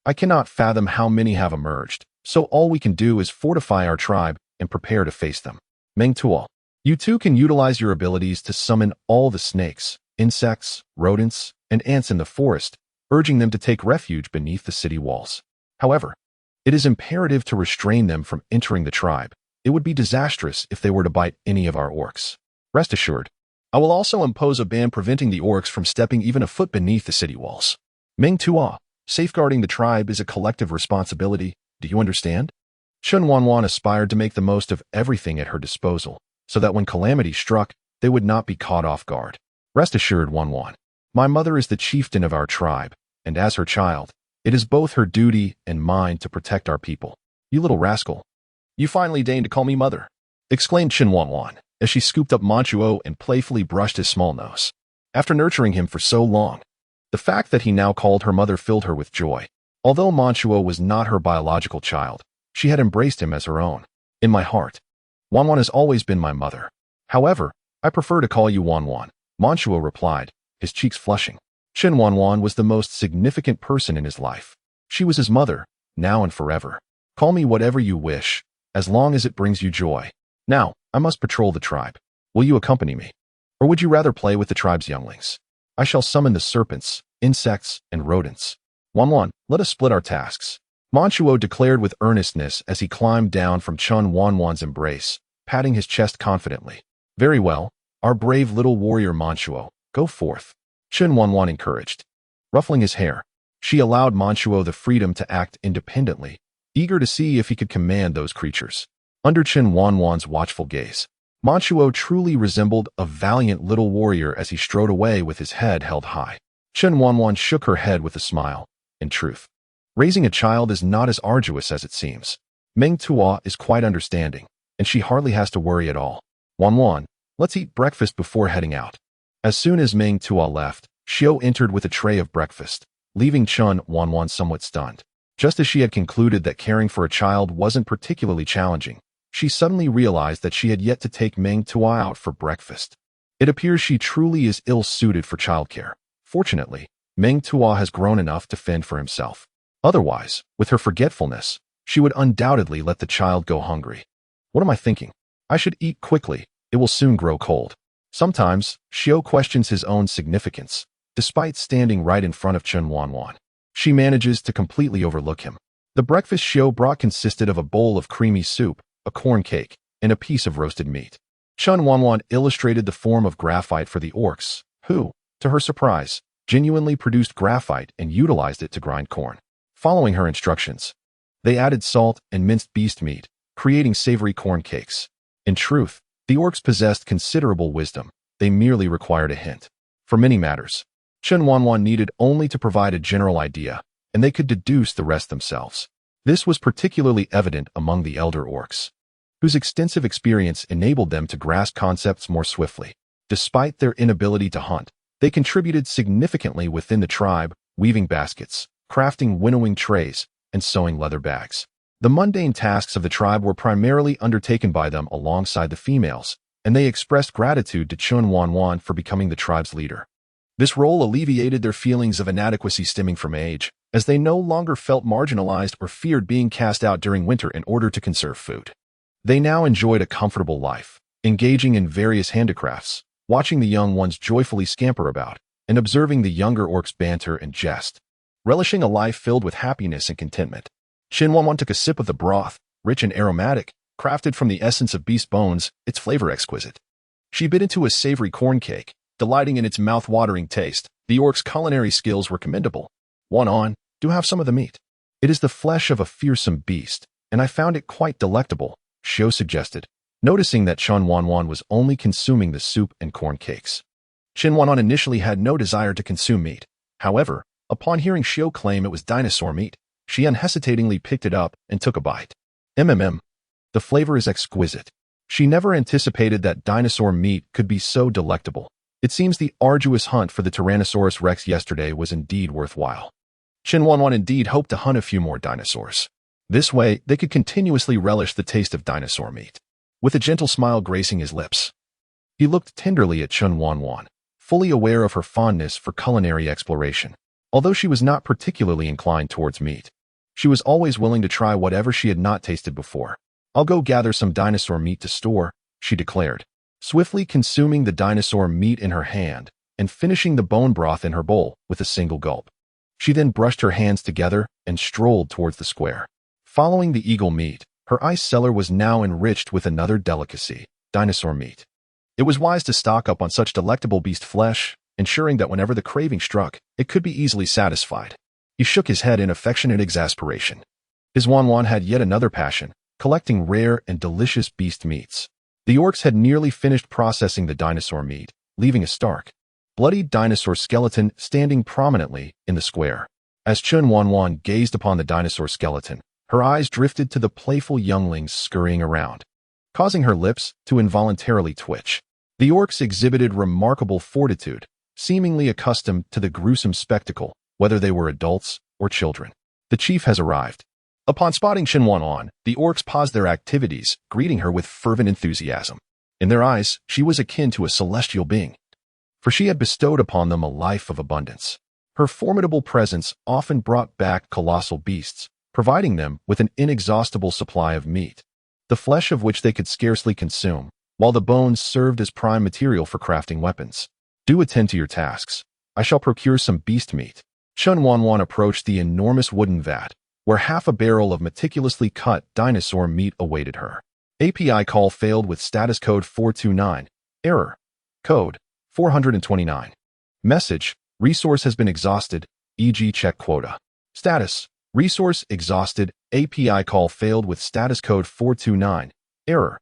I cannot fathom how many have emerged, so all we can do is fortify our tribe and prepare to face them. Ming Tua, you too can utilize your abilities to summon all the snakes, insects, rodents, and ants in the forest, urging them to take refuge beneath the city walls. However, it is imperative to restrain them from entering the tribe. It would be disastrous if they were to bite any of our orcs. Rest assured, I will also impose a ban preventing the orcs from stepping even a foot beneath the city walls. Ming Tua, safeguarding the tribe is a collective responsibility. Do you understand? Chen Wanwan aspired to make the most of everything at her disposal, so that when calamity struck, they would not be caught off guard. Rest assured, Wanwan, my mother is the chieftain of our tribe, and as her child, it is both her duty and mine to protect our people. You little rascal. You finally deigned to call me mother, exclaimed Chen Wanwan, as she scooped up Manchuo and playfully brushed his small nose. After nurturing him for so long, the fact that he now called her mother filled her with joy. Although Manchuo was not her biological child, she had embraced him as her own. In my heart, Wanwan has always been my mother. However, I prefer to call you Wanwan, Manchuo replied, his cheeks flushing. Chen Wanwan was the most significant person in his life. She was his mother, now and forever. Call me whatever you wish, as long as it brings you joy. Now, I must patrol the tribe. Will you accompany me? Or would you rather play with the tribe's younglings? I shall summon the serpents, insects, and rodents. Wanwan, let us split our tasks. Manchuo declared with earnestness as he climbed down from Chen Wanwan's embrace, patting his chest confidently. Very well, our brave little warrior Manchuo, go forth. Chen Wanwan encouraged. Ruffling his hair, she allowed Manchuo the freedom to act independently, eager to see if he could command those creatures. Under Chen Wanwan's watchful gaze, Manchuo truly resembled a valiant little warrior as he strode away with his head held high. Chen Wanwan shook her head with a smile. In truth, raising a child is not as arduous as it seems. Ming Tua is quite understanding, and she hardly has to worry at all. Wanwan, let's eat breakfast before heading out. As soon as Ming Tua left, Xiao entered with a tray of breakfast, leaving Chen Wanwan somewhat stunned. Just as she had concluded that caring for a child wasn't particularly challenging, she suddenly realized that she had yet to take Ming Tua out for breakfast. It appears she truly is ill-suited for childcare. Fortunately, Ming Tua has grown enough to fend for himself. Otherwise, with her forgetfulness, she would undoubtedly let the child go hungry. What am I thinking? I should eat quickly. It will soon grow cold. Sometimes, Xiao questions his own significance, despite standing right in front of Chen Wanwan. She manages to completely overlook him. The breakfast Xiao brought consisted of a bowl of creamy soup, a corn cake, and a piece of roasted meat. Chen Wanwan illustrated the form of graphite for the orcs, who, to her surprise, genuinely produced graphite and utilized it to grind corn. Following her instructions, they added salt and minced beast meat, creating savory corn cakes. In truth, the orcs possessed considerable wisdom. They merely required a hint. For many matters, Chen Wanwan needed only to provide a general idea, and they could deduce the rest themselves. This was particularly evident among the elder orcs, whose extensive experience enabled them to grasp concepts more swiftly. Despite their inability to hunt, they contributed significantly within the tribe, weaving baskets, crafting winnowing trays, and sewing leather bags. The mundane tasks of the tribe were primarily undertaken by them alongside the females, and they expressed gratitude to Chen Wanwan for becoming the tribe's leader. This role alleviated their feelings of inadequacy stemming from age, as they no longer felt marginalized or feared being cast out during winter in order to conserve food. They now enjoyed a comfortable life, engaging in various handicrafts, watching the young ones joyfully scamper about, and observing the younger orcs banter and jest, relishing a life filled with happiness and contentment. Chen Wanwan took a sip of the broth, rich and aromatic, crafted from the essence of beast bones, its flavor exquisite. She bit into a savory corn cake, delighting in its mouth-watering taste. The orcs' culinary skills were commendable. Wanwan, do have some of the meat. It is the flesh of a fearsome beast, and I found it quite delectable, Xiao suggested, noticing that Chen Wanwan was only consuming the soup and corn cakes. Chen Wanwan initially had no desire to consume meat. However, upon hearing Xiao claim it was dinosaur meat, she unhesitatingly picked it up and took a bite. The flavor is exquisite. She never anticipated that dinosaur meat could be so delectable. It seems the arduous hunt for the Tyrannosaurus rex yesterday was indeed worthwhile. Chen Wanwan indeed hoped to hunt a few more dinosaurs. This way, they could continuously relish the taste of dinosaur meat. with a gentle smile gracing his lips. He looked tenderly at Chen Wanwan, fully aware of her fondness for culinary exploration. Although she was not particularly inclined towards meat, she was always willing to try whatever she had not tasted before. "I'll go gather some dinosaur meat to store," she declared, swiftly consuming the dinosaur meat in her hand and finishing the bone broth in her bowl with a single gulp. She then brushed her hands together and strolled towards the square. Following the eagle meat, her ice cellar was now enriched with another delicacy, dinosaur meat. It was wise to stock up on such delectable beast flesh, ensuring that whenever the craving struck, it could be easily satisfied. He shook his head in affectionate exasperation. His Wanwan had yet another passion, collecting rare and delicious beast meats. The orcs had nearly finished processing the dinosaur meat, leaving a stark, bloodied dinosaur skeleton standing prominently in the square. As Chen Wanwan gazed upon the dinosaur skeleton, her eyes drifted to the playful younglings scurrying around, causing her lips to involuntarily twitch. The orcs exhibited remarkable fortitude, seemingly accustomed to the gruesome spectacle, whether they were adults or children. "The chief has arrived." Upon spotting Chen Wanwan, the orcs paused their activities, greeting her with fervent enthusiasm. In their eyes, she was akin to a celestial being, for she had bestowed upon them a life of abundance. Her formidable presence often brought back colossal beasts, providing them with an inexhaustible supply of meat, the flesh of which they could scarcely consume, while the bones served as prime material for crafting weapons. "Do attend to your tasks. I shall procure some beast meat." Chen Wanwan approached the enormous wooden vat, where half a barrel of meticulously cut dinosaur meat awaited her. API call failed with status code 429. Error. Code 429. Message: resource has been exhausted, e.g. check quota. Status: resource exhausted. API call failed with status code 429. Error.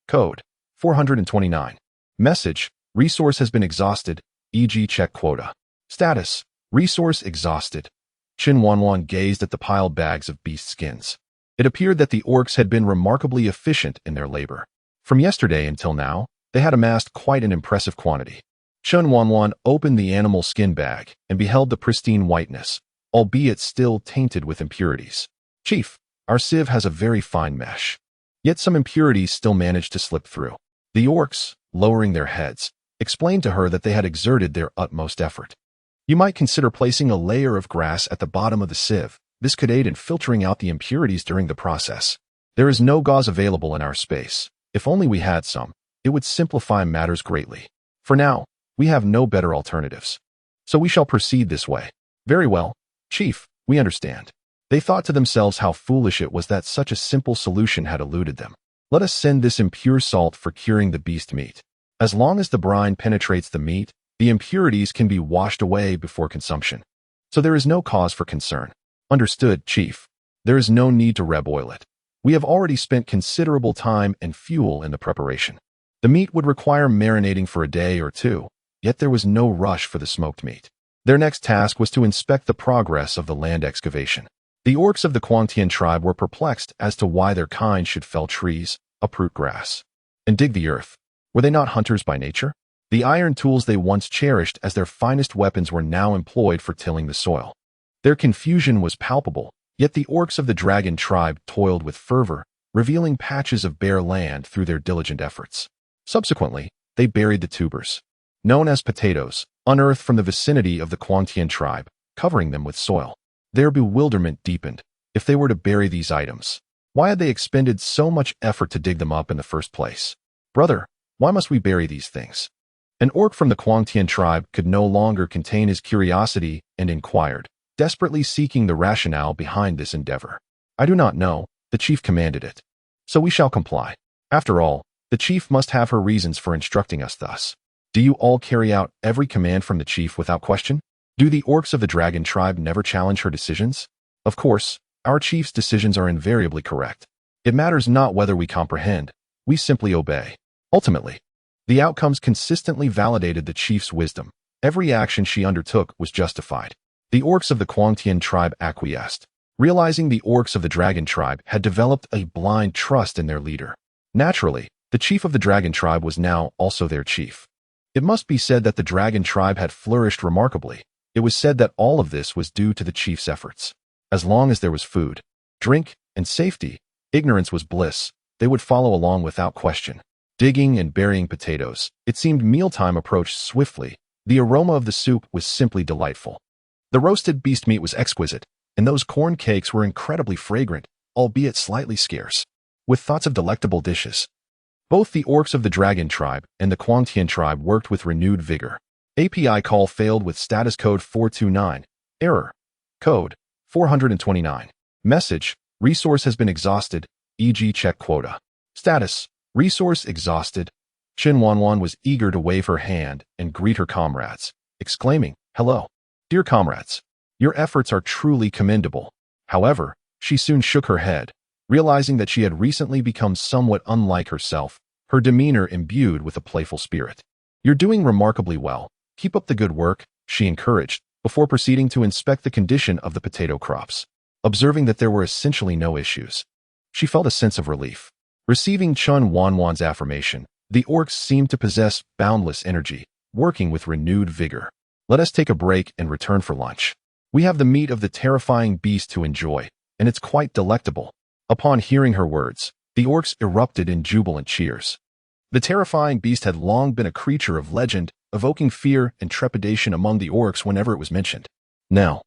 Code 429. Message: resource has been exhausted, e.g. check quota. Status: resource exhausted. Chen Wanwan gazed at the piled bags of beast skins. It appeared that the orcs had been remarkably efficient in their labor. From yesterday until now, they had amassed quite an impressive quantity. Chen Wanwan opened the animal skin bag and beheld the pristine whiteness, albeit still tainted with impurities. "Chief, our sieve has a very fine mesh. Yet some impurities still managed to slip through." The orcs, lowering their heads, explained to her that they had exerted their utmost effort. "You might consider placing a layer of grass at the bottom of the sieve. This could aid in filtering out the impurities during the process. There is no gauze available in our space. If only we had some, it would simplify matters greatly. For now, we have no better alternatives. So we shall proceed this way." "Very well, Chief, we understand." They thought to themselves how foolish it was that such a simple solution had eluded them. "Let us send this impure salt for curing the beast meat. As long as the brine penetrates the meat, the impurities can be washed away before consumption. So there is no cause for concern." "Understood, Chief. There is no need to reboil it. We have already spent considerable time and fuel in the preparation. The meat would require marinating for a day or two, yet there was no rush for the smoked meat." Their next task was to inspect the progress of the land excavation. The orcs of the Confronting tribe were perplexed as to why their kind should fell trees, uproot grass, and dig the earth. Were they not hunters by nature? The iron tools they once cherished as their finest weapons were now employed for tilling the soil. Their confusion was palpable, yet the orcs of the dragon tribe toiled with fervor, revealing patches of bare land through their diligent efforts. Subsequently, they buried the tubers, known as potatoes, unearthed from the vicinity of the Confronting tribe, covering them with soil. Their bewilderment deepened. If they were to bury these items, why had they expended so much effort to dig them up in the first place? "Brother, why must we bury these things?" An orc from the Confronting tribe could no longer contain his curiosity and inquired, desperately seeking the rationale behind this endeavor. "I do not know. The chief commanded it. So we shall comply. After all, the chief must have her reasons for instructing us thus." "Do you all carry out every command from the chief without question? Do the orcs of the dragon tribe never challenge her decisions?" "Of course, our chief's decisions are invariably correct. It matters not whether we comprehend, we simply obey." Ultimately, the outcomes consistently validated the chief's wisdom. Every action she undertook was justified. The orcs of the Confronting tribe acquiesced, realizing the orcs of the dragon tribe had developed a blind trust in their leader. Naturally, the chief of the dragon tribe was now also their chief. It must be said that the dragon tribe had flourished remarkably. It was said that all of this was due to the chief's efforts. As long as there was food, drink, and safety, ignorance was bliss, they would follow along without question. Digging and burying potatoes, it seemed mealtime approached swiftly. The aroma of the soup was simply delightful. The roasted beast meat was exquisite, and those corn cakes were incredibly fragrant, albeit slightly scarce. With thoughts of delectable dishes, both the orcs of the dragon tribe and the Confronting tribe worked with renewed vigor. API call failed with status code 429. Error. Code 429. Message. Resource has been exhausted, e.g. check quota. Status. Resource exhausted. Chen Wanwan was eager to wave her hand and greet her comrades, exclaiming, "Hello, dear comrades. Your efforts are truly commendable." However, she soon shook her head, realizing that she had recently become somewhat unlike herself, her demeanor imbued with a playful spirit. "You're doing remarkably well. Keep up the good work," she encouraged, before proceeding to inspect the condition of the potato crops. Observing that there were essentially no issues, she felt a sense of relief. Receiving Chen Wanwan's affirmation, the orcs seemed to possess boundless energy, working with renewed vigor. "Let us take a break and return for lunch. We have the meat of the terrifying beast to enjoy, and it's quite delectable." Upon hearing her words, the orcs erupted in jubilant cheers. The terrifying beast had long been a creature of legend, evoking fear and trepidation among the orcs whenever it was mentioned. Now,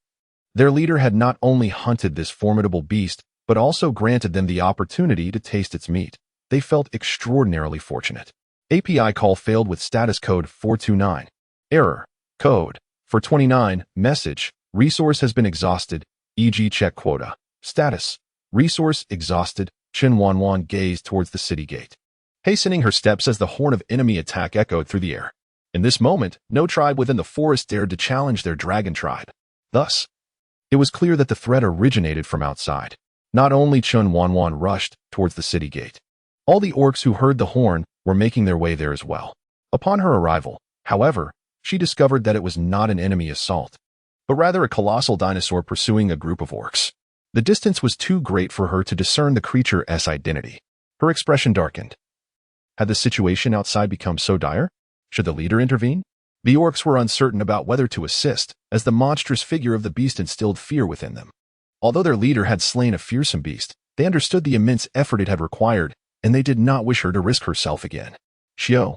their leader had not only hunted this formidable beast, but also granted them the opportunity to taste its meat. They felt extraordinarily fortunate. API call failed with status code 429. Error. Code 429. Message. Resource has been exhausted, e.g. check quota. Status. Resource exhausted. Chen Wanwan gazed towards the city gate, hastening her steps as the horn of enemy attack echoed through the air. In this moment, no tribe within the forest dared to challenge their dragon tribe. Thus, it was clear that the threat originated from outside. Not only Chen Wanwan rushed towards the city gate. All the orcs who heard the horn were making their way there as well. Upon her arrival, however, she discovered that it was not an enemy assault, but rather a colossal dinosaur pursuing a group of orcs. The distance was too great for her to discern the creature's identity. Her expression darkened. Had the situation outside become so dire? Should the leader intervene? The orcs were uncertain about whether to assist, as the monstrous figure of the beast instilled fear within them. Although their leader had slain a fearsome beast, they understood the immense effort it had required, and they did not wish her to risk herself again. "Xiao,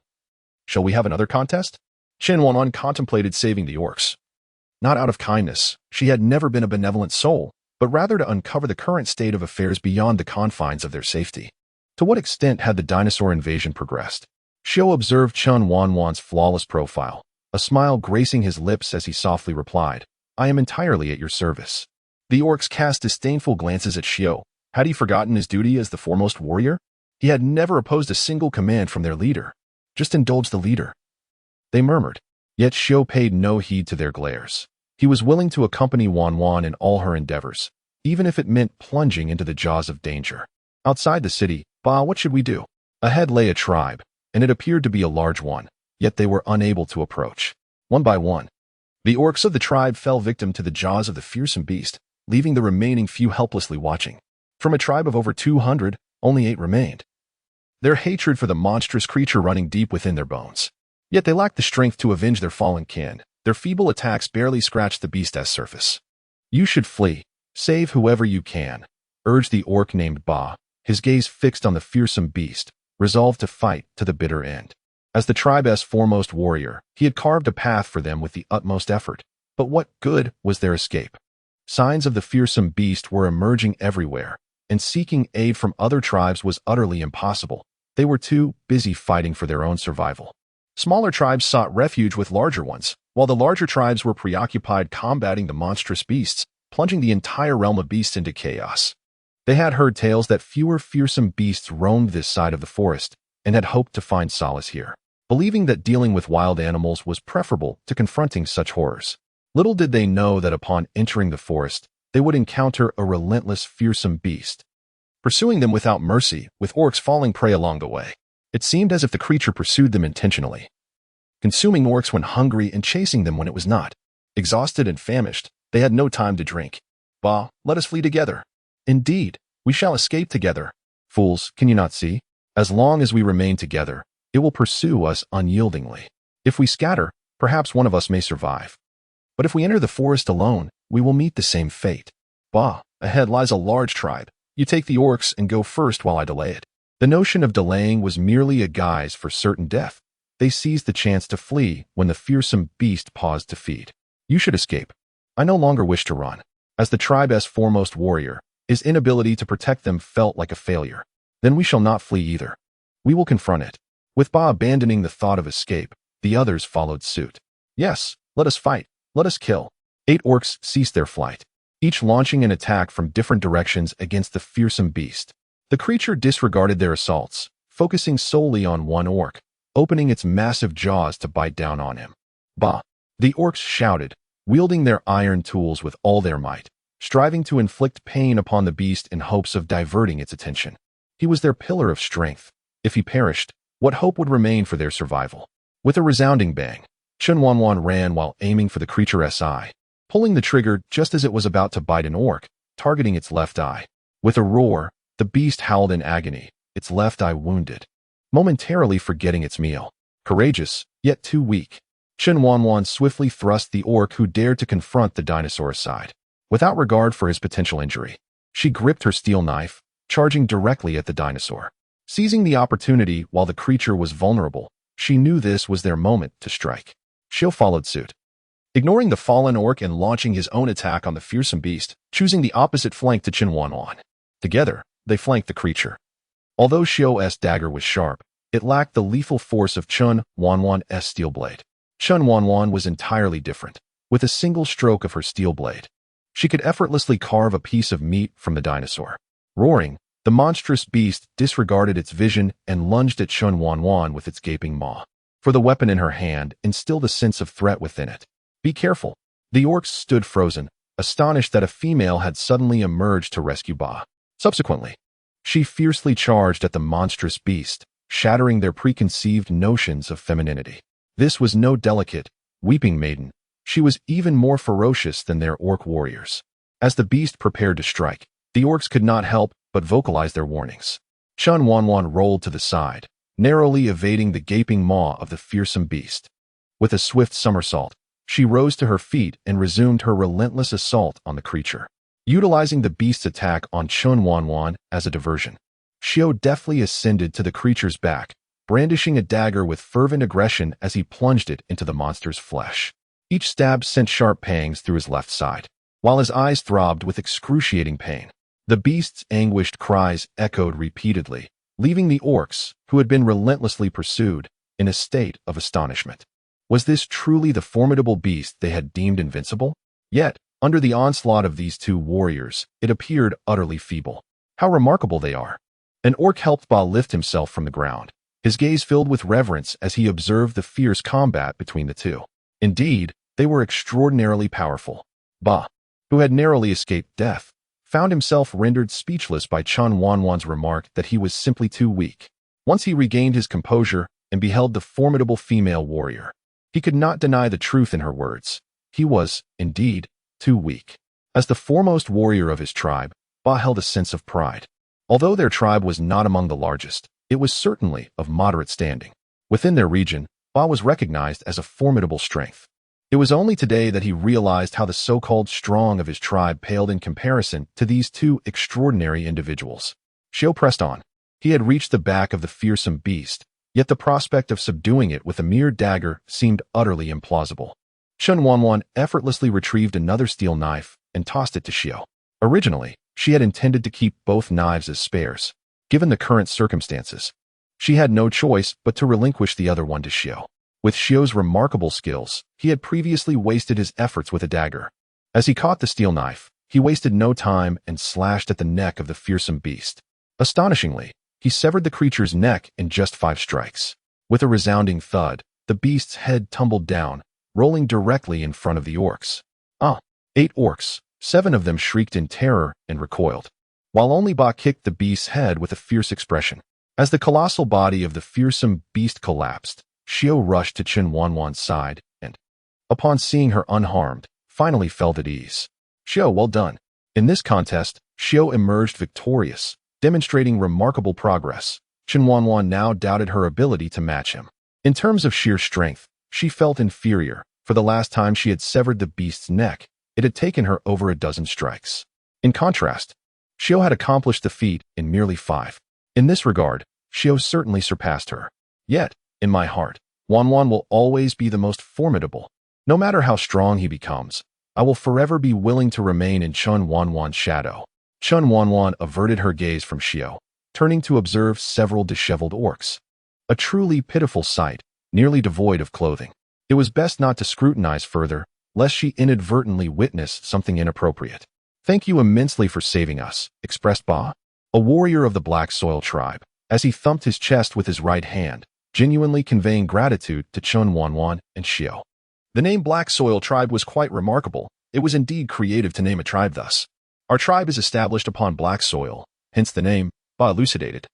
shall we have another contest?" Chen Wanwan contemplated saving the orcs. Not out of kindness, she had never been a benevolent soul, but rather to uncover the current state of affairs beyond the confines of their safety. To what extent had the dinosaur invasion progressed? Xiao observed Chen Wanwan's flawless profile, a smile gracing his lips as he softly replied, "I am entirely at your service." The orcs cast disdainful glances at Xiao. Had he forgotten his duty as the foremost warrior? He had never opposed a single command from their leader. Just indulge the leader, they murmured. Yet Xiao paid no heed to their glares. He was willing to accompany Wanwan in all her endeavors, even if it meant plunging into the jaws of danger. Outside the city, what should we do? Ahead lay a tribe, and it appeared to be a large one, yet they were unable to approach. One by one, the orcs of the tribe fell victim to the jaws of the fearsome beast, leaving the remaining few helplessly watching. From a tribe of over 200, only 8 remained, their hatred for the monstrous creature running deep within their bones. Yet they lacked the strength to avenge their fallen kin. Their feeble attacks barely scratched the beast's surface. "You should flee. Save whoever you can," urged the orc named Ba, his gaze fixed on the fearsome beast, resolved to fight to the bitter end. As the tribe's foremost warrior, he had carved a path for them with the utmost effort. But what good was their escape? Signs of the fearsome beast were emerging everywhere, and seeking aid from other tribes was utterly impossible. They were too busy fighting for their own survival. Smaller tribes sought refuge with larger ones, while the larger tribes were preoccupied combating the monstrous beasts, plunging the entire realm of beasts into chaos. They had heard tales that fewer fearsome beasts roamed this side of the forest, and had hoped to find solace here, believing that dealing with wild animals was preferable to confronting such horrors. Little did they know that upon entering the forest, they would encounter a relentless fearsome beast, pursuing them without mercy, with orcs falling prey along the way. It seemed as if the creature pursued them intentionally, consuming orcs when hungry and chasing them when it was not. Exhausted and famished, they had no time to drink. Let us flee together. Indeed, we shall escape together. Fools, can you not see? As long as we remain together, it will pursue us unyieldingly. If we scatter, perhaps one of us may survive. But if we enter the forest alone, we will meet the same fate. Ahead lies a large tribe. You take the orcs and go first while I delay it. The notion of delaying was merely a guise for certain death. They seized the chance to flee when the fearsome beast paused to feed. You should escape. I no longer wish to run. As the tribe's foremost warrior, his inability to protect them felt like a failure. Then we shall not flee either. We will confront it. With Ba abandoning the thought of escape, the others followed suit. Yes, let us fight. Let us kill. 8 orcs ceased their flight, each launching an attack from different directions against the fearsome beast. The creature disregarded their assaults, focusing solely on one orc, opening its massive jaws to bite down on him. Bah! The orcs shouted, wielding their iron tools with all their might, striving to inflict pain upon the beast in hopes of diverting its attention. He was their pillar of strength. If he perished, what hope would remain for their survival? With a resounding bang, Chen Wanwan ran while aiming for the creature's eye, pulling the trigger just as it was about to bite an orc, targeting its left eye. With a roar, the beast howled in agony, its left eye wounded, momentarily forgetting its meal. Courageous, yet too weak, Chen Wanwan swiftly thrust the orc who dared to confront the dinosaur aside. Without regard for his potential injury, she gripped her steel knife, charging directly at the dinosaur. Seizing the opportunity while the creature was vulnerable, she knew this was their moment to strike. Xiao followed suit, ignoring the fallen orc and launching his own attack on the fearsome beast, choosing the opposite flank to Chen Wanwan. Together, they flanked the creature. Although Xiao's dagger was sharp, it lacked the lethal force of Chen Wanwan's steel blade. Chen Wanwan was entirely different. With a single stroke of her steel blade, she could effortlessly carve a piece of meat from the dinosaur. Roaring, the monstrous beast disregarded its vision and lunged at Chen Wanwan with its gaping maw. For the weapon in her hand instilled a sense of threat within it. Be careful. The orcs stood frozen, astonished that a female had suddenly emerged to rescue Ba. Subsequently, she fiercely charged at the monstrous beast, shattering their preconceived notions of femininity. This was no delicate, weeping maiden. She was even more ferocious than their orc warriors. As the beast prepared to strike, the orcs could not help but vocalize their warnings. Chen Wanwan rolled to the side, narrowly evading the gaping maw of the fearsome beast. With a swift somersault, she rose to her feet and resumed her relentless assault on the creature. Utilizing the beast's attack on Chen Wanwan as a diversion, Xiao deftly ascended to the creature's back, brandishing a dagger with fervent aggression as he plunged it into the monster's flesh. Each stab sent sharp pangs through his left side, while his eyes throbbed with excruciating pain. The beast's anguished cries echoed repeatedly, leaving the orcs, who had been relentlessly pursued, in a state of astonishment. Was this truly the formidable beast they had deemed invincible? Yet, under the onslaught of these two warriors, it appeared utterly feeble. How remarkable they are! An orc helped Ba lift himself from the ground, his gaze filled with reverence as he observed the fierce combat between the two. Indeed, they were extraordinarily powerful. Ba, who had narrowly escaped death, found himself rendered speechless by Chen Wanwan's remark that he was simply too weak. Once he regained his composure and beheld the formidable female warrior, he could not deny the truth in her words. He was, indeed, too weak. As the foremost warrior of his tribe, Ba held a sense of pride. Although their tribe was not among the largest, it was certainly of moderate standing. Within their region, Ba was recognized as a formidable strength. It was only today that he realized how the so-called strong of his tribe paled in comparison to these two extraordinary individuals. Xiao pressed on. He had reached the back of the fearsome beast, yet the prospect of subduing it with a mere dagger seemed utterly implausible. Chen Wanwan effortlessly retrieved another steel knife and tossed it to Xiao. Originally, she had intended to keep both knives as spares. Given the current circumstances, she had no choice but to relinquish the other one to Xiao. With Xiao's remarkable skills, he had previously wasted his efforts with a dagger. As he caught the steel knife, he wasted no time and slashed at the neck of the fearsome beast. Astonishingly, he severed the creature's neck in just 5 strikes. With a resounding thud, the beast's head tumbled down, rolling directly in front of the orcs. 8 orcs, 7 of them shrieked in terror and recoiled, while only Ba kicked the beast's head with a fierce expression. As the colossal body of the fearsome beast collapsed, Xiao rushed to Chen Wanwan's side and, upon seeing her unharmed, finally felt at ease. Xiao, well done. In this contest, Xiao emerged victorious, demonstrating remarkable progress. Chen Wanwan now doubted her ability to match him. In terms of sheer strength, she felt inferior. For the last time she had severed the beast's neck, it had taken her over a dozen strikes. In contrast, Xiao had accomplished the feat in merely 5. In this regard, Xiao certainly surpassed her. Yet, in my heart, Wanwan will always be the most formidable. No matter how strong he becomes, I will forever be willing to remain in Chen Wanwan's shadow. Chen Wanwan averted her gaze from Xiao, turning to observe several disheveled orcs. A truly pitiful sight, nearly devoid of clothing. It was best not to scrutinize further, lest she inadvertently witness something inappropriate. Thank you immensely for saving us, expressed Ba, a warrior of the Black Soil tribe, as he thumped his chest with his right hand, genuinely conveying gratitude to Chen Wanwan and Xiao. The name Black Soil tribe was quite remarkable. It was indeed creative to name a tribe thus. Our tribe is established upon black soil, hence the name, Ba elucidated.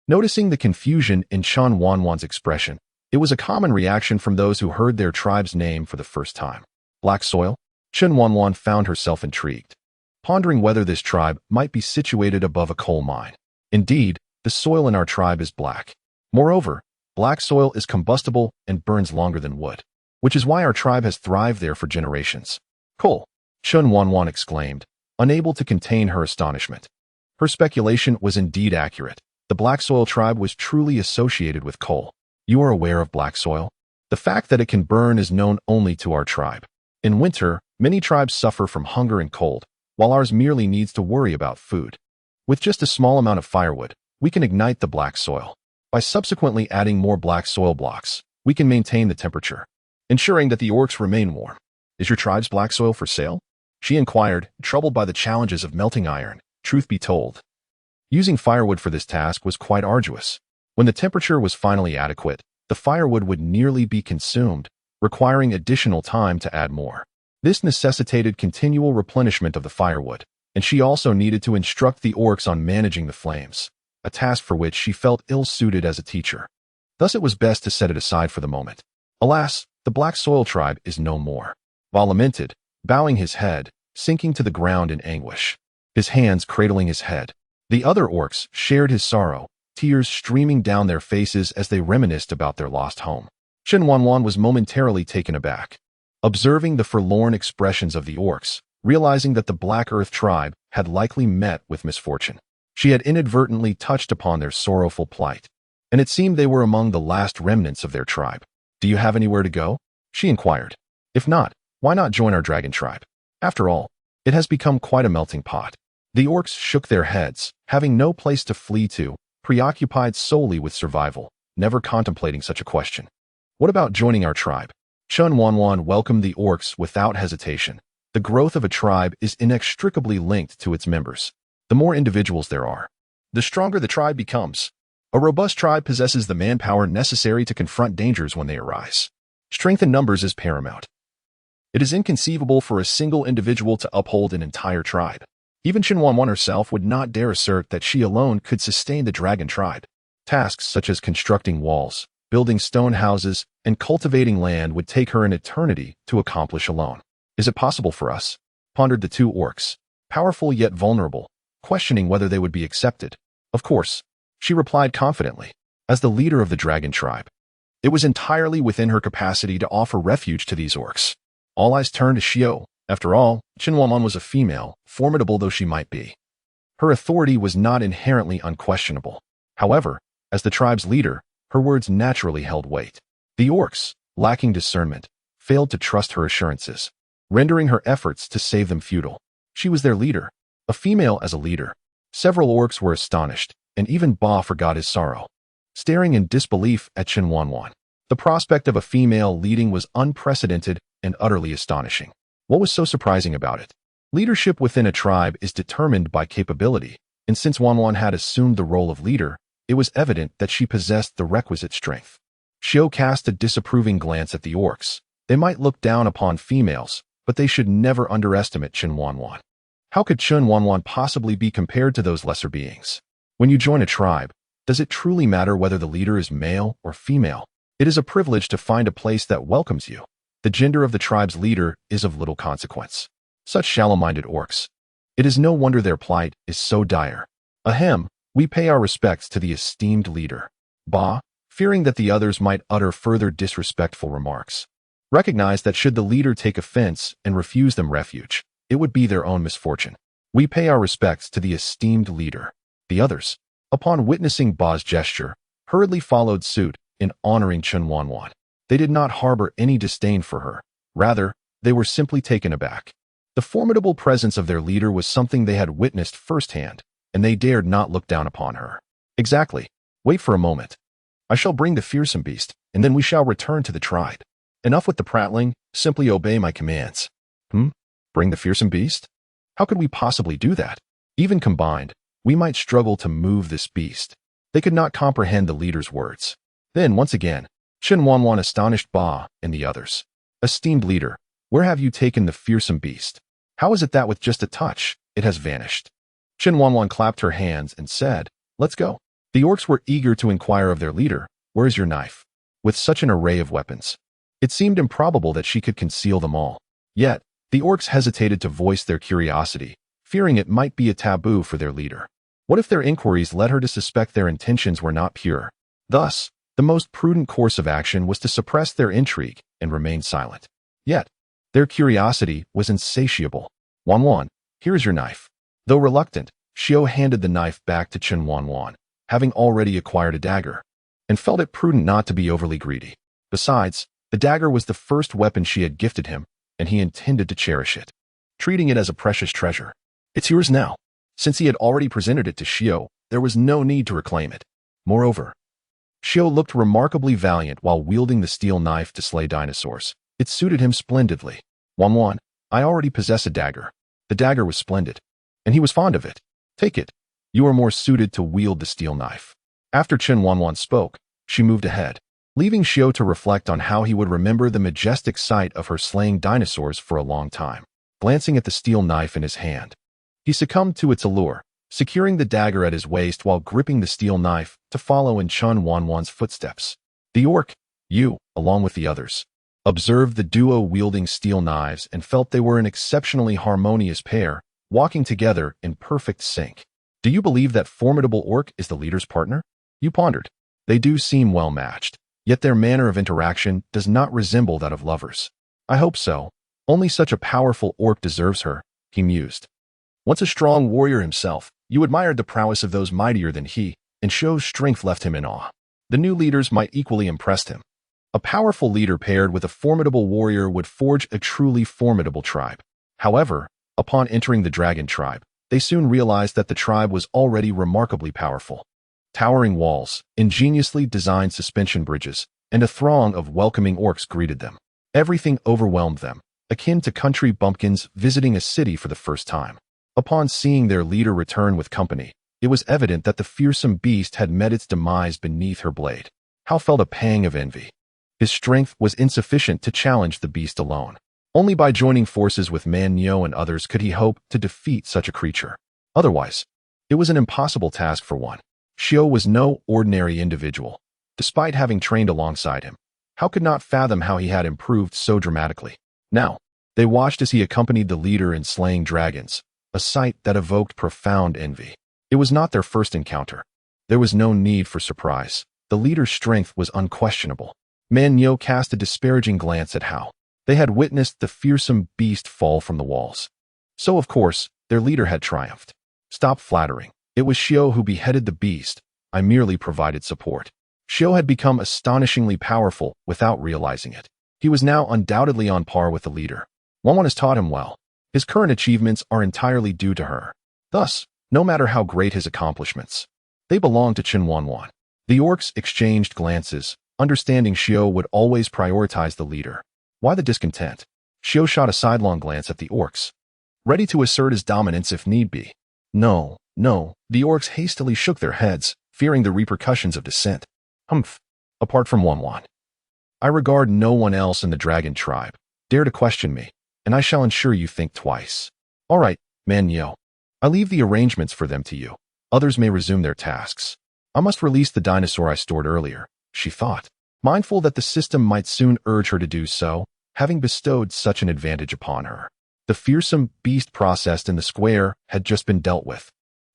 Noticing the confusion in Chen Wanwan's expression, it was a common reaction from those who heard their tribe's name for the first time. Black soil? Chen Wanwan found herself intrigued, pondering whether this tribe might be situated above a coal mine. Indeed, the soil in our tribe is black. Moreover, black soil is combustible and burns longer than wood, which is why our tribe has thrived there for generations. Coal, Chen Wanwan exclaimed, unable to contain her astonishment. Her speculation was indeed accurate. The black soil tribe was truly associated with coal. You are aware of black soil? The fact that it can burn is known only to our tribe. In winter, many tribes suffer from hunger and cold, while ours merely needs to worry about food. With just a small amount of firewood, we can ignite the black soil. By subsequently adding more black soil blocks, we can maintain the temperature, ensuring that the orcs remain warm. Is your tribe's black soil for sale? She inquired, troubled by the challenges of melting iron. Truth be told, using firewood for this task was quite arduous. When the temperature was finally adequate, the firewood would nearly be consumed, requiring additional time to add more. This necessitated continual replenishment of the firewood, and she also needed to instruct the orcs on managing the flames, a task for which she felt ill-suited as a teacher. Thus it was best to set it aside for the moment. Alas, the black soil tribe is no more. Ba lamented, bowing his head, sinking to the ground in anguish, his hands cradling his head. The other orcs shared his sorrow, tears streaming down their faces as they reminisced about their lost home. Chen Wanwan was momentarily taken aback, observing the forlorn expressions of the orcs, realizing that the Black Earth tribe had likely met with misfortune. She had inadvertently touched upon their sorrowful plight, and it seemed they were among the last remnants of their tribe. Do you have anywhere to go? She inquired. If not, why not join our dragon tribe? After all, it has become quite a melting pot. The orcs shook their heads, having no place to flee to, preoccupied solely with survival, never contemplating such a question. What about joining our tribe? Chen Wanwan welcomed the orcs without hesitation. The growth of a tribe is inextricably linked to its members. The more individuals there are, the stronger the tribe becomes. A robust tribe possesses the manpower necessary to confront dangers when they arise. Strength in numbers is paramount. It is inconceivable for a single individual to uphold an entire tribe. Even Chen Wanwan herself would not dare assert that she alone could sustain the dragon tribe. Tasks such as constructing walls, building stone houses, and cultivating land would take her an eternity to accomplish alone. Is it possible for us? Pondered the two orcs, powerful yet vulnerable, questioning whether they would be accepted. Of course, she replied confidently. As the leader of the dragon tribe, it was entirely within her capacity to offer refuge to these orcs. All eyes turned to Xiao. After all, Chen Wanwan was a female, formidable though she might be. Her authority was not inherently unquestionable. However, as the tribe's leader, her words naturally held weight. The orcs, lacking discernment, failed to trust her assurances, rendering her efforts to save them futile. She was their leader, a female as a leader. Several orcs were astonished, and even Ba forgot his sorrow, staring in disbelief at Chen Wanwan. The prospect of a female leading was unprecedented and utterly astonishing. What was so surprising about it? Leadership within a tribe is determined by capability, and since Wanwan had assumed the role of leader, it was evident that she possessed the requisite strength. Xiao cast a disapproving glance at the orcs. They might look down upon females, but they should never underestimate Chen Wanwan. How could Chen Wanwan possibly be compared to those lesser beings? When you join a tribe, does it truly matter whether the leader is male or female? It is a privilege to find a place that welcomes you. The gender of the tribe's leader is of little consequence. Such shallow-minded orcs. It is no wonder their plight is so dire. Ahem, we pay our respects to the esteemed leader. Ba, fearing that the others might utter further disrespectful remarks, recognized that should the leader take offense and refuse them refuge, it would be their own misfortune. We pay our respects to the esteemed leader. The others, Upon witnessing Ba's gesture, hurriedly followed suit in honoring Chen Wanwan. They did not harbor any disdain for her. Rather, they were simply taken aback. The formidable presence of their leader was something they had witnessed firsthand, and they dared not look down upon her. Exactly. Wait for a moment. I shall bring the fearsome beast, and then we shall return to the tribe. Enough with the prattling, simply obey my commands. Bring the fearsome beast? How could we possibly do that? Even combined, we might struggle to move this beast. They could not comprehend the leader's words. Then, once again, Chen Wanwan astonished Ba and the others. Esteemed leader, where have you taken the fearsome beast? How is it that with just a touch, it has vanished? Chen Wanwan clapped her hands and said, Let's go. The orcs were eager to inquire of their leader, Where is your knife? With such an array of weapons, it seemed improbable that she could conceal them all. Yet, the orcs hesitated to voice their curiosity, fearing it might be a taboo for their leader. What if their inquiries led her to suspect their intentions were not pure? Thus, the most prudent course of action was to suppress their intrigue and remain silent. Yet, their curiosity was insatiable. Wanwan, here is your knife. Though reluctant, Xiao handed the knife back to Chen Wanwan, having already acquired a dagger, and felt it prudent not to be overly greedy. Besides, the dagger was the first weapon she had gifted him, and he intended to cherish it, treating it as a precious treasure. It's yours now. Since he had already presented it to Xiao, there was no need to reclaim it. Moreover, Xiao looked remarkably valiant while wielding the steel knife to slay dinosaurs. It suited him splendidly. Wanwan, I already possess a dagger. The dagger was splendid, and he was fond of it. Take it. You are more suited to wield the steel knife. After Chen Wanwan spoke, she moved ahead, leaving Xiao to reflect on how he would remember the majestic sight of her slaying dinosaurs for a long time. Glancing at the steel knife in his hand, he succumbed to its allure, securing the dagger at his waist while gripping the steel knife to follow in Chen Wanwan's footsteps. The orc, along with the others, observed the duo wielding steel knives and felt they were an exceptionally harmonious pair, walking together in perfect sync. Do you believe that formidable orc is the leader's partner? You pondered. They do seem well matched, yet their manner of interaction does not resemble that of lovers. I hope so. Only such a powerful orc deserves her, he mused. Once a strong warrior himself, you admired the prowess of those mightier than he, and Xiao's strength left him in awe. The new leaders might equally impress him. A powerful leader paired with a formidable warrior would forge a truly formidable tribe. However, upon entering the dragon tribe, they soon realized that the tribe was already remarkably powerful. Towering walls, ingeniously designed suspension bridges, and a throng of welcoming orcs greeted them. Everything overwhelmed them, akin to country bumpkins visiting a city for the first time. Upon seeing their leader return with company, it was evident that the fearsome beast had met its demise beneath her blade. Hao felt a pang of envy. His strength was insufficient to challenge the beast alone. Only by joining forces with Man Nyo and others could he hope to defeat such a creature. Otherwise, it was an impossible task for one. Xiao was no ordinary individual. Despite having trained alongside him, Hao could not fathom how he had improved so dramatically. Now, they watched as he accompanied the leader in slaying dragons, a sight that evoked profound envy. It was not their first encounter. There was no need for surprise. The leader's strength was unquestionable. Man Nyo cast a disparaging glance at Hao. They had witnessed the fearsome beast fall from the walls. So, of course, their leader had triumphed. Stop flattering. It was Xiao who beheaded the beast. I merely provided support. Xiao had become astonishingly powerful without realizing it. He was now undoubtedly on par with the leader. Wanwan has taught him well. His current achievements are entirely due to her. Thus, no matter how great his accomplishments, they belong to Chen Wanwan. The orcs exchanged glances, understanding Xiao would always prioritize the leader. Why the discontent? Xiao shot a sidelong glance at the orcs, ready to assert his dominance if need be. No. The orcs hastily shook their heads, fearing the repercussions of dissent. Apart from Wanwan, I regard no one else in the dragon tribe. Dare to question me, and I shall ensure you think twice. All right, Man Nyo. I leave the arrangements for them to you. Others may resume their tasks. I must release the dinosaur I stored earlier, she thought, mindful that the system might soon urge her to do so, having bestowed such an advantage upon her. The fearsome beast processed in the square had just been dealt with,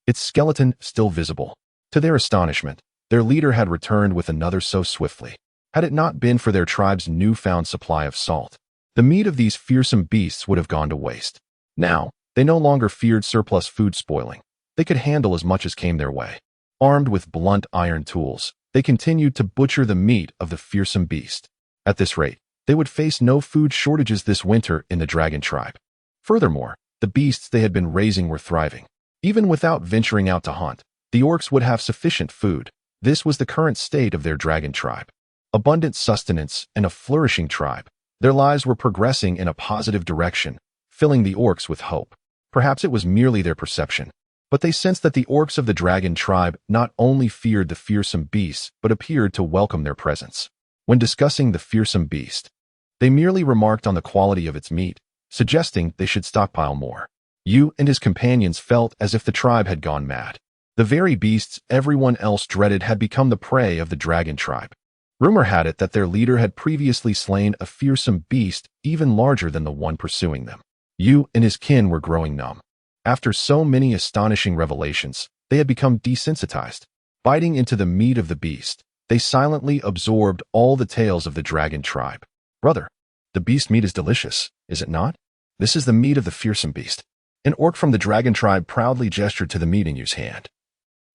its skeleton still visible. To their astonishment, their leader had returned with another so swiftly. Had it not been for their tribe's newfound supply of salt, the meat of these fearsome beasts would have gone to waste. Now, they no longer feared surplus food spoiling. They could handle as much as came their way. Armed with blunt iron tools, they continued to butcher the meat of the fearsome beast. At this rate, they would face no food shortages this winter in the dragon tribe. Furthermore, the beasts they had been raising were thriving. Even without venturing out to hunt, the orcs would have sufficient food. This was the current state of their dragon tribe. Abundant sustenance and a flourishing tribe. Their lives were progressing in a positive direction, filling the orcs with hope. Perhaps it was merely their perception, but they sensed that the orcs of the dragon tribe not only feared the fearsome beasts but appeared to welcome their presence. When discussing the fearsome beast, they merely remarked on the quality of its meat, suggesting they should stockpile more. Yu and his companions felt as if the tribe had gone mad. The very beasts everyone else dreaded had become the prey of the dragon tribe. Rumor had it that their leader had previously slain a fearsome beast even larger than the one pursuing them. Yu and his kin were growing numb. After so many astonishing revelations, they had become desensitized. Biting into the meat of the beast, they silently absorbed all the tales of the dragon tribe. Brother, the beast meat is delicious, is it not? This is the meat of the fearsome beast. An orc from the dragon tribe proudly gestured to the meat in Yu's hand,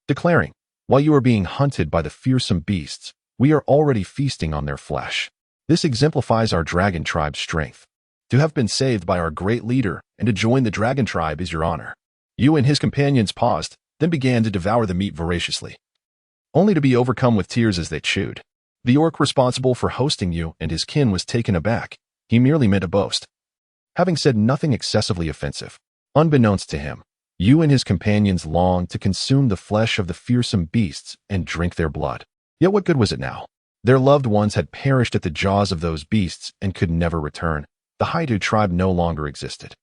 declaring, while you are being hunted by the fearsome beasts, we are already feasting on their flesh. This exemplifies our dragon tribe's strength. To have been saved by our great leader and to join the dragon tribe is your honor. Yu and his companions paused, then began to devour the meat voraciously, only to be overcome with tears as they chewed. The orc responsible for hosting Yu and his kin was taken aback. He merely meant to boast, having said nothing excessively offensive. Unbeknownst to him, Yu and his companions longed to consume the flesh of the fearsome beasts and drink their blood. Yet what good was it now? Their loved ones had perished at the jaws of those beasts and could never return. The Haidu tribe no longer existed.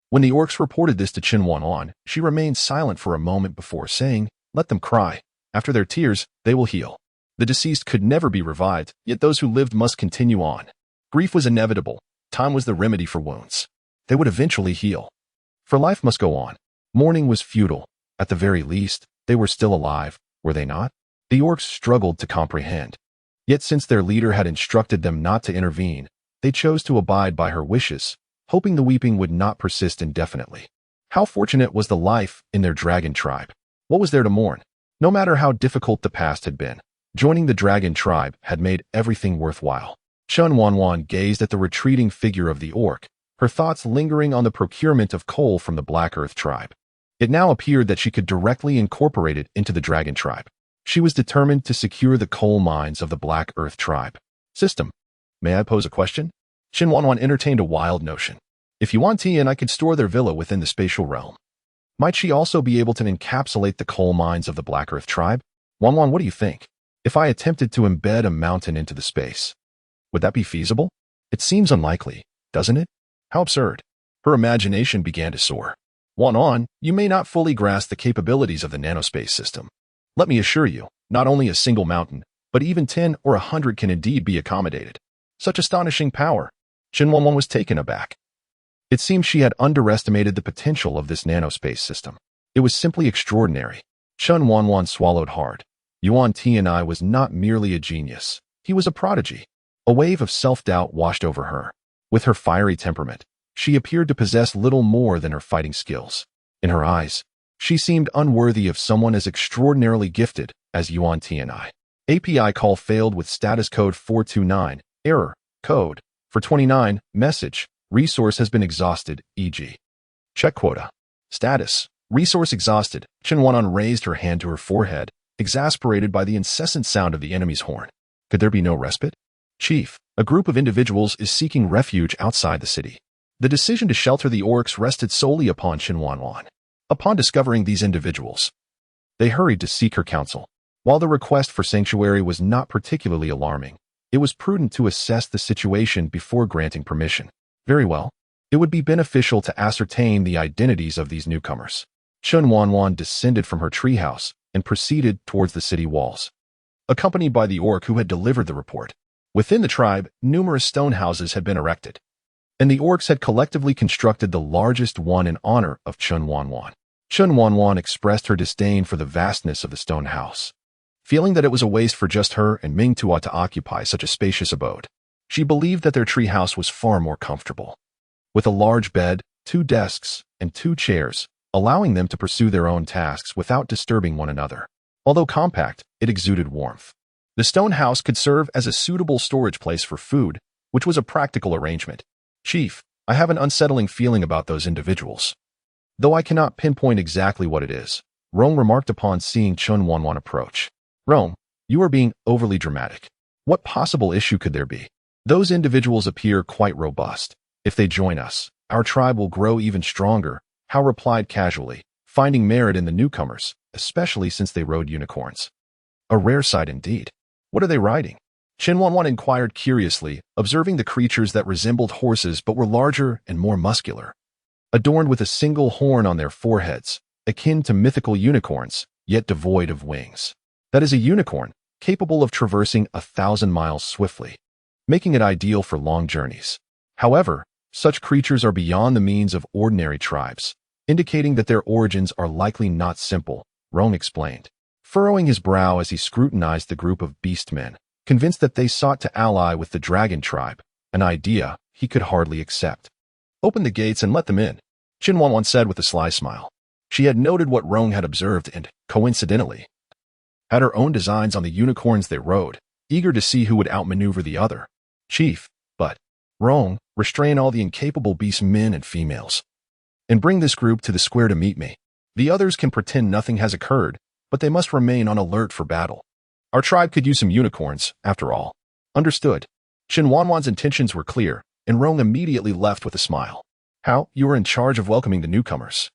When the orcs reported this to Chen Wanwan, she remained silent for a moment before saying, let them cry. After their tears, they will heal. The deceased could never be revived, yet those who lived must continue on. Grief was inevitable. Time was the remedy for wounds. They would eventually heal. For life must go on. Mourning was futile. At the very least, they were still alive, were they not? The orcs struggled to comprehend. Yet since their leader had instructed them not to intervene, they chose to abide by her wishes, hoping the weeping would not persist indefinitely. How fortunate was the life in their dragon tribe. What was there to mourn? No matter how difficult the past had been, joining the dragon tribe had made everything worthwhile. Chen Wanwan gazed at the retreating figure of the orc, her thoughts lingering on the procurement of coal from the Black Earth tribe. It now appeared that she could directly incorporate it into the dragon tribe. She was determined to secure the coal mines of the Black Earth tribe. System. May I pose a question? Chen Wanwan entertained a wild notion. If Yuan Tianye and I could store their villa within the spatial realm, might she also be able to encapsulate the coal mines of the Black Earth tribe? Wanwan, what do you think? If I attempted to embed a mountain into the space, would that be feasible? It seems unlikely, doesn't it? How absurd. Her imagination began to soar. Wanwan, you may not fully grasp the capabilities of the nanospace system. Let me assure you, not only a single mountain, but even 10 or 100 can indeed be accommodated. Such astonishing power. Chen Wanwan was taken aback. It seemed she had underestimated the potential of this nanospace system. It was simply extraordinary. Chen Wanwan swallowed hard. Yuan Tianye was not merely a genius. He was a prodigy. A wave of self-doubt washed over her. With her fiery temperament, she appeared to possess little more than her fighting skills. In her eyes, she seemed unworthy of someone as extraordinarily gifted as Yuan Tianye. API call failed with status code 429. Error. Code. For 29. Message. Resource has been exhausted, e.g. Check quota. Status. Resource exhausted. Chen Wanwan raised her hand to her forehead, exasperated by the incessant sound of the enemy's horn. Could there be no respite? Chief, a group of individuals is seeking refuge outside the city. The decision to shelter the orcs rested solely upon Chen Wanwan. Upon discovering these individuals, they hurried to seek her counsel. While the request for sanctuary was not particularly alarming, it was prudent to assess the situation before granting permission. Very well. It would be beneficial to ascertain the identities of these newcomers. Chen Wanwan descended from her treehouse and proceeded towards the city walls, accompanied by the orc who had delivered the report. Within the tribe, numerous stone houses had been erected, and the orcs had collectively constructed the largest one in honor of Chen Wanwan. Chen Wanwan expressed her disdain for the vastness of the stone house, feeling that it was a waste for just her and Ming Tua to occupy such a spacious abode. She believed that their treehouse was far more comfortable, with a large bed, 2 desks, and 2 chairs, allowing them to pursue their own tasks without disturbing one another. Although compact, it exuded warmth. The stone house could serve as a suitable storage place for food, which was a practical arrangement. Chief, I have an unsettling feeling about those individuals. Though I cannot pinpoint exactly what it is, Rong remarked upon seeing Chen Wanwan approach. Rong, you are being overly dramatic. What possible issue could there be? Those individuals appear quite robust. If they join us, our tribe will grow even stronger, Hao replied casually, finding merit in the newcomers, especially since they rode unicorns. A rare sight indeed. What are they riding? Chen Wanwan inquired curiously, observing the creatures that resembled horses but were larger and more muscular. Adorned with a single horn on their foreheads, akin to mythical unicorns, yet devoid of wings. That is a unicorn, capable of traversing 1,000 miles swiftly, making it ideal for long journeys. However, such creatures are beyond the means of ordinary tribes, indicating that their origins are likely not simple, Rong explained, furrowing his brow as he scrutinized the group of beastmen, convinced that they sought to ally with the dragon tribe, an idea he could hardly accept. Open the gates and let them in, Chen Wanwan said with a sly smile. She had noted what Rong had observed and, coincidentally, had her own designs on the unicorns they rode, eager to see who would outmaneuver the other. Chief, but, Rong, restrain all the incapable beast men and females, and bring this group to the square to meet me. The others can pretend nothing has occurred, but they must remain on alert for battle. Our tribe could use some unicorns, after all. Understood. Chen Wanwan's intentions were clear, and Rong immediately left with a smile. How, you were in charge of welcoming the newcomers.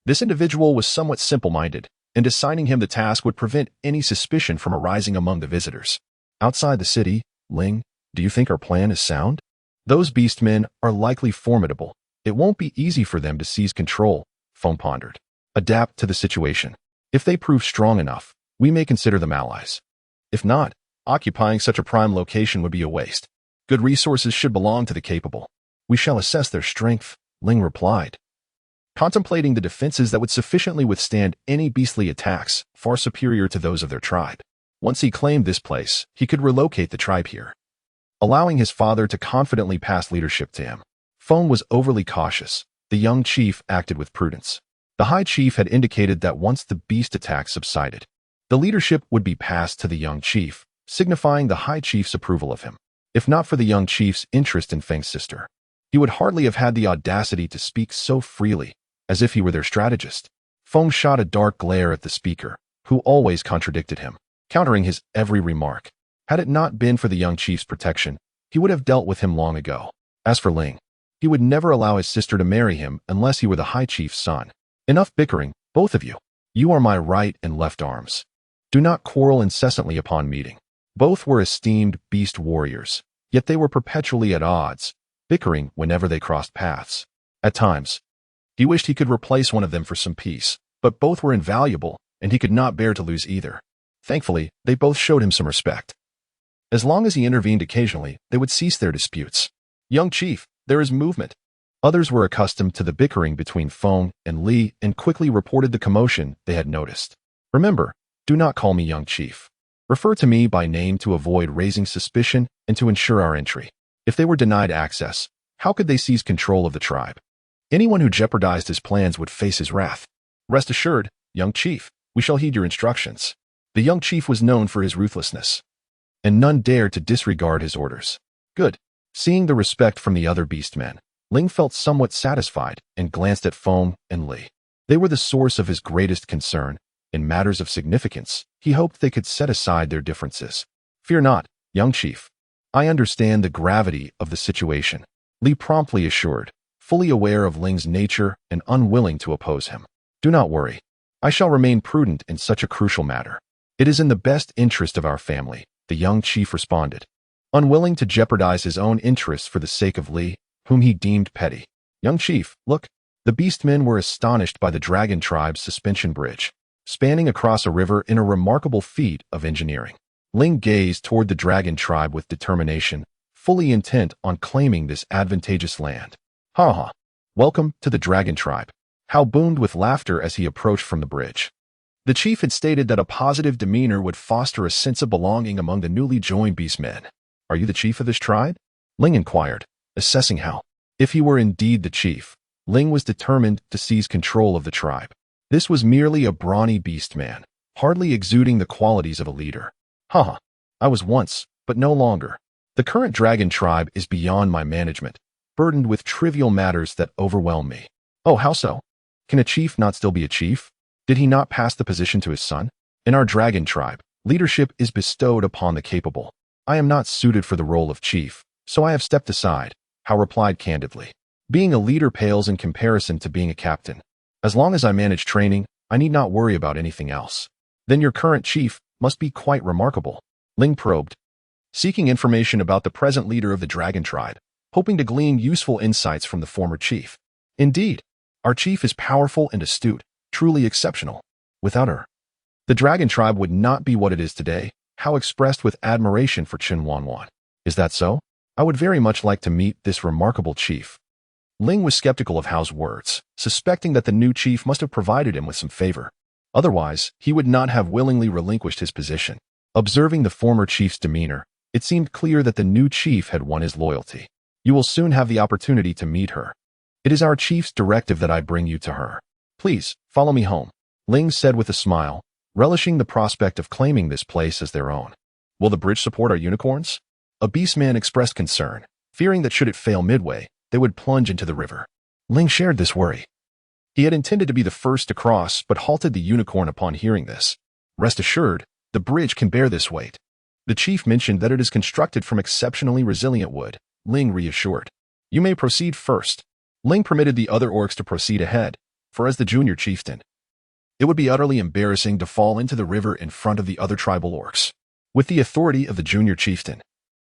This individual was somewhat simple-minded, and assigning him the task would prevent any suspicion from arising among the visitors. Outside the city, Ling, do you think our plan is sound? Those beastmen are likely formidable. It won't be easy for them to seize control, Feng pondered. Adapt to the situation. If they prove strong enough, we may consider them allies. If not, occupying such a prime location would be a waste. Good resources should belong to the capable. We shall assess their strength, Ling replied, contemplating the defenses that would sufficiently withstand any beastly attacks, far superior to those of their tribe. Once he claimed this place, he could relocate the tribe here, allowing his father to confidently pass leadership to him. Feng was overly cautious. The young chief acted with prudence. The high chief had indicated that once the beast attack subsided, the leadership would be passed to the young chief, signifying the high chief's approval of him. If not for the young chief's interest in Feng's sister, he would hardly have had the audacity to speak so freely, as if he were their strategist. Feng shot a dark glare at the speaker, who always contradicted him, countering his every remark. Had it not been for the young chief's protection, he would have dealt with him long ago. As for Ling, he would never allow his sister to marry him unless he were the high chief's son. Enough bickering, both of you. You are my right and left arms. Do not quarrel incessantly upon meeting. Both were esteemed beast warriors, yet they were perpetually at odds, bickering whenever they crossed paths. At times, he wished he could replace one of them for some peace, but both were invaluable, and he could not bear to lose either. Thankfully, they both showed him some respect. As long as he intervened occasionally, they would cease their disputes. Young chief, there is movement. Others were accustomed to the bickering between Feng and Li and quickly reported the commotion they had noticed. Remember, do not call me young chief. Refer to me by name to avoid raising suspicion and to ensure our entry. If they were denied access, how could they seize control of the tribe? Anyone who jeopardized his plans would face his wrath. Rest assured, young chief, we shall heed your instructions. The young chief was known for his ruthlessness, and none dared to disregard his orders. Good. Seeing the respect from the other beastmen, Ling felt somewhat satisfied and glanced at Feng and Li. They were the source of his greatest concern. In matters of significance, he hoped they could set aside their differences. Fear not, young chief. I understand the gravity of the situation, Li promptly assured, fully aware of Ling's nature and unwilling to oppose him. Do not worry. I shall remain prudent in such a crucial matter. It is in the best interest of our family, the young chief responded, unwilling to jeopardize his own interests for the sake of Li, whom he deemed petty. Young chief, look. The beastmen were astonished by the dragon tribe's suspension bridge, spanning across a river in a remarkable feat of engineering. Ling gazed toward the dragon tribe with determination, fully intent on claiming this advantageous land. Ha ha. Welcome to the dragon tribe. Hao boomed with laughter as he approached from the bridge. The chief had stated that a positive demeanor would foster a sense of belonging among the newly joined beastmen. Are you the chief of this tribe? Ling inquired, assessing Hao. If he were indeed the chief, Ling was determined to seize control of the tribe. This was merely a brawny beastman, hardly exuding the qualities of a leader. Haha, I was once, but no longer. The current dragon tribe is beyond my management, burdened with trivial matters that overwhelm me. Oh, how so? Can a chief not still be a chief? Did he not pass the position to his son? In our dragon tribe, leadership is bestowed upon the capable. I am not suited for the role of chief, so I have stepped aside, Hao replied candidly. Being a leader pales in comparison to being a captain. As long as I manage training, I need not worry about anything else. Then your current chief must be quite remarkable. Ling probed, seeking information about the present leader of the dragon tribe, hoping to glean useful insights from the former chief. Indeed, our chief is powerful and astute, truly exceptional. Without her, the dragon tribe would not be what it is today. Hao expressed with admiration for Chen Wanwan. Is that so? I would very much like to meet this remarkable chief. Ling was skeptical of Hao's words, suspecting that the new chief must have provided him with some favor. Otherwise, he would not have willingly relinquished his position. Observing the former chief's demeanor, it seemed clear that the new chief had won his loyalty. You will soon have the opportunity to meet her. It is our chief's directive that I bring you to her. Please, follow me home, Ling said with a smile, relishing the prospect of claiming this place as their own. Will the bridge support our unicorns? A beastman expressed concern, fearing that should it fail midway, they would plunge into the river. Ling shared this worry. He had intended to be the first to cross, but halted the unicorn upon hearing this. Rest assured, the bridge can bear this weight. The chief mentioned that it is constructed from exceptionally resilient wood, Ling reassured. You may proceed first. Ling permitted the other orcs to proceed ahead, for as the junior chieftain, it would be utterly embarrassing to fall into the river in front of the other tribal orcs. With the authority of the junior chieftain,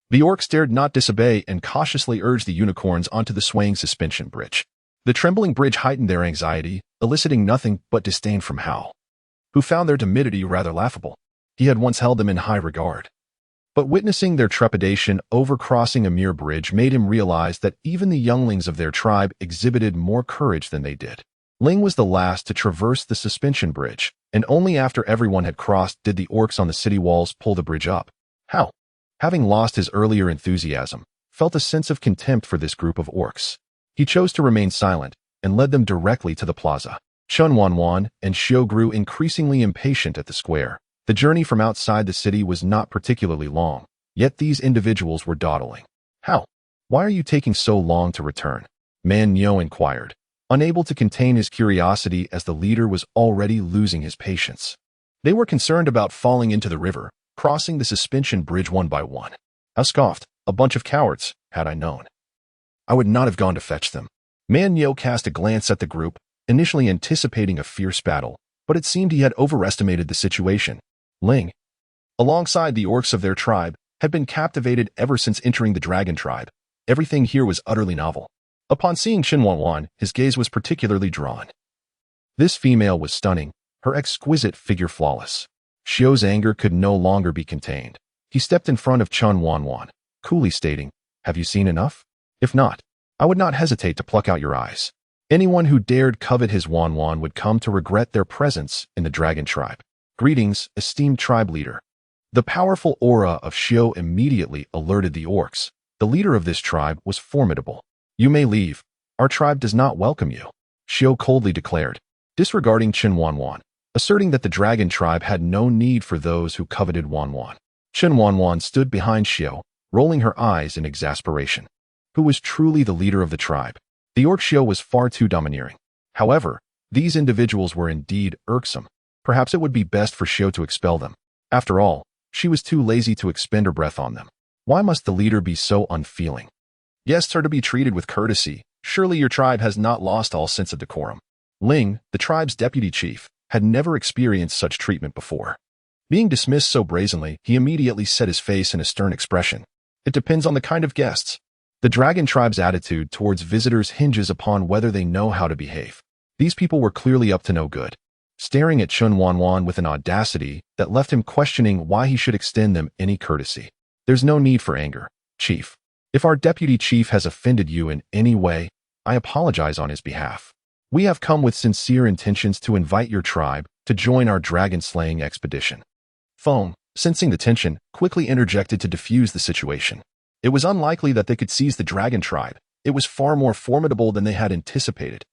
the orcs dared not disobey and cautiously urged the unicorns onto the swaying suspension bridge. The trembling bridge heightened their anxiety, eliciting nothing but disdain from Hao, who found their timidity rather laughable. He had once held them in high regard. But witnessing their trepidation over crossing a mere bridge made him realize that even the younglings of their tribe exhibited more courage than they did. Ling was the last to traverse the suspension bridge, and only after everyone had crossed did the orcs on the city walls pull the bridge up. Hao, having lost his earlier enthusiasm, felt a sense of contempt for this group of orcs. He chose to remain silent and led them directly to the plaza. Chen Wanwan and Xiao grew increasingly impatient at the square. The journey from outside the city was not particularly long, yet these individuals were dawdling. How? Why are you taking so long to return? Man Nyo inquired, unable to contain his curiosity as the leader was already losing his patience. They were concerned about falling into the river, crossing the suspension bridge one by one. Hao scoffed, a bunch of cowards, had I known. I would not have gone to fetch them. Man Nyo cast a glance at the group, initially anticipating a fierce battle, but it seemed he had overestimated the situation. Ling, alongside the orcs of their tribe, had been captivated ever since entering the dragon tribe. Everything here was utterly novel. Upon seeing Chen Wanwan, his gaze was particularly drawn. This female was stunning, her exquisite figure flawless. Xiao's anger could no longer be contained. He stepped in front of Chen Wanwan, coolly stating, "Have you seen enough? If not, I would not hesitate to pluck out your eyes." Anyone who dared covet his Wanwan would come to regret their presence in the dragon tribe. Greetings, esteemed tribe leader. The powerful aura of Xiao immediately alerted the orcs. The leader of this tribe was formidable. You may leave. Our tribe does not welcome you, Xiao coldly declared, disregarding Chen Wanwan, asserting that the dragon tribe had no need for those who coveted Wanwan. Chen Wanwan stood behind Xiao, rolling her eyes in exasperation. Who was truly the leader of the tribe? The orc Xiao was far too domineering. However, these individuals were indeed irksome. Perhaps it would be best for Xiao to expel them. After all, she was too lazy to expend her breath on them. Why must the leader be so unfeeling? Guests are to be treated with courtesy. Surely your tribe has not lost all sense of decorum. Ling, the tribe's deputy chief, had never experienced such treatment before. Being dismissed so brazenly, he immediately set his face in a stern expression. It depends on the kind of guests. The dragon tribe's attitude towards visitors hinges upon whether they know how to behave. These people were clearly up to no good, staring at Chen Wanwan with an audacity that left him questioning why he should extend them any courtesy. There's no need for anger, chief. If our deputy chief has offended you in any way, I apologize on his behalf. We have come with sincere intentions to invite your tribe to join our dragon-slaying expedition. Feng, sensing the tension, quickly interjected to defuse the situation. It was unlikely that they could seize the dragon tribe. It was far more formidable than they had anticipated.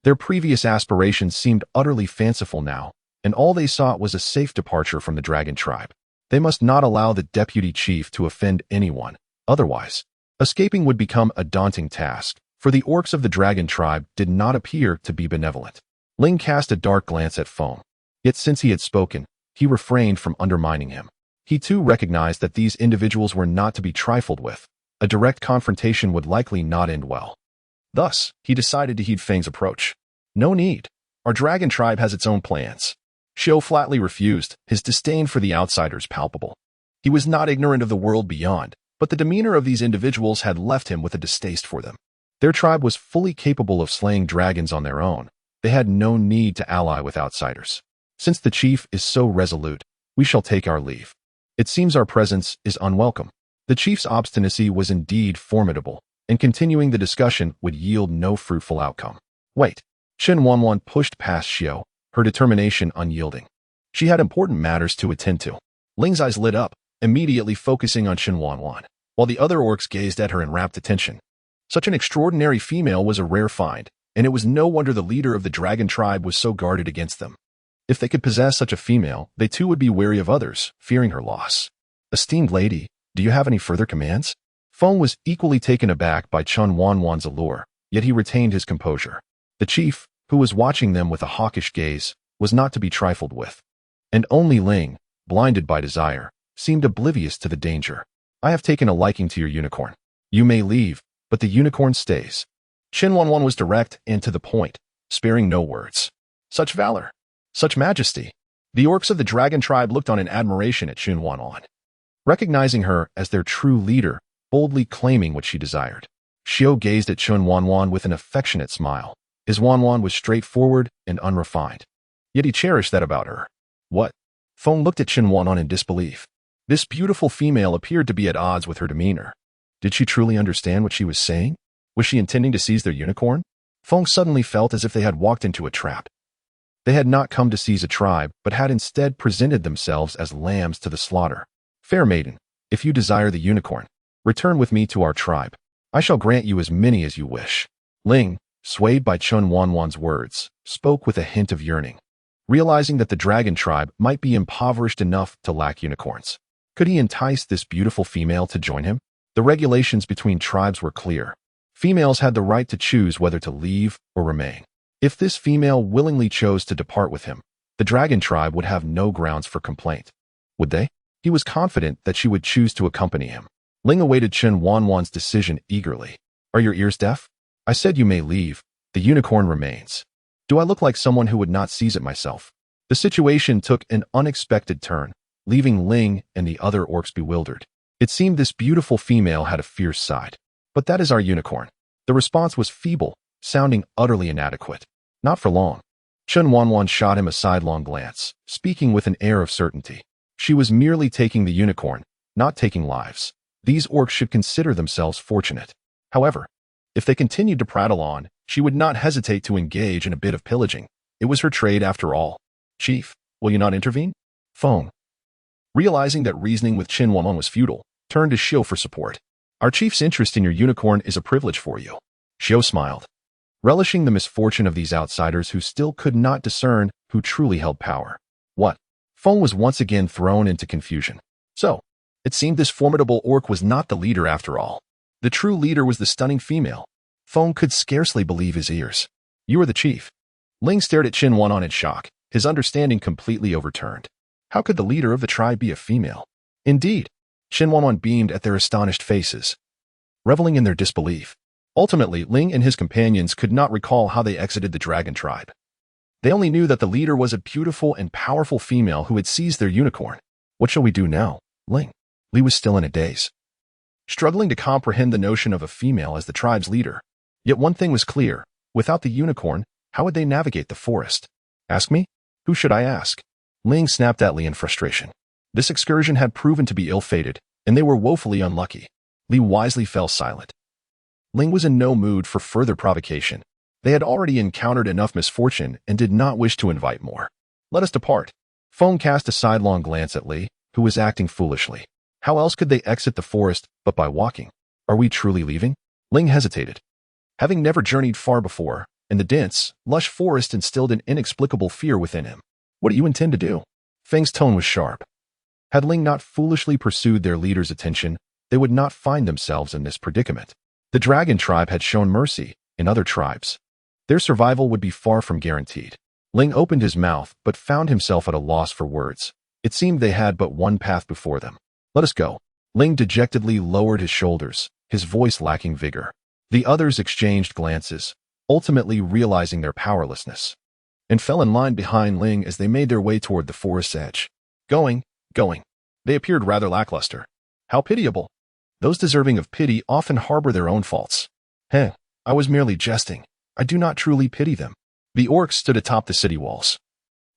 Their previous aspirations seemed utterly fanciful now, and all they sought was a safe departure from the dragon tribe. They must not allow the deputy chief to offend anyone. Otherwise, escaping would become a daunting task, for the orcs of the dragon tribe did not appear to be benevolent. Ling cast a dark glance at Feng. Yet since he had spoken, he refrained from undermining him. He too recognized that these individuals were not to be trifled with. A direct confrontation would likely not end well. Thus, he decided to heed Feng's approach. No need. Our dragon tribe has its own plans. Xiao flatly refused, his disdain for the outsiders palpable. He was not ignorant of the world beyond, but the demeanor of these individuals had left him with a distaste for them. Their tribe was fully capable of slaying dragons on their own. They had no need to ally with outsiders. Since the chief is so resolute, we shall take our leave. It seems our presence is unwelcome. The chief's obstinacy was indeed formidable, and continuing the discussion would yield no fruitful outcome. Wait. Chen Wanwan pushed past Xiao, her determination unyielding. She had important matters to attend to. Ling's eyes lit up, immediately focusing on Chen Wanwan, while the other orcs gazed at her in rapt attention. Such an extraordinary female was a rare find, and it was no wonder the leader of the dragon tribe was so guarded against them. If they could possess such a female, they too would be wary of others, fearing her loss. Esteemed lady, do you have any further commands? Feng was equally taken aback by Chen Wanwan's allure, yet he retained his composure. The chief, who was watching them with a hawkish gaze, was not to be trifled with. And only Ling, blinded by desire, seemed oblivious to the danger. I have taken a liking to your unicorn. You may leave, but the unicorn stays. Chen Wanwan was direct and to the point, sparing no words. Such valor, such majesty. The orcs of the dragon tribe looked on in admiration at Chen Wanwan, recognizing her as their true leader, boldly claiming what she desired. Xiao gazed at Chen Wanwan with an affectionate smile. His Wanwan was straightforward and unrefined. Yet he cherished that about her. What? Feng looked at Chen Wanwan in disbelief. This beautiful female appeared to be at odds with her demeanor. Did she truly understand what she was saying? Was she intending to seize their unicorn? Feng suddenly felt as if they had walked into a trap. They had not come to seize a tribe, but had instead presented themselves as lambs to the slaughter. Fair maiden, if you desire the unicorn, return with me to our tribe. I shall grant you as many as you wish. Ling, swayed by Chen Wanwan's words, spoke with a hint of yearning, realizing that the dragon tribe might be impoverished enough to lack unicorns. Could he entice this beautiful female to join him? The regulations between tribes were clear. Females had the right to choose whether to leave or remain. If this female willingly chose to depart with him, the dragon tribe would have no grounds for complaint. Would they? He was confident that she would choose to accompany him. Ling awaited Chen Wanwan's decision eagerly. Are your ears deaf? I said you may leave. The unicorn remains. Do I look like someone who would not seize it myself? The situation took an unexpected turn, leaving Ling and the other orcs bewildered. It seemed this beautiful female had a fierce side. But that is our unicorn. The response was feeble, sounding utterly inadequate. Not for long. Chen Wanwan shot him a sidelong glance, speaking with an air of certainty. She was merely taking the unicorn, not taking lives. These orcs should consider themselves fortunate. However, if they continued to prattle on, she would not hesitate to engage in a bit of pillaging. It was her trade after all. Chief, will you not intervene? Feng, realizing that reasoning with Chen Wanwan was futile, turned to Xiao for support. Our chief's interest in your unicorn is a privilege for you. Xiao smiled, relishing the misfortune of these outsiders who still could not discern who truly held power. What? Feng was once again thrown into confusion. So, it seemed this formidable orc was not the leader after all. The true leader was the stunning female. Feng could scarcely believe his ears. You are the chief. Ling stared at Chen Wanwan in shock, his understanding completely overturned. How could the leader of the tribe be a female? Indeed, Chen Wanwan beamed at their astonished faces, reveling in their disbelief. Ultimately, Ling and his companions could not recall how they exited the dragon tribe. They only knew that the leader was a beautiful and powerful female who had seized their unicorn. What shall we do now, Ling? Li was still in a daze, struggling to comprehend the notion of a female as the tribe's leader. Yet one thing was clear. Without the unicorn, how would they navigate the forest? Ask me? Who should I ask? Ling snapped at Li in frustration. This excursion had proven to be ill-fated, and they were woefully unlucky. Li wisely fell silent. Ling was in no mood for further provocation. They had already encountered enough misfortune and did not wish to invite more. Let us depart. Feng cast a sidelong glance at Li, who was acting foolishly. How else could they exit the forest but by walking? Are we truly leaving? Ling hesitated. Having never journeyed far before, and the dense, lush forest instilled an inexplicable fear within him. What do you intend to do? Feng's tone was sharp. Had Ling not foolishly pursued their leader's attention, they would not find themselves in this predicament. The dragon tribe had shown mercy in other tribes. Their survival would be far from guaranteed. Ling opened his mouth but found himself at a loss for words. It seemed they had but one path before them. Let us go. Ling dejectedly lowered his shoulders, his voice lacking vigor. The others exchanged glances, ultimately realizing their powerlessness, and fell in line behind Ling as they made their way toward the forest's edge. Going. They appeared rather lackluster. How pitiable. Those deserving of pity often harbor their own faults. I was merely jesting. I do not truly pity them. The orcs stood atop the city walls,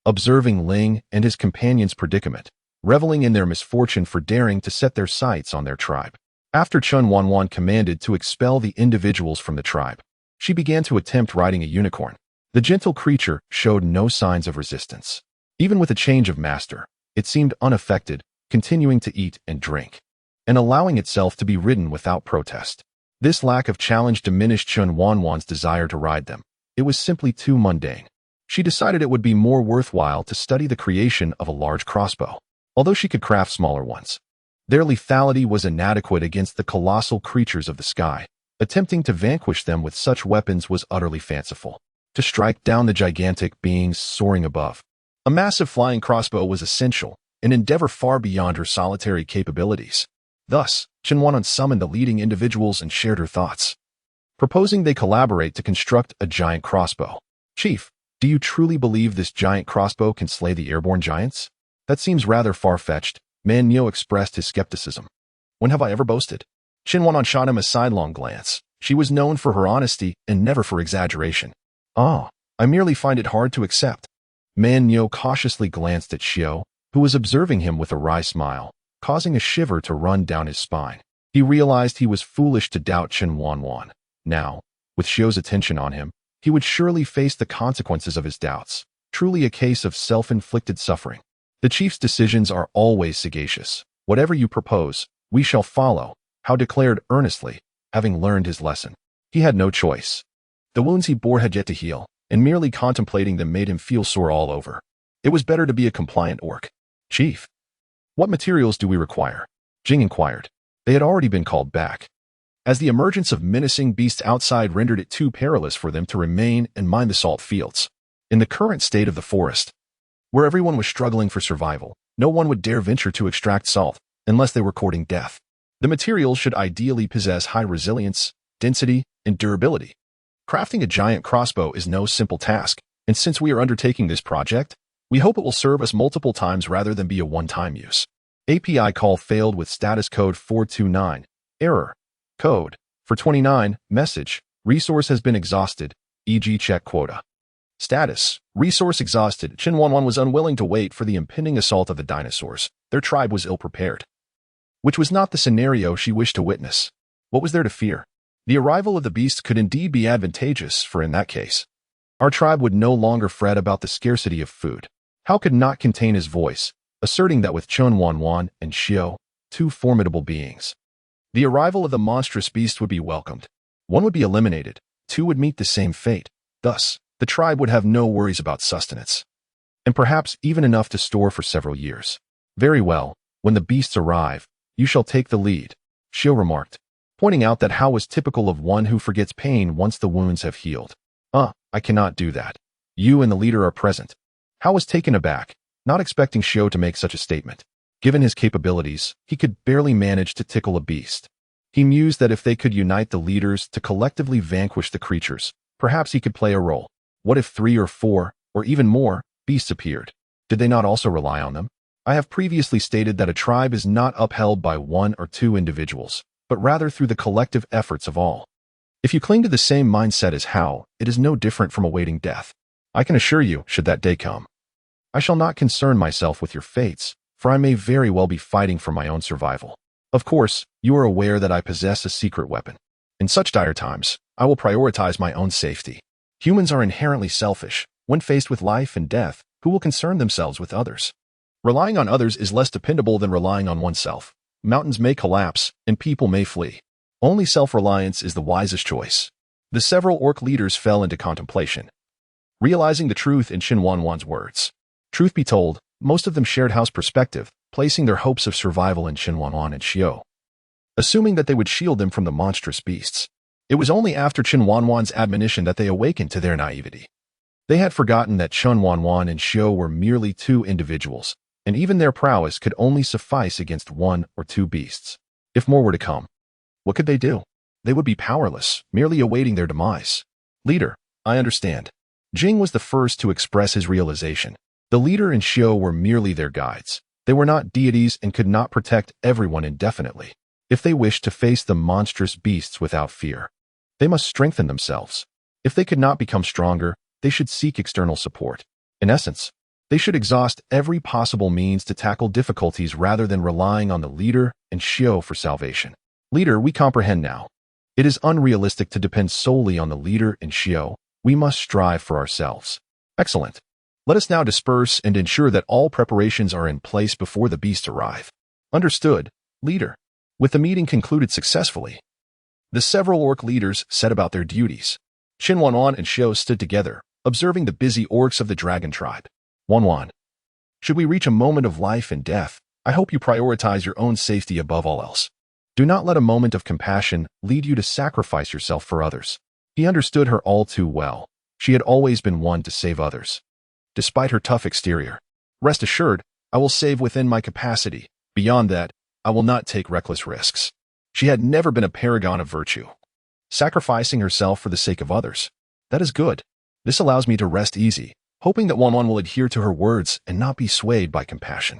observing Ling and his companions' predicament, reveling in their misfortune for daring to set their sights on their tribe. After Chen Wanwan commanded to expel the individuals from the tribe, she began to attempt riding a unicorn. The gentle creature showed no signs of resistance. Even with a change of master, it seemed unaffected, continuing to eat and drink, and allowing itself to be ridden without protest. This lack of challenge diminished Chen Wanwan's desire to ride them. It was simply too mundane. She decided it would be more worthwhile to study the creation of a large crossbow, although she could craft smaller ones. Their lethality was inadequate against the colossal creatures of the sky. Attempting to vanquish them with such weapons was utterly fanciful. To strike down the gigantic beings soaring above, a massive flying crossbow was essential, an endeavor far beyond her solitary capabilities. Thus, Chen Wanwan summoned the leading individuals and shared her thoughts, proposing they collaborate to construct a giant crossbow. Chief, do you truly believe this giant crossbow can slay the airborne giants? That seems rather far-fetched. Man Nio expressed his skepticism. When have I ever boasted? Chen Wanwan shot him a sidelong glance. She was known for her honesty and never for exaggeration. I merely find it hard to accept. Man Nio cautiously glanced at Xiao, who was observing him with a wry smile, causing a shiver to run down his spine. He realized he was foolish to doubt Chen Wanwan. Now, with Xiao's attention on him, he would surely face the consequences of his doubts. Truly a case of self-inflicted suffering. The chief's decisions are always sagacious. Whatever you propose, we shall follow, Hao declared earnestly, having learned his lesson. He had no choice. The wounds he bore had yet to heal, and merely contemplating them made him feel sore all over. It was better to be a compliant orc. Chief, what materials do we require? Jing inquired. They had already been called back, as the emergence of menacing beasts outside rendered it too perilous for them to remain and mine the salt fields. In the current state of the forest, where everyone was struggling for survival, no one would dare venture to extract salt unless they were courting death. The materials should ideally possess high resilience, density, and durability. Crafting a giant crossbow is no simple task, and since we are undertaking this project, we hope it will serve us multiple times rather than be a one-time use. API call failed with status code 429. Error. Code. For 29. Message. Resource has been exhausted, e.g. check quota. Status. Resource exhausted. Chen Wanwan was unwilling to wait for the impending assault of the dinosaurs. Their tribe was ill-prepared, which was not the scenario she wished to witness. What was there to fear? The arrival of the beasts could indeed be advantageous, for in that case, our tribe would no longer fret about the scarcity of food. Hao could not contain his voice, asserting that with Chen Wanwan and Xiao, two formidable beings, the arrival of the monstrous beast would be welcomed. One would be eliminated, two would meet the same fate. Thus, the tribe would have no worries about sustenance, and perhaps even enough to store for several years. Very well, when the beasts arrive, you shall take the lead, Xiao remarked, pointing out that Hao was typical of one who forgets pain once the wounds have healed. I cannot do that. You and the leader are present. Hao was taken aback, not expecting Xiao to make such a statement. Given his capabilities, he could barely manage to tickle a beast. He mused that if they could unite the leaders to collectively vanquish the creatures, perhaps he could play a role. What if 3 or 4, or even more, beasts appeared? Did they not also rely on them? I have previously stated that a tribe is not upheld by 1 or 2 individuals, but rather through the collective efforts of all. If you cling to the same mindset as Hao, it is no different from awaiting death. I can assure you, should that day come, I shall not concern myself with your fates, for I may very well be fighting for my own survival. Of course, you are aware that I possess a secret weapon. In such dire times, I will prioritize my own safety. Humans are inherently selfish. When faced with life and death, who will concern themselves with others? Relying on others is less dependable than relying on oneself. Mountains may collapse, and people may flee. Only self-reliance is the wisest choice. The several orc leaders fell into contemplation, realizing the truth in Chen Wanwan's words. Truth be told, most of them shared Hao's perspective, placing their hopes of survival in Chen Wanwan and Xiao, assuming that they would shield them from the monstrous beasts. It was only after Chen Wanwan's admonition that they awakened to their naivety. They had forgotten that Chen Wanwan and Xiao were merely two individuals, and even their prowess could only suffice against one or two beasts. If more were to come, what could they do? They would be powerless, merely awaiting their demise. Leader, I understand. Jing was the first to express his realization. The leader and Xiao were merely their guides. They were not deities and could not protect everyone indefinitely. If they wished to face the monstrous beasts without fear, they must strengthen themselves. If they could not become stronger, they should seek external support. In essence, they should exhaust every possible means to tackle difficulties rather than relying on the leader and Xiao for salvation. Leader, we comprehend now. It is unrealistic to depend solely on the leader and Xiao. We must strive for ourselves. Excellent. Let us now disperse and ensure that all preparations are in place before the beasts arrive. Understood, leader. With the meeting concluded successfully, the several orc leaders set about their duties. Chen Wanwan and Xiao stood together, observing the busy orcs of the dragon tribe. Wanwan, should we reach a moment of life and death, I hope you prioritize your own safety above all else. Do not let a moment of compassion lead you to sacrifice yourself for others. He understood her all too well. She had always been one to save others. Despite her tough exterior, rest assured, I will save within my capacity. Beyond that, I will not take reckless risks. She had never been a paragon of virtue. Sacrificing herself for the sake of others. That is good. This allows me to rest easy, hoping that Wanwan will adhere to her words and not be swayed by compassion.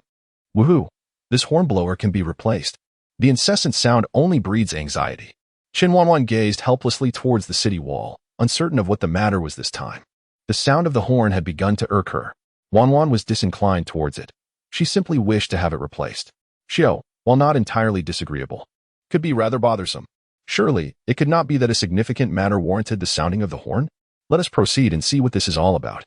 Woohoo! This hornblower can be replaced. The incessant sound only breeds anxiety. Chen Wanwan gazed helplessly towards the city wall, uncertain of what the matter was this time. The sound of the horn had begun to irk her. Wanwan was disinclined towards it. She simply wished to have it replaced. Xiao, while not entirely disagreeable, could be rather bothersome. Surely, it could not be that a significant matter warranted the sounding of the horn? Let us proceed and see what this is all about.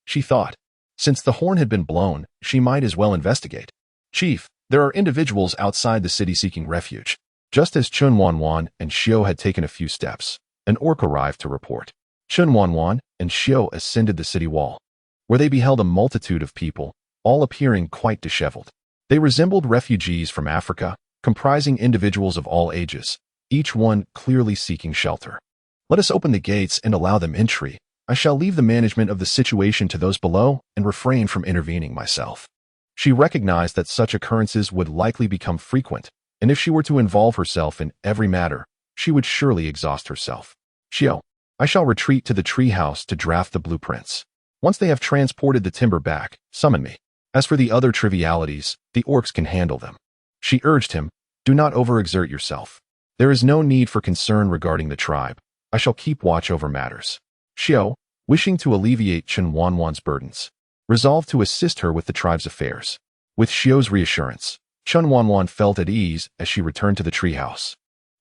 She thought. Since the horn had been blown, she might as well investigate. Chief, there are individuals outside the city seeking refuge. Just as Chen Wanwan and Xiao had taken a few steps, an orc arrived to report. Chen Wanwan and Xiao ascended the city wall, where they beheld a multitude of people, all appearing quite disheveled. They resembled refugees from Africa, comprising individuals of all ages, each one clearly seeking shelter. Let us open the gates and allow them entry. I shall leave the management of the situation to those below and refrain from intervening myself. She recognized that such occurrences would likely become frequent, and if she were to involve herself in every matter, she would surely exhaust herself. Xiao, I shall retreat to the treehouse to draft the blueprints. Once they have transported the timber back, summon me. As for the other trivialities, the orcs can handle them. She urged him, do not overexert yourself. There is no need for concern regarding the tribe. I shall keep watch over matters. Xiao, wishing to alleviate Chen Wanwan's burdens, resolved to assist her with the tribe's affairs. With Xiao's reassurance, Chen Wanwan felt at ease as she returned to the treehouse,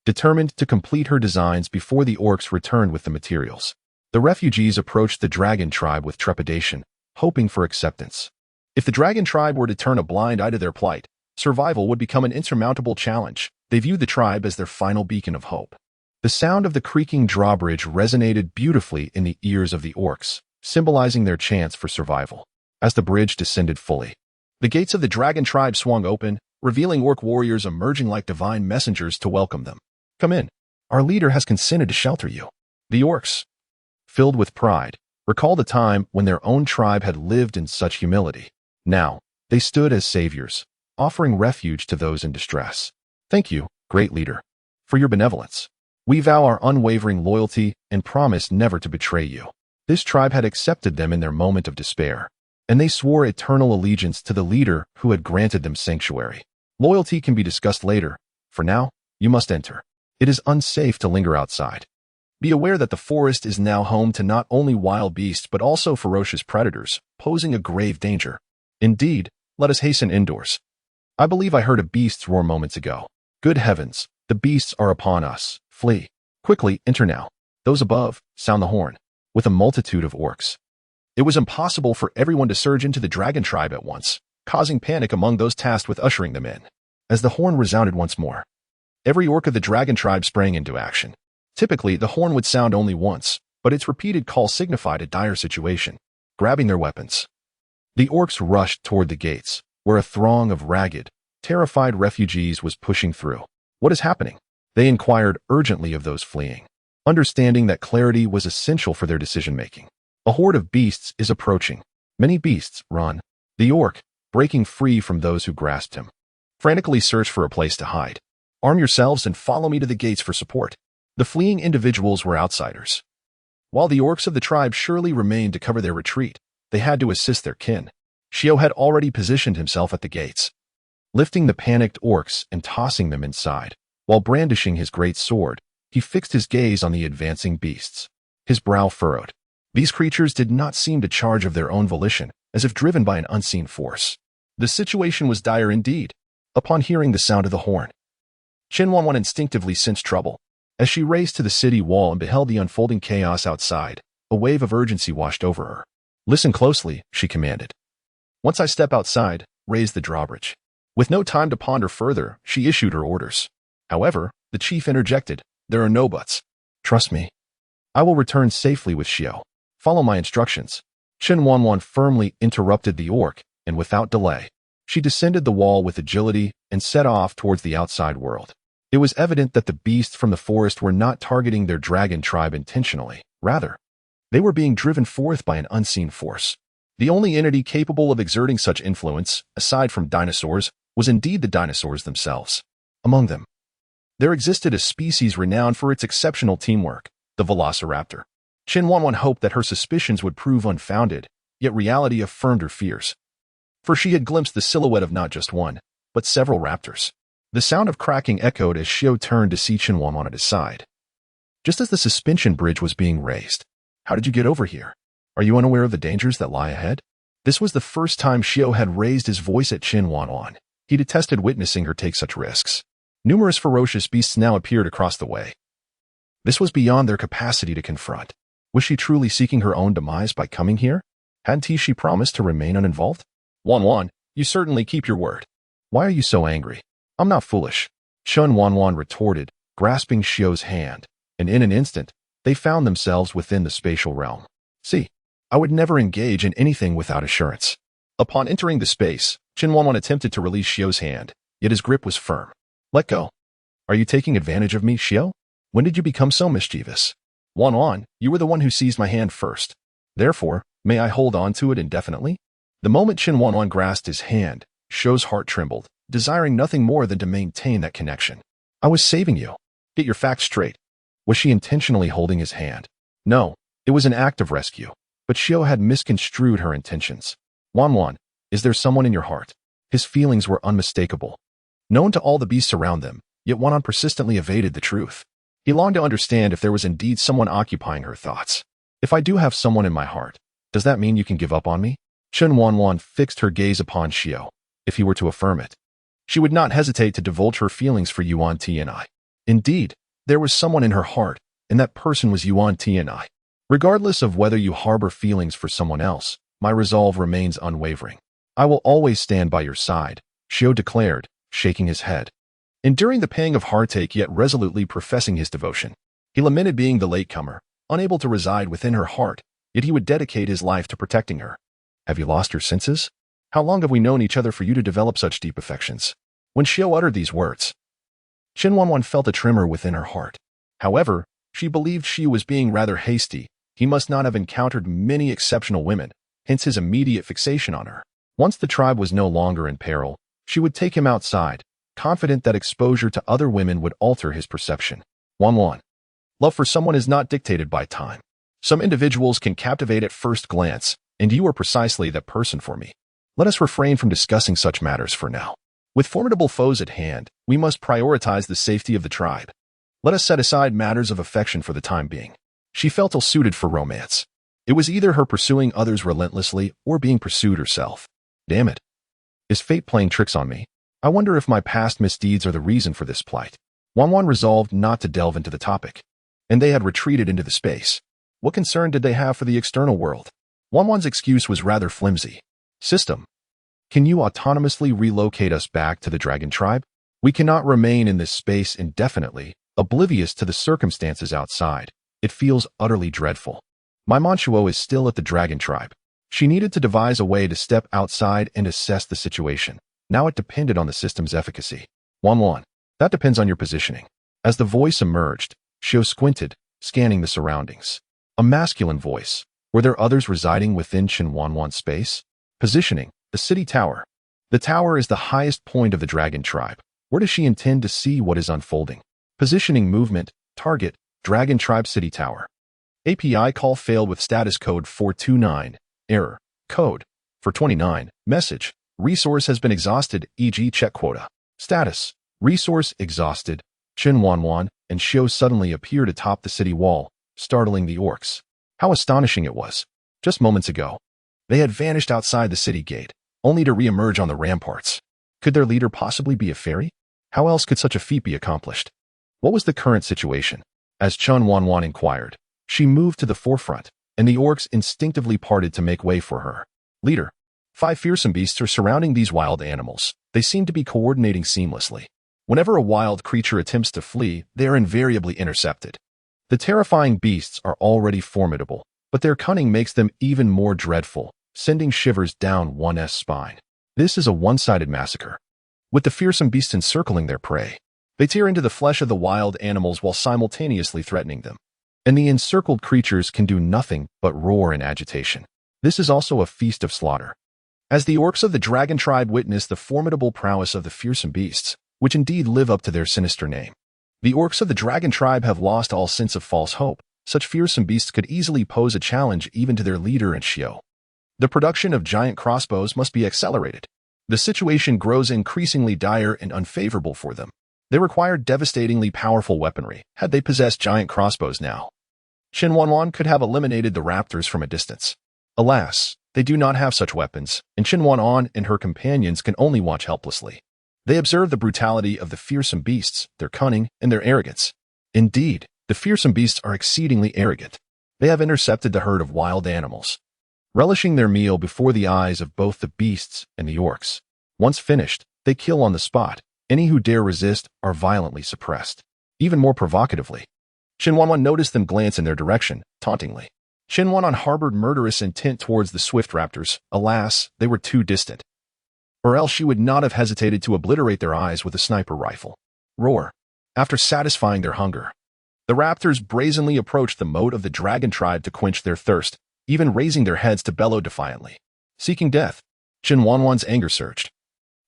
determined to complete her designs before the orcs returned with the materials. The refugees approached the dragon tribe with trepidation, hoping for acceptance. If the dragon tribe were to turn a blind eye to their plight, survival would become an insurmountable challenge. They viewed the tribe as their final beacon of hope. The sound of the creaking drawbridge resonated beautifully in the ears of the orcs, symbolizing their chance for survival. As the bridge descended fully, the gates of the dragon tribe swung open, revealing orc warriors emerging like divine messengers to welcome them. Come in. Our leader has consented to shelter you. The orcs, filled with pride, recalled a time when their own tribe had lived in such humility. Now, they stood as saviors, offering refuge to those in distress. Thank you, great leader, for your benevolence. We vow our unwavering loyalty and promise never to betray you. This tribe had accepted them in their moment of despair, and they swore eternal allegiance to the leader who had granted them sanctuary. Loyalty can be discussed later. For now, you must enter. It is unsafe to linger outside. Be aware that the forest is now home to not only wild beasts but also ferocious predators, posing a grave danger. Indeed, let us hasten indoors. I believe I heard a beast's roar moments ago. Good heavens, the beasts are upon us. Flee. Quickly, enter now. Those above, sound the horn. With a multitude of orcs, it was impossible for everyone to surge into the dragon tribe at once, causing panic among those tasked with ushering them in. As the horn resounded once more, every orc of the dragon tribe sprang into action. Typically, the horn would sound only once, but its repeated call signified a dire situation. Grabbing their weapons, The orcs rushed toward the gates, where a throng of ragged, terrified refugees was pushing through. What is happening? They inquired urgently of those fleeing, understanding that clarity was essential for their decision-making. A horde of beasts is approaching. Many beasts run. The orc, breaking free from those who grasped him, frantically searched for a place to hide. Arm yourselves and follow me to the gates for support. The fleeing individuals were outsiders. While the orcs of the tribe surely remained to cover their retreat, they had to assist their kin. Xiao had already positioned himself at the gates, lifting the panicked orcs and tossing them inside. While brandishing his great sword, he fixed his gaze on the advancing beasts. His brow furrowed. These creatures did not seem to charge of their own volition, as if driven by an unseen force. The situation was dire indeed. Upon hearing the sound of the horn, Chen Wanwan instinctively sensed trouble. As she raced to the city wall and beheld the unfolding chaos outside, a wave of urgency washed over her. Listen closely, she commanded. Once I step outside, raise the drawbridge. With no time to ponder further, she issued her orders. However, the chief interjected, there are no buts. Trust me. I will return safely with Xiao. Follow my instructions. Chen Wanwan firmly interrupted the orc, and without delay, she descended the wall with agility and set off towards the outside world. It was evident that the beasts from the forest were not targeting their dragon tribe intentionally. Rather, they were being driven forth by an unseen force. The only entity capable of exerting such influence, aside from dinosaurs, was indeed the dinosaurs themselves. Among them, there existed a species renowned for its exceptional teamwork, the velociraptor. Chen Wanwan hoped that her suspicions would prove unfounded, yet reality affirmed her fears. For she had glimpsed the silhouette of not just one, but several raptors. The sound of cracking echoed as Xiao turned to see Chen Wanwan at his side. Just as the suspension bridge was being raised. How did you get over here? Are you unaware of the dangers that lie ahead? This was the first time Xiao had raised his voice at Chen Wanwan. He detested witnessing her take such risks. Numerous ferocious beasts now appeared across the way. This was beyond their capacity to confront. Was she truly seeking her own demise by coming here? Hadn't she promised to remain uninvolved? Wanwan, you certainly keep your word. Why are you so angry? I'm not foolish. Chen Wanwan retorted, grasping Xiao's hand, and in an instant, they found themselves within the spatial realm. See, I would never engage in anything without assurance. Upon entering the space, Chen Wanwan attempted to release Xiao's hand, yet his grip was firm. Let go. Are you taking advantage of me, Xiao? When did you become so mischievous? Wanwan, you were the one who seized my hand first. Therefore, may I hold on to it indefinitely? The moment Chen Wanwan grasped his hand, Xiao's heart trembled, desiring nothing more than to maintain that connection. I was saving you. Get your facts straight. Was she intentionally holding his hand? No, it was an act of rescue. But Xiao had misconstrued her intentions. Wanwan, is there someone in your heart? His feelings were unmistakable. Known to all the beasts around them, yet Wanwan persistently evaded the truth. He longed to understand if there was indeed someone occupying her thoughts. If I do have someone in my heart, does that mean you can give up on me? Chen Wanwan fixed her gaze upon Xiao. If he were to affirm it, she would not hesitate to divulge her feelings for Yuan Tianye. Indeed, there was someone in her heart, and that person was Yuan Tianye. Regardless of whether you harbor feelings for someone else, my resolve remains unwavering. I will always stand by your side, Xiao declared, shaking his head. Enduring the pang of heartache yet resolutely professing his devotion, he lamented being the latecomer, unable to reside within her heart, yet he would dedicate his life to protecting her. Have you lost your senses? How long have we known each other for you to develop such deep affections? When Xiao uttered these words, Chen Wanwan felt a tremor within her heart. However, she believed she was being rather hasty. He must not have encountered many exceptional women, hence his immediate fixation on her. Once the tribe was no longer in peril, she would take him outside, confident that exposure to other women would alter his perception. Wanwan. Love for someone is not dictated by time. Some individuals can captivate at first glance, and you are precisely that person for me. Let us refrain from discussing such matters for now. With formidable foes at hand, we must prioritize the safety of the tribe. Let us set aside matters of affection for the time being. She felt ill-suited for romance. It was either her pursuing others relentlessly or being pursued herself. Damn it. Is fate playing tricks on me? I wonder if my past misdeeds are the reason for this plight. Wanwan resolved not to delve into the topic, and they had retreated into the space. What concern did they have for the external world? Wanwan's excuse was rather flimsy. System. Can you autonomously relocate us back to the dragon tribe? We cannot remain in this space indefinitely, oblivious to the circumstances outside. It feels utterly dreadful. My Manchuo is still at the dragon tribe. She needed to devise a way to step outside and assess the situation. Now it depended on the system's efficacy. Wanwan, that depends on your positioning. As the voice emerged, Xiao squinted, scanning the surroundings. A masculine voice. Were there others residing within Chen Wanwan's space? Positioning, the city tower. The tower is the highest point of the dragon tribe. Where does she intend to see what is unfolding? Positioning movement, target, dragon tribe city tower. API call failed with status code 429, error, code, 429, message, resource has been exhausted, e.g. check quota. Status, resource exhausted. Chen Wanwan and Xiao suddenly appeared atop the city wall, startling the orcs. How astonishing it was. Just moments ago, they had vanished outside the city gate, only to re-emerge on the ramparts. Could their leader possibly be a fairy? How else could such a feat be accomplished? What was the current situation? As Chen Wanwan inquired, she moved to the forefront, and the orcs instinctively parted to make way for her. Leader, 5 fearsome beasts are surrounding these wild animals. They seem to be coordinating seamlessly. Whenever a wild creature attempts to flee, they are invariably intercepted. The terrifying beasts are already formidable, but their cunning makes them even more dreadful, sending shivers down one's spine. This is a one-sided massacre. With the fearsome beasts encircling their prey, they tear into the flesh of the wild animals while simultaneously threatening them. And the encircled creatures can do nothing but roar in agitation. This is also a feast of slaughter. As the orcs of the dragon tribe witness the formidable prowess of the fearsome beasts, which indeed live up to their sinister name, the orcs of the dragon tribe have lost all sense of false hope. Such fearsome beasts could easily pose a challenge even to their leader and Xiao. The production of giant crossbows must be accelerated. The situation grows increasingly dire and unfavorable for them. They require devastatingly powerful weaponry, had they possessed giant crossbows now. Chen Wanwan could have eliminated the raptors from a distance. Alas, they do not have such weapons, and Chen Wanwan and her companions can only watch helplessly. They observe the brutality of the fearsome beasts, their cunning, and their arrogance. Indeed, the fearsome beasts are exceedingly arrogant. They have intercepted the herd of wild animals, relishing their meal before the eyes of both the beasts and the orcs. Once finished, they kill on the spot. Any who dare resist are violently suppressed. Even more provocatively, Chen Wanwan noticed them glance in their direction, tauntingly. Chen Wanwan harbored murderous intent towards the swift raptors. Alas, they were too distant. Or else she would not have hesitated to obliterate their eyes with a sniper rifle. Roar. After satisfying their hunger, the raptors brazenly approached the moat of the dragon tribe to quench their thirst, even raising their heads to bellow defiantly. Seeking death, Chen Wanwan's anger surged.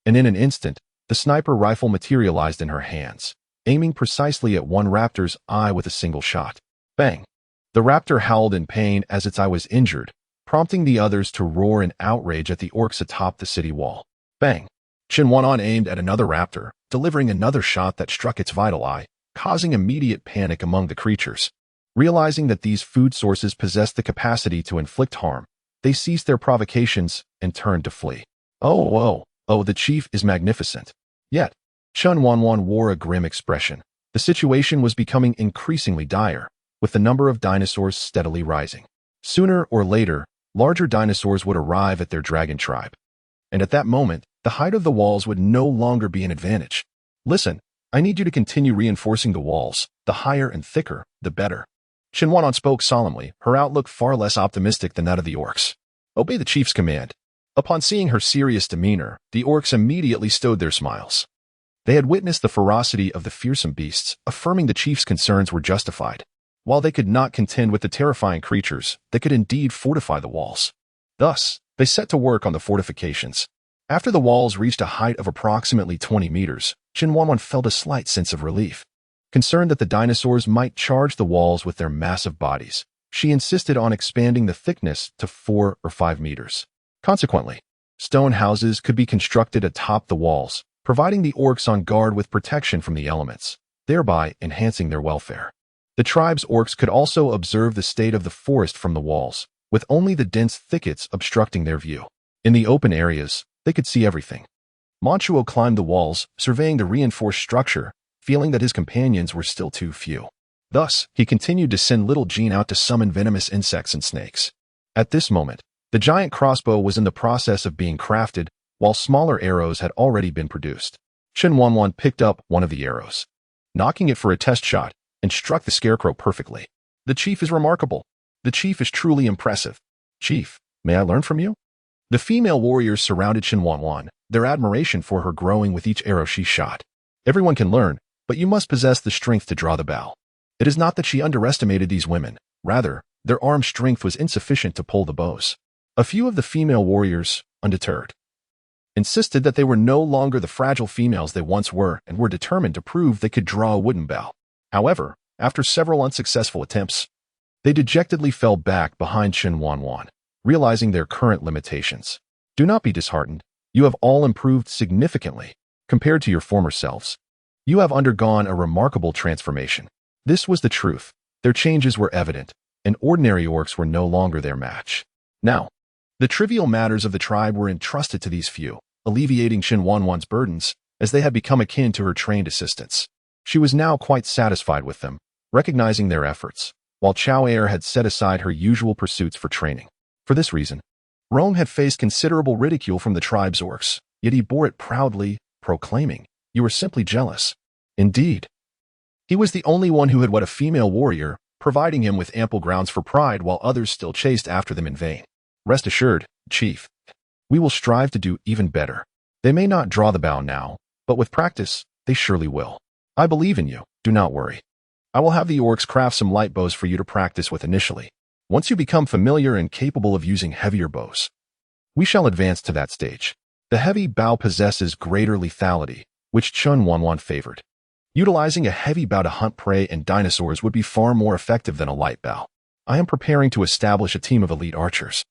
And in an instant, the sniper rifle materialized in her hands, aiming precisely at one raptor's eye with a single shot. Bang! The raptor howled in pain as its eye was injured, prompting the others to roar in outrage at the orcs atop the city wall. Bang! Chen Wanwan aimed at another raptor, delivering another shot that struck its vital eye, causing immediate panic among the creatures. Realizing that these food sources possessed the capacity to inflict harm, they ceased their provocations and turned to flee. Oh, the chief is magnificent. Yet, Chen Wanwan wore a grim expression. The situation was becoming increasingly dire, with the number of dinosaurs steadily rising. Sooner or later, larger dinosaurs would arrive at their dragon tribe. And at that moment, the height of the walls would no longer be an advantage. Listen, I need you to continue reinforcing the walls. The higher and thicker, the better. Chen Wanwan spoke solemnly, her outlook far less optimistic than that of the orcs. Obey the chief's command. Upon seeing her serious demeanor, the orcs immediately stowed their smiles. They had witnessed the ferocity of the fearsome beasts, affirming the chief's concerns were justified. While they could not contend with the terrifying creatures, they could indeed fortify the walls. Thus, they set to work on the fortifications. After the walls reached a height of approximately 20 meters, Chen Wanwan felt a slight sense of relief. Concerned that the dinosaurs might charge the walls with their massive bodies, she insisted on expanding the thickness to 4 or 5 meters. Consequently, stone houses could be constructed atop the walls, providing the orcs on guard with protection from the elements, thereby enhancing their welfare. The tribe's orcs could also observe the state of the forest from the walls, with only the dense thickets obstructing their view. In the open areas, they could see everything. Ming climbed the walls, surveying the reinforced structure, feeling that his companions were still too few. Thus, he continued to send little Jean out to summon venomous insects and snakes. At this moment, the giant crossbow was in the process of being crafted, while smaller arrows had already been produced. Chen Wanwan picked up one of the arrows, knocking it for a test shot, and struck the scarecrow perfectly. The chief is remarkable. The chief is truly impressive. Chief, May I learn from you? The female warriors surrounded Chen Wanwan, their admiration for her growing with each arrow she shot. Everyone can learn, but you must possess the strength to draw the bow. It is not that she underestimated these women. Rather, their arm strength was insufficient to pull the bows. A few of the female warriors, undeterred, insisted that they were no longer the fragile females they once were and were determined to prove they could draw a wooden bow. However, after several unsuccessful attempts, they dejectedly fell back behind Chen Wanwan, realizing their current limitations. Do not be disheartened. You have all improved significantly compared to your former selves. You have undergone a remarkable transformation. This was the truth. Their changes were evident, and ordinary orcs were no longer their match. Now, the trivial matters of the tribe were entrusted to these few, alleviating Chen Wanwan's burdens, as they had become akin to her trained assistants. She was now quite satisfied with them, recognizing their efforts, while Chao Air had set aside her usual pursuits for training. For this reason, Rong had faced considerable ridicule from the tribe's orcs, yet he bore it proudly, proclaiming, "You were simply jealous." Indeed, he was the only one who had wed a female warrior, providing him with ample grounds for pride while others still chased after them in vain. Rest assured, Chief, we will strive to do even better. They may not draw the bow now, but with practice, they surely will. I believe in you, do not worry. I will have the orcs craft some light bows for you to practice with initially. Once you become familiar and capable of using heavier bows, we shall advance to that stage. The heavy bow possesses greater lethality, which Chen Wanwan favored. Utilizing a heavy bow to hunt prey and dinosaurs would be far more effective than a light bow. I am preparing to establish a team of elite archers.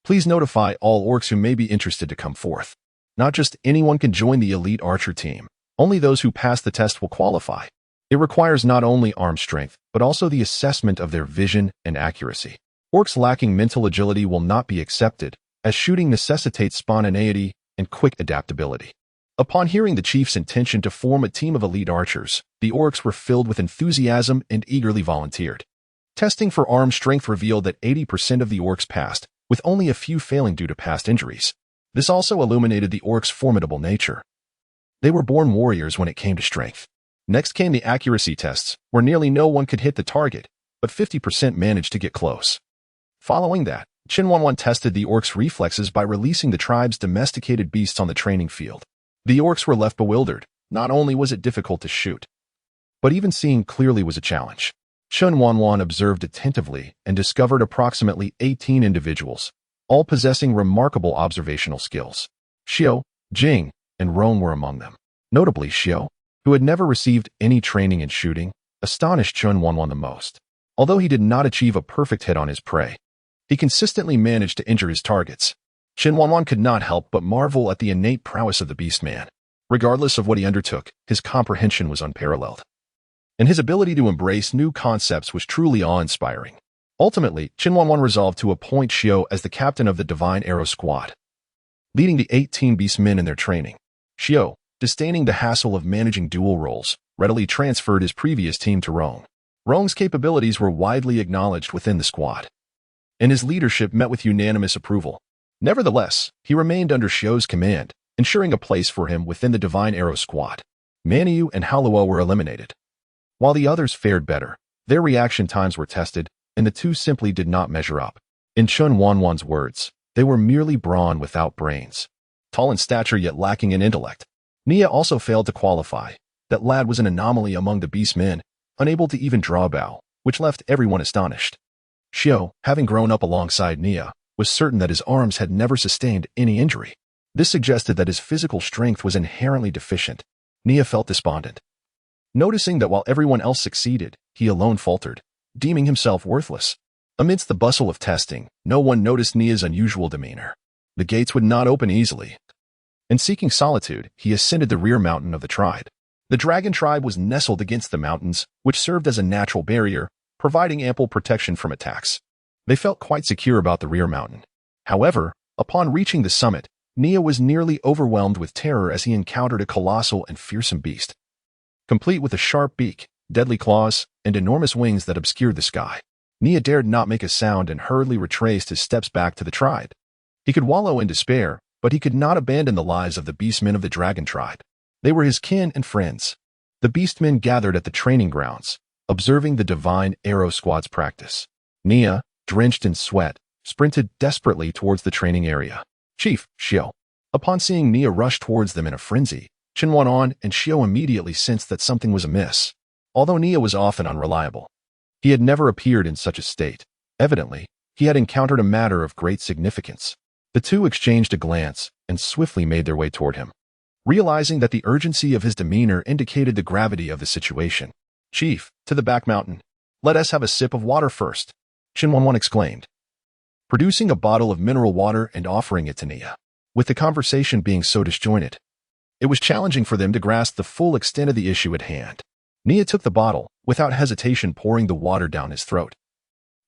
Please notify all orcs who may be interested to come forth. Not just anyone can join the elite archer team. Only those who pass the test will qualify. It requires not only arm strength, but also the assessment of their vision and accuracy. Orcs lacking mental agility will not be accepted, as shooting necessitates spontaneity and quick adaptability. Upon hearing the chief's intention to form a team of elite archers, the orcs were filled with enthusiasm and eagerly volunteered. Testing for arm strength revealed that 80% of the orcs passed, with only a few failing due to past injuries. This also illuminated the orcs' formidable nature. They were born warriors when it came to strength. Next came the accuracy tests, where nearly no one could hit the target, but 50% managed to get close. Following that, Chen Wanwan tested the orcs' reflexes by releasing the tribe's domesticated beasts on the training field. The orcs were left bewildered. Not only was it difficult to shoot, but even seeing clearly was a challenge. Chen Wanwan observed attentively and discovered approximately 18 individuals, all possessing remarkable observational skills. Xiao, Jing, and Rong were among them. Notably, Xiao, who had never received any training in shooting, astonished Chen Wanwan the most. Although he did not achieve a perfect hit on his prey, he consistently managed to injure his targets. Chen Wanwan could not help but marvel at the innate prowess of the beastman. Regardless of what he undertook, his comprehension was unparalleled, and his ability to embrace new concepts was truly awe-inspiring. Ultimately, Chen Wanwan resolved to appoint Xiao as the captain of the Divine Arrow Squad, leading the 18 beastmen in their training. Xiao, disdaining the hassle of managing dual roles, readily transferred his previous team to Rong. Rong's capabilities were widely acknowledged within the squad, and his leadership met with unanimous approval. Nevertheless, he remained under Xiao's command, ensuring a place for him within the Divine Arrow Squad. Maniu and Halua were eliminated. While the others fared better, their reaction times were tested, and the two simply did not measure up. In Chen Wanwan's words, they were merely brawn without brains, tall in stature yet lacking in intellect. Nia also failed to qualify. That lad was an anomaly among the beastmen, unable to even draw a bow, which left everyone astonished. Xiao, having grown up alongside Nia, was certain that his arms had never sustained any injury. This suggested that his physical strength was inherently deficient. Nia felt despondent, noticing that while everyone else succeeded, he alone faltered, deeming himself worthless. Amidst the bustle of testing, no one noticed Nia's unusual demeanor. The gates would not open easily, and seeking solitude, he ascended the rear mountain of the tribe. The dragon tribe was nestled against the mountains, which served as a natural barrier, providing ample protection from attacks. They felt quite secure about the rear mountain. However, upon reaching the summit, Nia was nearly overwhelmed with terror as he encountered a colossal and fearsome beast, complete with a sharp beak, deadly claws, and enormous wings that obscured the sky. Nia dared not make a sound and hurriedly retraced his steps back to the tribe. He could wallow in despair, but he could not abandon the lives of the beastmen of the dragon tribe. They were his kin and friends. The beastmen gathered at the training grounds, observing the Divine Arrow Squad's practice. Nia, drenched in sweat, sprinted desperately towards the training area. "Chief, Xiao." Upon seeing Nia rush towards them in a frenzy, Chen Wanwan and Xiao immediately sensed that something was amiss. Although Nia was often unreliable, he had never appeared in such a state. Evidently, he had encountered a matter of great significance. The two exchanged a glance and swiftly made their way toward him. Realizing that the urgency of his demeanor indicated the gravity of the situation, "Chief, to the back mountain. Let us have a sip of water first," Chen Wanwan exclaimed, producing a bottle of mineral water and offering it to Nia. With the conversation being so disjointed, it was challenging for them to grasp the full extent of the issue at hand. Nia took the bottle, without hesitation pouring the water down his throat,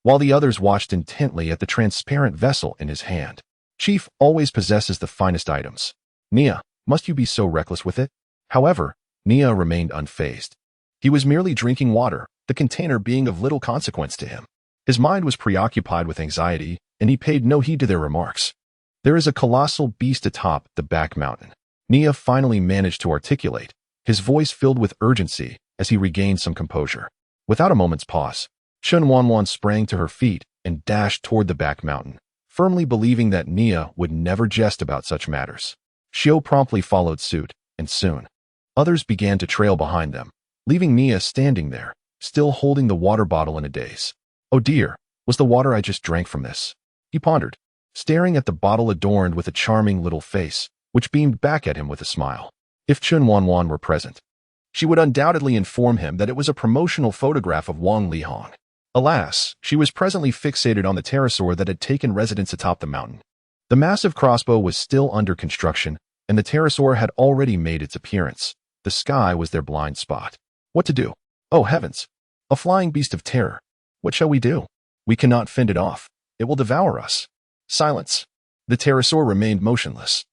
while the others watched intently at the transparent vessel in his hand. "Chief always possesses the finest items. Nia, must you be so reckless with it?" However, Nia remained unfazed. He was merely drinking water, the container being of little consequence to him. His mind was preoccupied with anxiety, and he paid no heed to their remarks. "There is a colossal beast atop the back mountain," Nia finally managed to articulate, his voice filled with urgency as he regained some composure. Without a moment's pause, Chen Wanwan sprang to her feet and dashed toward the back mountain, firmly believing that Nia would never jest about such matters. Xiao promptly followed suit, and soon, others began to trail behind them, leaving Nia standing there, still holding the water bottle in a daze. "Oh dear, was the water I just drank from this?" he pondered, staring at the bottle adorned with a charming little face, which beamed back at him with a smile. If Chen Wanwan were present, she would undoubtedly inform him that it was a promotional photograph of Wang Lihong. Alas, she was presently fixated on the pterosaur that had taken residence atop the mountain. The massive crossbow was still under construction, and the pterosaur had already made its appearance. The sky was their blind spot. What to do? Oh heavens! A flying beast of terror. What shall we do? We cannot fend it off. It will devour us. Silence. The pterosaur remained motionless,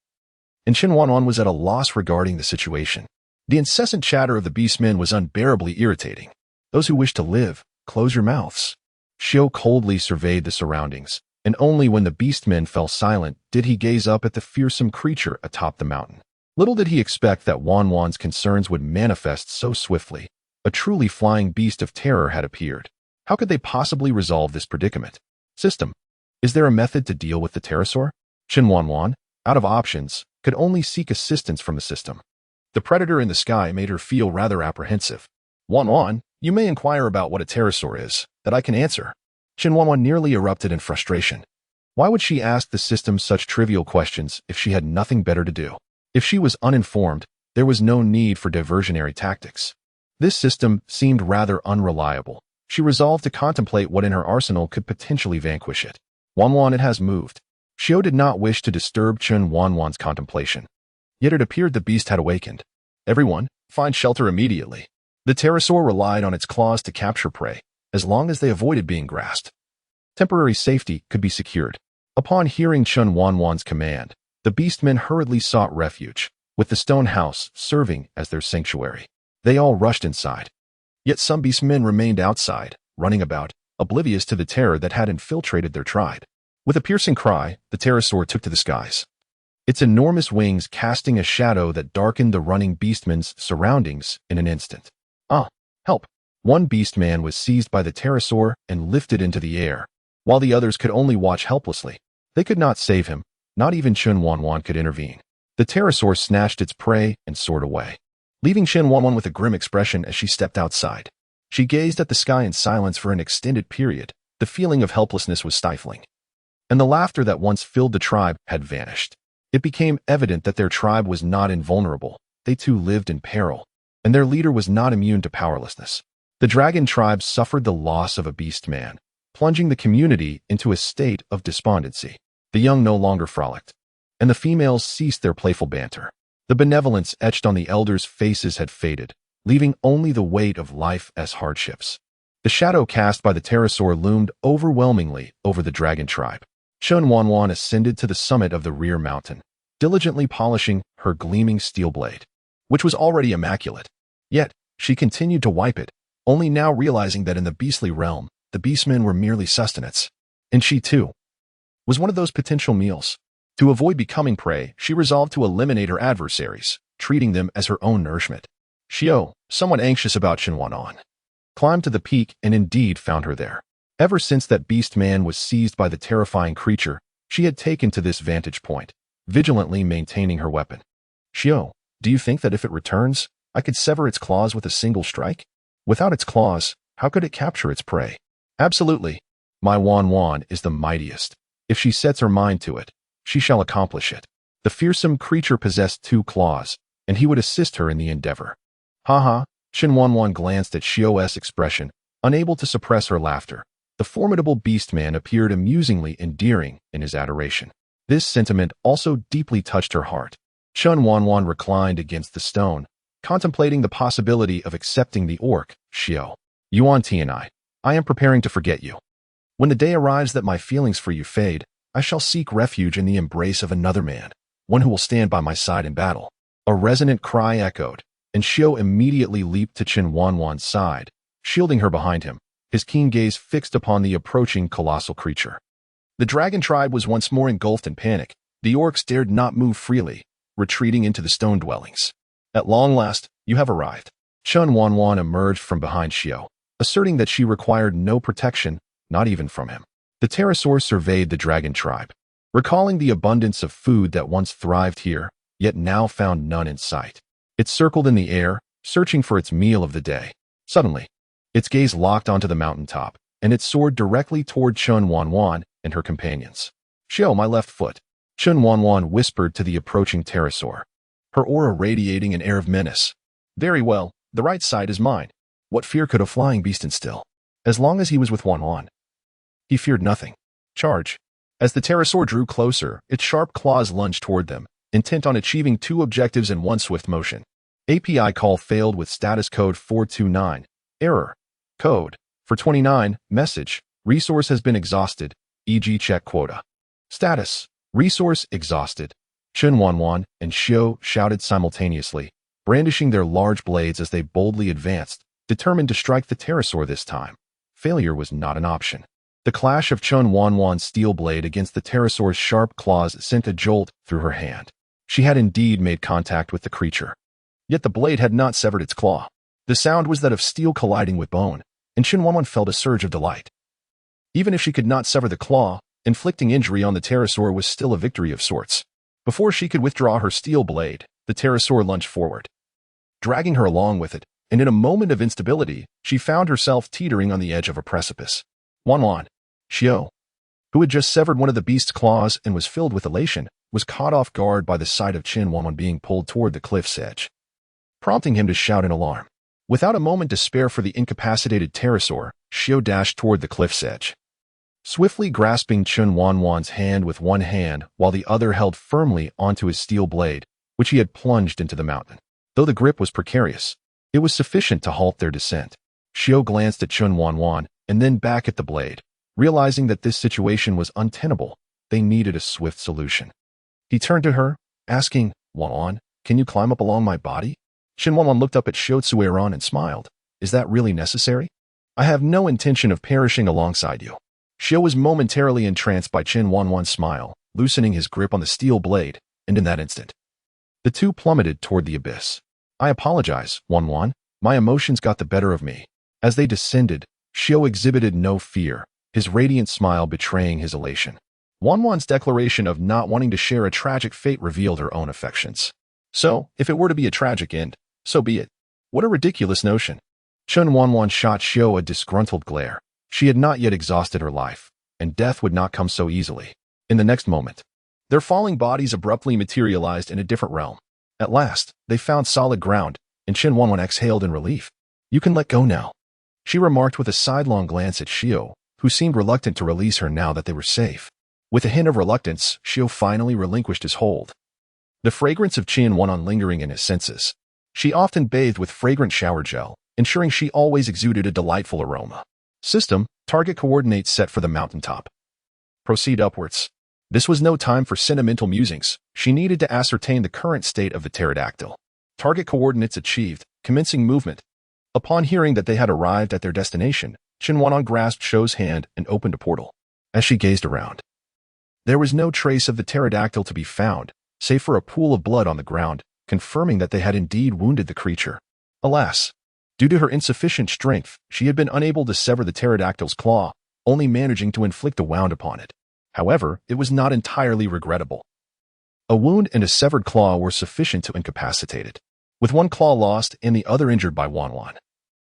and Chen Wanwan was at a loss regarding the situation. The incessant chatter of the beastmen was unbearably irritating. "Those who wish to live, close your mouths." Xiao coldly surveyed the surroundings, and only when the beastmen fell silent did he gaze up at the fearsome creature atop the mountain. Little did he expect that Wanwan's concerns would manifest so swiftly. A truly flying beast of terror had appeared. How could they possibly resolve this predicament? System. Is there a method to deal with the pterosaur? Chen Wanwan, out of options, could only seek assistance from the system. The predator in the sky made her feel rather apprehensive. "Wanwan, you may inquire about what a pterosaur is, that I can answer." Chen Wanwan nearly erupted in frustration. Why would she ask the system such trivial questions if she had nothing better to do? If she was uninformed, there was no need for diversionary tactics. This system seemed rather unreliable. She resolved to contemplate what in her arsenal could potentially vanquish it. "Wanwan, it has moved." Xiao did not wish to disturb Chen Wanwan's contemplation. Yet it appeared the beast had awakened. "Everyone, find shelter immediately." The pterosaur relied on its claws to capture prey, as long as they avoided being grasped. Temporary safety could be secured. Upon hearing Chen Wanwan's command, the beastmen hurriedly sought refuge, with the stone house serving as their sanctuary. They all rushed inside. Yet some beastmen remained outside, running about, oblivious to the terror that had infiltrated their tribe. With a piercing cry, the pterosaur took to the skies, its enormous wings casting a shadow that darkened the running beastmen's surroundings in an instant. "Ah, help!" One beastman was seized by the pterosaur and lifted into the air, while the others could only watch helplessly. They could not save him, not even Chen Wanwan could intervene. The pterosaur snatched its prey and soared away, leaving Chen Wanwan with a grim expression as she stepped outside. She gazed at the sky in silence for an extended period. The feeling of helplessness was stifling, and the laughter that once filled the tribe had vanished. It became evident that their tribe was not invulnerable. They too lived in peril, and their leader was not immune to powerlessness. The dragon tribe suffered the loss of a beast man, plunging the community into a state of despondency. The young no longer frolicked, and the females ceased their playful banter. The benevolence etched on the elders' faces had faded, leaving only the weight of life as hardships. The shadow cast by the pterosaur loomed overwhelmingly over the dragon tribe. Chen Wanwan ascended to the summit of the rear mountain, diligently polishing her gleaming steel blade, which was already immaculate. Yet, she continued to wipe it, only now realizing that in the beastly realm, the beastmen were merely sustenance. And she, too, was one of those potential meals. To avoid becoming prey, she resolved to eliminate her adversaries, treating them as her own nourishment. Xiao, somewhat anxious about Chen Wanwan, climbed to the peak and indeed found her there. Ever since that beast man was seized by the terrifying creature, she had taken to this vantage point, vigilantly maintaining her weapon. Xiao, do you think that if it returns, I could sever its claws with a single strike? Without its claws, how could it capture its prey? Absolutely. My Wanwan is the mightiest. If she sets her mind to it, she shall accomplish it. The fearsome creature possessed 2 claws, and he would assist her in the endeavor. Ha. Chen Wanwan glanced at Xiao's expression, unable to suppress her laughter. The formidable beast man appeared amusingly endearing in his adoration. This sentiment also deeply touched her heart. Chen Wanwan reclined against the stone, contemplating the possibility of accepting the orc, Xiao. Yuan Tianye, I am preparing to forget you. When the day arrives that my feelings for you fade, I shall seek refuge in the embrace of another man, one who will stand by my side in battle. A resonant cry echoed, and Xiao immediately leaped to Chen Wanwan's side, shielding her behind him, his keen gaze fixed upon the approaching colossal creature. The dragon tribe was once more engulfed in panic. The orcs dared not move freely, retreating into the stone dwellings. At long last, you have arrived. Chen Wanwan emerged from behind Xiao, asserting that she required no protection, not even from him. The pterosaur surveyed the dragon tribe, recalling the abundance of food that once thrived here, yet now found none in sight. It circled in the air, searching for its meal of the day. Suddenly, its gaze locked onto the mountaintop, and it soared directly toward Chen Wanwan and her companions. Xiao, my left foot, Chen Wanwan whispered to the approaching pterosaur, her aura radiating an air of menace. Very well, the right side is mine. What fear could a flying beast instill? As long as he was with Wanwan, he feared nothing. Charge. As the pterosaur drew closer, its sharp claws lunged toward them, intent on achieving 2 objectives in one swift motion. API call failed with status code 429. Error. Code. For 29, message. Resource has been exhausted, e.g. check quota. Status. Resource exhausted. Chen Wanwan and Xiao shouted simultaneously, brandishing their large blades as they boldly advanced, determined to strike the pterosaur this time. Failure was not an option. The clash of Chen Wanwan's steel blade against the pterosaur's sharp claws sent a jolt through her hand. She had indeed made contact with the creature. Yet the blade had not severed its claw. The sound was that of steel colliding with bone, and Chen Wanwan felt a surge of delight. Even if she could not sever the claw, inflicting injury on the pterosaur was still a victory of sorts. Before she could withdraw her steel blade, the pterosaur lunged forward, dragging her along with it, and in a moment of instability, she found herself teetering on the edge of a precipice. Wanwan, Xiao, who had just severed one of the beast's claws and was filled with elation, was caught off guard by the sight of Chen Wanwan being pulled toward the cliff's edge, prompting him to shout in alarm. Without a moment to spare for the incapacitated pterosaur, Xiao dashed toward the cliff's edge, swiftly grasping Chen Wanwan's hand with one hand while the other held firmly onto his steel blade, which he had plunged into the mountain. Though the grip was precarious, it was sufficient to halt their descent. Xiao glanced at Chen Wanwan and then back at the blade, realizing that this situation was untenable. They needed a swift solution. He turned to her, asking, Wanwan, can you climb up along my body? Chen Wanwan looked up at Xiao Tsueron and smiled. Is that really necessary? I have no intention of perishing alongside you. Xiao was momentarily entranced by Chen Wanwan's smile, loosening his grip on the steel blade, and in that instant, the two plummeted toward the abyss. I apologize, Wanwan. My emotions got the better of me. As they descended, Xiao exhibited no fear, his radiant smile betraying his elation. Wanwan's declaration of not wanting to share a tragic fate revealed her own affections. So, if it were to be a tragic end, so be it. What a ridiculous notion. Chen Wanwan shot Xiao a disgruntled glare. She had not yet exhausted her life, and death would not come so easily. In the next moment, their falling bodies abruptly materialized in a different realm. At last, they found solid ground, and Chen Wanwan exhaled in relief. You can let go now, she remarked with a sidelong glance at Xiao, who seemed reluctant to release her now that they were safe. With a hint of reluctance, Xiao finally relinquished his hold, the fragrance of Chen Wanwan lingering in his senses. She often bathed with fragrant shower gel, ensuring she always exuded a delightful aroma. System, target coordinates set for the mountaintop. Proceed upwards. This was no time for sentimental musings. She needed to ascertain the current state of the pterodactyl. Target coordinates achieved, commencing movement. Upon hearing that they had arrived at their destination, Chen Wanwan grasped Xiao's hand and opened a portal. As she gazed around, there was no trace of the pterodactyl to be found, save for a pool of blood on the ground, confirming that they had indeed wounded the creature. Alas, due to her insufficient strength, she had been unable to sever the pterodactyl's claw, only managing to inflict a wound upon it. However, it was not entirely regrettable. A wound and a severed claw were sufficient to incapacitate it. With one claw lost and the other injured by Wanwan,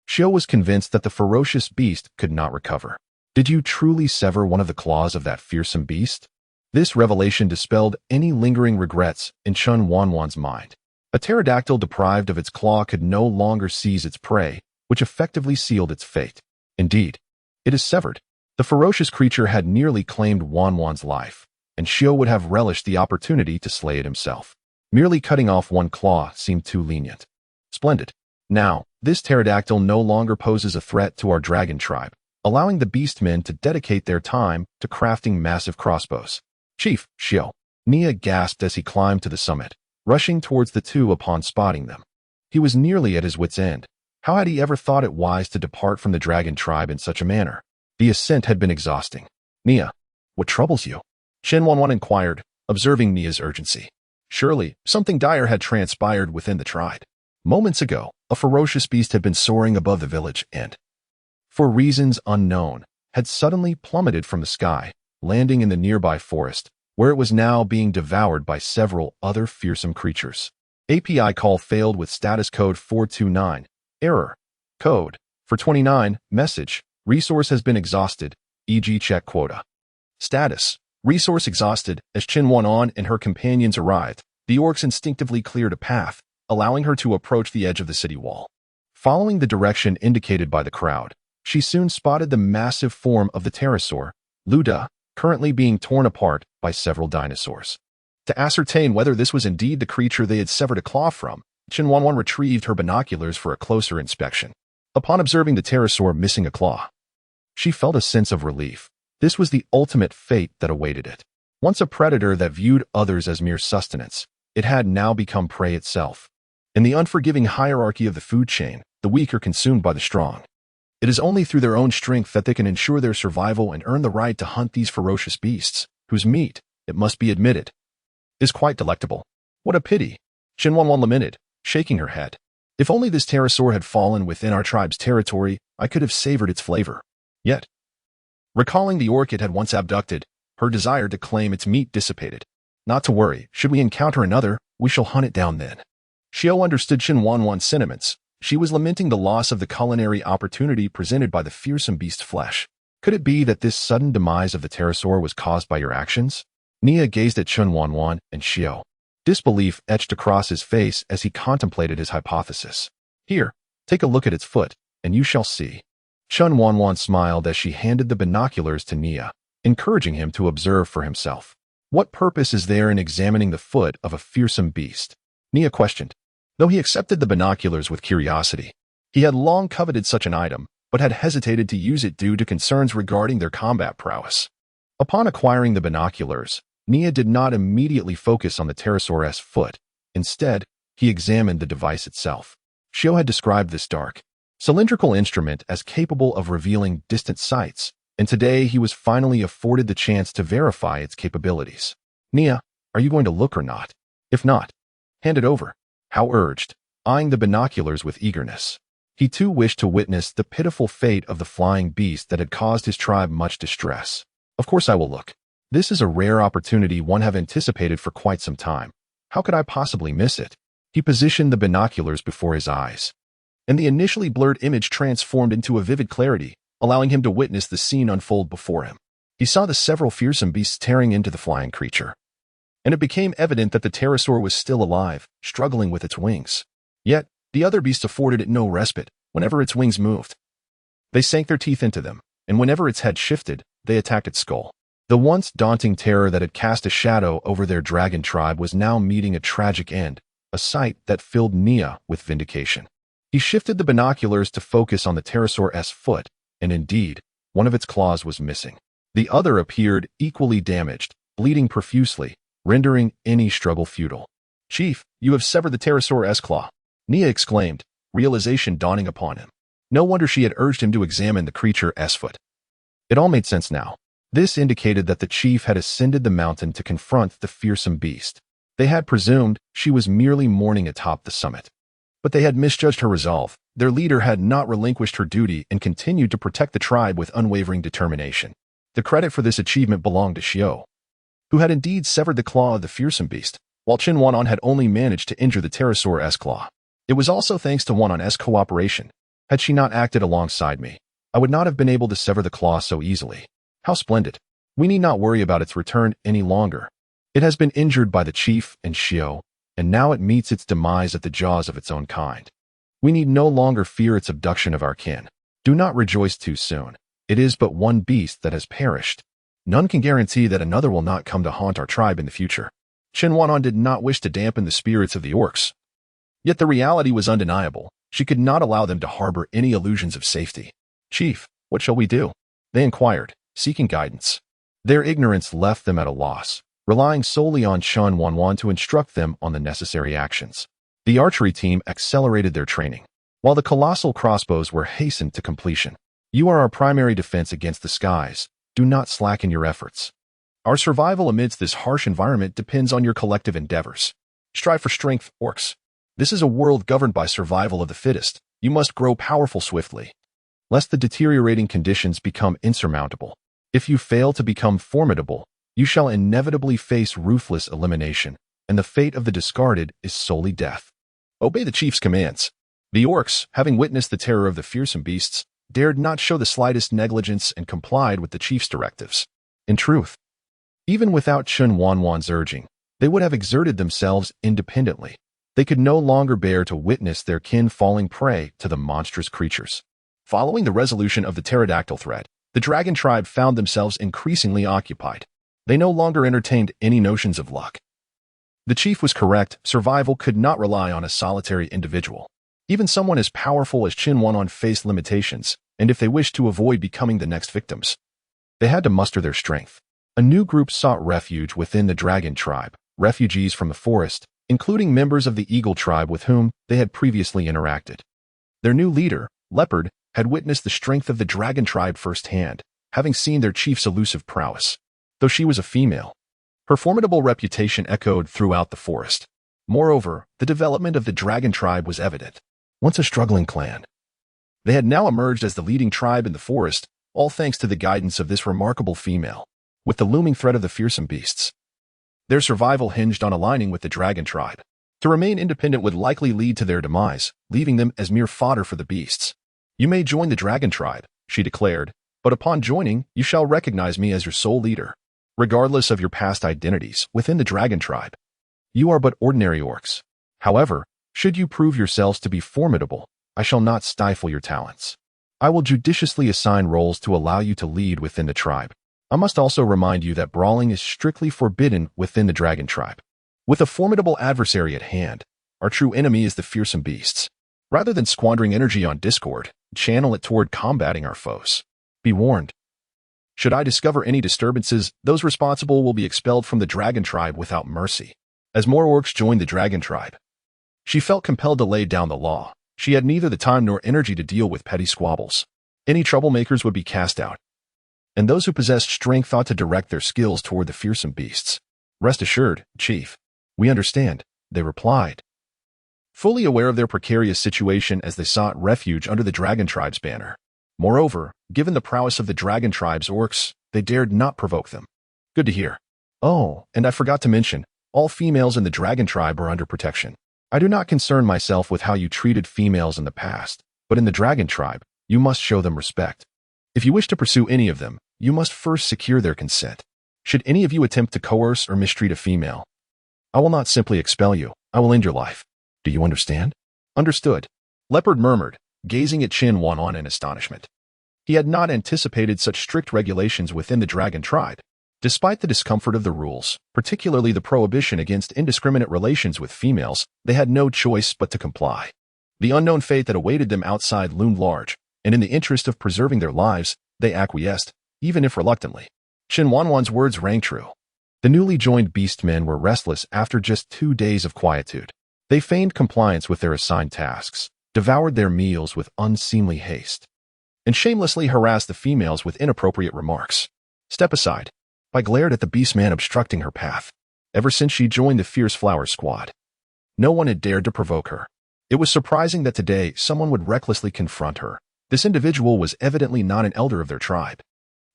Xiao was convinced that the ferocious beast could not recover. Did you truly sever one of the claws of that fearsome beast? This revelation dispelled any lingering regrets in Chen Wanwan's mind. A pterodactyl deprived of its claw could no longer seize its prey, which effectively sealed its fate. Indeed, it is severed. The ferocious creature had nearly claimed Wanwan's life, and Xiao would have relished the opportunity to slay it himself. Merely cutting off one claw seemed too lenient. Splendid. Now, this pterodactyl no longer poses a threat to our dragon tribe, allowing the beastmen to dedicate their time to crafting massive crossbows. Chief, Xiao, Nia gasped as he climbed to the summit, rushing towards the two upon spotting them. He was nearly at his wit's end. How had he ever thought it wise to depart from the dragon tribe in such a manner? The ascent had been exhausting. Nia, what troubles you? Chen Wanwan inquired, observing Nia's urgency. Surely, something dire had transpired within the tribe. Moments ago, a ferocious beast had been soaring above the village and, for reasons unknown, had suddenly plummeted from the sky, landing in the nearby forest, where it was now being devoured by several other fearsome creatures. API call failed with status code 429. Error. Code. For 29. Message. Resource has been exhausted, e.g. check quota. Status. Resource exhausted. As Chen Wanwan and her companions arrived, the orcs instinctively cleared a path, allowing her to approach the edge of the city wall. Following the direction indicated by the crowd, she soon spotted the massive form of the pterosaur, Luda, currently being torn apart by several dinosaurs. To ascertain whether this was indeed the creature they had severed a claw from, Chen Wanwan retrieved her binoculars for a closer inspection. Upon observing the pterosaur missing a claw, she felt a sense of relief. This was the ultimate fate that awaited it. Once a predator that viewed others as mere sustenance, it had now become prey itself. In the unforgiving hierarchy of the food chain, the weak are consumed by the strong. It is only through their own strength that they can ensure their survival and earn the right to hunt these ferocious beasts, whose meat, it must be admitted, is quite delectable. What a pity, Chen Wanwan lamented, shaking her head. If only this pterosaur had fallen within our tribe's territory, I could have savored its flavor. Yet, recalling the orc it had once abducted, her desire to claim its meat dissipated. Not to worry, should we encounter another, we shall hunt it down then. Xiao understood Chen Wanwan's sentiments. She was lamenting the loss of the culinary opportunity presented by the fearsome beast's flesh. Could it be that this sudden demise of the pterosaur was caused by your actions? Nia gazed at Chen Wanwan and Xiao. Disbelief etched across his face as he contemplated his hypothesis. Here, take a look at its foot, and you shall see. Chen Wanwan smiled as she handed the binoculars to Nia, encouraging him to observe for himself. What purpose is there in examining the foot of a fearsome beast? Nia questioned. Though he accepted the binoculars with curiosity, he had long coveted such an item, but had hesitated to use it due to concerns regarding their combat prowess. Upon acquiring the binoculars, Nia did not immediately focus on the pterosaur's foot. Instead, he examined the device itself. Xiao had described this dark, cylindrical instrument as capable of revealing distant sights, and today he was finally afforded the chance to verify its capabilities. Nia, are you going to look or not? If not, hand it over. Hao urged, eyeing the binoculars with eagerness. He too wished to witness the pitiful fate of the flying beast that had caused his tribe much distress. Of course I will look. This is a rare opportunity one have anticipated for quite some time. How could I possibly miss it? He positioned the binoculars before his eyes, and the initially blurred image transformed into a vivid clarity, allowing him to witness the scene unfold before him. He saw the several fearsome beasts tearing into the flying creature, and it became evident that the pterosaur was still alive, struggling with its wings. Yet, the other beasts afforded it no respite whenever its wings moved. They sank their teeth into them, and whenever its head shifted, they attacked its skull. The once daunting terror that had cast a shadow over their dragon tribe was now meeting a tragic end, a sight that filled Nia with vindication. He shifted the binoculars to focus on the pterosaur's foot, and indeed, one of its claws was missing. The other appeared equally damaged, bleeding profusely, rendering any struggle futile. Chief, you have severed the pterosaur's claw, Nia exclaimed, realization dawning upon him. No wonder she had urged him to examine the creature's foot. It all made sense now. This indicated that the chief had ascended the mountain to confront the fearsome beast. They had presumed she was merely mourning atop the summit. But they had misjudged her resolve. Their leader had not relinquished her duty and continued to protect the tribe with unwavering determination. The credit for this achievement belonged to Xiao, who had indeed severed the claw of the fearsome beast, while Chen Wanwan had only managed to injure the pterosaur's claw. It was also thanks to Wanwan's cooperation. Had she not acted alongside me, I would not have been able to sever the claw so easily. How splendid. We need not worry about its return any longer. It has been injured by the chief and Xiao, and now it meets its demise at the jaws of its own kind. We need no longer fear its abduction of our kin. Do not rejoice too soon. It is but one beast that has perished. None can guarantee that another will not come to haunt our tribe in the future. Chen Wanwan did not wish to dampen the spirits of the orcs. Yet the reality was undeniable. She could not allow them to harbor any illusions of safety. Chief, what shall we do? They inquired, seeking guidance. Their ignorance left them at a loss, relying solely on Chen Wanwan to instruct them on the necessary actions. The archery team accelerated their training, while the colossal crossbows were hastened to completion. You are our primary defense against the skies. Do not slacken your efforts. Our survival amidst this harsh environment depends on your collective endeavors. Strive for strength, orcs. This is a world governed by survival of the fittest. You must grow powerful swiftly, lest the deteriorating conditions become insurmountable. If you fail to become formidable, you shall inevitably face ruthless elimination, and the fate of the discarded is solely death. Obey the chief's commands. The orcs, having witnessed the terror of the fearsome beasts, dared not show the slightest negligence and complied with the chief's directives. In truth, even without Chen Wanwan's urging, they would have exerted themselves independently. They could no longer bear to witness their kin falling prey to the monstrous creatures. Following the resolution of the pterodactyl threat, the dragon tribe found themselves increasingly occupied. They no longer entertained any notions of luck. The chief was correct. Survival could not rely on a solitary individual. Even someone as powerful as Chen Wanwan faced limitations, and if they wished to avoid becoming the next victims, they had to muster their strength. A new group sought refuge within the dragon tribe, refugees from the forest, including members of the eagle tribe with whom they had previously interacted. Their new leader, Leopard, had witnessed the strength of the dragon tribe firsthand, having seen their chief's elusive prowess. Though she was a female, her formidable reputation echoed throughout the forest. Moreover, the development of the dragon tribe was evident. Once a struggling clan, they had now emerged as the leading tribe in the forest, all thanks to the guidance of this remarkable female. With the looming threat of the fearsome beasts, their survival hinged on aligning with the dragon tribe. To remain independent would likely lead to their demise, leaving them as mere fodder for the beasts. You may join the dragon tribe, she declared, but upon joining, you shall recognize me as your sole leader, regardless of your past identities within the dragon tribe. You are but ordinary orcs. However, should you prove yourselves to be formidable, I shall not stifle your talents. I will judiciously assign roles to allow you to lead within the tribe. I must also remind you that brawling is strictly forbidden within the dragon tribe. With a formidable adversary at hand, our true enemy is the fearsome beasts. Rather than squandering energy on discord, channel it toward combating our foes. Be warned. Should I discover any disturbances, those responsible will be expelled from the dragon tribe without mercy. As more orcs joined the dragon tribe, she felt compelled to lay down the law. She had neither the time nor energy to deal with petty squabbles. Any troublemakers would be cast out, and those who possessed strength ought to direct their skills toward the fearsome beasts. Rest assured, Chief. We understand, they replied, fully aware of their precarious situation as they sought refuge under the dragon tribe's banner. Moreover, given the prowess of the dragon tribe's orcs, they dared not provoke them. Good to hear. Oh, and I forgot to mention, all females in the dragon tribe are under protection. I do not concern myself with how you treated females in the past, but in the dragon tribe, you must show them respect. If you wish to pursue any of them, you must first secure their consent. Should any of you attempt to coerce or mistreat a female, I will not simply expel you, I will end your life. Do you understand? Understood. Leopard murmured, gazing at Chen Wanwan in astonishment. He had not anticipated such strict regulations within the dragon tribe. Despite the discomfort of the rules, particularly the prohibition against indiscriminate relations with females, they had no choice but to comply. The unknown fate that awaited them outside loomed large, and in the interest of preserving their lives, they acquiesced, even if reluctantly. Chen Wanwan's words rang true. The newly joined beastmen were restless after just 2 days of quietude. They feigned compliance with their assigned tasks, devoured their meals with unseemly haste, and shamelessly harassed the females with inappropriate remarks. Step aside. I glared at the beastman obstructing her path. Ever since she joined the fierce flower squad, no one had dared to provoke her. It was surprising that today someone would recklessly confront her. This individual was evidently not an elder of their tribe.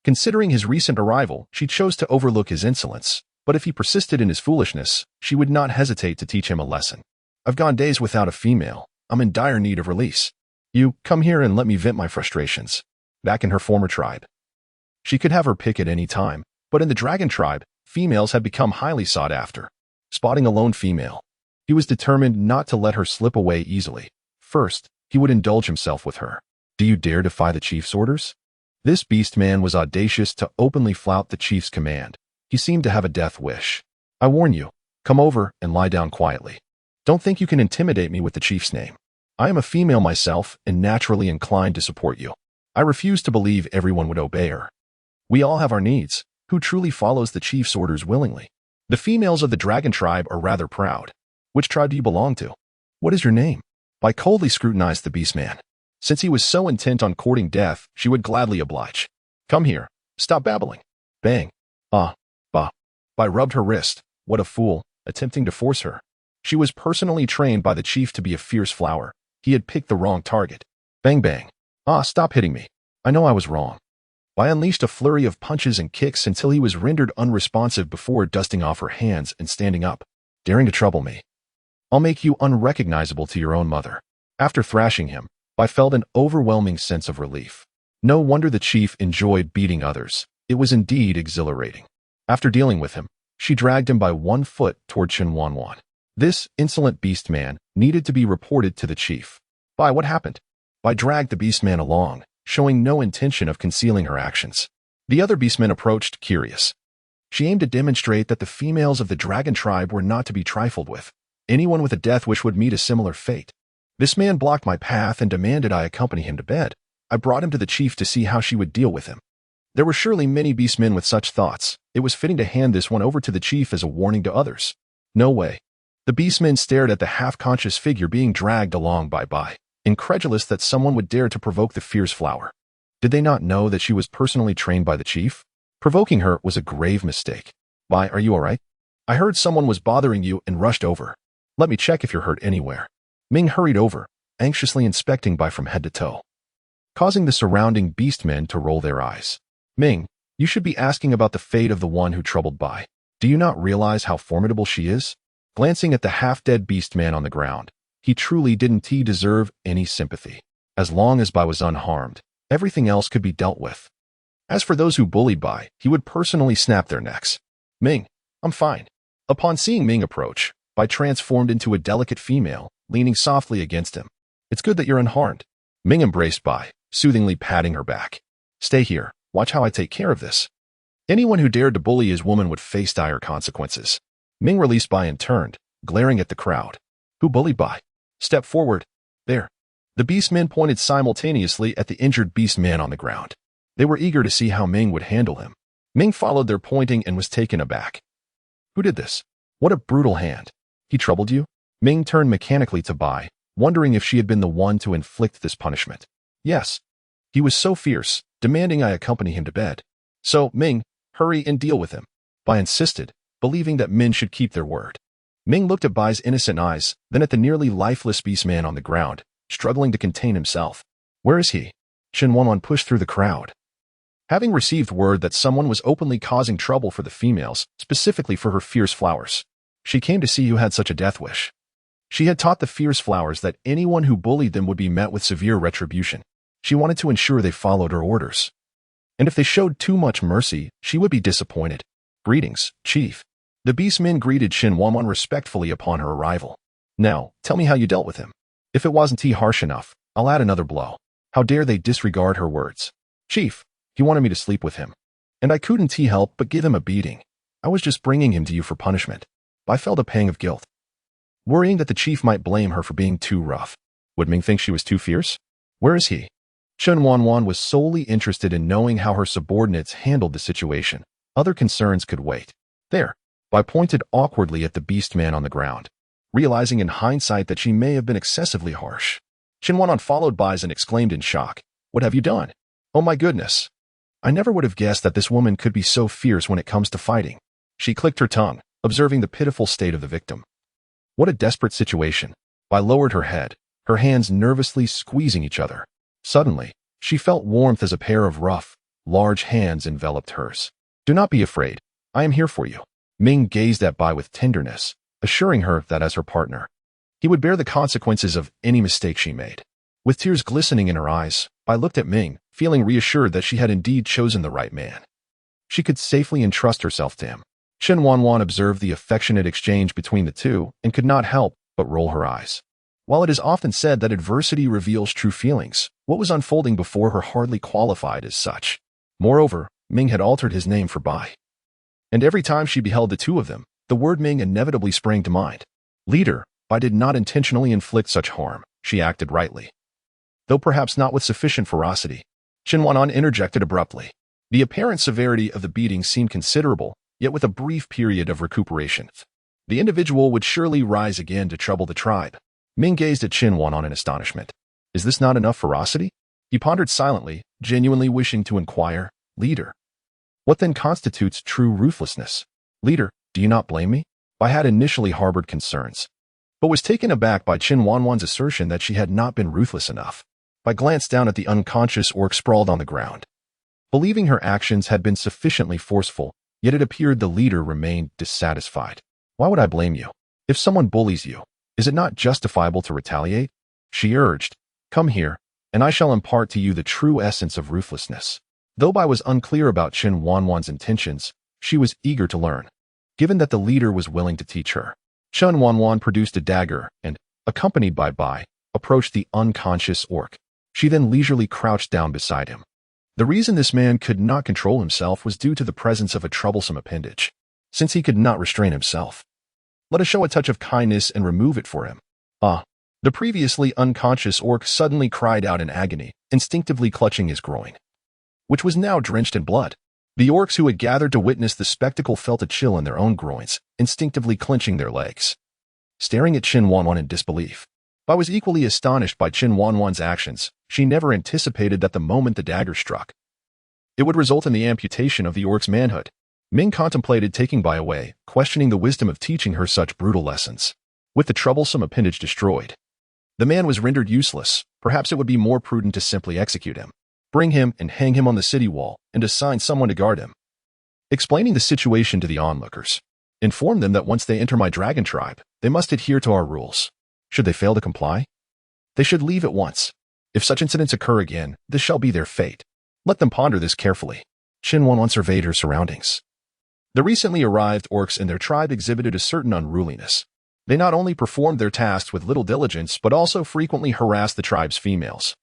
Considering his recent arrival, she chose to overlook his insolence, but if he persisted in his foolishness, she would not hesitate to teach him a lesson. I've gone days without a female. I'm in dire need of release. You, come here and let me vent my frustrations. Back in her former tribe, she could have her pick at any time, but in the dragon tribe, females had become highly sought after. Spotting a lone female, he was determined not to let her slip away easily. First, he would indulge himself with her. Do you dare defy the chief's orders? This beast man was audacious to openly flout the chief's command. He seemed to have a death wish. I warn you, come over and lie down quietly. Don't think you can intimidate me with the chief's name. I am a female myself and naturally inclined to support you. I refuse to believe everyone would obey her. We all have our needs. Who truly follows the chief's orders willingly? The females of the dragon tribe are rather proud. Which tribe do you belong to? What is your name? I coldly scrutinized the beast man. Since he was so intent on courting death, she would gladly oblige. Come here. Stop babbling. Bang. Bah. I rubbed her wrist. What a fool, attempting to force her. She was personally trained by the chief to be a fierce flower. He had picked the wrong target. Bang bang. Stop hitting me. I know I was wrong. I unleashed a flurry of punches and kicks until he was rendered unresponsive before dusting off her hands and standing up. Daring to trouble me. I'll make you unrecognizable to your own mother. After thrashing him, I felt an overwhelming sense of relief. No wonder the chief enjoyed beating others. It was indeed exhilarating. After dealing with him, she dragged him by 1 foot toward Chen Wanwan. This insolent beast man needed to be reported to the chief. What happened? I dragged the beast man along, showing no intention of concealing her actions. The other beastmen approached, curious. She aimed to demonstrate that the females of the dragon tribe were not to be trifled with. Anyone with a death wish would meet a similar fate. This man blocked my path and demanded I accompany him to bed. I brought him to the chief to see how she would deal with him. There were surely many beastmen with such thoughts. It was fitting to hand this one over to the chief as a warning to others. No way. The beastmen stared at the half-conscious figure being dragged along by, incredulous that someone would dare to provoke the fierce flower. Did they not know that she was personally trained by the chief? Provoking her was a grave mistake. Are you all right? I heard someone was bothering you and rushed over. Let me check if you're hurt anywhere. Ming hurried over, anxiously inspecting Bai from head to toe, causing the surrounding beastmen to roll their eyes. Ming, you should be asking about the fate of the one who troubled Bai. Do you not realize how formidable she is? Glancing at the half-dead beastman on the ground, he truly didn't deserve any sympathy. As long as Bai was unharmed, everything else could be dealt with. As for those who bullied Bai, he would personally snap their necks. Ming, I'm fine. Upon seeing Ming approach, Bai transformed into a delicate female, leaning softly against him. It's good that you're unharmed. Ming embraced Bai, soothingly patting her back. Stay here. Watch how I take care of this. Anyone who dared to bully his woman would face dire consequences. Ming released Bai and turned, glaring at the crowd. Who bullied Bai? Step forward. There. The beastmen pointed simultaneously at the injured beastman on the ground. They were eager to see how Ming would handle him. Ming followed their pointing and was taken aback. Who did this? What a brutal hand. He troubled you? Ming turned mechanically to Bai, wondering if she had been the one to inflict this punishment. Yes. He was so fierce, demanding I accompany him to bed. So, Ming, hurry and deal with him. Bai insisted, believing that men should keep their word. Ming looked at Bai's innocent eyes, then at the nearly lifeless beastman on the ground, struggling to contain himself. Where is he? Chen Wanwan pushed through the crowd. Having received word that someone was openly causing trouble for the females, specifically for her fierce flowers, she came to see who had such a death wish. She had taught the fierce flowers that anyone who bullied them would be met with severe retribution. She wanted to ensure they followed her orders. And if they showed too much mercy, she would be disappointed. Greetings, Chief. The beastmen greeted Chen Wanwan respectfully upon her arrival. Now, tell me how you dealt with him. If it wasn't harsh enough, I'll add another blow. How dare they disregard her words? Chief, he wanted me to sleep with him. And I couldn't help but give him a beating. I was just bringing him to you for punishment. I felt a pang of guilt, worrying that the chief might blame her for being too rough. Would Ming think she was too fierce? Where is he? Chen Wanwan was solely interested in knowing how her subordinates handled the situation. Other concerns could wait. There. Bai pointed awkwardly at the beastman on the ground, realizing in hindsight that she may have been excessively harsh. Chen Wanwan followed Bai's and exclaimed in shock, What have you done? Oh my goodness. I never would have guessed that this woman could be so fierce when it comes to fighting. She clicked her tongue, observing the pitiful state of the victim. What a desperate situation. Bai lowered her head, her hands nervously squeezing each other. Suddenly, she felt warmth as a pair of rough, large hands enveloped hers. "Do not be afraid. I am here for you." Ming gazed at Bai with tenderness, assuring her that as her partner, he would bear the consequences of any mistake she made. With tears glistening in her eyes, Bai looked at Ming, feeling reassured that she had indeed chosen the right man. She could safely entrust herself to him. Chen Wanwan observed the affectionate exchange between the two and could not help but roll her eyes. While it is often said that adversity reveals true feelings, what was unfolding before her hardly qualified as such. Moreover, Ming had altered his name for Bai. And every time she beheld the two of them, the word Ming inevitably sprang to mind. Leader, Bai did not intentionally inflict such harm. She acted rightly, though perhaps not with sufficient ferocity. Chen Wanwan interjected abruptly. The apparent severity of the beating seemed considerable, yet with a brief period of recuperation. The individual would surely rise again to trouble the tribe. Ming gazed at Chen Wanwan in astonishment. Is this not enough ferocity? He pondered silently, genuinely wishing to inquire, Leader, what then constitutes true ruthlessness? Leader, do you not blame me? Bai had initially harbored concerns, but was taken aback by Chen Wanwan's assertion that she had not been ruthless enough. Bai glanced down at the unconscious orc sprawled on the ground. Believing her actions had been sufficiently forceful, yet it appeared the leader remained dissatisfied. Why would I blame you? If someone bullies you, is it not justifiable to retaliate? She urged, Come here, and I shall impart to you the true essence of ruthlessness. Though Bai was unclear about Chen Wanwan's intentions, she was eager to learn. Given that the leader was willing to teach her, Chen Wanwan produced a dagger and, accompanied by Bai, approached the unconscious orc. She then leisurely crouched down beside him. The reason this man could not control himself was due to the presence of a troublesome appendage. Since he could not restrain himself, let us show a touch of kindness and remove it for him. Ah! The previously unconscious orc suddenly cried out in agony, instinctively clutching his groin, which was now drenched in blood. The orcs who had gathered to witness the spectacle felt a chill in their own groins, instinctively clenching their legs. Staring at Chen Wanwan in disbelief, Bai was equally astonished by Chen Wanwan's actions. She never anticipated that the moment the dagger struck, it would result in the amputation of the orc's manhood. Ming contemplated taking Bai away, questioning the wisdom of teaching her such brutal lessons. With the troublesome appendage destroyed, the man was rendered useless. Perhaps it would be more prudent to simply execute him, bring him and hang him on the city wall, and assign someone to guard him. Explaining the situation to the onlookers, inform them that once they enter my dragon tribe, they must adhere to our rules. Should they fail to comply, they should leave at once. If such incidents occur again, this shall be their fate. Let them ponder this carefully. Chen Wanwan surveyed her surroundings. The recently arrived orcs and their tribe exhibited a certain unruliness. They not only performed their tasks with little diligence, but also frequently harassed the tribe's females.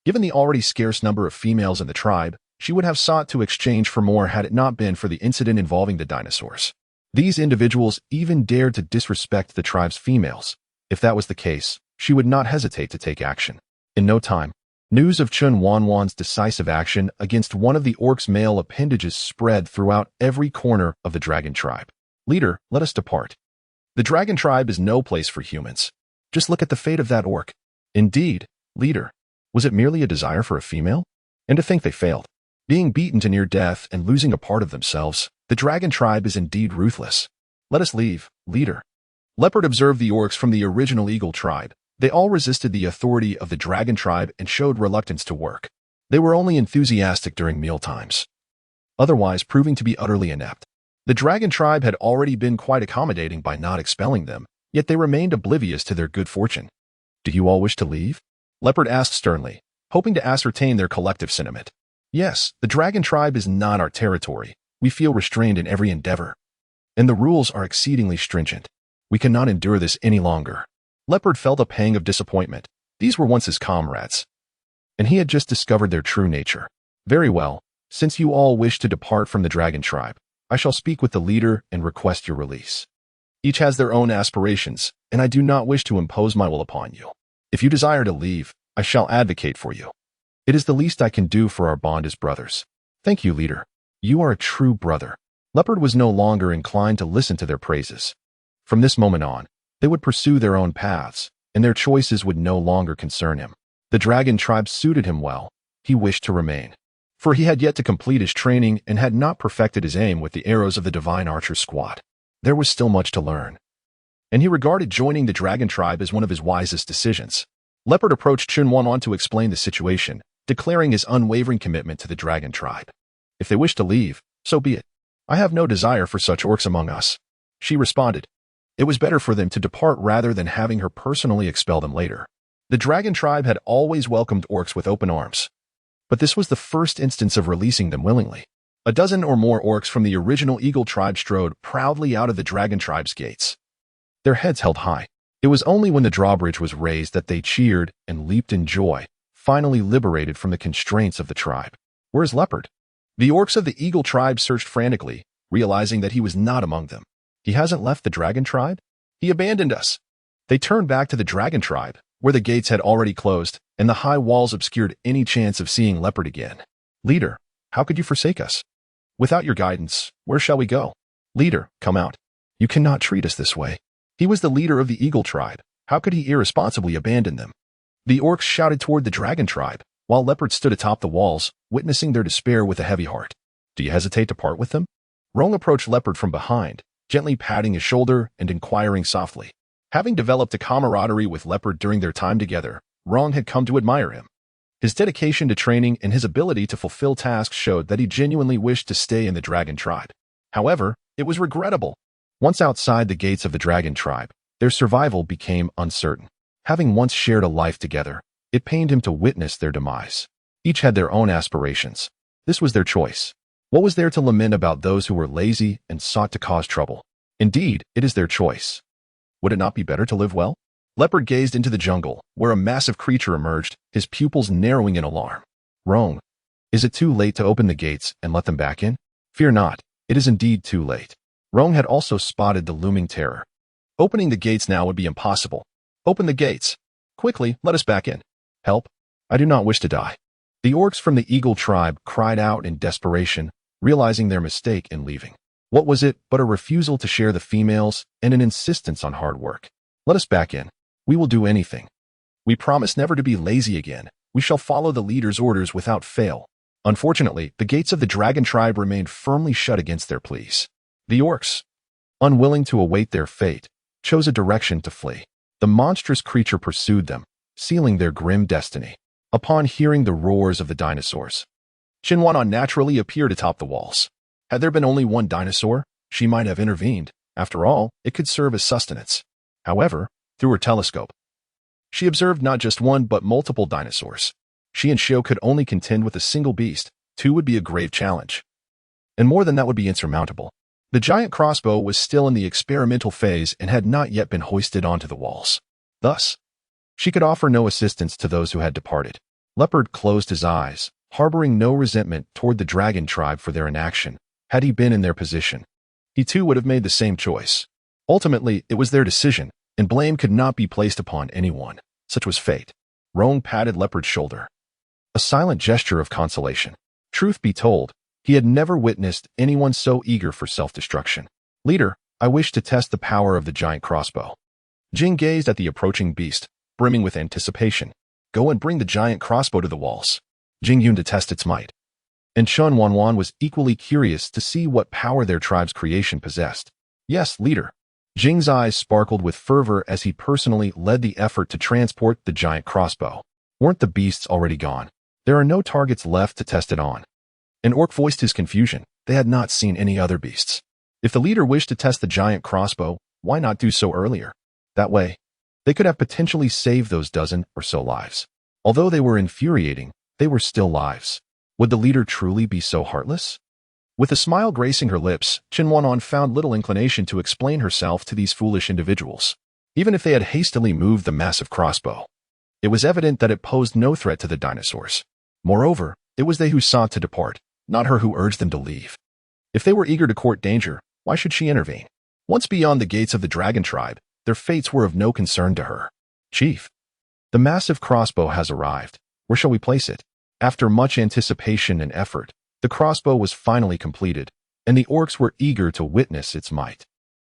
Given the already scarce number of females in the tribe, she would have sought to exchange for more had it not been for the incident involving the dinosaurs. These individuals even dared to disrespect the tribe's females. If that was the case, she would not hesitate to take action. In no time, news of Chen Wanwan's decisive action against one of the orc's male appendages spread throughout every corner of the dragon tribe. Leader, let us depart. The dragon tribe is no place for humans. Just look at the fate of that orc. Indeed, leader, was it merely a desire for a female? And to think they failed. Being beaten to near death and losing a part of themselves, the dragon tribe is indeed ruthless. Let us leave, leader. Leopard observed the orcs from the original eagle tribe. They all resisted the authority of the dragon tribe and showed reluctance to work. They were only enthusiastic during mealtimes, otherwise proving to be utterly inept. The dragon tribe had already been quite accommodating by not expelling them, yet they remained oblivious to their good fortune. Do you all wish to leave? Leopard asked sternly, hoping to ascertain their collective sentiment. Yes, the dragon tribe is not our territory. We feel restrained in every endeavor, and the rules are exceedingly stringent. We cannot endure this any longer. Leopard felt a pang of disappointment. These were once his comrades, and he had just discovered their true nature. Very well, since you all wish to depart from the dragon tribe, I shall speak with the leader and request your release. Each has their own aspirations, and I do not wish to impose my will upon you. If you desire to leave, I shall advocate for you. It is the least I can do for our bond as brothers. Thank you, leader. You are a true brother. Leopard was no longer inclined to listen to their praises. From this moment on, they would pursue their own paths, and their choices would no longer concern him. The dragon tribe suited him well. He wished to remain, for he had yet to complete his training and had not perfected his aim with the arrows of the divine archer squad. There was still much to learn, and he regarded joining the dragon tribe as one of his wisest decisions. Leopard approached Chen Wanwan to explain the situation, declaring his unwavering commitment to the dragon tribe. If they wish to leave, so be it. I have no desire for such orcs among us. She responded. It was better for them to depart rather than having her personally expel them later. The dragon tribe had always welcomed orcs with open arms. But this was the first instance of releasing them willingly. A dozen or more orcs from the original eagle tribe strode proudly out of the dragon tribe's gates. Their heads held high. It was only when the drawbridge was raised that they cheered and leaped in joy, finally liberated from the constraints of the tribe. Where's Leopard? The orcs of the eagle tribe searched frantically, realizing that he was not among them. He hasn't left the dragon tribe? He abandoned us. They turned back to the dragon tribe, where the gates had already closed, and the high walls obscured any chance of seeing Leopard again. Leader, how could you forsake us? Without your guidance, where shall we go? Leader, come out. You cannot treat us this way. He was the leader of the eagle tribe. How could he irresponsibly abandon them? The orcs shouted toward the dragon tribe, while Leopard stood atop the walls, witnessing their despair with a heavy heart. Do you hesitate to part with them? Rong approached Leopard from behind, gently patting his shoulder and inquiring softly. Having developed a camaraderie with Leopard during their time together, Rong had come to admire him. His dedication to training and his ability to fulfill tasks showed that he genuinely wished to stay in the dragon tribe. However, it was regrettable. Once outside the gates of the dragon tribe, their survival became uncertain. Having once shared a life together, it pained him to witness their demise. Each had their own aspirations. This was their choice. What was there to lament about those who were lazy and sought to cause trouble? Indeed, it is their choice. Would it not be better to live well? Leopard gazed into the jungle, where a massive creature emerged, his pupils narrowing in alarm. Rong, is it too late to open the gates and let them back in? Fear not, it is indeed too late. Rong had also spotted the looming terror. Opening the gates now would be impossible. Open the gates. Quickly, let us back in. Help. I do not wish to die. The orcs from the eagle tribe cried out in desperation, realizing their mistake in leaving. What was it but a refusal to share the females and an insistence on hard work? Let us back in. We will do anything. We promise never to be lazy again. We shall follow the leader's orders without fail. Unfortunately, the gates of the dragon tribe remained firmly shut against their pleas. The orcs, unwilling to await their fate, chose a direction to flee. The monstrous creature pursued them, sealing their grim destiny. Upon hearing the roars of the dinosaurs, Chen Wanwan naturally appeared atop the walls. Had there been only one dinosaur, she might have intervened. After all, it could serve as sustenance. However, through her telescope, she observed not just one but multiple dinosaurs. She and Xiao could only contend with a single beast. Two would be a grave challenge. And more than that would be insurmountable. The giant crossbow was still in the experimental phase and had not yet been hoisted onto the walls. Thus, she could offer no assistance to those who had departed. Leopard closed his eyes, harboring no resentment toward the dragon tribe for their inaction. Had he been in their position, he too would have made the same choice. Ultimately, it was their decision, and blame could not be placed upon anyone. Such was fate. Rong patted Leopard's shoulder. A silent gesture of consolation. Truth be told, he had never witnessed anyone so eager for self-destruction. Leader, I wish to test the power of the giant crossbow. Jing gazed at the approaching beast, brimming with anticipation. Go and bring the giant crossbow to the walls. Jing Yun to test its might. And Chen Wanwan was equally curious to see what power their tribe's creation possessed. Yes, leader. Jing's eyes sparkled with fervor as he personally led the effort to transport the giant crossbow. Weren't the beasts already gone? There are no targets left to test it on. An orc voiced his confusion. They had not seen any other beasts. If the leader wished to test the giant crossbow, why not do so earlier? That way, they could have potentially saved those dozen or so lives. Although they were infuriating, they were still lives. Would the leader truly be so heartless? With a smile gracing her lips, Chen Wanwan found little inclination to explain herself to these foolish individuals. Even if they had hastily moved the massive crossbow, it was evident that it posed no threat to the dinosaurs. Moreover, it was they who sought to depart, not her who urged them to leave. If they were eager to court danger, why should she intervene? Once beyond the gates of the dragon tribe, their fates were of no concern to her. Chief, the massive crossbow has arrived. Where shall we place it? After much anticipation and effort, the crossbow was finally completed, and the orcs were eager to witness its might.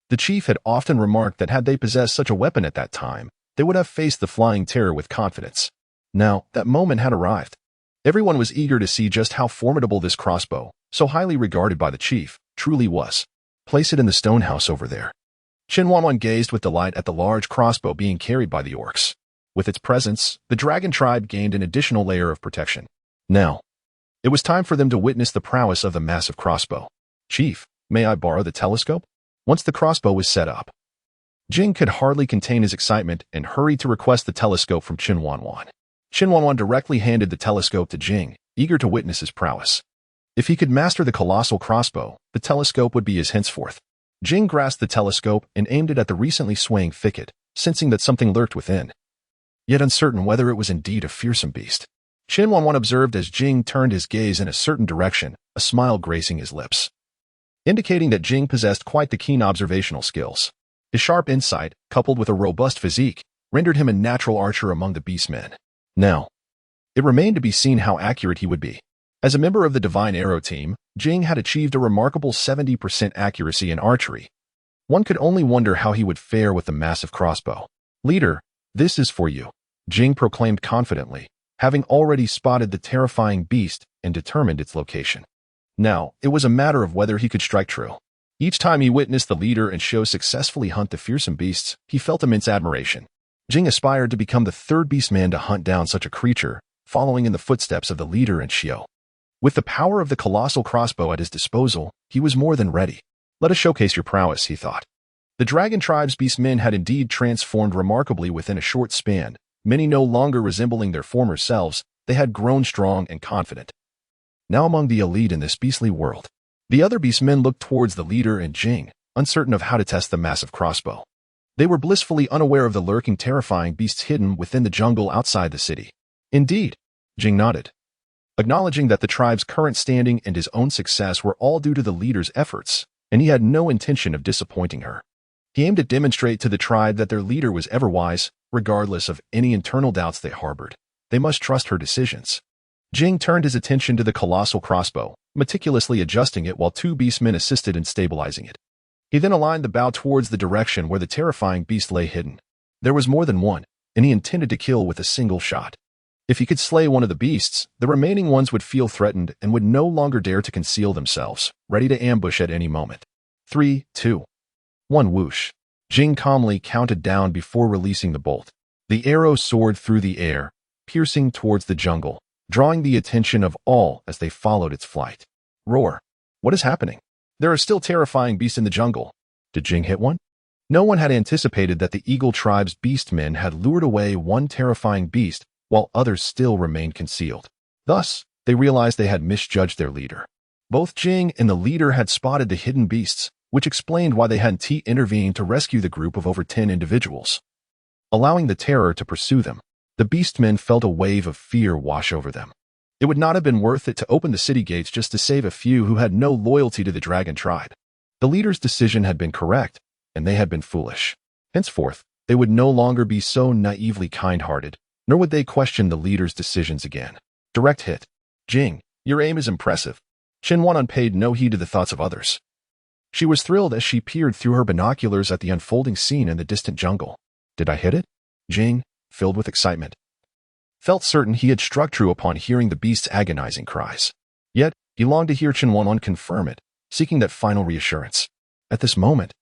The chief had often remarked that had they possessed such a weapon at that time, they would have faced the flying terror with confidence. Now, that moment had arrived. Everyone was eager to see just how formidable this crossbow, so highly regarded by the chief, truly was. Place it in the stone house over there. Chen Wanwan gazed with delight at the large crossbow being carried by the orcs. With its presence, the dragon tribe gained an additional layer of protection. Now, it was time for them to witness the prowess of the massive crossbow. Chief, may I borrow the telescope? Once the crossbow was set up, Jing could hardly contain his excitement and hurried to request the telescope from Chen Wanwan. Chen Wanwan directly handed the telescope to Jing, eager to witness his prowess. If he could master the colossal crossbow, the telescope would be his henceforth. Jing grasped the telescope and aimed it at the recently swaying thicket, sensing that something lurked within, yet uncertain whether it was indeed a fearsome beast. Chen Wanwan observed as Jing turned his gaze in a certain direction, a smile gracing his lips, indicating that Jing possessed quite the keen observational skills. His sharp insight, coupled with a robust physique, rendered him a natural archer among the beastmen. Now, it remained to be seen how accurate he would be. As a member of the Divine Arrow team, Jing had achieved a remarkable 70% accuracy in archery. One could only wonder how he would fare with the massive crossbow. "Leader, this is for you," Jing proclaimed confidently, having already spotted the terrifying beast and determined its location. Now, it was a matter of whether he could strike true. Each time he witnessed the leader and Shio successfully hunt the fearsome beasts, he felt immense admiration. Jing aspired to become the third beastman to hunt down such a creature, following in the footsteps of the leader and Shio. With the power of the colossal crossbow at his disposal, he was more than ready. "Let us showcase your prowess," he thought. The dragon tribe's beastmen had indeed transformed remarkably within a short span. Many no longer resembling their former selves, they had grown strong and confident. Now among the elite in this beastly world, the other beastmen looked towards the leader and Jing, uncertain of how to test the massive crossbow. They were blissfully unaware of the lurking terrifying beasts hidden within the jungle outside the city. "Indeed," Jing nodded, acknowledging that the tribe's current standing and his own success were all due to the leader's efforts, and he had no intention of disappointing her. He aimed to demonstrate to the tribe that their leader was ever wise, regardless of any internal doubts they harbored. They must trust her decisions. Jing turned his attention to the colossal crossbow, meticulously adjusting it while two beastmen assisted in stabilizing it. He then aligned the bow towards the direction where the terrifying beast lay hidden. There was more than one, and he intended to kill with a single shot. If he could slay one of the beasts, the remaining ones would feel threatened and would no longer dare to conceal themselves, ready to ambush at any moment. 3, 2, 1 whoosh. Jing calmly counted down before releasing the bolt. The arrow soared through the air, piercing towards the jungle, drawing the attention of all as they followed its flight. Roar. What is happening? There are still terrifying beasts in the jungle. Did Jing hit one? No one had anticipated that the Eagle tribe's beastmen had lured away one terrifying beast while others still remained concealed. Thus, they realized they had misjudged their leader. Both Jing and the leader had spotted the hidden beasts, which explained why they hadn't intervened to rescue the group of over 10 individuals. Allowing the terror to pursue them, the beastmen felt a wave of fear wash over them. It would not have been worth it to open the city gates just to save a few who had no loyalty to the dragon tribe. The leader's decision had been correct, and they had been foolish. Henceforth, they would no longer be so naively kind-hearted, nor would they question the leader's decisions again. Direct hit. Jing, your aim is impressive. Chen Wanwan paid no heed to the thoughts of others. She was thrilled as she peered through her binoculars at the unfolding scene in the distant jungle. Did I hit it? Jing, filled with excitement, felt certain he had struck true upon hearing the beast's agonizing cries. Yet, he longed to hear Chen Wanwan confirm it, seeking that final reassurance. At this moment,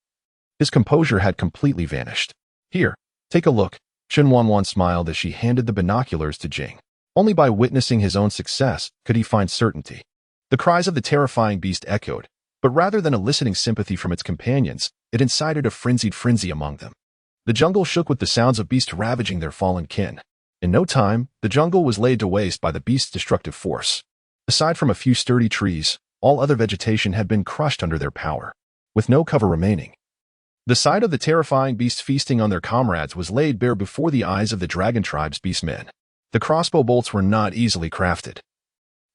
his composure had completely vanished. Here, take a look. Chen Wanwan smiled as she handed the binoculars to Jing. Only by witnessing his own success could he find certainty. The cries of the terrifying beast echoed, but rather than eliciting sympathy from its companions, it incited a frenzied frenzy among them. The jungle shook with the sounds of beasts ravaging their fallen kin. In no time, the jungle was laid to waste by the beast's destructive force. Aside from a few sturdy trees, all other vegetation had been crushed under their power, with no cover remaining. The sight of the terrifying beast feasting on their comrades was laid bare before the eyes of the dragon tribe's beastmen. The crossbow bolts were not easily crafted.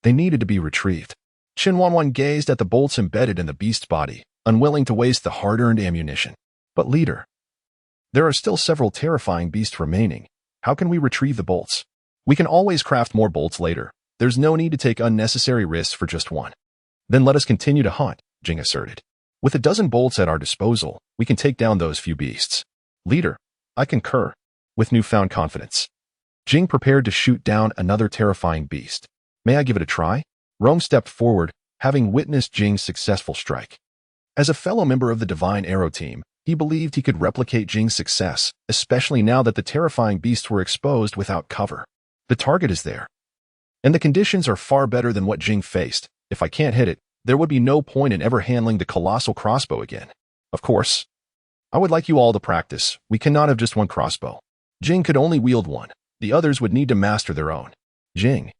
They needed to be retrieved. Chen Wanwan gazed at the bolts embedded in the beast's body, unwilling to waste the hard-earned ammunition. But leader, there are still several terrifying beasts remaining. How can we retrieve the bolts? We can always craft more bolts later. There's no need to take unnecessary risks for just one. Then let us continue to hunt, Jing asserted. With a dozen bolts at our disposal, we can take down those few beasts. Leader, I concur. With newfound confidence, Jing prepared to shoot down another terrifying beast. May I give it a try? Rome stepped forward, having witnessed Jing's successful strike. As a fellow member of the Divine Arrow team, He believed he could replicate Jing's success, especially now that the terrifying beasts were exposed without cover. The target is there, and the conditions are far better than what Jing faced. If I can't hit it, there would be no point in ever handling the colossal crossbow again. Of course, I would like you all to practice. We cannot have just one crossbow. Jing could only wield one. The others would need to master their own. Jing,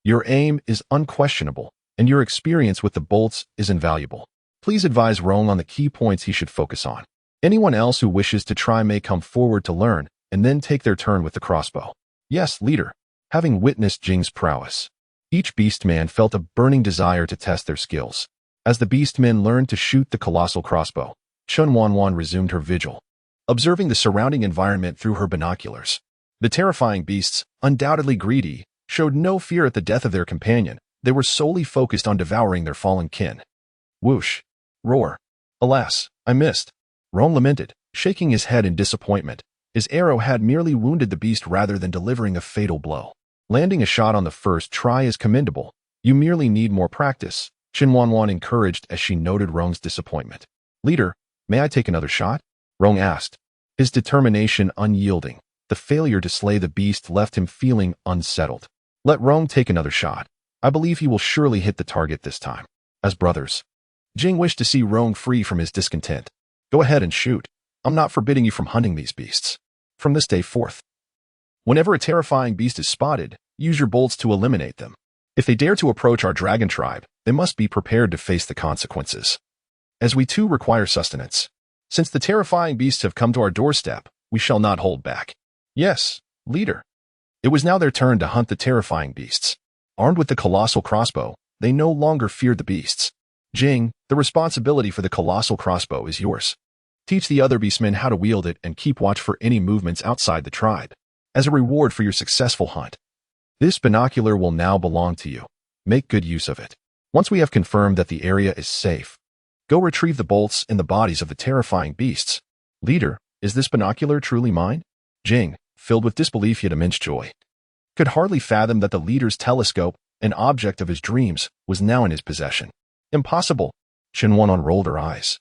your aim is unquestionable, and your experience with the bolts is invaluable. Please advise Rong on the key points he should focus on. Anyone else who wishes to try may come forward to learn, and then take their turn with the crossbow. Yes, leader. Having witnessed Jing's prowess, each beastman felt a burning desire to test their skills. As the beastmen learned to shoot the colossal crossbow, Chen Wanwan resumed her vigil, observing the surrounding environment through her binoculars. The terrifying beasts, undoubtedly greedy, showed no fear at the death of their companion. They were solely focused on devouring their fallen kin. Whoosh! Roar! Alas, I missed! Rong lamented, shaking his head in disappointment. His arrow had merely wounded the beast rather than delivering a fatal blow. Landing a shot on the first try is commendable. You merely need more practice, Chen Wanwan encouraged as she noted Rong's disappointment. Leader, may I take another shot? Rong asked, his determination unyielding. The failure to slay the beast left him feeling unsettled. Let Rong take another shot. I believe he will surely hit the target this time. As brothers, Jing wished to see Rong free from his discontent. Go ahead and shoot. I'm not forbidding you from hunting these beasts. From this day forth, whenever a terrifying beast is spotted, use your bolts to eliminate them. If they dare to approach our dragon tribe, they must be prepared to face the consequences. As we too require sustenance. Since the terrifying beasts have come to our doorstep, we shall not hold back. Yes, leader. It was now their turn to hunt the terrifying beasts. Armed with the colossal crossbow, they no longer feared the beasts. Jing, the responsibility for the colossal crossbow is yours. Teach the other beastmen how to wield it and keep watch for any movements outside the tribe. As a reward for your successful hunt, this binocular will now belong to you. Make good use of it. Once we have confirmed that the area is safe, go retrieve the bolts in the bodies of the terrifying beasts. Leader, is this binocular truly mine? Jing, filled with disbelief yet immense joy, could hardly fathom that the leader's telescope, an object of his dreams, was now in his possession. Impossible. Chen Wanwan rolled her eyes,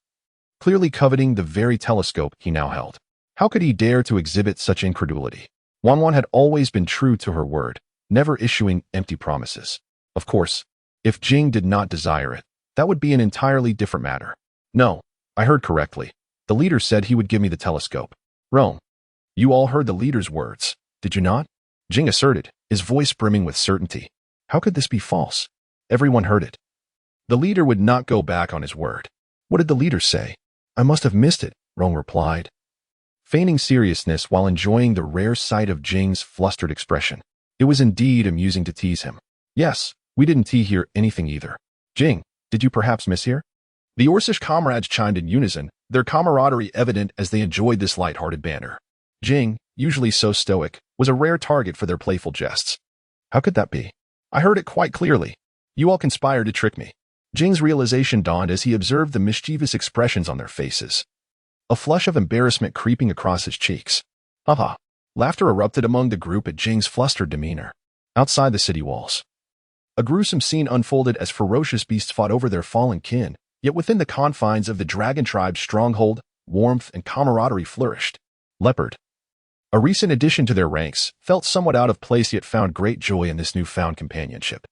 clearly coveting the very telescope he now held. How could he dare to exhibit such incredulity? Wanwan had always been true to her word, never issuing empty promises. Of course, if Jing did not desire it, that would be an entirely different matter. No, I heard correctly. The leader said he would give me the telescope. Rome, you all heard the leader's words, did you not? Jing asserted, his voice brimming with certainty. How could this be false? Everyone heard it. The leader would not go back on his word. What did the leader say? I must have missed it, Rong replied, feigning seriousness while enjoying the rare sight of Jing's flustered expression. It was indeed amusing to tease him. Yes, we didn't hear anything either. Jing, did you perhaps mishear? The Orcish comrades chimed in unison, their camaraderie evident as they enjoyed this light-hearted banter. Jing, usually so stoic, was a rare target for their playful jests. How could that be? I heard it quite clearly. You all conspired to trick me. Jing's realization dawned as he observed the mischievous expressions on their faces, a flush of embarrassment creeping across his cheeks. Haha. Laughter erupted among the group at Jing's flustered demeanor. Outside the city walls, a gruesome scene unfolded as ferocious beasts fought over their fallen kin, yet within the confines of the dragon tribe's stronghold, warmth and camaraderie flourished. Leopard, a recent addition to their ranks, felt somewhat out of place yet found great joy in this newfound companionship.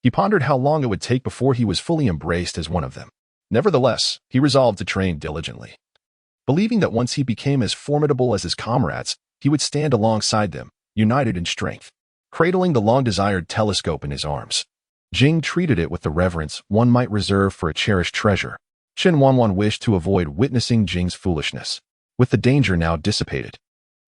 He pondered how long it would take before he was fully embraced as one of them. Nevertheless, he resolved to train diligently, believing that once he became as formidable as his comrades, he would stand alongside them, united in strength. Cradling the long-desired telescope in his arms, Jing treated it with the reverence one might reserve for a cherished treasure. Chen Wanwan wished to avoid witnessing Jing's foolishness. With the danger now dissipated,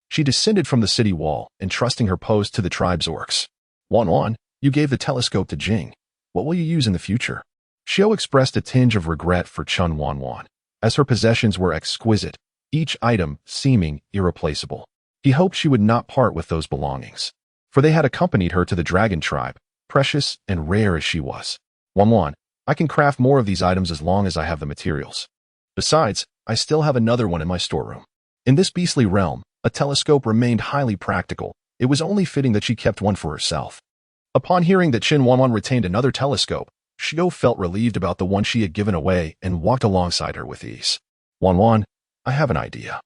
she descended from the city wall, entrusting her post to the tribe's orcs. Wanwan, you gave the telescope to Jing. What will you use in the future? Xiao expressed a tinge of regret for Chen Wanwan, as her possessions were exquisite, each item seeming irreplaceable. He hoped she would not part with those belongings, for they had accompanied her to the dragon tribe, precious and rare as she was. Wanwan, I can craft more of these items as long as I have the materials. Besides, I still have another one in my storeroom. In this beastly realm, a telescope remained highly practical. It was only fitting that she kept one for herself. Upon hearing that Chen Wanwan retained another telescope, Xiao felt relieved about the one she had given away and walked alongside her with ease. Wanwan, I have an idea.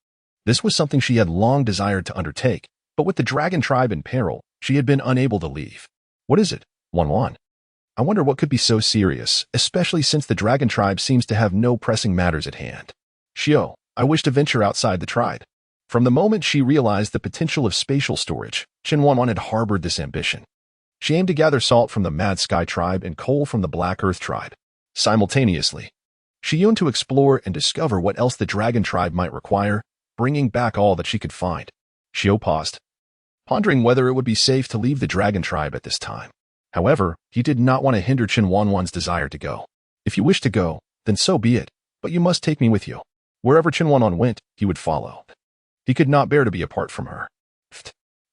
This was something she had long desired to undertake, but with the dragon tribe in peril, she had been unable to leave. What is it, Wanwan? I wonder what could be so serious, especially since the dragon tribe seems to have no pressing matters at hand. Xiao, I wish to venture outside the tribe. From the moment she realized the potential of spatial storage, Chen Wanwan had harbored this ambition. She aimed to gather salt from the Mad Sky tribe and coal from the Black Earth tribe. Simultaneously, she yearned to explore and discover what else the dragon tribe might require, bringing back all that she could find. Xiao paused, pondering whether it would be safe to leave the dragon tribe at this time. However, he did not want to hinder Chen Wanwan's desire to go. If you wish to go, then so be it, but you must take me with you. Wherever Chen Wanwan went, he would follow. He could not bear to be apart from her.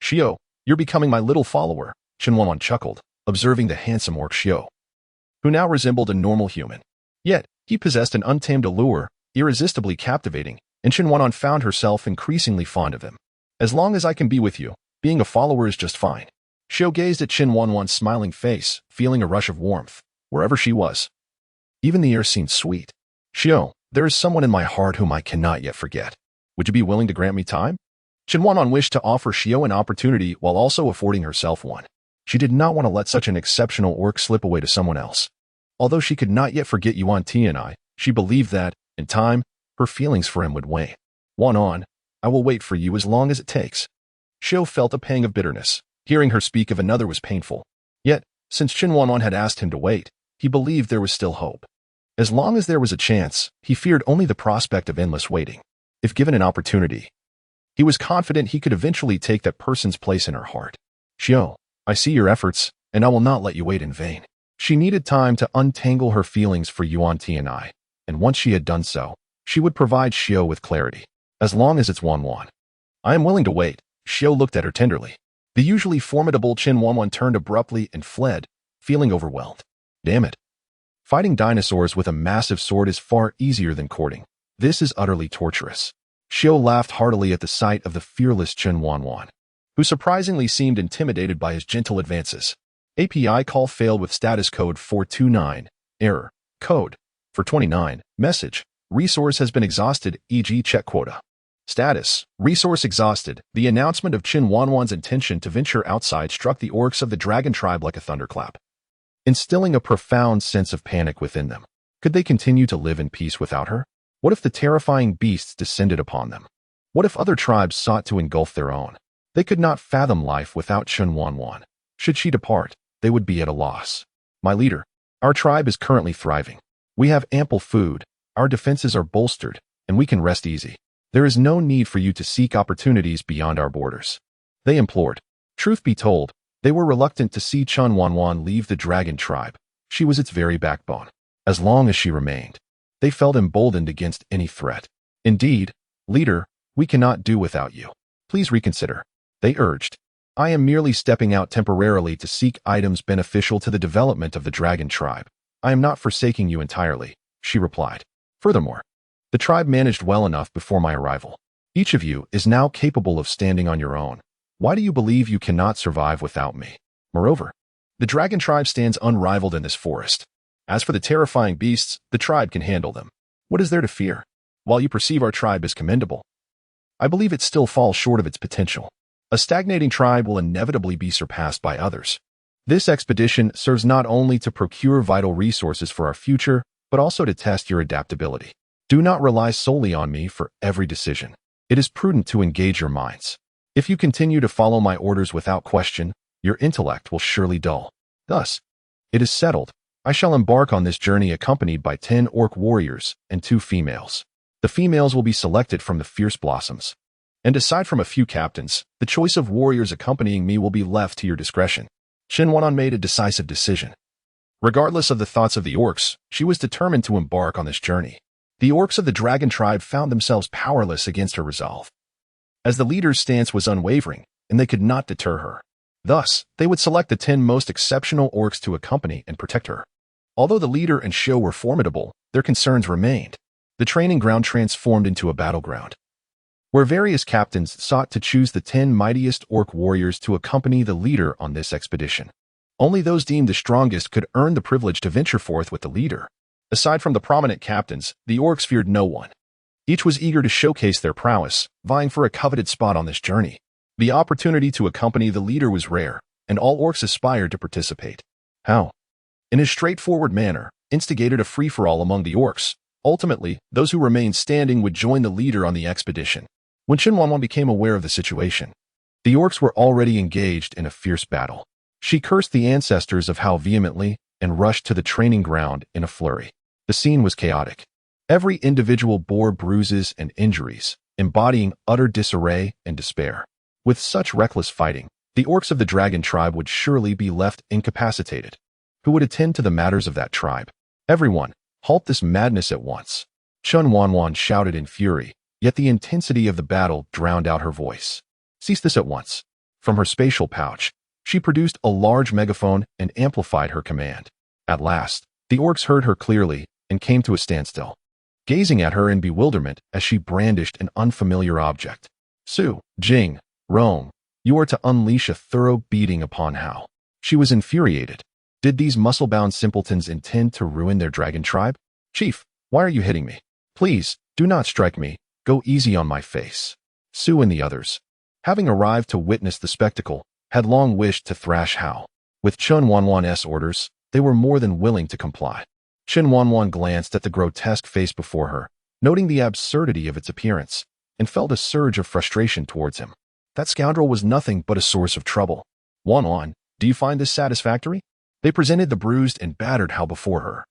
Xiao, you're becoming my little follower, Chen Wanwan chuckled, observing the handsome orc Xiao, who now resembled a normal human. Yet, he possessed an untamed allure, irresistibly captivating, and Chen Wanwan found herself increasingly fond of him. As long as I can be with you, being a follower is just fine. Xiao gazed at Chen Wanwan's smiling face, feeling a rush of warmth, wherever she was. Even the air seemed sweet. Xiao, there is someone in my heart whom I cannot yet forget. Would you be willing to grant me time? Chen Wanwan wished to offer Xiao an opportunity while also affording herself one. She did not want to let such an exceptional orc slip away to someone else. Although she could not yet forget Yuan Tianye, she believed that, in time, her feelings for him would wane. Wanwan, I will wait for you as long as it takes. Xiao felt a pang of bitterness. Hearing her speak of another was painful. Yet, since Chen Wanwan had asked him to wait, he believed there was still hope. As long as there was a chance, he feared only the prospect of endless waiting. If given an opportunity, he was confident he could eventually take that person's place in her heart. Xiao, I see your efforts, and I will not let you wait in vain. She needed time to untangle her feelings for Yuan Tianye, and once she had done so, she would provide Xiao with clarity. As long as it's Wanwan. I am willing to wait. Xiao looked at her tenderly. The usually formidable Chen Wanwan turned abruptly and fled, feeling overwhelmed. Damn it. Fighting dinosaurs with a massive sword is far easier than courting. This is utterly torturous. Xiao laughed heartily at the sight of the fearless Chen Wanwan, who surprisingly seemed intimidated by his gentle advances. API call failed with status code 429. Error. Code. 429. Message. Resource has been exhausted, e.g. check quota. Status. Resource exhausted. The announcement of Chen Wanwan's intention to venture outside struck the orcs of the dragon tribe like a thunderclap, instilling a profound sense of panic within them. Could they continue to live in peace without her? What if the terrifying beasts descended upon them? What if other tribes sought to engulf their own? They could not fathom life without Chen Wanwan. Should she depart, they would be at a loss. My leader, our tribe is currently thriving. We have ample food, our defenses are bolstered, and we can rest easy. There is no need for you to seek opportunities beyond our borders. They implored. Truth be told, they were reluctant to see Chen Wanwan leave the dragon tribe. She was its very backbone. As long as she remained, they felt emboldened against any threat. Indeed, leader, we cannot do without you. Please reconsider. They urged. I am merely stepping out temporarily to seek items beneficial to the development of the dragon tribe. I am not forsaking you entirely, she replied. Furthermore, the tribe managed well enough before my arrival. Each of you is now capable of standing on your own. Why do you believe you cannot survive without me? Moreover, the dragon tribe stands unrivaled in this forest. As for the terrifying beasts, the tribe can handle them. What is there to fear? While you perceive our tribe as commendable, I believe it still falls short of its potential. A stagnating tribe will inevitably be surpassed by others. This expedition serves not only to procure vital resources for our future, but also to test your adaptability. Do not rely solely on me for every decision. It is prudent to engage your minds. If you continue to follow my orders without question, your intellect will surely dull. Thus, it is settled. I shall embark on this journey accompanied by 10 orc warriors and 2 females. The females will be selected from the fierce blossoms. And aside from a few captains, the choice of warriors accompanying me will be left to your discretion. Chen Wanwan made a decisive decision. Regardless of the thoughts of the orcs, she was determined to embark on this journey. The orcs of the dragon tribe found themselves powerless against her resolve, as the leader's stance was unwavering, and they could not deter her. Thus, they would select the 10 most exceptional orcs to accompany and protect her. Although the leader and Xiao were formidable, their concerns remained. The training ground transformed into a battleground, where various captains sought to choose the 10 mightiest orc warriors to accompany the leader on this expedition. Only those deemed the strongest could earn the privilege to venture forth with the leader. Aside from the prominent captains, the orcs feared no one. Each was eager to showcase their prowess, vying for a coveted spot on this journey. The opportunity to accompany the leader was rare, and all orcs aspired to participate. How? In his straightforward manner, instigated a free-for-all among the orcs. Ultimately, those who remained standing would join the leader on the expedition. When Chen Wanwan became aware of the situation, the orcs were already engaged in a fierce battle. She cursed the ancestors of Hao vehemently and rushed to the training ground in a flurry. The scene was chaotic. Every individual bore bruises and injuries, embodying utter disarray and despair. With such reckless fighting, the orcs of the dragon tribe would surely be left incapacitated. Who would attend to the matters of that tribe? Everyone, halt this madness at once. Chen Wanwan shouted in fury, yet the intensity of the battle drowned out her voice. Cease this at once. From her spatial pouch, she produced a large megaphone and amplified her command. At last, the orcs heard her clearly and came to a standstill, gazing at her in bewilderment as she brandished an unfamiliar object. Su, Jing, Rong, you are to unleash a thorough beating upon Hao. She was infuriated. Did these muscle-bound simpletons intend to ruin their dragon tribe? Chief, why are you hitting me? Please, do not strike me. Go easy on my face. Su and the others, having arrived to witness the spectacle, had long wished to thrash Hao. With Chen Wanwan's orders, they were more than willing to comply. Chen Wanwan glanced at the grotesque face before her, noting the absurdity of its appearance, and felt a surge of frustration towards him. That scoundrel was nothing but a source of trouble. Wanwan, do you find this satisfactory? They presented the bruised and battered Hao before her,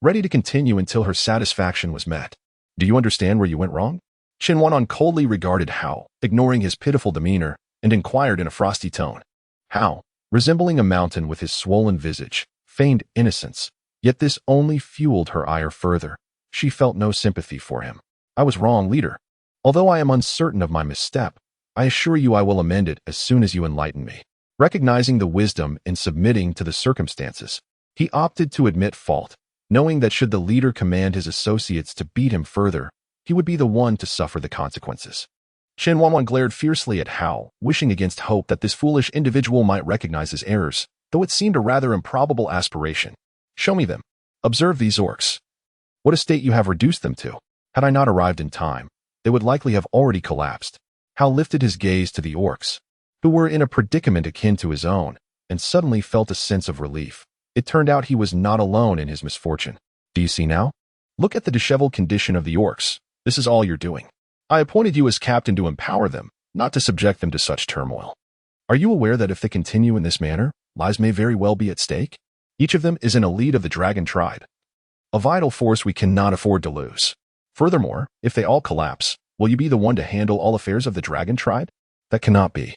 ready to continue until her satisfaction was met. Do you understand where you went wrong? Chen Wanwan coldly regarded Hao, ignoring his pitiful demeanor, and inquired in a frosty tone. Hao, resembling a mountain with his swollen visage, feigned innocence, yet this only fueled her ire further. She felt no sympathy for him. I was wrong, leader. Although I am uncertain of my misstep, I assure you I will amend it as soon as you enlighten me. Recognizing the wisdom in submitting to the circumstances, he opted to admit fault, knowing that should the leader command his associates to beat him further, he would be the one to suffer the consequences. Chen Wanwan glared fiercely at Hao, wishing against hope that this foolish individual might recognize his errors, though it seemed a rather improbable aspiration. Show me them. Observe these orcs. What a state you have reduced them to. Had I not arrived in time, they would likely have already collapsed. Hao lifted his gaze to the orcs, who were in a predicament akin to his own, and suddenly felt a sense of relief. It turned out he was not alone in his misfortune. Do you see now? Look at the disheveled condition of the orcs. This is all you're doing. I appointed you as captain to empower them, not to subject them to such turmoil. Are you aware that if they continue in this manner, lives may very well be at stake? Each of them is an elite of the dragon tribe, a vital force we cannot afford to lose. Furthermore, if they all collapse, will you be the one to handle all affairs of the dragon tribe? That cannot be.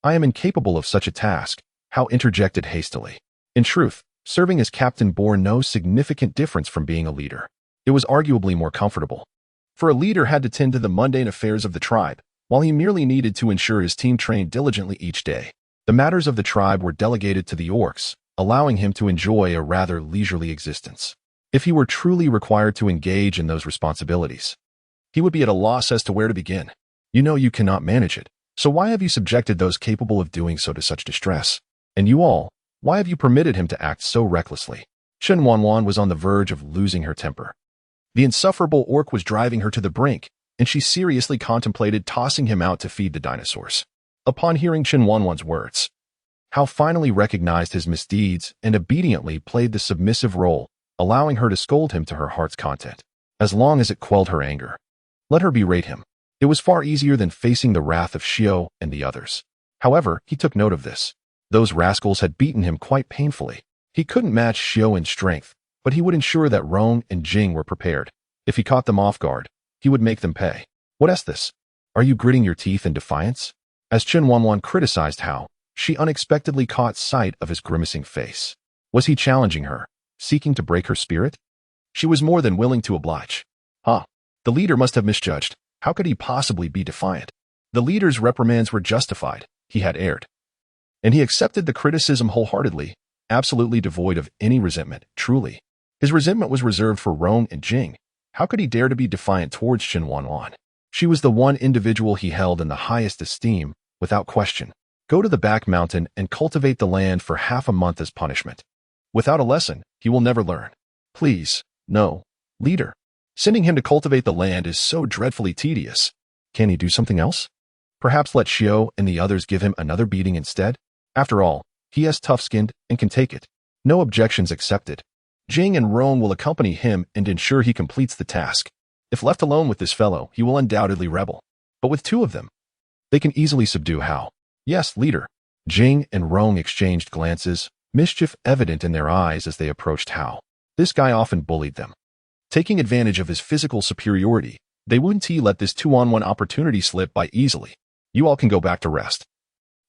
I am incapable of such a task, Hao interjected hastily. In truth, serving as captain bore no significant difference from being a leader. It was arguably more comfortable. For a leader had to tend to the mundane affairs of the tribe, while he merely needed to ensure his team trained diligently each day. The matters of the tribe were delegated to the orcs, allowing him to enjoy a rather leisurely existence. If he were truly required to engage in those responsibilities, he would be at a loss as to where to begin. You know you cannot manage it, so why have you subjected those capable of doing so to such distress? And you all, why have you permitted him to act so recklessly? Chen Wanwan was on the verge of losing her temper. The insufferable orc was driving her to the brink, and she seriously contemplated tossing him out to feed the dinosaurs. Upon hearing Chen Wanwan's words, Hao finally recognized his misdeeds and obediently played the submissive role, allowing her to scold him to her heart's content, as long as it quelled her anger. Let her berate him. It was far easier than facing the wrath of Xiao and the others. However, he took note of this. Those rascals had beaten him quite painfully. He couldn't match Xiao in strength, but he would ensure that Rong and Jing were prepared. If he caught them off guard, he would make them pay. What is this? Are you gritting your teeth in defiance? As Chen Wanwan criticized Hao, she unexpectedly caught sight of his grimacing face. Was he challenging her, seeking to break her spirit? She was more than willing to oblige. The leader must have misjudged. How could he possibly be defiant? The leader's reprimands were justified. He had erred. And he accepted the criticism wholeheartedly, absolutely devoid of any resentment, truly. His resentment was reserved for Rong and Jing. How could he dare to be defiant towards Chen Wanwan? She was the one individual he held in the highest esteem, without question. Go to the back mountain and cultivate the land for half a month as punishment. Without a lesson, he will never learn. Please, no, leader. Sending him to cultivate the land is so dreadfully tedious. Can he do something else? Perhaps let Xiao and the others give him another beating instead? After all, he is tough-skinned and can take it. No objections accepted. Jing and Rong will accompany him and ensure he completes the task. If left alone with this fellow, he will undoubtedly rebel. But with two of them, they can easily subdue Hao. Yes, leader. Jing and Rong exchanged glances, mischief evident in their eyes as they approached Hao. This guy often bullied them. Taking advantage of his physical superiority, they wouldn't let this 2-on-1 opportunity slip by easily. You all can go back to rest.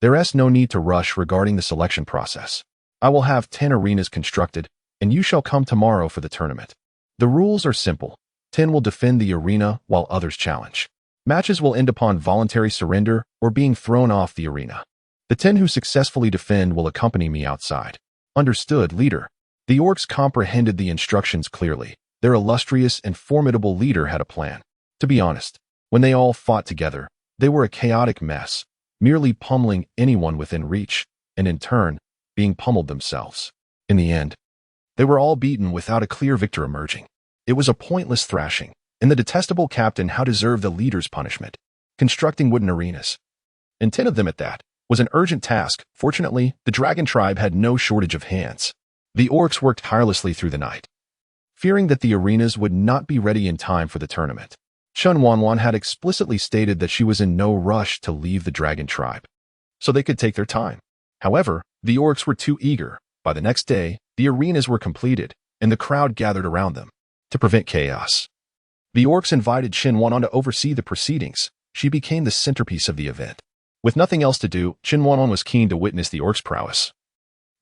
There is no need to rush regarding the selection process. I will have 10 arenas constructed, and you shall come tomorrow for the tournament. The rules are simple. 10 will defend the arena while others challenge. Matches will end upon voluntary surrender or being thrown off the arena. The 10 who successfully defend will accompany me outside. Understood, leader. The orcs comprehended the instructions clearly. Their illustrious and formidable leader had a plan. To be honest, when they all fought together, they were a chaotic mess, merely pummeling anyone within reach, and in turn, being pummeled themselves. In the end, they were all beaten without a clear victor emerging. It was a pointless thrashing, and the detestable captain how deserved the leader's punishment. Constructing wooden arenas, and 10 of them at that, was an urgent task. Fortunately, the dragon tribe had no shortage of hands. The orcs worked tirelessly through the night, fearing that the arenas would not be ready in time for the tournament. Chen Wanwan had explicitly stated that she was in no rush to leave the dragon tribe, so they could take their time. However, the orcs were too eager. By the next day, the arenas were completed, and the crowd gathered around them. To prevent chaos, the orcs invited Chen Wanwan to oversee the proceedings. She became the centerpiece of the event. With nothing else to do, Chen Wanwan was keen to witness the orcs' prowess.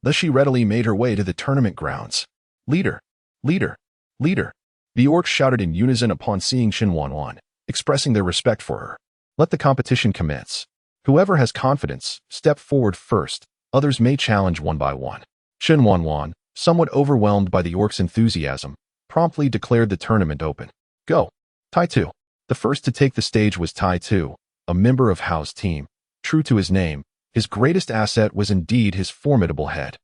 Thus she readily made her way to the tournament grounds. Leader! Leader! Leader! The orcs shouted in unison upon seeing Chen Wanwan, expressing their respect for her. Let the competition commence. Whoever has confidence, step forward first. Others may challenge one by one. Chen Wanwan, somewhat overwhelmed by the orcs' enthusiasm, promptly declared the tournament open. Go! Tai Tu. The first to take the stage was Tai Tu, a member of Hao's team. True to his name, his greatest asset was indeed his formidable head.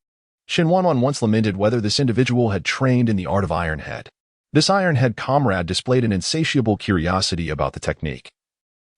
Chen Wanwan once lamented whether this individual had trained in the art of Iron Head. This Iron Head comrade displayed an insatiable curiosity about the technique,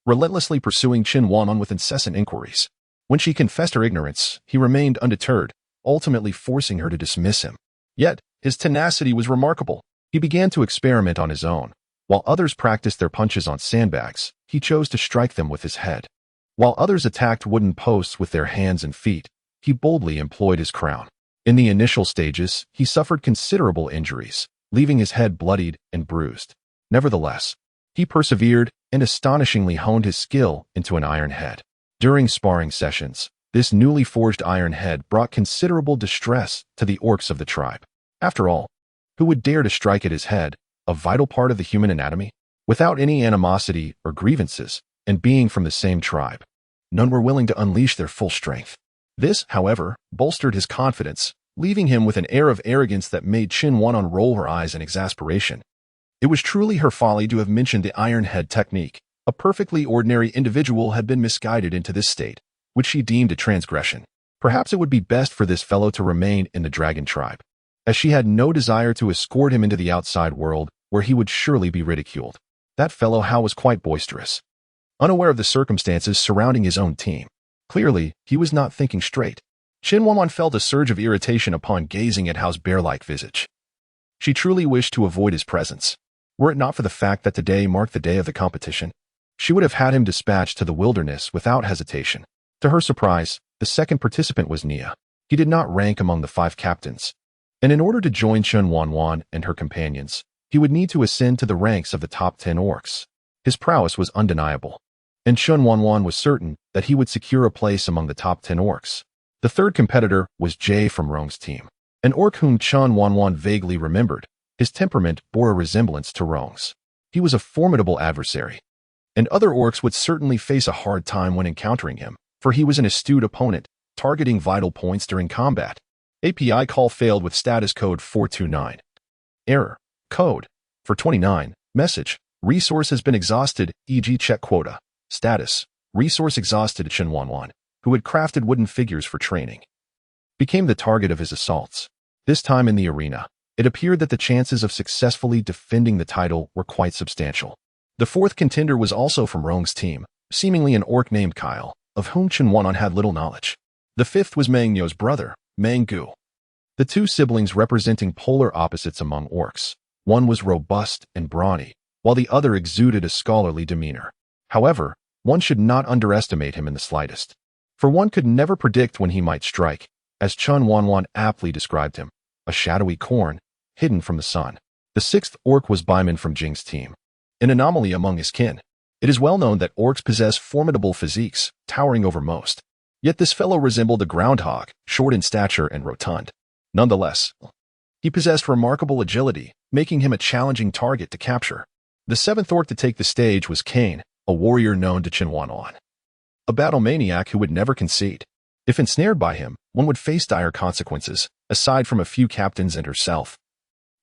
relentlessly pursuing Chen Wanwan with incessant inquiries. When she confessed her ignorance, he remained undeterred, ultimately forcing her to dismiss him. Yet, his tenacity was remarkable. He began to experiment on his own. While others practiced their punches on sandbags, he chose to strike them with his head. While others attacked wooden posts with their hands and feet, he boldly employed his crown. In the initial stages, he suffered considerable injuries, leaving his head bloodied and bruised. Nevertheless, he persevered and astonishingly honed his skill into an iron head. During sparring sessions, this newly forged iron head brought considerable distress to the orcs of the tribe. After all, who would dare to strike at his head, a vital part of the human anatomy? Without any animosity or grievances, and being from the same tribe, none were willing to unleash their full strength. This, however, bolstered his confidence, leaving him with an air of arrogance that made Chen Wanwan roll her eyes in exasperation. It was truly her folly to have mentioned the iron head technique. A perfectly ordinary individual had been misguided into this state, which she deemed a transgression. Perhaps it would be best for this fellow to remain in the dragon tribe, as she had no desire to escort him into the outside world, where he would surely be ridiculed. That fellow Hao was quite boisterous, unaware of the circumstances surrounding his own team. Clearly, he was not thinking straight. Chen Wanwan felt a surge of irritation upon gazing at Hao's bear-like visage. She truly wished to avoid his presence. Were it not for the fact that today marked the day of the competition, she would have had him dispatched to the wilderness without hesitation. To her surprise, the second participant was Nia. He did not rank among the 5 captains, and in order to join Chen Wanwan and her companions, he would need to ascend to the ranks of the top 10 orcs. His prowess was undeniable, and Chen Wanwan was certain that he would secure a place among the top 10 orcs. The third competitor was Jay from Rong's team, an orc whom Chen Wanwan vaguely remembered. His temperament bore a resemblance to Rong's. He was a formidable adversary, and other orcs would certainly face a hard time when encountering him, for he was an astute opponent, targeting vital points during combat. API call failed with status code 429. Error. Code. For 29. Message. Resource has been exhausted, e.g. check quota. Status. Resource exhausted. Chen Wanwan, who had crafted wooden figures for training, became the target of his assaults. This time in the arena, it appeared that the chances of successfully defending the title were quite substantial. The fourth contender was also from Rong's team, seemingly an orc named Kyle, of whom Chen Wanwan had little knowledge. The fifth was Mang Nyo's brother, Mang Gu. The two siblings representing polar opposites among orcs. One was robust and brawny, while the other exuded a scholarly demeanor. However, one should not underestimate him in the slightest, for one could never predict when he might strike, as Chen Wanwan aptly described him, a shadowy corn, hidden from the sun. The sixth orc was Baiman from Jing's team, an anomaly among his kin. It is well known that orcs possess formidable physiques, towering over most. Yet this fellow resembled a groundhog, short in stature and rotund. Nonetheless, he possessed remarkable agility, making him a challenging target to capture. The seventh orc to take the stage was Kane, a warrior known to Chen Wanwan, a battle maniac who would never concede. If ensnared by him, one would face dire consequences, aside from a few captains and herself.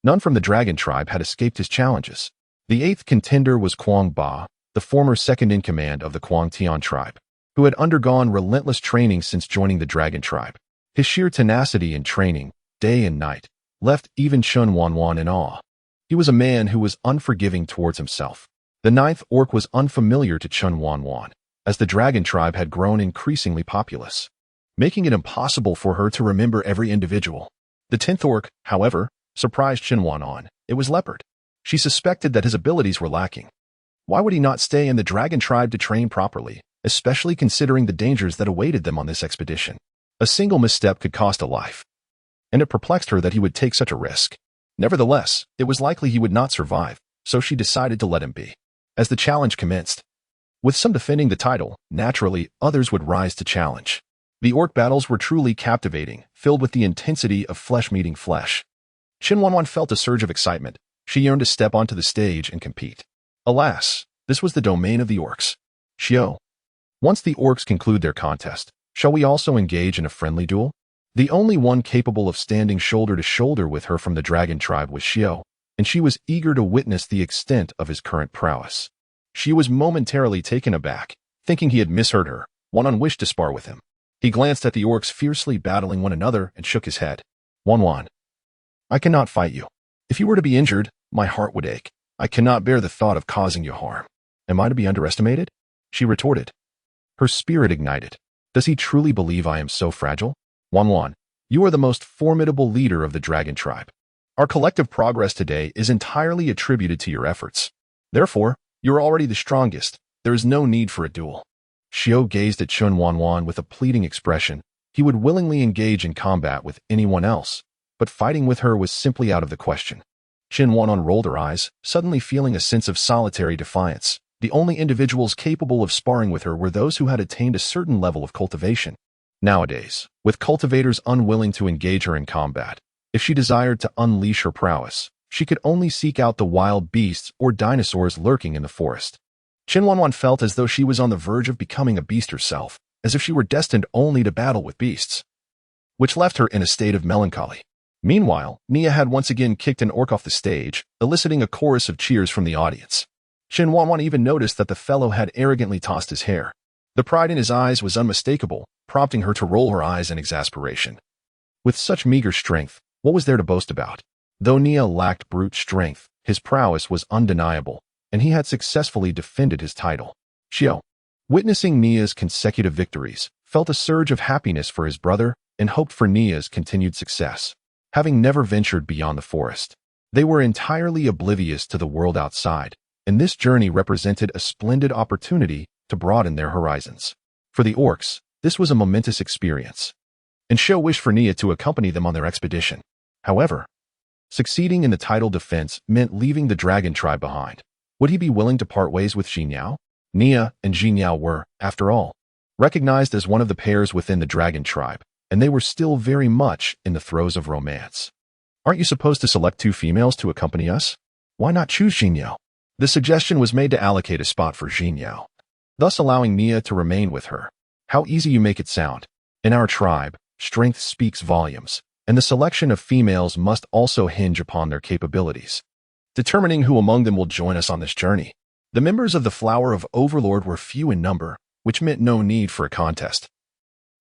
None from the dragon tribe had escaped his challenges. The eighth contender was Quang Ba, the former second-in-command of the Quang Tian tribe, who had undergone relentless training since joining the dragon tribe. His sheer tenacity and training, day and night, left even Chen Wanwan in awe. He was a man who was unforgiving towards himself. The ninth orc was unfamiliar to Chen Wanwan, as the dragon tribe had grown increasingly populous, making it impossible for her to remember every individual. The 10th orc, however, surprised Chen Wanwan. It was Leopard. She suspected that his abilities were lacking. Why would he not stay in the dragon tribe to train properly, especially considering the dangers that awaited them on this expedition? A single misstep could cost a life, and it perplexed her that he would take such a risk. Nevertheless, it was likely he would not survive, so she decided to let him be. As the challenge commenced, with some defending the title, naturally, others would rise to challenge. The orc battles were truly captivating, filled with the intensity of flesh meeting flesh. Chen Wanwan felt a surge of excitement. She yearned to step onto the stage and compete. Alas, this was the domain of the orcs. Xiao. Once the orcs conclude their contest, shall we also engage in a friendly duel? The only one capable of standing shoulder to shoulder with her from the dragon tribe was Xiao, and she was eager to witness the extent of his current prowess. She was momentarily taken aback, thinking he had misheard her. Wanwan wished to spar with him. He glanced at the orcs fiercely battling one another and shook his head. Wanwan, I cannot fight you. If you were to be injured, my heart would ache. I cannot bear the thought of causing you harm. Am I to be underestimated? She retorted. Her spirit ignited. Does he truly believe I am so fragile? Wanwan, you are the most formidable leader of the dragon tribe. Our collective progress today is entirely attributed to your efforts. Therefore, you are already the strongest. There is no need for a duel. Xiao gazed at Chen Wanwan with a pleading expression. He would willingly engage in combat with anyone else, but fighting with her was simply out of the question. Chen Wanwan rolled her eyes, suddenly feeling a sense of solitary defiance. The only individuals capable of sparring with her were those who had attained a certain level of cultivation. Nowadays, with cultivators unwilling to engage her in combat, if she desired to unleash her prowess, she could only seek out the wild beasts or dinosaurs lurking in the forest. Chen Wanwan felt as though she was on the verge of becoming a beast herself, as if she were destined only to battle with beasts, which left her in a state of melancholy. Meanwhile, Nia had once again kicked an orc off the stage, eliciting a chorus of cheers from the audience. Chen Wanwan even noticed that the fellow had arrogantly tossed his hair. The pride in his eyes was unmistakable, prompting her to roll her eyes in exasperation. With such meager strength, what was there to boast about? Though Nia lacked brute strength, his prowess was undeniable, and he had successfully defended his title. Xiao, witnessing Nia's consecutive victories, felt a surge of happiness for his brother and hoped for Nia's continued success. Having never ventured beyond the forest, they were entirely oblivious to the world outside, and this journey represented a splendid opportunity to broaden their horizons. For the orcs, this was a momentous experience, and Xiao wished for Nia to accompany them on their expedition. However, succeeding in the title defense meant leaving the dragon tribe behind. Would he be willing to part ways with Xinyao? Nia and Xinyao were, after all, recognized as one of the pairs within the dragon tribe, and they were still very much in the throes of romance. Aren't you supposed to select two females to accompany us? Why not choose Xinyao? The suggestion was made to allocate a spot for Xinyao, thus allowing Nia to remain with her. How easy you make it sound. In our tribe, strength speaks volumes, and the selection of females must also hinge upon their capabilities, determining who among them will join us on this journey. The members of the Flower of Overlord were few in number, which meant no need for a contest.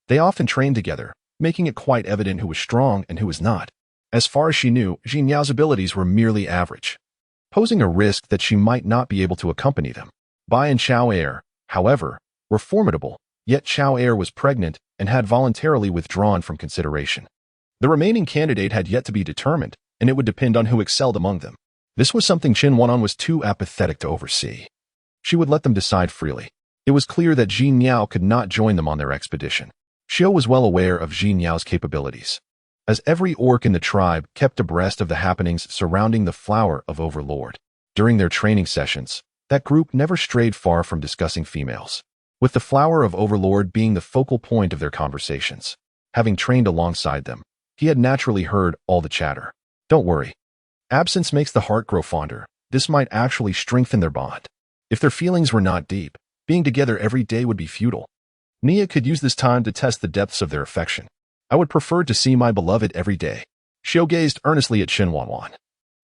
They often trained together, making it quite evident who was strong and who was not. As far as she knew, Jin Yao's abilities were merely average, posing a risk that she might not be able to accompany them. Bai and Xiao Er, however, were formidable, yet Xiao Er was pregnant and had voluntarily withdrawn from consideration. The remaining candidate had yet to be determined, and it would depend on who excelled among them. This was something Chen Wanwan was too apathetic to oversee. She would let them decide freely. It was clear that Jin Yao could not join them on their expedition. Xiao was well aware of Jin Yao's capabilities, as every orc in the tribe kept abreast of the happenings surrounding the Flower of Overlord. During their training sessions, that group never strayed far from discussing females, with the Flower of Overlord being the focal point of their conversations. Having trained alongside them, he had naturally heard all the chatter. Don't worry. Absence makes the heart grow fonder. This might actually strengthen their bond. If their feelings were not deep, being together every day would be futile. Nia could use this time to test the depths of their affection. I would prefer to see my beloved every day. Xiao gazed earnestly at Chen Wanwan,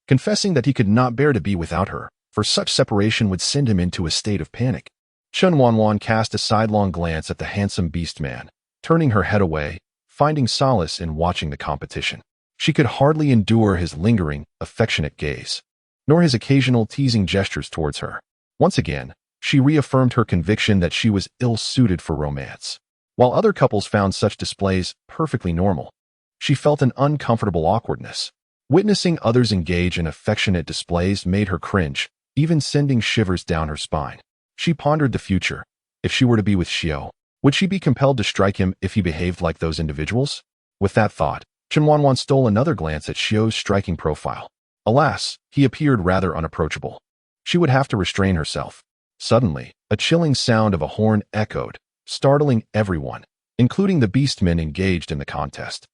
confessing that he could not bear to be without her, for such separation would send him into a state of panic. Chen Wanwan cast a sidelong glance at the handsome beast man, turning her head away, finding solace in watching the competition. She could hardly endure his lingering, affectionate gaze, nor his occasional teasing gestures towards her. Once again, she reaffirmed her conviction that she was ill-suited for romance. While other couples found such displays perfectly normal, she felt an uncomfortable awkwardness. Witnessing others engage in affectionate displays made her cringe, even sending shivers down her spine. She pondered the future. If she were to be with Xiao, would she be compelled to strike him if he behaved like those individuals? With that thought, Chen Wanwan stole another glance at Xiao's striking profile. Alas, he appeared rather unapproachable. She would have to restrain herself. Suddenly, a chilling sound of a horn echoed, startling everyone, including the beastmen engaged in the contest,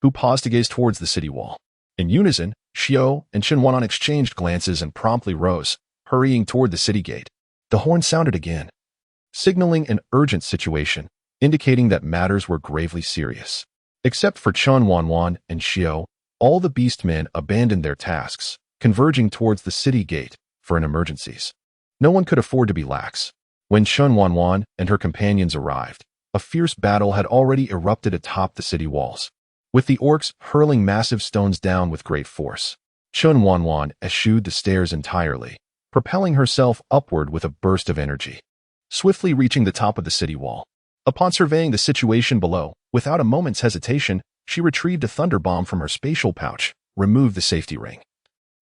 who paused to gaze towards the city wall. In unison, Xiao and Chen Wanwan exchanged glances and promptly rose, hurrying toward the city gate. The horn sounded again, signaling an urgent situation, indicating that matters were gravely serious. Except for Chen Wanwan and Xiao, all the beastmen abandoned their tasks, converging towards the city gate for an emergencies. No one could afford to be lax. When Chen Wanwan and her companions arrived, a fierce battle had already erupted atop the city walls, with the orcs hurling massive stones down with great force. Chen Wanwan eschewed the stairs entirely, propelling herself upward with a burst of energy, swiftly reaching the top of the city wall. Upon surveying the situation below, without a moment's hesitation, she retrieved a thunder bomb from her spatial pouch, removed the safety ring,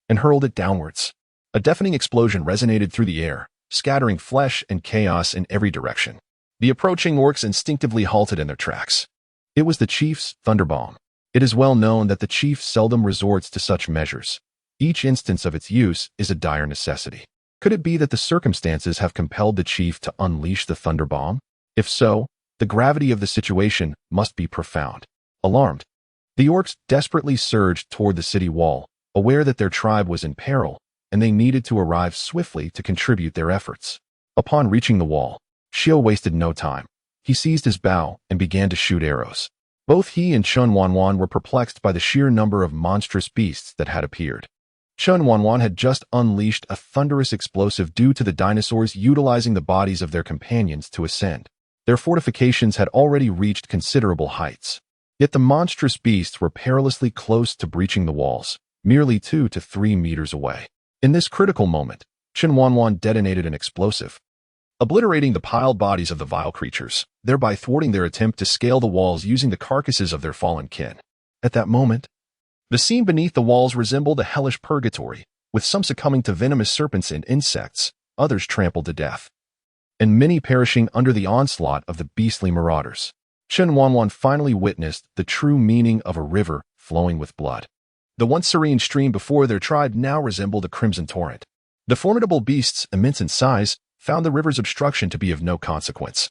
and hurled it downwards. A deafening explosion resonated through the air, scattering flesh and chaos in every direction. The approaching orcs instinctively halted in their tracks. It was the chief's thunder bomb. It is well known that the chief seldom resorts to such measures. Each instance of its use is a dire necessity. Could it be that the circumstances have compelled the chief to unleash the thunder bomb? If so, the gravity of the situation must be profound. Alarmed, the orcs desperately surged toward the city wall, aware that their tribe was in peril, and they needed to arrive swiftly to contribute their efforts. Upon reaching the wall, Xiao wasted no time. He seized his bow and began to shoot arrows. Both he and Chen Wanwan were perplexed by the sheer number of monstrous beasts that had appeared. Chen Wanwan had just unleashed a thunderous explosive due to the dinosaurs utilizing the bodies of their companions to ascend. Their fortifications had already reached considerable heights. Yet the monstrous beasts were perilously close to breaching the walls, merely 2 to 3 meters away. In this critical moment, Chen Wanwan detonated an explosive, obliterating the piled bodies of the vile creatures, thereby thwarting their attempt to scale the walls using the carcasses of their fallen kin. At that moment, the scene beneath the walls resembled a hellish purgatory, with some succumbing to venomous serpents and insects, others trampled to death, and many perishing under the onslaught of the beastly marauders. Chen Wanwan finally witnessed the true meaning of a river flowing with blood. The once serene stream before their tribe now resembled a crimson torrent. The formidable beasts, immense in size, found the river's obstruction to be of no consequence,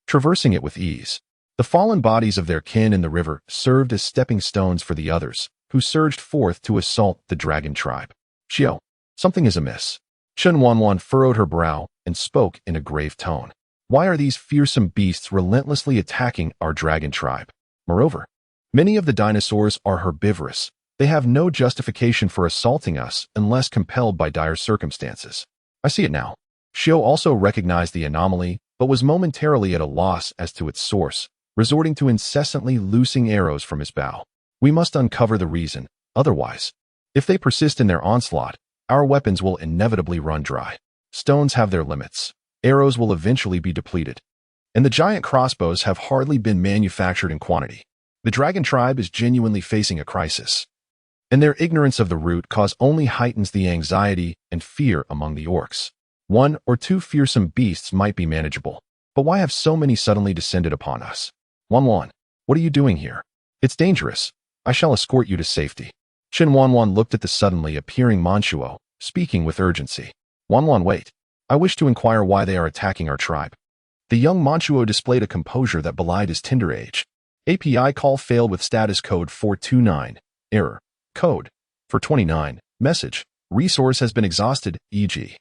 traversing it with ease. The fallen bodies of their kin in the river served as stepping stones for the others, who surged forth to assault the dragon tribe. Xiao, something is amiss. Chen Wanwan furrowed her brow and spoke in a grave tone. Why are these fearsome beasts relentlessly attacking our dragon tribe? Moreover, many of the dinosaurs are herbivorous. They have no justification for assaulting us unless compelled by dire circumstances. I see it now. Xiao also recognized the anomaly, but was momentarily at a loss as to its source, resorting to incessantly loosing arrows from his bow. We must uncover the reason, Otherwise, if they persist in their onslaught, our weapons will inevitably run dry. Stones have their limits. Arrows will eventually be depleted. And the giant crossbows have hardly been manufactured in quantity. The dragon tribe is genuinely facing a crisis. And their ignorance of the root cause only heightens the anxiety and fear among the orcs. 1 or 2 fearsome beasts might be manageable. But why have so many suddenly descended upon us? Wanwan, what are you doing here? It's dangerous. I shall escort you to safety. Chen Wanwan looked at the suddenly appearing Manchuo, speaking with urgency. Wanwan, wait. I wish to inquire why they are attacking our tribe. The young Manchuo displayed a composure that belied his tender age. API call failed with status code 429. Error. Code. For 29. Message. Resource has been exhausted, e.g.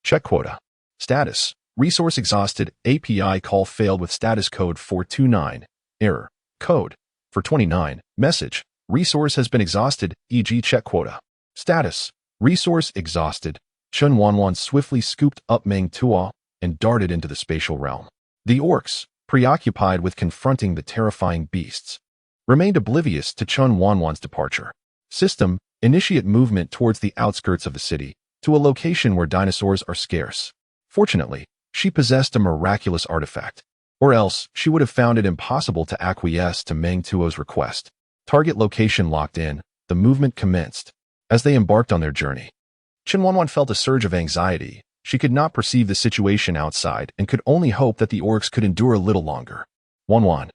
Check quota. Status. Resource exhausted. API call failed with status code 429. Error. Code. For 29. Message. Resource has been exhausted, e.g. check quota. Status. Resource exhausted. Chen Wanwan swiftly scooped up Ming Tua and darted into the spatial realm. The orcs, preoccupied with confronting the terrifying beasts, remained oblivious to Chen Wanwan's departure. System. Initiate movement towards the outskirts of the city, to a location where dinosaurs are scarce. Fortunately, she possessed a miraculous artifact, or else she would have found it impossible to acquiesce to Ming Tuo's request. Target location locked in, the movement commenced. As they embarked on their journey, Chen Wanwan felt a surge of anxiety. She could not perceive the situation outside and could only hope that the orcs could endure a little longer. Wanwan,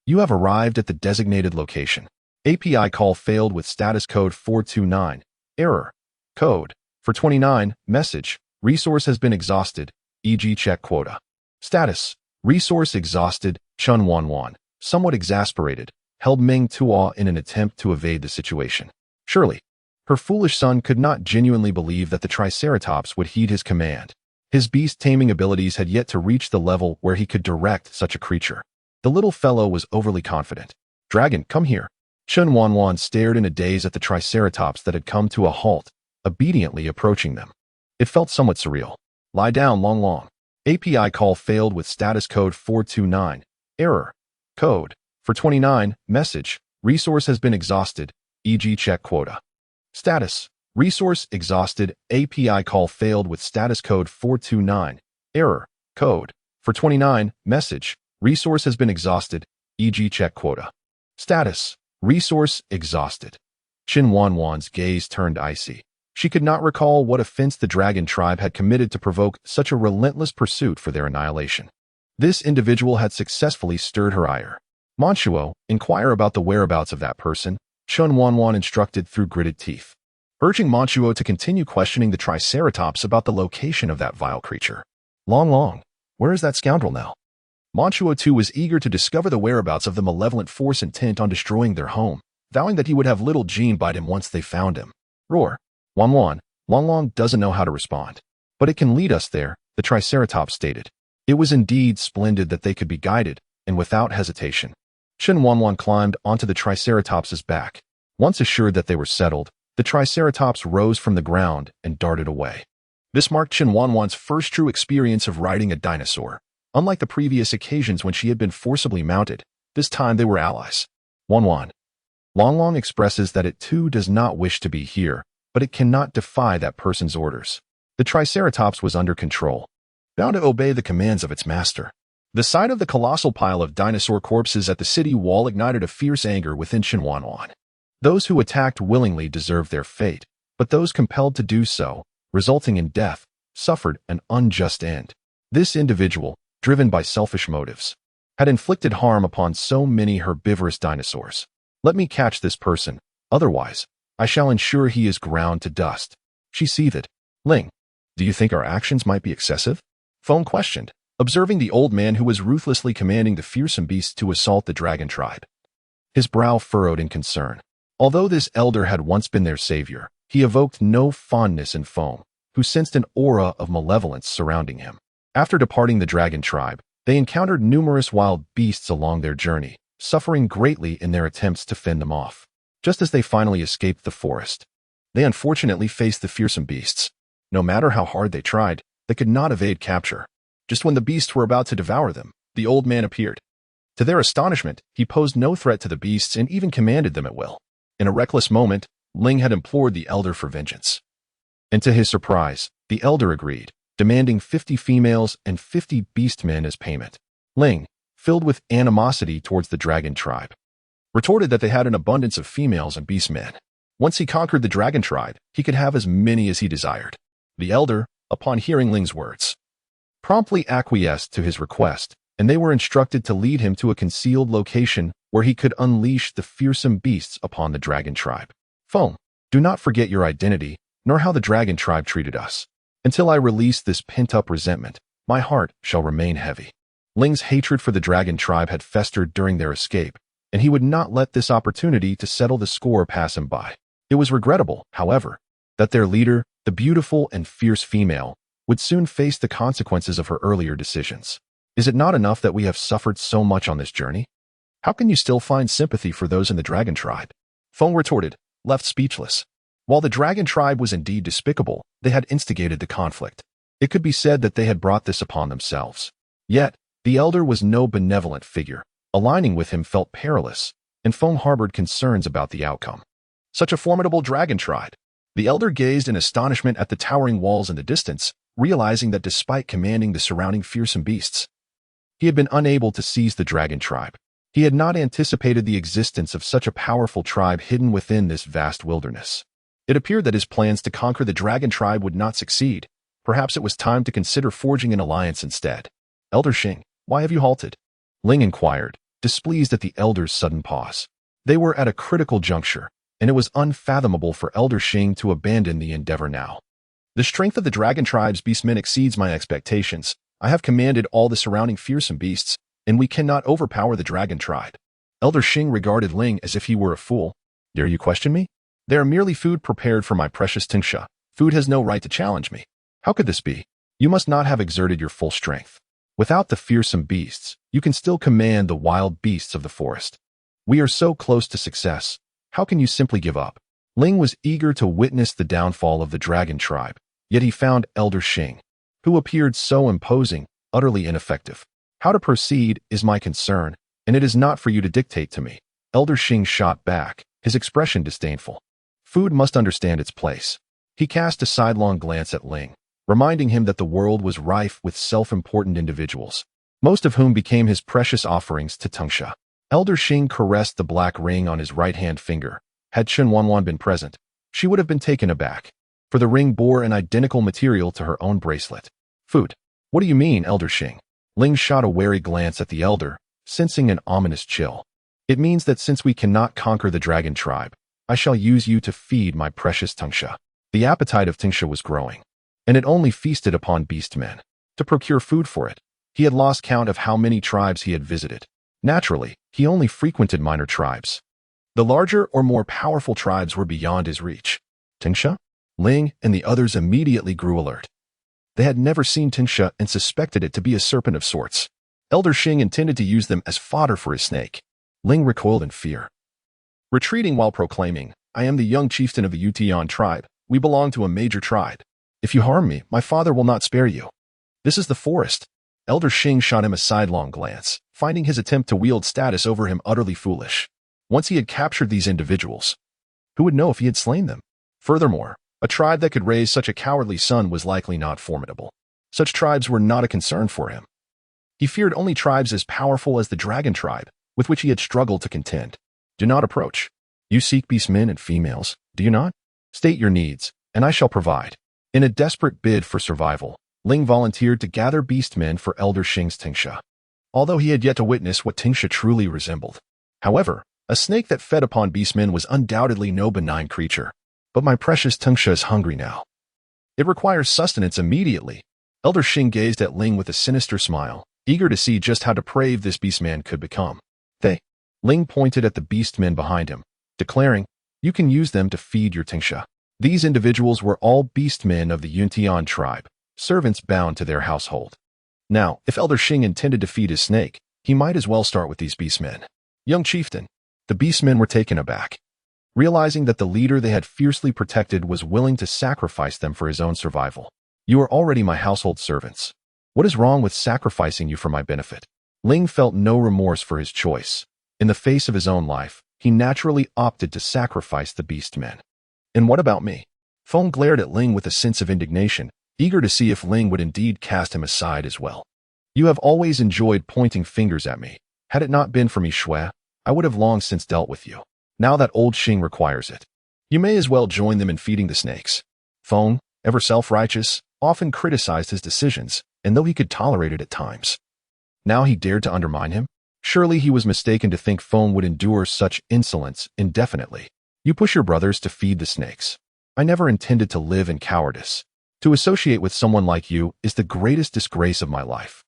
you have arrived at the designated location. API call failed with status code 429. Error. Code. For 29. Message. Resource has been exhausted, e.g. check quota. Status. Resource exhausted. Chen Wanwan, somewhat exasperated, held Ming Tua in an attempt to evade the situation. Surely, her foolish son could not genuinely believe that the Triceratops would heed his command. His beast-taming abilities had yet to reach the level where he could direct such a creature. The little fellow was overly confident. Dragon, come here. Chen Wanwan stared in a daze at the Triceratops that had come to a halt, obediently approaching them. It felt somewhat surreal. Lie down, Long Long. API call failed with status code 429. Error. Code. For 29. Message. Resource has been exhausted, e.g. check quota. Status. Resource exhausted. API call failed with status code 429. Error. Code. For 29. Message. Resource has been exhausted, e.g. check quota. Status. Resource exhausted. Chen Wanwan's gaze turned icy. She could not recall what offense the dragon tribe had committed to provoke such a relentless pursuit for their annihilation. This individual had successfully stirred her ire. Manchuo, inquire about the whereabouts of that person, Chen Wanwan instructed through gritted teeth, urging Manchuo to continue questioning the Triceratops about the location of that vile creature. Long Long, where is that scoundrel now? Manchuo too was eager to discover the whereabouts of the malevolent force intent on destroying their home, vowing that he would have little gene bite him once they found him. Roar. Wanwan, Long Long doesn't know how to respond. But it can lead us there, the Triceratops stated. It was indeed splendid that they could be guided, and without hesitation, Chen Wanwan climbed onto the Triceratops's back. Once assured that they were settled, the Triceratops rose from the ground and darted away. This marked Chen Wanwan's first true experience of riding a dinosaur. Unlike the previous occasions when she had been forcibly mounted, this time they were allies. Wanwan. Long Long expresses that it too does not wish to be here, but it cannot defy that person's orders. The Triceratops was under control, bound to obey the commands of its master. The sight of the colossal pile of dinosaur corpses at the city wall ignited a fierce anger within Chen Wanwan. Those who attacked willingly deserved their fate, but those compelled to do so, resulting in death, suffered an unjust end. This individual, driven by selfish motives, had inflicted harm upon so many herbivorous dinosaurs. Let me catch this person, otherwise, I shall ensure he is ground to dust. She seethed. Ling, do you think our actions might be excessive? Phone questioned, observing the old man who was ruthlessly commanding the fearsome beasts to assault the dragon tribe. His brow furrowed in concern. Although this elder had once been their savior, he evoked no fondness in Foam, who sensed an aura of malevolence surrounding him. After departing the dragon tribe, they encountered numerous wild beasts along their journey, suffering greatly in their attempts to fend them off. Just as they finally escaped the forest, they unfortunately faced the fearsome beasts. No matter how hard they tried, they could not evade capture. Just when the beasts were about to devour them, the old man appeared. To their astonishment, he posed no threat to the beasts and even commanded them at will. In a reckless moment, Ling had implored the elder for vengeance. And to his surprise, the elder agreed, demanding 50 females and 50 beastmen as payment. Ling, filled with animosity towards the dragon tribe, retorted that they had an abundance of females and beastmen. Once he conquered the dragon tribe, he could have as many as he desired. The elder, upon hearing Ling's words, promptly acquiesced to his request, and they were instructed to lead him to a concealed location where he could unleash the fearsome beasts upon the dragon tribe. Foam, do not forget your identity, nor how the dragon tribe treated us. Until I release this pent-up resentment, my heart shall remain heavy. Ling's hatred for the dragon tribe had festered during their escape, and he would not let this opportunity to settle the score pass him by. It was regrettable, however, that their leader, the beautiful and fierce female, would soon face the consequences of her earlier decisions. Is it not enough that we have suffered so much on this journey? How can you still find sympathy for those in the dragon tribe? Foam retorted, left speechless. While the dragon tribe was indeed despicable, they had instigated the conflict. It could be said that they had brought this upon themselves. Yet, the elder was no benevolent figure. Aligning with him felt perilous, and Foam harbored concerns about the outcome. Such a formidable dragon tribe. The elder gazed in astonishment at the towering walls in the distance, realizing that despite commanding the surrounding fearsome beasts, he had been unable to seize the dragon tribe. He had not anticipated the existence of such a powerful tribe hidden within this vast wilderness. It appeared that his plans to conquer the dragon tribe would not succeed. Perhaps it was time to consider forging an alliance instead. Elder Xing, why have you halted? Ling inquired, displeased at the elder's sudden pause. They were at a critical juncture, and it was unfathomable for Elder Xing to abandon the endeavor now. The strength of the dragon tribe's beastmen exceeds my expectations. I have commanded all the surrounding fearsome beasts, and we cannot overpower the dragon tribe. Elder Xing regarded Ling as if he were a fool. Dare you question me? They are merely food prepared for my precious Tingsha. Food has no right to challenge me. How could this be? You must not have exerted your full strength. Without the fearsome beasts, you can still command the wild beasts of the forest. We are so close to success. How can you simply give up? Ling was eager to witness the downfall of the dragon tribe, yet he found Elder Xing, who appeared so imposing, utterly ineffective. How to proceed is my concern, and it is not for you to dictate to me. Elder Xing shot back, his expression disdainful. Food must understand its place. He cast a sidelong glance at Ling, reminding him that the world was rife with self-important individuals, most of whom became his precious offerings to Tingsha. Elder Xing caressed the black ring on his right-hand finger. Had Chen Wanwan been present, she would have been taken aback, for the ring bore an identical material to her own bracelet. Food. What do you mean, Elder Xing? Ling shot a wary glance at the elder, sensing an ominous chill. It means that since we cannot conquer the dragon tribe, I shall use you to feed my precious Tingsha. The appetite of Tingsha was growing, and it only feasted upon beastmen. To procure food for it, he had lost count of how many tribes he had visited. Naturally, he only frequented minor tribes. The larger or more powerful tribes were beyond his reach. Tingsha? Ling and the others immediately grew alert. They had never seen Tingsha and suspected it to be a serpent of sorts. Elder Xing intended to use them as fodder for his snake. Ling recoiled in fear, retreating while proclaiming, I am the young chieftain of the Yuan tribe. We belong to a major tribe. If you harm me, my father will not spare you. This is the forest. Elder Xing shot him a sidelong glance, finding his attempt to wield status over him utterly foolish. Once he had captured these individuals, who would know if he had slain them? Furthermore, a tribe that could raise such a cowardly son was likely not formidable. Such tribes were not a concern for him. He feared only tribes as powerful as the dragon tribe, with which he had struggled to contend. Do not approach. You seek beastmen and females, do you not? State your needs, and I shall provide. In a desperate bid for survival, Ling volunteered to gather beastmen for Elder Xing's Tingsha, although he had yet to witness what Tingsha truly resembled. However, a snake that fed upon beastmen was undoubtedly no benign creature. But my precious Tingsha is hungry now. It requires sustenance immediately. Elder Xing gazed at Ling with a sinister smile, eager to see just how depraved this beastman could become. Ling pointed at the beastmen behind him, declaring, you can use them to feed your Tingsha. These individuals were all beastmen of the Yuan tribe, servants bound to their household. Now, if Elder Xing intended to feed his snake, he might as well start with these beastmen. Young chieftain, the beastmen were taken aback, realizing that the leader they had fiercely protected was willing to sacrifice them for his own survival. You are already my household servants. What is wrong with sacrificing you for my benefit? Ling felt no remorse for his choice. In the face of his own life, he naturally opted to sacrifice the beastmen. And what about me? Feng glared at Ling with a sense of indignation, eager to see if Ling would indeed cast him aside as well. You have always enjoyed pointing fingers at me. Had it not been for me, Shui, I would have long since dealt with you. Now that old Xing requires it, you may as well join them in feeding the snakes. Feng, ever self-righteous, often criticized his decisions, and though he could tolerate it at times, now he dared to undermine him? Surely he was mistaken to think Feng would endure such insolence indefinitely. You push your brothers to feed the snakes. I never intended to live in cowardice. To associate with someone like you is the greatest disgrace of my life.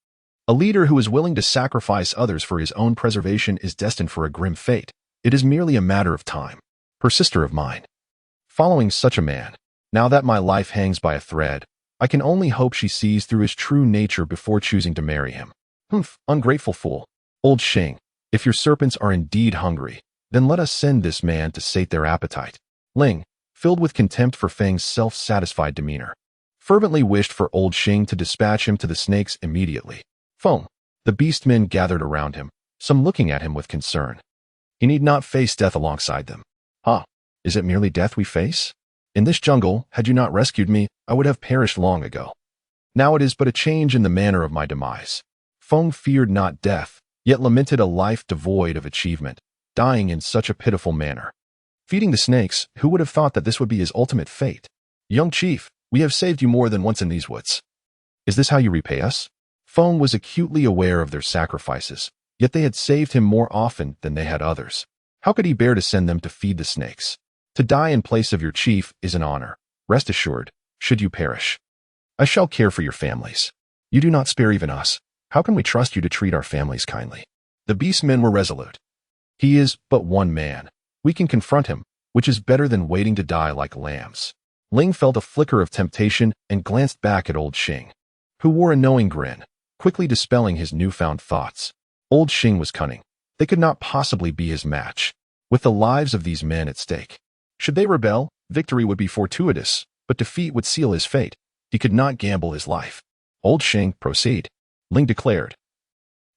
A leader who is willing to sacrifice others for his own preservation is destined for a grim fate. It is merely a matter of time. Her sister of mine. Following such a man, now that my life hangs by a thread, I can only hope she sees through his true nature before choosing to marry him. Humph, ungrateful fool. Old Xing, if your serpents are indeed hungry, then let us send this man to sate their appetite. Ling, filled with contempt for Feng's self-satisfied demeanor, fervently wished for old Xing to dispatch him to the snakes immediately. Feng, the beastmen gathered around him, some looking at him with concern. He need not face death alongside them. Is it merely death we face? In this jungle, had you not rescued me, I would have perished long ago. Now it is but a change in the manner of my demise. Feng feared not death, yet lamented a life devoid of achievement, dying in such a pitiful manner. Feeding the snakes, who would have thought that this would be his ultimate fate? Young chief, we have saved you more than once in these woods. Is this how you repay us? Feng was acutely aware of their sacrifices, yet they had saved him more often than they had others. How could he bear to send them to feed the snakes? To die in place of your chief is an honor. Rest assured, should you perish, I shall care for your families. You do not spare even us. How can we trust you to treat our families kindly? The beastmen were resolute. He is but one man. We can confront him, which is better than waiting to die like lambs. Ling felt a flicker of temptation and glanced back at old Xing, who wore a knowing grin, quickly dispelling his newfound thoughts. Old Xing was cunning. They could not possibly be his match, with the lives of these men at stake. Should they rebel, victory would be fortuitous, but defeat would seal his fate. He could not gamble his life. Old Xing, proceed, Ling declared,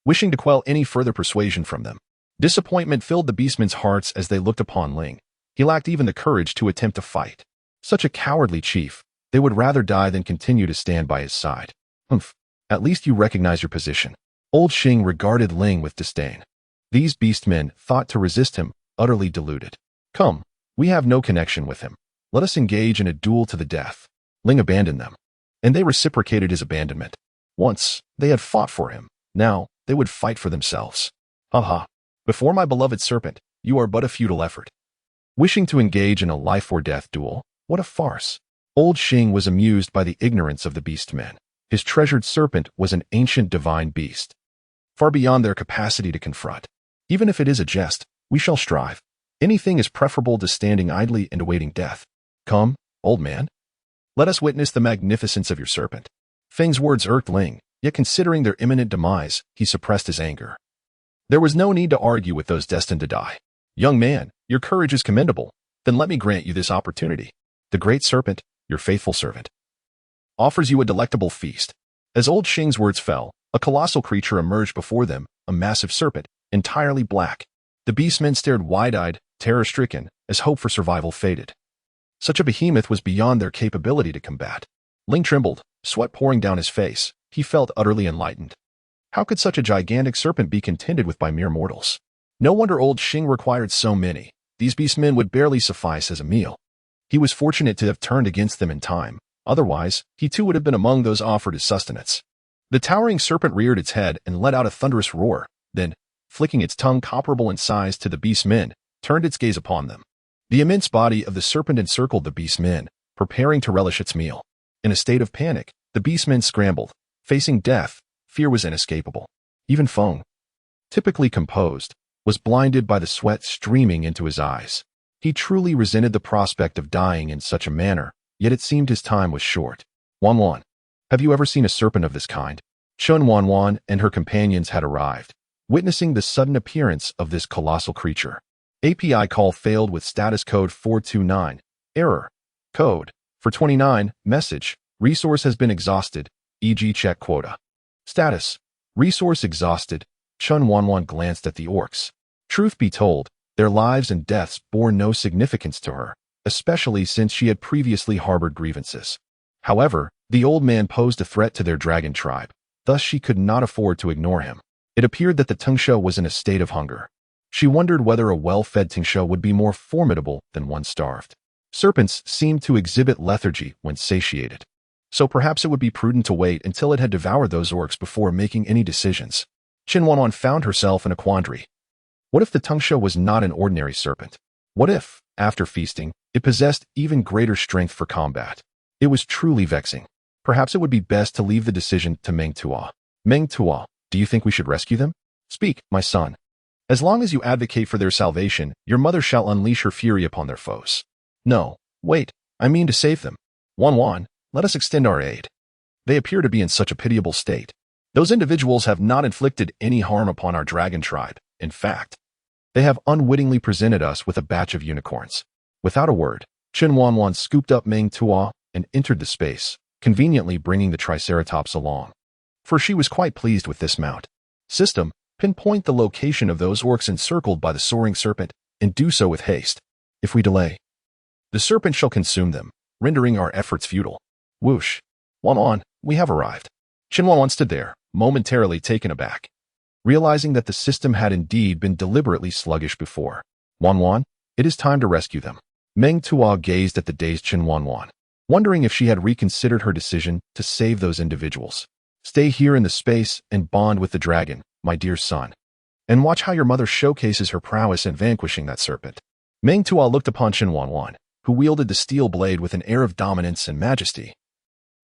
wishing to quell any further persuasion from them. Disappointment filled the beastmen's hearts as they looked upon Ling. He lacked even the courage to attempt to fight. Such a cowardly chief, they would rather die than continue to stand by his side. Humph, at least you recognize your position. Old Xing regarded Ling with disdain. These beastmen thought to resist him, utterly deluded. Come, we have no connection with him. Let us engage in a duel to the death. Ling abandoned them, and they reciprocated his abandonment. Once, they had fought for him. Now, they would fight for themselves. Before my beloved serpent, you are but a futile effort. Wishing to engage in a life-or-death duel, what a farce. Old Xing was amused by the ignorance of the beastmen. His treasured serpent was an ancient divine beast, far beyond their capacity to confront. Even if it is a jest, we shall strive. Anything is preferable to standing idly and awaiting death. Come, old man. Let us witness the magnificence of your serpent. Feng's words irked Ling, yet considering their imminent demise, he suppressed his anger. There was no need to argue with those destined to die. Young man, your courage is commendable. Then let me grant you this opportunity. The great serpent, your faithful servant, offers you a delectable feast. As old Xing's words fell, a colossal creature emerged before them, a massive serpent, entirely black. The beastmen stared wide-eyed, terror-stricken, as hope for survival faded. Such a behemoth was beyond their capability to combat. Ling trembled, sweat pouring down his face. He felt utterly enlightened. How could such a gigantic serpent be contended with by mere mortals? No wonder old Xing required so many. These beastmen would barely suffice as a meal. He was fortunate to have turned against them in time. Otherwise, he too would have been among those offered as sustenance. The towering serpent reared its head and let out a thunderous roar. Then, flicking its tongue comparable in size to the beastmen, turned its gaze upon them. The immense body of the serpent encircled the beastmen, preparing to relish its meal. In a state of panic, the beastmen scrambled. Facing death, fear was inescapable. Even Feng, typically composed, was blinded by the sweat streaming into his eyes. He truly resented the prospect of dying in such a manner, yet it seemed his time was short. Wanwan, have you ever seen a serpent of this kind? Chen Wanwan and her companions had arrived, witnessing the sudden appearance of this colossal creature. API call failed with status code 429. Error. Code. For 29. Message. Resource has been exhausted, e.g. check quota. Status. Resource exhausted. Chen Wanwan glanced at the orcs. Truth be told, their lives and deaths bore no significance to her. especially since she had previously harbored grievances. However, the old man posed a threat to their dragon tribe, thus she could not afford to ignore him. It appeared that the Tingsha was in a state of hunger. She wondered whether a well-fed Tingsha would be more formidable than one starved. Serpents seemed to exhibit lethargy when satiated, so perhaps it would be prudent to wait until it had devoured those orcs before making any decisions. Chen Wanwan found herself in a quandary. What if the Tingsha was not an ordinary serpent? What if, after feasting, it possessed even greater strength for combat? It was truly vexing. Perhaps it would be best to leave the decision to Ming Tua. Ming Tua, do you think we should rescue them? Speak, my son. As long as you advocate for their salvation, your mother shall unleash her fury upon their foes. No, wait, I mean to save them. Wanwan, let us extend our aid. They appear to be in such a pitiable state. Those individuals have not inflicted any harm upon our dragon tribe. In fact, they have unwittingly presented us with a batch of unicorns. Without a word, Chen Wanwan scooped up Ming Tua and entered the space, conveniently bringing the Triceratops along. For she was quite pleased with this mount. System, pinpoint the location of those orcs encircled by the soaring serpent, and do so with haste. If we delay, the serpent shall consume them, rendering our efforts futile. Whoosh. Wanwan, we have arrived. Chen Wanwan stood there, momentarily taken aback, realizing that the system had indeed been deliberately sluggish before. Wanwan, it is time to rescue them. Ming Tua gazed at the dazed Chen Wanwan, wondering if she had reconsidered her decision to save those individuals. Stay here in the space and bond with the dragon, my dear son, and watch how your mother showcases her prowess in vanquishing that serpent. Ming Tua looked upon Chen Wanwan, who wielded the steel blade with an air of dominance and majesty.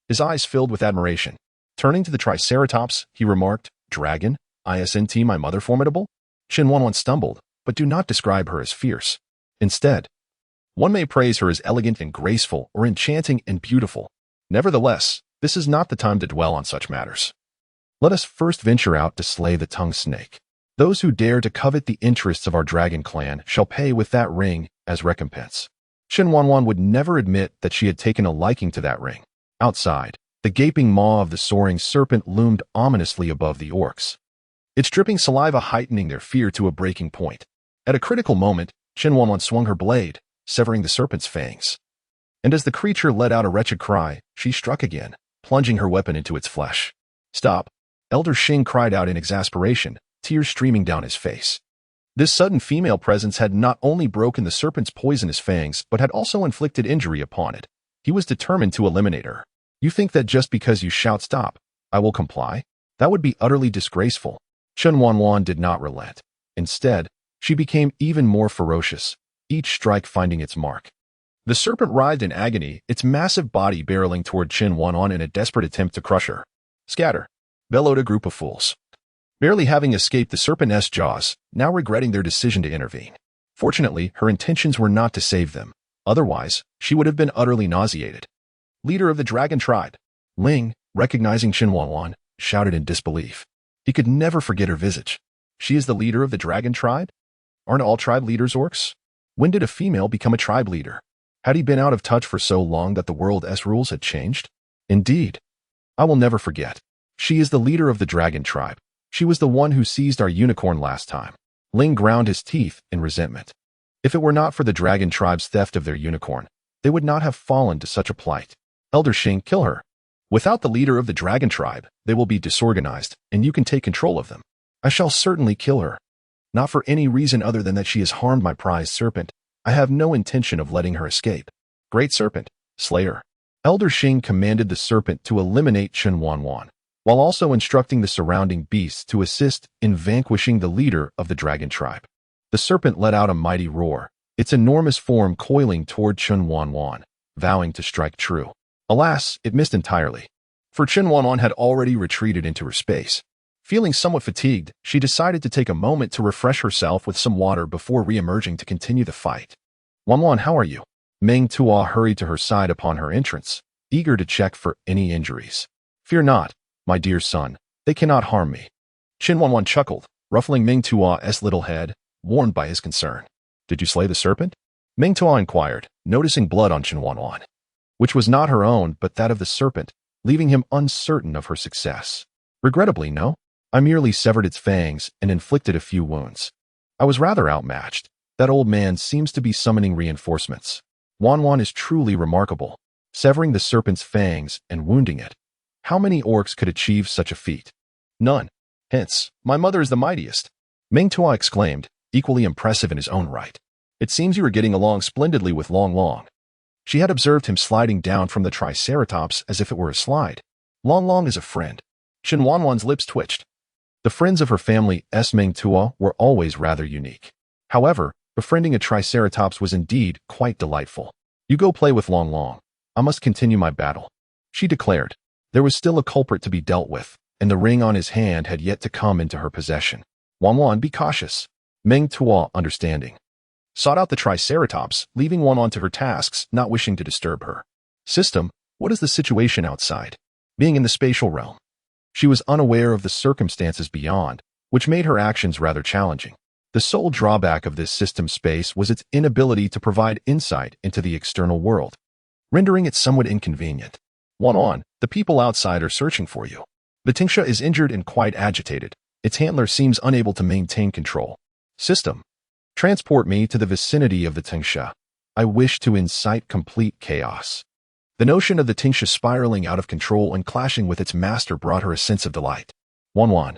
His eyes filled with admiration. Turning to the Triceratops, he remarked, Dragon, isn't my mother formidable? Chen Wanwan stumbled, but do not describe her as fierce. Instead, one may praise her as elegant and graceful or enchanting and beautiful. Nevertheless, this is not the time to dwell on such matters. Let us first venture out to slay the tongue snake. Those who dare to covet the interests of our dragon clan shall pay with that ring as recompense. Chen Wanwan would never admit that she had taken a liking to that ring. Outside, the gaping maw of the soaring serpent loomed ominously above the orcs, its dripping saliva heightening their fear to a breaking point. At a critical moment, Chen Wanwan swung her blade, severing the serpent's fangs. And as the creature let out a wretched cry, she struck again, plunging her weapon into its flesh. Stop! Elder Xing cried out in exasperation, tears streaming down his face. This sudden female presence had not only broken the serpent's poisonous fangs, but had also inflicted injury upon it. He was determined to eliminate her. You think that just because you shout stop, I will comply? That would be utterly disgraceful. Chen Wanwan did not relent. Instead, she became even more ferocious, each strike finding its mark. The serpent writhed in agony, its massive body barreling toward Chen Wanwan in a desperate attempt to crush her. Scatter! Bellowed a group of fools, barely having escaped the serpent's jaws, now regretting their decision to intervene. Fortunately, her intentions were not to save them. Otherwise, she would have been utterly nauseated. Leader of the dragon tribe, Ling, recognizing Chen Wanwan, shouted in disbelief. He could never forget her visage. She is the leader of the dragon tribe? Aren't all tribe leaders orcs? When did a female become a tribe leader? Had he been out of touch for so long that the world's rules had changed? Indeed. I will never forget. She is the leader of the dragon tribe. She was the one who seized our unicorn last time. Ling ground his teeth in resentment. If it were not for the dragon tribe's theft of their unicorn, they would not have fallen to such a plight. Elder Xing, kill her. Without the leader of the dragon tribe, they will be disorganized, and you can take control of them. I shall certainly kill her. Not for any reason other than that she has harmed my prized serpent. I have no intention of letting her escape. Great serpent, slay her. Elder Xing commanded the serpent to eliminate Chen Wanwan, while also instructing the surrounding beasts to assist in vanquishing the leader of the dragon tribe. The serpent let out a mighty roar, its enormous form coiling toward Chen Wanwan, vowing to strike true. Alas, it missed entirely, for Chen Wanwan had already retreated into her space. Feeling somewhat fatigued, she decided to take a moment to refresh herself with some water before re-emerging to continue the fight. Wanwan, how are you? Ming Tua hurried to her side upon her entrance, eager to check for any injuries. Fear not, my dear son, they cannot harm me. Chen Wanwan chuckled, ruffling Ming Tua's little head, warned by his concern. Did you slay the serpent? Ming Tua inquired, noticing blood on Chen Wanwan, which was not her own but that of the serpent, leaving him uncertain of her success. Regrettably, no. I merely severed its fangs and inflicted a few wounds. I was rather outmatched. That old man seems to be summoning reinforcements. Wanwan is truly remarkable, severing the serpent's fangs and wounding it. How many orcs could achieve such a feat? None. Hence, my mother is the mightiest. Ming Tua exclaimed, equally impressive in his own right. It seems you are getting along splendidly with Long Long. She had observed him sliding down from the triceratops as if it were a slide. Long Long is a friend. Chen Wanwan's lips twitched. The friends of her family, Ming Tua, were always rather unique. However, befriending a triceratops was indeed quite delightful. You go play with Long Long. I must continue my battle, she declared. There was still a culprit to be dealt with, and the ring on his hand had yet to come into her possession. Wanwan, be cautious. Ming Tua, understanding, sought out the triceratops, leaving Wanwan to her tasks, not wishing to disturb her. System, what is the situation outside? Being in the spatial realm, she was unaware of the circumstances beyond, which made her actions rather challenging. The sole drawback of this system space was its inability to provide insight into the external world, rendering it somewhat inconvenient. Wanwan, the people outside are searching for you. The Tingsha is injured and quite agitated. Its handler seems unable to maintain control. System, transport me to the vicinity of the Tingsha. I wish to incite complete chaos. The notion of the Tingsha spiraling out of control and clashing with its master brought her a sense of delight. Wanwan,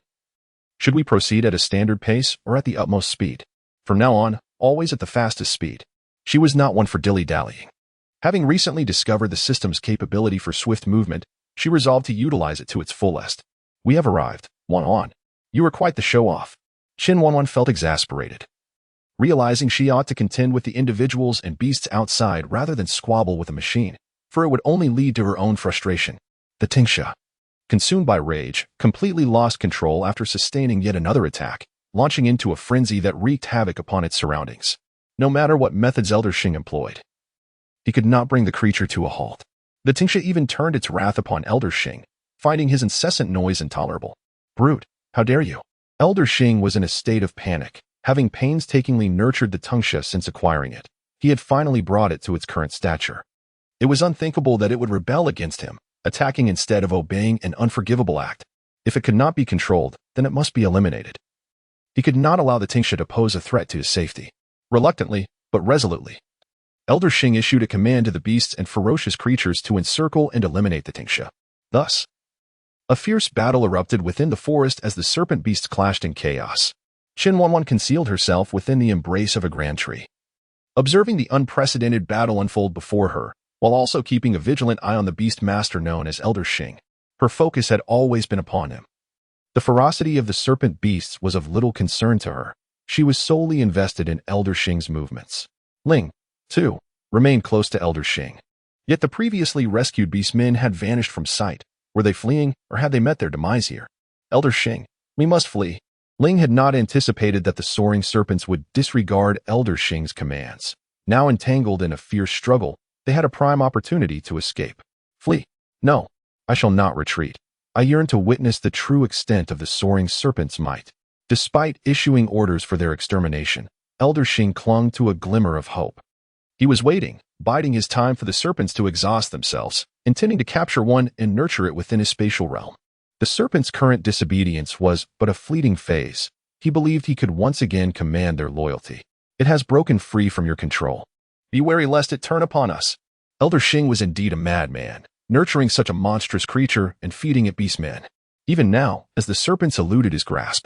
should we proceed at a standard pace or at the utmost speed? From now on, always at the fastest speed. She was not one for dilly-dallying. Having recently discovered the system's capability for swift movement, she resolved to utilize it to its fullest. We have arrived, Wanwan. You are quite the show-off. Chen Wanwan felt exasperated, realizing she ought to contend with the individuals and beasts outside rather than squabble with a machine, for it would only lead to her own frustration. The Tingsha, consumed by rage, completely lost control after sustaining yet another attack, launching into a frenzy that wreaked havoc upon its surroundings. No matter what methods Elder Shing employed, he could not bring the creature to a halt. The Tingsha even turned its wrath upon Elder Shing, finding his incessant noise intolerable. Brute, how dare you? Elder Shing was in a state of panic, having painstakingly nurtured the Tingsha since acquiring it. He had finally brought it to its current stature. It was unthinkable that it would rebel against him, attacking instead of obeying, an unforgivable act. If it could not be controlled, then it must be eliminated. He could not allow the Tingsha to pose a threat to his safety. Reluctantly, but resolutely, Elder Shing issued a command to the beasts and ferocious creatures to encircle and eliminate the Tingsha. Thus, a fierce battle erupted within the forest as the serpent beasts clashed in chaos. Chen Wanwan concealed herself within the embrace of a grand tree, observing the unprecedented battle unfold before her, while also keeping a vigilant eye on the beast master known as Elder Shing. Her focus had always been upon him. The ferocity of the serpent beasts was of little concern to her. She was solely invested in Elder Shing's movements. Ling, too, remained close to Elder Shing. Yet the previously rescued beastmen had vanished from sight. Were they fleeing, or had they met their demise here? Elder Shing, we must flee. Ling had not anticipated that the soaring serpents would disregard Elder Shing's commands. Now entangled in a fierce struggle, they had a prime opportunity to escape. Flee. No, I shall not retreat. I yearn to witness the true extent of the soaring serpent's might. Despite issuing orders for their extermination, Elder Shing clung to a glimmer of hope. He was waiting, biding his time for the serpents to exhaust themselves, intending to capture one and nurture it within his spatial realm. The serpent's current disobedience was but a fleeting phase. He believed he could once again command their loyalty. It has broken free from your control. Be wary lest it turn upon us. Elder Shing was indeed a madman, nurturing such a monstrous creature and feeding it beastmen. Even now, as the serpents eluded his grasp,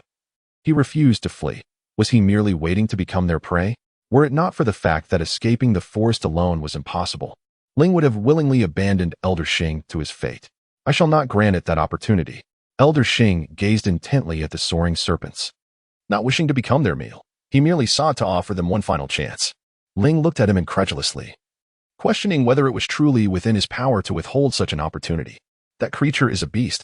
he refused to flee. Was he merely waiting to become their prey? Were it not for the fact that escaping the forest alone was impossible, Ling would have willingly abandoned Elder Shing to his fate. I shall not grant it that opportunity. Elder Shing gazed intently at the soaring serpents. Not wishing to become their meal, he merely sought to offer them one final chance. Ling looked at him incredulously, questioning whether it was truly within his power to withhold such an opportunity. That creature is a beast.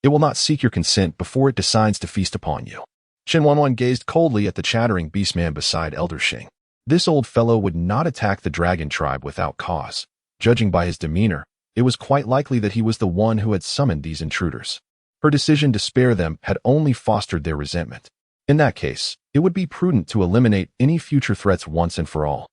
It will not seek your consent before it decides to feast upon you. Chen Wanwan gazed coldly at the chattering beastman beside Elder Shing. This old fellow would not attack the dragon tribe without cause. Judging by his demeanor, it was quite likely that he was the one who had summoned these intruders. Her decision to spare them had only fostered their resentment. In that case, it would be prudent to eliminate any future threats once and for all.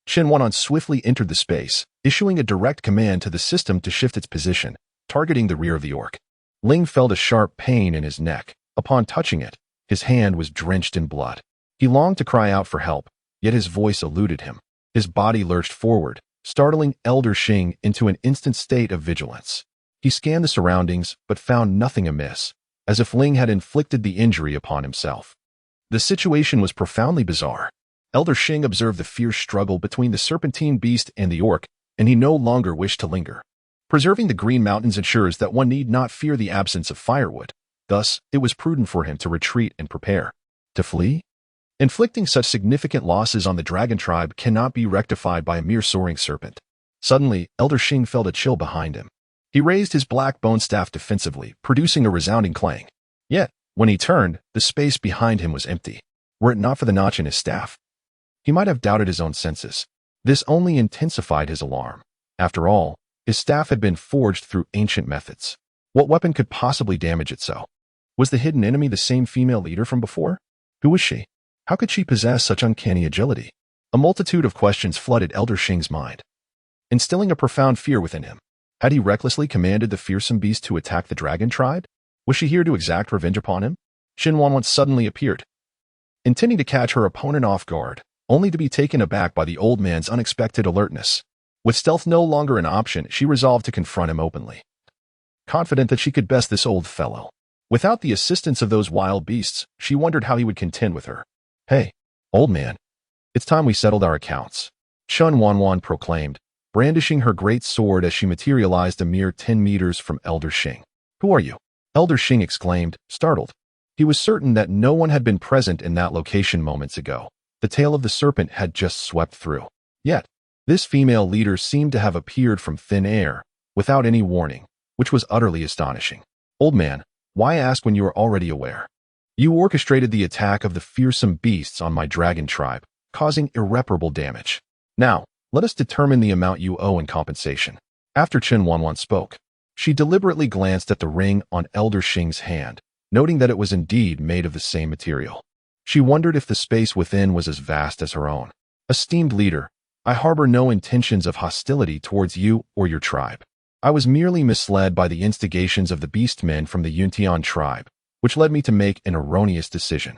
Chen Wanwan swiftly entered the space, issuing a direct command to the system to shift its position, targeting the rear of the orc. Ling felt a sharp pain in his neck. Upon touching it, his hand was drenched in blood. He longed to cry out for help, yet his voice eluded him. His body lurched forward, startling Elder Xing into an instant state of vigilance. He scanned the surroundings, but found nothing amiss, as if Ling had inflicted the injury upon himself. The situation was profoundly bizarre. Elder Xing observed the fierce struggle between the serpentine beast and the orc, and he no longer wished to linger. Preserving the Green Mountains ensures that one need not fear the absence of firewood. Thus, it was prudent for him to retreat and prepare. To flee? Inflicting such significant losses on the dragon tribe cannot be rectified by a mere soaring serpent. Suddenly, Elder Xing felt a chill behind him. He raised his black bone staff defensively, producing a resounding clang. Yet, when he turned, the space behind him was empty. Were it not for the notch in his staff, he might have doubted his own senses. This only intensified his alarm. After all, his staff had been forged through ancient methods. What weapon could possibly damage it so? Was the hidden enemy the same female leader from before? Who was she? How could she possess such uncanny agility? A multitude of questions flooded Elder Xing's mind, instilling a profound fear within him. Had he recklessly commanded the fearsome beast to attack the dragon tribe? Was she here to exact revenge upon him? Chen Wanwan suddenly appeared, intending to catch her opponent off guard, only to be taken aback by the old man's unexpected alertness. With stealth no longer an option, she resolved to confront him openly, confident that she could best this old fellow. Without the assistance of those wild beasts, she wondered how he would contend with her. Hey, old man, it's time we settled our accounts, Chen Wanwan proclaimed, brandishing her great sword as she materialized a mere 10 meters from Elder Xing. Who are you? Elder Xing exclaimed, startled. He was certain that no one had been present in that location moments ago. The tail of the serpent had just swept through. Yet, this female leader seemed to have appeared from thin air, without any warning, which was utterly astonishing. Old man, why ask when you are already aware? You orchestrated the attack of the fearsome beasts on my dragon tribe, causing irreparable damage. Now, let us determine the amount you owe in compensation. After Chen Wanwan spoke, she deliberately glanced at the ring on Elder Xing's hand, noting that it was indeed made of the same material. She wondered if the space within was as vast as her own. Esteemed leader, I harbor no intentions of hostility towards you or your tribe. I was merely misled by the instigations of the beastmen from the Yuan Tianye tribe, which led me to make an erroneous decision.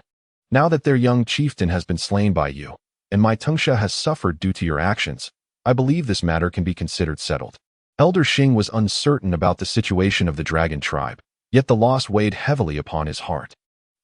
Now that their young chieftain has been slain by you, and my Tangsha has suffered due to your actions, I believe this matter can be considered settled. Elder Xing was uncertain about the situation of the dragon tribe, yet the loss weighed heavily upon his heart.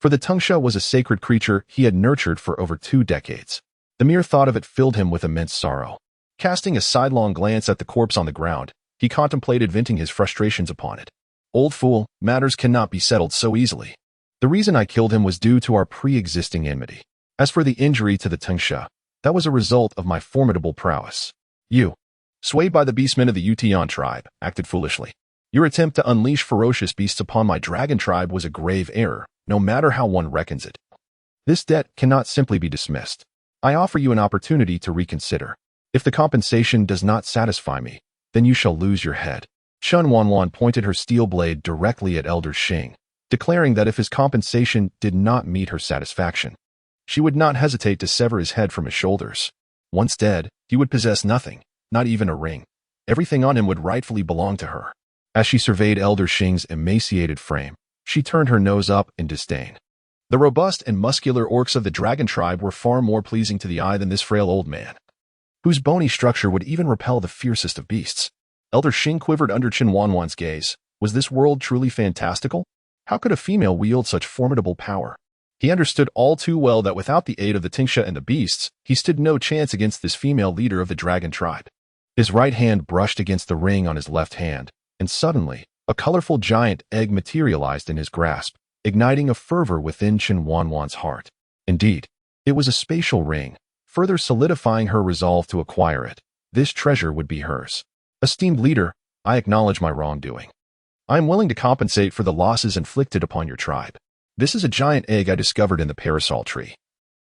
For the Tangsha was a sacred creature he had nurtured for over 2 decades. The mere thought of it filled him with immense sorrow. Casting a sidelong glance at the corpse on the ground, he contemplated venting his frustrations upon it. Old fool, matters cannot be settled so easily. The reason I killed him was due to our pre-existing enmity. As for the injury to the Tangsha, that was a result of my formidable prowess. You, swayed by the beastmen of the Yuan Tianye tribe, acted foolishly. Your attempt to unleash ferocious beasts upon my dragon tribe was a grave error, no matter how one reckons it. This debt cannot simply be dismissed. I offer you an opportunity to reconsider. If the compensation does not satisfy me, then you shall lose your head. Chen Wanwan pointed her steel blade directly at Elder Xing, declaring that if his compensation did not meet her satisfaction, she would not hesitate to sever his head from his shoulders. Once dead, he would possess nothing, not even a ring. Everything on him would rightfully belong to her. As she surveyed Elder Xing's emaciated frame, she turned her nose up in disdain. The robust and muscular orcs of the dragon tribe were far more pleasing to the eye than this frail old man, whose bony structure would even repel the fiercest of beasts. Elder Xing quivered under Chen Wanwan's gaze. Was this world truly fantastical? How could a female wield such formidable power? He understood all too well that without the aid of the Tangsha and the beasts, he stood no chance against this female leader of the dragon tribe. His right hand brushed against the ring on his left hand, and suddenly, a colorful giant egg materialized in his grasp, igniting a fervor within Chen Wanwan's heart. Indeed, it was a spatial ring, further solidifying her resolve to acquire it. This treasure would be hers. Esteemed leader, I acknowledge my wrongdoing. I am willing to compensate for the losses inflicted upon your tribe. This is a giant egg I discovered in the parasol tree,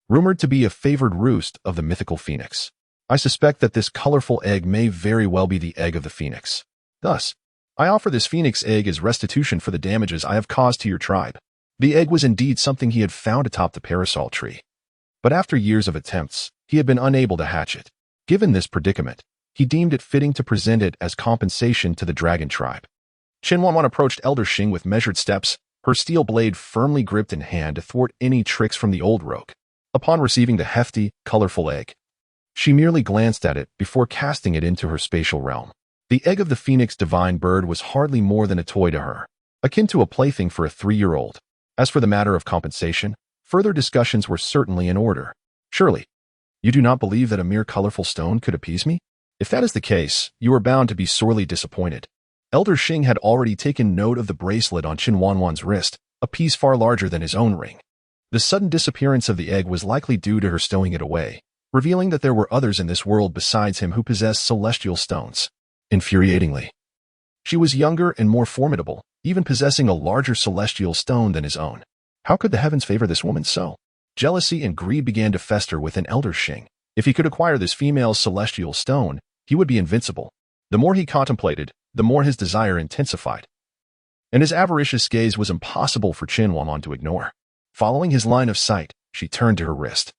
rumored to be a favored roost of the mythical phoenix. I suspect that this colorful egg may very well be the egg of the phoenix. Thus, I offer this phoenix egg as restitution for the damages I have caused to your tribe. The egg was indeed something he had found atop the parasol tree, but after years of attempts, he had been unable to hatch it. Given this predicament, he deemed it fitting to present it as compensation to the dragon tribe. Chen Wanwan approached Elder Xing with measured steps, her steel blade firmly gripped in hand to thwart any tricks from the old rogue. Upon receiving the hefty, colorful egg, She merely glanced at it before casting it into her spatial realm. The egg of the phoenix divine bird was hardly more than a toy to her, akin to a plaything for a 3-year-old. As for the matter of compensation, further discussions were certainly in order. Surely, you do not believe that a mere colorful stone could appease me? If that is the case, you are bound to be sorely disappointed. Elder Xing had already taken note of the bracelet on Chen Wanwan's wrist, a piece far larger than his own ring. The sudden disappearance of the egg was likely due to her stowing it away, revealing that there were others in this world besides him who possessed celestial stones. Infuriatingly, she was younger and more formidable, even possessing a larger celestial stone than his own. How could the heavens favor this woman so? Jealousy and greed began to fester within Elder Xing. If he could acquire this female's celestial stone, he would be invincible. The more he contemplated, the more his desire intensified. And his avaricious gaze was impossible for Chen Wanwan to ignore. Following his line of sight, she turned to her wrist,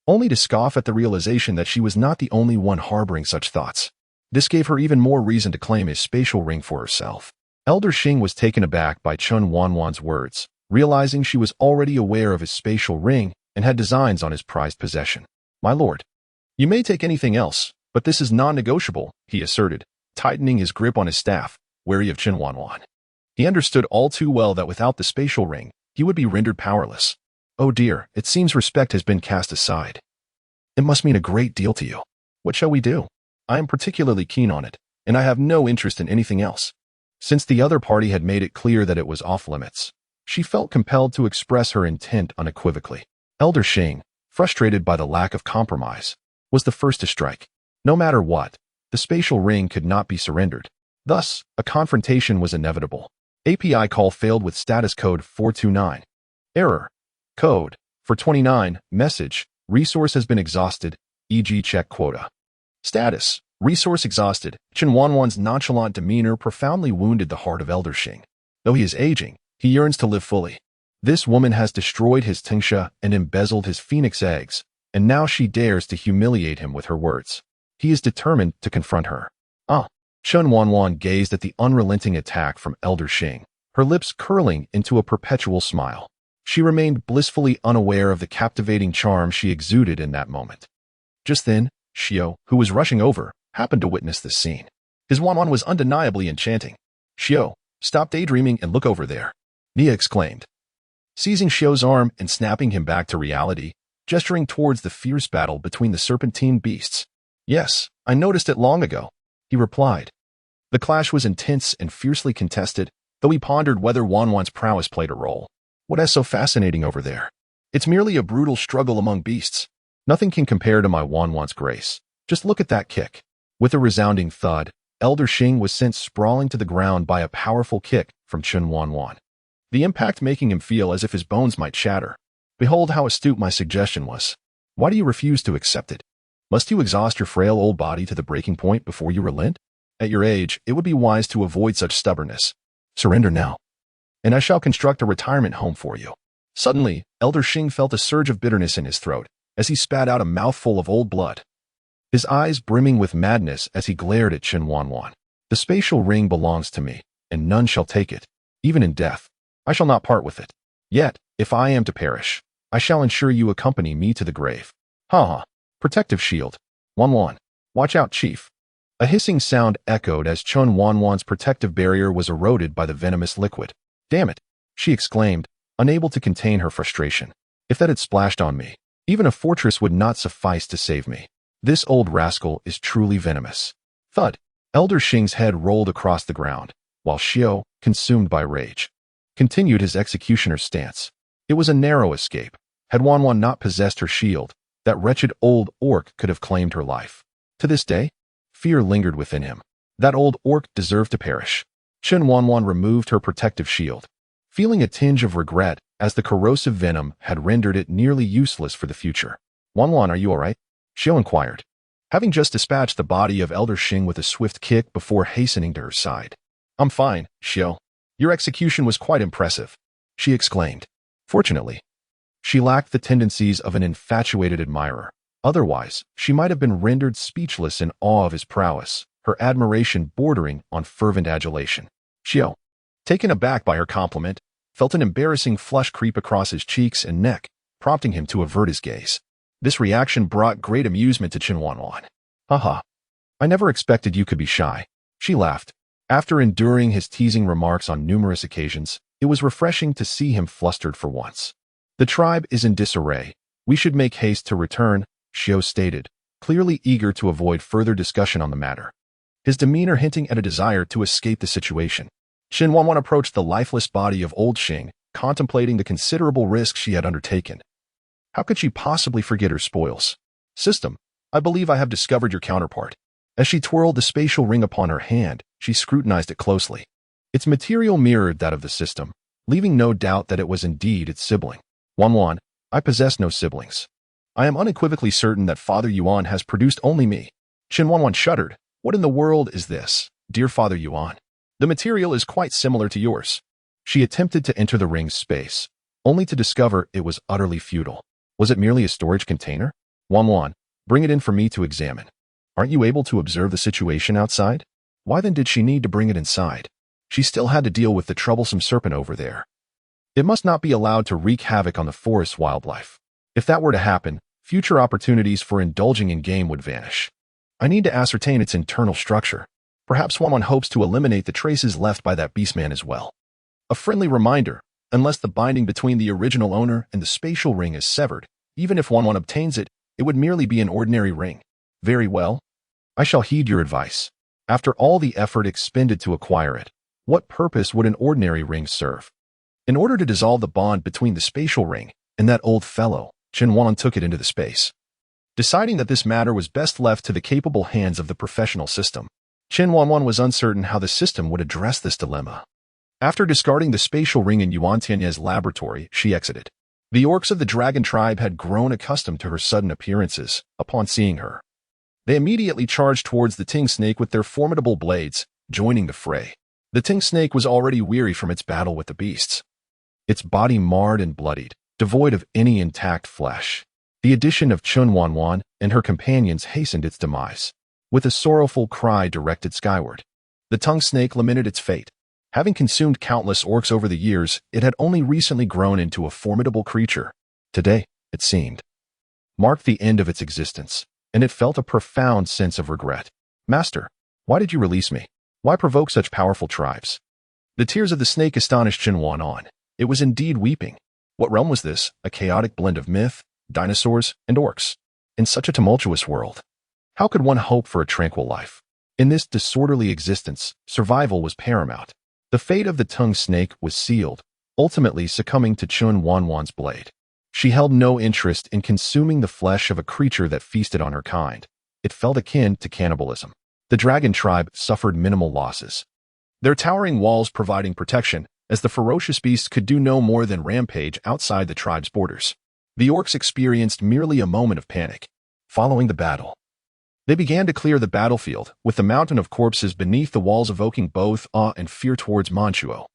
only to scoff at the realization that she was not the only one harboring such thoughts. This gave her even more reason to claim his spatial ring for herself. Elder Xing was taken aback by Chen Wanwan's words, realizing she was already aware of his spatial ring and had designs on his prized possession. My lord, you may take anything else, but this is non-negotiable, he asserted, tightening his grip on his staff, wary of Chen Wanwan. He understood all too well that without the spatial ring, he would be rendered powerless. Oh dear, it seems respect has been cast aside. It must mean a great deal to you. What shall we do? I am particularly keen on it, and I have no interest in anything else. Since the other party had made it clear that it was off limits, she felt compelled to express her intent unequivocally. Elder Xing, frustrated by the lack of compromise, was the first to strike. No matter what, the spatial ring could not be surrendered. Thus, a confrontation was inevitable. API call failed with status code 429. Error. Code 429. Message. Resource has been exhausted, e.g. check quota. Status. Resource exhausted. Chen Wanwan's nonchalant demeanor profoundly wounded the heart of Elder Xing. Though he is aging, he yearns to live fully. This woman has destroyed his tingsha and embezzled his phoenix eggs, and now she dares to humiliate him with her words. He is determined to confront her. Chen Wanwan gazed at the unrelenting attack from Elder Xing, her lips curling into a perpetual smile. She remained blissfully unaware of the captivating charm she exuded in that moment. Just then, Xiao, who was rushing over, happened to witness this scene. His Wanwan was undeniably enchanting. Xiao, stop daydreaming and look over there, Nia exclaimed. Seizing Xiao's arm and snapping him back to reality, gesturing towards the fierce battle between the serpentine beasts. Yes, I noticed it long ago, he replied. The clash was intense and fiercely contested, though he pondered whether Wanwan's prowess played a role. What is so fascinating over there? It's merely a brutal struggle among beasts. Nothing can compare to my Wanwan's grace. Just look at that kick. With a resounding thud, Elder Xing was sent sprawling to the ground by a powerful kick from Chen Wanwan, the impact making him feel as if his bones might shatter. Behold how astute my suggestion was. Why do you refuse to accept it? Must you exhaust your frail old body to the breaking point before you relent? At your age, it would be wise to avoid such stubbornness. Surrender now, and I shall construct a retirement home for you. Suddenly, Elder Xing felt a surge of bitterness in his throat as he spat out a mouthful of old blood, his eyes brimming with madness as he glared at Chen Wanwan. The spatial ring belongs to me, and none shall take it. Even in death, I shall not part with it. Yet, if I am to perish, I shall ensure you accompany me to the grave. Ha! Protective shield. Wanwan. Watch out, chief. A hissing sound echoed as Chen Wanwan's protective barrier was eroded by the venomous liquid. Damn it, she exclaimed, unable to contain her frustration. If that had splashed on me, even a fortress would not suffice to save me. This old rascal is truly venomous. Thud. Elder Xing's head rolled across the ground, while Xiao, consumed by rage, continued his executioner's stance. It was a narrow escape. Had Wanwan not possessed her shield, that wretched old orc could have claimed her life. To this day, fear lingered within him. That old orc deserved to perish. Chen Wanwan removed her protective shield, feeling a tinge of regret as the corrosive venom had rendered it nearly useless for the future. Wanwan, are you all right? Xiao inquired, having just dispatched the body of Elder Xing with a swift kick before hastening to her side. I'm fine, Xiao. Your execution was quite impressive, she exclaimed. Fortunately, she lacked the tendencies of an infatuated admirer. Otherwise, she might have been rendered speechless in awe of his prowess, her admiration bordering on fervent adulation. Xiao, taken aback by her compliment, felt an embarrassing flush creep across his cheeks and neck, prompting him to avert his gaze. This reaction brought great amusement to Chen Wanwan. Haha, I never expected you could be shy. She laughed. After enduring his teasing remarks on numerous occasions, it was refreshing to see him flustered for once. The tribe is in disarray. We should make haste to return, Xiao stated, clearly eager to avoid further discussion on the matter. His demeanor hinting at a desire to escape the situation. Chen Wanwan approached the lifeless body of old Xing, contemplating the considerable risk she had undertaken. How could she possibly forget her spoils? System, I believe I have discovered your counterpart. As she twirled the spatial ring upon her hand, she scrutinized it closely. Its material mirrored that of the system, leaving no doubt that it was indeed its sibling. Wanwan, I possess no siblings. I am unequivocally certain that Father Yuan has produced only me. Chen Wanwan shuddered. What in the world is this, dear Father Yuan? The material is quite similar to yours. She attempted to enter the ring's space, only to discover it was utterly futile. Was it merely a storage container? Wanwan, bring it in for me to examine. Aren't you able to observe the situation outside? Why then did she need to bring it inside? She still had to deal with the troublesome serpent over there. It must not be allowed to wreak havoc on the forest's wildlife. If that were to happen, future opportunities for indulging in game would vanish. I need to ascertain its internal structure. Perhaps Wanwan hopes to eliminate the traces left by that beastman as well. A friendly reminder, unless the binding between the original owner and the spatial ring is severed, even if Wanwan obtains it, it would merely be an ordinary ring. Very well. I shall heed your advice. After all the effort expended to acquire it, what purpose would an ordinary ring serve? In order to dissolve the bond between the spatial ring and that old fellow, Chen Wanwan took it into the space. Deciding that this matter was best left to the capable hands of the professional system, Chen Wanwan was uncertain how the system would address this dilemma. After discarding the spatial ring in Yuan Tianye's laboratory, she exited. The orcs of the dragon tribe had grown accustomed to her sudden appearances upon seeing her. They immediately charged towards the Ting snake with their formidable blades, joining the fray. The Ting snake was already weary from its battle with the beasts. Its body marred and bloodied, devoid of any intact flesh. The addition of Chen Wanwan and her companions hastened its demise. With a sorrowful cry directed skyward, the tongue snake lamented its fate. Having consumed countless orcs over the years, it had only recently grown into a formidable creature. Today, it seemed, marked the end of its existence, and it felt a profound sense of regret. Master, why did you release me? Why provoke such powerful tribes? The tears of the snake astonished Chen Wanwan. It was indeed weeping. What realm was this? A chaotic blend of myth, dinosaurs, and orcs. In such a tumultuous world, how could one hope for a tranquil life? In this disorderly existence, survival was paramount. The fate of the tongue snake was sealed, ultimately succumbing to Chen Wanwan's blade. She held no interest in consuming the flesh of a creature that feasted on her kind. It felt akin to cannibalism. The dragon tribe suffered minimal losses, their towering walls providing protection, as the ferocious beasts could do no more than rampage outside the tribe's borders. The orcs experienced merely a moment of panic. Following the battle, they began to clear the battlefield, with the mountain of corpses beneath the walls evoking both awe and fear towards Manchuo.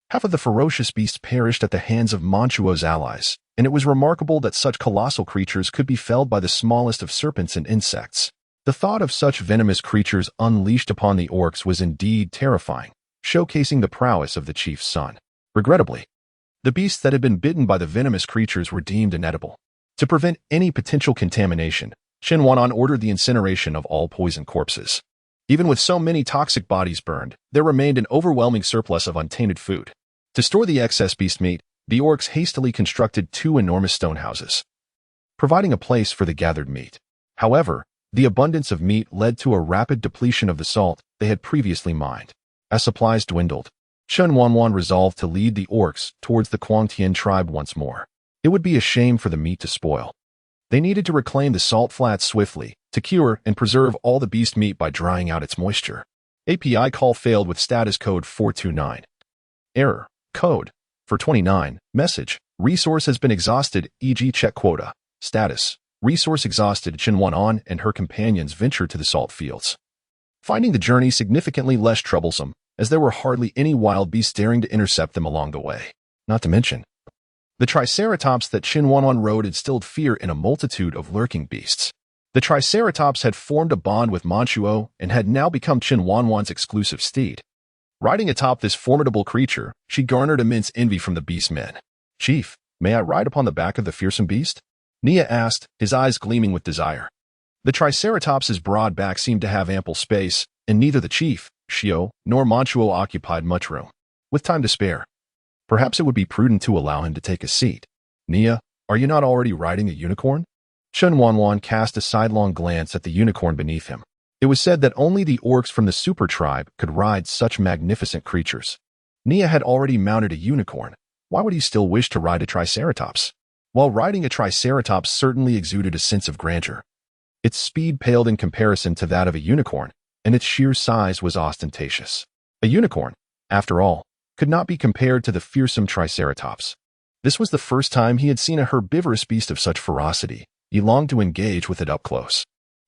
Half of the ferocious beasts perished at the hands of Manchuo's allies, and it was remarkable that such colossal creatures could be felled by the smallest of serpents and insects. The thought of such venomous creatures unleashed upon the orcs was indeed terrifying, showcasing the prowess of the chief's son. Regrettably, the beasts that had been bitten by the venomous creatures were deemed inedible. To prevent any potential contamination, Chen Wanwan ordered the incineration of all poisoned corpses. Even with so many toxic bodies burned, there remained an overwhelming surplus of untainted food. To store the excess beast meat, the orcs hastily constructed 2 enormous stone houses, providing a place for the gathered meat. However, the abundance of meat led to a rapid depletion of the salt they had previously mined. As supplies dwindled, Chen Wanwan resolved to lead the orcs towards the Confronting tribe once more. It would be a shame for the meat to spoil. They needed to reclaim the salt flats swiftly, to cure and preserve all the beast meat by drying out its moisture. API call failed with status code 429. Error. Code. 429. Message. Resource has been exhausted, e.g. check quota. Status. Resource exhausted. Chen Wanwan and her companions ventured to the salt fields, finding the journey significantly less troublesome, as there were hardly any wild beasts daring to intercept them along the way. Not to mention, the triceratops that Chen Wanwan rode instilled fear in a multitude of lurking beasts. The triceratops had formed a bond with Manchuo and had now become Chen Wanwan's exclusive steed. Riding atop this formidable creature, she garnered immense envy from the beast men. Chief, may I ride upon the back of the fearsome beast? Nia asked, his eyes gleaming with desire. The Triceratops's broad back seemed to have ample space, and neither the chief, Xiao, nor Manchuo occupied much room. With time to spare, perhaps it would be prudent to allow him to take a seat. Nia, are you not already riding a unicorn? Chen Wanwan cast a sidelong glance at the unicorn beneath him. It was said that only the orcs from the super tribe could ride such magnificent creatures. Nia had already mounted a unicorn. Why would he still wish to ride a Triceratops? While riding a Triceratops certainly exuded a sense of grandeur, its speed paled in comparison to that of a unicorn, and its sheer size was ostentatious. A unicorn, after all, could not be compared to the fearsome Triceratops. This was the first time he had seen a herbivorous beast of such ferocity. He longed to engage with it up close.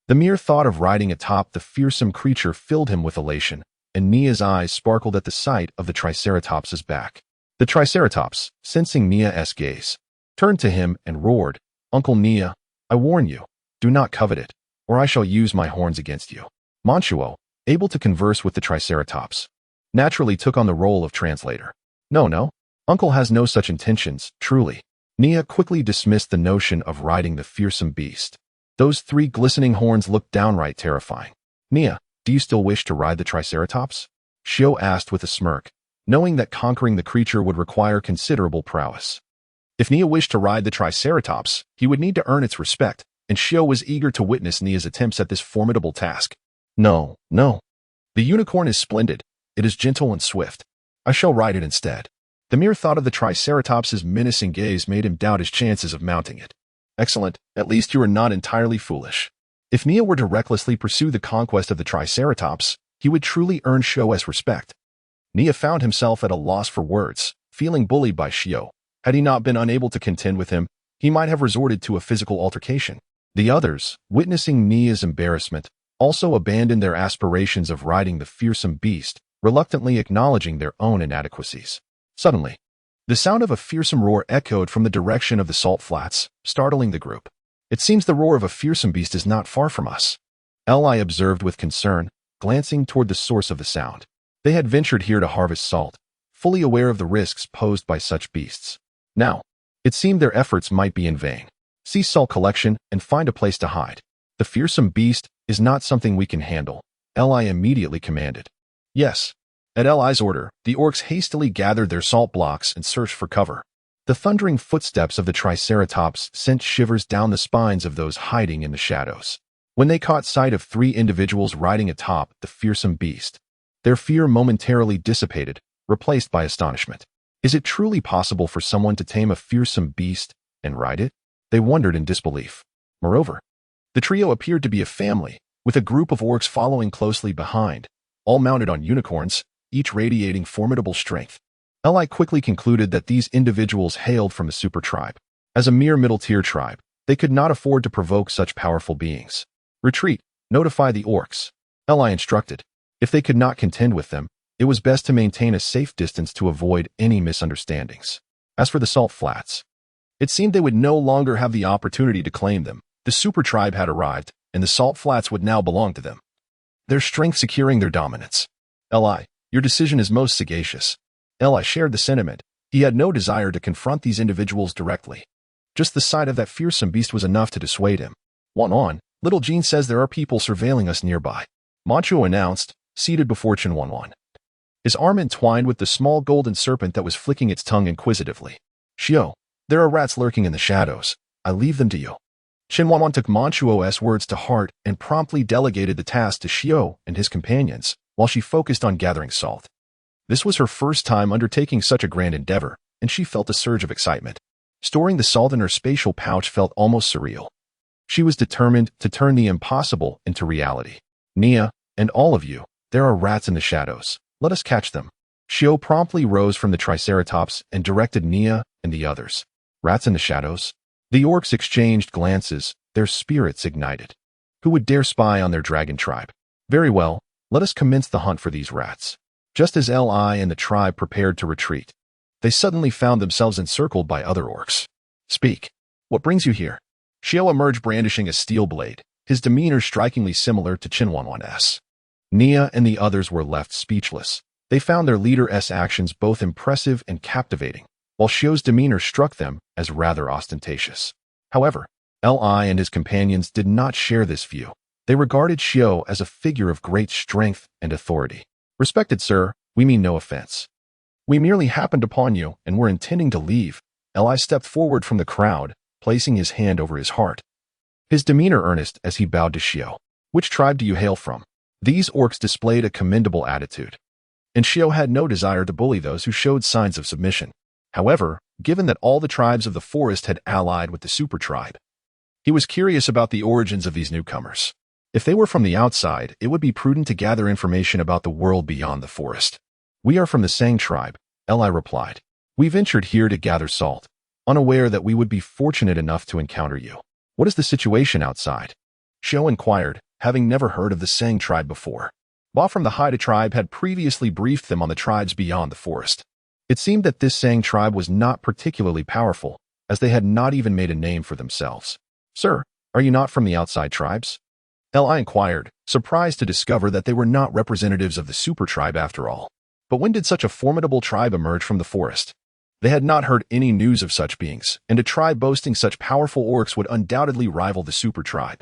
The mere thought of riding atop the fearsome creature filled him with elation, and Nia's eyes sparkled at the sight of the Triceratops's back. The Triceratops, sensing Nia's gaze, turned to him and roared, "Uncle Nia, I warn you, do not covet it, or I shall use my horns against you." Manchuo, able to converse with the Triceratops, naturally took on the role of translator. No, Uncle has no such intentions, truly. Nia quickly dismissed the notion of riding the fearsome beast. Those three glistening horns looked downright terrifying. Nia, do you still wish to ride the Triceratops? Xiao asked with a smirk, knowing that conquering the creature would require considerable prowess. If Nia wished to ride the Triceratops, he would need to earn its respect, and Xiao was eager to witness Nia's attempts at this formidable task. No. The unicorn is splendid. It is gentle and swift. I shall ride it instead. The mere thought of the Triceratops's menacing gaze made him doubt his chances of mounting it. Excellent, at least you are not entirely foolish. If Nia were to recklessly pursue the conquest of the Triceratops, he would truly earn Xiao's respect. Nia found himself at a loss for words, feeling bullied by Xiao. Had he not been unable to contend with him, he might have resorted to a physical altercation. The others, witnessing Nia's embarrassment, also abandoned their aspirations of riding the fearsome beast, reluctantly acknowledging their own inadequacies. Suddenly, the sound of a fearsome roar echoed from the direction of the salt flats, startling the group. It seems the roar of a fearsome beast is not far from us, Li observed with concern, glancing toward the source of the sound. They had ventured here to harvest salt, fully aware of the risks posed by such beasts. Now, it seemed their efforts might be in vain. Cease salt collection and find a place to hide. The fearsome beast is not something we can handle, Li immediately commanded. Yes. At Li's order, the orcs hastily gathered their salt blocks and searched for cover. The thundering footsteps of the Triceratops sent shivers down the spines of those hiding in the shadows. When they caught sight of three individuals riding atop the fearsome beast, their fear momentarily dissipated, replaced by astonishment. Is it truly possible for someone to tame a fearsome beast and ride it? They wondered in disbelief. Moreover, the trio appeared to be a family, with a group of orcs following closely behind, all mounted on unicorns, each radiating formidable strength. Li quickly concluded that these individuals hailed from the super tribe. As a mere middle-tier tribe, they could not afford to provoke such powerful beings. Retreat, notify the orcs, Li instructed. If they could not contend with them, it was best to maintain a safe distance to avoid any misunderstandings. As for the salt flats, it seemed they would no longer have the opportunity to claim them. The super tribe had arrived, and the salt flats would now belong to them, their strength securing their dominance. Li, your decision is most sagacious. Li shared the sentiment. He had no desire to confront these individuals directly. Just the sight of that fearsome beast was enough to dissuade him. On, little Jean says there are people surveilling us nearby, Manchuo announced, seated before Chen Wanwan. His arm entwined with the small golden serpent that was flicking its tongue inquisitively. Xiao, there are rats lurking in the shadows. I leave them to you. Chen Wanwan took Manchuo's words to heart and promptly delegated the task to Xiao and his companions, while she focused on gathering salt. This was her first time undertaking such a grand endeavor, and she felt a surge of excitement. Storing the salt in her spatial pouch felt almost surreal. She was determined to turn the impossible into reality. Nia, and all of you, there are rats in the shadows. Let us catch them. Xiao promptly rose from the Triceratops and directed Nia and the others. Rats in the shadows? The orcs exchanged glances, their spirits ignited. Who would dare spy on their dragon tribe? Very well, let us commence the hunt for these rats. Just as Li and the tribe prepared to retreat, they suddenly found themselves encircled by other orcs. Speak. What brings you here? Xiao emerged brandishing a steel blade, his demeanor strikingly similar to Chen Wanwan's. Nia and the others were left speechless. They found their leader's actions both impressive and captivating, while Xiao's demeanor struck them as rather ostentatious. However, Li and his companions did not share this view. They regarded Xiao as a figure of great strength and authority. "Respected sir, we mean no offense. We merely happened upon you and were intending to leave." Li stepped forward from the crowd, placing his hand over his heart. His demeanor earnest as he bowed to Xiao. "Which tribe do you hail from?" These orcs displayed a commendable attitude, and Xiao had no desire to bully those who showed signs of submission. However, given that all the tribes of the forest had allied with the super tribe, he was curious about the origins of these newcomers. If they were from the outside, it would be prudent to gather information about the world beyond the forest. "We are from the Sang tribe," Li replied. "We ventured here to gather salt, unaware that we would be fortunate enough to encounter you." "What is the situation outside?" Xiao inquired, having never heard of the Sang tribe before. Ba from the Haida tribe had previously briefed them on the tribes beyond the forest. It seemed that this Sang tribe was not particularly powerful, as they had not even made a name for themselves. "Sir, are you not from the outside tribes?" Li inquired, surprised to discover that they were not representatives of the super tribe after all. But when did such a formidable tribe emerge from the forest? They had not heard any news of such beings, and a tribe boasting such powerful orcs would undoubtedly rival the super tribe.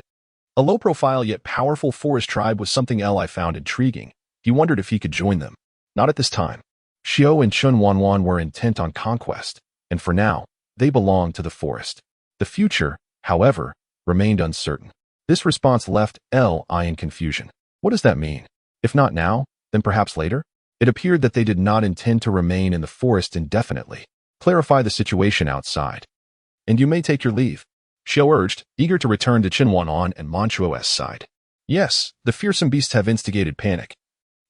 A low-profile yet powerful forest tribe was something Li found intriguing. He wondered if he could join them. Not at this time. Xiao and Chen Wanwan were intent on conquest, and for now, they belonged to the forest. The future, however, remained uncertain. This response left Li in confusion. What does that mean? If not now, then perhaps later? It appeared that they did not intend to remain in the forest indefinitely. "Clarify the situation outside, and you may take your leave," Xiao urged, eager to return to Chen Wanwan and Ming Tua's side. "Yes, the fearsome beasts have instigated panic,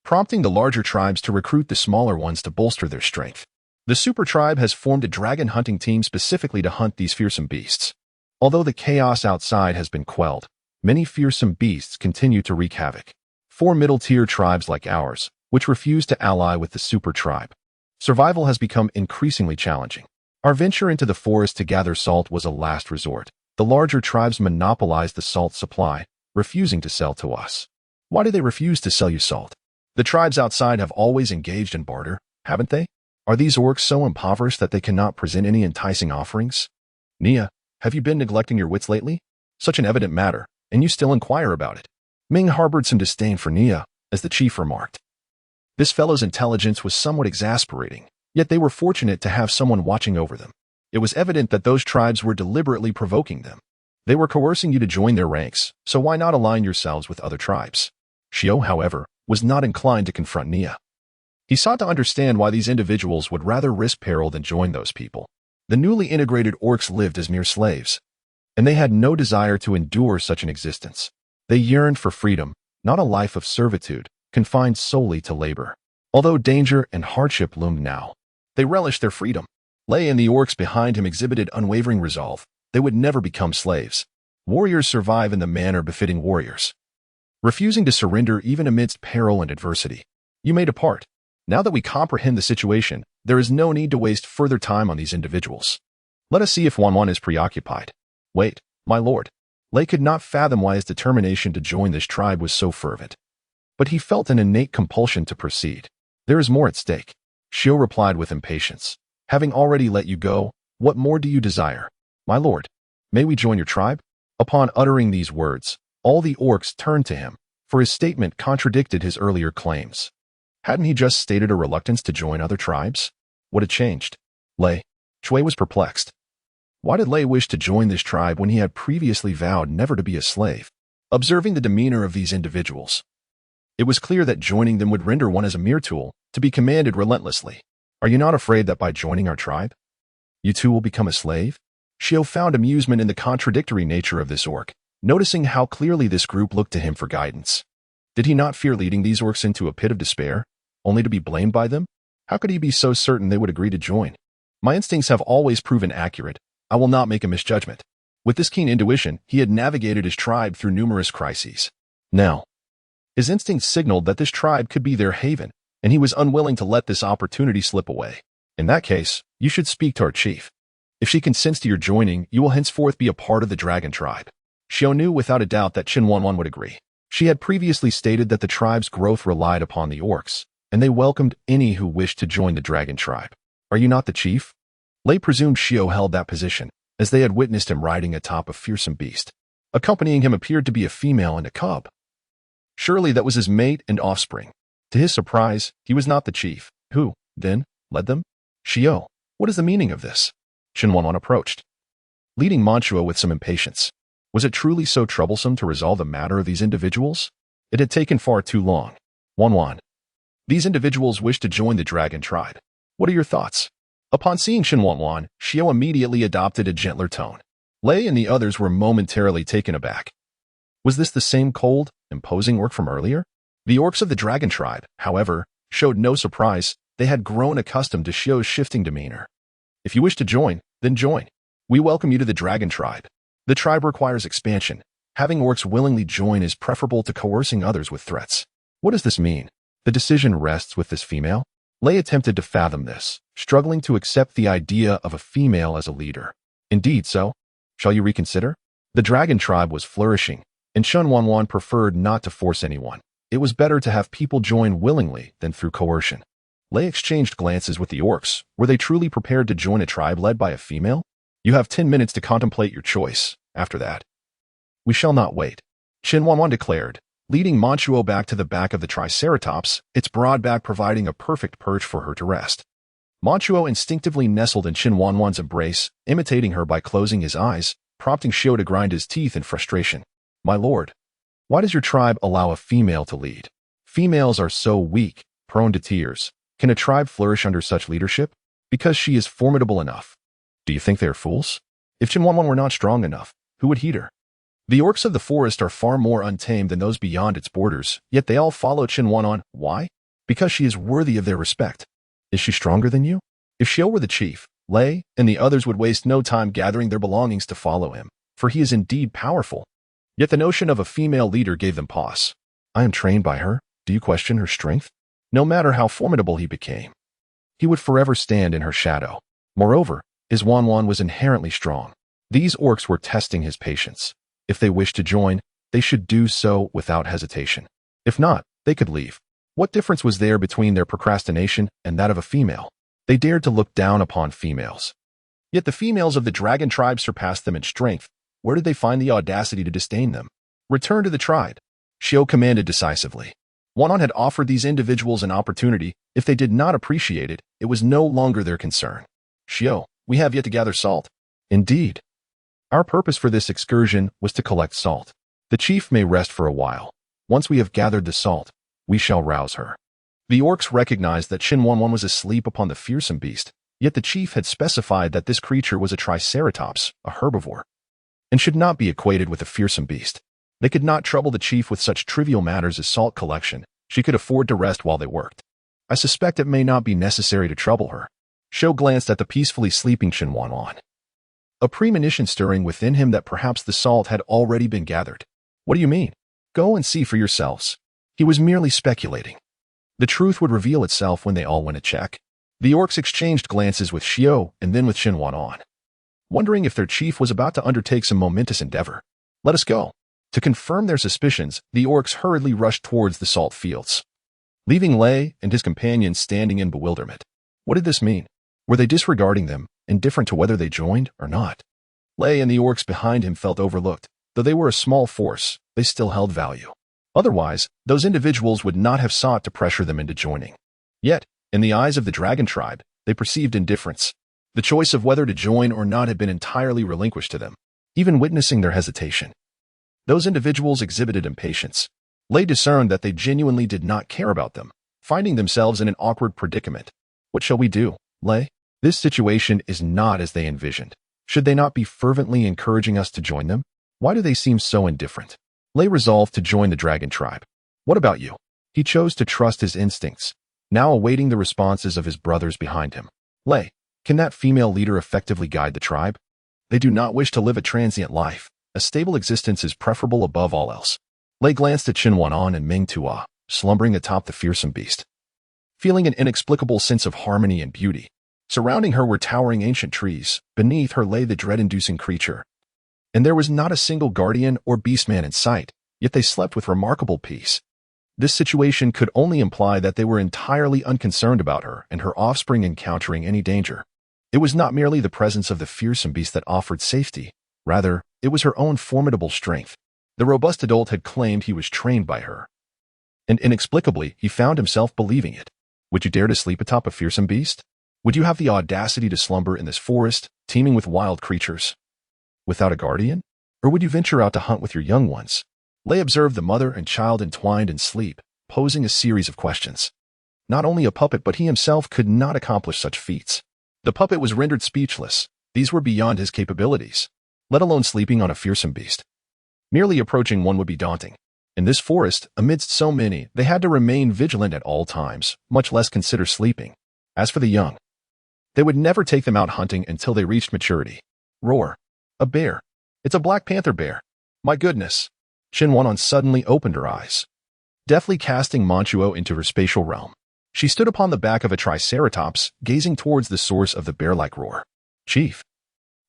prompting the larger tribes to recruit the smaller ones to bolster their strength. The super tribe has formed a dragon hunting team specifically to hunt these fearsome beasts. Although the chaos outside has been quelled, many fearsome beasts continue to wreak havoc. 4 middle-tier tribes like ours, which refuse to ally with the super tribe. Survival has become increasingly challenging. Our venture into the forest to gather salt was a last resort. The larger tribes monopolize the salt supply, refusing to sell to us." "Why do they refuse to sell you salt?" "The tribes outside have always engaged in barter, haven't they? Are these orcs so impoverished that they cannot present any enticing offerings?" "Nia, have you been neglecting your wits lately? Such an evident matter, and you still inquire about it." Ming harbored some disdain for Nia, as the chief remarked. This fellow's intelligence was somewhat exasperating, yet they were fortunate to have someone watching over them. It was evident that those tribes were deliberately provoking them. They were coercing you to join their ranks, so why not align yourselves with other tribes? Xiao, however, was not inclined to confront Nia. He sought to understand why these individuals would rather risk peril than join those people. The newly integrated orcs lived as mere slaves, and they had no desire to endure such an existence. They yearned for freedom, not a life of servitude, confined solely to labor. Although danger and hardship loomed now, they relished their freedom. Lei and the orcs behind him exhibited unwavering resolve. They would never become slaves. Warriors survive in the manner befitting warriors, refusing to surrender even amidst peril and adversity. "You may depart. Now that we comprehend the situation, there is no need to waste further time on these individuals. Let us see if Wanwan is preoccupied." "Wait, my lord." Lei could not fathom why his determination to join this tribe was so fervent, but he felt an innate compulsion to proceed. "There is more at stake," Xiao replied with impatience. "Having already let you go, what more do you desire?" "My lord, may we join your tribe?" Upon uttering these words, all the orcs turned to him, for his statement contradicted his earlier claims. Hadn't he just stated a reluctance to join other tribes? What had changed? Lei. Shui was perplexed. Why did Lei wish to join this tribe when he had previously vowed never to be a slave? Observing the demeanor of these individuals, it was clear that joining them would render one as a mere tool, to be commanded relentlessly. "Are you not afraid that by joining our tribe, you too will become a slave?" Xiao found amusement in the contradictory nature of this orc, noticing how clearly this group looked to him for guidance. Did he not fear leading these orcs into a pit of despair, only to be blamed by them? How could he be so certain they would agree to join? "My instincts have always proven accurate. I will not make a misjudgment." With this keen intuition, he had navigated his tribe through numerous crises. Now, his instincts signaled that this tribe could be their haven, and he was unwilling to let this opportunity slip away. "In that case, you should speak to our chief. If she consents to your joining, you will henceforth be a part of the dragon tribe." Xiao knew without a doubt that Chen Wanwan would agree. She had previously stated that the tribe's growth relied upon the orcs, and they welcomed any who wished to join the dragon tribe. "Are you not the chief?" Lei presumed Xiao held that position, as they had witnessed him riding atop a fearsome beast. Accompanying him appeared to be a female and a cub. Surely that was his mate and offspring. To his surprise, he was not the chief. Who, then, led them? Xiao, what is the meaning of this? Chen Wanwan approached, leading Ming Tua with some impatience. Was it truly so troublesome to resolve the matter of these individuals? It had taken far too long. Wanwan. These individuals wish to join the dragon tribe. What are your thoughts? Upon seeing Chen Wanwan, Xiao immediately adopted a gentler tone. Lei and the others were momentarily taken aback. Was this the same cold, imposing orc from earlier? The orcs of the dragon tribe, however, showed no surprise. They had grown accustomed to Xiao's shifting demeanor. If you wish to join, then join. We welcome you to the dragon tribe. The tribe requires expansion. Having orcs willingly join is preferable to coercing others with threats. What does this mean? The decision rests with this female? Lei attempted to fathom this, struggling to accept the idea of a female as a leader. Indeed so. Shall you reconsider? The dragon tribe was flourishing, and Chen Wanwan preferred not to force anyone. It was better to have people join willingly than through coercion. Lei exchanged glances with the orcs. Were they truly prepared to join a tribe led by a female? You have 10 minutes to contemplate your choice. After that, we shall not wait. Chen Wanwan declared, leading Ming Tua back to the back of the Triceratops, its broad back providing a perfect perch for her to rest. Ming Tua instinctively nestled in Chen Wanwan's embrace, imitating her by closing his eyes, prompting Xiao to grind his teeth in frustration. My lord, why does your tribe allow a female to lead? Females are so weak, prone to tears. Can a tribe flourish under such leadership? Because she is formidable enough. Do you think they are fools? If Chen Wanwan were not strong enough, who would heed her? The orcs of the forest are far more untamed than those beyond its borders, yet they all follow Chen Wanwan. Why? Because she is worthy of their respect. Is she stronger than you? If Xiao were the chief, Lei and the others would waste no time gathering their belongings to follow him, for he is indeed powerful. Yet the notion of a female leader gave them pause. I am trained by her. Do you question her strength? No matter how formidable he became, he would forever stand in her shadow. Moreover, his Wanwan was inherently strong. These orcs were testing his patience. If they wished to join, they should do so without hesitation. If not, they could leave. What difference was there between their procrastination and that of a female? They dared to look down upon females. Yet the females of the dragon tribe surpassed them in strength. Where did they find the audacity to disdain them? Return to the tribe. Xiao commanded decisively. Wanwan had offered these individuals an opportunity. If they did not appreciate it, it was no longer their concern. Xiao, we have yet to gather salt. Indeed. Our purpose for this excursion was to collect salt. The chief may rest for a while. Once we have gathered the salt, we shall rouse her. The orcs recognized that Chen Wanwan was asleep upon the fearsome beast, yet the chief had specified that this creature was a triceratops, a herbivore, and should not be equated with a fearsome beast. They could not trouble the chief with such trivial matters as salt collection. She could afford to rest while they worked. I suspect it may not be necessary to trouble her. Xiao glanced at the peacefully sleeping Chen Wanwan, a premonition stirring within him that perhaps the salt had already been gathered. What do you mean? Go and see for yourselves. He was merely speculating. The truth would reveal itself when they all went to check. The orcs exchanged glances with Xiao and then with Chen Wanwan, wondering if their chief was about to undertake some momentous endeavor. Let us go. To confirm their suspicions, the orcs hurriedly rushed towards the salt fields, leaving Lei and his companions standing in bewilderment. What did this mean? Were they disregarding them, indifferent to whether they joined or not? Lei and the orcs behind him felt overlooked. Though they were a small force, they still held value. Otherwise, those individuals would not have sought to pressure them into joining. Yet, in the eyes of the dragon tribe, they perceived indifference. The choice of whether to join or not had been entirely relinquished to them. Even witnessing their hesitation, those individuals exhibited impatience. Lei discerned that they genuinely did not care about them, finding themselves in an awkward predicament. What shall we do, Lei? This situation is not as they envisioned. Should they not be fervently encouraging us to join them? Why do they seem so indifferent? Lei resolved to join the dragon tribe. What about you? He chose to trust his instincts, now awaiting the responses of his brothers behind him. Lei, can that female leader effectively guide the tribe? They do not wish to live a transient life. A stable existence is preferable above all else. Lei glanced at Chen Wanwan and Ming Tua, slumbering atop the fearsome beast, feeling an inexplicable sense of harmony and beauty. Surrounding her were towering ancient trees. Beneath her lay the dread-inducing creature. And there was not a single guardian or beastman in sight, yet they slept with remarkable peace. This situation could only imply that they were entirely unconcerned about her and her offspring encountering any danger. It was not merely the presence of the fearsome beast that offered safety. Rather, it was her own formidable strength. The robust adult had claimed he was trained by her. And inexplicably, he found himself believing it. Would you dare to sleep atop a fearsome beast? Would you have the audacity to slumber in this forest, teeming with wild creatures, without a guardian? Or would you venture out to hunt with your young ones? Lei observed the mother and child entwined in sleep, posing a series of questions. Not only a puppet, but he himself could not accomplish such feats. The puppet was rendered speechless. These were beyond his capabilities, let alone sleeping on a fearsome beast. Merely approaching one would be daunting. In this forest, amidst so many, they had to remain vigilant at all times, much less consider sleeping. As for the young, they would never take them out hunting until they reached maturity. Roar. A bear. It's a black panther bear. My goodness. Chen Wanwan suddenly opened her eyes, deftly casting Manchuo into her spatial realm. She stood upon the back of a triceratops, gazing towards the source of the bear-like roar. Chief.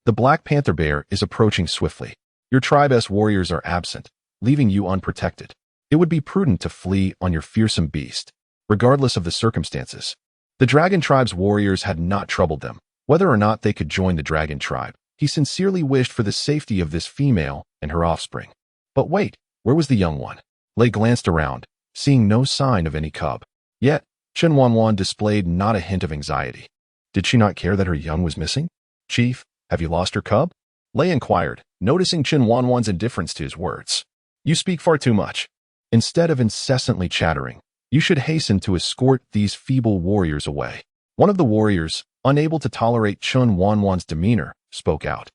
The black panther bear is approaching swiftly. Your tribe's warriors are absent, leaving you unprotected. It would be prudent to flee on your fearsome beast, regardless of the circumstances. The dragon tribe's warriors had not troubled them. Whether or not they could join the dragon tribe, he sincerely wished for the safety of this female and her offspring. But wait, where was the young one? Lei glanced around, seeing no sign of any cub. Yet, Chen Wanwan displayed not a hint of anxiety. Did she not care that her young was missing? Chief, have you lost your cub? Lei inquired, noticing Chen Wanwan's indifference to his words. You speak far too much. Instead of incessantly chattering, you should hasten to escort these feeble warriors away. One of the warriors, unable to tolerate Chen Wanwan's demeanor, spoke out.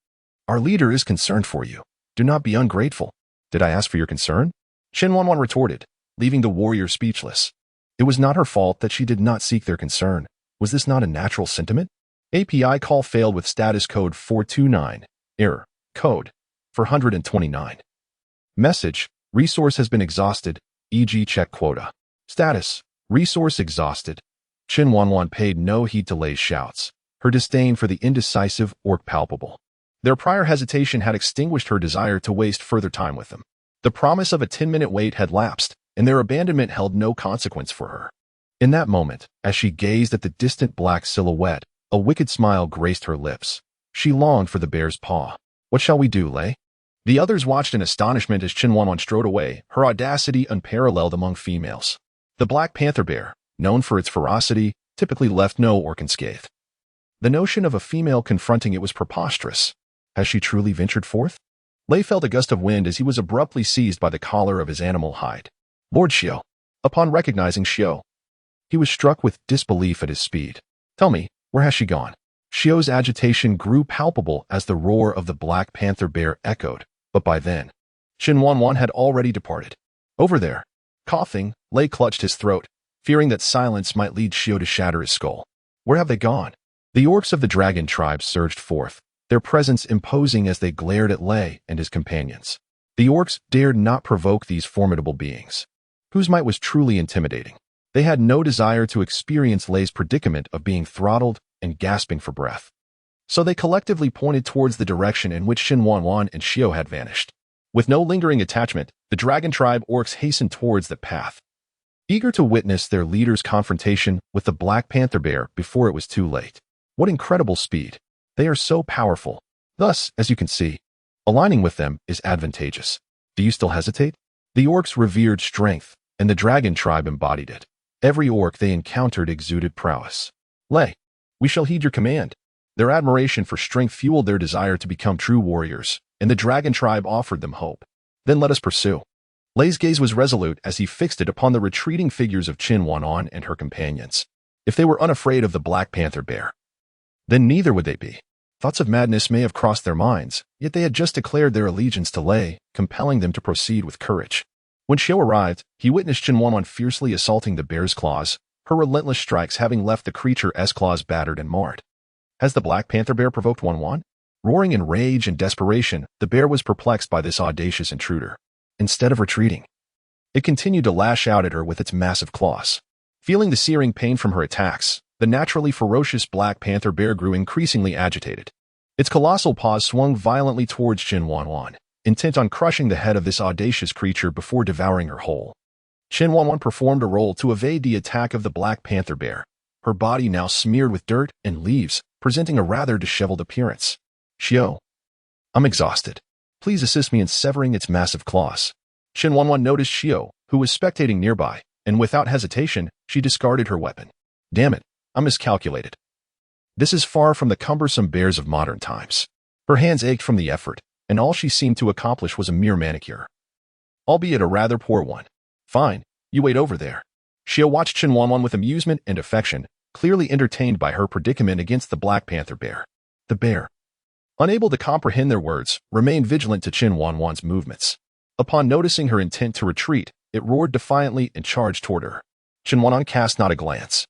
Our leader is concerned for you. Do not be ungrateful. Did I ask for your concern? Chen Wanwan retorted, leaving the warrior speechless. It was not her fault that she did not seek their concern. Was this not a natural sentiment? API call failed with status code 429. Error. Code 429. Message. Resource has been exhausted, e.g. check quota. Status. Resource exhausted. Chen Wanwan paid no heed to Lei's shouts, her disdain for the indecisive orc palpable. Their prior hesitation had extinguished her desire to waste further time with them. The promise of a 10-minute wait had lapsed, and their abandonment held no consequence for her. In that moment, as she gazed at the distant black silhouette, a wicked smile graced her lips. She longed for the bear's paw. What shall we do, Lei? The others watched in astonishment as Chen Wanwan strode away, her audacity unparalleled among females. The black panther bear, known for its ferocity, typically left no orc unscathed. The notion of a female confronting it was preposterous. Has she truly ventured forth? Lei felt a gust of wind as he was abruptly seized by the collar of his animal hide. Lord Xiao. Upon recognizing Xiao, he was struck with disbelief at his speed. Tell me, where has she gone? Xiao's agitation grew palpable as the roar of the black panther bear echoed, but by then, Chen Wanwan had already departed. Over there. Coughing, Lei clutched his throat, fearing that silence might lead Xiao to shatter his skull. Where have they gone? The orcs of the dragon tribe surged forth, their presence imposing as they glared at Lei and his companions. The orcs dared not provoke these formidable beings, whose might was truly intimidating. They had no desire to experience Lei's predicament of being throttled and gasping for breath. So they collectively pointed towards the direction in which Chen Wanwan and Xiao had vanished. With no lingering attachment, the dragon tribe orcs hastened towards the path, eager to witness their leader's confrontation with the black panther bear before it was too late. What incredible speed! They are so powerful. Thus, as you can see, aligning with them is advantageous. Do you still hesitate? The orcs revered strength, and the dragon tribe embodied it. Every orc they encountered exuded prowess. Lei, we shall heed your command. Their admiration for strength fueled their desire to become true warriors, and the dragon tribe offered them hope. Then let us pursue. Lei's gaze was resolute as he fixed it upon the retreating figures of Chen Wanwan and her companions. If they were unafraid of the black panther bear, then neither would they be. Thoughts of madness may have crossed their minds, yet they had just declared their allegiance to Lei, compelling them to proceed with courage. When Xiao arrived, he witnessed Chen Wanwan fiercely assaulting the bear's claws, her relentless strikes having left the creature's claws battered and marred. Has the black panther bear provoked Wanwan? Roaring in rage and desperation, the bear was perplexed by this audacious intruder. Instead of retreating, it continued to lash out at her with its massive claws. Feeling the searing pain from her attacks, the naturally ferocious black panther bear grew increasingly agitated. Its colossal paws swung violently towards Chen Wanwan, intent on crushing the head of this audacious creature before devouring her whole. Chen Wanwan performed a roll to evade the attack of the black panther bear, her body now smeared with dirt and leaves, presenting a rather disheveled appearance. Xiao, I'm exhausted. Please assist me in severing its massive claws. Chen Wanwan noticed Xiao, who was spectating nearby, and without hesitation, she discarded her weapon. Damn it, I miscalculated. This is far from the cumbersome bears of modern times. Her hands ached from the effort, and all she seemed to accomplish was a mere manicure. Albeit a rather poor one. Fine, you wait over there. Xiao watched Chen Wanwan with amusement and affection, clearly entertained by her predicament against the Black Panther bear. The bear, unable to comprehend their words, remained vigilant to Chen Wanwan's movements. Upon noticing her intent to retreat, it roared defiantly and charged toward her. Chen Wanwan cast not a glance.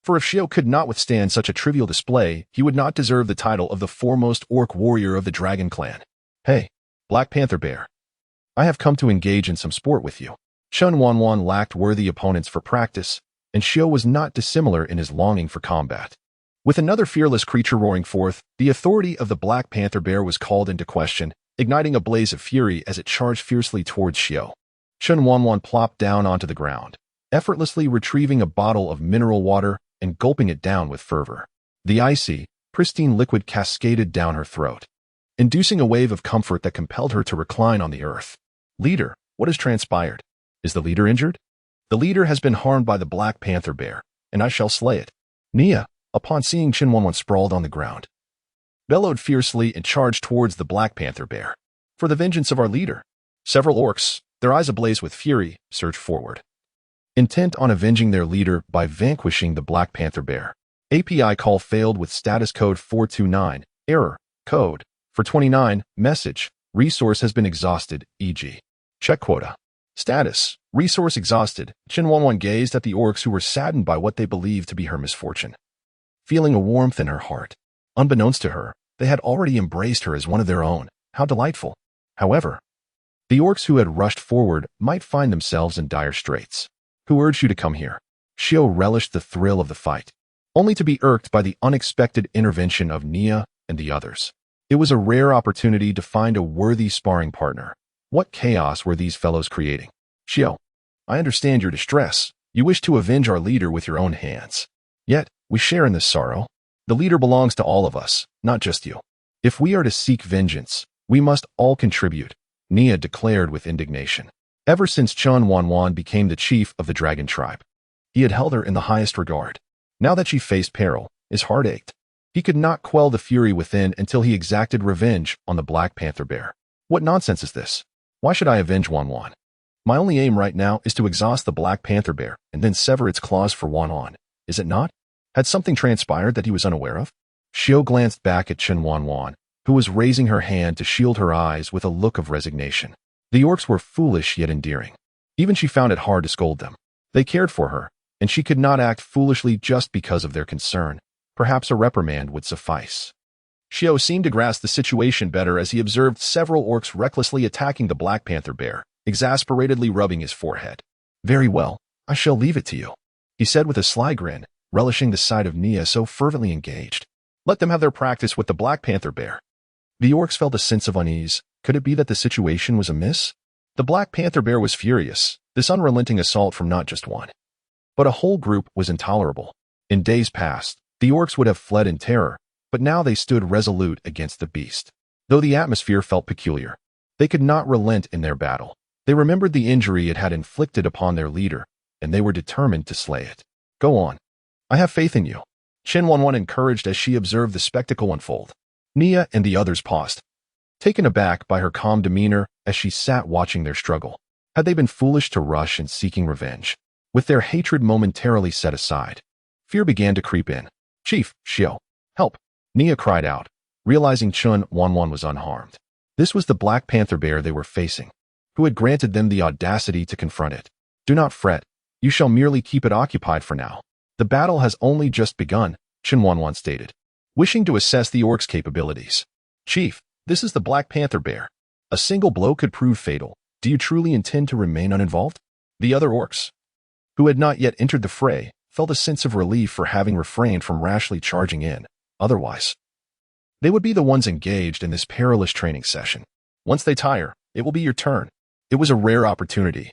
For if Xiao could not withstand such a trivial display, he would not deserve the title of the foremost orc warrior of the Dragon Clan. Hey, Black Panther bear. I have come to engage in some sport with you. Chen Wanwan lacked worthy opponents for practice, and Xiao was not dissimilar in his longing for combat. With another fearless creature roaring forth, the authority of the Black Panther bear was called into question, igniting a blaze of fury as it charged fiercely towards Xiao. Chen Wanwan plopped down onto the ground, effortlessly retrieving a bottle of mineral water and gulping it down with fervor. The icy, pristine liquid cascaded down her throat, inducing a wave of comfort that compelled her to recline on the earth. Leader, what has transpired? Is the leader injured? The leader has been harmed by the Black Panther bear, and I shall slay it. Nia, upon seeing Chen Wanwan sprawled on the ground, bellowed fiercely and charged towards the Black Panther bear. For the vengeance of our leader. Several orcs, their eyes ablaze with fury, surged forward, intent on avenging their leader by vanquishing the Black Panther bear. API call failed with status code 429, error, code, for 29, message, resource has been exhausted, e.g. check quota. Status, resource exhausted. Chen Wanwan gazed at the orcs who were saddened by what they believed to be her misfortune, feeling a warmth in her heart. Unbeknownst to her, they had already embraced her as one of their own. How delightful. However, the orcs who had rushed forward might find themselves in dire straits. Who urged you to come here? Xiao relished the thrill of the fight, only to be irked by the unexpected intervention of Nia and the others. It was a rare opportunity to find a worthy sparring partner. What chaos were these fellows creating? Xiao, I understand your distress. You wish to avenge our leader with your own hands. Yet, we share in this sorrow. The leader belongs to all of us, not just you. If we are to seek vengeance, we must all contribute, Nia declared with indignation. Ever since Chen Wanwan became the chief of the dragon tribe, he had held her in the highest regard. Now that she faced peril, his heart ached. He could not quell the fury within until he exacted revenge on the Black Panther bear. What nonsense is this? Why should I avenge Wanwan? My only aim right now is to exhaust the Black Panther bear and then sever its claws for Wanwan. Is it not? Had something transpired that he was unaware of? Xiao glanced back at Chen Wanwan, who was raising her hand to shield her eyes with a look of resignation. The orcs were foolish yet endearing. Even she found it hard to scold them. They cared for her, and she could not act foolishly just because of their concern. Perhaps a reprimand would suffice. Xiao seemed to grasp the situation better as he observed several orcs recklessly attacking the Black Panther bear, exasperatedly rubbing his forehead. Very well, I shall leave it to you, he said with a sly grin, relishing the sight of Nia so fervently engaged. Let them have their practice with the Black Panther bear. The orcs felt a sense of unease. Could it be that the situation was amiss? The Black Panther bear was furious. This unrelenting assault from not just one, but a whole group was intolerable. In days past, the orcs would have fled in terror, but now they stood resolute against the beast. Though the atmosphere felt peculiar, they could not relent in their battle. They remembered the injury it had inflicted upon their leader, and they were determined to slay it. Go on. I have faith in you, Chen Wanwan encouraged as she observed the spectacle unfold. Nia and the others paused, taken aback by her calm demeanor as she sat watching their struggle. Had they been foolish to rush in seeking revenge? With their hatred momentarily set aside, fear began to creep in. Chief, Xiao, help! Nia cried out, realizing Chen Wanwan was unharmed. This was the Black Panther bear they were facing, who had granted them the audacity to confront it. Do not fret. You shall merely keep it occupied for now. The battle has only just begun, Chen Wanwan stated, wishing to assess the orc's capabilities. Chief, this is the Black Panther bear. A single blow could prove fatal. Do you truly intend to remain uninvolved? The other orcs, who had not yet entered the fray, felt a sense of relief for having refrained from rashly charging in. Otherwise, they would be the ones engaged in this perilous training session. Once they tire, it will be your turn. It was a rare opportunity,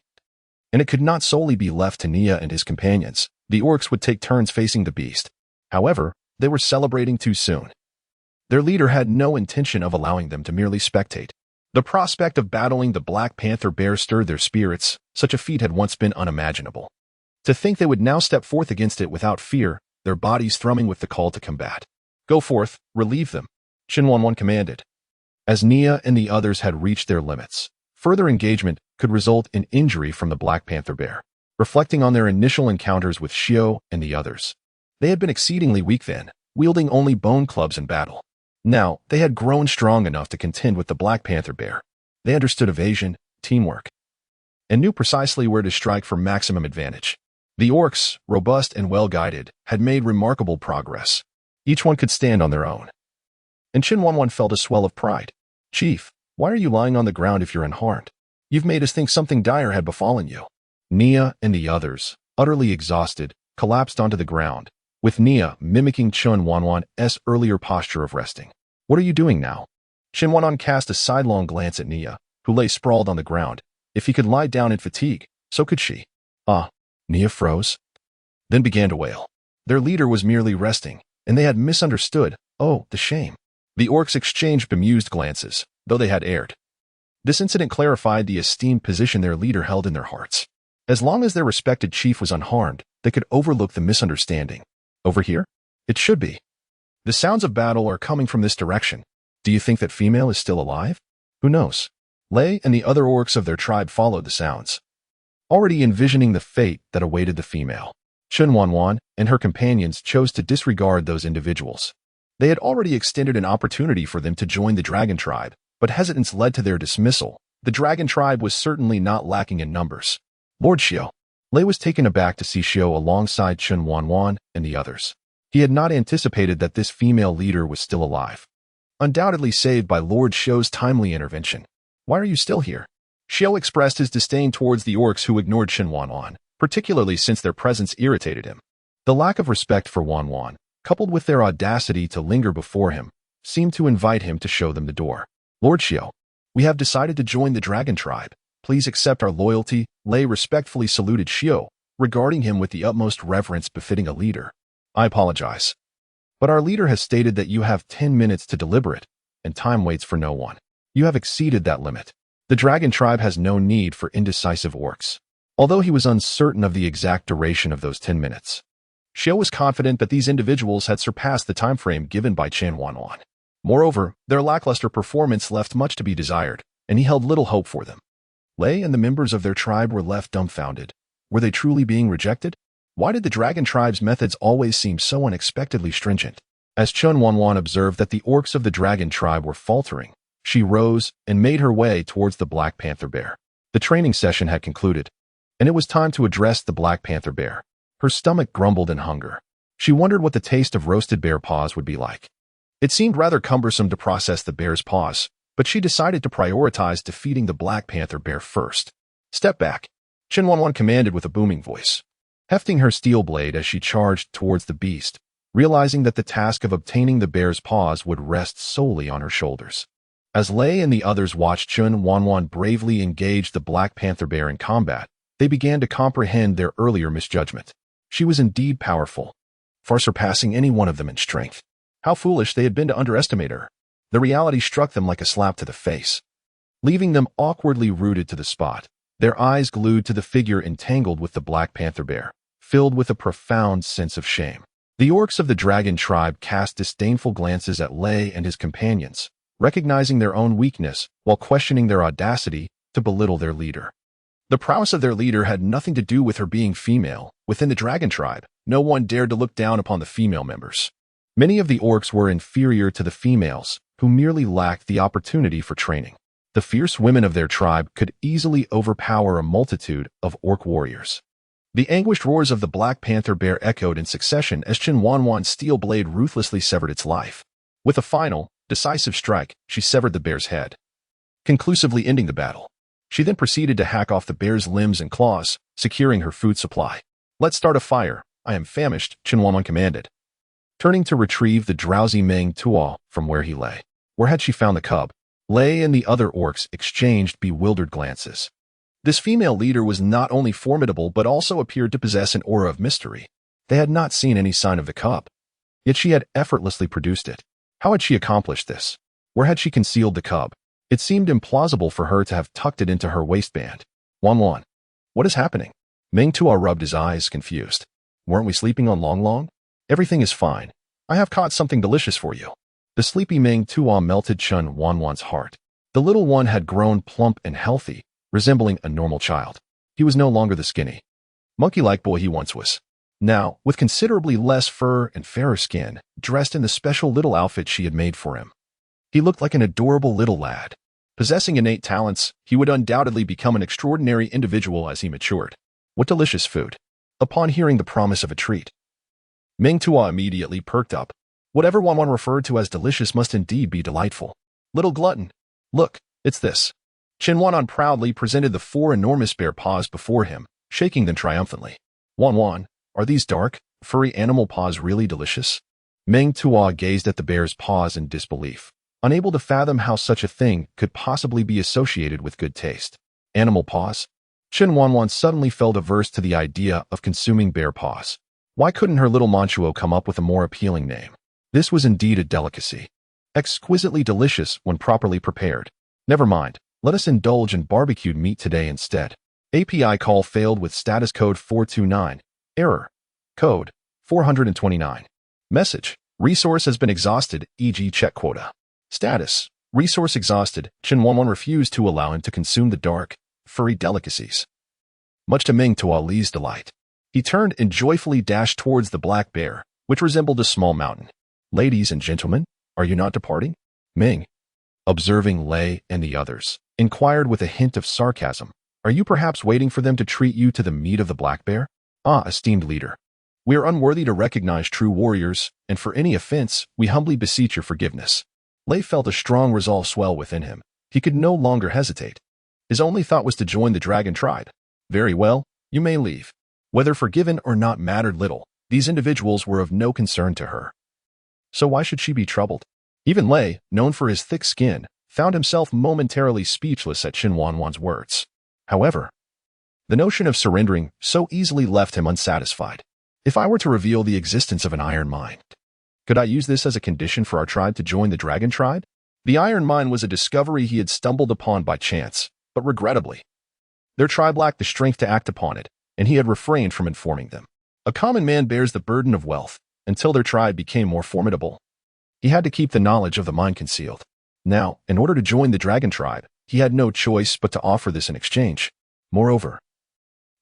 and it could not solely be left to Nia and his companions. The orcs would take turns facing the beast. However, they were celebrating too soon. Their leader had no intention of allowing them to merely spectate. The prospect of battling the Black Panther bear stirred their spirits. Such a feat had once been unimaginable. To think they would now step forth against it without fear, their bodies thrumming with the call to combat. Go forth, relieve them, Chen Wanwan commanded. As Nia and the others had reached their limits, further engagement could result in injury from the Black Panther bear. Reflecting on their initial encounters with Xiao and the others, they had been exceedingly weak then, wielding only bone clubs in battle. Now, they had grown strong enough to contend with the Black Panther bear. They understood evasion, teamwork, and knew precisely where to strike for maximum advantage. The orcs, robust and well-guided, had made remarkable progress. Each one could stand on their own. And Chen Wanwan felt a swell of pride. Chief, why are you lying on the ground if you're unharmed? You've made us think something dire had befallen you. Nia and the others, utterly exhausted, collapsed onto the ground, with Nia mimicking Chen Wanwan's earlier posture of resting. What are you doing now? Chen Wanwan cast a sidelong glance at Nia, who lay sprawled on the ground. If he could lie down in fatigue, so could she. Nia froze, then began to wail. Their leader was merely resting, and they had misunderstood. Oh, the shame. The orcs exchanged bemused glances, though they had erred. This incident clarified the esteemed position their leader held in their hearts. As long as their respected chief was unharmed, they could overlook the misunderstanding. Over here? It should be. The sounds of battle are coming from this direction. Do you think that female is still alive? Who knows? Lei and the other orcs of their tribe followed the sounds, already envisioning the fate that awaited the female. Chen Wanwan and her companions chose to disregard those individuals. They had already extended an opportunity for them to join the dragon tribe, but hesitance led to their dismissal. The dragon tribe was certainly not lacking in numbers. Lord Xiao. Lei was taken aback to see Xiao alongside Chen Wanwan and the others. He had not anticipated that this female leader was still alive. Undoubtedly saved by Lord Xiao's timely intervention. Why are you still here? Xiao expressed his disdain towards the orcs who ignored Chen Wanwan, particularly since their presence irritated him. The lack of respect for Wanwan, coupled with their audacity to linger before him, seemed to invite him to show them the door. Lord Xiao, we have decided to join the dragon tribe. Please accept our loyalty. Lei respectfully saluted Xiao, regarding him with the utmost reverence befitting a leader. I apologize, but our leader has stated that you have 10 minutes to deliberate, and time waits for no one. You have exceeded that limit. The dragon tribe has no need for indecisive orcs. Although he was uncertain of the exact duration of those 10 minutes, Xiao was confident that these individuals had surpassed the time frame given by Chen Wanwan. Moreover, their lackluster performance left much to be desired, and he held little hope for them. Lei and the members of their tribe were left dumbfounded. Were they truly being rejected? Why did the dragon tribe's methods always seem so unexpectedly stringent? As Chen Wanwan observed that the orcs of the dragon tribe were faltering, she rose and made her way towards the Black Panther bear. The training session had concluded, and it was time to address the Black Panther bear. Her stomach grumbled in hunger. She wondered what the taste of roasted bear paws would be like. It seemed rather cumbersome to process the bear's paws, but she decided to prioritize defeating the Black Panther bear first. Step back, Chen Wanwan commanded with a booming voice, hefting her steel blade as she charged towards the beast, realizing that the task of obtaining the bear's paws would rest solely on her shoulders. As Lei and the others watched Chen Wanwan bravely engage the Black Panther bear in combat, they began to comprehend their earlier misjudgment. She was indeed powerful, far surpassing any one of them in strength. How foolish they had been to underestimate her. The reality struck them like a slap to the face, leaving them awkwardly rooted to the spot, their eyes glued to the figure entangled with the Black Panther bear, filled with a profound sense of shame. The orcs of the dragon tribe cast disdainful glances at Lei and his companions, recognizing their own weakness while questioning their audacity to belittle their leader. The prowess of their leader had nothing to do with her being female. Within the dragon tribe, no one dared to look down upon the female members. Many of the orcs were inferior to the females, who merely lacked the opportunity for training. The fierce women of their tribe could easily overpower a multitude of orc warriors. The anguished roars of the Black Panther bear echoed in succession as Chen Wanwan's steel blade ruthlessly severed its life. With a final, decisive strike, she severed the bear's head, conclusively ending the battle. She then proceeded to hack off the bear's limbs and claws, securing her food supply. Let's start a fire. I am famished, Chen Wanwan commanded, turning to retrieve the drowsy Ming Tua from where he lay. Where had she found the cub? Lei and the other orcs exchanged bewildered glances. This female leader was not only formidable but also appeared to possess an aura of mystery. They had not seen any sign of the cub, yet she had effortlessly produced it. How had she accomplished this? Where had she concealed the cub? It seemed implausible for her to have tucked it into her waistband. Wanwan, what is happening? Ming Tua rubbed his eyes, confused. Weren't we sleeping on Long Long? Everything is fine. I have caught something delicious for you. The sleepy Ming Tua melted Chen Wanwan's heart. The little one had grown plump and healthy, resembling a normal child. He was no longer the skinny, monkey-like boy he once was. Now, with considerably less fur and fairer skin, dressed in the special little outfit she had made for him. He looked like an adorable little lad. Possessing innate talents, he would undoubtedly become an extraordinary individual as he matured. What delicious food! Upon hearing the promise of a treat, Ming Tua immediately perked up. Whatever Wanwan referred to as delicious must indeed be delightful. Little glutton, look, it's this. Chen Wanwan proudly presented the 4 enormous bear paws before him, shaking them triumphantly. Wanwan, are these dark, furry animal paws really delicious? Ming Tua gazed at the bear's paws in disbelief, unable to fathom how such a thing could possibly be associated with good taste. Animal paws? Chen Wanwan suddenly felt averse to the idea of consuming bear paws. Why couldn't her little Manchuo come up with a more appealing name? This was indeed a delicacy. Exquisitely delicious when properly prepared. Never mind, let us indulge in barbecued meat today instead. API call failed with status code 429. Error. Code 429. Message. Resource has been exhausted, e.g. check quota. Status. Resource exhausted. Chen Wanwan refused to allow him to consume the dark, furry delicacies. Much to Ming Tua's delight, he turned and joyfully dashed towards the black bear, which resembled a small mountain. Ladies and gentlemen, are you not departing? Ming, observing Lei and the others, inquired with a hint of sarcasm. Are you perhaps waiting for them to treat you to the meat of the black bear? Ah, esteemed leader. We are unworthy to recognize true warriors, and for any offense, we humbly beseech your forgiveness. Lei felt a strong resolve swell within him. He could no longer hesitate. His only thought was to join the dragon tribe. Very well, you may leave. Whether forgiven or not mattered little. These individuals were of no concern to her. So why should she be troubled? Even Lei, known for his thick skin, found himself momentarily speechless at Chen Wanwan's words. However, the notion of surrendering so easily left him unsatisfied. If I were to reveal the existence of an iron mine, could I use this as a condition for our tribe to join the dragon tribe? The iron mine was a discovery he had stumbled upon by chance, but regrettably, their tribe lacked the strength to act upon it, and he had refrained from informing them. A common man bears the burden of wealth until their tribe became more formidable. He had to keep the knowledge of the mine concealed. Now, in order to join the dragon tribe, he had no choice but to offer this in exchange. Moreover,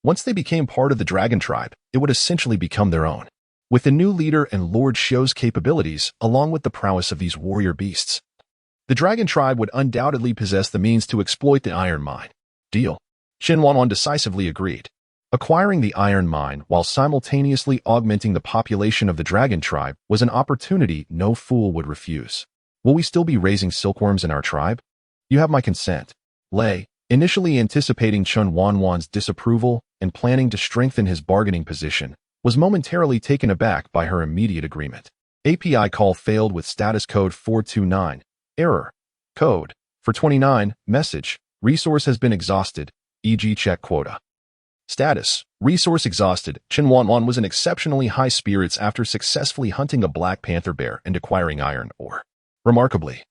once they became part of the dragon tribe, it would essentially become their own. With the new leader and Lord Shou's capabilities, along with the prowess of these warrior beasts, the dragon tribe would undoubtedly possess the means to exploit the iron mine. Deal. Chen Wanwan decisively agreed. Acquiring the iron mine while simultaneously augmenting the population of the dragon tribe was an opportunity no fool would refuse. Will we still be raising silkworms in our tribe? You have my consent. Lei, initially anticipating Chen Wanwan's disapproval and planning to strengthen his bargaining position, was momentarily taken aback by her immediate agreement. API call failed with status code 429. Error. Code 429. Message. Resource has been exhausted, e.g. check quota. Status. Resource exhausted. Chen Wanwan was in exceptionally high spirits after successfully hunting a black panther bear and acquiring iron ore. Remarkably,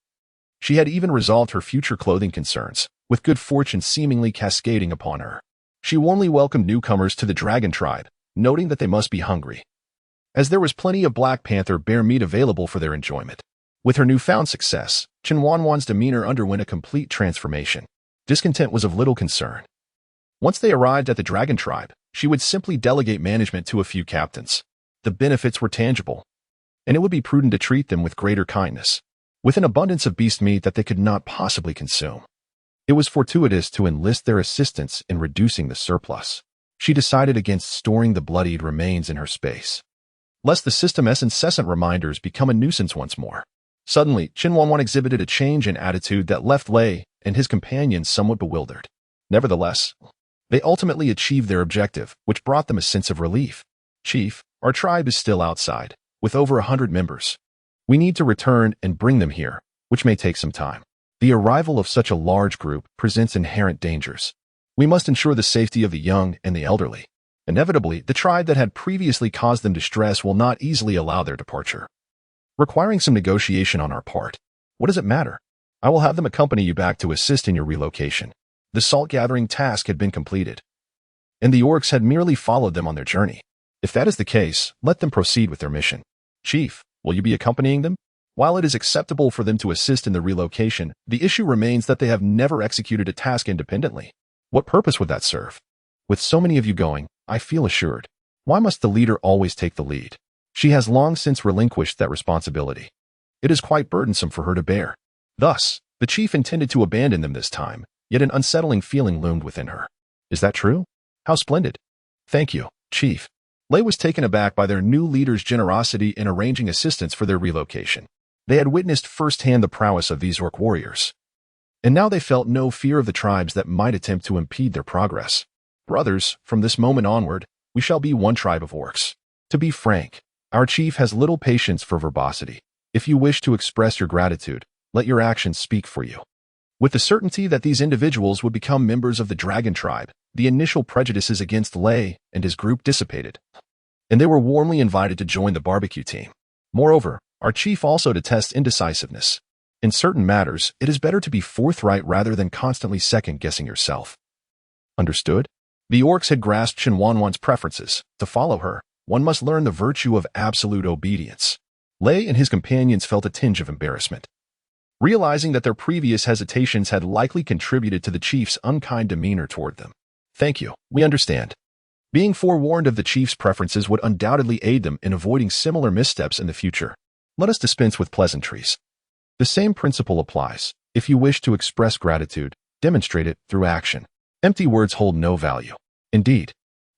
she had even resolved her future clothing concerns, with good fortune seemingly cascading upon her. She warmly welcomed newcomers to the dragon tribe, noting that they must be hungry, as there was plenty of black panther bear meat available for their enjoyment. With her newfound success, Chen Wanwan's demeanor underwent a complete transformation. Discontent was of little concern. Once they arrived at the dragon tribe, she would simply delegate management to a few captains. The benefits were tangible, and it would be prudent to treat them with greater kindness, with an abundance of beast meat that they could not possibly consume. It was fortuitous to enlist their assistance in reducing the surplus. She decided against storing the bloodied remains in her space, lest the system's incessant reminders become a nuisance once more. Suddenly, Chen Wanwan exhibited a change in attitude that left Lei and his companions somewhat bewildered. Nevertheless, they ultimately achieved their objective, which brought them a sense of relief. Chief, our tribe is still outside, with over 100 members. We need to return and bring them here, which may take some time. The arrival of such a large group presents inherent dangers. We must ensure the safety of the young and the elderly. Inevitably, the tribe that had previously caused them distress will not easily allow their departure, requiring some negotiation on our part. What does it matter? I will have them accompany you back to assist in your relocation. The salt-gathering task had been completed, and the orcs had merely followed them on their journey. If that is the case, let them proceed with their mission. Chief, will you be accompanying them? While it is acceptable for them to assist in the relocation, the issue remains that they have never executed a task independently. What purpose would that serve? With so many of you going, I feel assured. Why must the leader always take the lead? She has long since relinquished that responsibility. It is quite burdensome for her to bear. Thus, the chief intended to abandon them this time, yet an unsettling feeling loomed within her. Is that true? How splendid. Thank you, Chief. Lei was taken aback by their new leader's generosity in arranging assistance for their relocation. They had witnessed firsthand the prowess of these orc warriors, and now they felt no fear of the tribes that might attempt to impede their progress. Brothers, from this moment onward, we shall be one tribe of orcs. To be frank, our chief has little patience for verbosity. If you wish to express your gratitude, let your actions speak for you. With the certainty that these individuals would become members of the dragon tribe, the initial prejudices against Lei and his group dissipated, and they were warmly invited to join the barbecue team. Moreover, our chief also detests indecisiveness. In certain matters, it is better to be forthright rather than constantly second-guessing yourself. Understood? The orcs had grasped Chen Wanwan's preferences. To follow her, one must learn the virtue of absolute obedience. Lei and his companions felt a tinge of embarrassment, realizing that their previous hesitations had likely contributed to the chief's unkind demeanor toward them. Thank you, we understand. Being forewarned of the chief's preferences would undoubtedly aid them in avoiding similar missteps in the future. Let us dispense with pleasantries. The same principle applies. If you wish to express gratitude, demonstrate it through action. Empty words hold no value. Indeed,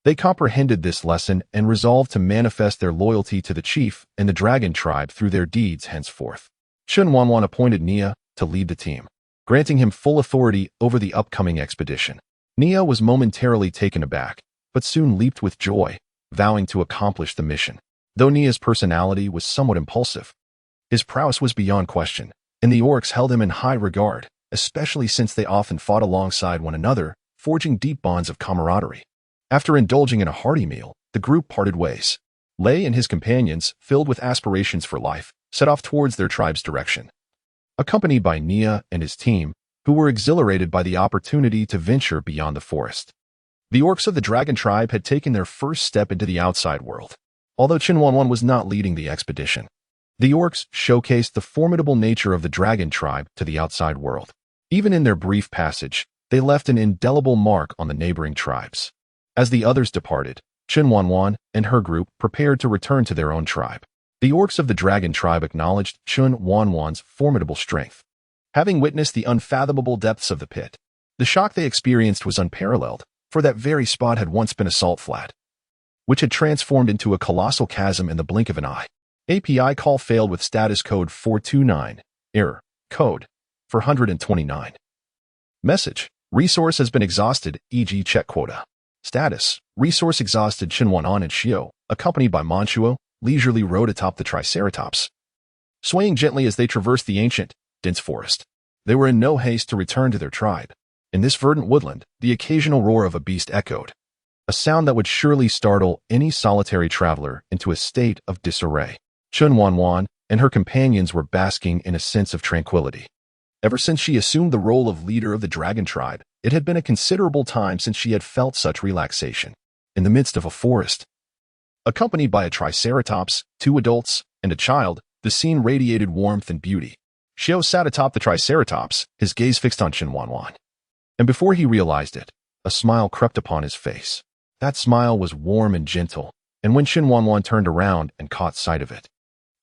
they comprehended this lesson and resolved to manifest their loyalty to the chief and the dragon tribe through their deeds henceforth. Chen Wanwan appointed Nia to lead the team, granting him full authority over the upcoming expedition. Nia was momentarily taken aback, but soon leaped with joy, vowing to accomplish the mission. Though Nia's personality was somewhat impulsive, his prowess was beyond question, and the orcs held him in high regard, especially since they often fought alongside one another, forging deep bonds of camaraderie. After indulging in a hearty meal, the group parted ways. Lei and his companions, filled with aspirations for life, set off towards their tribe's direction. Accompanied by Nia and his team, who were exhilarated by the opportunity to venture beyond the forest. The orcs of the dragon tribe had taken their first step into the outside world. Although Chen Wanwan was not leading the expedition, the orcs showcased the formidable nature of the dragon tribe to the outside world. Even in their brief passage, they left an indelible mark on the neighboring tribes. As the others departed, Chen Wanwan and her group prepared to return to their own tribe. The orcs of the dragon tribe acknowledged Chen Wanwan's formidable strength. Having witnessed the unfathomable depths of the pit, the shock they experienced was unparalleled, for that very spot had once been a salt flat, which had transformed into a colossal chasm in the blink of an eye. API call failed with status code 429, error, code 429. Message, resource has been exhausted, e.g. check quota. Status, resource exhausted. Chen Wanwan and Xiao, accompanied by Ming leisurely rode atop the Triceratops, swaying gently as they traversed the ancient, dense forest. They were in no haste to return to their tribe. In this verdant woodland, the occasional roar of a beast echoed, a sound that would surely startle any solitary traveler into a state of disarray. Chen Wanwan and her companions were basking in a sense of tranquility. Ever since she assumed the role of leader of the dragon tribe, it had been a considerable time since she had felt such relaxation. In the midst of a forest, accompanied by a Triceratops, 2 adults, and a child, the scene radiated warmth and beauty. Xiao sat atop the Triceratops, his gaze fixed on Chen Wanwan. And before he realized it, a smile crept upon his face. That smile was warm and gentle, and when Chen Wanwan turned around and caught sight of it,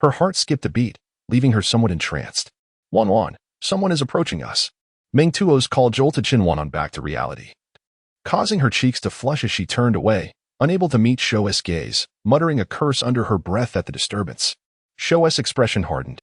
her heart skipped a beat, leaving her somewhat entranced. Wanwan, someone is approaching us. Ming Tua's call jolted Chen Wanwan back to reality, causing her cheeks to flush as she turned away, unable to meet Xiao's gaze, muttering a curse under her breath at the disturbance. Xiao's expression hardened.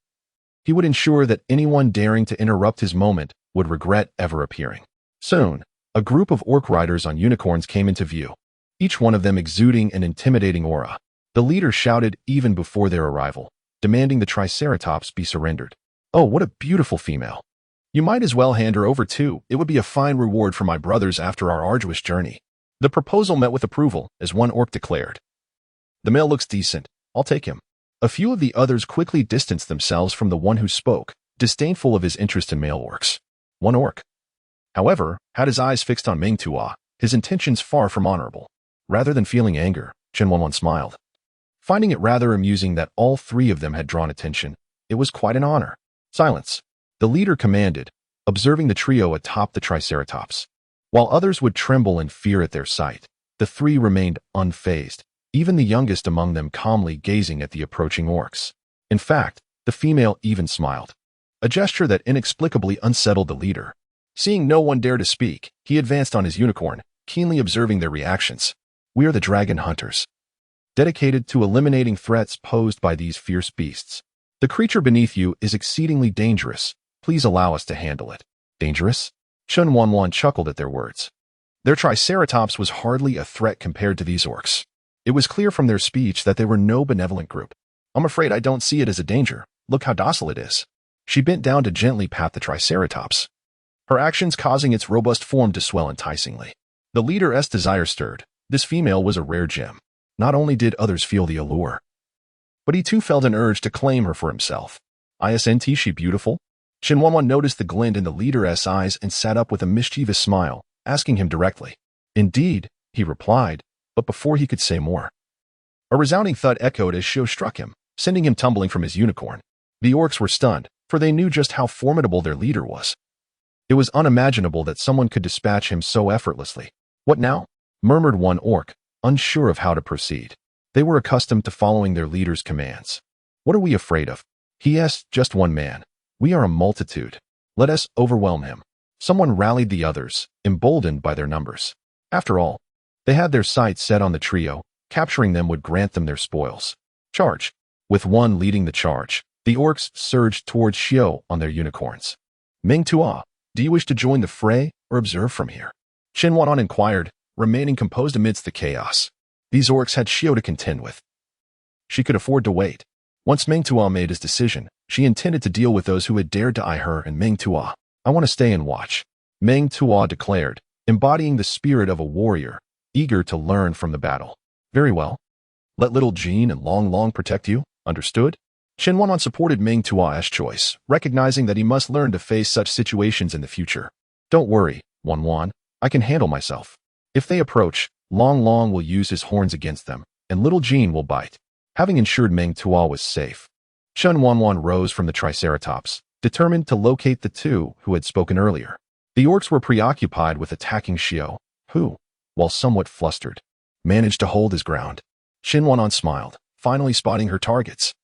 He would ensure that anyone daring to interrupt his moment would regret ever appearing. Soon, a group of orc riders on unicorns came into view, each one of them exuding an intimidating aura. The leader shouted even before their arrival, demanding the Triceratops be surrendered. Oh, what a beautiful female! You might as well hand her over too. It would be a fine reward for my brothers after our arduous journey. The proposal met with approval, as one orc declared. The male looks decent. I'll take him. A few of the others quickly distanced themselves from the one who spoke, disdainful of his interest in male orcs. One orc, however, had his eyes fixed on Ming Tua, his intentions far from honorable. Rather than feeling anger, Chen Wanwan smiled. Finding it rather amusing that all three of them had drawn attention, it was quite an honor. Silence. The leader commanded, observing the trio atop the Triceratops. While others would tremble in fear at their sight, the three remained unfazed, even the youngest among them calmly gazing at the approaching orcs. In fact, the female even smiled, a gesture that inexplicably unsettled the leader. Seeing no one dare to speak, he advanced on his unicorn, keenly observing their reactions. We are the dragon hunters, dedicated to eliminating threats posed by these fierce beasts. The creature beneath you is exceedingly dangerous. Please allow us to handle it. Dangerous? Chen Wanwan chuckled at their words. Their Triceratops was hardly a threat compared to these orcs. It was clear from their speech that they were no benevolent group. I'm afraid I don't see it as a danger. Look how docile it is. She bent down to gently pat the Triceratops, her actions causing its robust form to swell enticingly. The leader's desire stirred. This female was a rare gem. Not only did others feel the allure, but he too felt an urge to claim her for himself. Isn't she beautiful? Chen Wanwan noticed the glint in the leader's eyes and sat up with a mischievous smile, asking him directly. Indeed, he replied, but before he could say more, a resounding thud echoed as Shio struck him, sending him tumbling from his unicorn. The orcs were stunned, for they knew just how formidable their leader was. It was unimaginable that someone could dispatch him so effortlessly. What now? Murmured one orc, unsure of how to proceed. They were accustomed to following their leader's commands. What are we afraid of? He asked just one man. We are a multitude. Let us overwhelm him. Someone rallied the others, emboldened by their numbers. After all, they had their sights set on the trio. Capturing them would grant them their spoils. Charge. With one leading the charge, the orcs surged towards Shio on their unicorns. Ming Tua, do you wish to join the fray or observe from here? Chen Wanwan inquired, remaining composed amidst the chaos. These orcs had Shio to contend with. She could afford to wait. Once Ming Tua made his decision, she intended to deal with those who had dared to eye her and Ming Tua. I want to stay and watch, Ming Tua declared, embodying the spirit of a warrior, eager to learn from the battle. Very well. Let little Jean and Long Long protect you, understood? Chen Wanwan supported Ming Tua's choice, recognizing that he must learn to face such situations in the future. Don't worry, Wanwan, I can handle myself. If they approach, Long Long will use his horns against them, and little Jean will bite. Having ensured Ming Tua was safe, Chen Wanwan rose from the Triceratops, determined to locate the two who had spoken earlier. The orcs were preoccupied with attacking Shio, who, while somewhat flustered, managed to hold his ground. Chen Wanwan smiled, finally spotting her targets.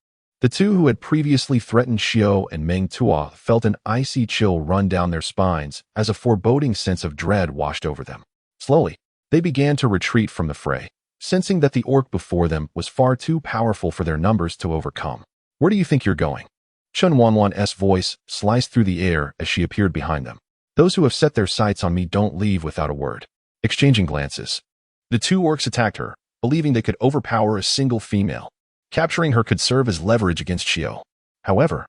The two who had previously threatened Shio and Ming Tua felt an icy chill run down their spines as a foreboding sense of dread washed over them. Slowly, they began to retreat from the fray, sensing that the orc before them was far too powerful for their numbers to overcome. Where do you think you're going? Chen Wanwan's voice sliced through the air as she appeared behind them. Those who have set their sights on me don't leave without a word. Exchanging glances, the two orcs attacked her, believing they could overpower a single female. Capturing her could serve as leverage against Shio. However,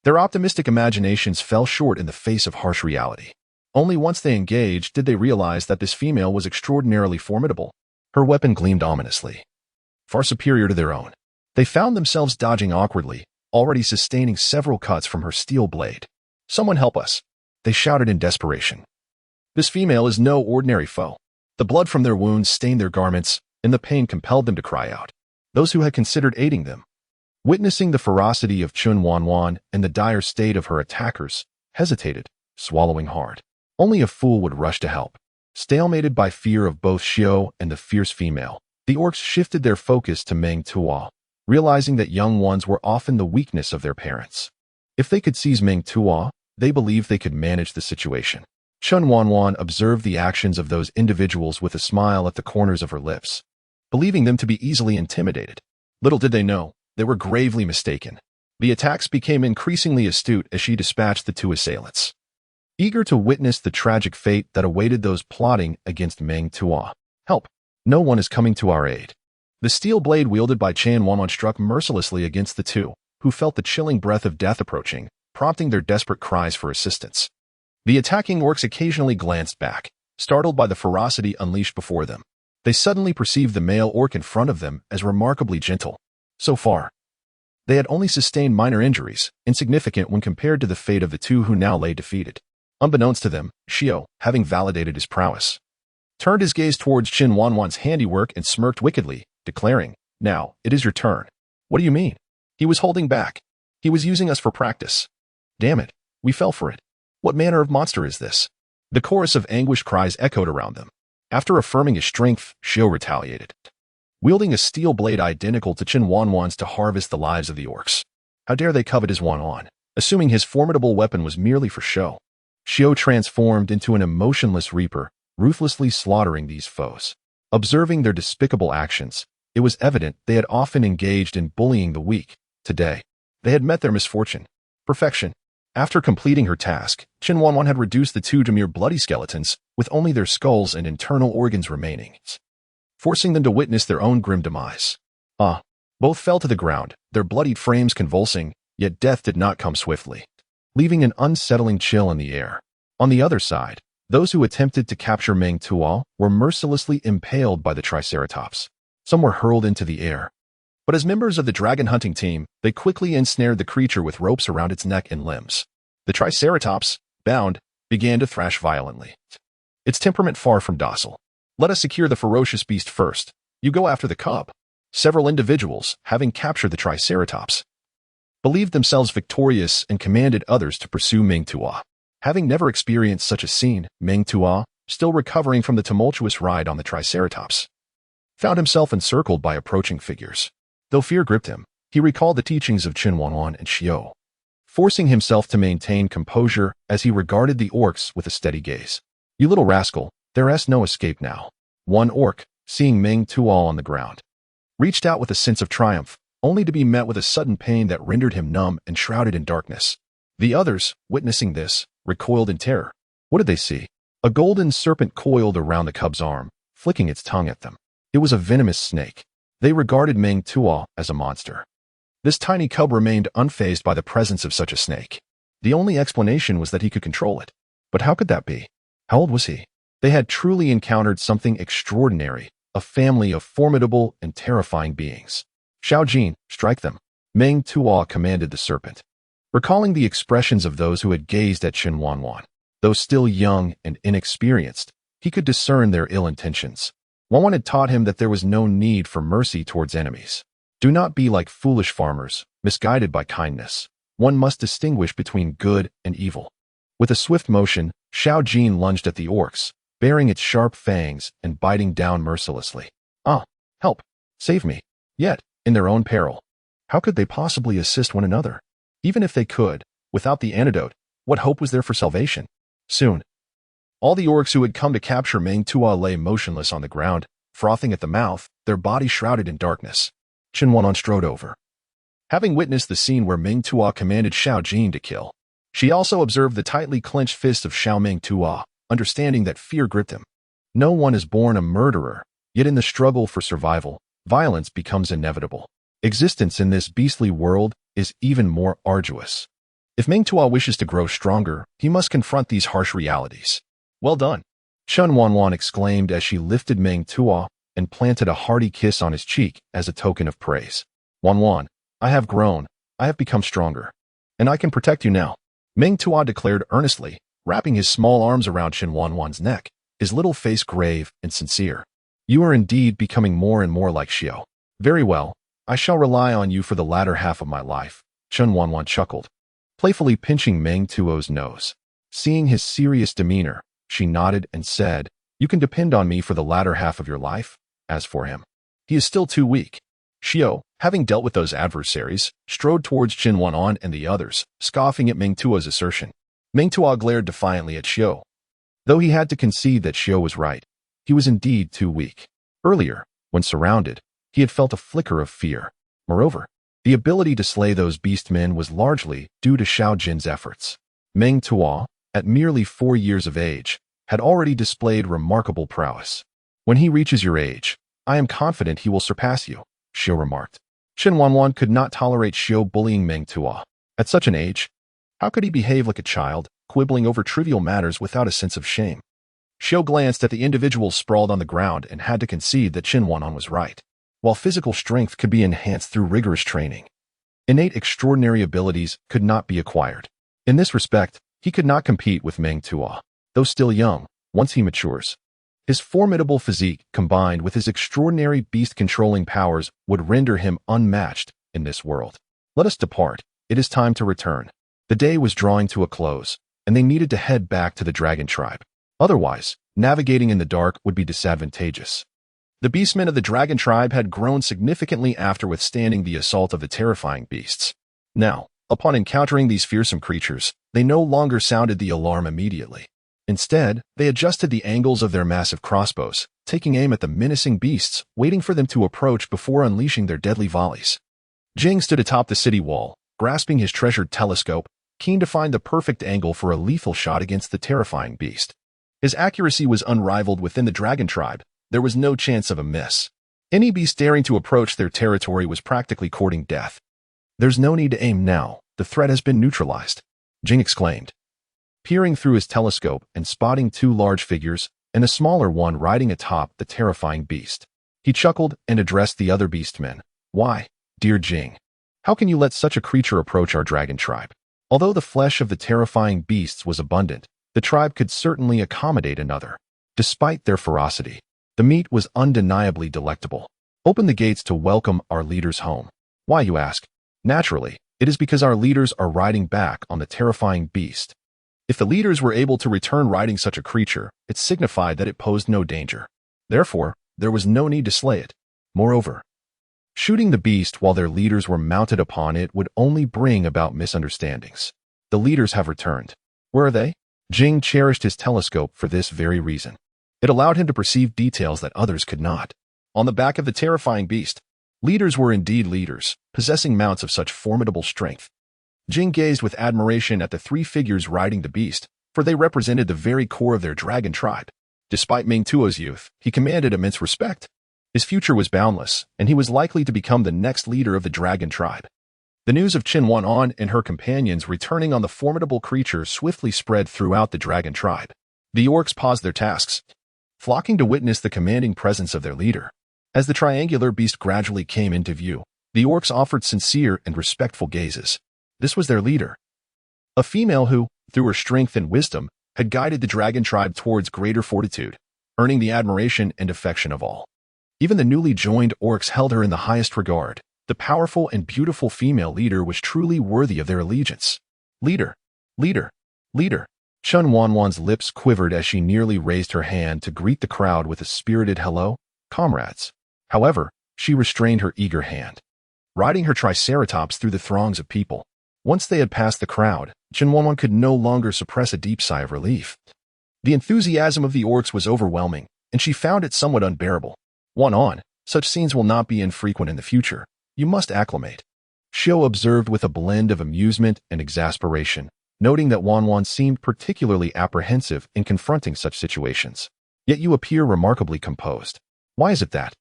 their optimistic imaginations fell short in the face of harsh reality. Only once they engaged did they realize that this female was extraordinarily formidable. Her weapon gleamed ominously, far superior to their own. They found themselves dodging awkwardly, already sustaining several cuts from her steel blade. Someone help us, they shouted in desperation. This female is no ordinary foe. The blood from their wounds stained their garments, and the pain compelled them to cry out. Those who had considered aiding them, witnessing the ferocity of Chen Wanwan and the dire state of her attackers, hesitated, swallowing hard. Only a fool would rush to help. Stalemated by fear of both Shio and the fierce female, the orcs shifted their focus to Ming Tua, realizing that young ones were often the weakness of their parents. If they could seize Ming Tua, they believed they could manage the situation. Chen Wanwan observed the actions of those individuals with a smile at the corners of her lips, believing them to be easily intimidated. Little did they know, they were gravely mistaken. The attacks became increasingly astute as she dispatched the two assailants, eager to witness the tragic fate that awaited those plotting against Ming Tua. Help! No one is coming to our aid. The steel blade wielded by Chen Wanwan struck mercilessly against the two, who felt the chilling breath of death approaching, prompting their desperate cries for assistance. The attacking orcs occasionally glanced back, startled by the ferocity unleashed before them. They suddenly perceived the male orc in front of them as remarkably gentle. So far, they had only sustained minor injuries, insignificant when compared to the fate of the two who now lay defeated. Unbeknownst to them, Xiao, having validated his prowess, turned his gaze towards Chen Wanwan's handiwork and smirked wickedly, declaring, "Now, it is your turn." "What do you mean?" He was holding back. "He was using us for practice." "Damn it, we fell for it. What manner of monster is this?" The chorus of anguished cries echoed around them. After affirming his strength, Xiao retaliated, wielding a steel blade identical to Chen Wanwan's to harvest the lives of the orcs. How dare they covet his Wanwan, assuming his formidable weapon was merely for show. Xiao transformed into an emotionless reaper, ruthlessly slaughtering these foes. Observing their despicable actions, it was evident they had often engaged in bullying the weak. Today, they had met their misfortune. Perfection. After completing her task, Chen Wanwan had reduced the two to mere bloody skeletons, with only their skulls and internal organs remaining, forcing them to witness their own grim demise. Both fell to the ground, their bloodied frames convulsing, yet death did not come swiftly, leaving an unsettling chill in the air. On the other side, those who attempted to capture Ming Tua were mercilessly impaled by the Triceratops. Some were hurled into the air. But as members of the dragon hunting team, they quickly ensnared the creature with ropes around its neck and limbs. The Triceratops, bound, began to thrash violently, its temperament far from docile. "Let us secure the ferocious beast first. You go after the cub." Several individuals, having captured the Triceratops, believed themselves victorious and commanded others to pursue Ming Tua. Having never experienced such a scene, Ming Tua, still recovering from the tumultuous ride on the Triceratops, found himself encircled by approaching figures. Though fear gripped him, he recalled the teachings of Chen Wanwan and Xiao, forcing himself to maintain composure as he regarded the orcs with a steady gaze. "You little rascal, there is no escape now." One orc, seeing Ming Tua on the ground, reached out with a sense of triumph, only to be met with a sudden pain that rendered him numb and shrouded in darkness. The others, witnessing this, recoiled in terror. What did they see? A golden serpent coiled around the cub's arm, flicking its tongue at them. It was a venomous snake. They regarded Ming Tua as a monster. This tiny cub remained unfazed by the presence of such a snake. The only explanation was that he could control it. But how could that be? How old was he? They had truly encountered something extraordinary, a family of formidable and terrifying beings. "Xiao Jin, strike them," Ming Tua commanded the serpent. Recalling the expressions of those who had gazed at Chen Wanwan, though still young and inexperienced, he could discern their ill intentions. Wanwan had taught him that there was no need for mercy towards enemies. Do not be like foolish farmers, misguided by kindness. One must distinguish between good and evil. With a swift motion, Xiao Jin lunged at the orcs, baring its sharp fangs and biting down mercilessly. Help! Save me! Yet, in their own peril, how could they possibly assist one another? Even if they could, without the antidote, what hope was there for salvation? Soon, all the orcs who had come to capture Ming Tua lay motionless on the ground, frothing at the mouth, their bodies shrouded in darkness. Chen Wanwan strode over. Having witnessed the scene where Ming Tua commanded Xiao Jin to kill, she also observed the tightly clenched fist of Xiao Ming Tua, understanding that fear gripped him. No one is born a murderer, yet in the struggle for survival, violence becomes inevitable. Existence in this beastly world is even more arduous. If Ming Tua wishes to grow stronger, he must confront these harsh realities. "Well done," Chen Wanwan exclaimed as she lifted Ming Tua and planted a hearty kiss on his cheek as a token of praise. "Wanwan, I have grown, I have become stronger, and I can protect you now," Ming Tua declared earnestly, wrapping his small arms around Chen Wanwan's neck, his little face grave and sincere. "You are indeed becoming more and more like Xiao. Very well, I shall rely on you for the latter half of my life," Chen Wanwan chuckled, playfully pinching Ming Tuo's nose. Seeing his serious demeanor, she nodded and said, "You can depend on me for the latter half of your life. As for him, he is still too weak." Xiao, having dealt with those adversaries, strode towards Chen Wanwan and the others, scoffing at Ming Tuo's assertion. Ming Tua glared defiantly at Xiao. Though he had to concede that Xiao was right, he was indeed too weak. Earlier, when surrounded, he had felt a flicker of fear. Moreover, the ability to slay those beast men was largely due to Xiao Jin's efforts. Ming Tua, at merely 4 years of age, had already displayed remarkable prowess. "When he reaches your age, I am confident he will surpass you," Xiao remarked. Chen Wanwan could not tolerate Xiao bullying Ming Tua. At such an age, How could he behave like a child, quibbling over trivial matters without a sense of shame? Xiao glanced at the individual sprawled on the ground and had to concede that Chen Wanwan was right. While physical strength could be enhanced through rigorous training, innate extraordinary abilities could not be acquired. In this respect, he could not compete with Ming Tua. Though still young, once he matures, his formidable physique combined with his extraordinary beast-controlling powers would render him unmatched in this world. Let us depart. It is time to return. The day was drawing to a close, and they needed to head back to the dragon tribe. Otherwise, navigating in the dark would be disadvantageous. The beastmen of the dragon tribe had grown significantly after withstanding the assault of the terrifying beasts. Now, upon encountering these fearsome creatures, they no longer sounded the alarm immediately. Instead, they adjusted the angles of their massive crossbows, taking aim at the menacing beasts, waiting for them to approach before unleashing their deadly volleys. Jing stood atop the city wall, grasping his treasured telescope, keen to find the perfect angle for a lethal shot against the terrifying beast. His accuracy was unrivaled within the dragon tribe. There was no chance of a miss. Any beast daring to approach their territory was practically courting death. There's no need to aim now. The threat has been neutralized, Jing exclaimed, peering through his telescope and spotting two large figures and a smaller one riding atop the terrifying beast. He chuckled and addressed the other beastmen. Why, dear Jing, how can you let such a creature approach our dragon tribe? Although the flesh of the terrifying beasts was abundant, the tribe could certainly accommodate another. Despite their ferocity, the meat was undeniably delectable. Open the gates to welcome our leaders home. Why, you ask? Naturally, it is because our leaders are riding back on the terrifying beast. If the leaders were able to return riding such a creature, it signified that it posed no danger. Therefore, there was no need to slay it. Moreover, shooting the beast while their leaders were mounted upon it would only bring about misunderstandings. The leaders have returned. Where are they? Jing cherished his telescope for this very reason. It allowed him to perceive details that others could not. On the back of the terrifying beast, leaders were indeed leaders, possessing mounts of such formidable strength. Jing gazed with admiration at the three figures riding the beast, for they represented the very core of their dragon tribe. Despite Ming Tua's youth, he commanded immense respect. His future was boundless, and he was likely to become the next leader of the dragon tribe. The news of Chen Wanwan and her companions returning on the formidable creature swiftly spread throughout the dragon tribe. The orcs paused their tasks, flocking to witness the commanding presence of their leader. As the triangular beast gradually came into view, the orcs offered sincere and respectful gazes. This was their leader, a female who, through her strength and wisdom, had guided the dragon tribe towards greater fortitude, earning the admiration and affection of all. Even the newly joined orcs held her in the highest regard. The powerful and beautiful female leader was truly worthy of their allegiance. Leader, leader, leader. Chen Wanwan's lips quivered as she nearly raised her hand to greet the crowd with a spirited hello, comrades. However, she restrained her eager hand, riding her triceratops through the throngs of people. Once they had passed the crowd, Chen Wanwan could no longer suppress a deep sigh of relief. The enthusiasm of the orcs was overwhelming, and she found it somewhat unbearable. Wanwan, such scenes will not be infrequent in the future. You must acclimate. Xiao observed with a blend of amusement and exasperation, noting that Wanwan seemed particularly apprehensive in confronting such situations. Yet you appear remarkably composed. Why is it that,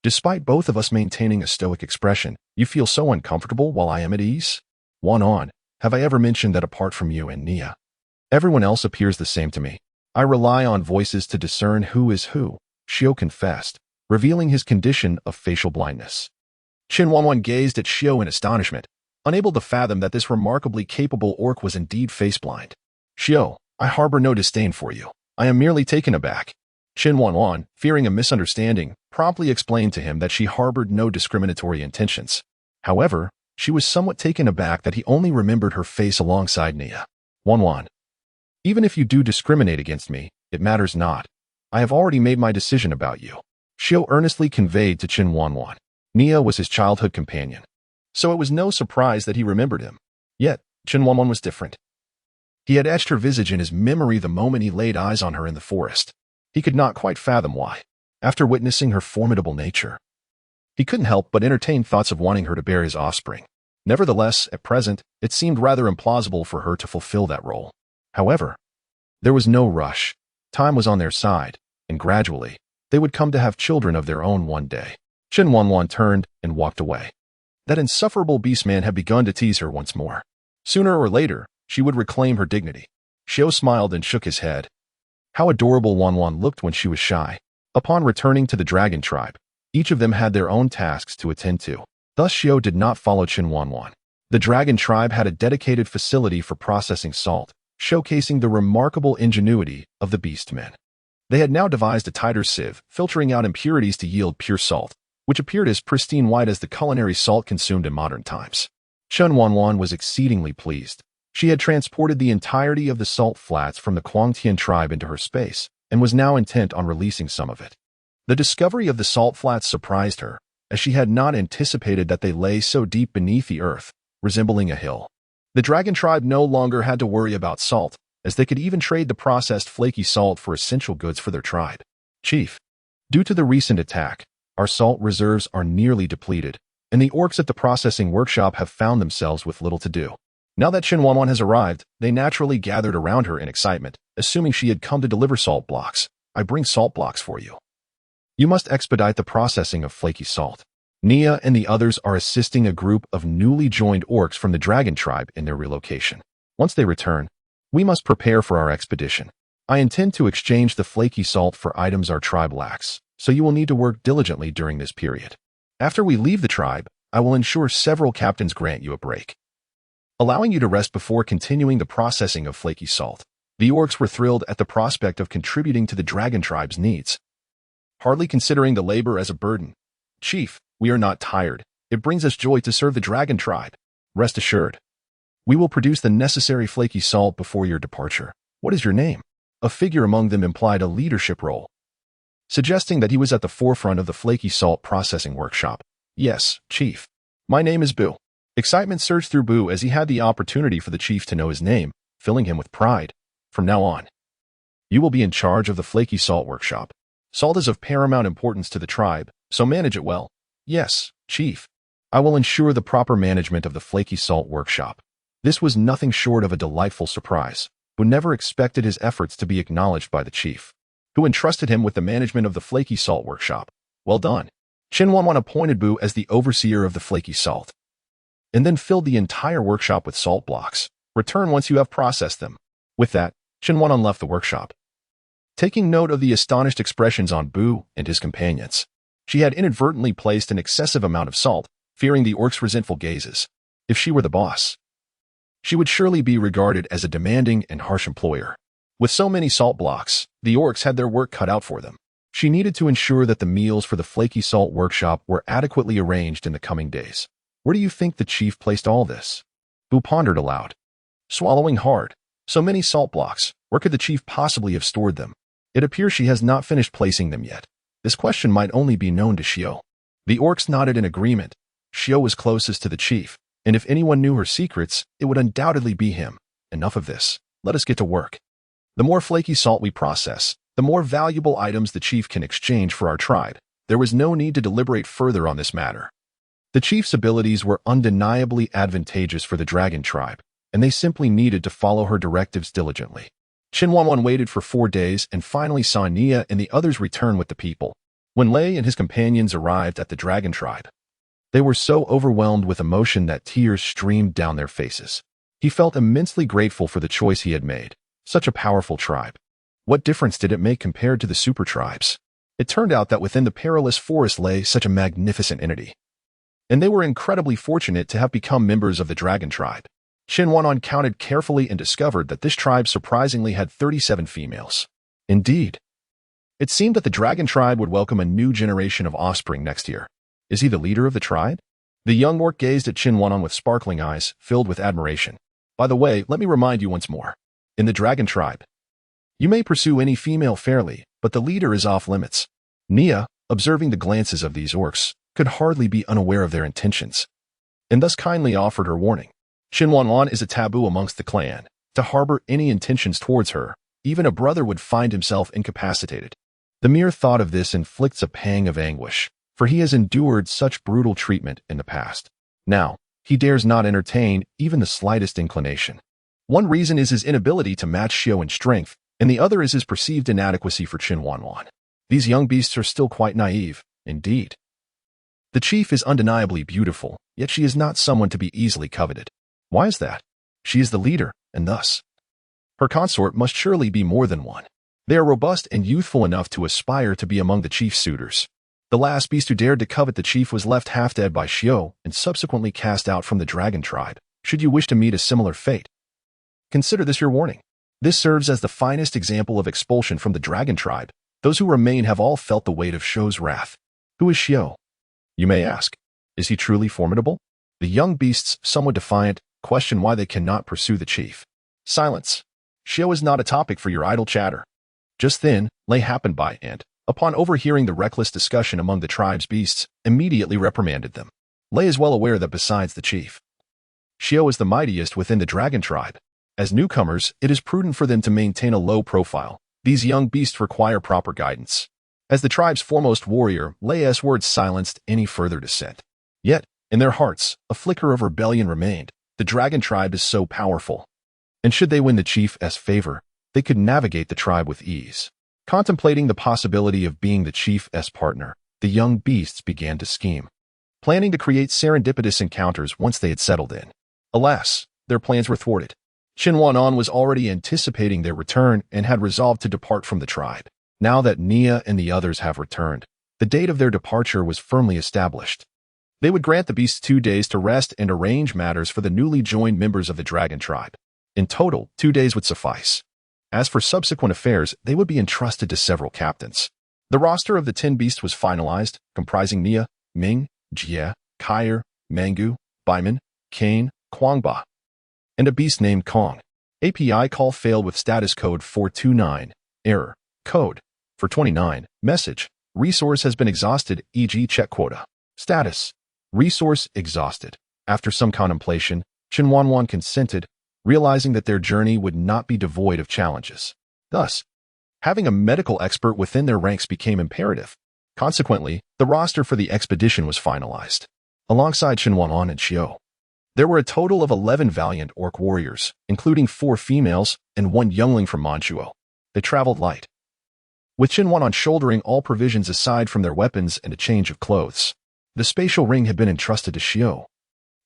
despite both of us maintaining a stoic expression, you feel so uncomfortable while I am at ease? Wanwan, have I ever mentioned that apart from you and Nia, everyone else appears the same to me? I rely on voices to discern who is who, Xiao confessed, revealing his condition of facial blindness. Chen Wanwan gazed at Xiao in astonishment, unable to fathom that this remarkably capable orc was indeed face-blind. Xiao, I harbor no disdain for you. I am merely taken aback. Chen Wanwan, fearing a misunderstanding, promptly explained to him that she harbored no discriminatory intentions. However, she was somewhat taken aback that he only remembered her face alongside Nia. Wanwan, even if you do discriminate against me, it matters not. I have already made my decision about you. Xiao earnestly conveyed to Chen Wanwan. Nia was his childhood companion, so it was no surprise that he remembered him. Yet, Chen Wanwan was different. He had etched her visage in his memory the moment he laid eyes on her in the forest. He could not quite fathom why. After witnessing her formidable nature, he couldn't help but entertain thoughts of wanting her to bear his offspring. Nevertheless, at present, it seemed rather implausible for her to fulfill that role. However, there was no rush. Time was on their side, and gradually, they would come to have children of their own one day. Chen Wanwan turned and walked away. That insufferable beastman had begun to tease her once more. Sooner or later, she would reclaim her dignity. Xiao smiled and shook his head. How adorable Wanwan looked when she was shy. Upon returning to the dragon tribe, each of them had their own tasks to attend to. Thus Xiao did not follow Chen Wanwan. The dragon tribe had a dedicated facility for processing salt, showcasing the remarkable ingenuity of the beastmen. They had now devised a tighter sieve, filtering out impurities to yield pure salt, which appeared as pristine white as the culinary salt consumed in modern times. Chen Wanwan was exceedingly pleased. She had transported the entirety of the salt flats from the Guangtian tribe into her space, and was now intent on releasing some of it. The discovery of the salt flats surprised her, as she had not anticipated that they lay so deep beneath the earth, resembling a hill. The dragon tribe no longer had to worry about salt, as they could even trade the processed flaky salt for essential goods for their tribe. Chief, due to the recent attack, our salt reserves are nearly depleted, and the orcs at the processing workshop have found themselves with little to do. Now that Chen Wanwan has arrived, they naturally gathered around her in excitement, assuming she had come to deliver salt blocks. I bring salt blocks for you. You must expedite the processing of flaky salt. Nia and the others are assisting a group of newly joined orcs from the dragon tribe in their relocation. Once they return, we must prepare for our expedition. I intend to exchange the flaky salt for items our tribe lacks, so you will need to work diligently during this period. After we leave the tribe, I will ensure several captains grant you a break, allowing you to rest before continuing the processing of flaky salt. The orcs were thrilled at the prospect of contributing to the dragon tribe's needs, hardly considering the labor as a burden. Chief, we are not tired. It brings us joy to serve the dragon tribe. Rest assured, we will produce the necessary flaky salt before your departure. What is your name? A figure among them implied a leadership role, suggesting that he was at the forefront of the flaky salt processing workshop. Yes, Chief. My name is Bu. Excitement surged through Bu as he had the opportunity for the chief to know his name, filling him with pride. From now on, you will be in charge of the flaky salt workshop. Salt is of paramount importance to the tribe, so manage it well. Yes, Chief. I will ensure the proper management of the flaky salt workshop. This was nothing short of a delightful surprise. Bu never expected his efforts to be acknowledged by the chief, who entrusted him with the management of the flaky salt workshop. Well done. Chen Wanwan appointed Bu as the overseer of the flaky salt, and then filled the entire workshop with salt blocks. Return once you have processed them. With that, Chen Wanwan left the workshop, taking note of the astonished expressions on Bu and his companions. She had inadvertently placed an excessive amount of salt, fearing the orcs' resentful gazes. If she were the boss, she would surely be regarded as a demanding and harsh employer. With so many salt blocks, the orcs had their work cut out for them. She needed to ensure that the meals for the flaky salt workshop were adequately arranged in the coming days. Where do you think the chief placed all this? Bu pondered aloud, swallowing hard. So many salt blocks, where could the chief possibly have stored them? It appears she has not finished placing them yet. This question might only be known to Xiao. The orcs nodded in agreement. Xiao was closest to the chief, and if anyone knew her secrets, it would undoubtedly be him. Enough of this. Let us get to work. The more flaky salt we process, the more valuable items the chief can exchange for our tribe. There was no need to deliberate further on this matter. The chief's abilities were undeniably advantageous for the dragon tribe, and they simply needed to follow her directives diligently. Chen Wanwan waited for 4 days and finally saw Nia and the others return with the people. When Lei and his companions arrived at the dragon tribe, they were so overwhelmed with emotion that tears streamed down their faces. He felt immensely grateful for the choice he had made. Such a powerful tribe. What difference did it make compared to the super tribes? It turned out that within the perilous forest lay such a magnificent entity, and they were incredibly fortunate to have become members of the dragon tribe. Chen Wanwan counted carefully and discovered that this tribe surprisingly had 37 females. Indeed, it seemed that the dragon tribe would welcome a new generation of offspring next year. Is he the leader of the tribe? The young orc gazed at Chen Wanwan with sparkling eyes, filled with admiration. By the way, let me remind you once more. In the dragon tribe, you may pursue any female fairly, but the leader is off limits. Nia, observing the glances of these orcs, could hardly be unaware of their intentions, and thus kindly offered her warning. Chen Wanwan is a taboo amongst the clan. To harbor any intentions towards her, even a brother would find himself incapacitated. The mere thought of this inflicts a pang of anguish, for he has endured such brutal treatment in the past. Now, he dares not entertain even the slightest inclination. One reason is his inability to match Xiao in strength, and the other is his perceived inadequacy for Chen Wanwan. These young beasts are still quite naive, indeed. The chief is undeniably beautiful, yet she is not someone to be easily coveted. Why is that? She is the leader, and thus her consort must surely be more than one. They are robust and youthful enough to aspire to be among the chief's suitors. The last beast who dared to covet the chief was left half dead by Xiao and subsequently cast out from the dragon tribe. Should you wish to meet a similar fate, consider this your warning. This serves as the finest example of expulsion from the dragon tribe. Those who remain have all felt the weight of Xiao's wrath. Who is Xiao? You may ask. Is he truly formidable? The young beasts, somewhat defiant, question why they cannot pursue the chief. Silence. Xiao is not a topic for your idle chatter. Just then, Lei happened by and, upon overhearing the reckless discussion among the tribe's beasts, immediately reprimanded them. Lei is well aware that besides the chief, Xiao is the mightiest within the dragon tribe. As newcomers, it is prudent for them to maintain a low profile. These young beasts require proper guidance. As the tribe's foremost warrior, Lei's words silenced any further dissent. Yet, in their hearts, a flicker of rebellion remained. The dragon tribe is so powerful, and should they win the chief's favor, they could navigate the tribe with ease. Contemplating the possibility of being the chief's partner, the young beasts began to scheme, planning to create serendipitous encounters once they had settled in. Alas, their plans were thwarted. Chen Wanwan was already anticipating their return and had resolved to depart from the tribe. Now that Nia and the others have returned, the date of their departure was firmly established. They would grant the beasts 2 days to rest and arrange matters for the newly joined members of the dragon tribe. In total, 2 days would suffice. As for subsequent affairs, they would be entrusted to several captains. The roster of the 10 beasts was finalized, comprising Nia, Ming, Jie, Kair, Mangu, Baiman, Kane, Quangba, and a beast named Kong. API call failed with status code 429. Error. Code. 429. Message. Resource has been exhausted, e.g. check quota. Status. Resource exhausted. After some contemplation, Chen Wanwan consented, realizing that their journey would not be devoid of challenges. Thus, having a medical expert within their ranks became imperative. Consequently, the roster for the expedition was finalized. Alongside Chen Wanwan and Xiao, there were a total of 11 valiant orc warriors, including 4 females and 1 youngling from Manchuo. They traveled light, with Chen Wanwan shouldering all provisions aside from their weapons and a change of clothes. The spatial ring had been entrusted to Xiao,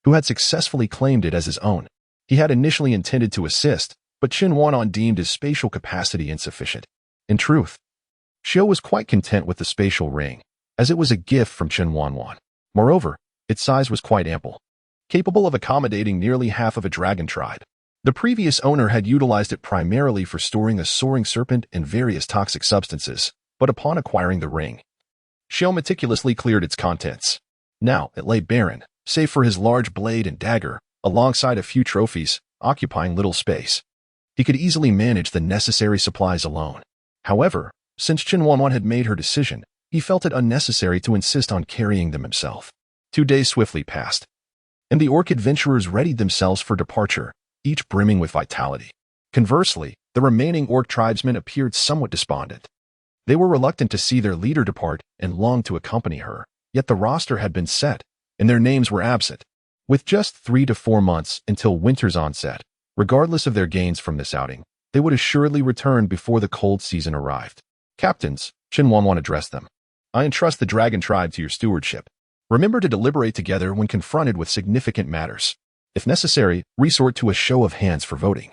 who had successfully claimed it as his own. He had initially intended to assist, but Chen Wanwan deemed his spatial capacity insufficient. In truth, Xiao was quite content with the spatial ring, as it was a gift from Chen Wanwan. Moreover, its size was quite ample, capable of accommodating nearly half of a dragon tribe. The previous owner had utilized it primarily for storing a soaring serpent and various toxic substances, but upon acquiring the ring, Xiao meticulously cleared its contents. Now it lay barren, save for his large blade and dagger, alongside a few trophies, occupying little space. He could easily manage the necessary supplies alone. However, since Chen Wanwan had made her decision, he felt it unnecessary to insist on carrying them himself. 2 days swiftly passed, and the orc adventurers readied themselves for departure, each brimming with vitality. Conversely, the remaining orc tribesmen appeared somewhat despondent. They were reluctant to see their leader depart and longed to accompany her, yet the roster had been set, and their names were absent. With just 3 to 4 months until winter's onset, regardless of their gains from this outing, they would assuredly return before the cold season arrived. Captains, Chen Wanwan addressed them. I entrust the dragon tribe to your stewardship. Remember to deliberate together when confronted with significant matters. If necessary, resort to a show of hands for voting,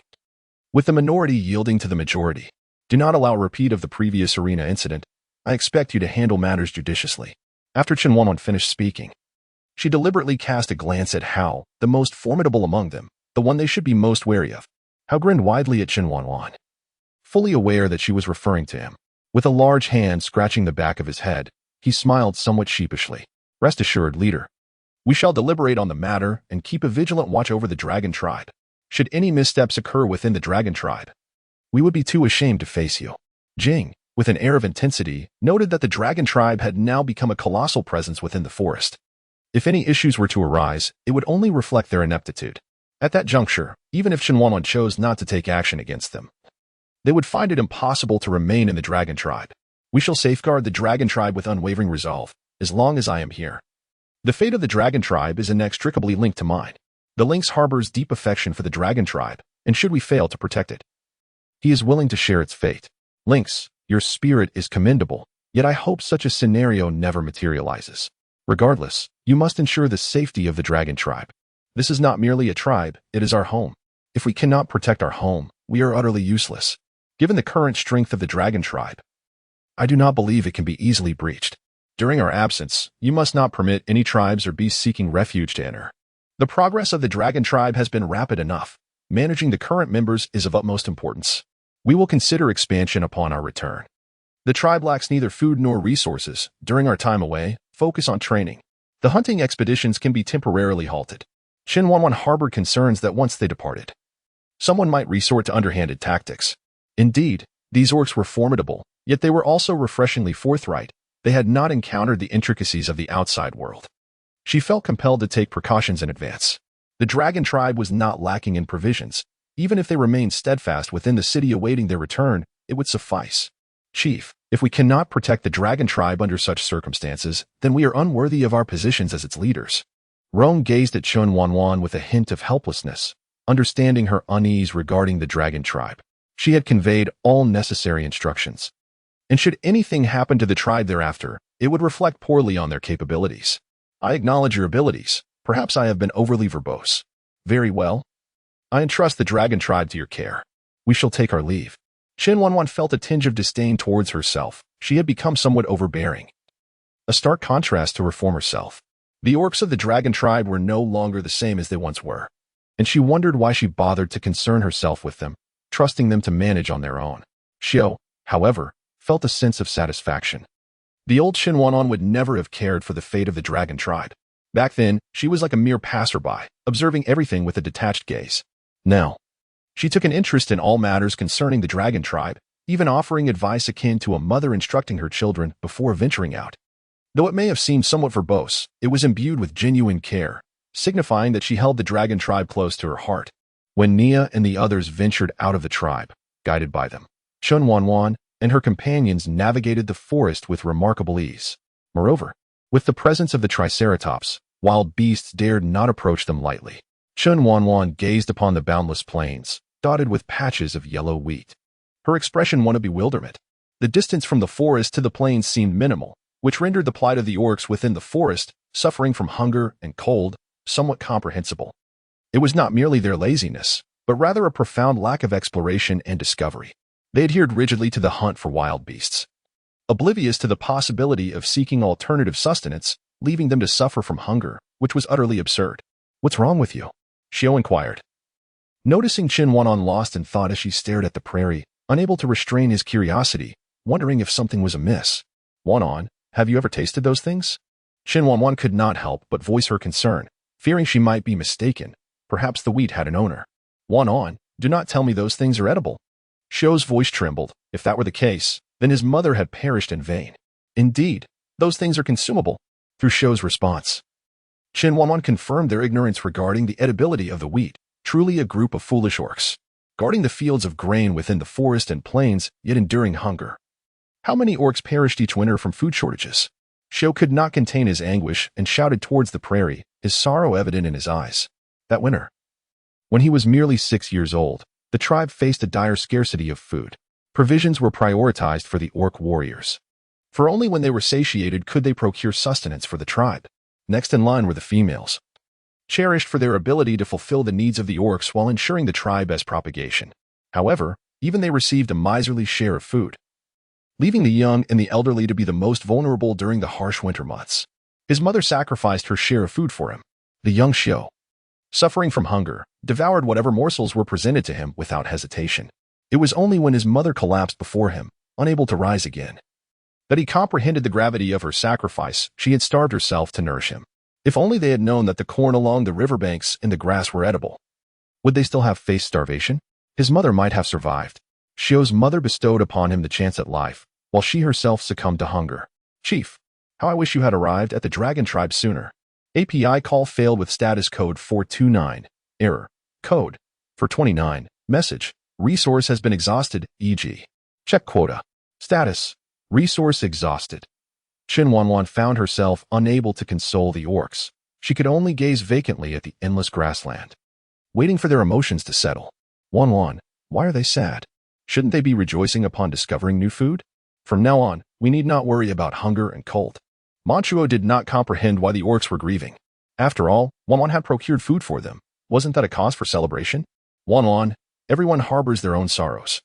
with the minority yielding to the majority. Do not allow a repeat of the previous arena incident. I expect you to handle matters judiciously. After Chen Wanwan finished speaking, she deliberately cast a glance at Hao, the most formidable among them, the one they should be most wary of. Hao grinned widely at Chen Wanwan, fully aware that she was referring to him. With a large hand scratching the back of his head, he smiled somewhat sheepishly. Rest assured, leader. We shall deliberate on the matter and keep a vigilant watch over the dragon tribe. Should any missteps occur within the dragon tribe, we would be too ashamed to face you. Jing, with an air of intensity, noted that the dragon tribe had now become a colossal presence within the forest. If any issues were to arise, it would only reflect their ineptitude. At that juncture, even if Chen Wanwan chose not to take action against them, they would find it impossible to remain in the dragon tribe. We shall safeguard the dragon tribe with unwavering resolve, as long as I am here. The fate of the dragon tribe is inextricably linked to mine. The lynx harbors deep affection for the dragon tribe, and should we fail to protect it, he is willing to share its fate. Lynx, your spirit is commendable, yet I hope such a scenario never materializes. Regardless, you must ensure the safety of the dragon tribe. This is not merely a tribe, it is our home. If we cannot protect our home, we are utterly useless. Given the current strength of the dragon tribe, I do not believe it can be easily breached. During our absence, you must not permit any tribes or beasts seeking refuge to enter. The progress of the dragon tribe has been rapid enough. Managing the current members is of utmost importance. We will consider expansion upon our return. The tribe lacks neither food nor resources. During our time away, focus on training. The hunting expeditions can be temporarily halted. Chen Wanwan harbored concerns that once they departed, someone might resort to underhanded tactics. Indeed, these orcs were formidable, yet they were also refreshingly forthright. They had not encountered the intricacies of the outside world. She felt compelled to take precautions in advance. The dragon tribe was not lacking in provisions. Even if they remained steadfast within the city awaiting their return, it would suffice. Chief, if we cannot protect the dragon tribe under such circumstances, then we are unworthy of our positions as its leaders. Rome gazed at Chen Wanwan with a hint of helplessness, understanding her unease regarding the dragon tribe. She had conveyed all necessary instructions. And should anything happen to the tribe thereafter, it would reflect poorly on their capabilities. I acknowledge your abilities. Perhaps I have been overly verbose. Very well. I entrust the dragon tribe to your care. We shall take our leave. Chen Wanwan felt a tinge of disdain towards herself. She had become somewhat overbearing. A stark contrast to her former self. The orcs of the dragon tribe were no longer the same as they once were, and she wondered why she bothered to concern herself with them, trusting them to manage on their own. Xiao, however, felt a sense of satisfaction. The old Chen Wanwan would never have cared for the fate of the dragon tribe. Back then, she was like a mere passerby, observing everything with a detached gaze. Now, she took an interest in all matters concerning the dragon tribe, even offering advice akin to a mother instructing her children before venturing out. Though it may have seemed somewhat verbose, it was imbued with genuine care, signifying that she held the dragon tribe close to her heart. When Nia and the others ventured out of the tribe, guided by them, Chen Wanwan and her companions navigated the forest with remarkable ease. Moreover, with the presence of the triceratops, wild beasts dared not approach them lightly. Chen Wanwan gazed upon the boundless plains, dotted with patches of yellow wheat. Her expression one of bewilderment. The distance from the forest to the plains seemed minimal, which rendered the plight of the orcs within the forest, suffering from hunger and cold, somewhat comprehensible. It was not merely their laziness, but rather a profound lack of exploration and discovery. They adhered rigidly to the hunt for wild beasts, oblivious to the possibility of seeking alternative sustenance, leaving them to suffer from hunger, which was utterly absurd. "What's wrong with you?" Xiao inquired. Noticing Chen Wanwan lost in thought as she stared at the prairie, unable to restrain his curiosity, wondering if something was amiss. "Wanwan, have you ever tasted those things?" Chen Wanwan could not help but voice her concern, fearing she might be mistaken. Perhaps the wheat had an owner. "Wanwan, do not tell me those things are edible." Xiao's voice trembled. If that were the case, then his mother had perished in vain. "Indeed, those things are consumable." Through Xiao's response, Chen Wanwan confirmed their ignorance regarding the edibility of the wheat, truly a group of foolish orcs, guarding the fields of grain within the forest and plains, yet enduring hunger. How many orcs perished each winter from food shortages? Xiao could not contain his anguish and shouted towards the prairie, his sorrow evident in his eyes. That winter, when he was merely 6 years old, the tribe faced a dire scarcity of food. Provisions were prioritized for the orc warriors, for only when they were satiated could they procure sustenance for the tribe. Next in line were the females, cherished for their ability to fulfill the needs of the orcs while ensuring the tribe's propagation. However, even they received a miserly share of food, leaving the young and the elderly to be the most vulnerable during the harsh winter months. His mother sacrificed her share of food for him. The young Xiao, suffering from hunger, devoured whatever morsels were presented to him without hesitation. It was only when his mother collapsed before him, unable to rise again, that he comprehended the gravity of her sacrifice. She had starved herself to nourish him. If only they had known that the corn along the riverbanks and the grass were edible, would they still have faced starvation? His mother might have survived. Xiao's mother bestowed upon him the chance at life, while she herself succumbed to hunger. "Chief, how I wish you had arrived at the dragon tribe sooner." API call failed with status code 429. Error. Code 429. Message. Resource has been exhausted, e.g. check quota. Status. Resource exhausted. Chen Wanwan found herself unable to console the orcs. She could only gaze vacantly at the endless grassland, waiting for their emotions to settle. "Wanwan, why are they sad? Shouldn't they be rejoicing upon discovering new food? From now on, we need not worry about hunger and cold." Manchuo did not comprehend why the orcs were grieving. After all, Wanwan had procured food for them. Wasn't that a cause for celebration? Wanwan, everyone harbors their own sorrows,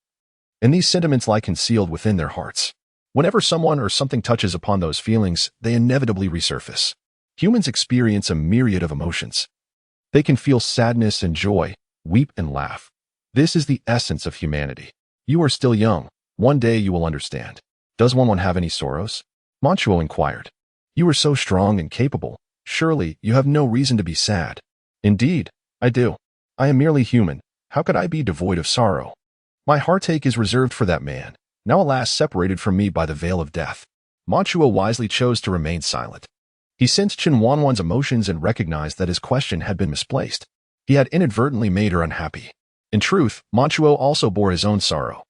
and these sentiments lie concealed within their hearts. Whenever someone or something touches upon those feelings, they inevitably resurface. Humans experience a myriad of emotions. They can feel sadness and joy, weep and laugh. This is the essence of humanity. You are still young. One day you will understand. Does Wanwan have any sorrows? Manchuo inquired. You are so strong and capable. Surely you have no reason to be sad. Indeed, I do. I am merely human. How could I be devoid of sorrow? My heartache is reserved for that man, now alas separated from me by the veil of death. Manchuo wisely chose to remain silent. He sensed Chen Wanwan's emotions and recognized that his question had been misplaced. He had inadvertently made her unhappy. In truth, Manchuo also bore his own sorrow.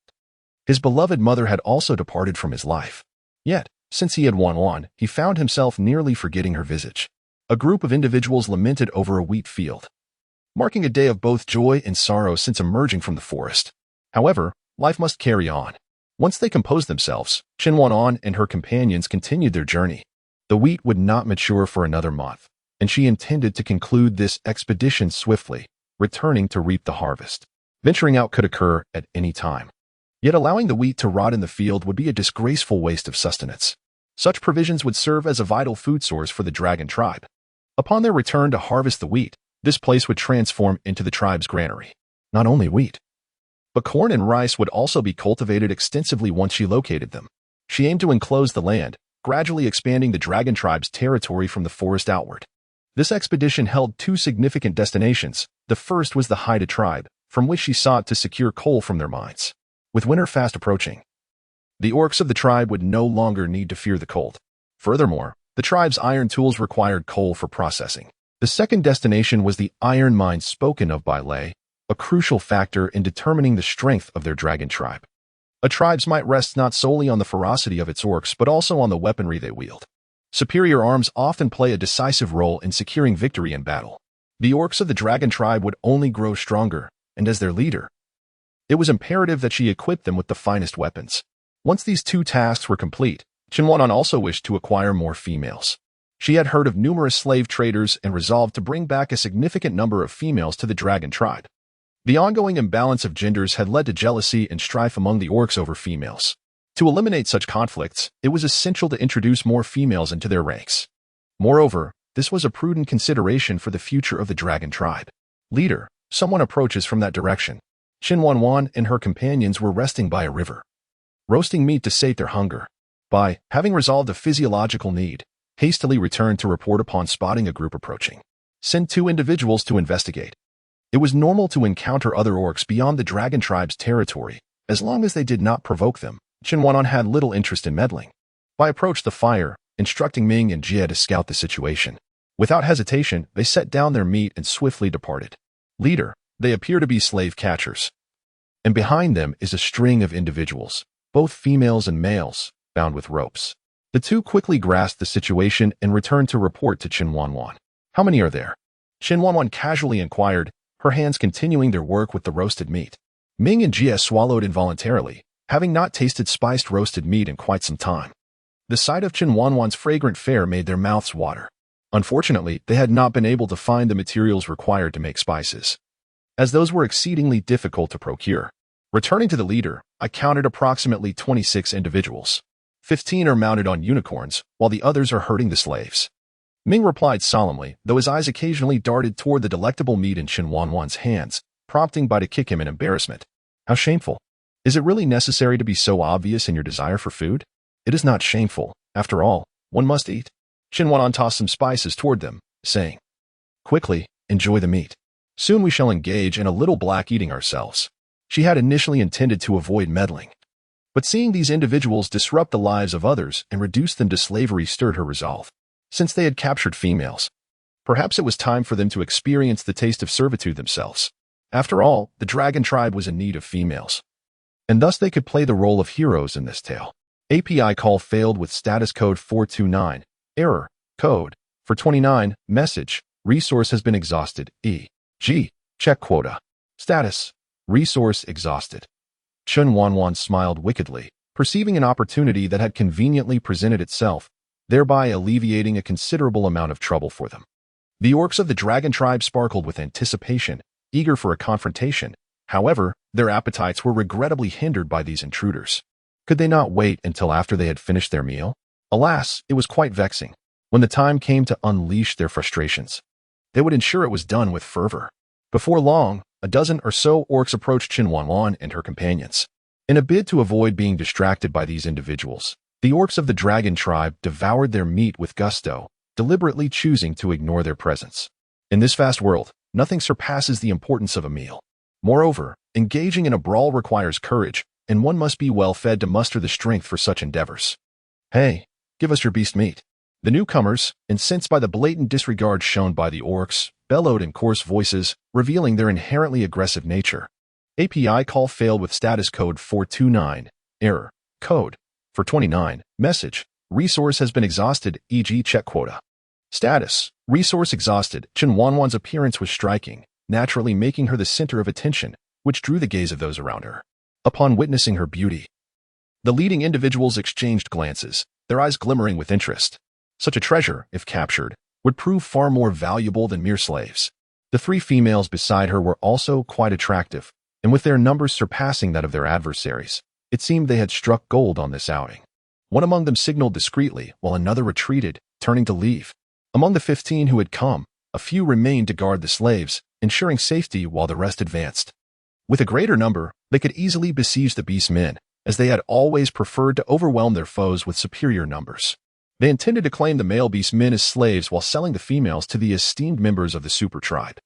His beloved mother had also departed from his life. Yet, since he had Wanwan, he found himself nearly forgetting her visage. A group of individuals lamented over a wheat field, marking a day of both joy and sorrow since emerging from the forest. However, life must carry on. Once they composed themselves, Chen Wanwan and her companions continued their journey. The wheat would not mature for another month, and she intended to conclude this expedition swiftly, returning to reap the harvest. Venturing out could occur at any time. Yet allowing the wheat to rot in the field would be a disgraceful waste of sustenance. Such provisions would serve as a vital food source for the dragon tribe. Upon their return to harvest the wheat, this place would transform into the tribe's granary. Not only wheat, but corn and rice would also be cultivated extensively once she located them. She aimed to enclose the land, gradually expanding the dragon tribe's territory from the forest outward. This expedition held two significant destinations. The first was the Haida tribe, from which she sought to secure coal from their mines. With winter fast approaching, the orcs of the tribe would no longer need to fear the cold. Furthermore, the tribe's iron tools required coal for processing. The second destination was the iron mines spoken of by Lei, a crucial factor in determining the strength of their dragon tribe. A tribe's might rests not solely on the ferocity of its orcs but also on the weaponry they wield. Superior arms often play a decisive role in securing victory in battle. The orcs of the dragon tribe would only grow stronger, and as their leader, it was imperative that she equip them with the finest weapons. Once these two tasks were complete, Chen Wanwan also wished to acquire more females. She had heard of numerous slave traders and resolved to bring back a significant number of females to the dragon tribe. The ongoing imbalance of genders had led to jealousy and strife among the orcs over females. To eliminate such conflicts, it was essential to introduce more females into their ranks. Moreover, this was a prudent consideration for the future of the dragon tribe. Leader, someone approaches from that direction. Chen Wanwan and her companions were resting by a river, roasting meat to sate their hunger. Bai, having resolved a physiological need, hastily returned to report upon spotting a group approaching. Send 2 individuals to investigate. It was normal to encounter other orcs beyond the dragon tribe's territory, as long as they did not provoke them. Chen Wanwan had little interest in meddling. Bai approached the fire, instructing Ming and Jie to scout the situation. Without hesitation, they set down their meat and swiftly departed. Leader, they appear to be slave catchers. And behind them is a string of individuals, both females and males, bound with ropes. The 2 quickly grasped the situation and returned to report to Chen Wanwan. How many are there? Chen Wanwan casually inquired, her hands continuing their work with the roasted meat. Ming and Jie swallowed involuntarily, having not tasted spiced roasted meat in quite some time. The sight of Chen Wanwan's fragrant fare made their mouths water. Unfortunately, they had not been able to find the materials required to make spices, as those were exceedingly difficult to procure. Returning to the leader, I counted approximately 26 individuals. 15 are mounted on unicorns, while the others are herding the slaves. Ming replied solemnly, though his eyes occasionally darted toward the delectable meat in Chen Wanwan's hands, prompting Bai to kick him in embarrassment. How shameful. Is it really necessary to be so obvious in your desire for food? It is not shameful. After all, one must eat. Chen Wanwan tossed some spices toward them, saying, Quickly, enjoy the meat. Soon we shall engage in a little black eating ourselves. She had initially intended to avoid meddling, but seeing these individuals disrupt the lives of others and reduce them to slavery stirred her resolve. Since they had captured females, perhaps it was time for them to experience the taste of servitude themselves. After all, the dragon tribe was in need of females, and thus they could play the role of heroes in this tale. API call failed with status code 429. Error. Code. For 29. Message. Resource has been exhausted. E.g. Check quota. Status. Resource exhausted. Chen Wanwan smiled wickedly, perceiving an opportunity that had conveniently presented itself, thereby alleviating a considerable amount of trouble for them. The orcs of the dragon tribe sparkled with anticipation, eager for a confrontation, However, their appetites were regrettably hindered by these intruders. Could they not wait until after they had finished their meal? Alas, it was quite vexing. When the time came to unleash their frustrations, they would ensure it was done with fervor. Before long, a dozen or so orcs approached Chen Wanwan and her companions. In a bid to avoid being distracted by these individuals, the orcs of the dragon tribe devoured their meat with gusto, deliberately choosing to ignore their presence. In this vast world, nothing surpasses the importance of a meal. Moreover, engaging in a brawl requires courage, and one must be well fed to muster the strength for such endeavors. Hey, give us your beast meat. The newcomers, incensed by the blatant disregard shown by the orcs, bellowed in coarse voices, revealing their inherently aggressive nature. API call failed with status code 429. Error. Code. 429. Message. Resource has been exhausted, e.g. check quota. Status. Resource exhausted. Chen Wanwan's appearance was striking, naturally making her the center of attention, which drew the gaze of those around her. Upon witnessing her beauty, the leading individuals exchanged glances, their eyes glimmering with interest. Such a treasure, if captured, would prove far more valuable than mere slaves. The three females beside her were also quite attractive, and with their numbers surpassing that of their adversaries, it seemed they had struck gold on this outing. One among them signaled discreetly, while another retreated, turning to leave. Among the 15 who had come, a few remained to guard the slaves, ensuring safety while the rest advanced. With a greater number, they could easily besiege the beast men, as they had always preferred to overwhelm their foes with superior numbers. They intended to claim the male beast men as slaves while selling the females to the esteemed members of the super tribe.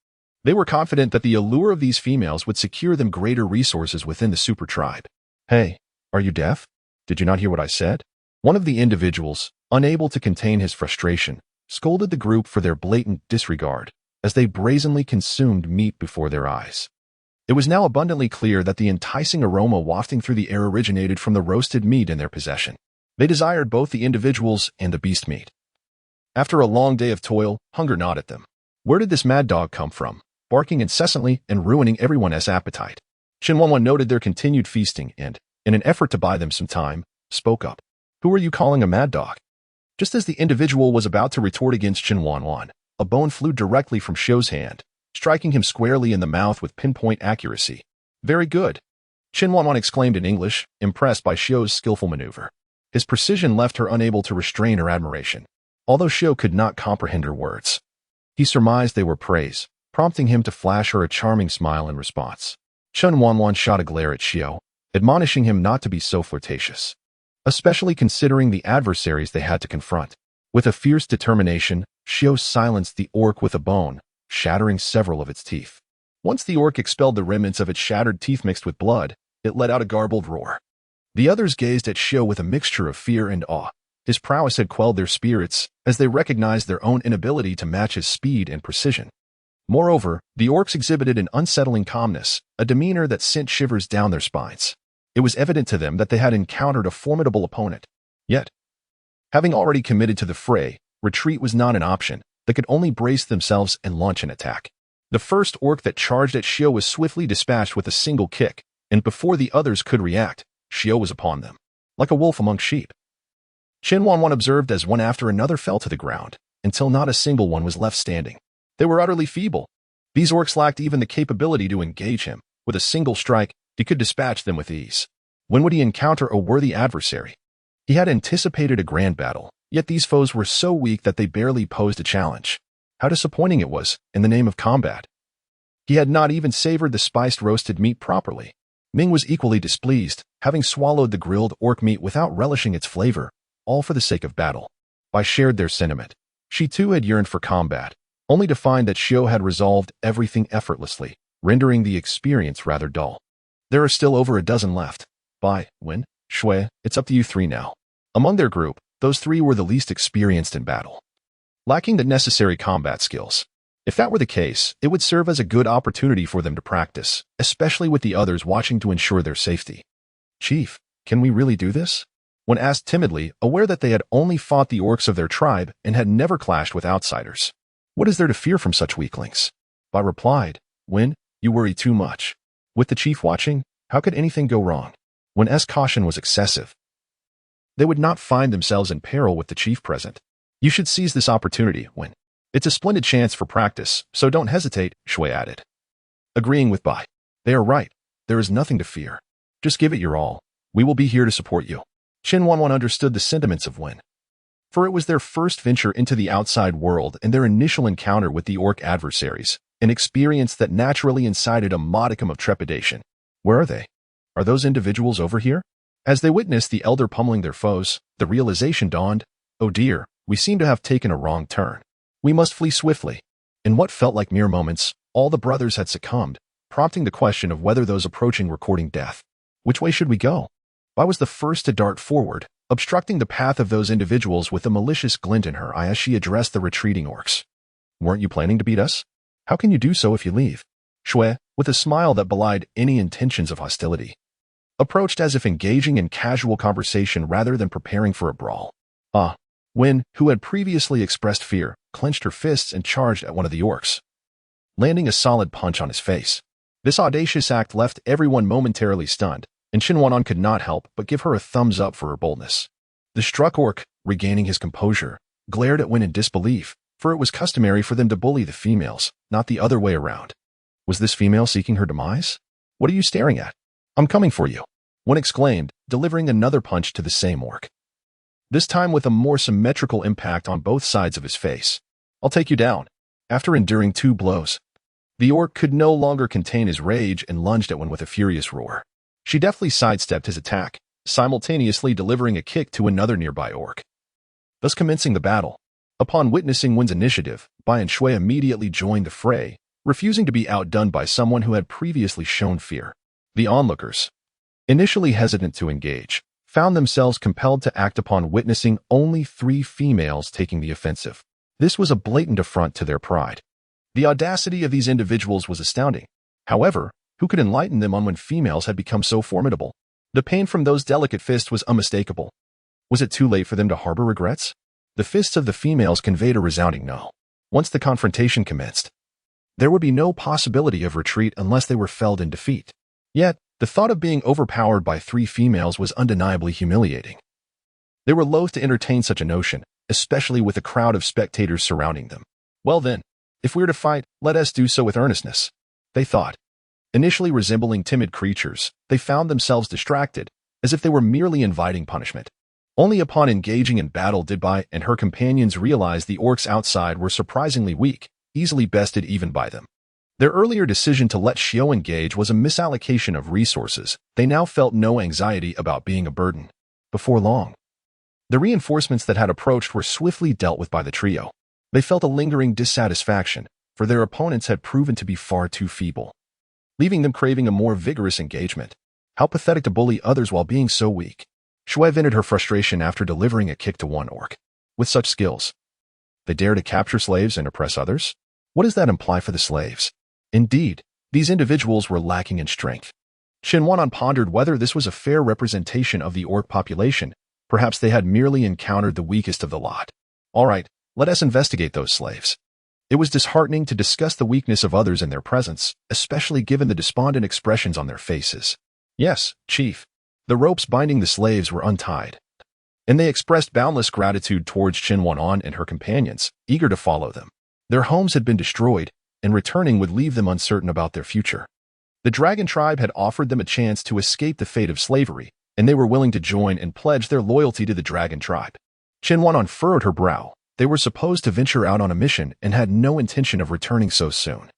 They were confident that the allure of these females would secure them greater resources within the super tribe. Hey, are you deaf? Did you not hear what I said? One of the individuals, unable to contain his frustration, scolded the group for their blatant disregard, as they brazenly consumed meat before their eyes. It was now abundantly clear that the enticing aroma wafting through the air originated from the roasted meat in their possession. They desired both the individuals and the beast meat. After a long day of toil, hunger gnawed at them. Where did this mad dog come from, barking incessantly and ruining everyone's appetite? Chen Wanwan noted their continued feasting and, in an effort to buy them some time, spoke up. Who are you calling a mad dog? Just as the individual was about to retort against Chen Wanwan, a bone flew directly from Xiu's hand, striking him squarely in the mouth with pinpoint accuracy. Very good. Chen Wanwan exclaimed in English, impressed by Xiu's skillful maneuver. His precision left her unable to restrain her admiration, although Xiu could not comprehend her words. He surmised they were praise, prompting him to flash her a charming smile in response. Chen Wanwan shot a glare at Xiu, admonishing him not to be so flirtatious, especially considering the adversaries they had to confront. With a fierce determination, Xiu silenced the orc with a bone, shattering several of its teeth. Once the orc expelled the remnants of its shattered teeth mixed with blood, it let out a garbled roar. The others gazed at Xiu with a mixture of fear and awe. His prowess had quelled their spirits, as they recognized their own inability to match his speed and precision. Moreover, the orcs exhibited an unsettling calmness, a demeanor that sent shivers down their spines. It was evident to them that they had encountered a formidable opponent. Yet, having already committed to the fray, retreat was not an option. They could only brace themselves and launch an attack. The first orc that charged at Xiu was swiftly dispatched with a single kick, and before the others could react, Xiu was upon them, like a wolf among sheep. Chen Wanwan observed as one after another fell to the ground, until not a single one was left standing. They were utterly feeble. These orcs lacked even the capability to engage him. With a single strike, he could dispatch them with ease. When would he encounter a worthy adversary? He had anticipated a grand battle, yet these foes were so weak that they barely posed a challenge. How disappointing it was, in the name of combat. He had not even savored the spiced roasted meat properly. Ming was equally displeased, having swallowed the grilled orc meat without relishing its flavor, all for the sake of battle. I shared their sentiment. She too had yearned for combat, only to find that Xiu had resolved everything effortlessly, rendering the experience rather dull. There are still over a dozen left. Wen, Shui, it's up to you three now. Among their group, those three were the least experienced in battle, lacking the necessary combat skills. If that were the case, it would serve as a good opportunity for them to practice, especially with the others watching to ensure their safety. Chief, can we really do this? When asked timidly, aware that they had only fought the orcs of their tribe and had never clashed with outsiders. What is there to fear from such weaklings? Bai replied, Wen, you worry too much. With the chief watching, how could anything go wrong? When caution was excessive, they would not find themselves in peril with the chief present. You should seize this opportunity, Wen. It's a splendid chance for practice, so don't hesitate, Shui added. Agreeing with Bai. They are right. there is nothing to fear. Just give it your all. We will be here to support you. Chen Wanwan understood the sentiments of Wen, for it was their first venture into the outside world and their initial encounter with the orc adversaries, an experience that naturally incited a modicum of trepidation. Where are they? Are those individuals over here? As they witnessed the elder pummeling their foes, the realization dawned, oh dear, we seem to have taken a wrong turn. We must flee swiftly. In what felt like mere moments, all the brothers had succumbed, prompting the question of whether those approaching were courting death. Which way should we go? I was the first to dart forward, obstructing the path of those individuals with a malicious glint in her eye as she addressed the retreating orcs. Weren't you planning to beat us? How can you do so if you leave? Shui, with a smile that belied any intentions of hostility, approached as if engaging in casual conversation rather than preparing for a brawl. Wen, who had previously expressed fear, clenched her fists and charged at one of the orcs, landing a solid punch on his face. This audacious act left everyone momentarily stunned, and Chen Wanwan could not help but give her a thumbs up for her boldness. The struck orc, regaining his composure, glared at Wen in disbelief, for it was customary for them to bully the females, not the other way around. Was this female seeking her demise? What are you staring at? I'm coming for you, Wen exclaimed, delivering another punch to the same orc, this time with a more symmetrical impact on both sides of his face. I'll take you down. After enduring 2 blows, the orc could no longer contain his rage and lunged at Wen with a furious roar. She deftly sidestepped his attack, simultaneously delivering a kick to another nearby orc, thus commencing the battle. Upon witnessing Wen's initiative, Bai and Shui immediately joined the fray, refusing to be outdone by someone who had previously shown fear. The onlookers, initially hesitant to engage, found themselves compelled to act upon witnessing only 3 females taking the offensive. This was a blatant affront to their pride. The audacity of these individuals was astounding. However, who could enlighten them on when females had become so formidable? The pain from those delicate fists was unmistakable. Was it too late for them to harbor regrets? The fists of the females conveyed a resounding no. Once the confrontation commenced, there would be no possibility of retreat unless they were felled in defeat. Yet, the thought of being overpowered by 3 females was undeniably humiliating. They were loath to entertain such a notion, especially with a crowd of spectators surrounding them. Well then, if we're to fight, let us do so with earnestness, they thought. Initially resembling timid creatures, they found themselves distracted, as if they were merely inviting punishment. Only upon engaging in battle did Bai and her companions realize the orcs outside were surprisingly weak, easily bested even by them. Their earlier decision to let Xiao engage was a misallocation of resources. They now felt no anxiety about being a burden. Before long, the reinforcements that had approached were swiftly dealt with by the trio. They felt a lingering dissatisfaction, for their opponents had proven to be far too feeble, leaving them craving a more vigorous engagement. How pathetic to bully others while being so weak. Shui vented her frustration after delivering a kick to one orc. With such skills, they dare to capture slaves and oppress others? What does that imply for the slaves? Indeed, these individuals were lacking in strength. Chen Wanwan pondered whether this was a fair representation of the orc population. Perhaps they had merely encountered the weakest of the lot. All right, let us investigate those slaves. It was disheartening to discuss the weakness of others in their presence, especially given the despondent expressions on their faces. Yes, Chief. The ropes binding the slaves were untied, and they expressed boundless gratitude towards Chen Wanwan and her companions, eager to follow them. Their homes had been destroyed, and returning would leave them uncertain about their future. The dragon tribe had offered them a chance to escape the fate of slavery, and they were willing to join and pledge their loyalty to the dragon tribe. Chen Wanwan furrowed her brow. They were supposed to venture out on a mission and had no intention of returning so soon.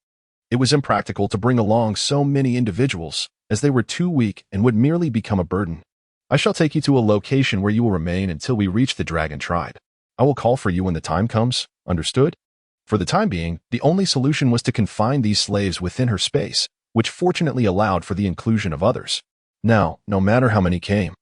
It was impractical to bring along so many individuals, as they were too weak and would merely become a burden. I shall take you to a location where you will remain until we reach the dragon tribe. I will call for you when the time comes, understood? For the time being, the only solution was to confine these slaves within her space, which fortunately allowed for the inclusion of others. Now, no matter how many came,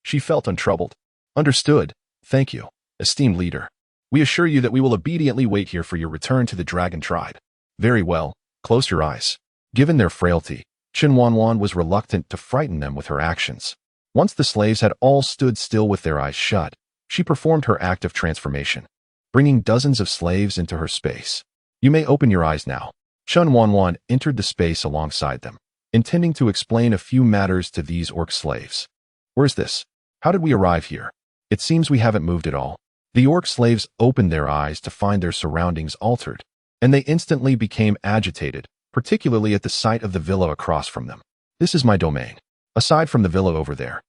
she felt untroubled. Understood. Thank you, esteemed leader. We assure you that we will obediently wait here for your return to the dragon tribe. Very well, close your eyes. Given their frailty, Chen Wanwan was reluctant to frighten them with her actions. Once the slaves had all stood still with their eyes shut, she performed her act of transformation, bringing dozens of slaves into her space. You may open your eyes now. Chen Wanwan entered the space alongside them, intending to explain a few matters to these orc slaves. Where's this? How did we arrive here? It seems we haven't moved at all. The orc slaves opened their eyes to find their surroundings altered, and they instantly became agitated, particularly at the sight of the villa across from them. This is my domain. Aside from the villa over there,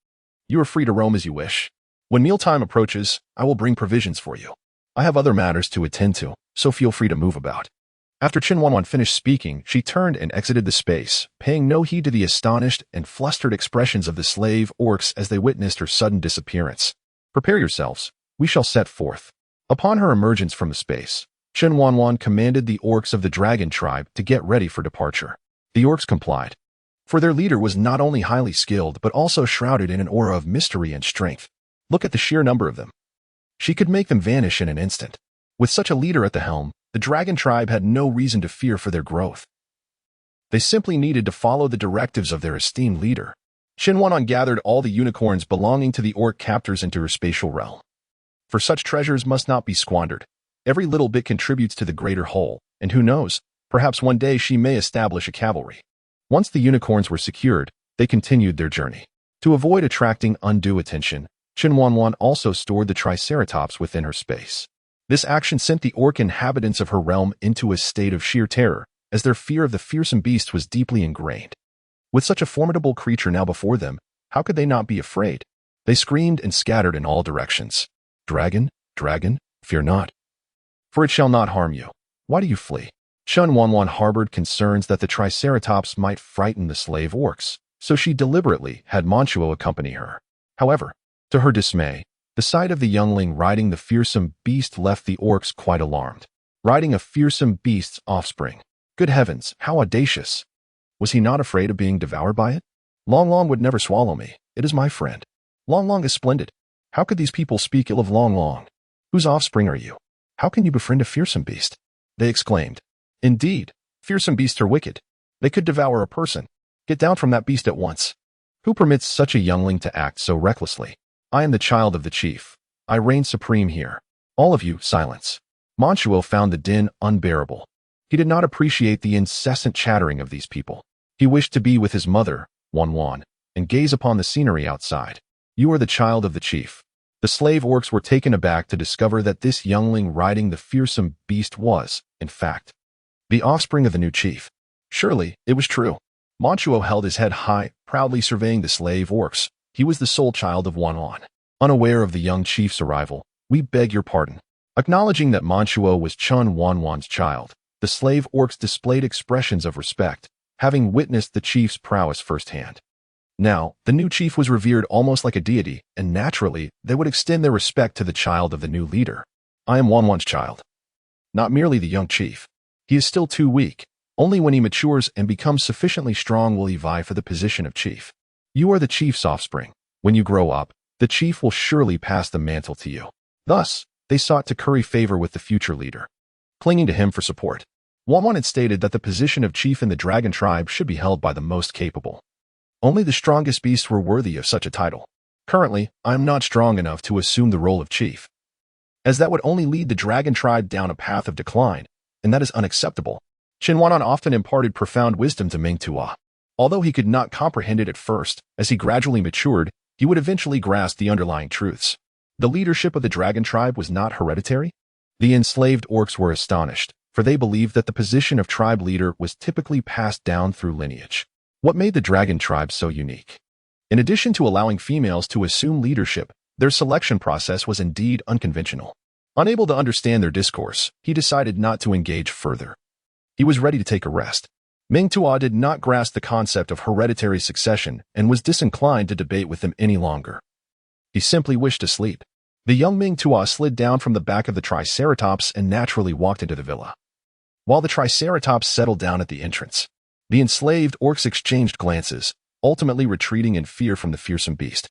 you are free to roam as you wish. When mealtime approaches, I will bring provisions for you. I have other matters to attend to, so feel free to move about." After Chen Wanwan finished speaking, she turned and exited the space, paying no heed to the astonished and flustered expressions of the slave orcs as they witnessed her sudden disappearance. "Prepare yourselves. We shall set forth." Upon her emergence from the space, Chen Wanwan commanded the orcs of the dragon tribe to get ready for departure. The orcs complied, for their leader was not only highly skilled but also shrouded in an aura of mystery and strength. Look at the sheer number of them. She could make them vanish in an instant. With such a leader at the helm, the dragon tribe had no reason to fear for their growth. They simply needed to follow the directives of their esteemed leader. Chen Wanwan gathered all the unicorns belonging to the orc captors into her spatial realm. For such treasures must not be squandered. Every little bit contributes to the greater whole, and who knows, perhaps one day she may establish a cavalry. Once the unicorns were secured, they continued their journey. To avoid attracting undue attention, Chen Wanwan also stored the triceratops within her space. This action sent the orc inhabitants of her realm into a state of sheer terror, as their fear of the fearsome beast was deeply ingrained. With such a formidable creature now before them, how could they not be afraid? They screamed and scattered in all directions. "Dragon, dragon, fear not, for it shall not harm you. Why do you flee?" Chen Wanwan harbored concerns that the triceratops might frighten the slave orcs, so she deliberately had Ming accompany her. However, to her dismay, the sight of the youngling riding the fearsome beast left the orcs quite alarmed. Riding a fearsome beast's offspring. Good heavens, how audacious! Was he not afraid of being devoured by it? "Long Long would never swallow me. It is my friend. Long Long is splendid. How could these people speak ill of Long Long? Whose offspring are you? How can you befriend a fearsome beast?" they exclaimed. "Indeed, fearsome beasts are wicked. They could devour a person. Get down from that beast at once. Who permits such a youngling to act so recklessly? I am the child of the chief. I reign supreme here. All of you, silence." Ming Tua found the din unbearable. He did not appreciate the incessant chattering of these people. He wished to be with his mother, Wanwan, and gaze upon the scenery outside. "You are the child of the chief." The slave orcs were taken aback to discover that this youngling riding the fearsome beast was, in fact, the offspring of the new chief. Surely, it was true. Ming Tua held his head high, proudly surveying the slave orcs. He was the sole child of Wanwan. Unaware of the young chief's arrival, "We beg your pardon." Acknowledging that Ming Tua was Chen Wanwan's child, the slave orcs displayed expressions of respect, having witnessed the chief's prowess firsthand. Now, the new chief was revered almost like a deity, and naturally, they would extend their respect to the child of the new leader. "I am Wanwan's child. Not merely the young chief. He is still too weak. Only when he matures and becomes sufficiently strong will he vie for the position of chief. You are the chief's offspring. When you grow up, the chief will surely pass the mantle to you." Thus, they sought to curry favor with the future leader, clinging to him for support. Wanwan had stated that the position of chief in the dragon tribe should be held by the most capable. Only the strongest beasts were worthy of such a title. Currently, I am not strong enough to assume the role of chief, as that would only lead the dragon tribe down a path of decline, and that is unacceptable. Chen Wanwan often imparted profound wisdom to Ming Tua. Although he could not comprehend it at first, as he gradually matured, he would eventually grasp the underlying truths. The leadership of the dragon tribe was not hereditary. The enslaved orcs were astonished, for they believed that the position of tribe leader was typically passed down through lineage. What made the dragon tribe so unique? In addition to allowing females to assume leadership, their selection process was indeed unconventional. Unable to understand their discourse, he decided not to engage further. He was ready to take a rest. Ming Tua did not grasp the concept of hereditary succession and was disinclined to debate with them any longer. He simply wished to sleep. The young Ming Tua slid down from the back of the triceratops and naturally walked into the villa. While the triceratops settled down at the entrance, the enslaved orcs exchanged glances, ultimately retreating in fear from the fearsome beast.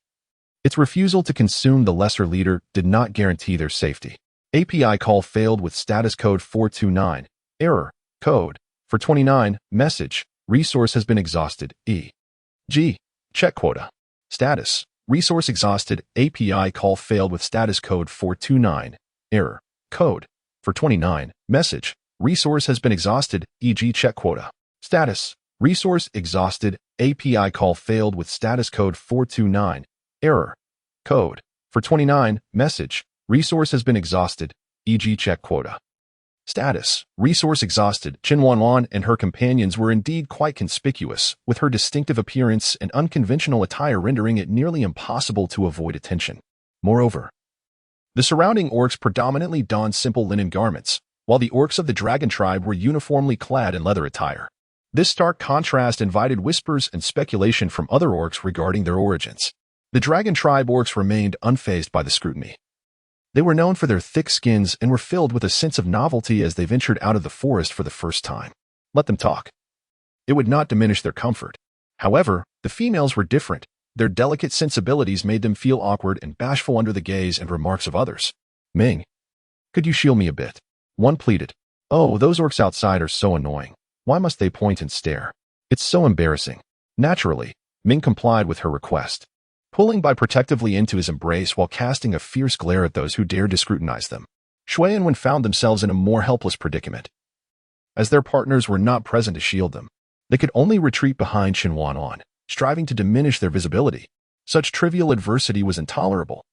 Its refusal to consume the lesser leader did not guarantee their safety. API call failed with status code 429. Error. Code. For 29. Message. Resource has been exhausted. E.g. Check quota. Status. Resource exhausted. API call failed with status code 429. Error. Code. For 29. Message. Resource has been exhausted. E.g. check quota. Status. Resource exhausted. API call failed with status code 429. Error. Code. For 29. Message. Resource has been exhausted. E.g. check quota. Status: resource exhausted. Chen Wanwan and her companions were indeed quite conspicuous, with her distinctive appearance and unconventional attire rendering it nearly impossible to avoid attention. Moreover, the surrounding orcs predominantly donned simple linen garments, while the orcs of the dragon tribe were uniformly clad in leather attire. This stark contrast invited whispers and speculation from other orcs regarding their origins. The dragon tribe orcs remained unfazed by the scrutiny. They were known for their thick skins and were filled with a sense of novelty as they ventured out of the forest for the first time. Let them talk. It would not diminish their comfort. However, the females were different. Their delicate sensibilities made them feel awkward and bashful under the gaze and remarks of others. Ming, could you shield me a bit? One pleaded. Oh, those orcs outside are so annoying. Why must they point and stare? It's so embarrassing. Naturally, Ming complied with her request, pulling Bai protectively into his embrace while casting a fierce glare at those who dared to scrutinize them. Shui and Wen found themselves in a more helpless predicament. As their partners were not present to shield them, they could only retreat behind Chen Wanwan, striving to diminish their visibility. Such trivial adversity was intolerable.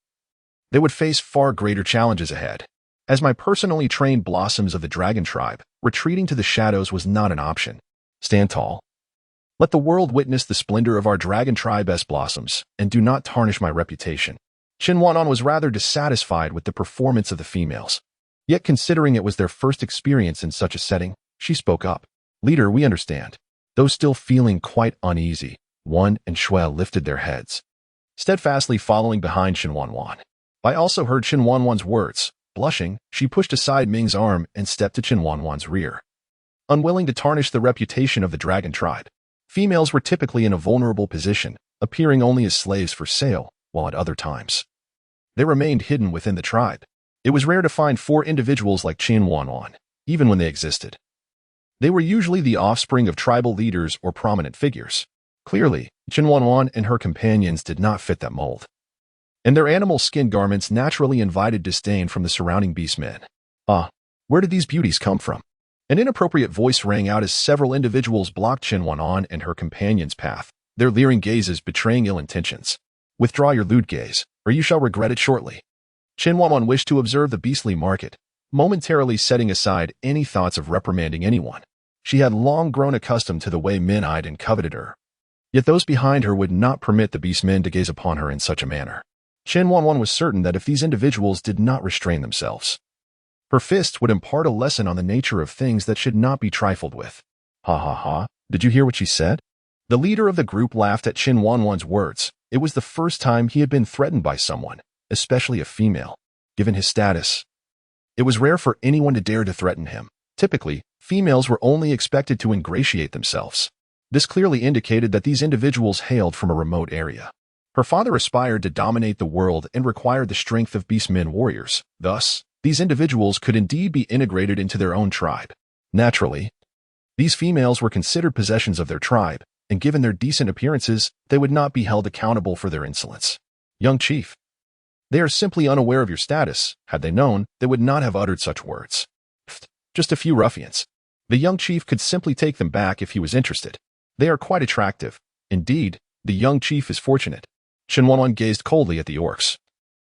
They would face far greater challenges ahead. As my personally trained blossoms of the dragon tribe, retreating to the shadows was not an option. Stand tall. Let the world witness the splendor of our dragon tribe's blossoms, and do not tarnish my reputation. Chen Wanwan was rather dissatisfied with the performance of the females. Yet considering it was their first experience in such a setting, she spoke up. Leader, we understand. Though still feeling quite uneasy, Wen and Shui lifted their heads, steadfastly following behind Chen Wanwan. I also heard Chen Wanwan's words. Blushing, she pushed aside Ming's arm and stepped to Chen Wanwan's rear. Unwilling to tarnish the reputation of the dragon tribe, females were typically in a vulnerable position, appearing only as slaves for sale, while at other times they remained hidden within the tribe. It was rare to find four individuals like Chen Wanwan, even when they existed. They were usually the offspring of tribal leaders or prominent figures. Clearly, Chen Wanwan and her companions did not fit that mold, and their animal skin garments naturally invited disdain from the surrounding beastmen. Where did these beauties come from? An inappropriate voice rang out as several individuals blocked Chen Wanwan and her companion's path, their leering gazes betraying ill intentions. Withdraw your lewd gaze, or you shall regret it shortly. Chen Wanwan wished to observe the beastly market, momentarily setting aside any thoughts of reprimanding anyone. She had long grown accustomed to the way men eyed and coveted her. Yet those behind her would not permit the beastmen to gaze upon her in such a manner. Chen Wanwan was certain that if these individuals did not restrain themselves, her fist would impart a lesson on the nature of things that should not be trifled with. Ha ha ha, did you hear what she said? The leader of the group laughed at Chen Wanwan's words. It was the first time he had been threatened by someone, especially a female. Given his status, it was rare for anyone to dare to threaten him. Typically, females were only expected to ingratiate themselves. This clearly indicated that these individuals hailed from a remote area. Her father aspired to dominate the world and required the strength of beastmen warriors. Thus, these individuals could indeed be integrated into their own tribe. Naturally, these females were considered possessions of their tribe, and given their decent appearances, they would not be held accountable for their insolence. Young chief, they are simply unaware of your status. Had they known, they would not have uttered such words. Just a few ruffians. The young chief could simply take them back if he was interested. They are quite attractive. Indeed, the young chief is fortunate. Chen Wanwan gazed coldly at the orcs,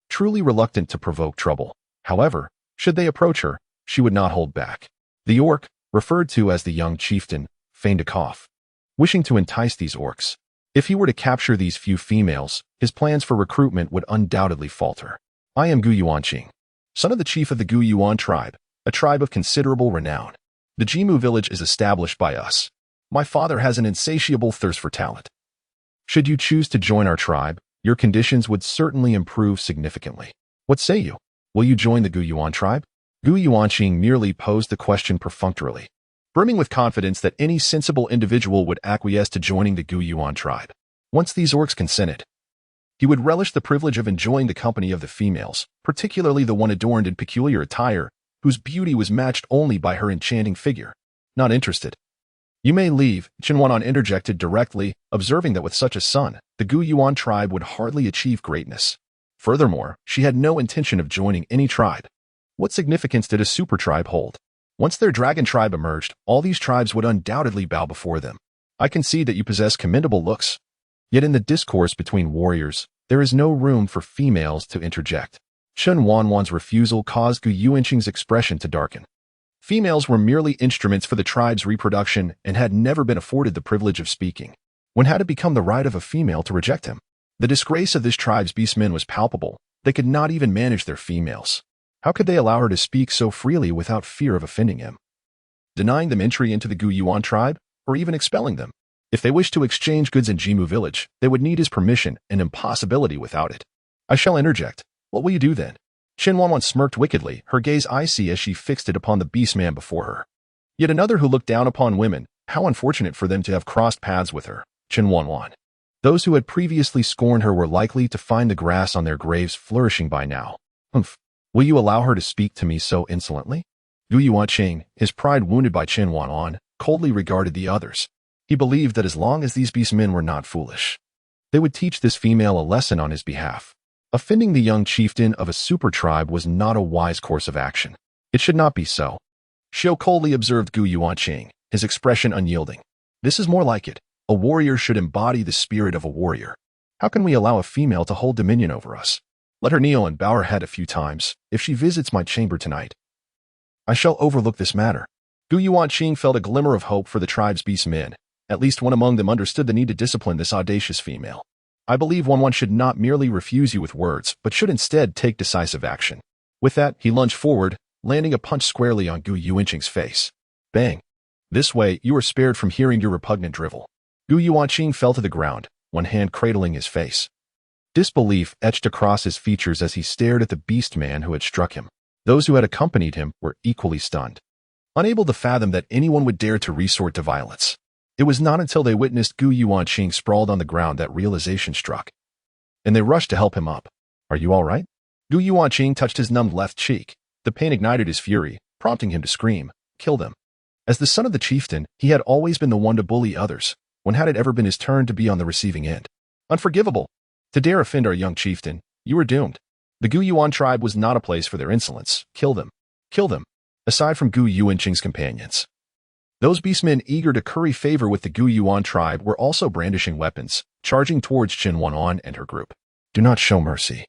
truly reluctant to provoke trouble. However, should they approach her, she would not hold back. The orc, referred to as the young chieftain, feigned a cough, wishing to entice these orcs. If he were to capture these few females, his plans for recruitment would undoubtedly falter. I am Gu Yuanqing, son of the chief of the Gu Yuan tribe, a tribe of considerable renown. The Jimu village is established by us. My father has an insatiable thirst for talent. Should you choose to join our tribe, your conditions would certainly improve significantly. What say you? Will you join the Gu Yuan tribe? Gu Yuanqing merely posed the question perfunctorily, brimming with confidence that any sensible individual would acquiesce to joining the Gu Yuan tribe. Once these orcs consented, he would relish the privilege of enjoying the company of the females, particularly the one adorned in peculiar attire, whose beauty was matched only by her enchanting figure. Not interested. You may leave, Chen Wanwan interjected directly, observing that with such a son, the Gu Yuan tribe would hardly achieve greatness. Furthermore, she had no intention of joining any tribe. What significance did a super tribe hold? Once their dragon tribe emerged, all these tribes would undoubtedly bow before them. I concede that you possess commendable looks. Yet in the discourse between warriors, there is no room for females to interject. Chen Wanwan's refusal caused Gu Yuanqing's expression to darken. Females were merely instruments for the tribe's reproduction and had never been afforded the privilege of speaking. When had it become the right of a female to reject him? The disgrace of this tribe's beastmen was palpable. They could not even manage their females. How could they allow her to speak so freely without fear of offending him? Denying them entry into the Gu Yuan tribe, or even expelling them? If they wished to exchange goods in Jimu village, they would need his permission, an impossibility without it. I shall interject. What will you do then? Chen Wanwan smirked wickedly, her gaze icy as she fixed it upon the beastman before her. Yet another who looked down upon women. How unfortunate for them to have crossed paths with her, Chen Wanwan. Those who had previously scorned her were likely to find the grass on their graves flourishing by now. Humph. Will you allow her to speak to me so insolently? Gu Yuanqing, his pride wounded by Chen Wanwan, coldly regarded the others. He believed that as long as these beastmen were not foolish, they would teach this female a lesson on his behalf. Offending the young chieftain of a super tribe was not a wise course of action. It should not be so. Xiao coldly observed Gu Yuanqing, his expression unyielding. This is more like it. A warrior should embody the spirit of a warrior. How can we allow a female to hold dominion over us? Let her kneel and bow her head a few times. If she visits my chamber tonight, I shall overlook this matter. Gu Yuanqing felt a glimmer of hope for the tribe's beastmen. At least one among them understood the need to discipline this audacious female. I believe one should not merely refuse you with words, but should instead take decisive action. With that, he lunged forward, landing a punch squarely on Gu Yuanqing's face. Bang. This way, you are spared from hearing your repugnant drivel. Gu Yuanqing fell to the ground, one hand cradling his face. Disbelief etched across his features as he stared at the beast man who had struck him. Those who had accompanied him were equally stunned, unable to fathom that anyone would dare to resort to violence. It was not until they witnessed Gu Yuanqing sprawled on the ground that realization struck, and they rushed to help him up. Are you all right? Gu Yuanqing touched his numbed left cheek. The pain ignited his fury, prompting him to scream, "Kill them." As the son of the chieftain, he had always been the one to bully others. When had it ever been his turn to be on the receiving end? Unforgivable. To dare offend our young chieftain, you were doomed. The Gu Yuan tribe was not a place for their insolence. Kill them. Kill them. Aside from Gu Yuanqing's companions, those beastmen eager to curry favor with the Gu Yuan tribe were also brandishing weapons, charging towards Chen Wanwan and her group. Do not show mercy.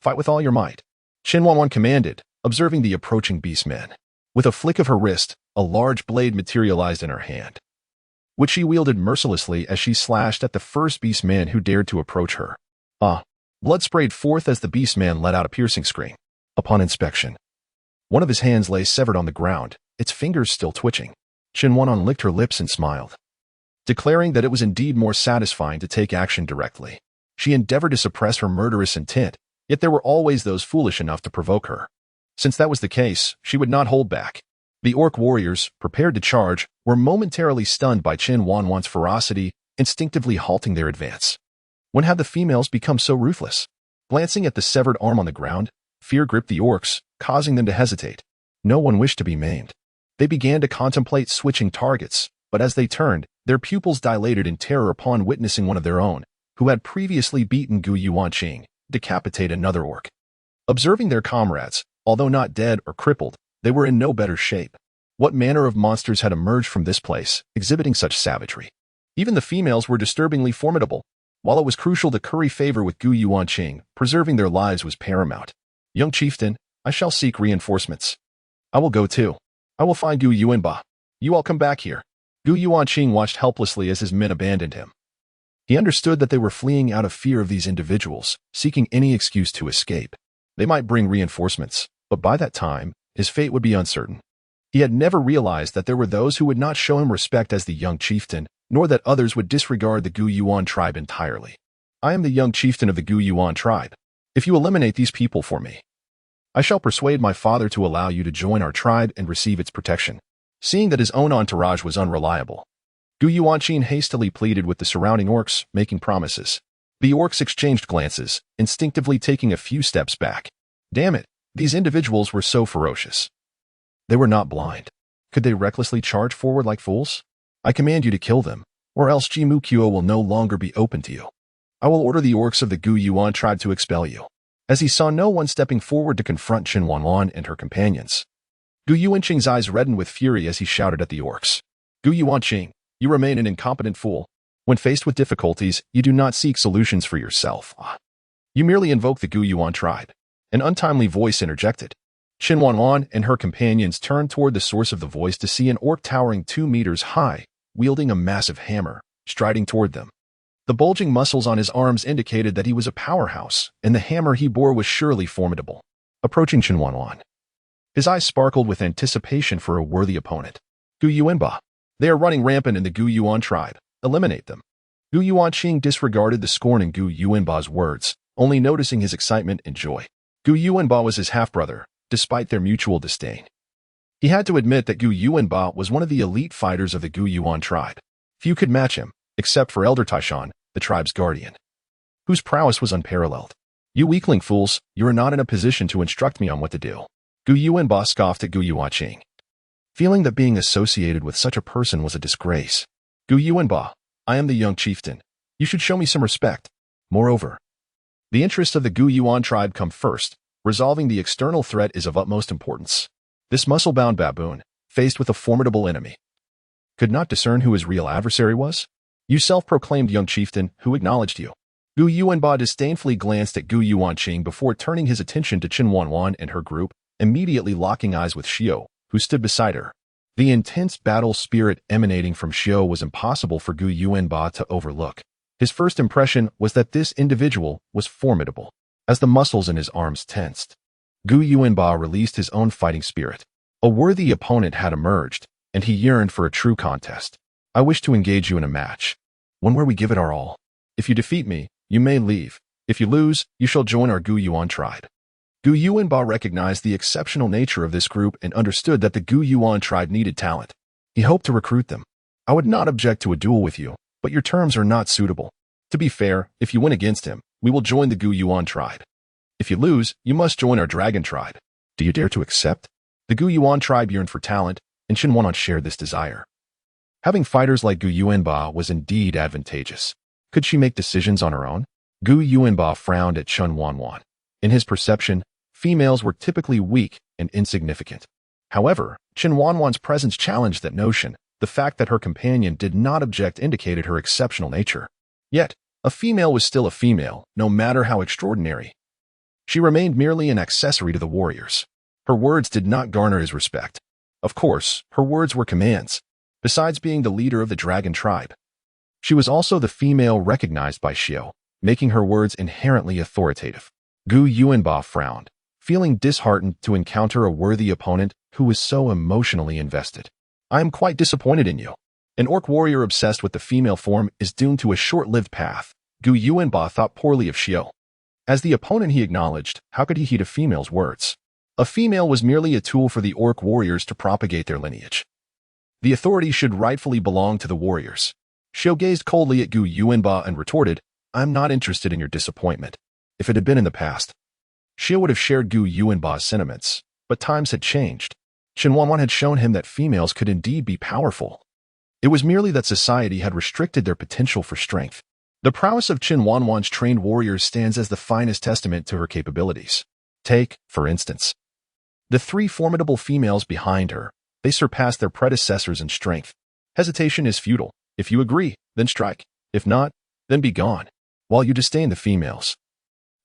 Fight with all your might. Chen Wanwan commanded, observing the approaching beastmen. With a flick of her wrist, a large blade materialized in her hand, which she wielded mercilessly as she slashed at the first beastman who dared to approach her. Blood sprayed forth as the beastman let out a piercing scream. Upon inspection, one of his hands lay severed on the ground, its fingers still twitching. Chen Wanwan licked her lips and smiled, declaring that it was indeed more satisfying to take action directly. She endeavored to suppress her murderous intent, yet there were always those foolish enough to provoke her. Since that was the case, she would not hold back. The orc warriors, prepared to charge, were momentarily stunned by Chen Wanwan's ferocity, instinctively halting their advance. When had the females become so ruthless? Glancing at the severed arm on the ground, fear gripped the orcs, causing them to hesitate. No one wished to be maimed. They began to contemplate switching targets, but as they turned, their pupils dilated in terror upon witnessing one of their own, who had previously beaten Gu Yuanqing, decapitate another orc. Observing their comrades, although not dead or crippled, they were in no better shape. What manner of monsters had emerged from this place, exhibiting such savagery? Even the females were disturbingly formidable. While it was crucial to curry favor with Gu Yuanqing, preserving their lives was paramount. Young chieftain, I shall seek reinforcements. I will go too. I will find Gu Yuanba. You all come back here. Gu Yuanqing watched helplessly as his men abandoned him. He understood that they were fleeing out of fear of these individuals, seeking any excuse to escape. They might bring reinforcements, but by that time, his fate would be uncertain. He had never realized that there were those who would not show him respect as the young chieftain, nor that others would disregard the Gu Yuan tribe entirely. I am the young chieftain of the Gu Yuan tribe. If you eliminate these people for me, I shall persuade my father to allow you to join our tribe and receive its protection. Seeing that his own entourage was unreliable, Gu Yuanqing hastily pleaded with the surrounding orcs, making promises. The orcs exchanged glances, instinctively taking a few steps back. Damn it, these individuals were so ferocious. They were not blind. Could they recklessly charge forward like fools? I command you to kill them, or else Jimukyo will no longer be open to you. I will order the orcs of the Gu Yuan tribe to expel you. As he saw no one stepping forward to confront Chen Wanwan and her companions, Gu Yuanqing's eyes reddened with fury as he shouted at the orcs. Gu Yuanqing, you remain an incompetent fool. When faced with difficulties, you do not seek solutions for yourself. You merely invoke the Gu Yuan tribe. An untimely voice interjected. Chen Wanwan and her companions turned toward the source of the voice to see an orc towering 2 meters high, wielding a massive hammer, striding toward them. The bulging muscles on his arms indicated that he was a powerhouse, and the hammer he bore was surely formidable. Approaching Chen Wanwan, his eyes sparkled with anticipation for a worthy opponent. Gu Yuanba. They are running rampant in the Gu Yuan tribe. Eliminate them. Gu Yuanqing disregarded the scorn in Gu Yuanba's words, only noticing his excitement and joy. Gu Yuanba was his half-brother, despite their mutual disdain. He had to admit that Gu Yuanba was one of the elite fighters of the Gu Yuan tribe. Few could match him, except for Elder Taishan, the tribe's guardian, whose prowess was unparalleled. You weakling fools, you are not in a position to instruct me on what to do. Gu Yuanba scoffed at Gu Yuanqing, feeling that being associated with such a person was a disgrace. Gu Yuanba, I am the young chieftain. You should show me some respect. Moreover, the interests of the Gu Yuan tribe come first. Resolving the external threat is of utmost importance. This muscle-bound baboon, faced with a formidable enemy, could not discern who his real adversary was? You self-proclaimed young chieftain who acknowledged you. Gu Yuanba disdainfully glanced at Gu Yuanqing before turning his attention to Chen Wanwan and her group, immediately locking eyes with Xiao, who stood beside her. The intense battle spirit emanating from Xiao was impossible for Gu Yuanba to overlook. His first impression was that this individual was formidable. As the muscles in his arms tensed, Gu Yuanba released his own fighting spirit. A worthy opponent had emerged, and he yearned for a true contest. I wish to engage you in a match, one where we give it our all. If you defeat me, you may leave. If you lose, you shall join our Gu Yuan tribe. Gu Yuanba recognized the exceptional nature of this group and understood that the Gu Yuan tribe needed talent. He hoped to recruit them. I would not object to a duel with you, but your terms are not suitable. To be fair, if you win against him, we will join the Gu Yuan tribe. If you lose, you must join our dragon tribe. Do you dare to accept? The Gu Yuan tribe yearned for talent, and Chen Wanwan shared this desire. Having fighters like Gu Yuanba was indeed advantageous. Could she make decisions on her own? Gu Yuanba frowned at Chen Wanwan. In his perception, females were typically weak and insignificant. However, Chen Wanwan's presence challenged that notion. The fact that her companion did not object indicated her exceptional nature. Yet, a female was still a female, no matter how extraordinary. She remained merely an accessory to the warriors. Her words did not garner his respect. Of course, her words were commands. Besides being the leader of the dragon tribe, she was also the female recognized by Xiao, making her words inherently authoritative. Gu Yuanba frowned, feeling disheartened to encounter a worthy opponent who was so emotionally invested. I am quite disappointed in you. An orc warrior obsessed with the female form is doomed to a short-lived path. Gu Yuanba thought poorly of Xiao. As the opponent he acknowledged, how could he heed a female's words? A female was merely a tool for the orc warriors to propagate their lineage. The authority should rightfully belong to the warriors. Xiao gazed coldly at Gu Yuanba and retorted, I'm not interested in your disappointment. If it had been in the past, Xiao would have shared Gu Yuanba's sentiments, but times had changed. Chen Wanwan had shown him that females could indeed be powerful. It was merely that society had restricted their potential for strength. The prowess of Chen Wanwan's trained warriors stands as the finest testament to her capabilities. Take, for instance, the 3 formidable females behind her. They surpassed their predecessors in strength. Hesitation is futile. If you agree, then strike. If not, then be gone. While you disdain the females,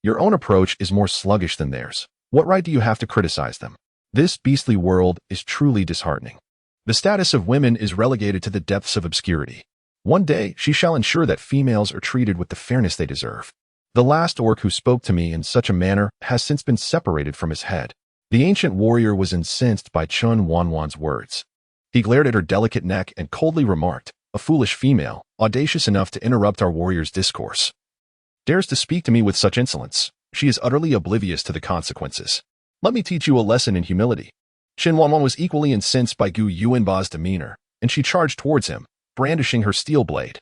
your own approach is more sluggish than theirs. What right do you have to criticize them? This beastly world is truly disheartening. The status of women is relegated to the depths of obscurity. One day, she shall ensure that females are treated with the fairness they deserve. The last orc who spoke to me in such a manner has since been separated from his head. The ancient warrior was incensed by Chen Wanwan's words. He glared at her delicate neck and coldly remarked, a foolish female, audacious enough to interrupt our warrior's discourse, dares to speak to me with such insolence. She is utterly oblivious to the consequences. Let me teach you a lesson in humility. Chen Wanwan was equally incensed by Gu Yuanba's demeanor, and she charged towards him, brandishing her steel blade.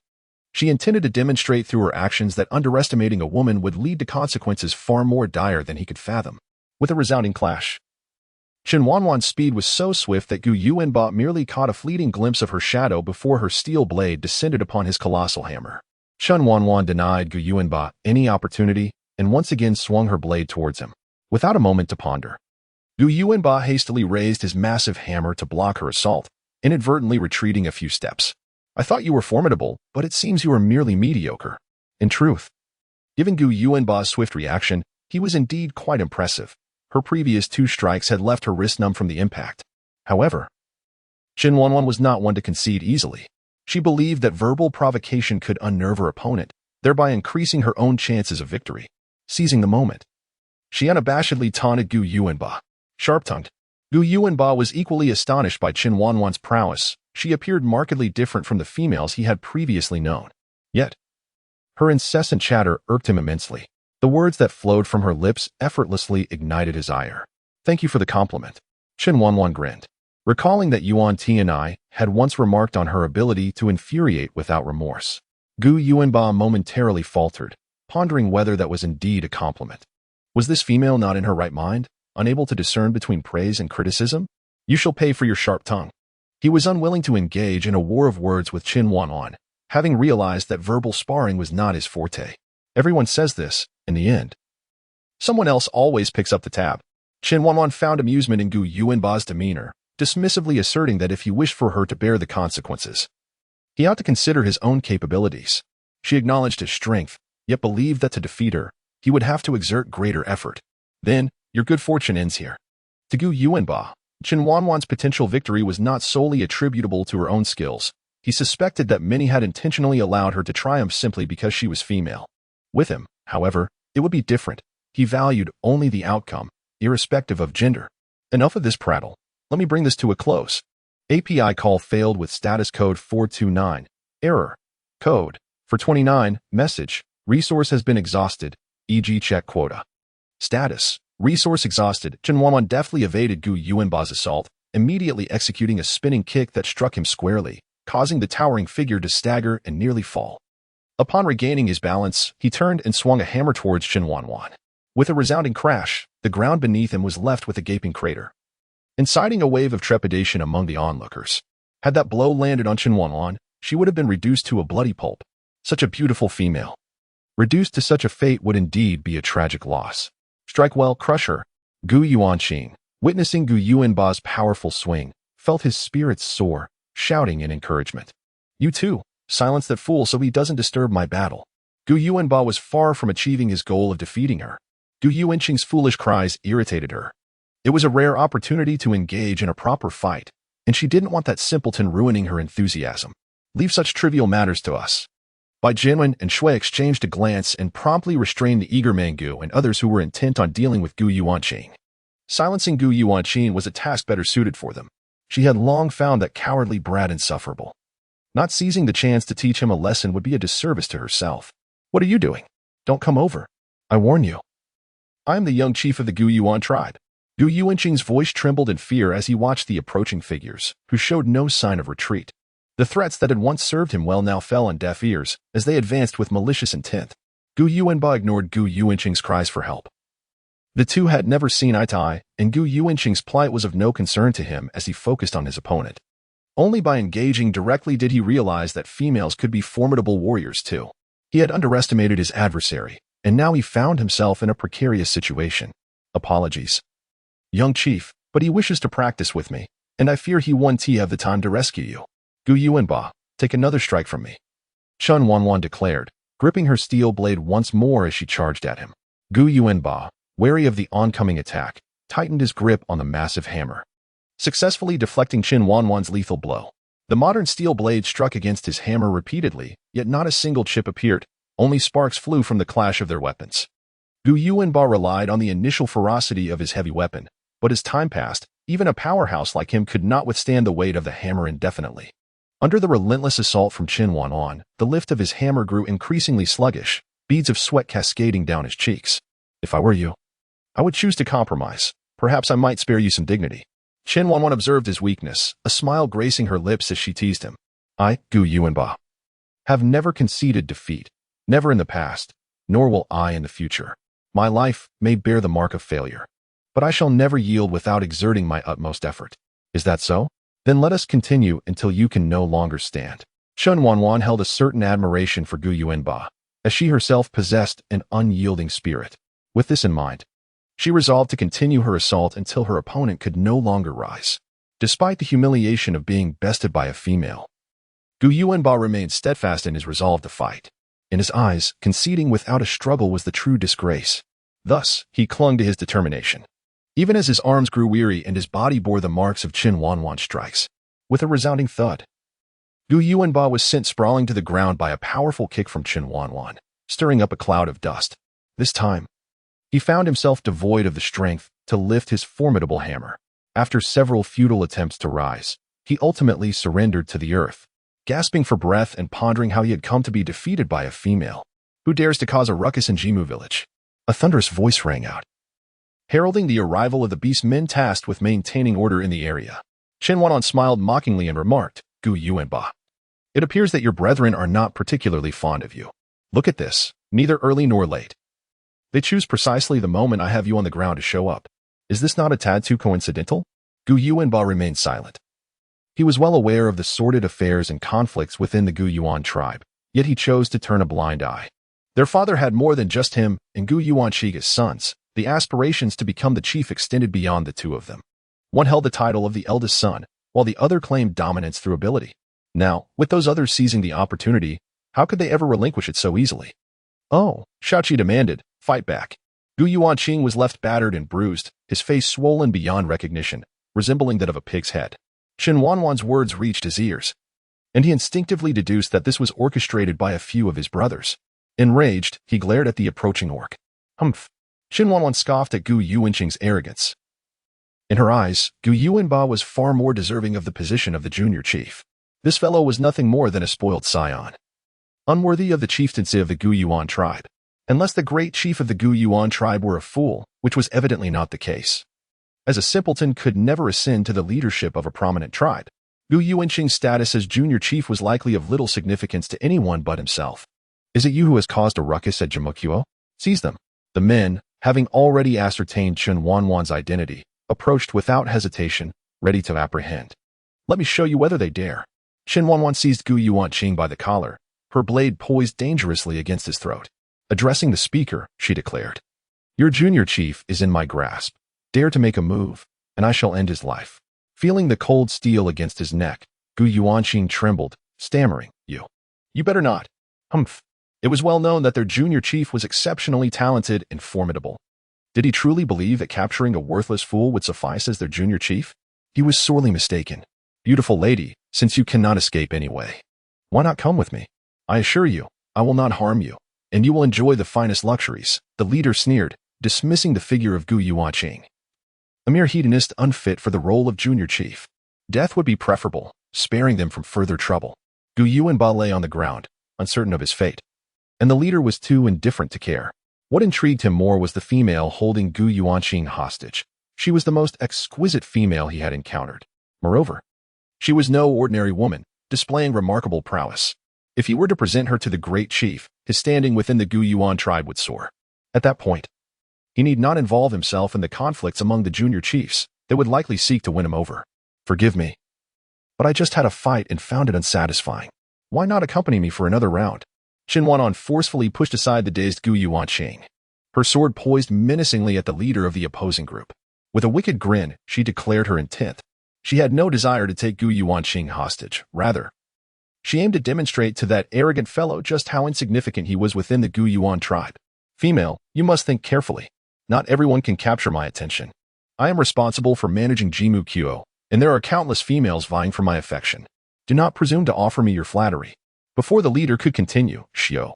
She intended to demonstrate through her actions that underestimating a woman would lead to consequences far more dire than he could fathom. With a resounding clash, Chen Wanwan's speed was so swift that Gu Yuanba merely caught a fleeting glimpse of her shadow before her steel blade descended upon his colossal hammer. Chen Wanwan denied Gu Yuanba any opportunity and once again swung her blade towards him. Without a moment to ponder, Gu Yuanba hastily raised his massive hammer to block her assault, inadvertently retreating a few steps. I thought you were formidable, but it seems you are merely mediocre. In truth, given Gu Yuanba's swift reaction, he was indeed quite impressive. Her previous 2 strikes had left her wrist numb from the impact. However, Chen Wanwan was not one to concede easily. She believed that verbal provocation could unnerve her opponent, thereby increasing her own chances of victory. Seizing the moment, she unabashedly taunted Gu Yuanba. Sharp-tongued, Gu Yuanba was equally astonished by Chen Wanwan's prowess. She appeared markedly different from the females he had previously known. Yet, her incessant chatter irked him immensely. The words that flowed from her lips effortlessly ignited his ire. "Thank you for the compliment." Chen Wanwan grinned, recalling that Yuan Tianye had once remarked on her ability to infuriate without remorse. Gu Yuanba momentarily faltered, pondering whether that was indeed a compliment. Was this female not in her right mind, unable to discern between praise and criticism? "You shall pay for your sharp tongue." He was unwilling to engage in a war of words with Chen Wanwan, having realized that verbal sparring was not his forte. Everyone says this, in the end. Someone else always picks up the tab. Chen Wanwan found amusement in Gu Yuanba's demeanor, dismissively asserting that if he wished for her to bear the consequences, he ought to consider his own capabilities. She acknowledged his strength, yet believed that to defeat her, he would have to exert greater effort. "Then, your good fortune ends here." To Gu Yuanba, Chen Wanwan's potential victory was not solely attributable to her own skills. He suspected that many had intentionally allowed her to triumph simply because she was female. With him, however, it would be different. He valued only the outcome, irrespective of gender. Enough of this prattle. Let me bring this to a close. API call failed with status code 429. Error. Code. For 29. Message. Resource has been exhausted, e.g. check quota. Status. Resource exhausted. Chen Wanwan deftly evaded Gu Yuanba's assault, immediately executing a spinning kick that struck him squarely, causing the towering figure to stagger and nearly fall. Upon regaining his balance, he turned and swung a hammer towards Chen Wanwan. With a resounding crash, the ground beneath him was left with a gaping crater, inciting a wave of trepidation among the onlookers. Had that blow landed on Chen Wanwan, she would have been reduced to a bloody pulp. Such a beautiful female. Reduced to such a fate would indeed be a tragic loss. Strike well, crush her. Gu Yuanqing, witnessing Gu Yuanba's powerful swing, felt his spirits soar, shouting in encouragement. "You too, silence that fool so he doesn't disturb my battle." Gu Yuanba was far from achieving his goal of defeating her. Gu Yuanqing's foolish cries irritated her. It was a rare opportunity to engage in a proper fight, and she didn't want that simpleton ruining her enthusiasm. "Leave such trivial matters to us." Bai Jinwen and Shui exchanged a glance and promptly restrained the eager Mangu and others who were intent on dealing with Gu Yuanqing. Silencing Gu Yuanqing was a task better suited for them. She had long found that cowardly brat insufferable. Not seizing the chance to teach him a lesson would be a disservice to herself. "What are you doing? Don't come over. I warn you. I am the young chief of the Gu Yuan tribe." Gu Yuanqing's voice trembled in fear as he watched the approaching figures, who showed no sign of retreat. The threats that had once served him well now fell on deaf ears as they advanced with malicious intent. Gu Yuanba ignored Gu Yuanqing's cries for help. The two had never seen eye to eye, and Gu Yuanqing's plight was of no concern to him as he focused on his opponent. Only by engaging directly did he realize that females could be formidable warriors too. He had underestimated his adversary, and now he found himself in a precarious situation. "Apologies, young chief, but he wishes to practice with me, and I fear he won't have the time to rescue you. Gu Yuanba, take another strike from me," Chen Wanwan declared, gripping her steel blade once more as she charged at him. Gu Yuanba, wary of the oncoming attack, tightened his grip on the massive hammer, successfully deflecting Chen Wanwan's lethal blow. The modern steel blade struck against his hammer repeatedly, yet not a single chip appeared, only sparks flew from the clash of their weapons. Gu Yuanba relied on the initial ferocity of his heavy weapon, but as time passed, even a powerhouse like him could not withstand the weight of the hammer indefinitely. Under the relentless assault from Chen Wanwan, the lift of his hammer grew increasingly sluggish, beads of sweat cascading down his cheeks. "If I were you, I would choose to compromise. Perhaps I might spare you some dignity." Chen Wanwan observed his weakness, a smile gracing her lips as she teased him. "I, Gu Yuanba, have never conceded defeat, never in the past, nor will I in the future. My life may bear the mark of failure, but I shall never yield without exerting my utmost effort. Is that so? Then let us continue until you can no longer stand." Chen Wanwan held a certain admiration for Gu Yuanba, as she herself possessed an unyielding spirit. With this in mind, she resolved to continue her assault until her opponent could no longer rise. Despite the humiliation of being bested by a female, Gu Yuanba remained steadfast in his resolve to fight. In his eyes, conceding without a struggle was the true disgrace. Thus, he clung to his determination. even as his arms grew weary and his body bore the marks of Chen Wanwan's strikes. With a resounding thud, Gu Yuanba was sent sprawling to the ground by a powerful kick from Chen Wanwan, stirring up a cloud of dust. This time, he found himself devoid of the strength to lift his formidable hammer. After several futile attempts to rise, he ultimately surrendered to the earth, gasping for breath and pondering how he had come to be defeated by a female. Who dares to cause a ruckus in Jimu village? A thunderous voice rang out, heralding the arrival of the beast men tasked with maintaining order in the area. Chen Wanwan smiled mockingly and remarked, Gu Yuanba, it appears that your brethren are not particularly fond of you. Look at this, neither early nor late. They choose precisely the moment I have you on the ground to show up. Is this not a tad too coincidental? Gu Yuanba remained silent. He was well aware of the sordid affairs and conflicts within the Gu Yuan tribe, yet he chose to turn a blind eye. Their father had more than just him and Gu Yuanqi's sons. The aspirations to become the chief extended beyond the two of them. One held the title of the eldest son, while the other claimed dominance through ability. Now, with those others seizing the opportunity, how could they ever relinquish it so easily? Oh, Shaoqi demanded, fight back. Gu Yuanqing was left battered and bruised, his face swollen beyond recognition, resembling that of a pig's head. Chen Wanwan's words reached his ears, and he instinctively deduced that this was orchestrated by a few of his brothers. Enraged, he glared at the approaching orc. Humph. Chen Wanwan scoffed at Gu Yuanqing's arrogance. In her eyes, Gu Yuanba was far more deserving of the position of the junior chief. This fellow was nothing more than a spoiled scion, unworthy of the chieftaincy of the Gu Yuan tribe, unless the great chief of the Gu Yuan tribe were a fool, which was evidently not the case. As a simpleton could never ascend to the leadership of a prominent tribe, Gu Yuanqing's status as junior chief was likely of little significance to anyone but himself. Is it you who has caused a ruckus at Jimukuo? Seize them. The men, having already ascertained Chen Wanwan's identity, approached without hesitation, ready to apprehend. Let me show you whether they dare. Chen Wanwan seized Gu Yuanqing by the collar, her blade poised dangerously against his throat. Addressing the speaker, she declared, Your junior chief is in my grasp. Dare to make a move, and I shall end his life. Feeling the cold steel against his neck, Gu Yuanqing trembled, stammering, You better not. Humph. It was well known that their junior chief was exceptionally talented and formidable. Did he truly believe that capturing a worthless fool would suffice as their junior chief? He was sorely mistaken. Beautiful lady, since you cannot escape anyway, why not come with me? I assure you, I will not harm you, and you will enjoy the finest luxuries, the leader sneered, dismissing the figure of Gu Yuanqing. A mere hedonist unfit for the role of junior chief. Death would be preferable, sparing them from further trouble. Gu Yuanba lay on the ground, uncertain of his fate, and the leader was too indifferent to care. What intrigued him more was the female holding Gu Yuanqing hostage. She was the most exquisite female he had encountered. Moreover, she was no ordinary woman, displaying remarkable prowess. If he were to present her to the great chief, his standing within the Gu Yuan tribe would soar. At that point, he need not involve himself in the conflicts among the junior chiefs that would likely seek to win him over. Forgive me, but I just had a fight and found it unsatisfying. Why not accompany me for another round? Chen Wanwan forcefully pushed aside the dazed Gu Yuanqing, her sword poised menacingly at the leader of the opposing group. With a wicked grin, she declared her intent. She had no desire to take Gu Yuanqing hostage. Rather, she aimed to demonstrate to that arrogant fellow just how insignificant he was within the Gu Yuan tribe. Female, you must think carefully. Not everyone can capture my attention. I am responsible for managing Jimukuo, and there are countless females vying for my affection. Do not presume to offer me your flattery. Before the leader could continue, Xiao,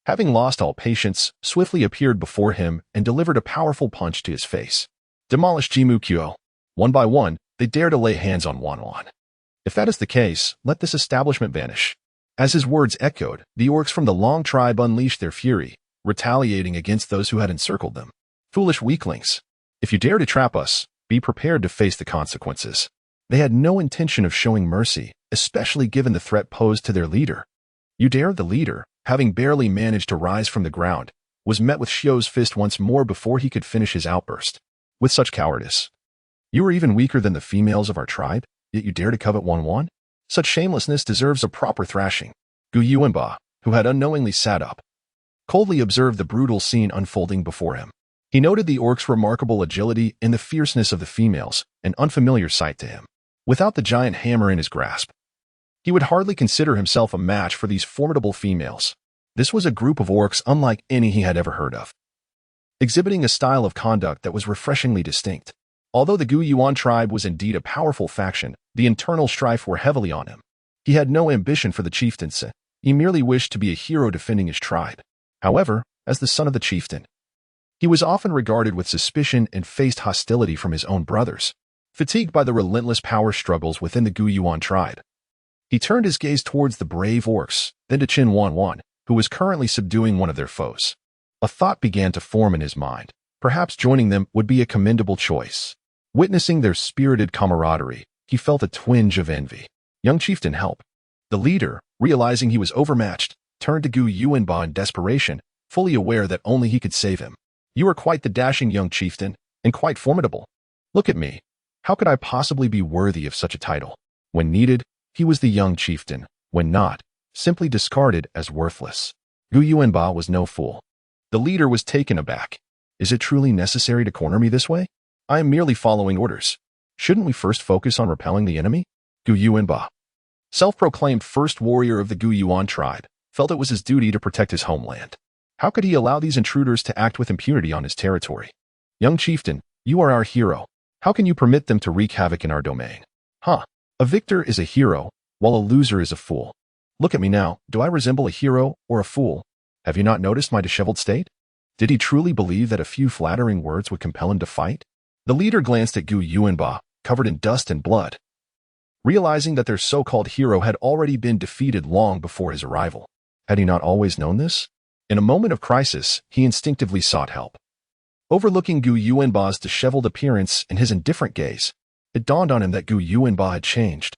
having lost all patience, swiftly appeared before him and delivered a powerful punch to his face. Demolish Jimukuo. One by one, they dare to lay hands on Wanwan. If that is the case, let this establishment vanish. As his words echoed, the orcs from the Long tribe unleashed their fury, retaliating against those who had encircled them. Foolish weaklings. If you dare to trap us, be prepared to face the consequences. They had no intention of showing mercy, especially given the threat posed to their leader. You dare? The leader, having barely managed to rise from the ground, was met with Xiao's fist once more before he could finish his outburst. With such cowardice, you are even weaker than the females of our tribe, yet you dare to covet Wanwan? Such shamelessness deserves a proper thrashing. Gu Yuanba, who had unknowingly sat up, coldly observed the brutal scene unfolding before him. He noted the orc's remarkable agility and the fierceness of the females, an unfamiliar sight to him. Without the giant hammer in his grasp, he would hardly consider himself a match for these formidable females. This was a group of orcs unlike any he had ever heard of. exhibiting a style of conduct that was refreshingly distinct. Although the Gu Yuan tribe was indeed a powerful faction, the internal strife were heavily on him. He had no ambition for the chieftaincy. He merely wished to be a hero defending his tribe. However, as the son of the chieftain, he was often regarded with suspicion and faced hostility from his own brothers. Fatigued by the relentless power struggles within the Gu Yuan tribe, he turned his gaze towards the brave orcs, then to Chen Wanwan, who was currently subduing one of their foes. A thought began to form in his mind. Perhaps joining them would be a commendable choice. Witnessing their spirited camaraderie, he felt a twinge of envy. Young chieftain, help. The leader, realizing he was overmatched, turned to Gu Yuanba in desperation, fully aware that only he could save him. You are quite the dashing young chieftain, and quite formidable. Look at me. How could I possibly be worthy of such a title? When needed, he was the young chieftain. When not, simply discarded as worthless. Gu Yuanba was no fool. The leader was taken aback. Is it truly necessary to corner me this way? I am merely following orders. Shouldn't we first focus on repelling the enemy? Gu Yuanba, self-proclaimed first warrior of the Gu Yuan tribe, felt it was his duty to protect his homeland. How could he allow these intruders to act with impunity on his territory? Young chieftain, you are our hero. How can you permit them to wreak havoc in our domain? A victor is a hero, while a loser is a fool. Look at me now. Do I resemble a hero or a fool? Have you not noticed my disheveled state? Did he truly believe that a few flattering words would compel him to fight? The leader glanced at Gu Yuanba, covered in dust and blood, realizing that their so-called hero had already been defeated long before his arrival. Had he not always known this? In a moment of crisis, he instinctively sought help. Overlooking Gu Yuanba's disheveled appearance and his indifferent gaze, it dawned on him that Gu Yuanba had changed.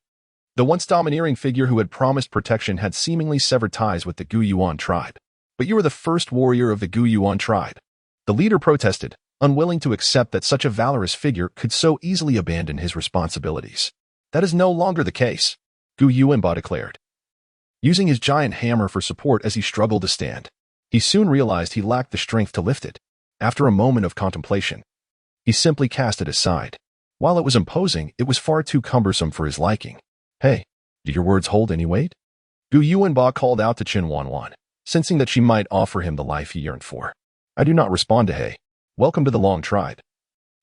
The once domineering figure who had promised protection had seemingly severed ties with the Gu Yuan tribe. But you are the first warrior of the Gu Yuan tribe. The leader protested, unwilling to accept that such a valorous figure could so easily abandon his responsibilities. That is no longer the case, Gu Yuanba declared, using his giant hammer for support as he struggled to stand. He soon realized he lacked the strength to lift it. After a moment of contemplation, he simply cast it aside. While it was imposing, it was far too cumbersome for his liking. Hey, do your words hold any weight? Gu Yuanba called out to Chen Wanwan, sensing that she might offer him the life he yearned for. I do not respond to hey. Welcome to the Long tribe.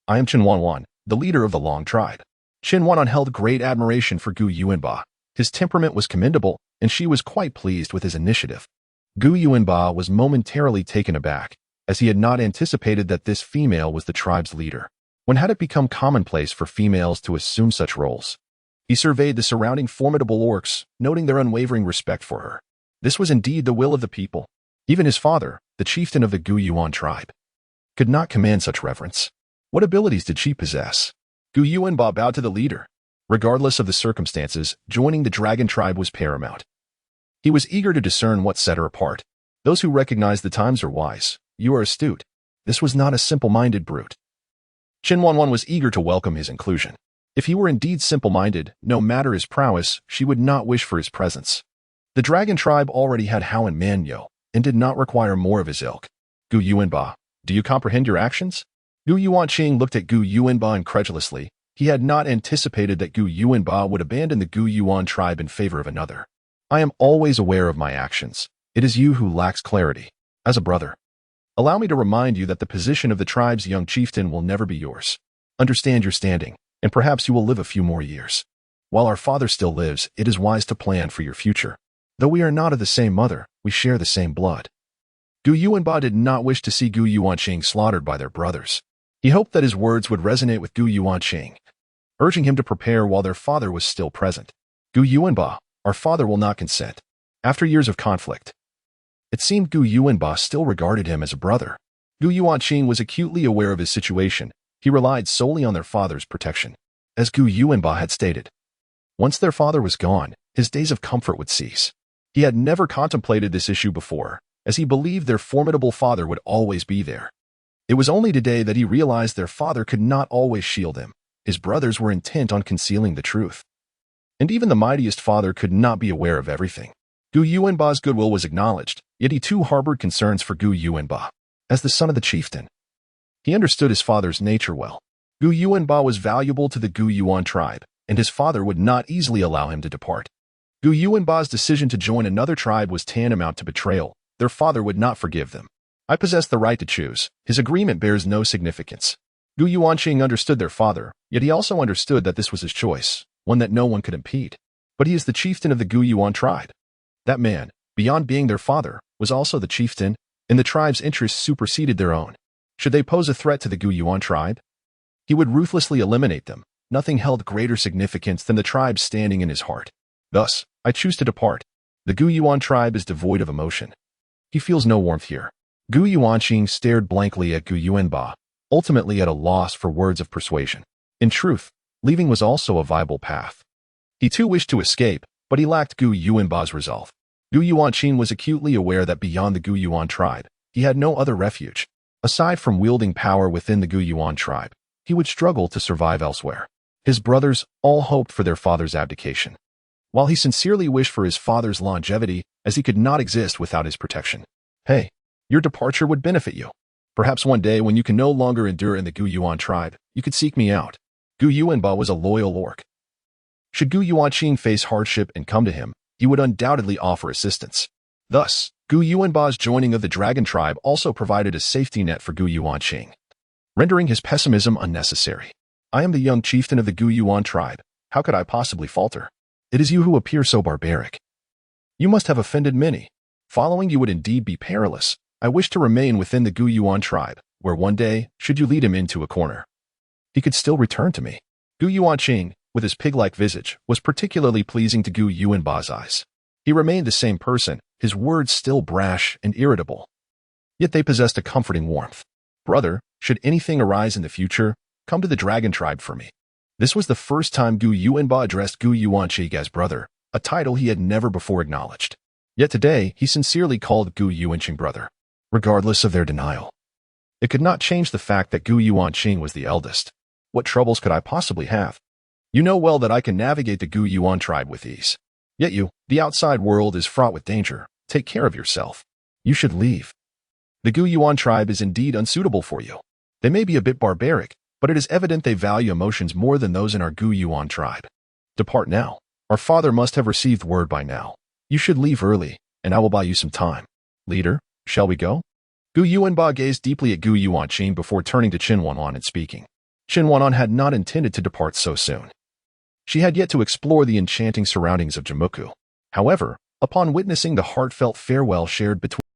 I am Chen Wanwan, the leader of the Long tribe. Chen Wanwan held great admiration for Gu Yuanba. His temperament was commendable, and she was quite pleased with his initiative. Gu Yuanba was momentarily taken aback, as he had not anticipated that this female was the tribe's leader. When had it become commonplace for females to assume such roles? He surveyed the surrounding formidable orcs, noting their unwavering respect for her. This was indeed the will of the people. Even his father, the chieftain of the Gu Yuan tribe, could not command such reverence. What abilities did she possess? Gu Yuanba bowed to the leader. Regardless of the circumstances, joining the dragon tribe was paramount. He was eager to discern what set her apart. Those who recognize the times are wise. You are astute. This was not a simple-minded brute. Chen Wanwan was eager to welcome his inclusion. If he were indeed simple-minded, no matter his prowess, she would not wish for his presence. The dragon tribe already had Hao and Manyo, and did not require more of his ilk. Gu Yuanba, do you comprehend your actions? Gu Yuanqing looked at Gu Yuanba incredulously. He had not anticipated that Gu Yuanba would abandon the Gu Yuan tribe in favor of another. I am always aware of my actions. It is you who lacks clarity. As a brother, allow me to remind you that the position of the tribe's young chieftain will never be yours. Understand your standing, and perhaps you will live a few more years. While our father still lives, it is wise to plan for your future. Though we are not of the same mother, we share the same blood. Gu Yuanba did not wish to see Gu Yuanqing slaughtered by their brothers. He hoped that his words would resonate with Gu Yuanqing, urging him to prepare while their father was still present. Gu Yuanba, our father will not consent. After years of conflict, it seemed Gu Yuanba still regarded him as a brother. Gu Yuanqing was acutely aware of his situation. He relied solely on their father's protection. As Gu Yuanba had stated, once their father was gone, his days of comfort would cease. He had never contemplated this issue before, as he believed their formidable father would always be there. It was only today that he realized their father could not always shield him. His brothers were intent on concealing the truth. And even the mightiest father could not be aware of everything. Gu Yuanba's goodwill was acknowledged, yet he too harbored concerns for Gu Yuanba. As the son of the chieftain, he understood his father's nature well. Gu Yuanba was valuable to the Gu Yuan tribe, and his father would not easily allow him to depart. Gu Yuanba's decision to join another tribe was tantamount to betrayal. Their father would not forgive them. I possess the right to choose. His agreement bears no significance. Gu Yuanqing understood their father, yet he also understood that this was his choice, one that no one could impede. But he is the chieftain of the Gu Yuan tribe. That man, beyond being their father, was also the chieftain, and the tribe's interests superseded their own. Should they pose a threat to the Gu Yuan tribe, he would ruthlessly eliminate them. Nothing held greater significance than the tribe standing in his heart. Thus, I choose to depart. The Gu Yuan tribe is devoid of emotion. He feels no warmth here. Gu Yuanqing stared blankly at Gu Yuanba, ultimately at a loss for words of persuasion. In truth, leaving was also a viable path. He too wished to escape, but he lacked Gu Yuanba's resolve. Gu Yuanqing was acutely aware that beyond the Gu Yuan tribe, he had no other refuge. Aside from wielding power within the Gu Yuan tribe, he would struggle to survive elsewhere. His brothers all hoped for their father's abdication, while he sincerely wished for his father's longevity, as he could not exist without his protection. Hey, your departure would benefit you. Perhaps one day when you can no longer endure in the Gu Yuan tribe, you could seek me out. Gu Yuanba was a loyal orc. Should Gu Yuanqing face hardship and come to him, he would undoubtedly offer assistance. Thus, Gu Yuanba's joining of the dragon tribe also provided a safety net for Gu Yuanqing, rendering his pessimism unnecessary. I am the young chieftain of the Gu Yuan tribe. How could I possibly falter? It is you who appear so barbaric. You must have offended many. Following you would indeed be perilous. I wish to remain within the Gu Yuan tribe, where one day, should you lead him into a corner, he could still return to me. Gu Yuanqing, with his pig-like visage, was particularly pleasing to Gu Yuanba's eyes. He remained the same person, his words still brash and irritable. Yet they possessed a comforting warmth. Brother, should anything arise in the future, come to the dragon tribe for me. This was the first time Gu Yuanba addressed Gu Yuanqing as brother, a title he had never before acknowledged. Yet today, he sincerely called Gu Yuanqing brother, regardless of their denial. It could not change the fact that Gu Yuanqing was the eldest. What troubles could I possibly have? You know well that I can navigate the Gu Yuan tribe with ease. Yet you, the outside world is fraught with danger. Take care of yourself. You should leave. The Gu Yuan tribe is indeed unsuitable for you. They may be a bit barbaric, but it is evident they value emotions more than those in our Gu Yuan tribe. Depart now. Our father must have received word by now. You should leave early, and I will buy you some time. Leader, shall we go? Gu Yuanba gazed deeply at Gu Yuanqing before turning to Chen Wanwan and speaking. Chen Wanwan had not intended to depart so soon. She had yet to explore the enchanting surroundings of Jamuku. However, upon witnessing the heartfelt farewell shared between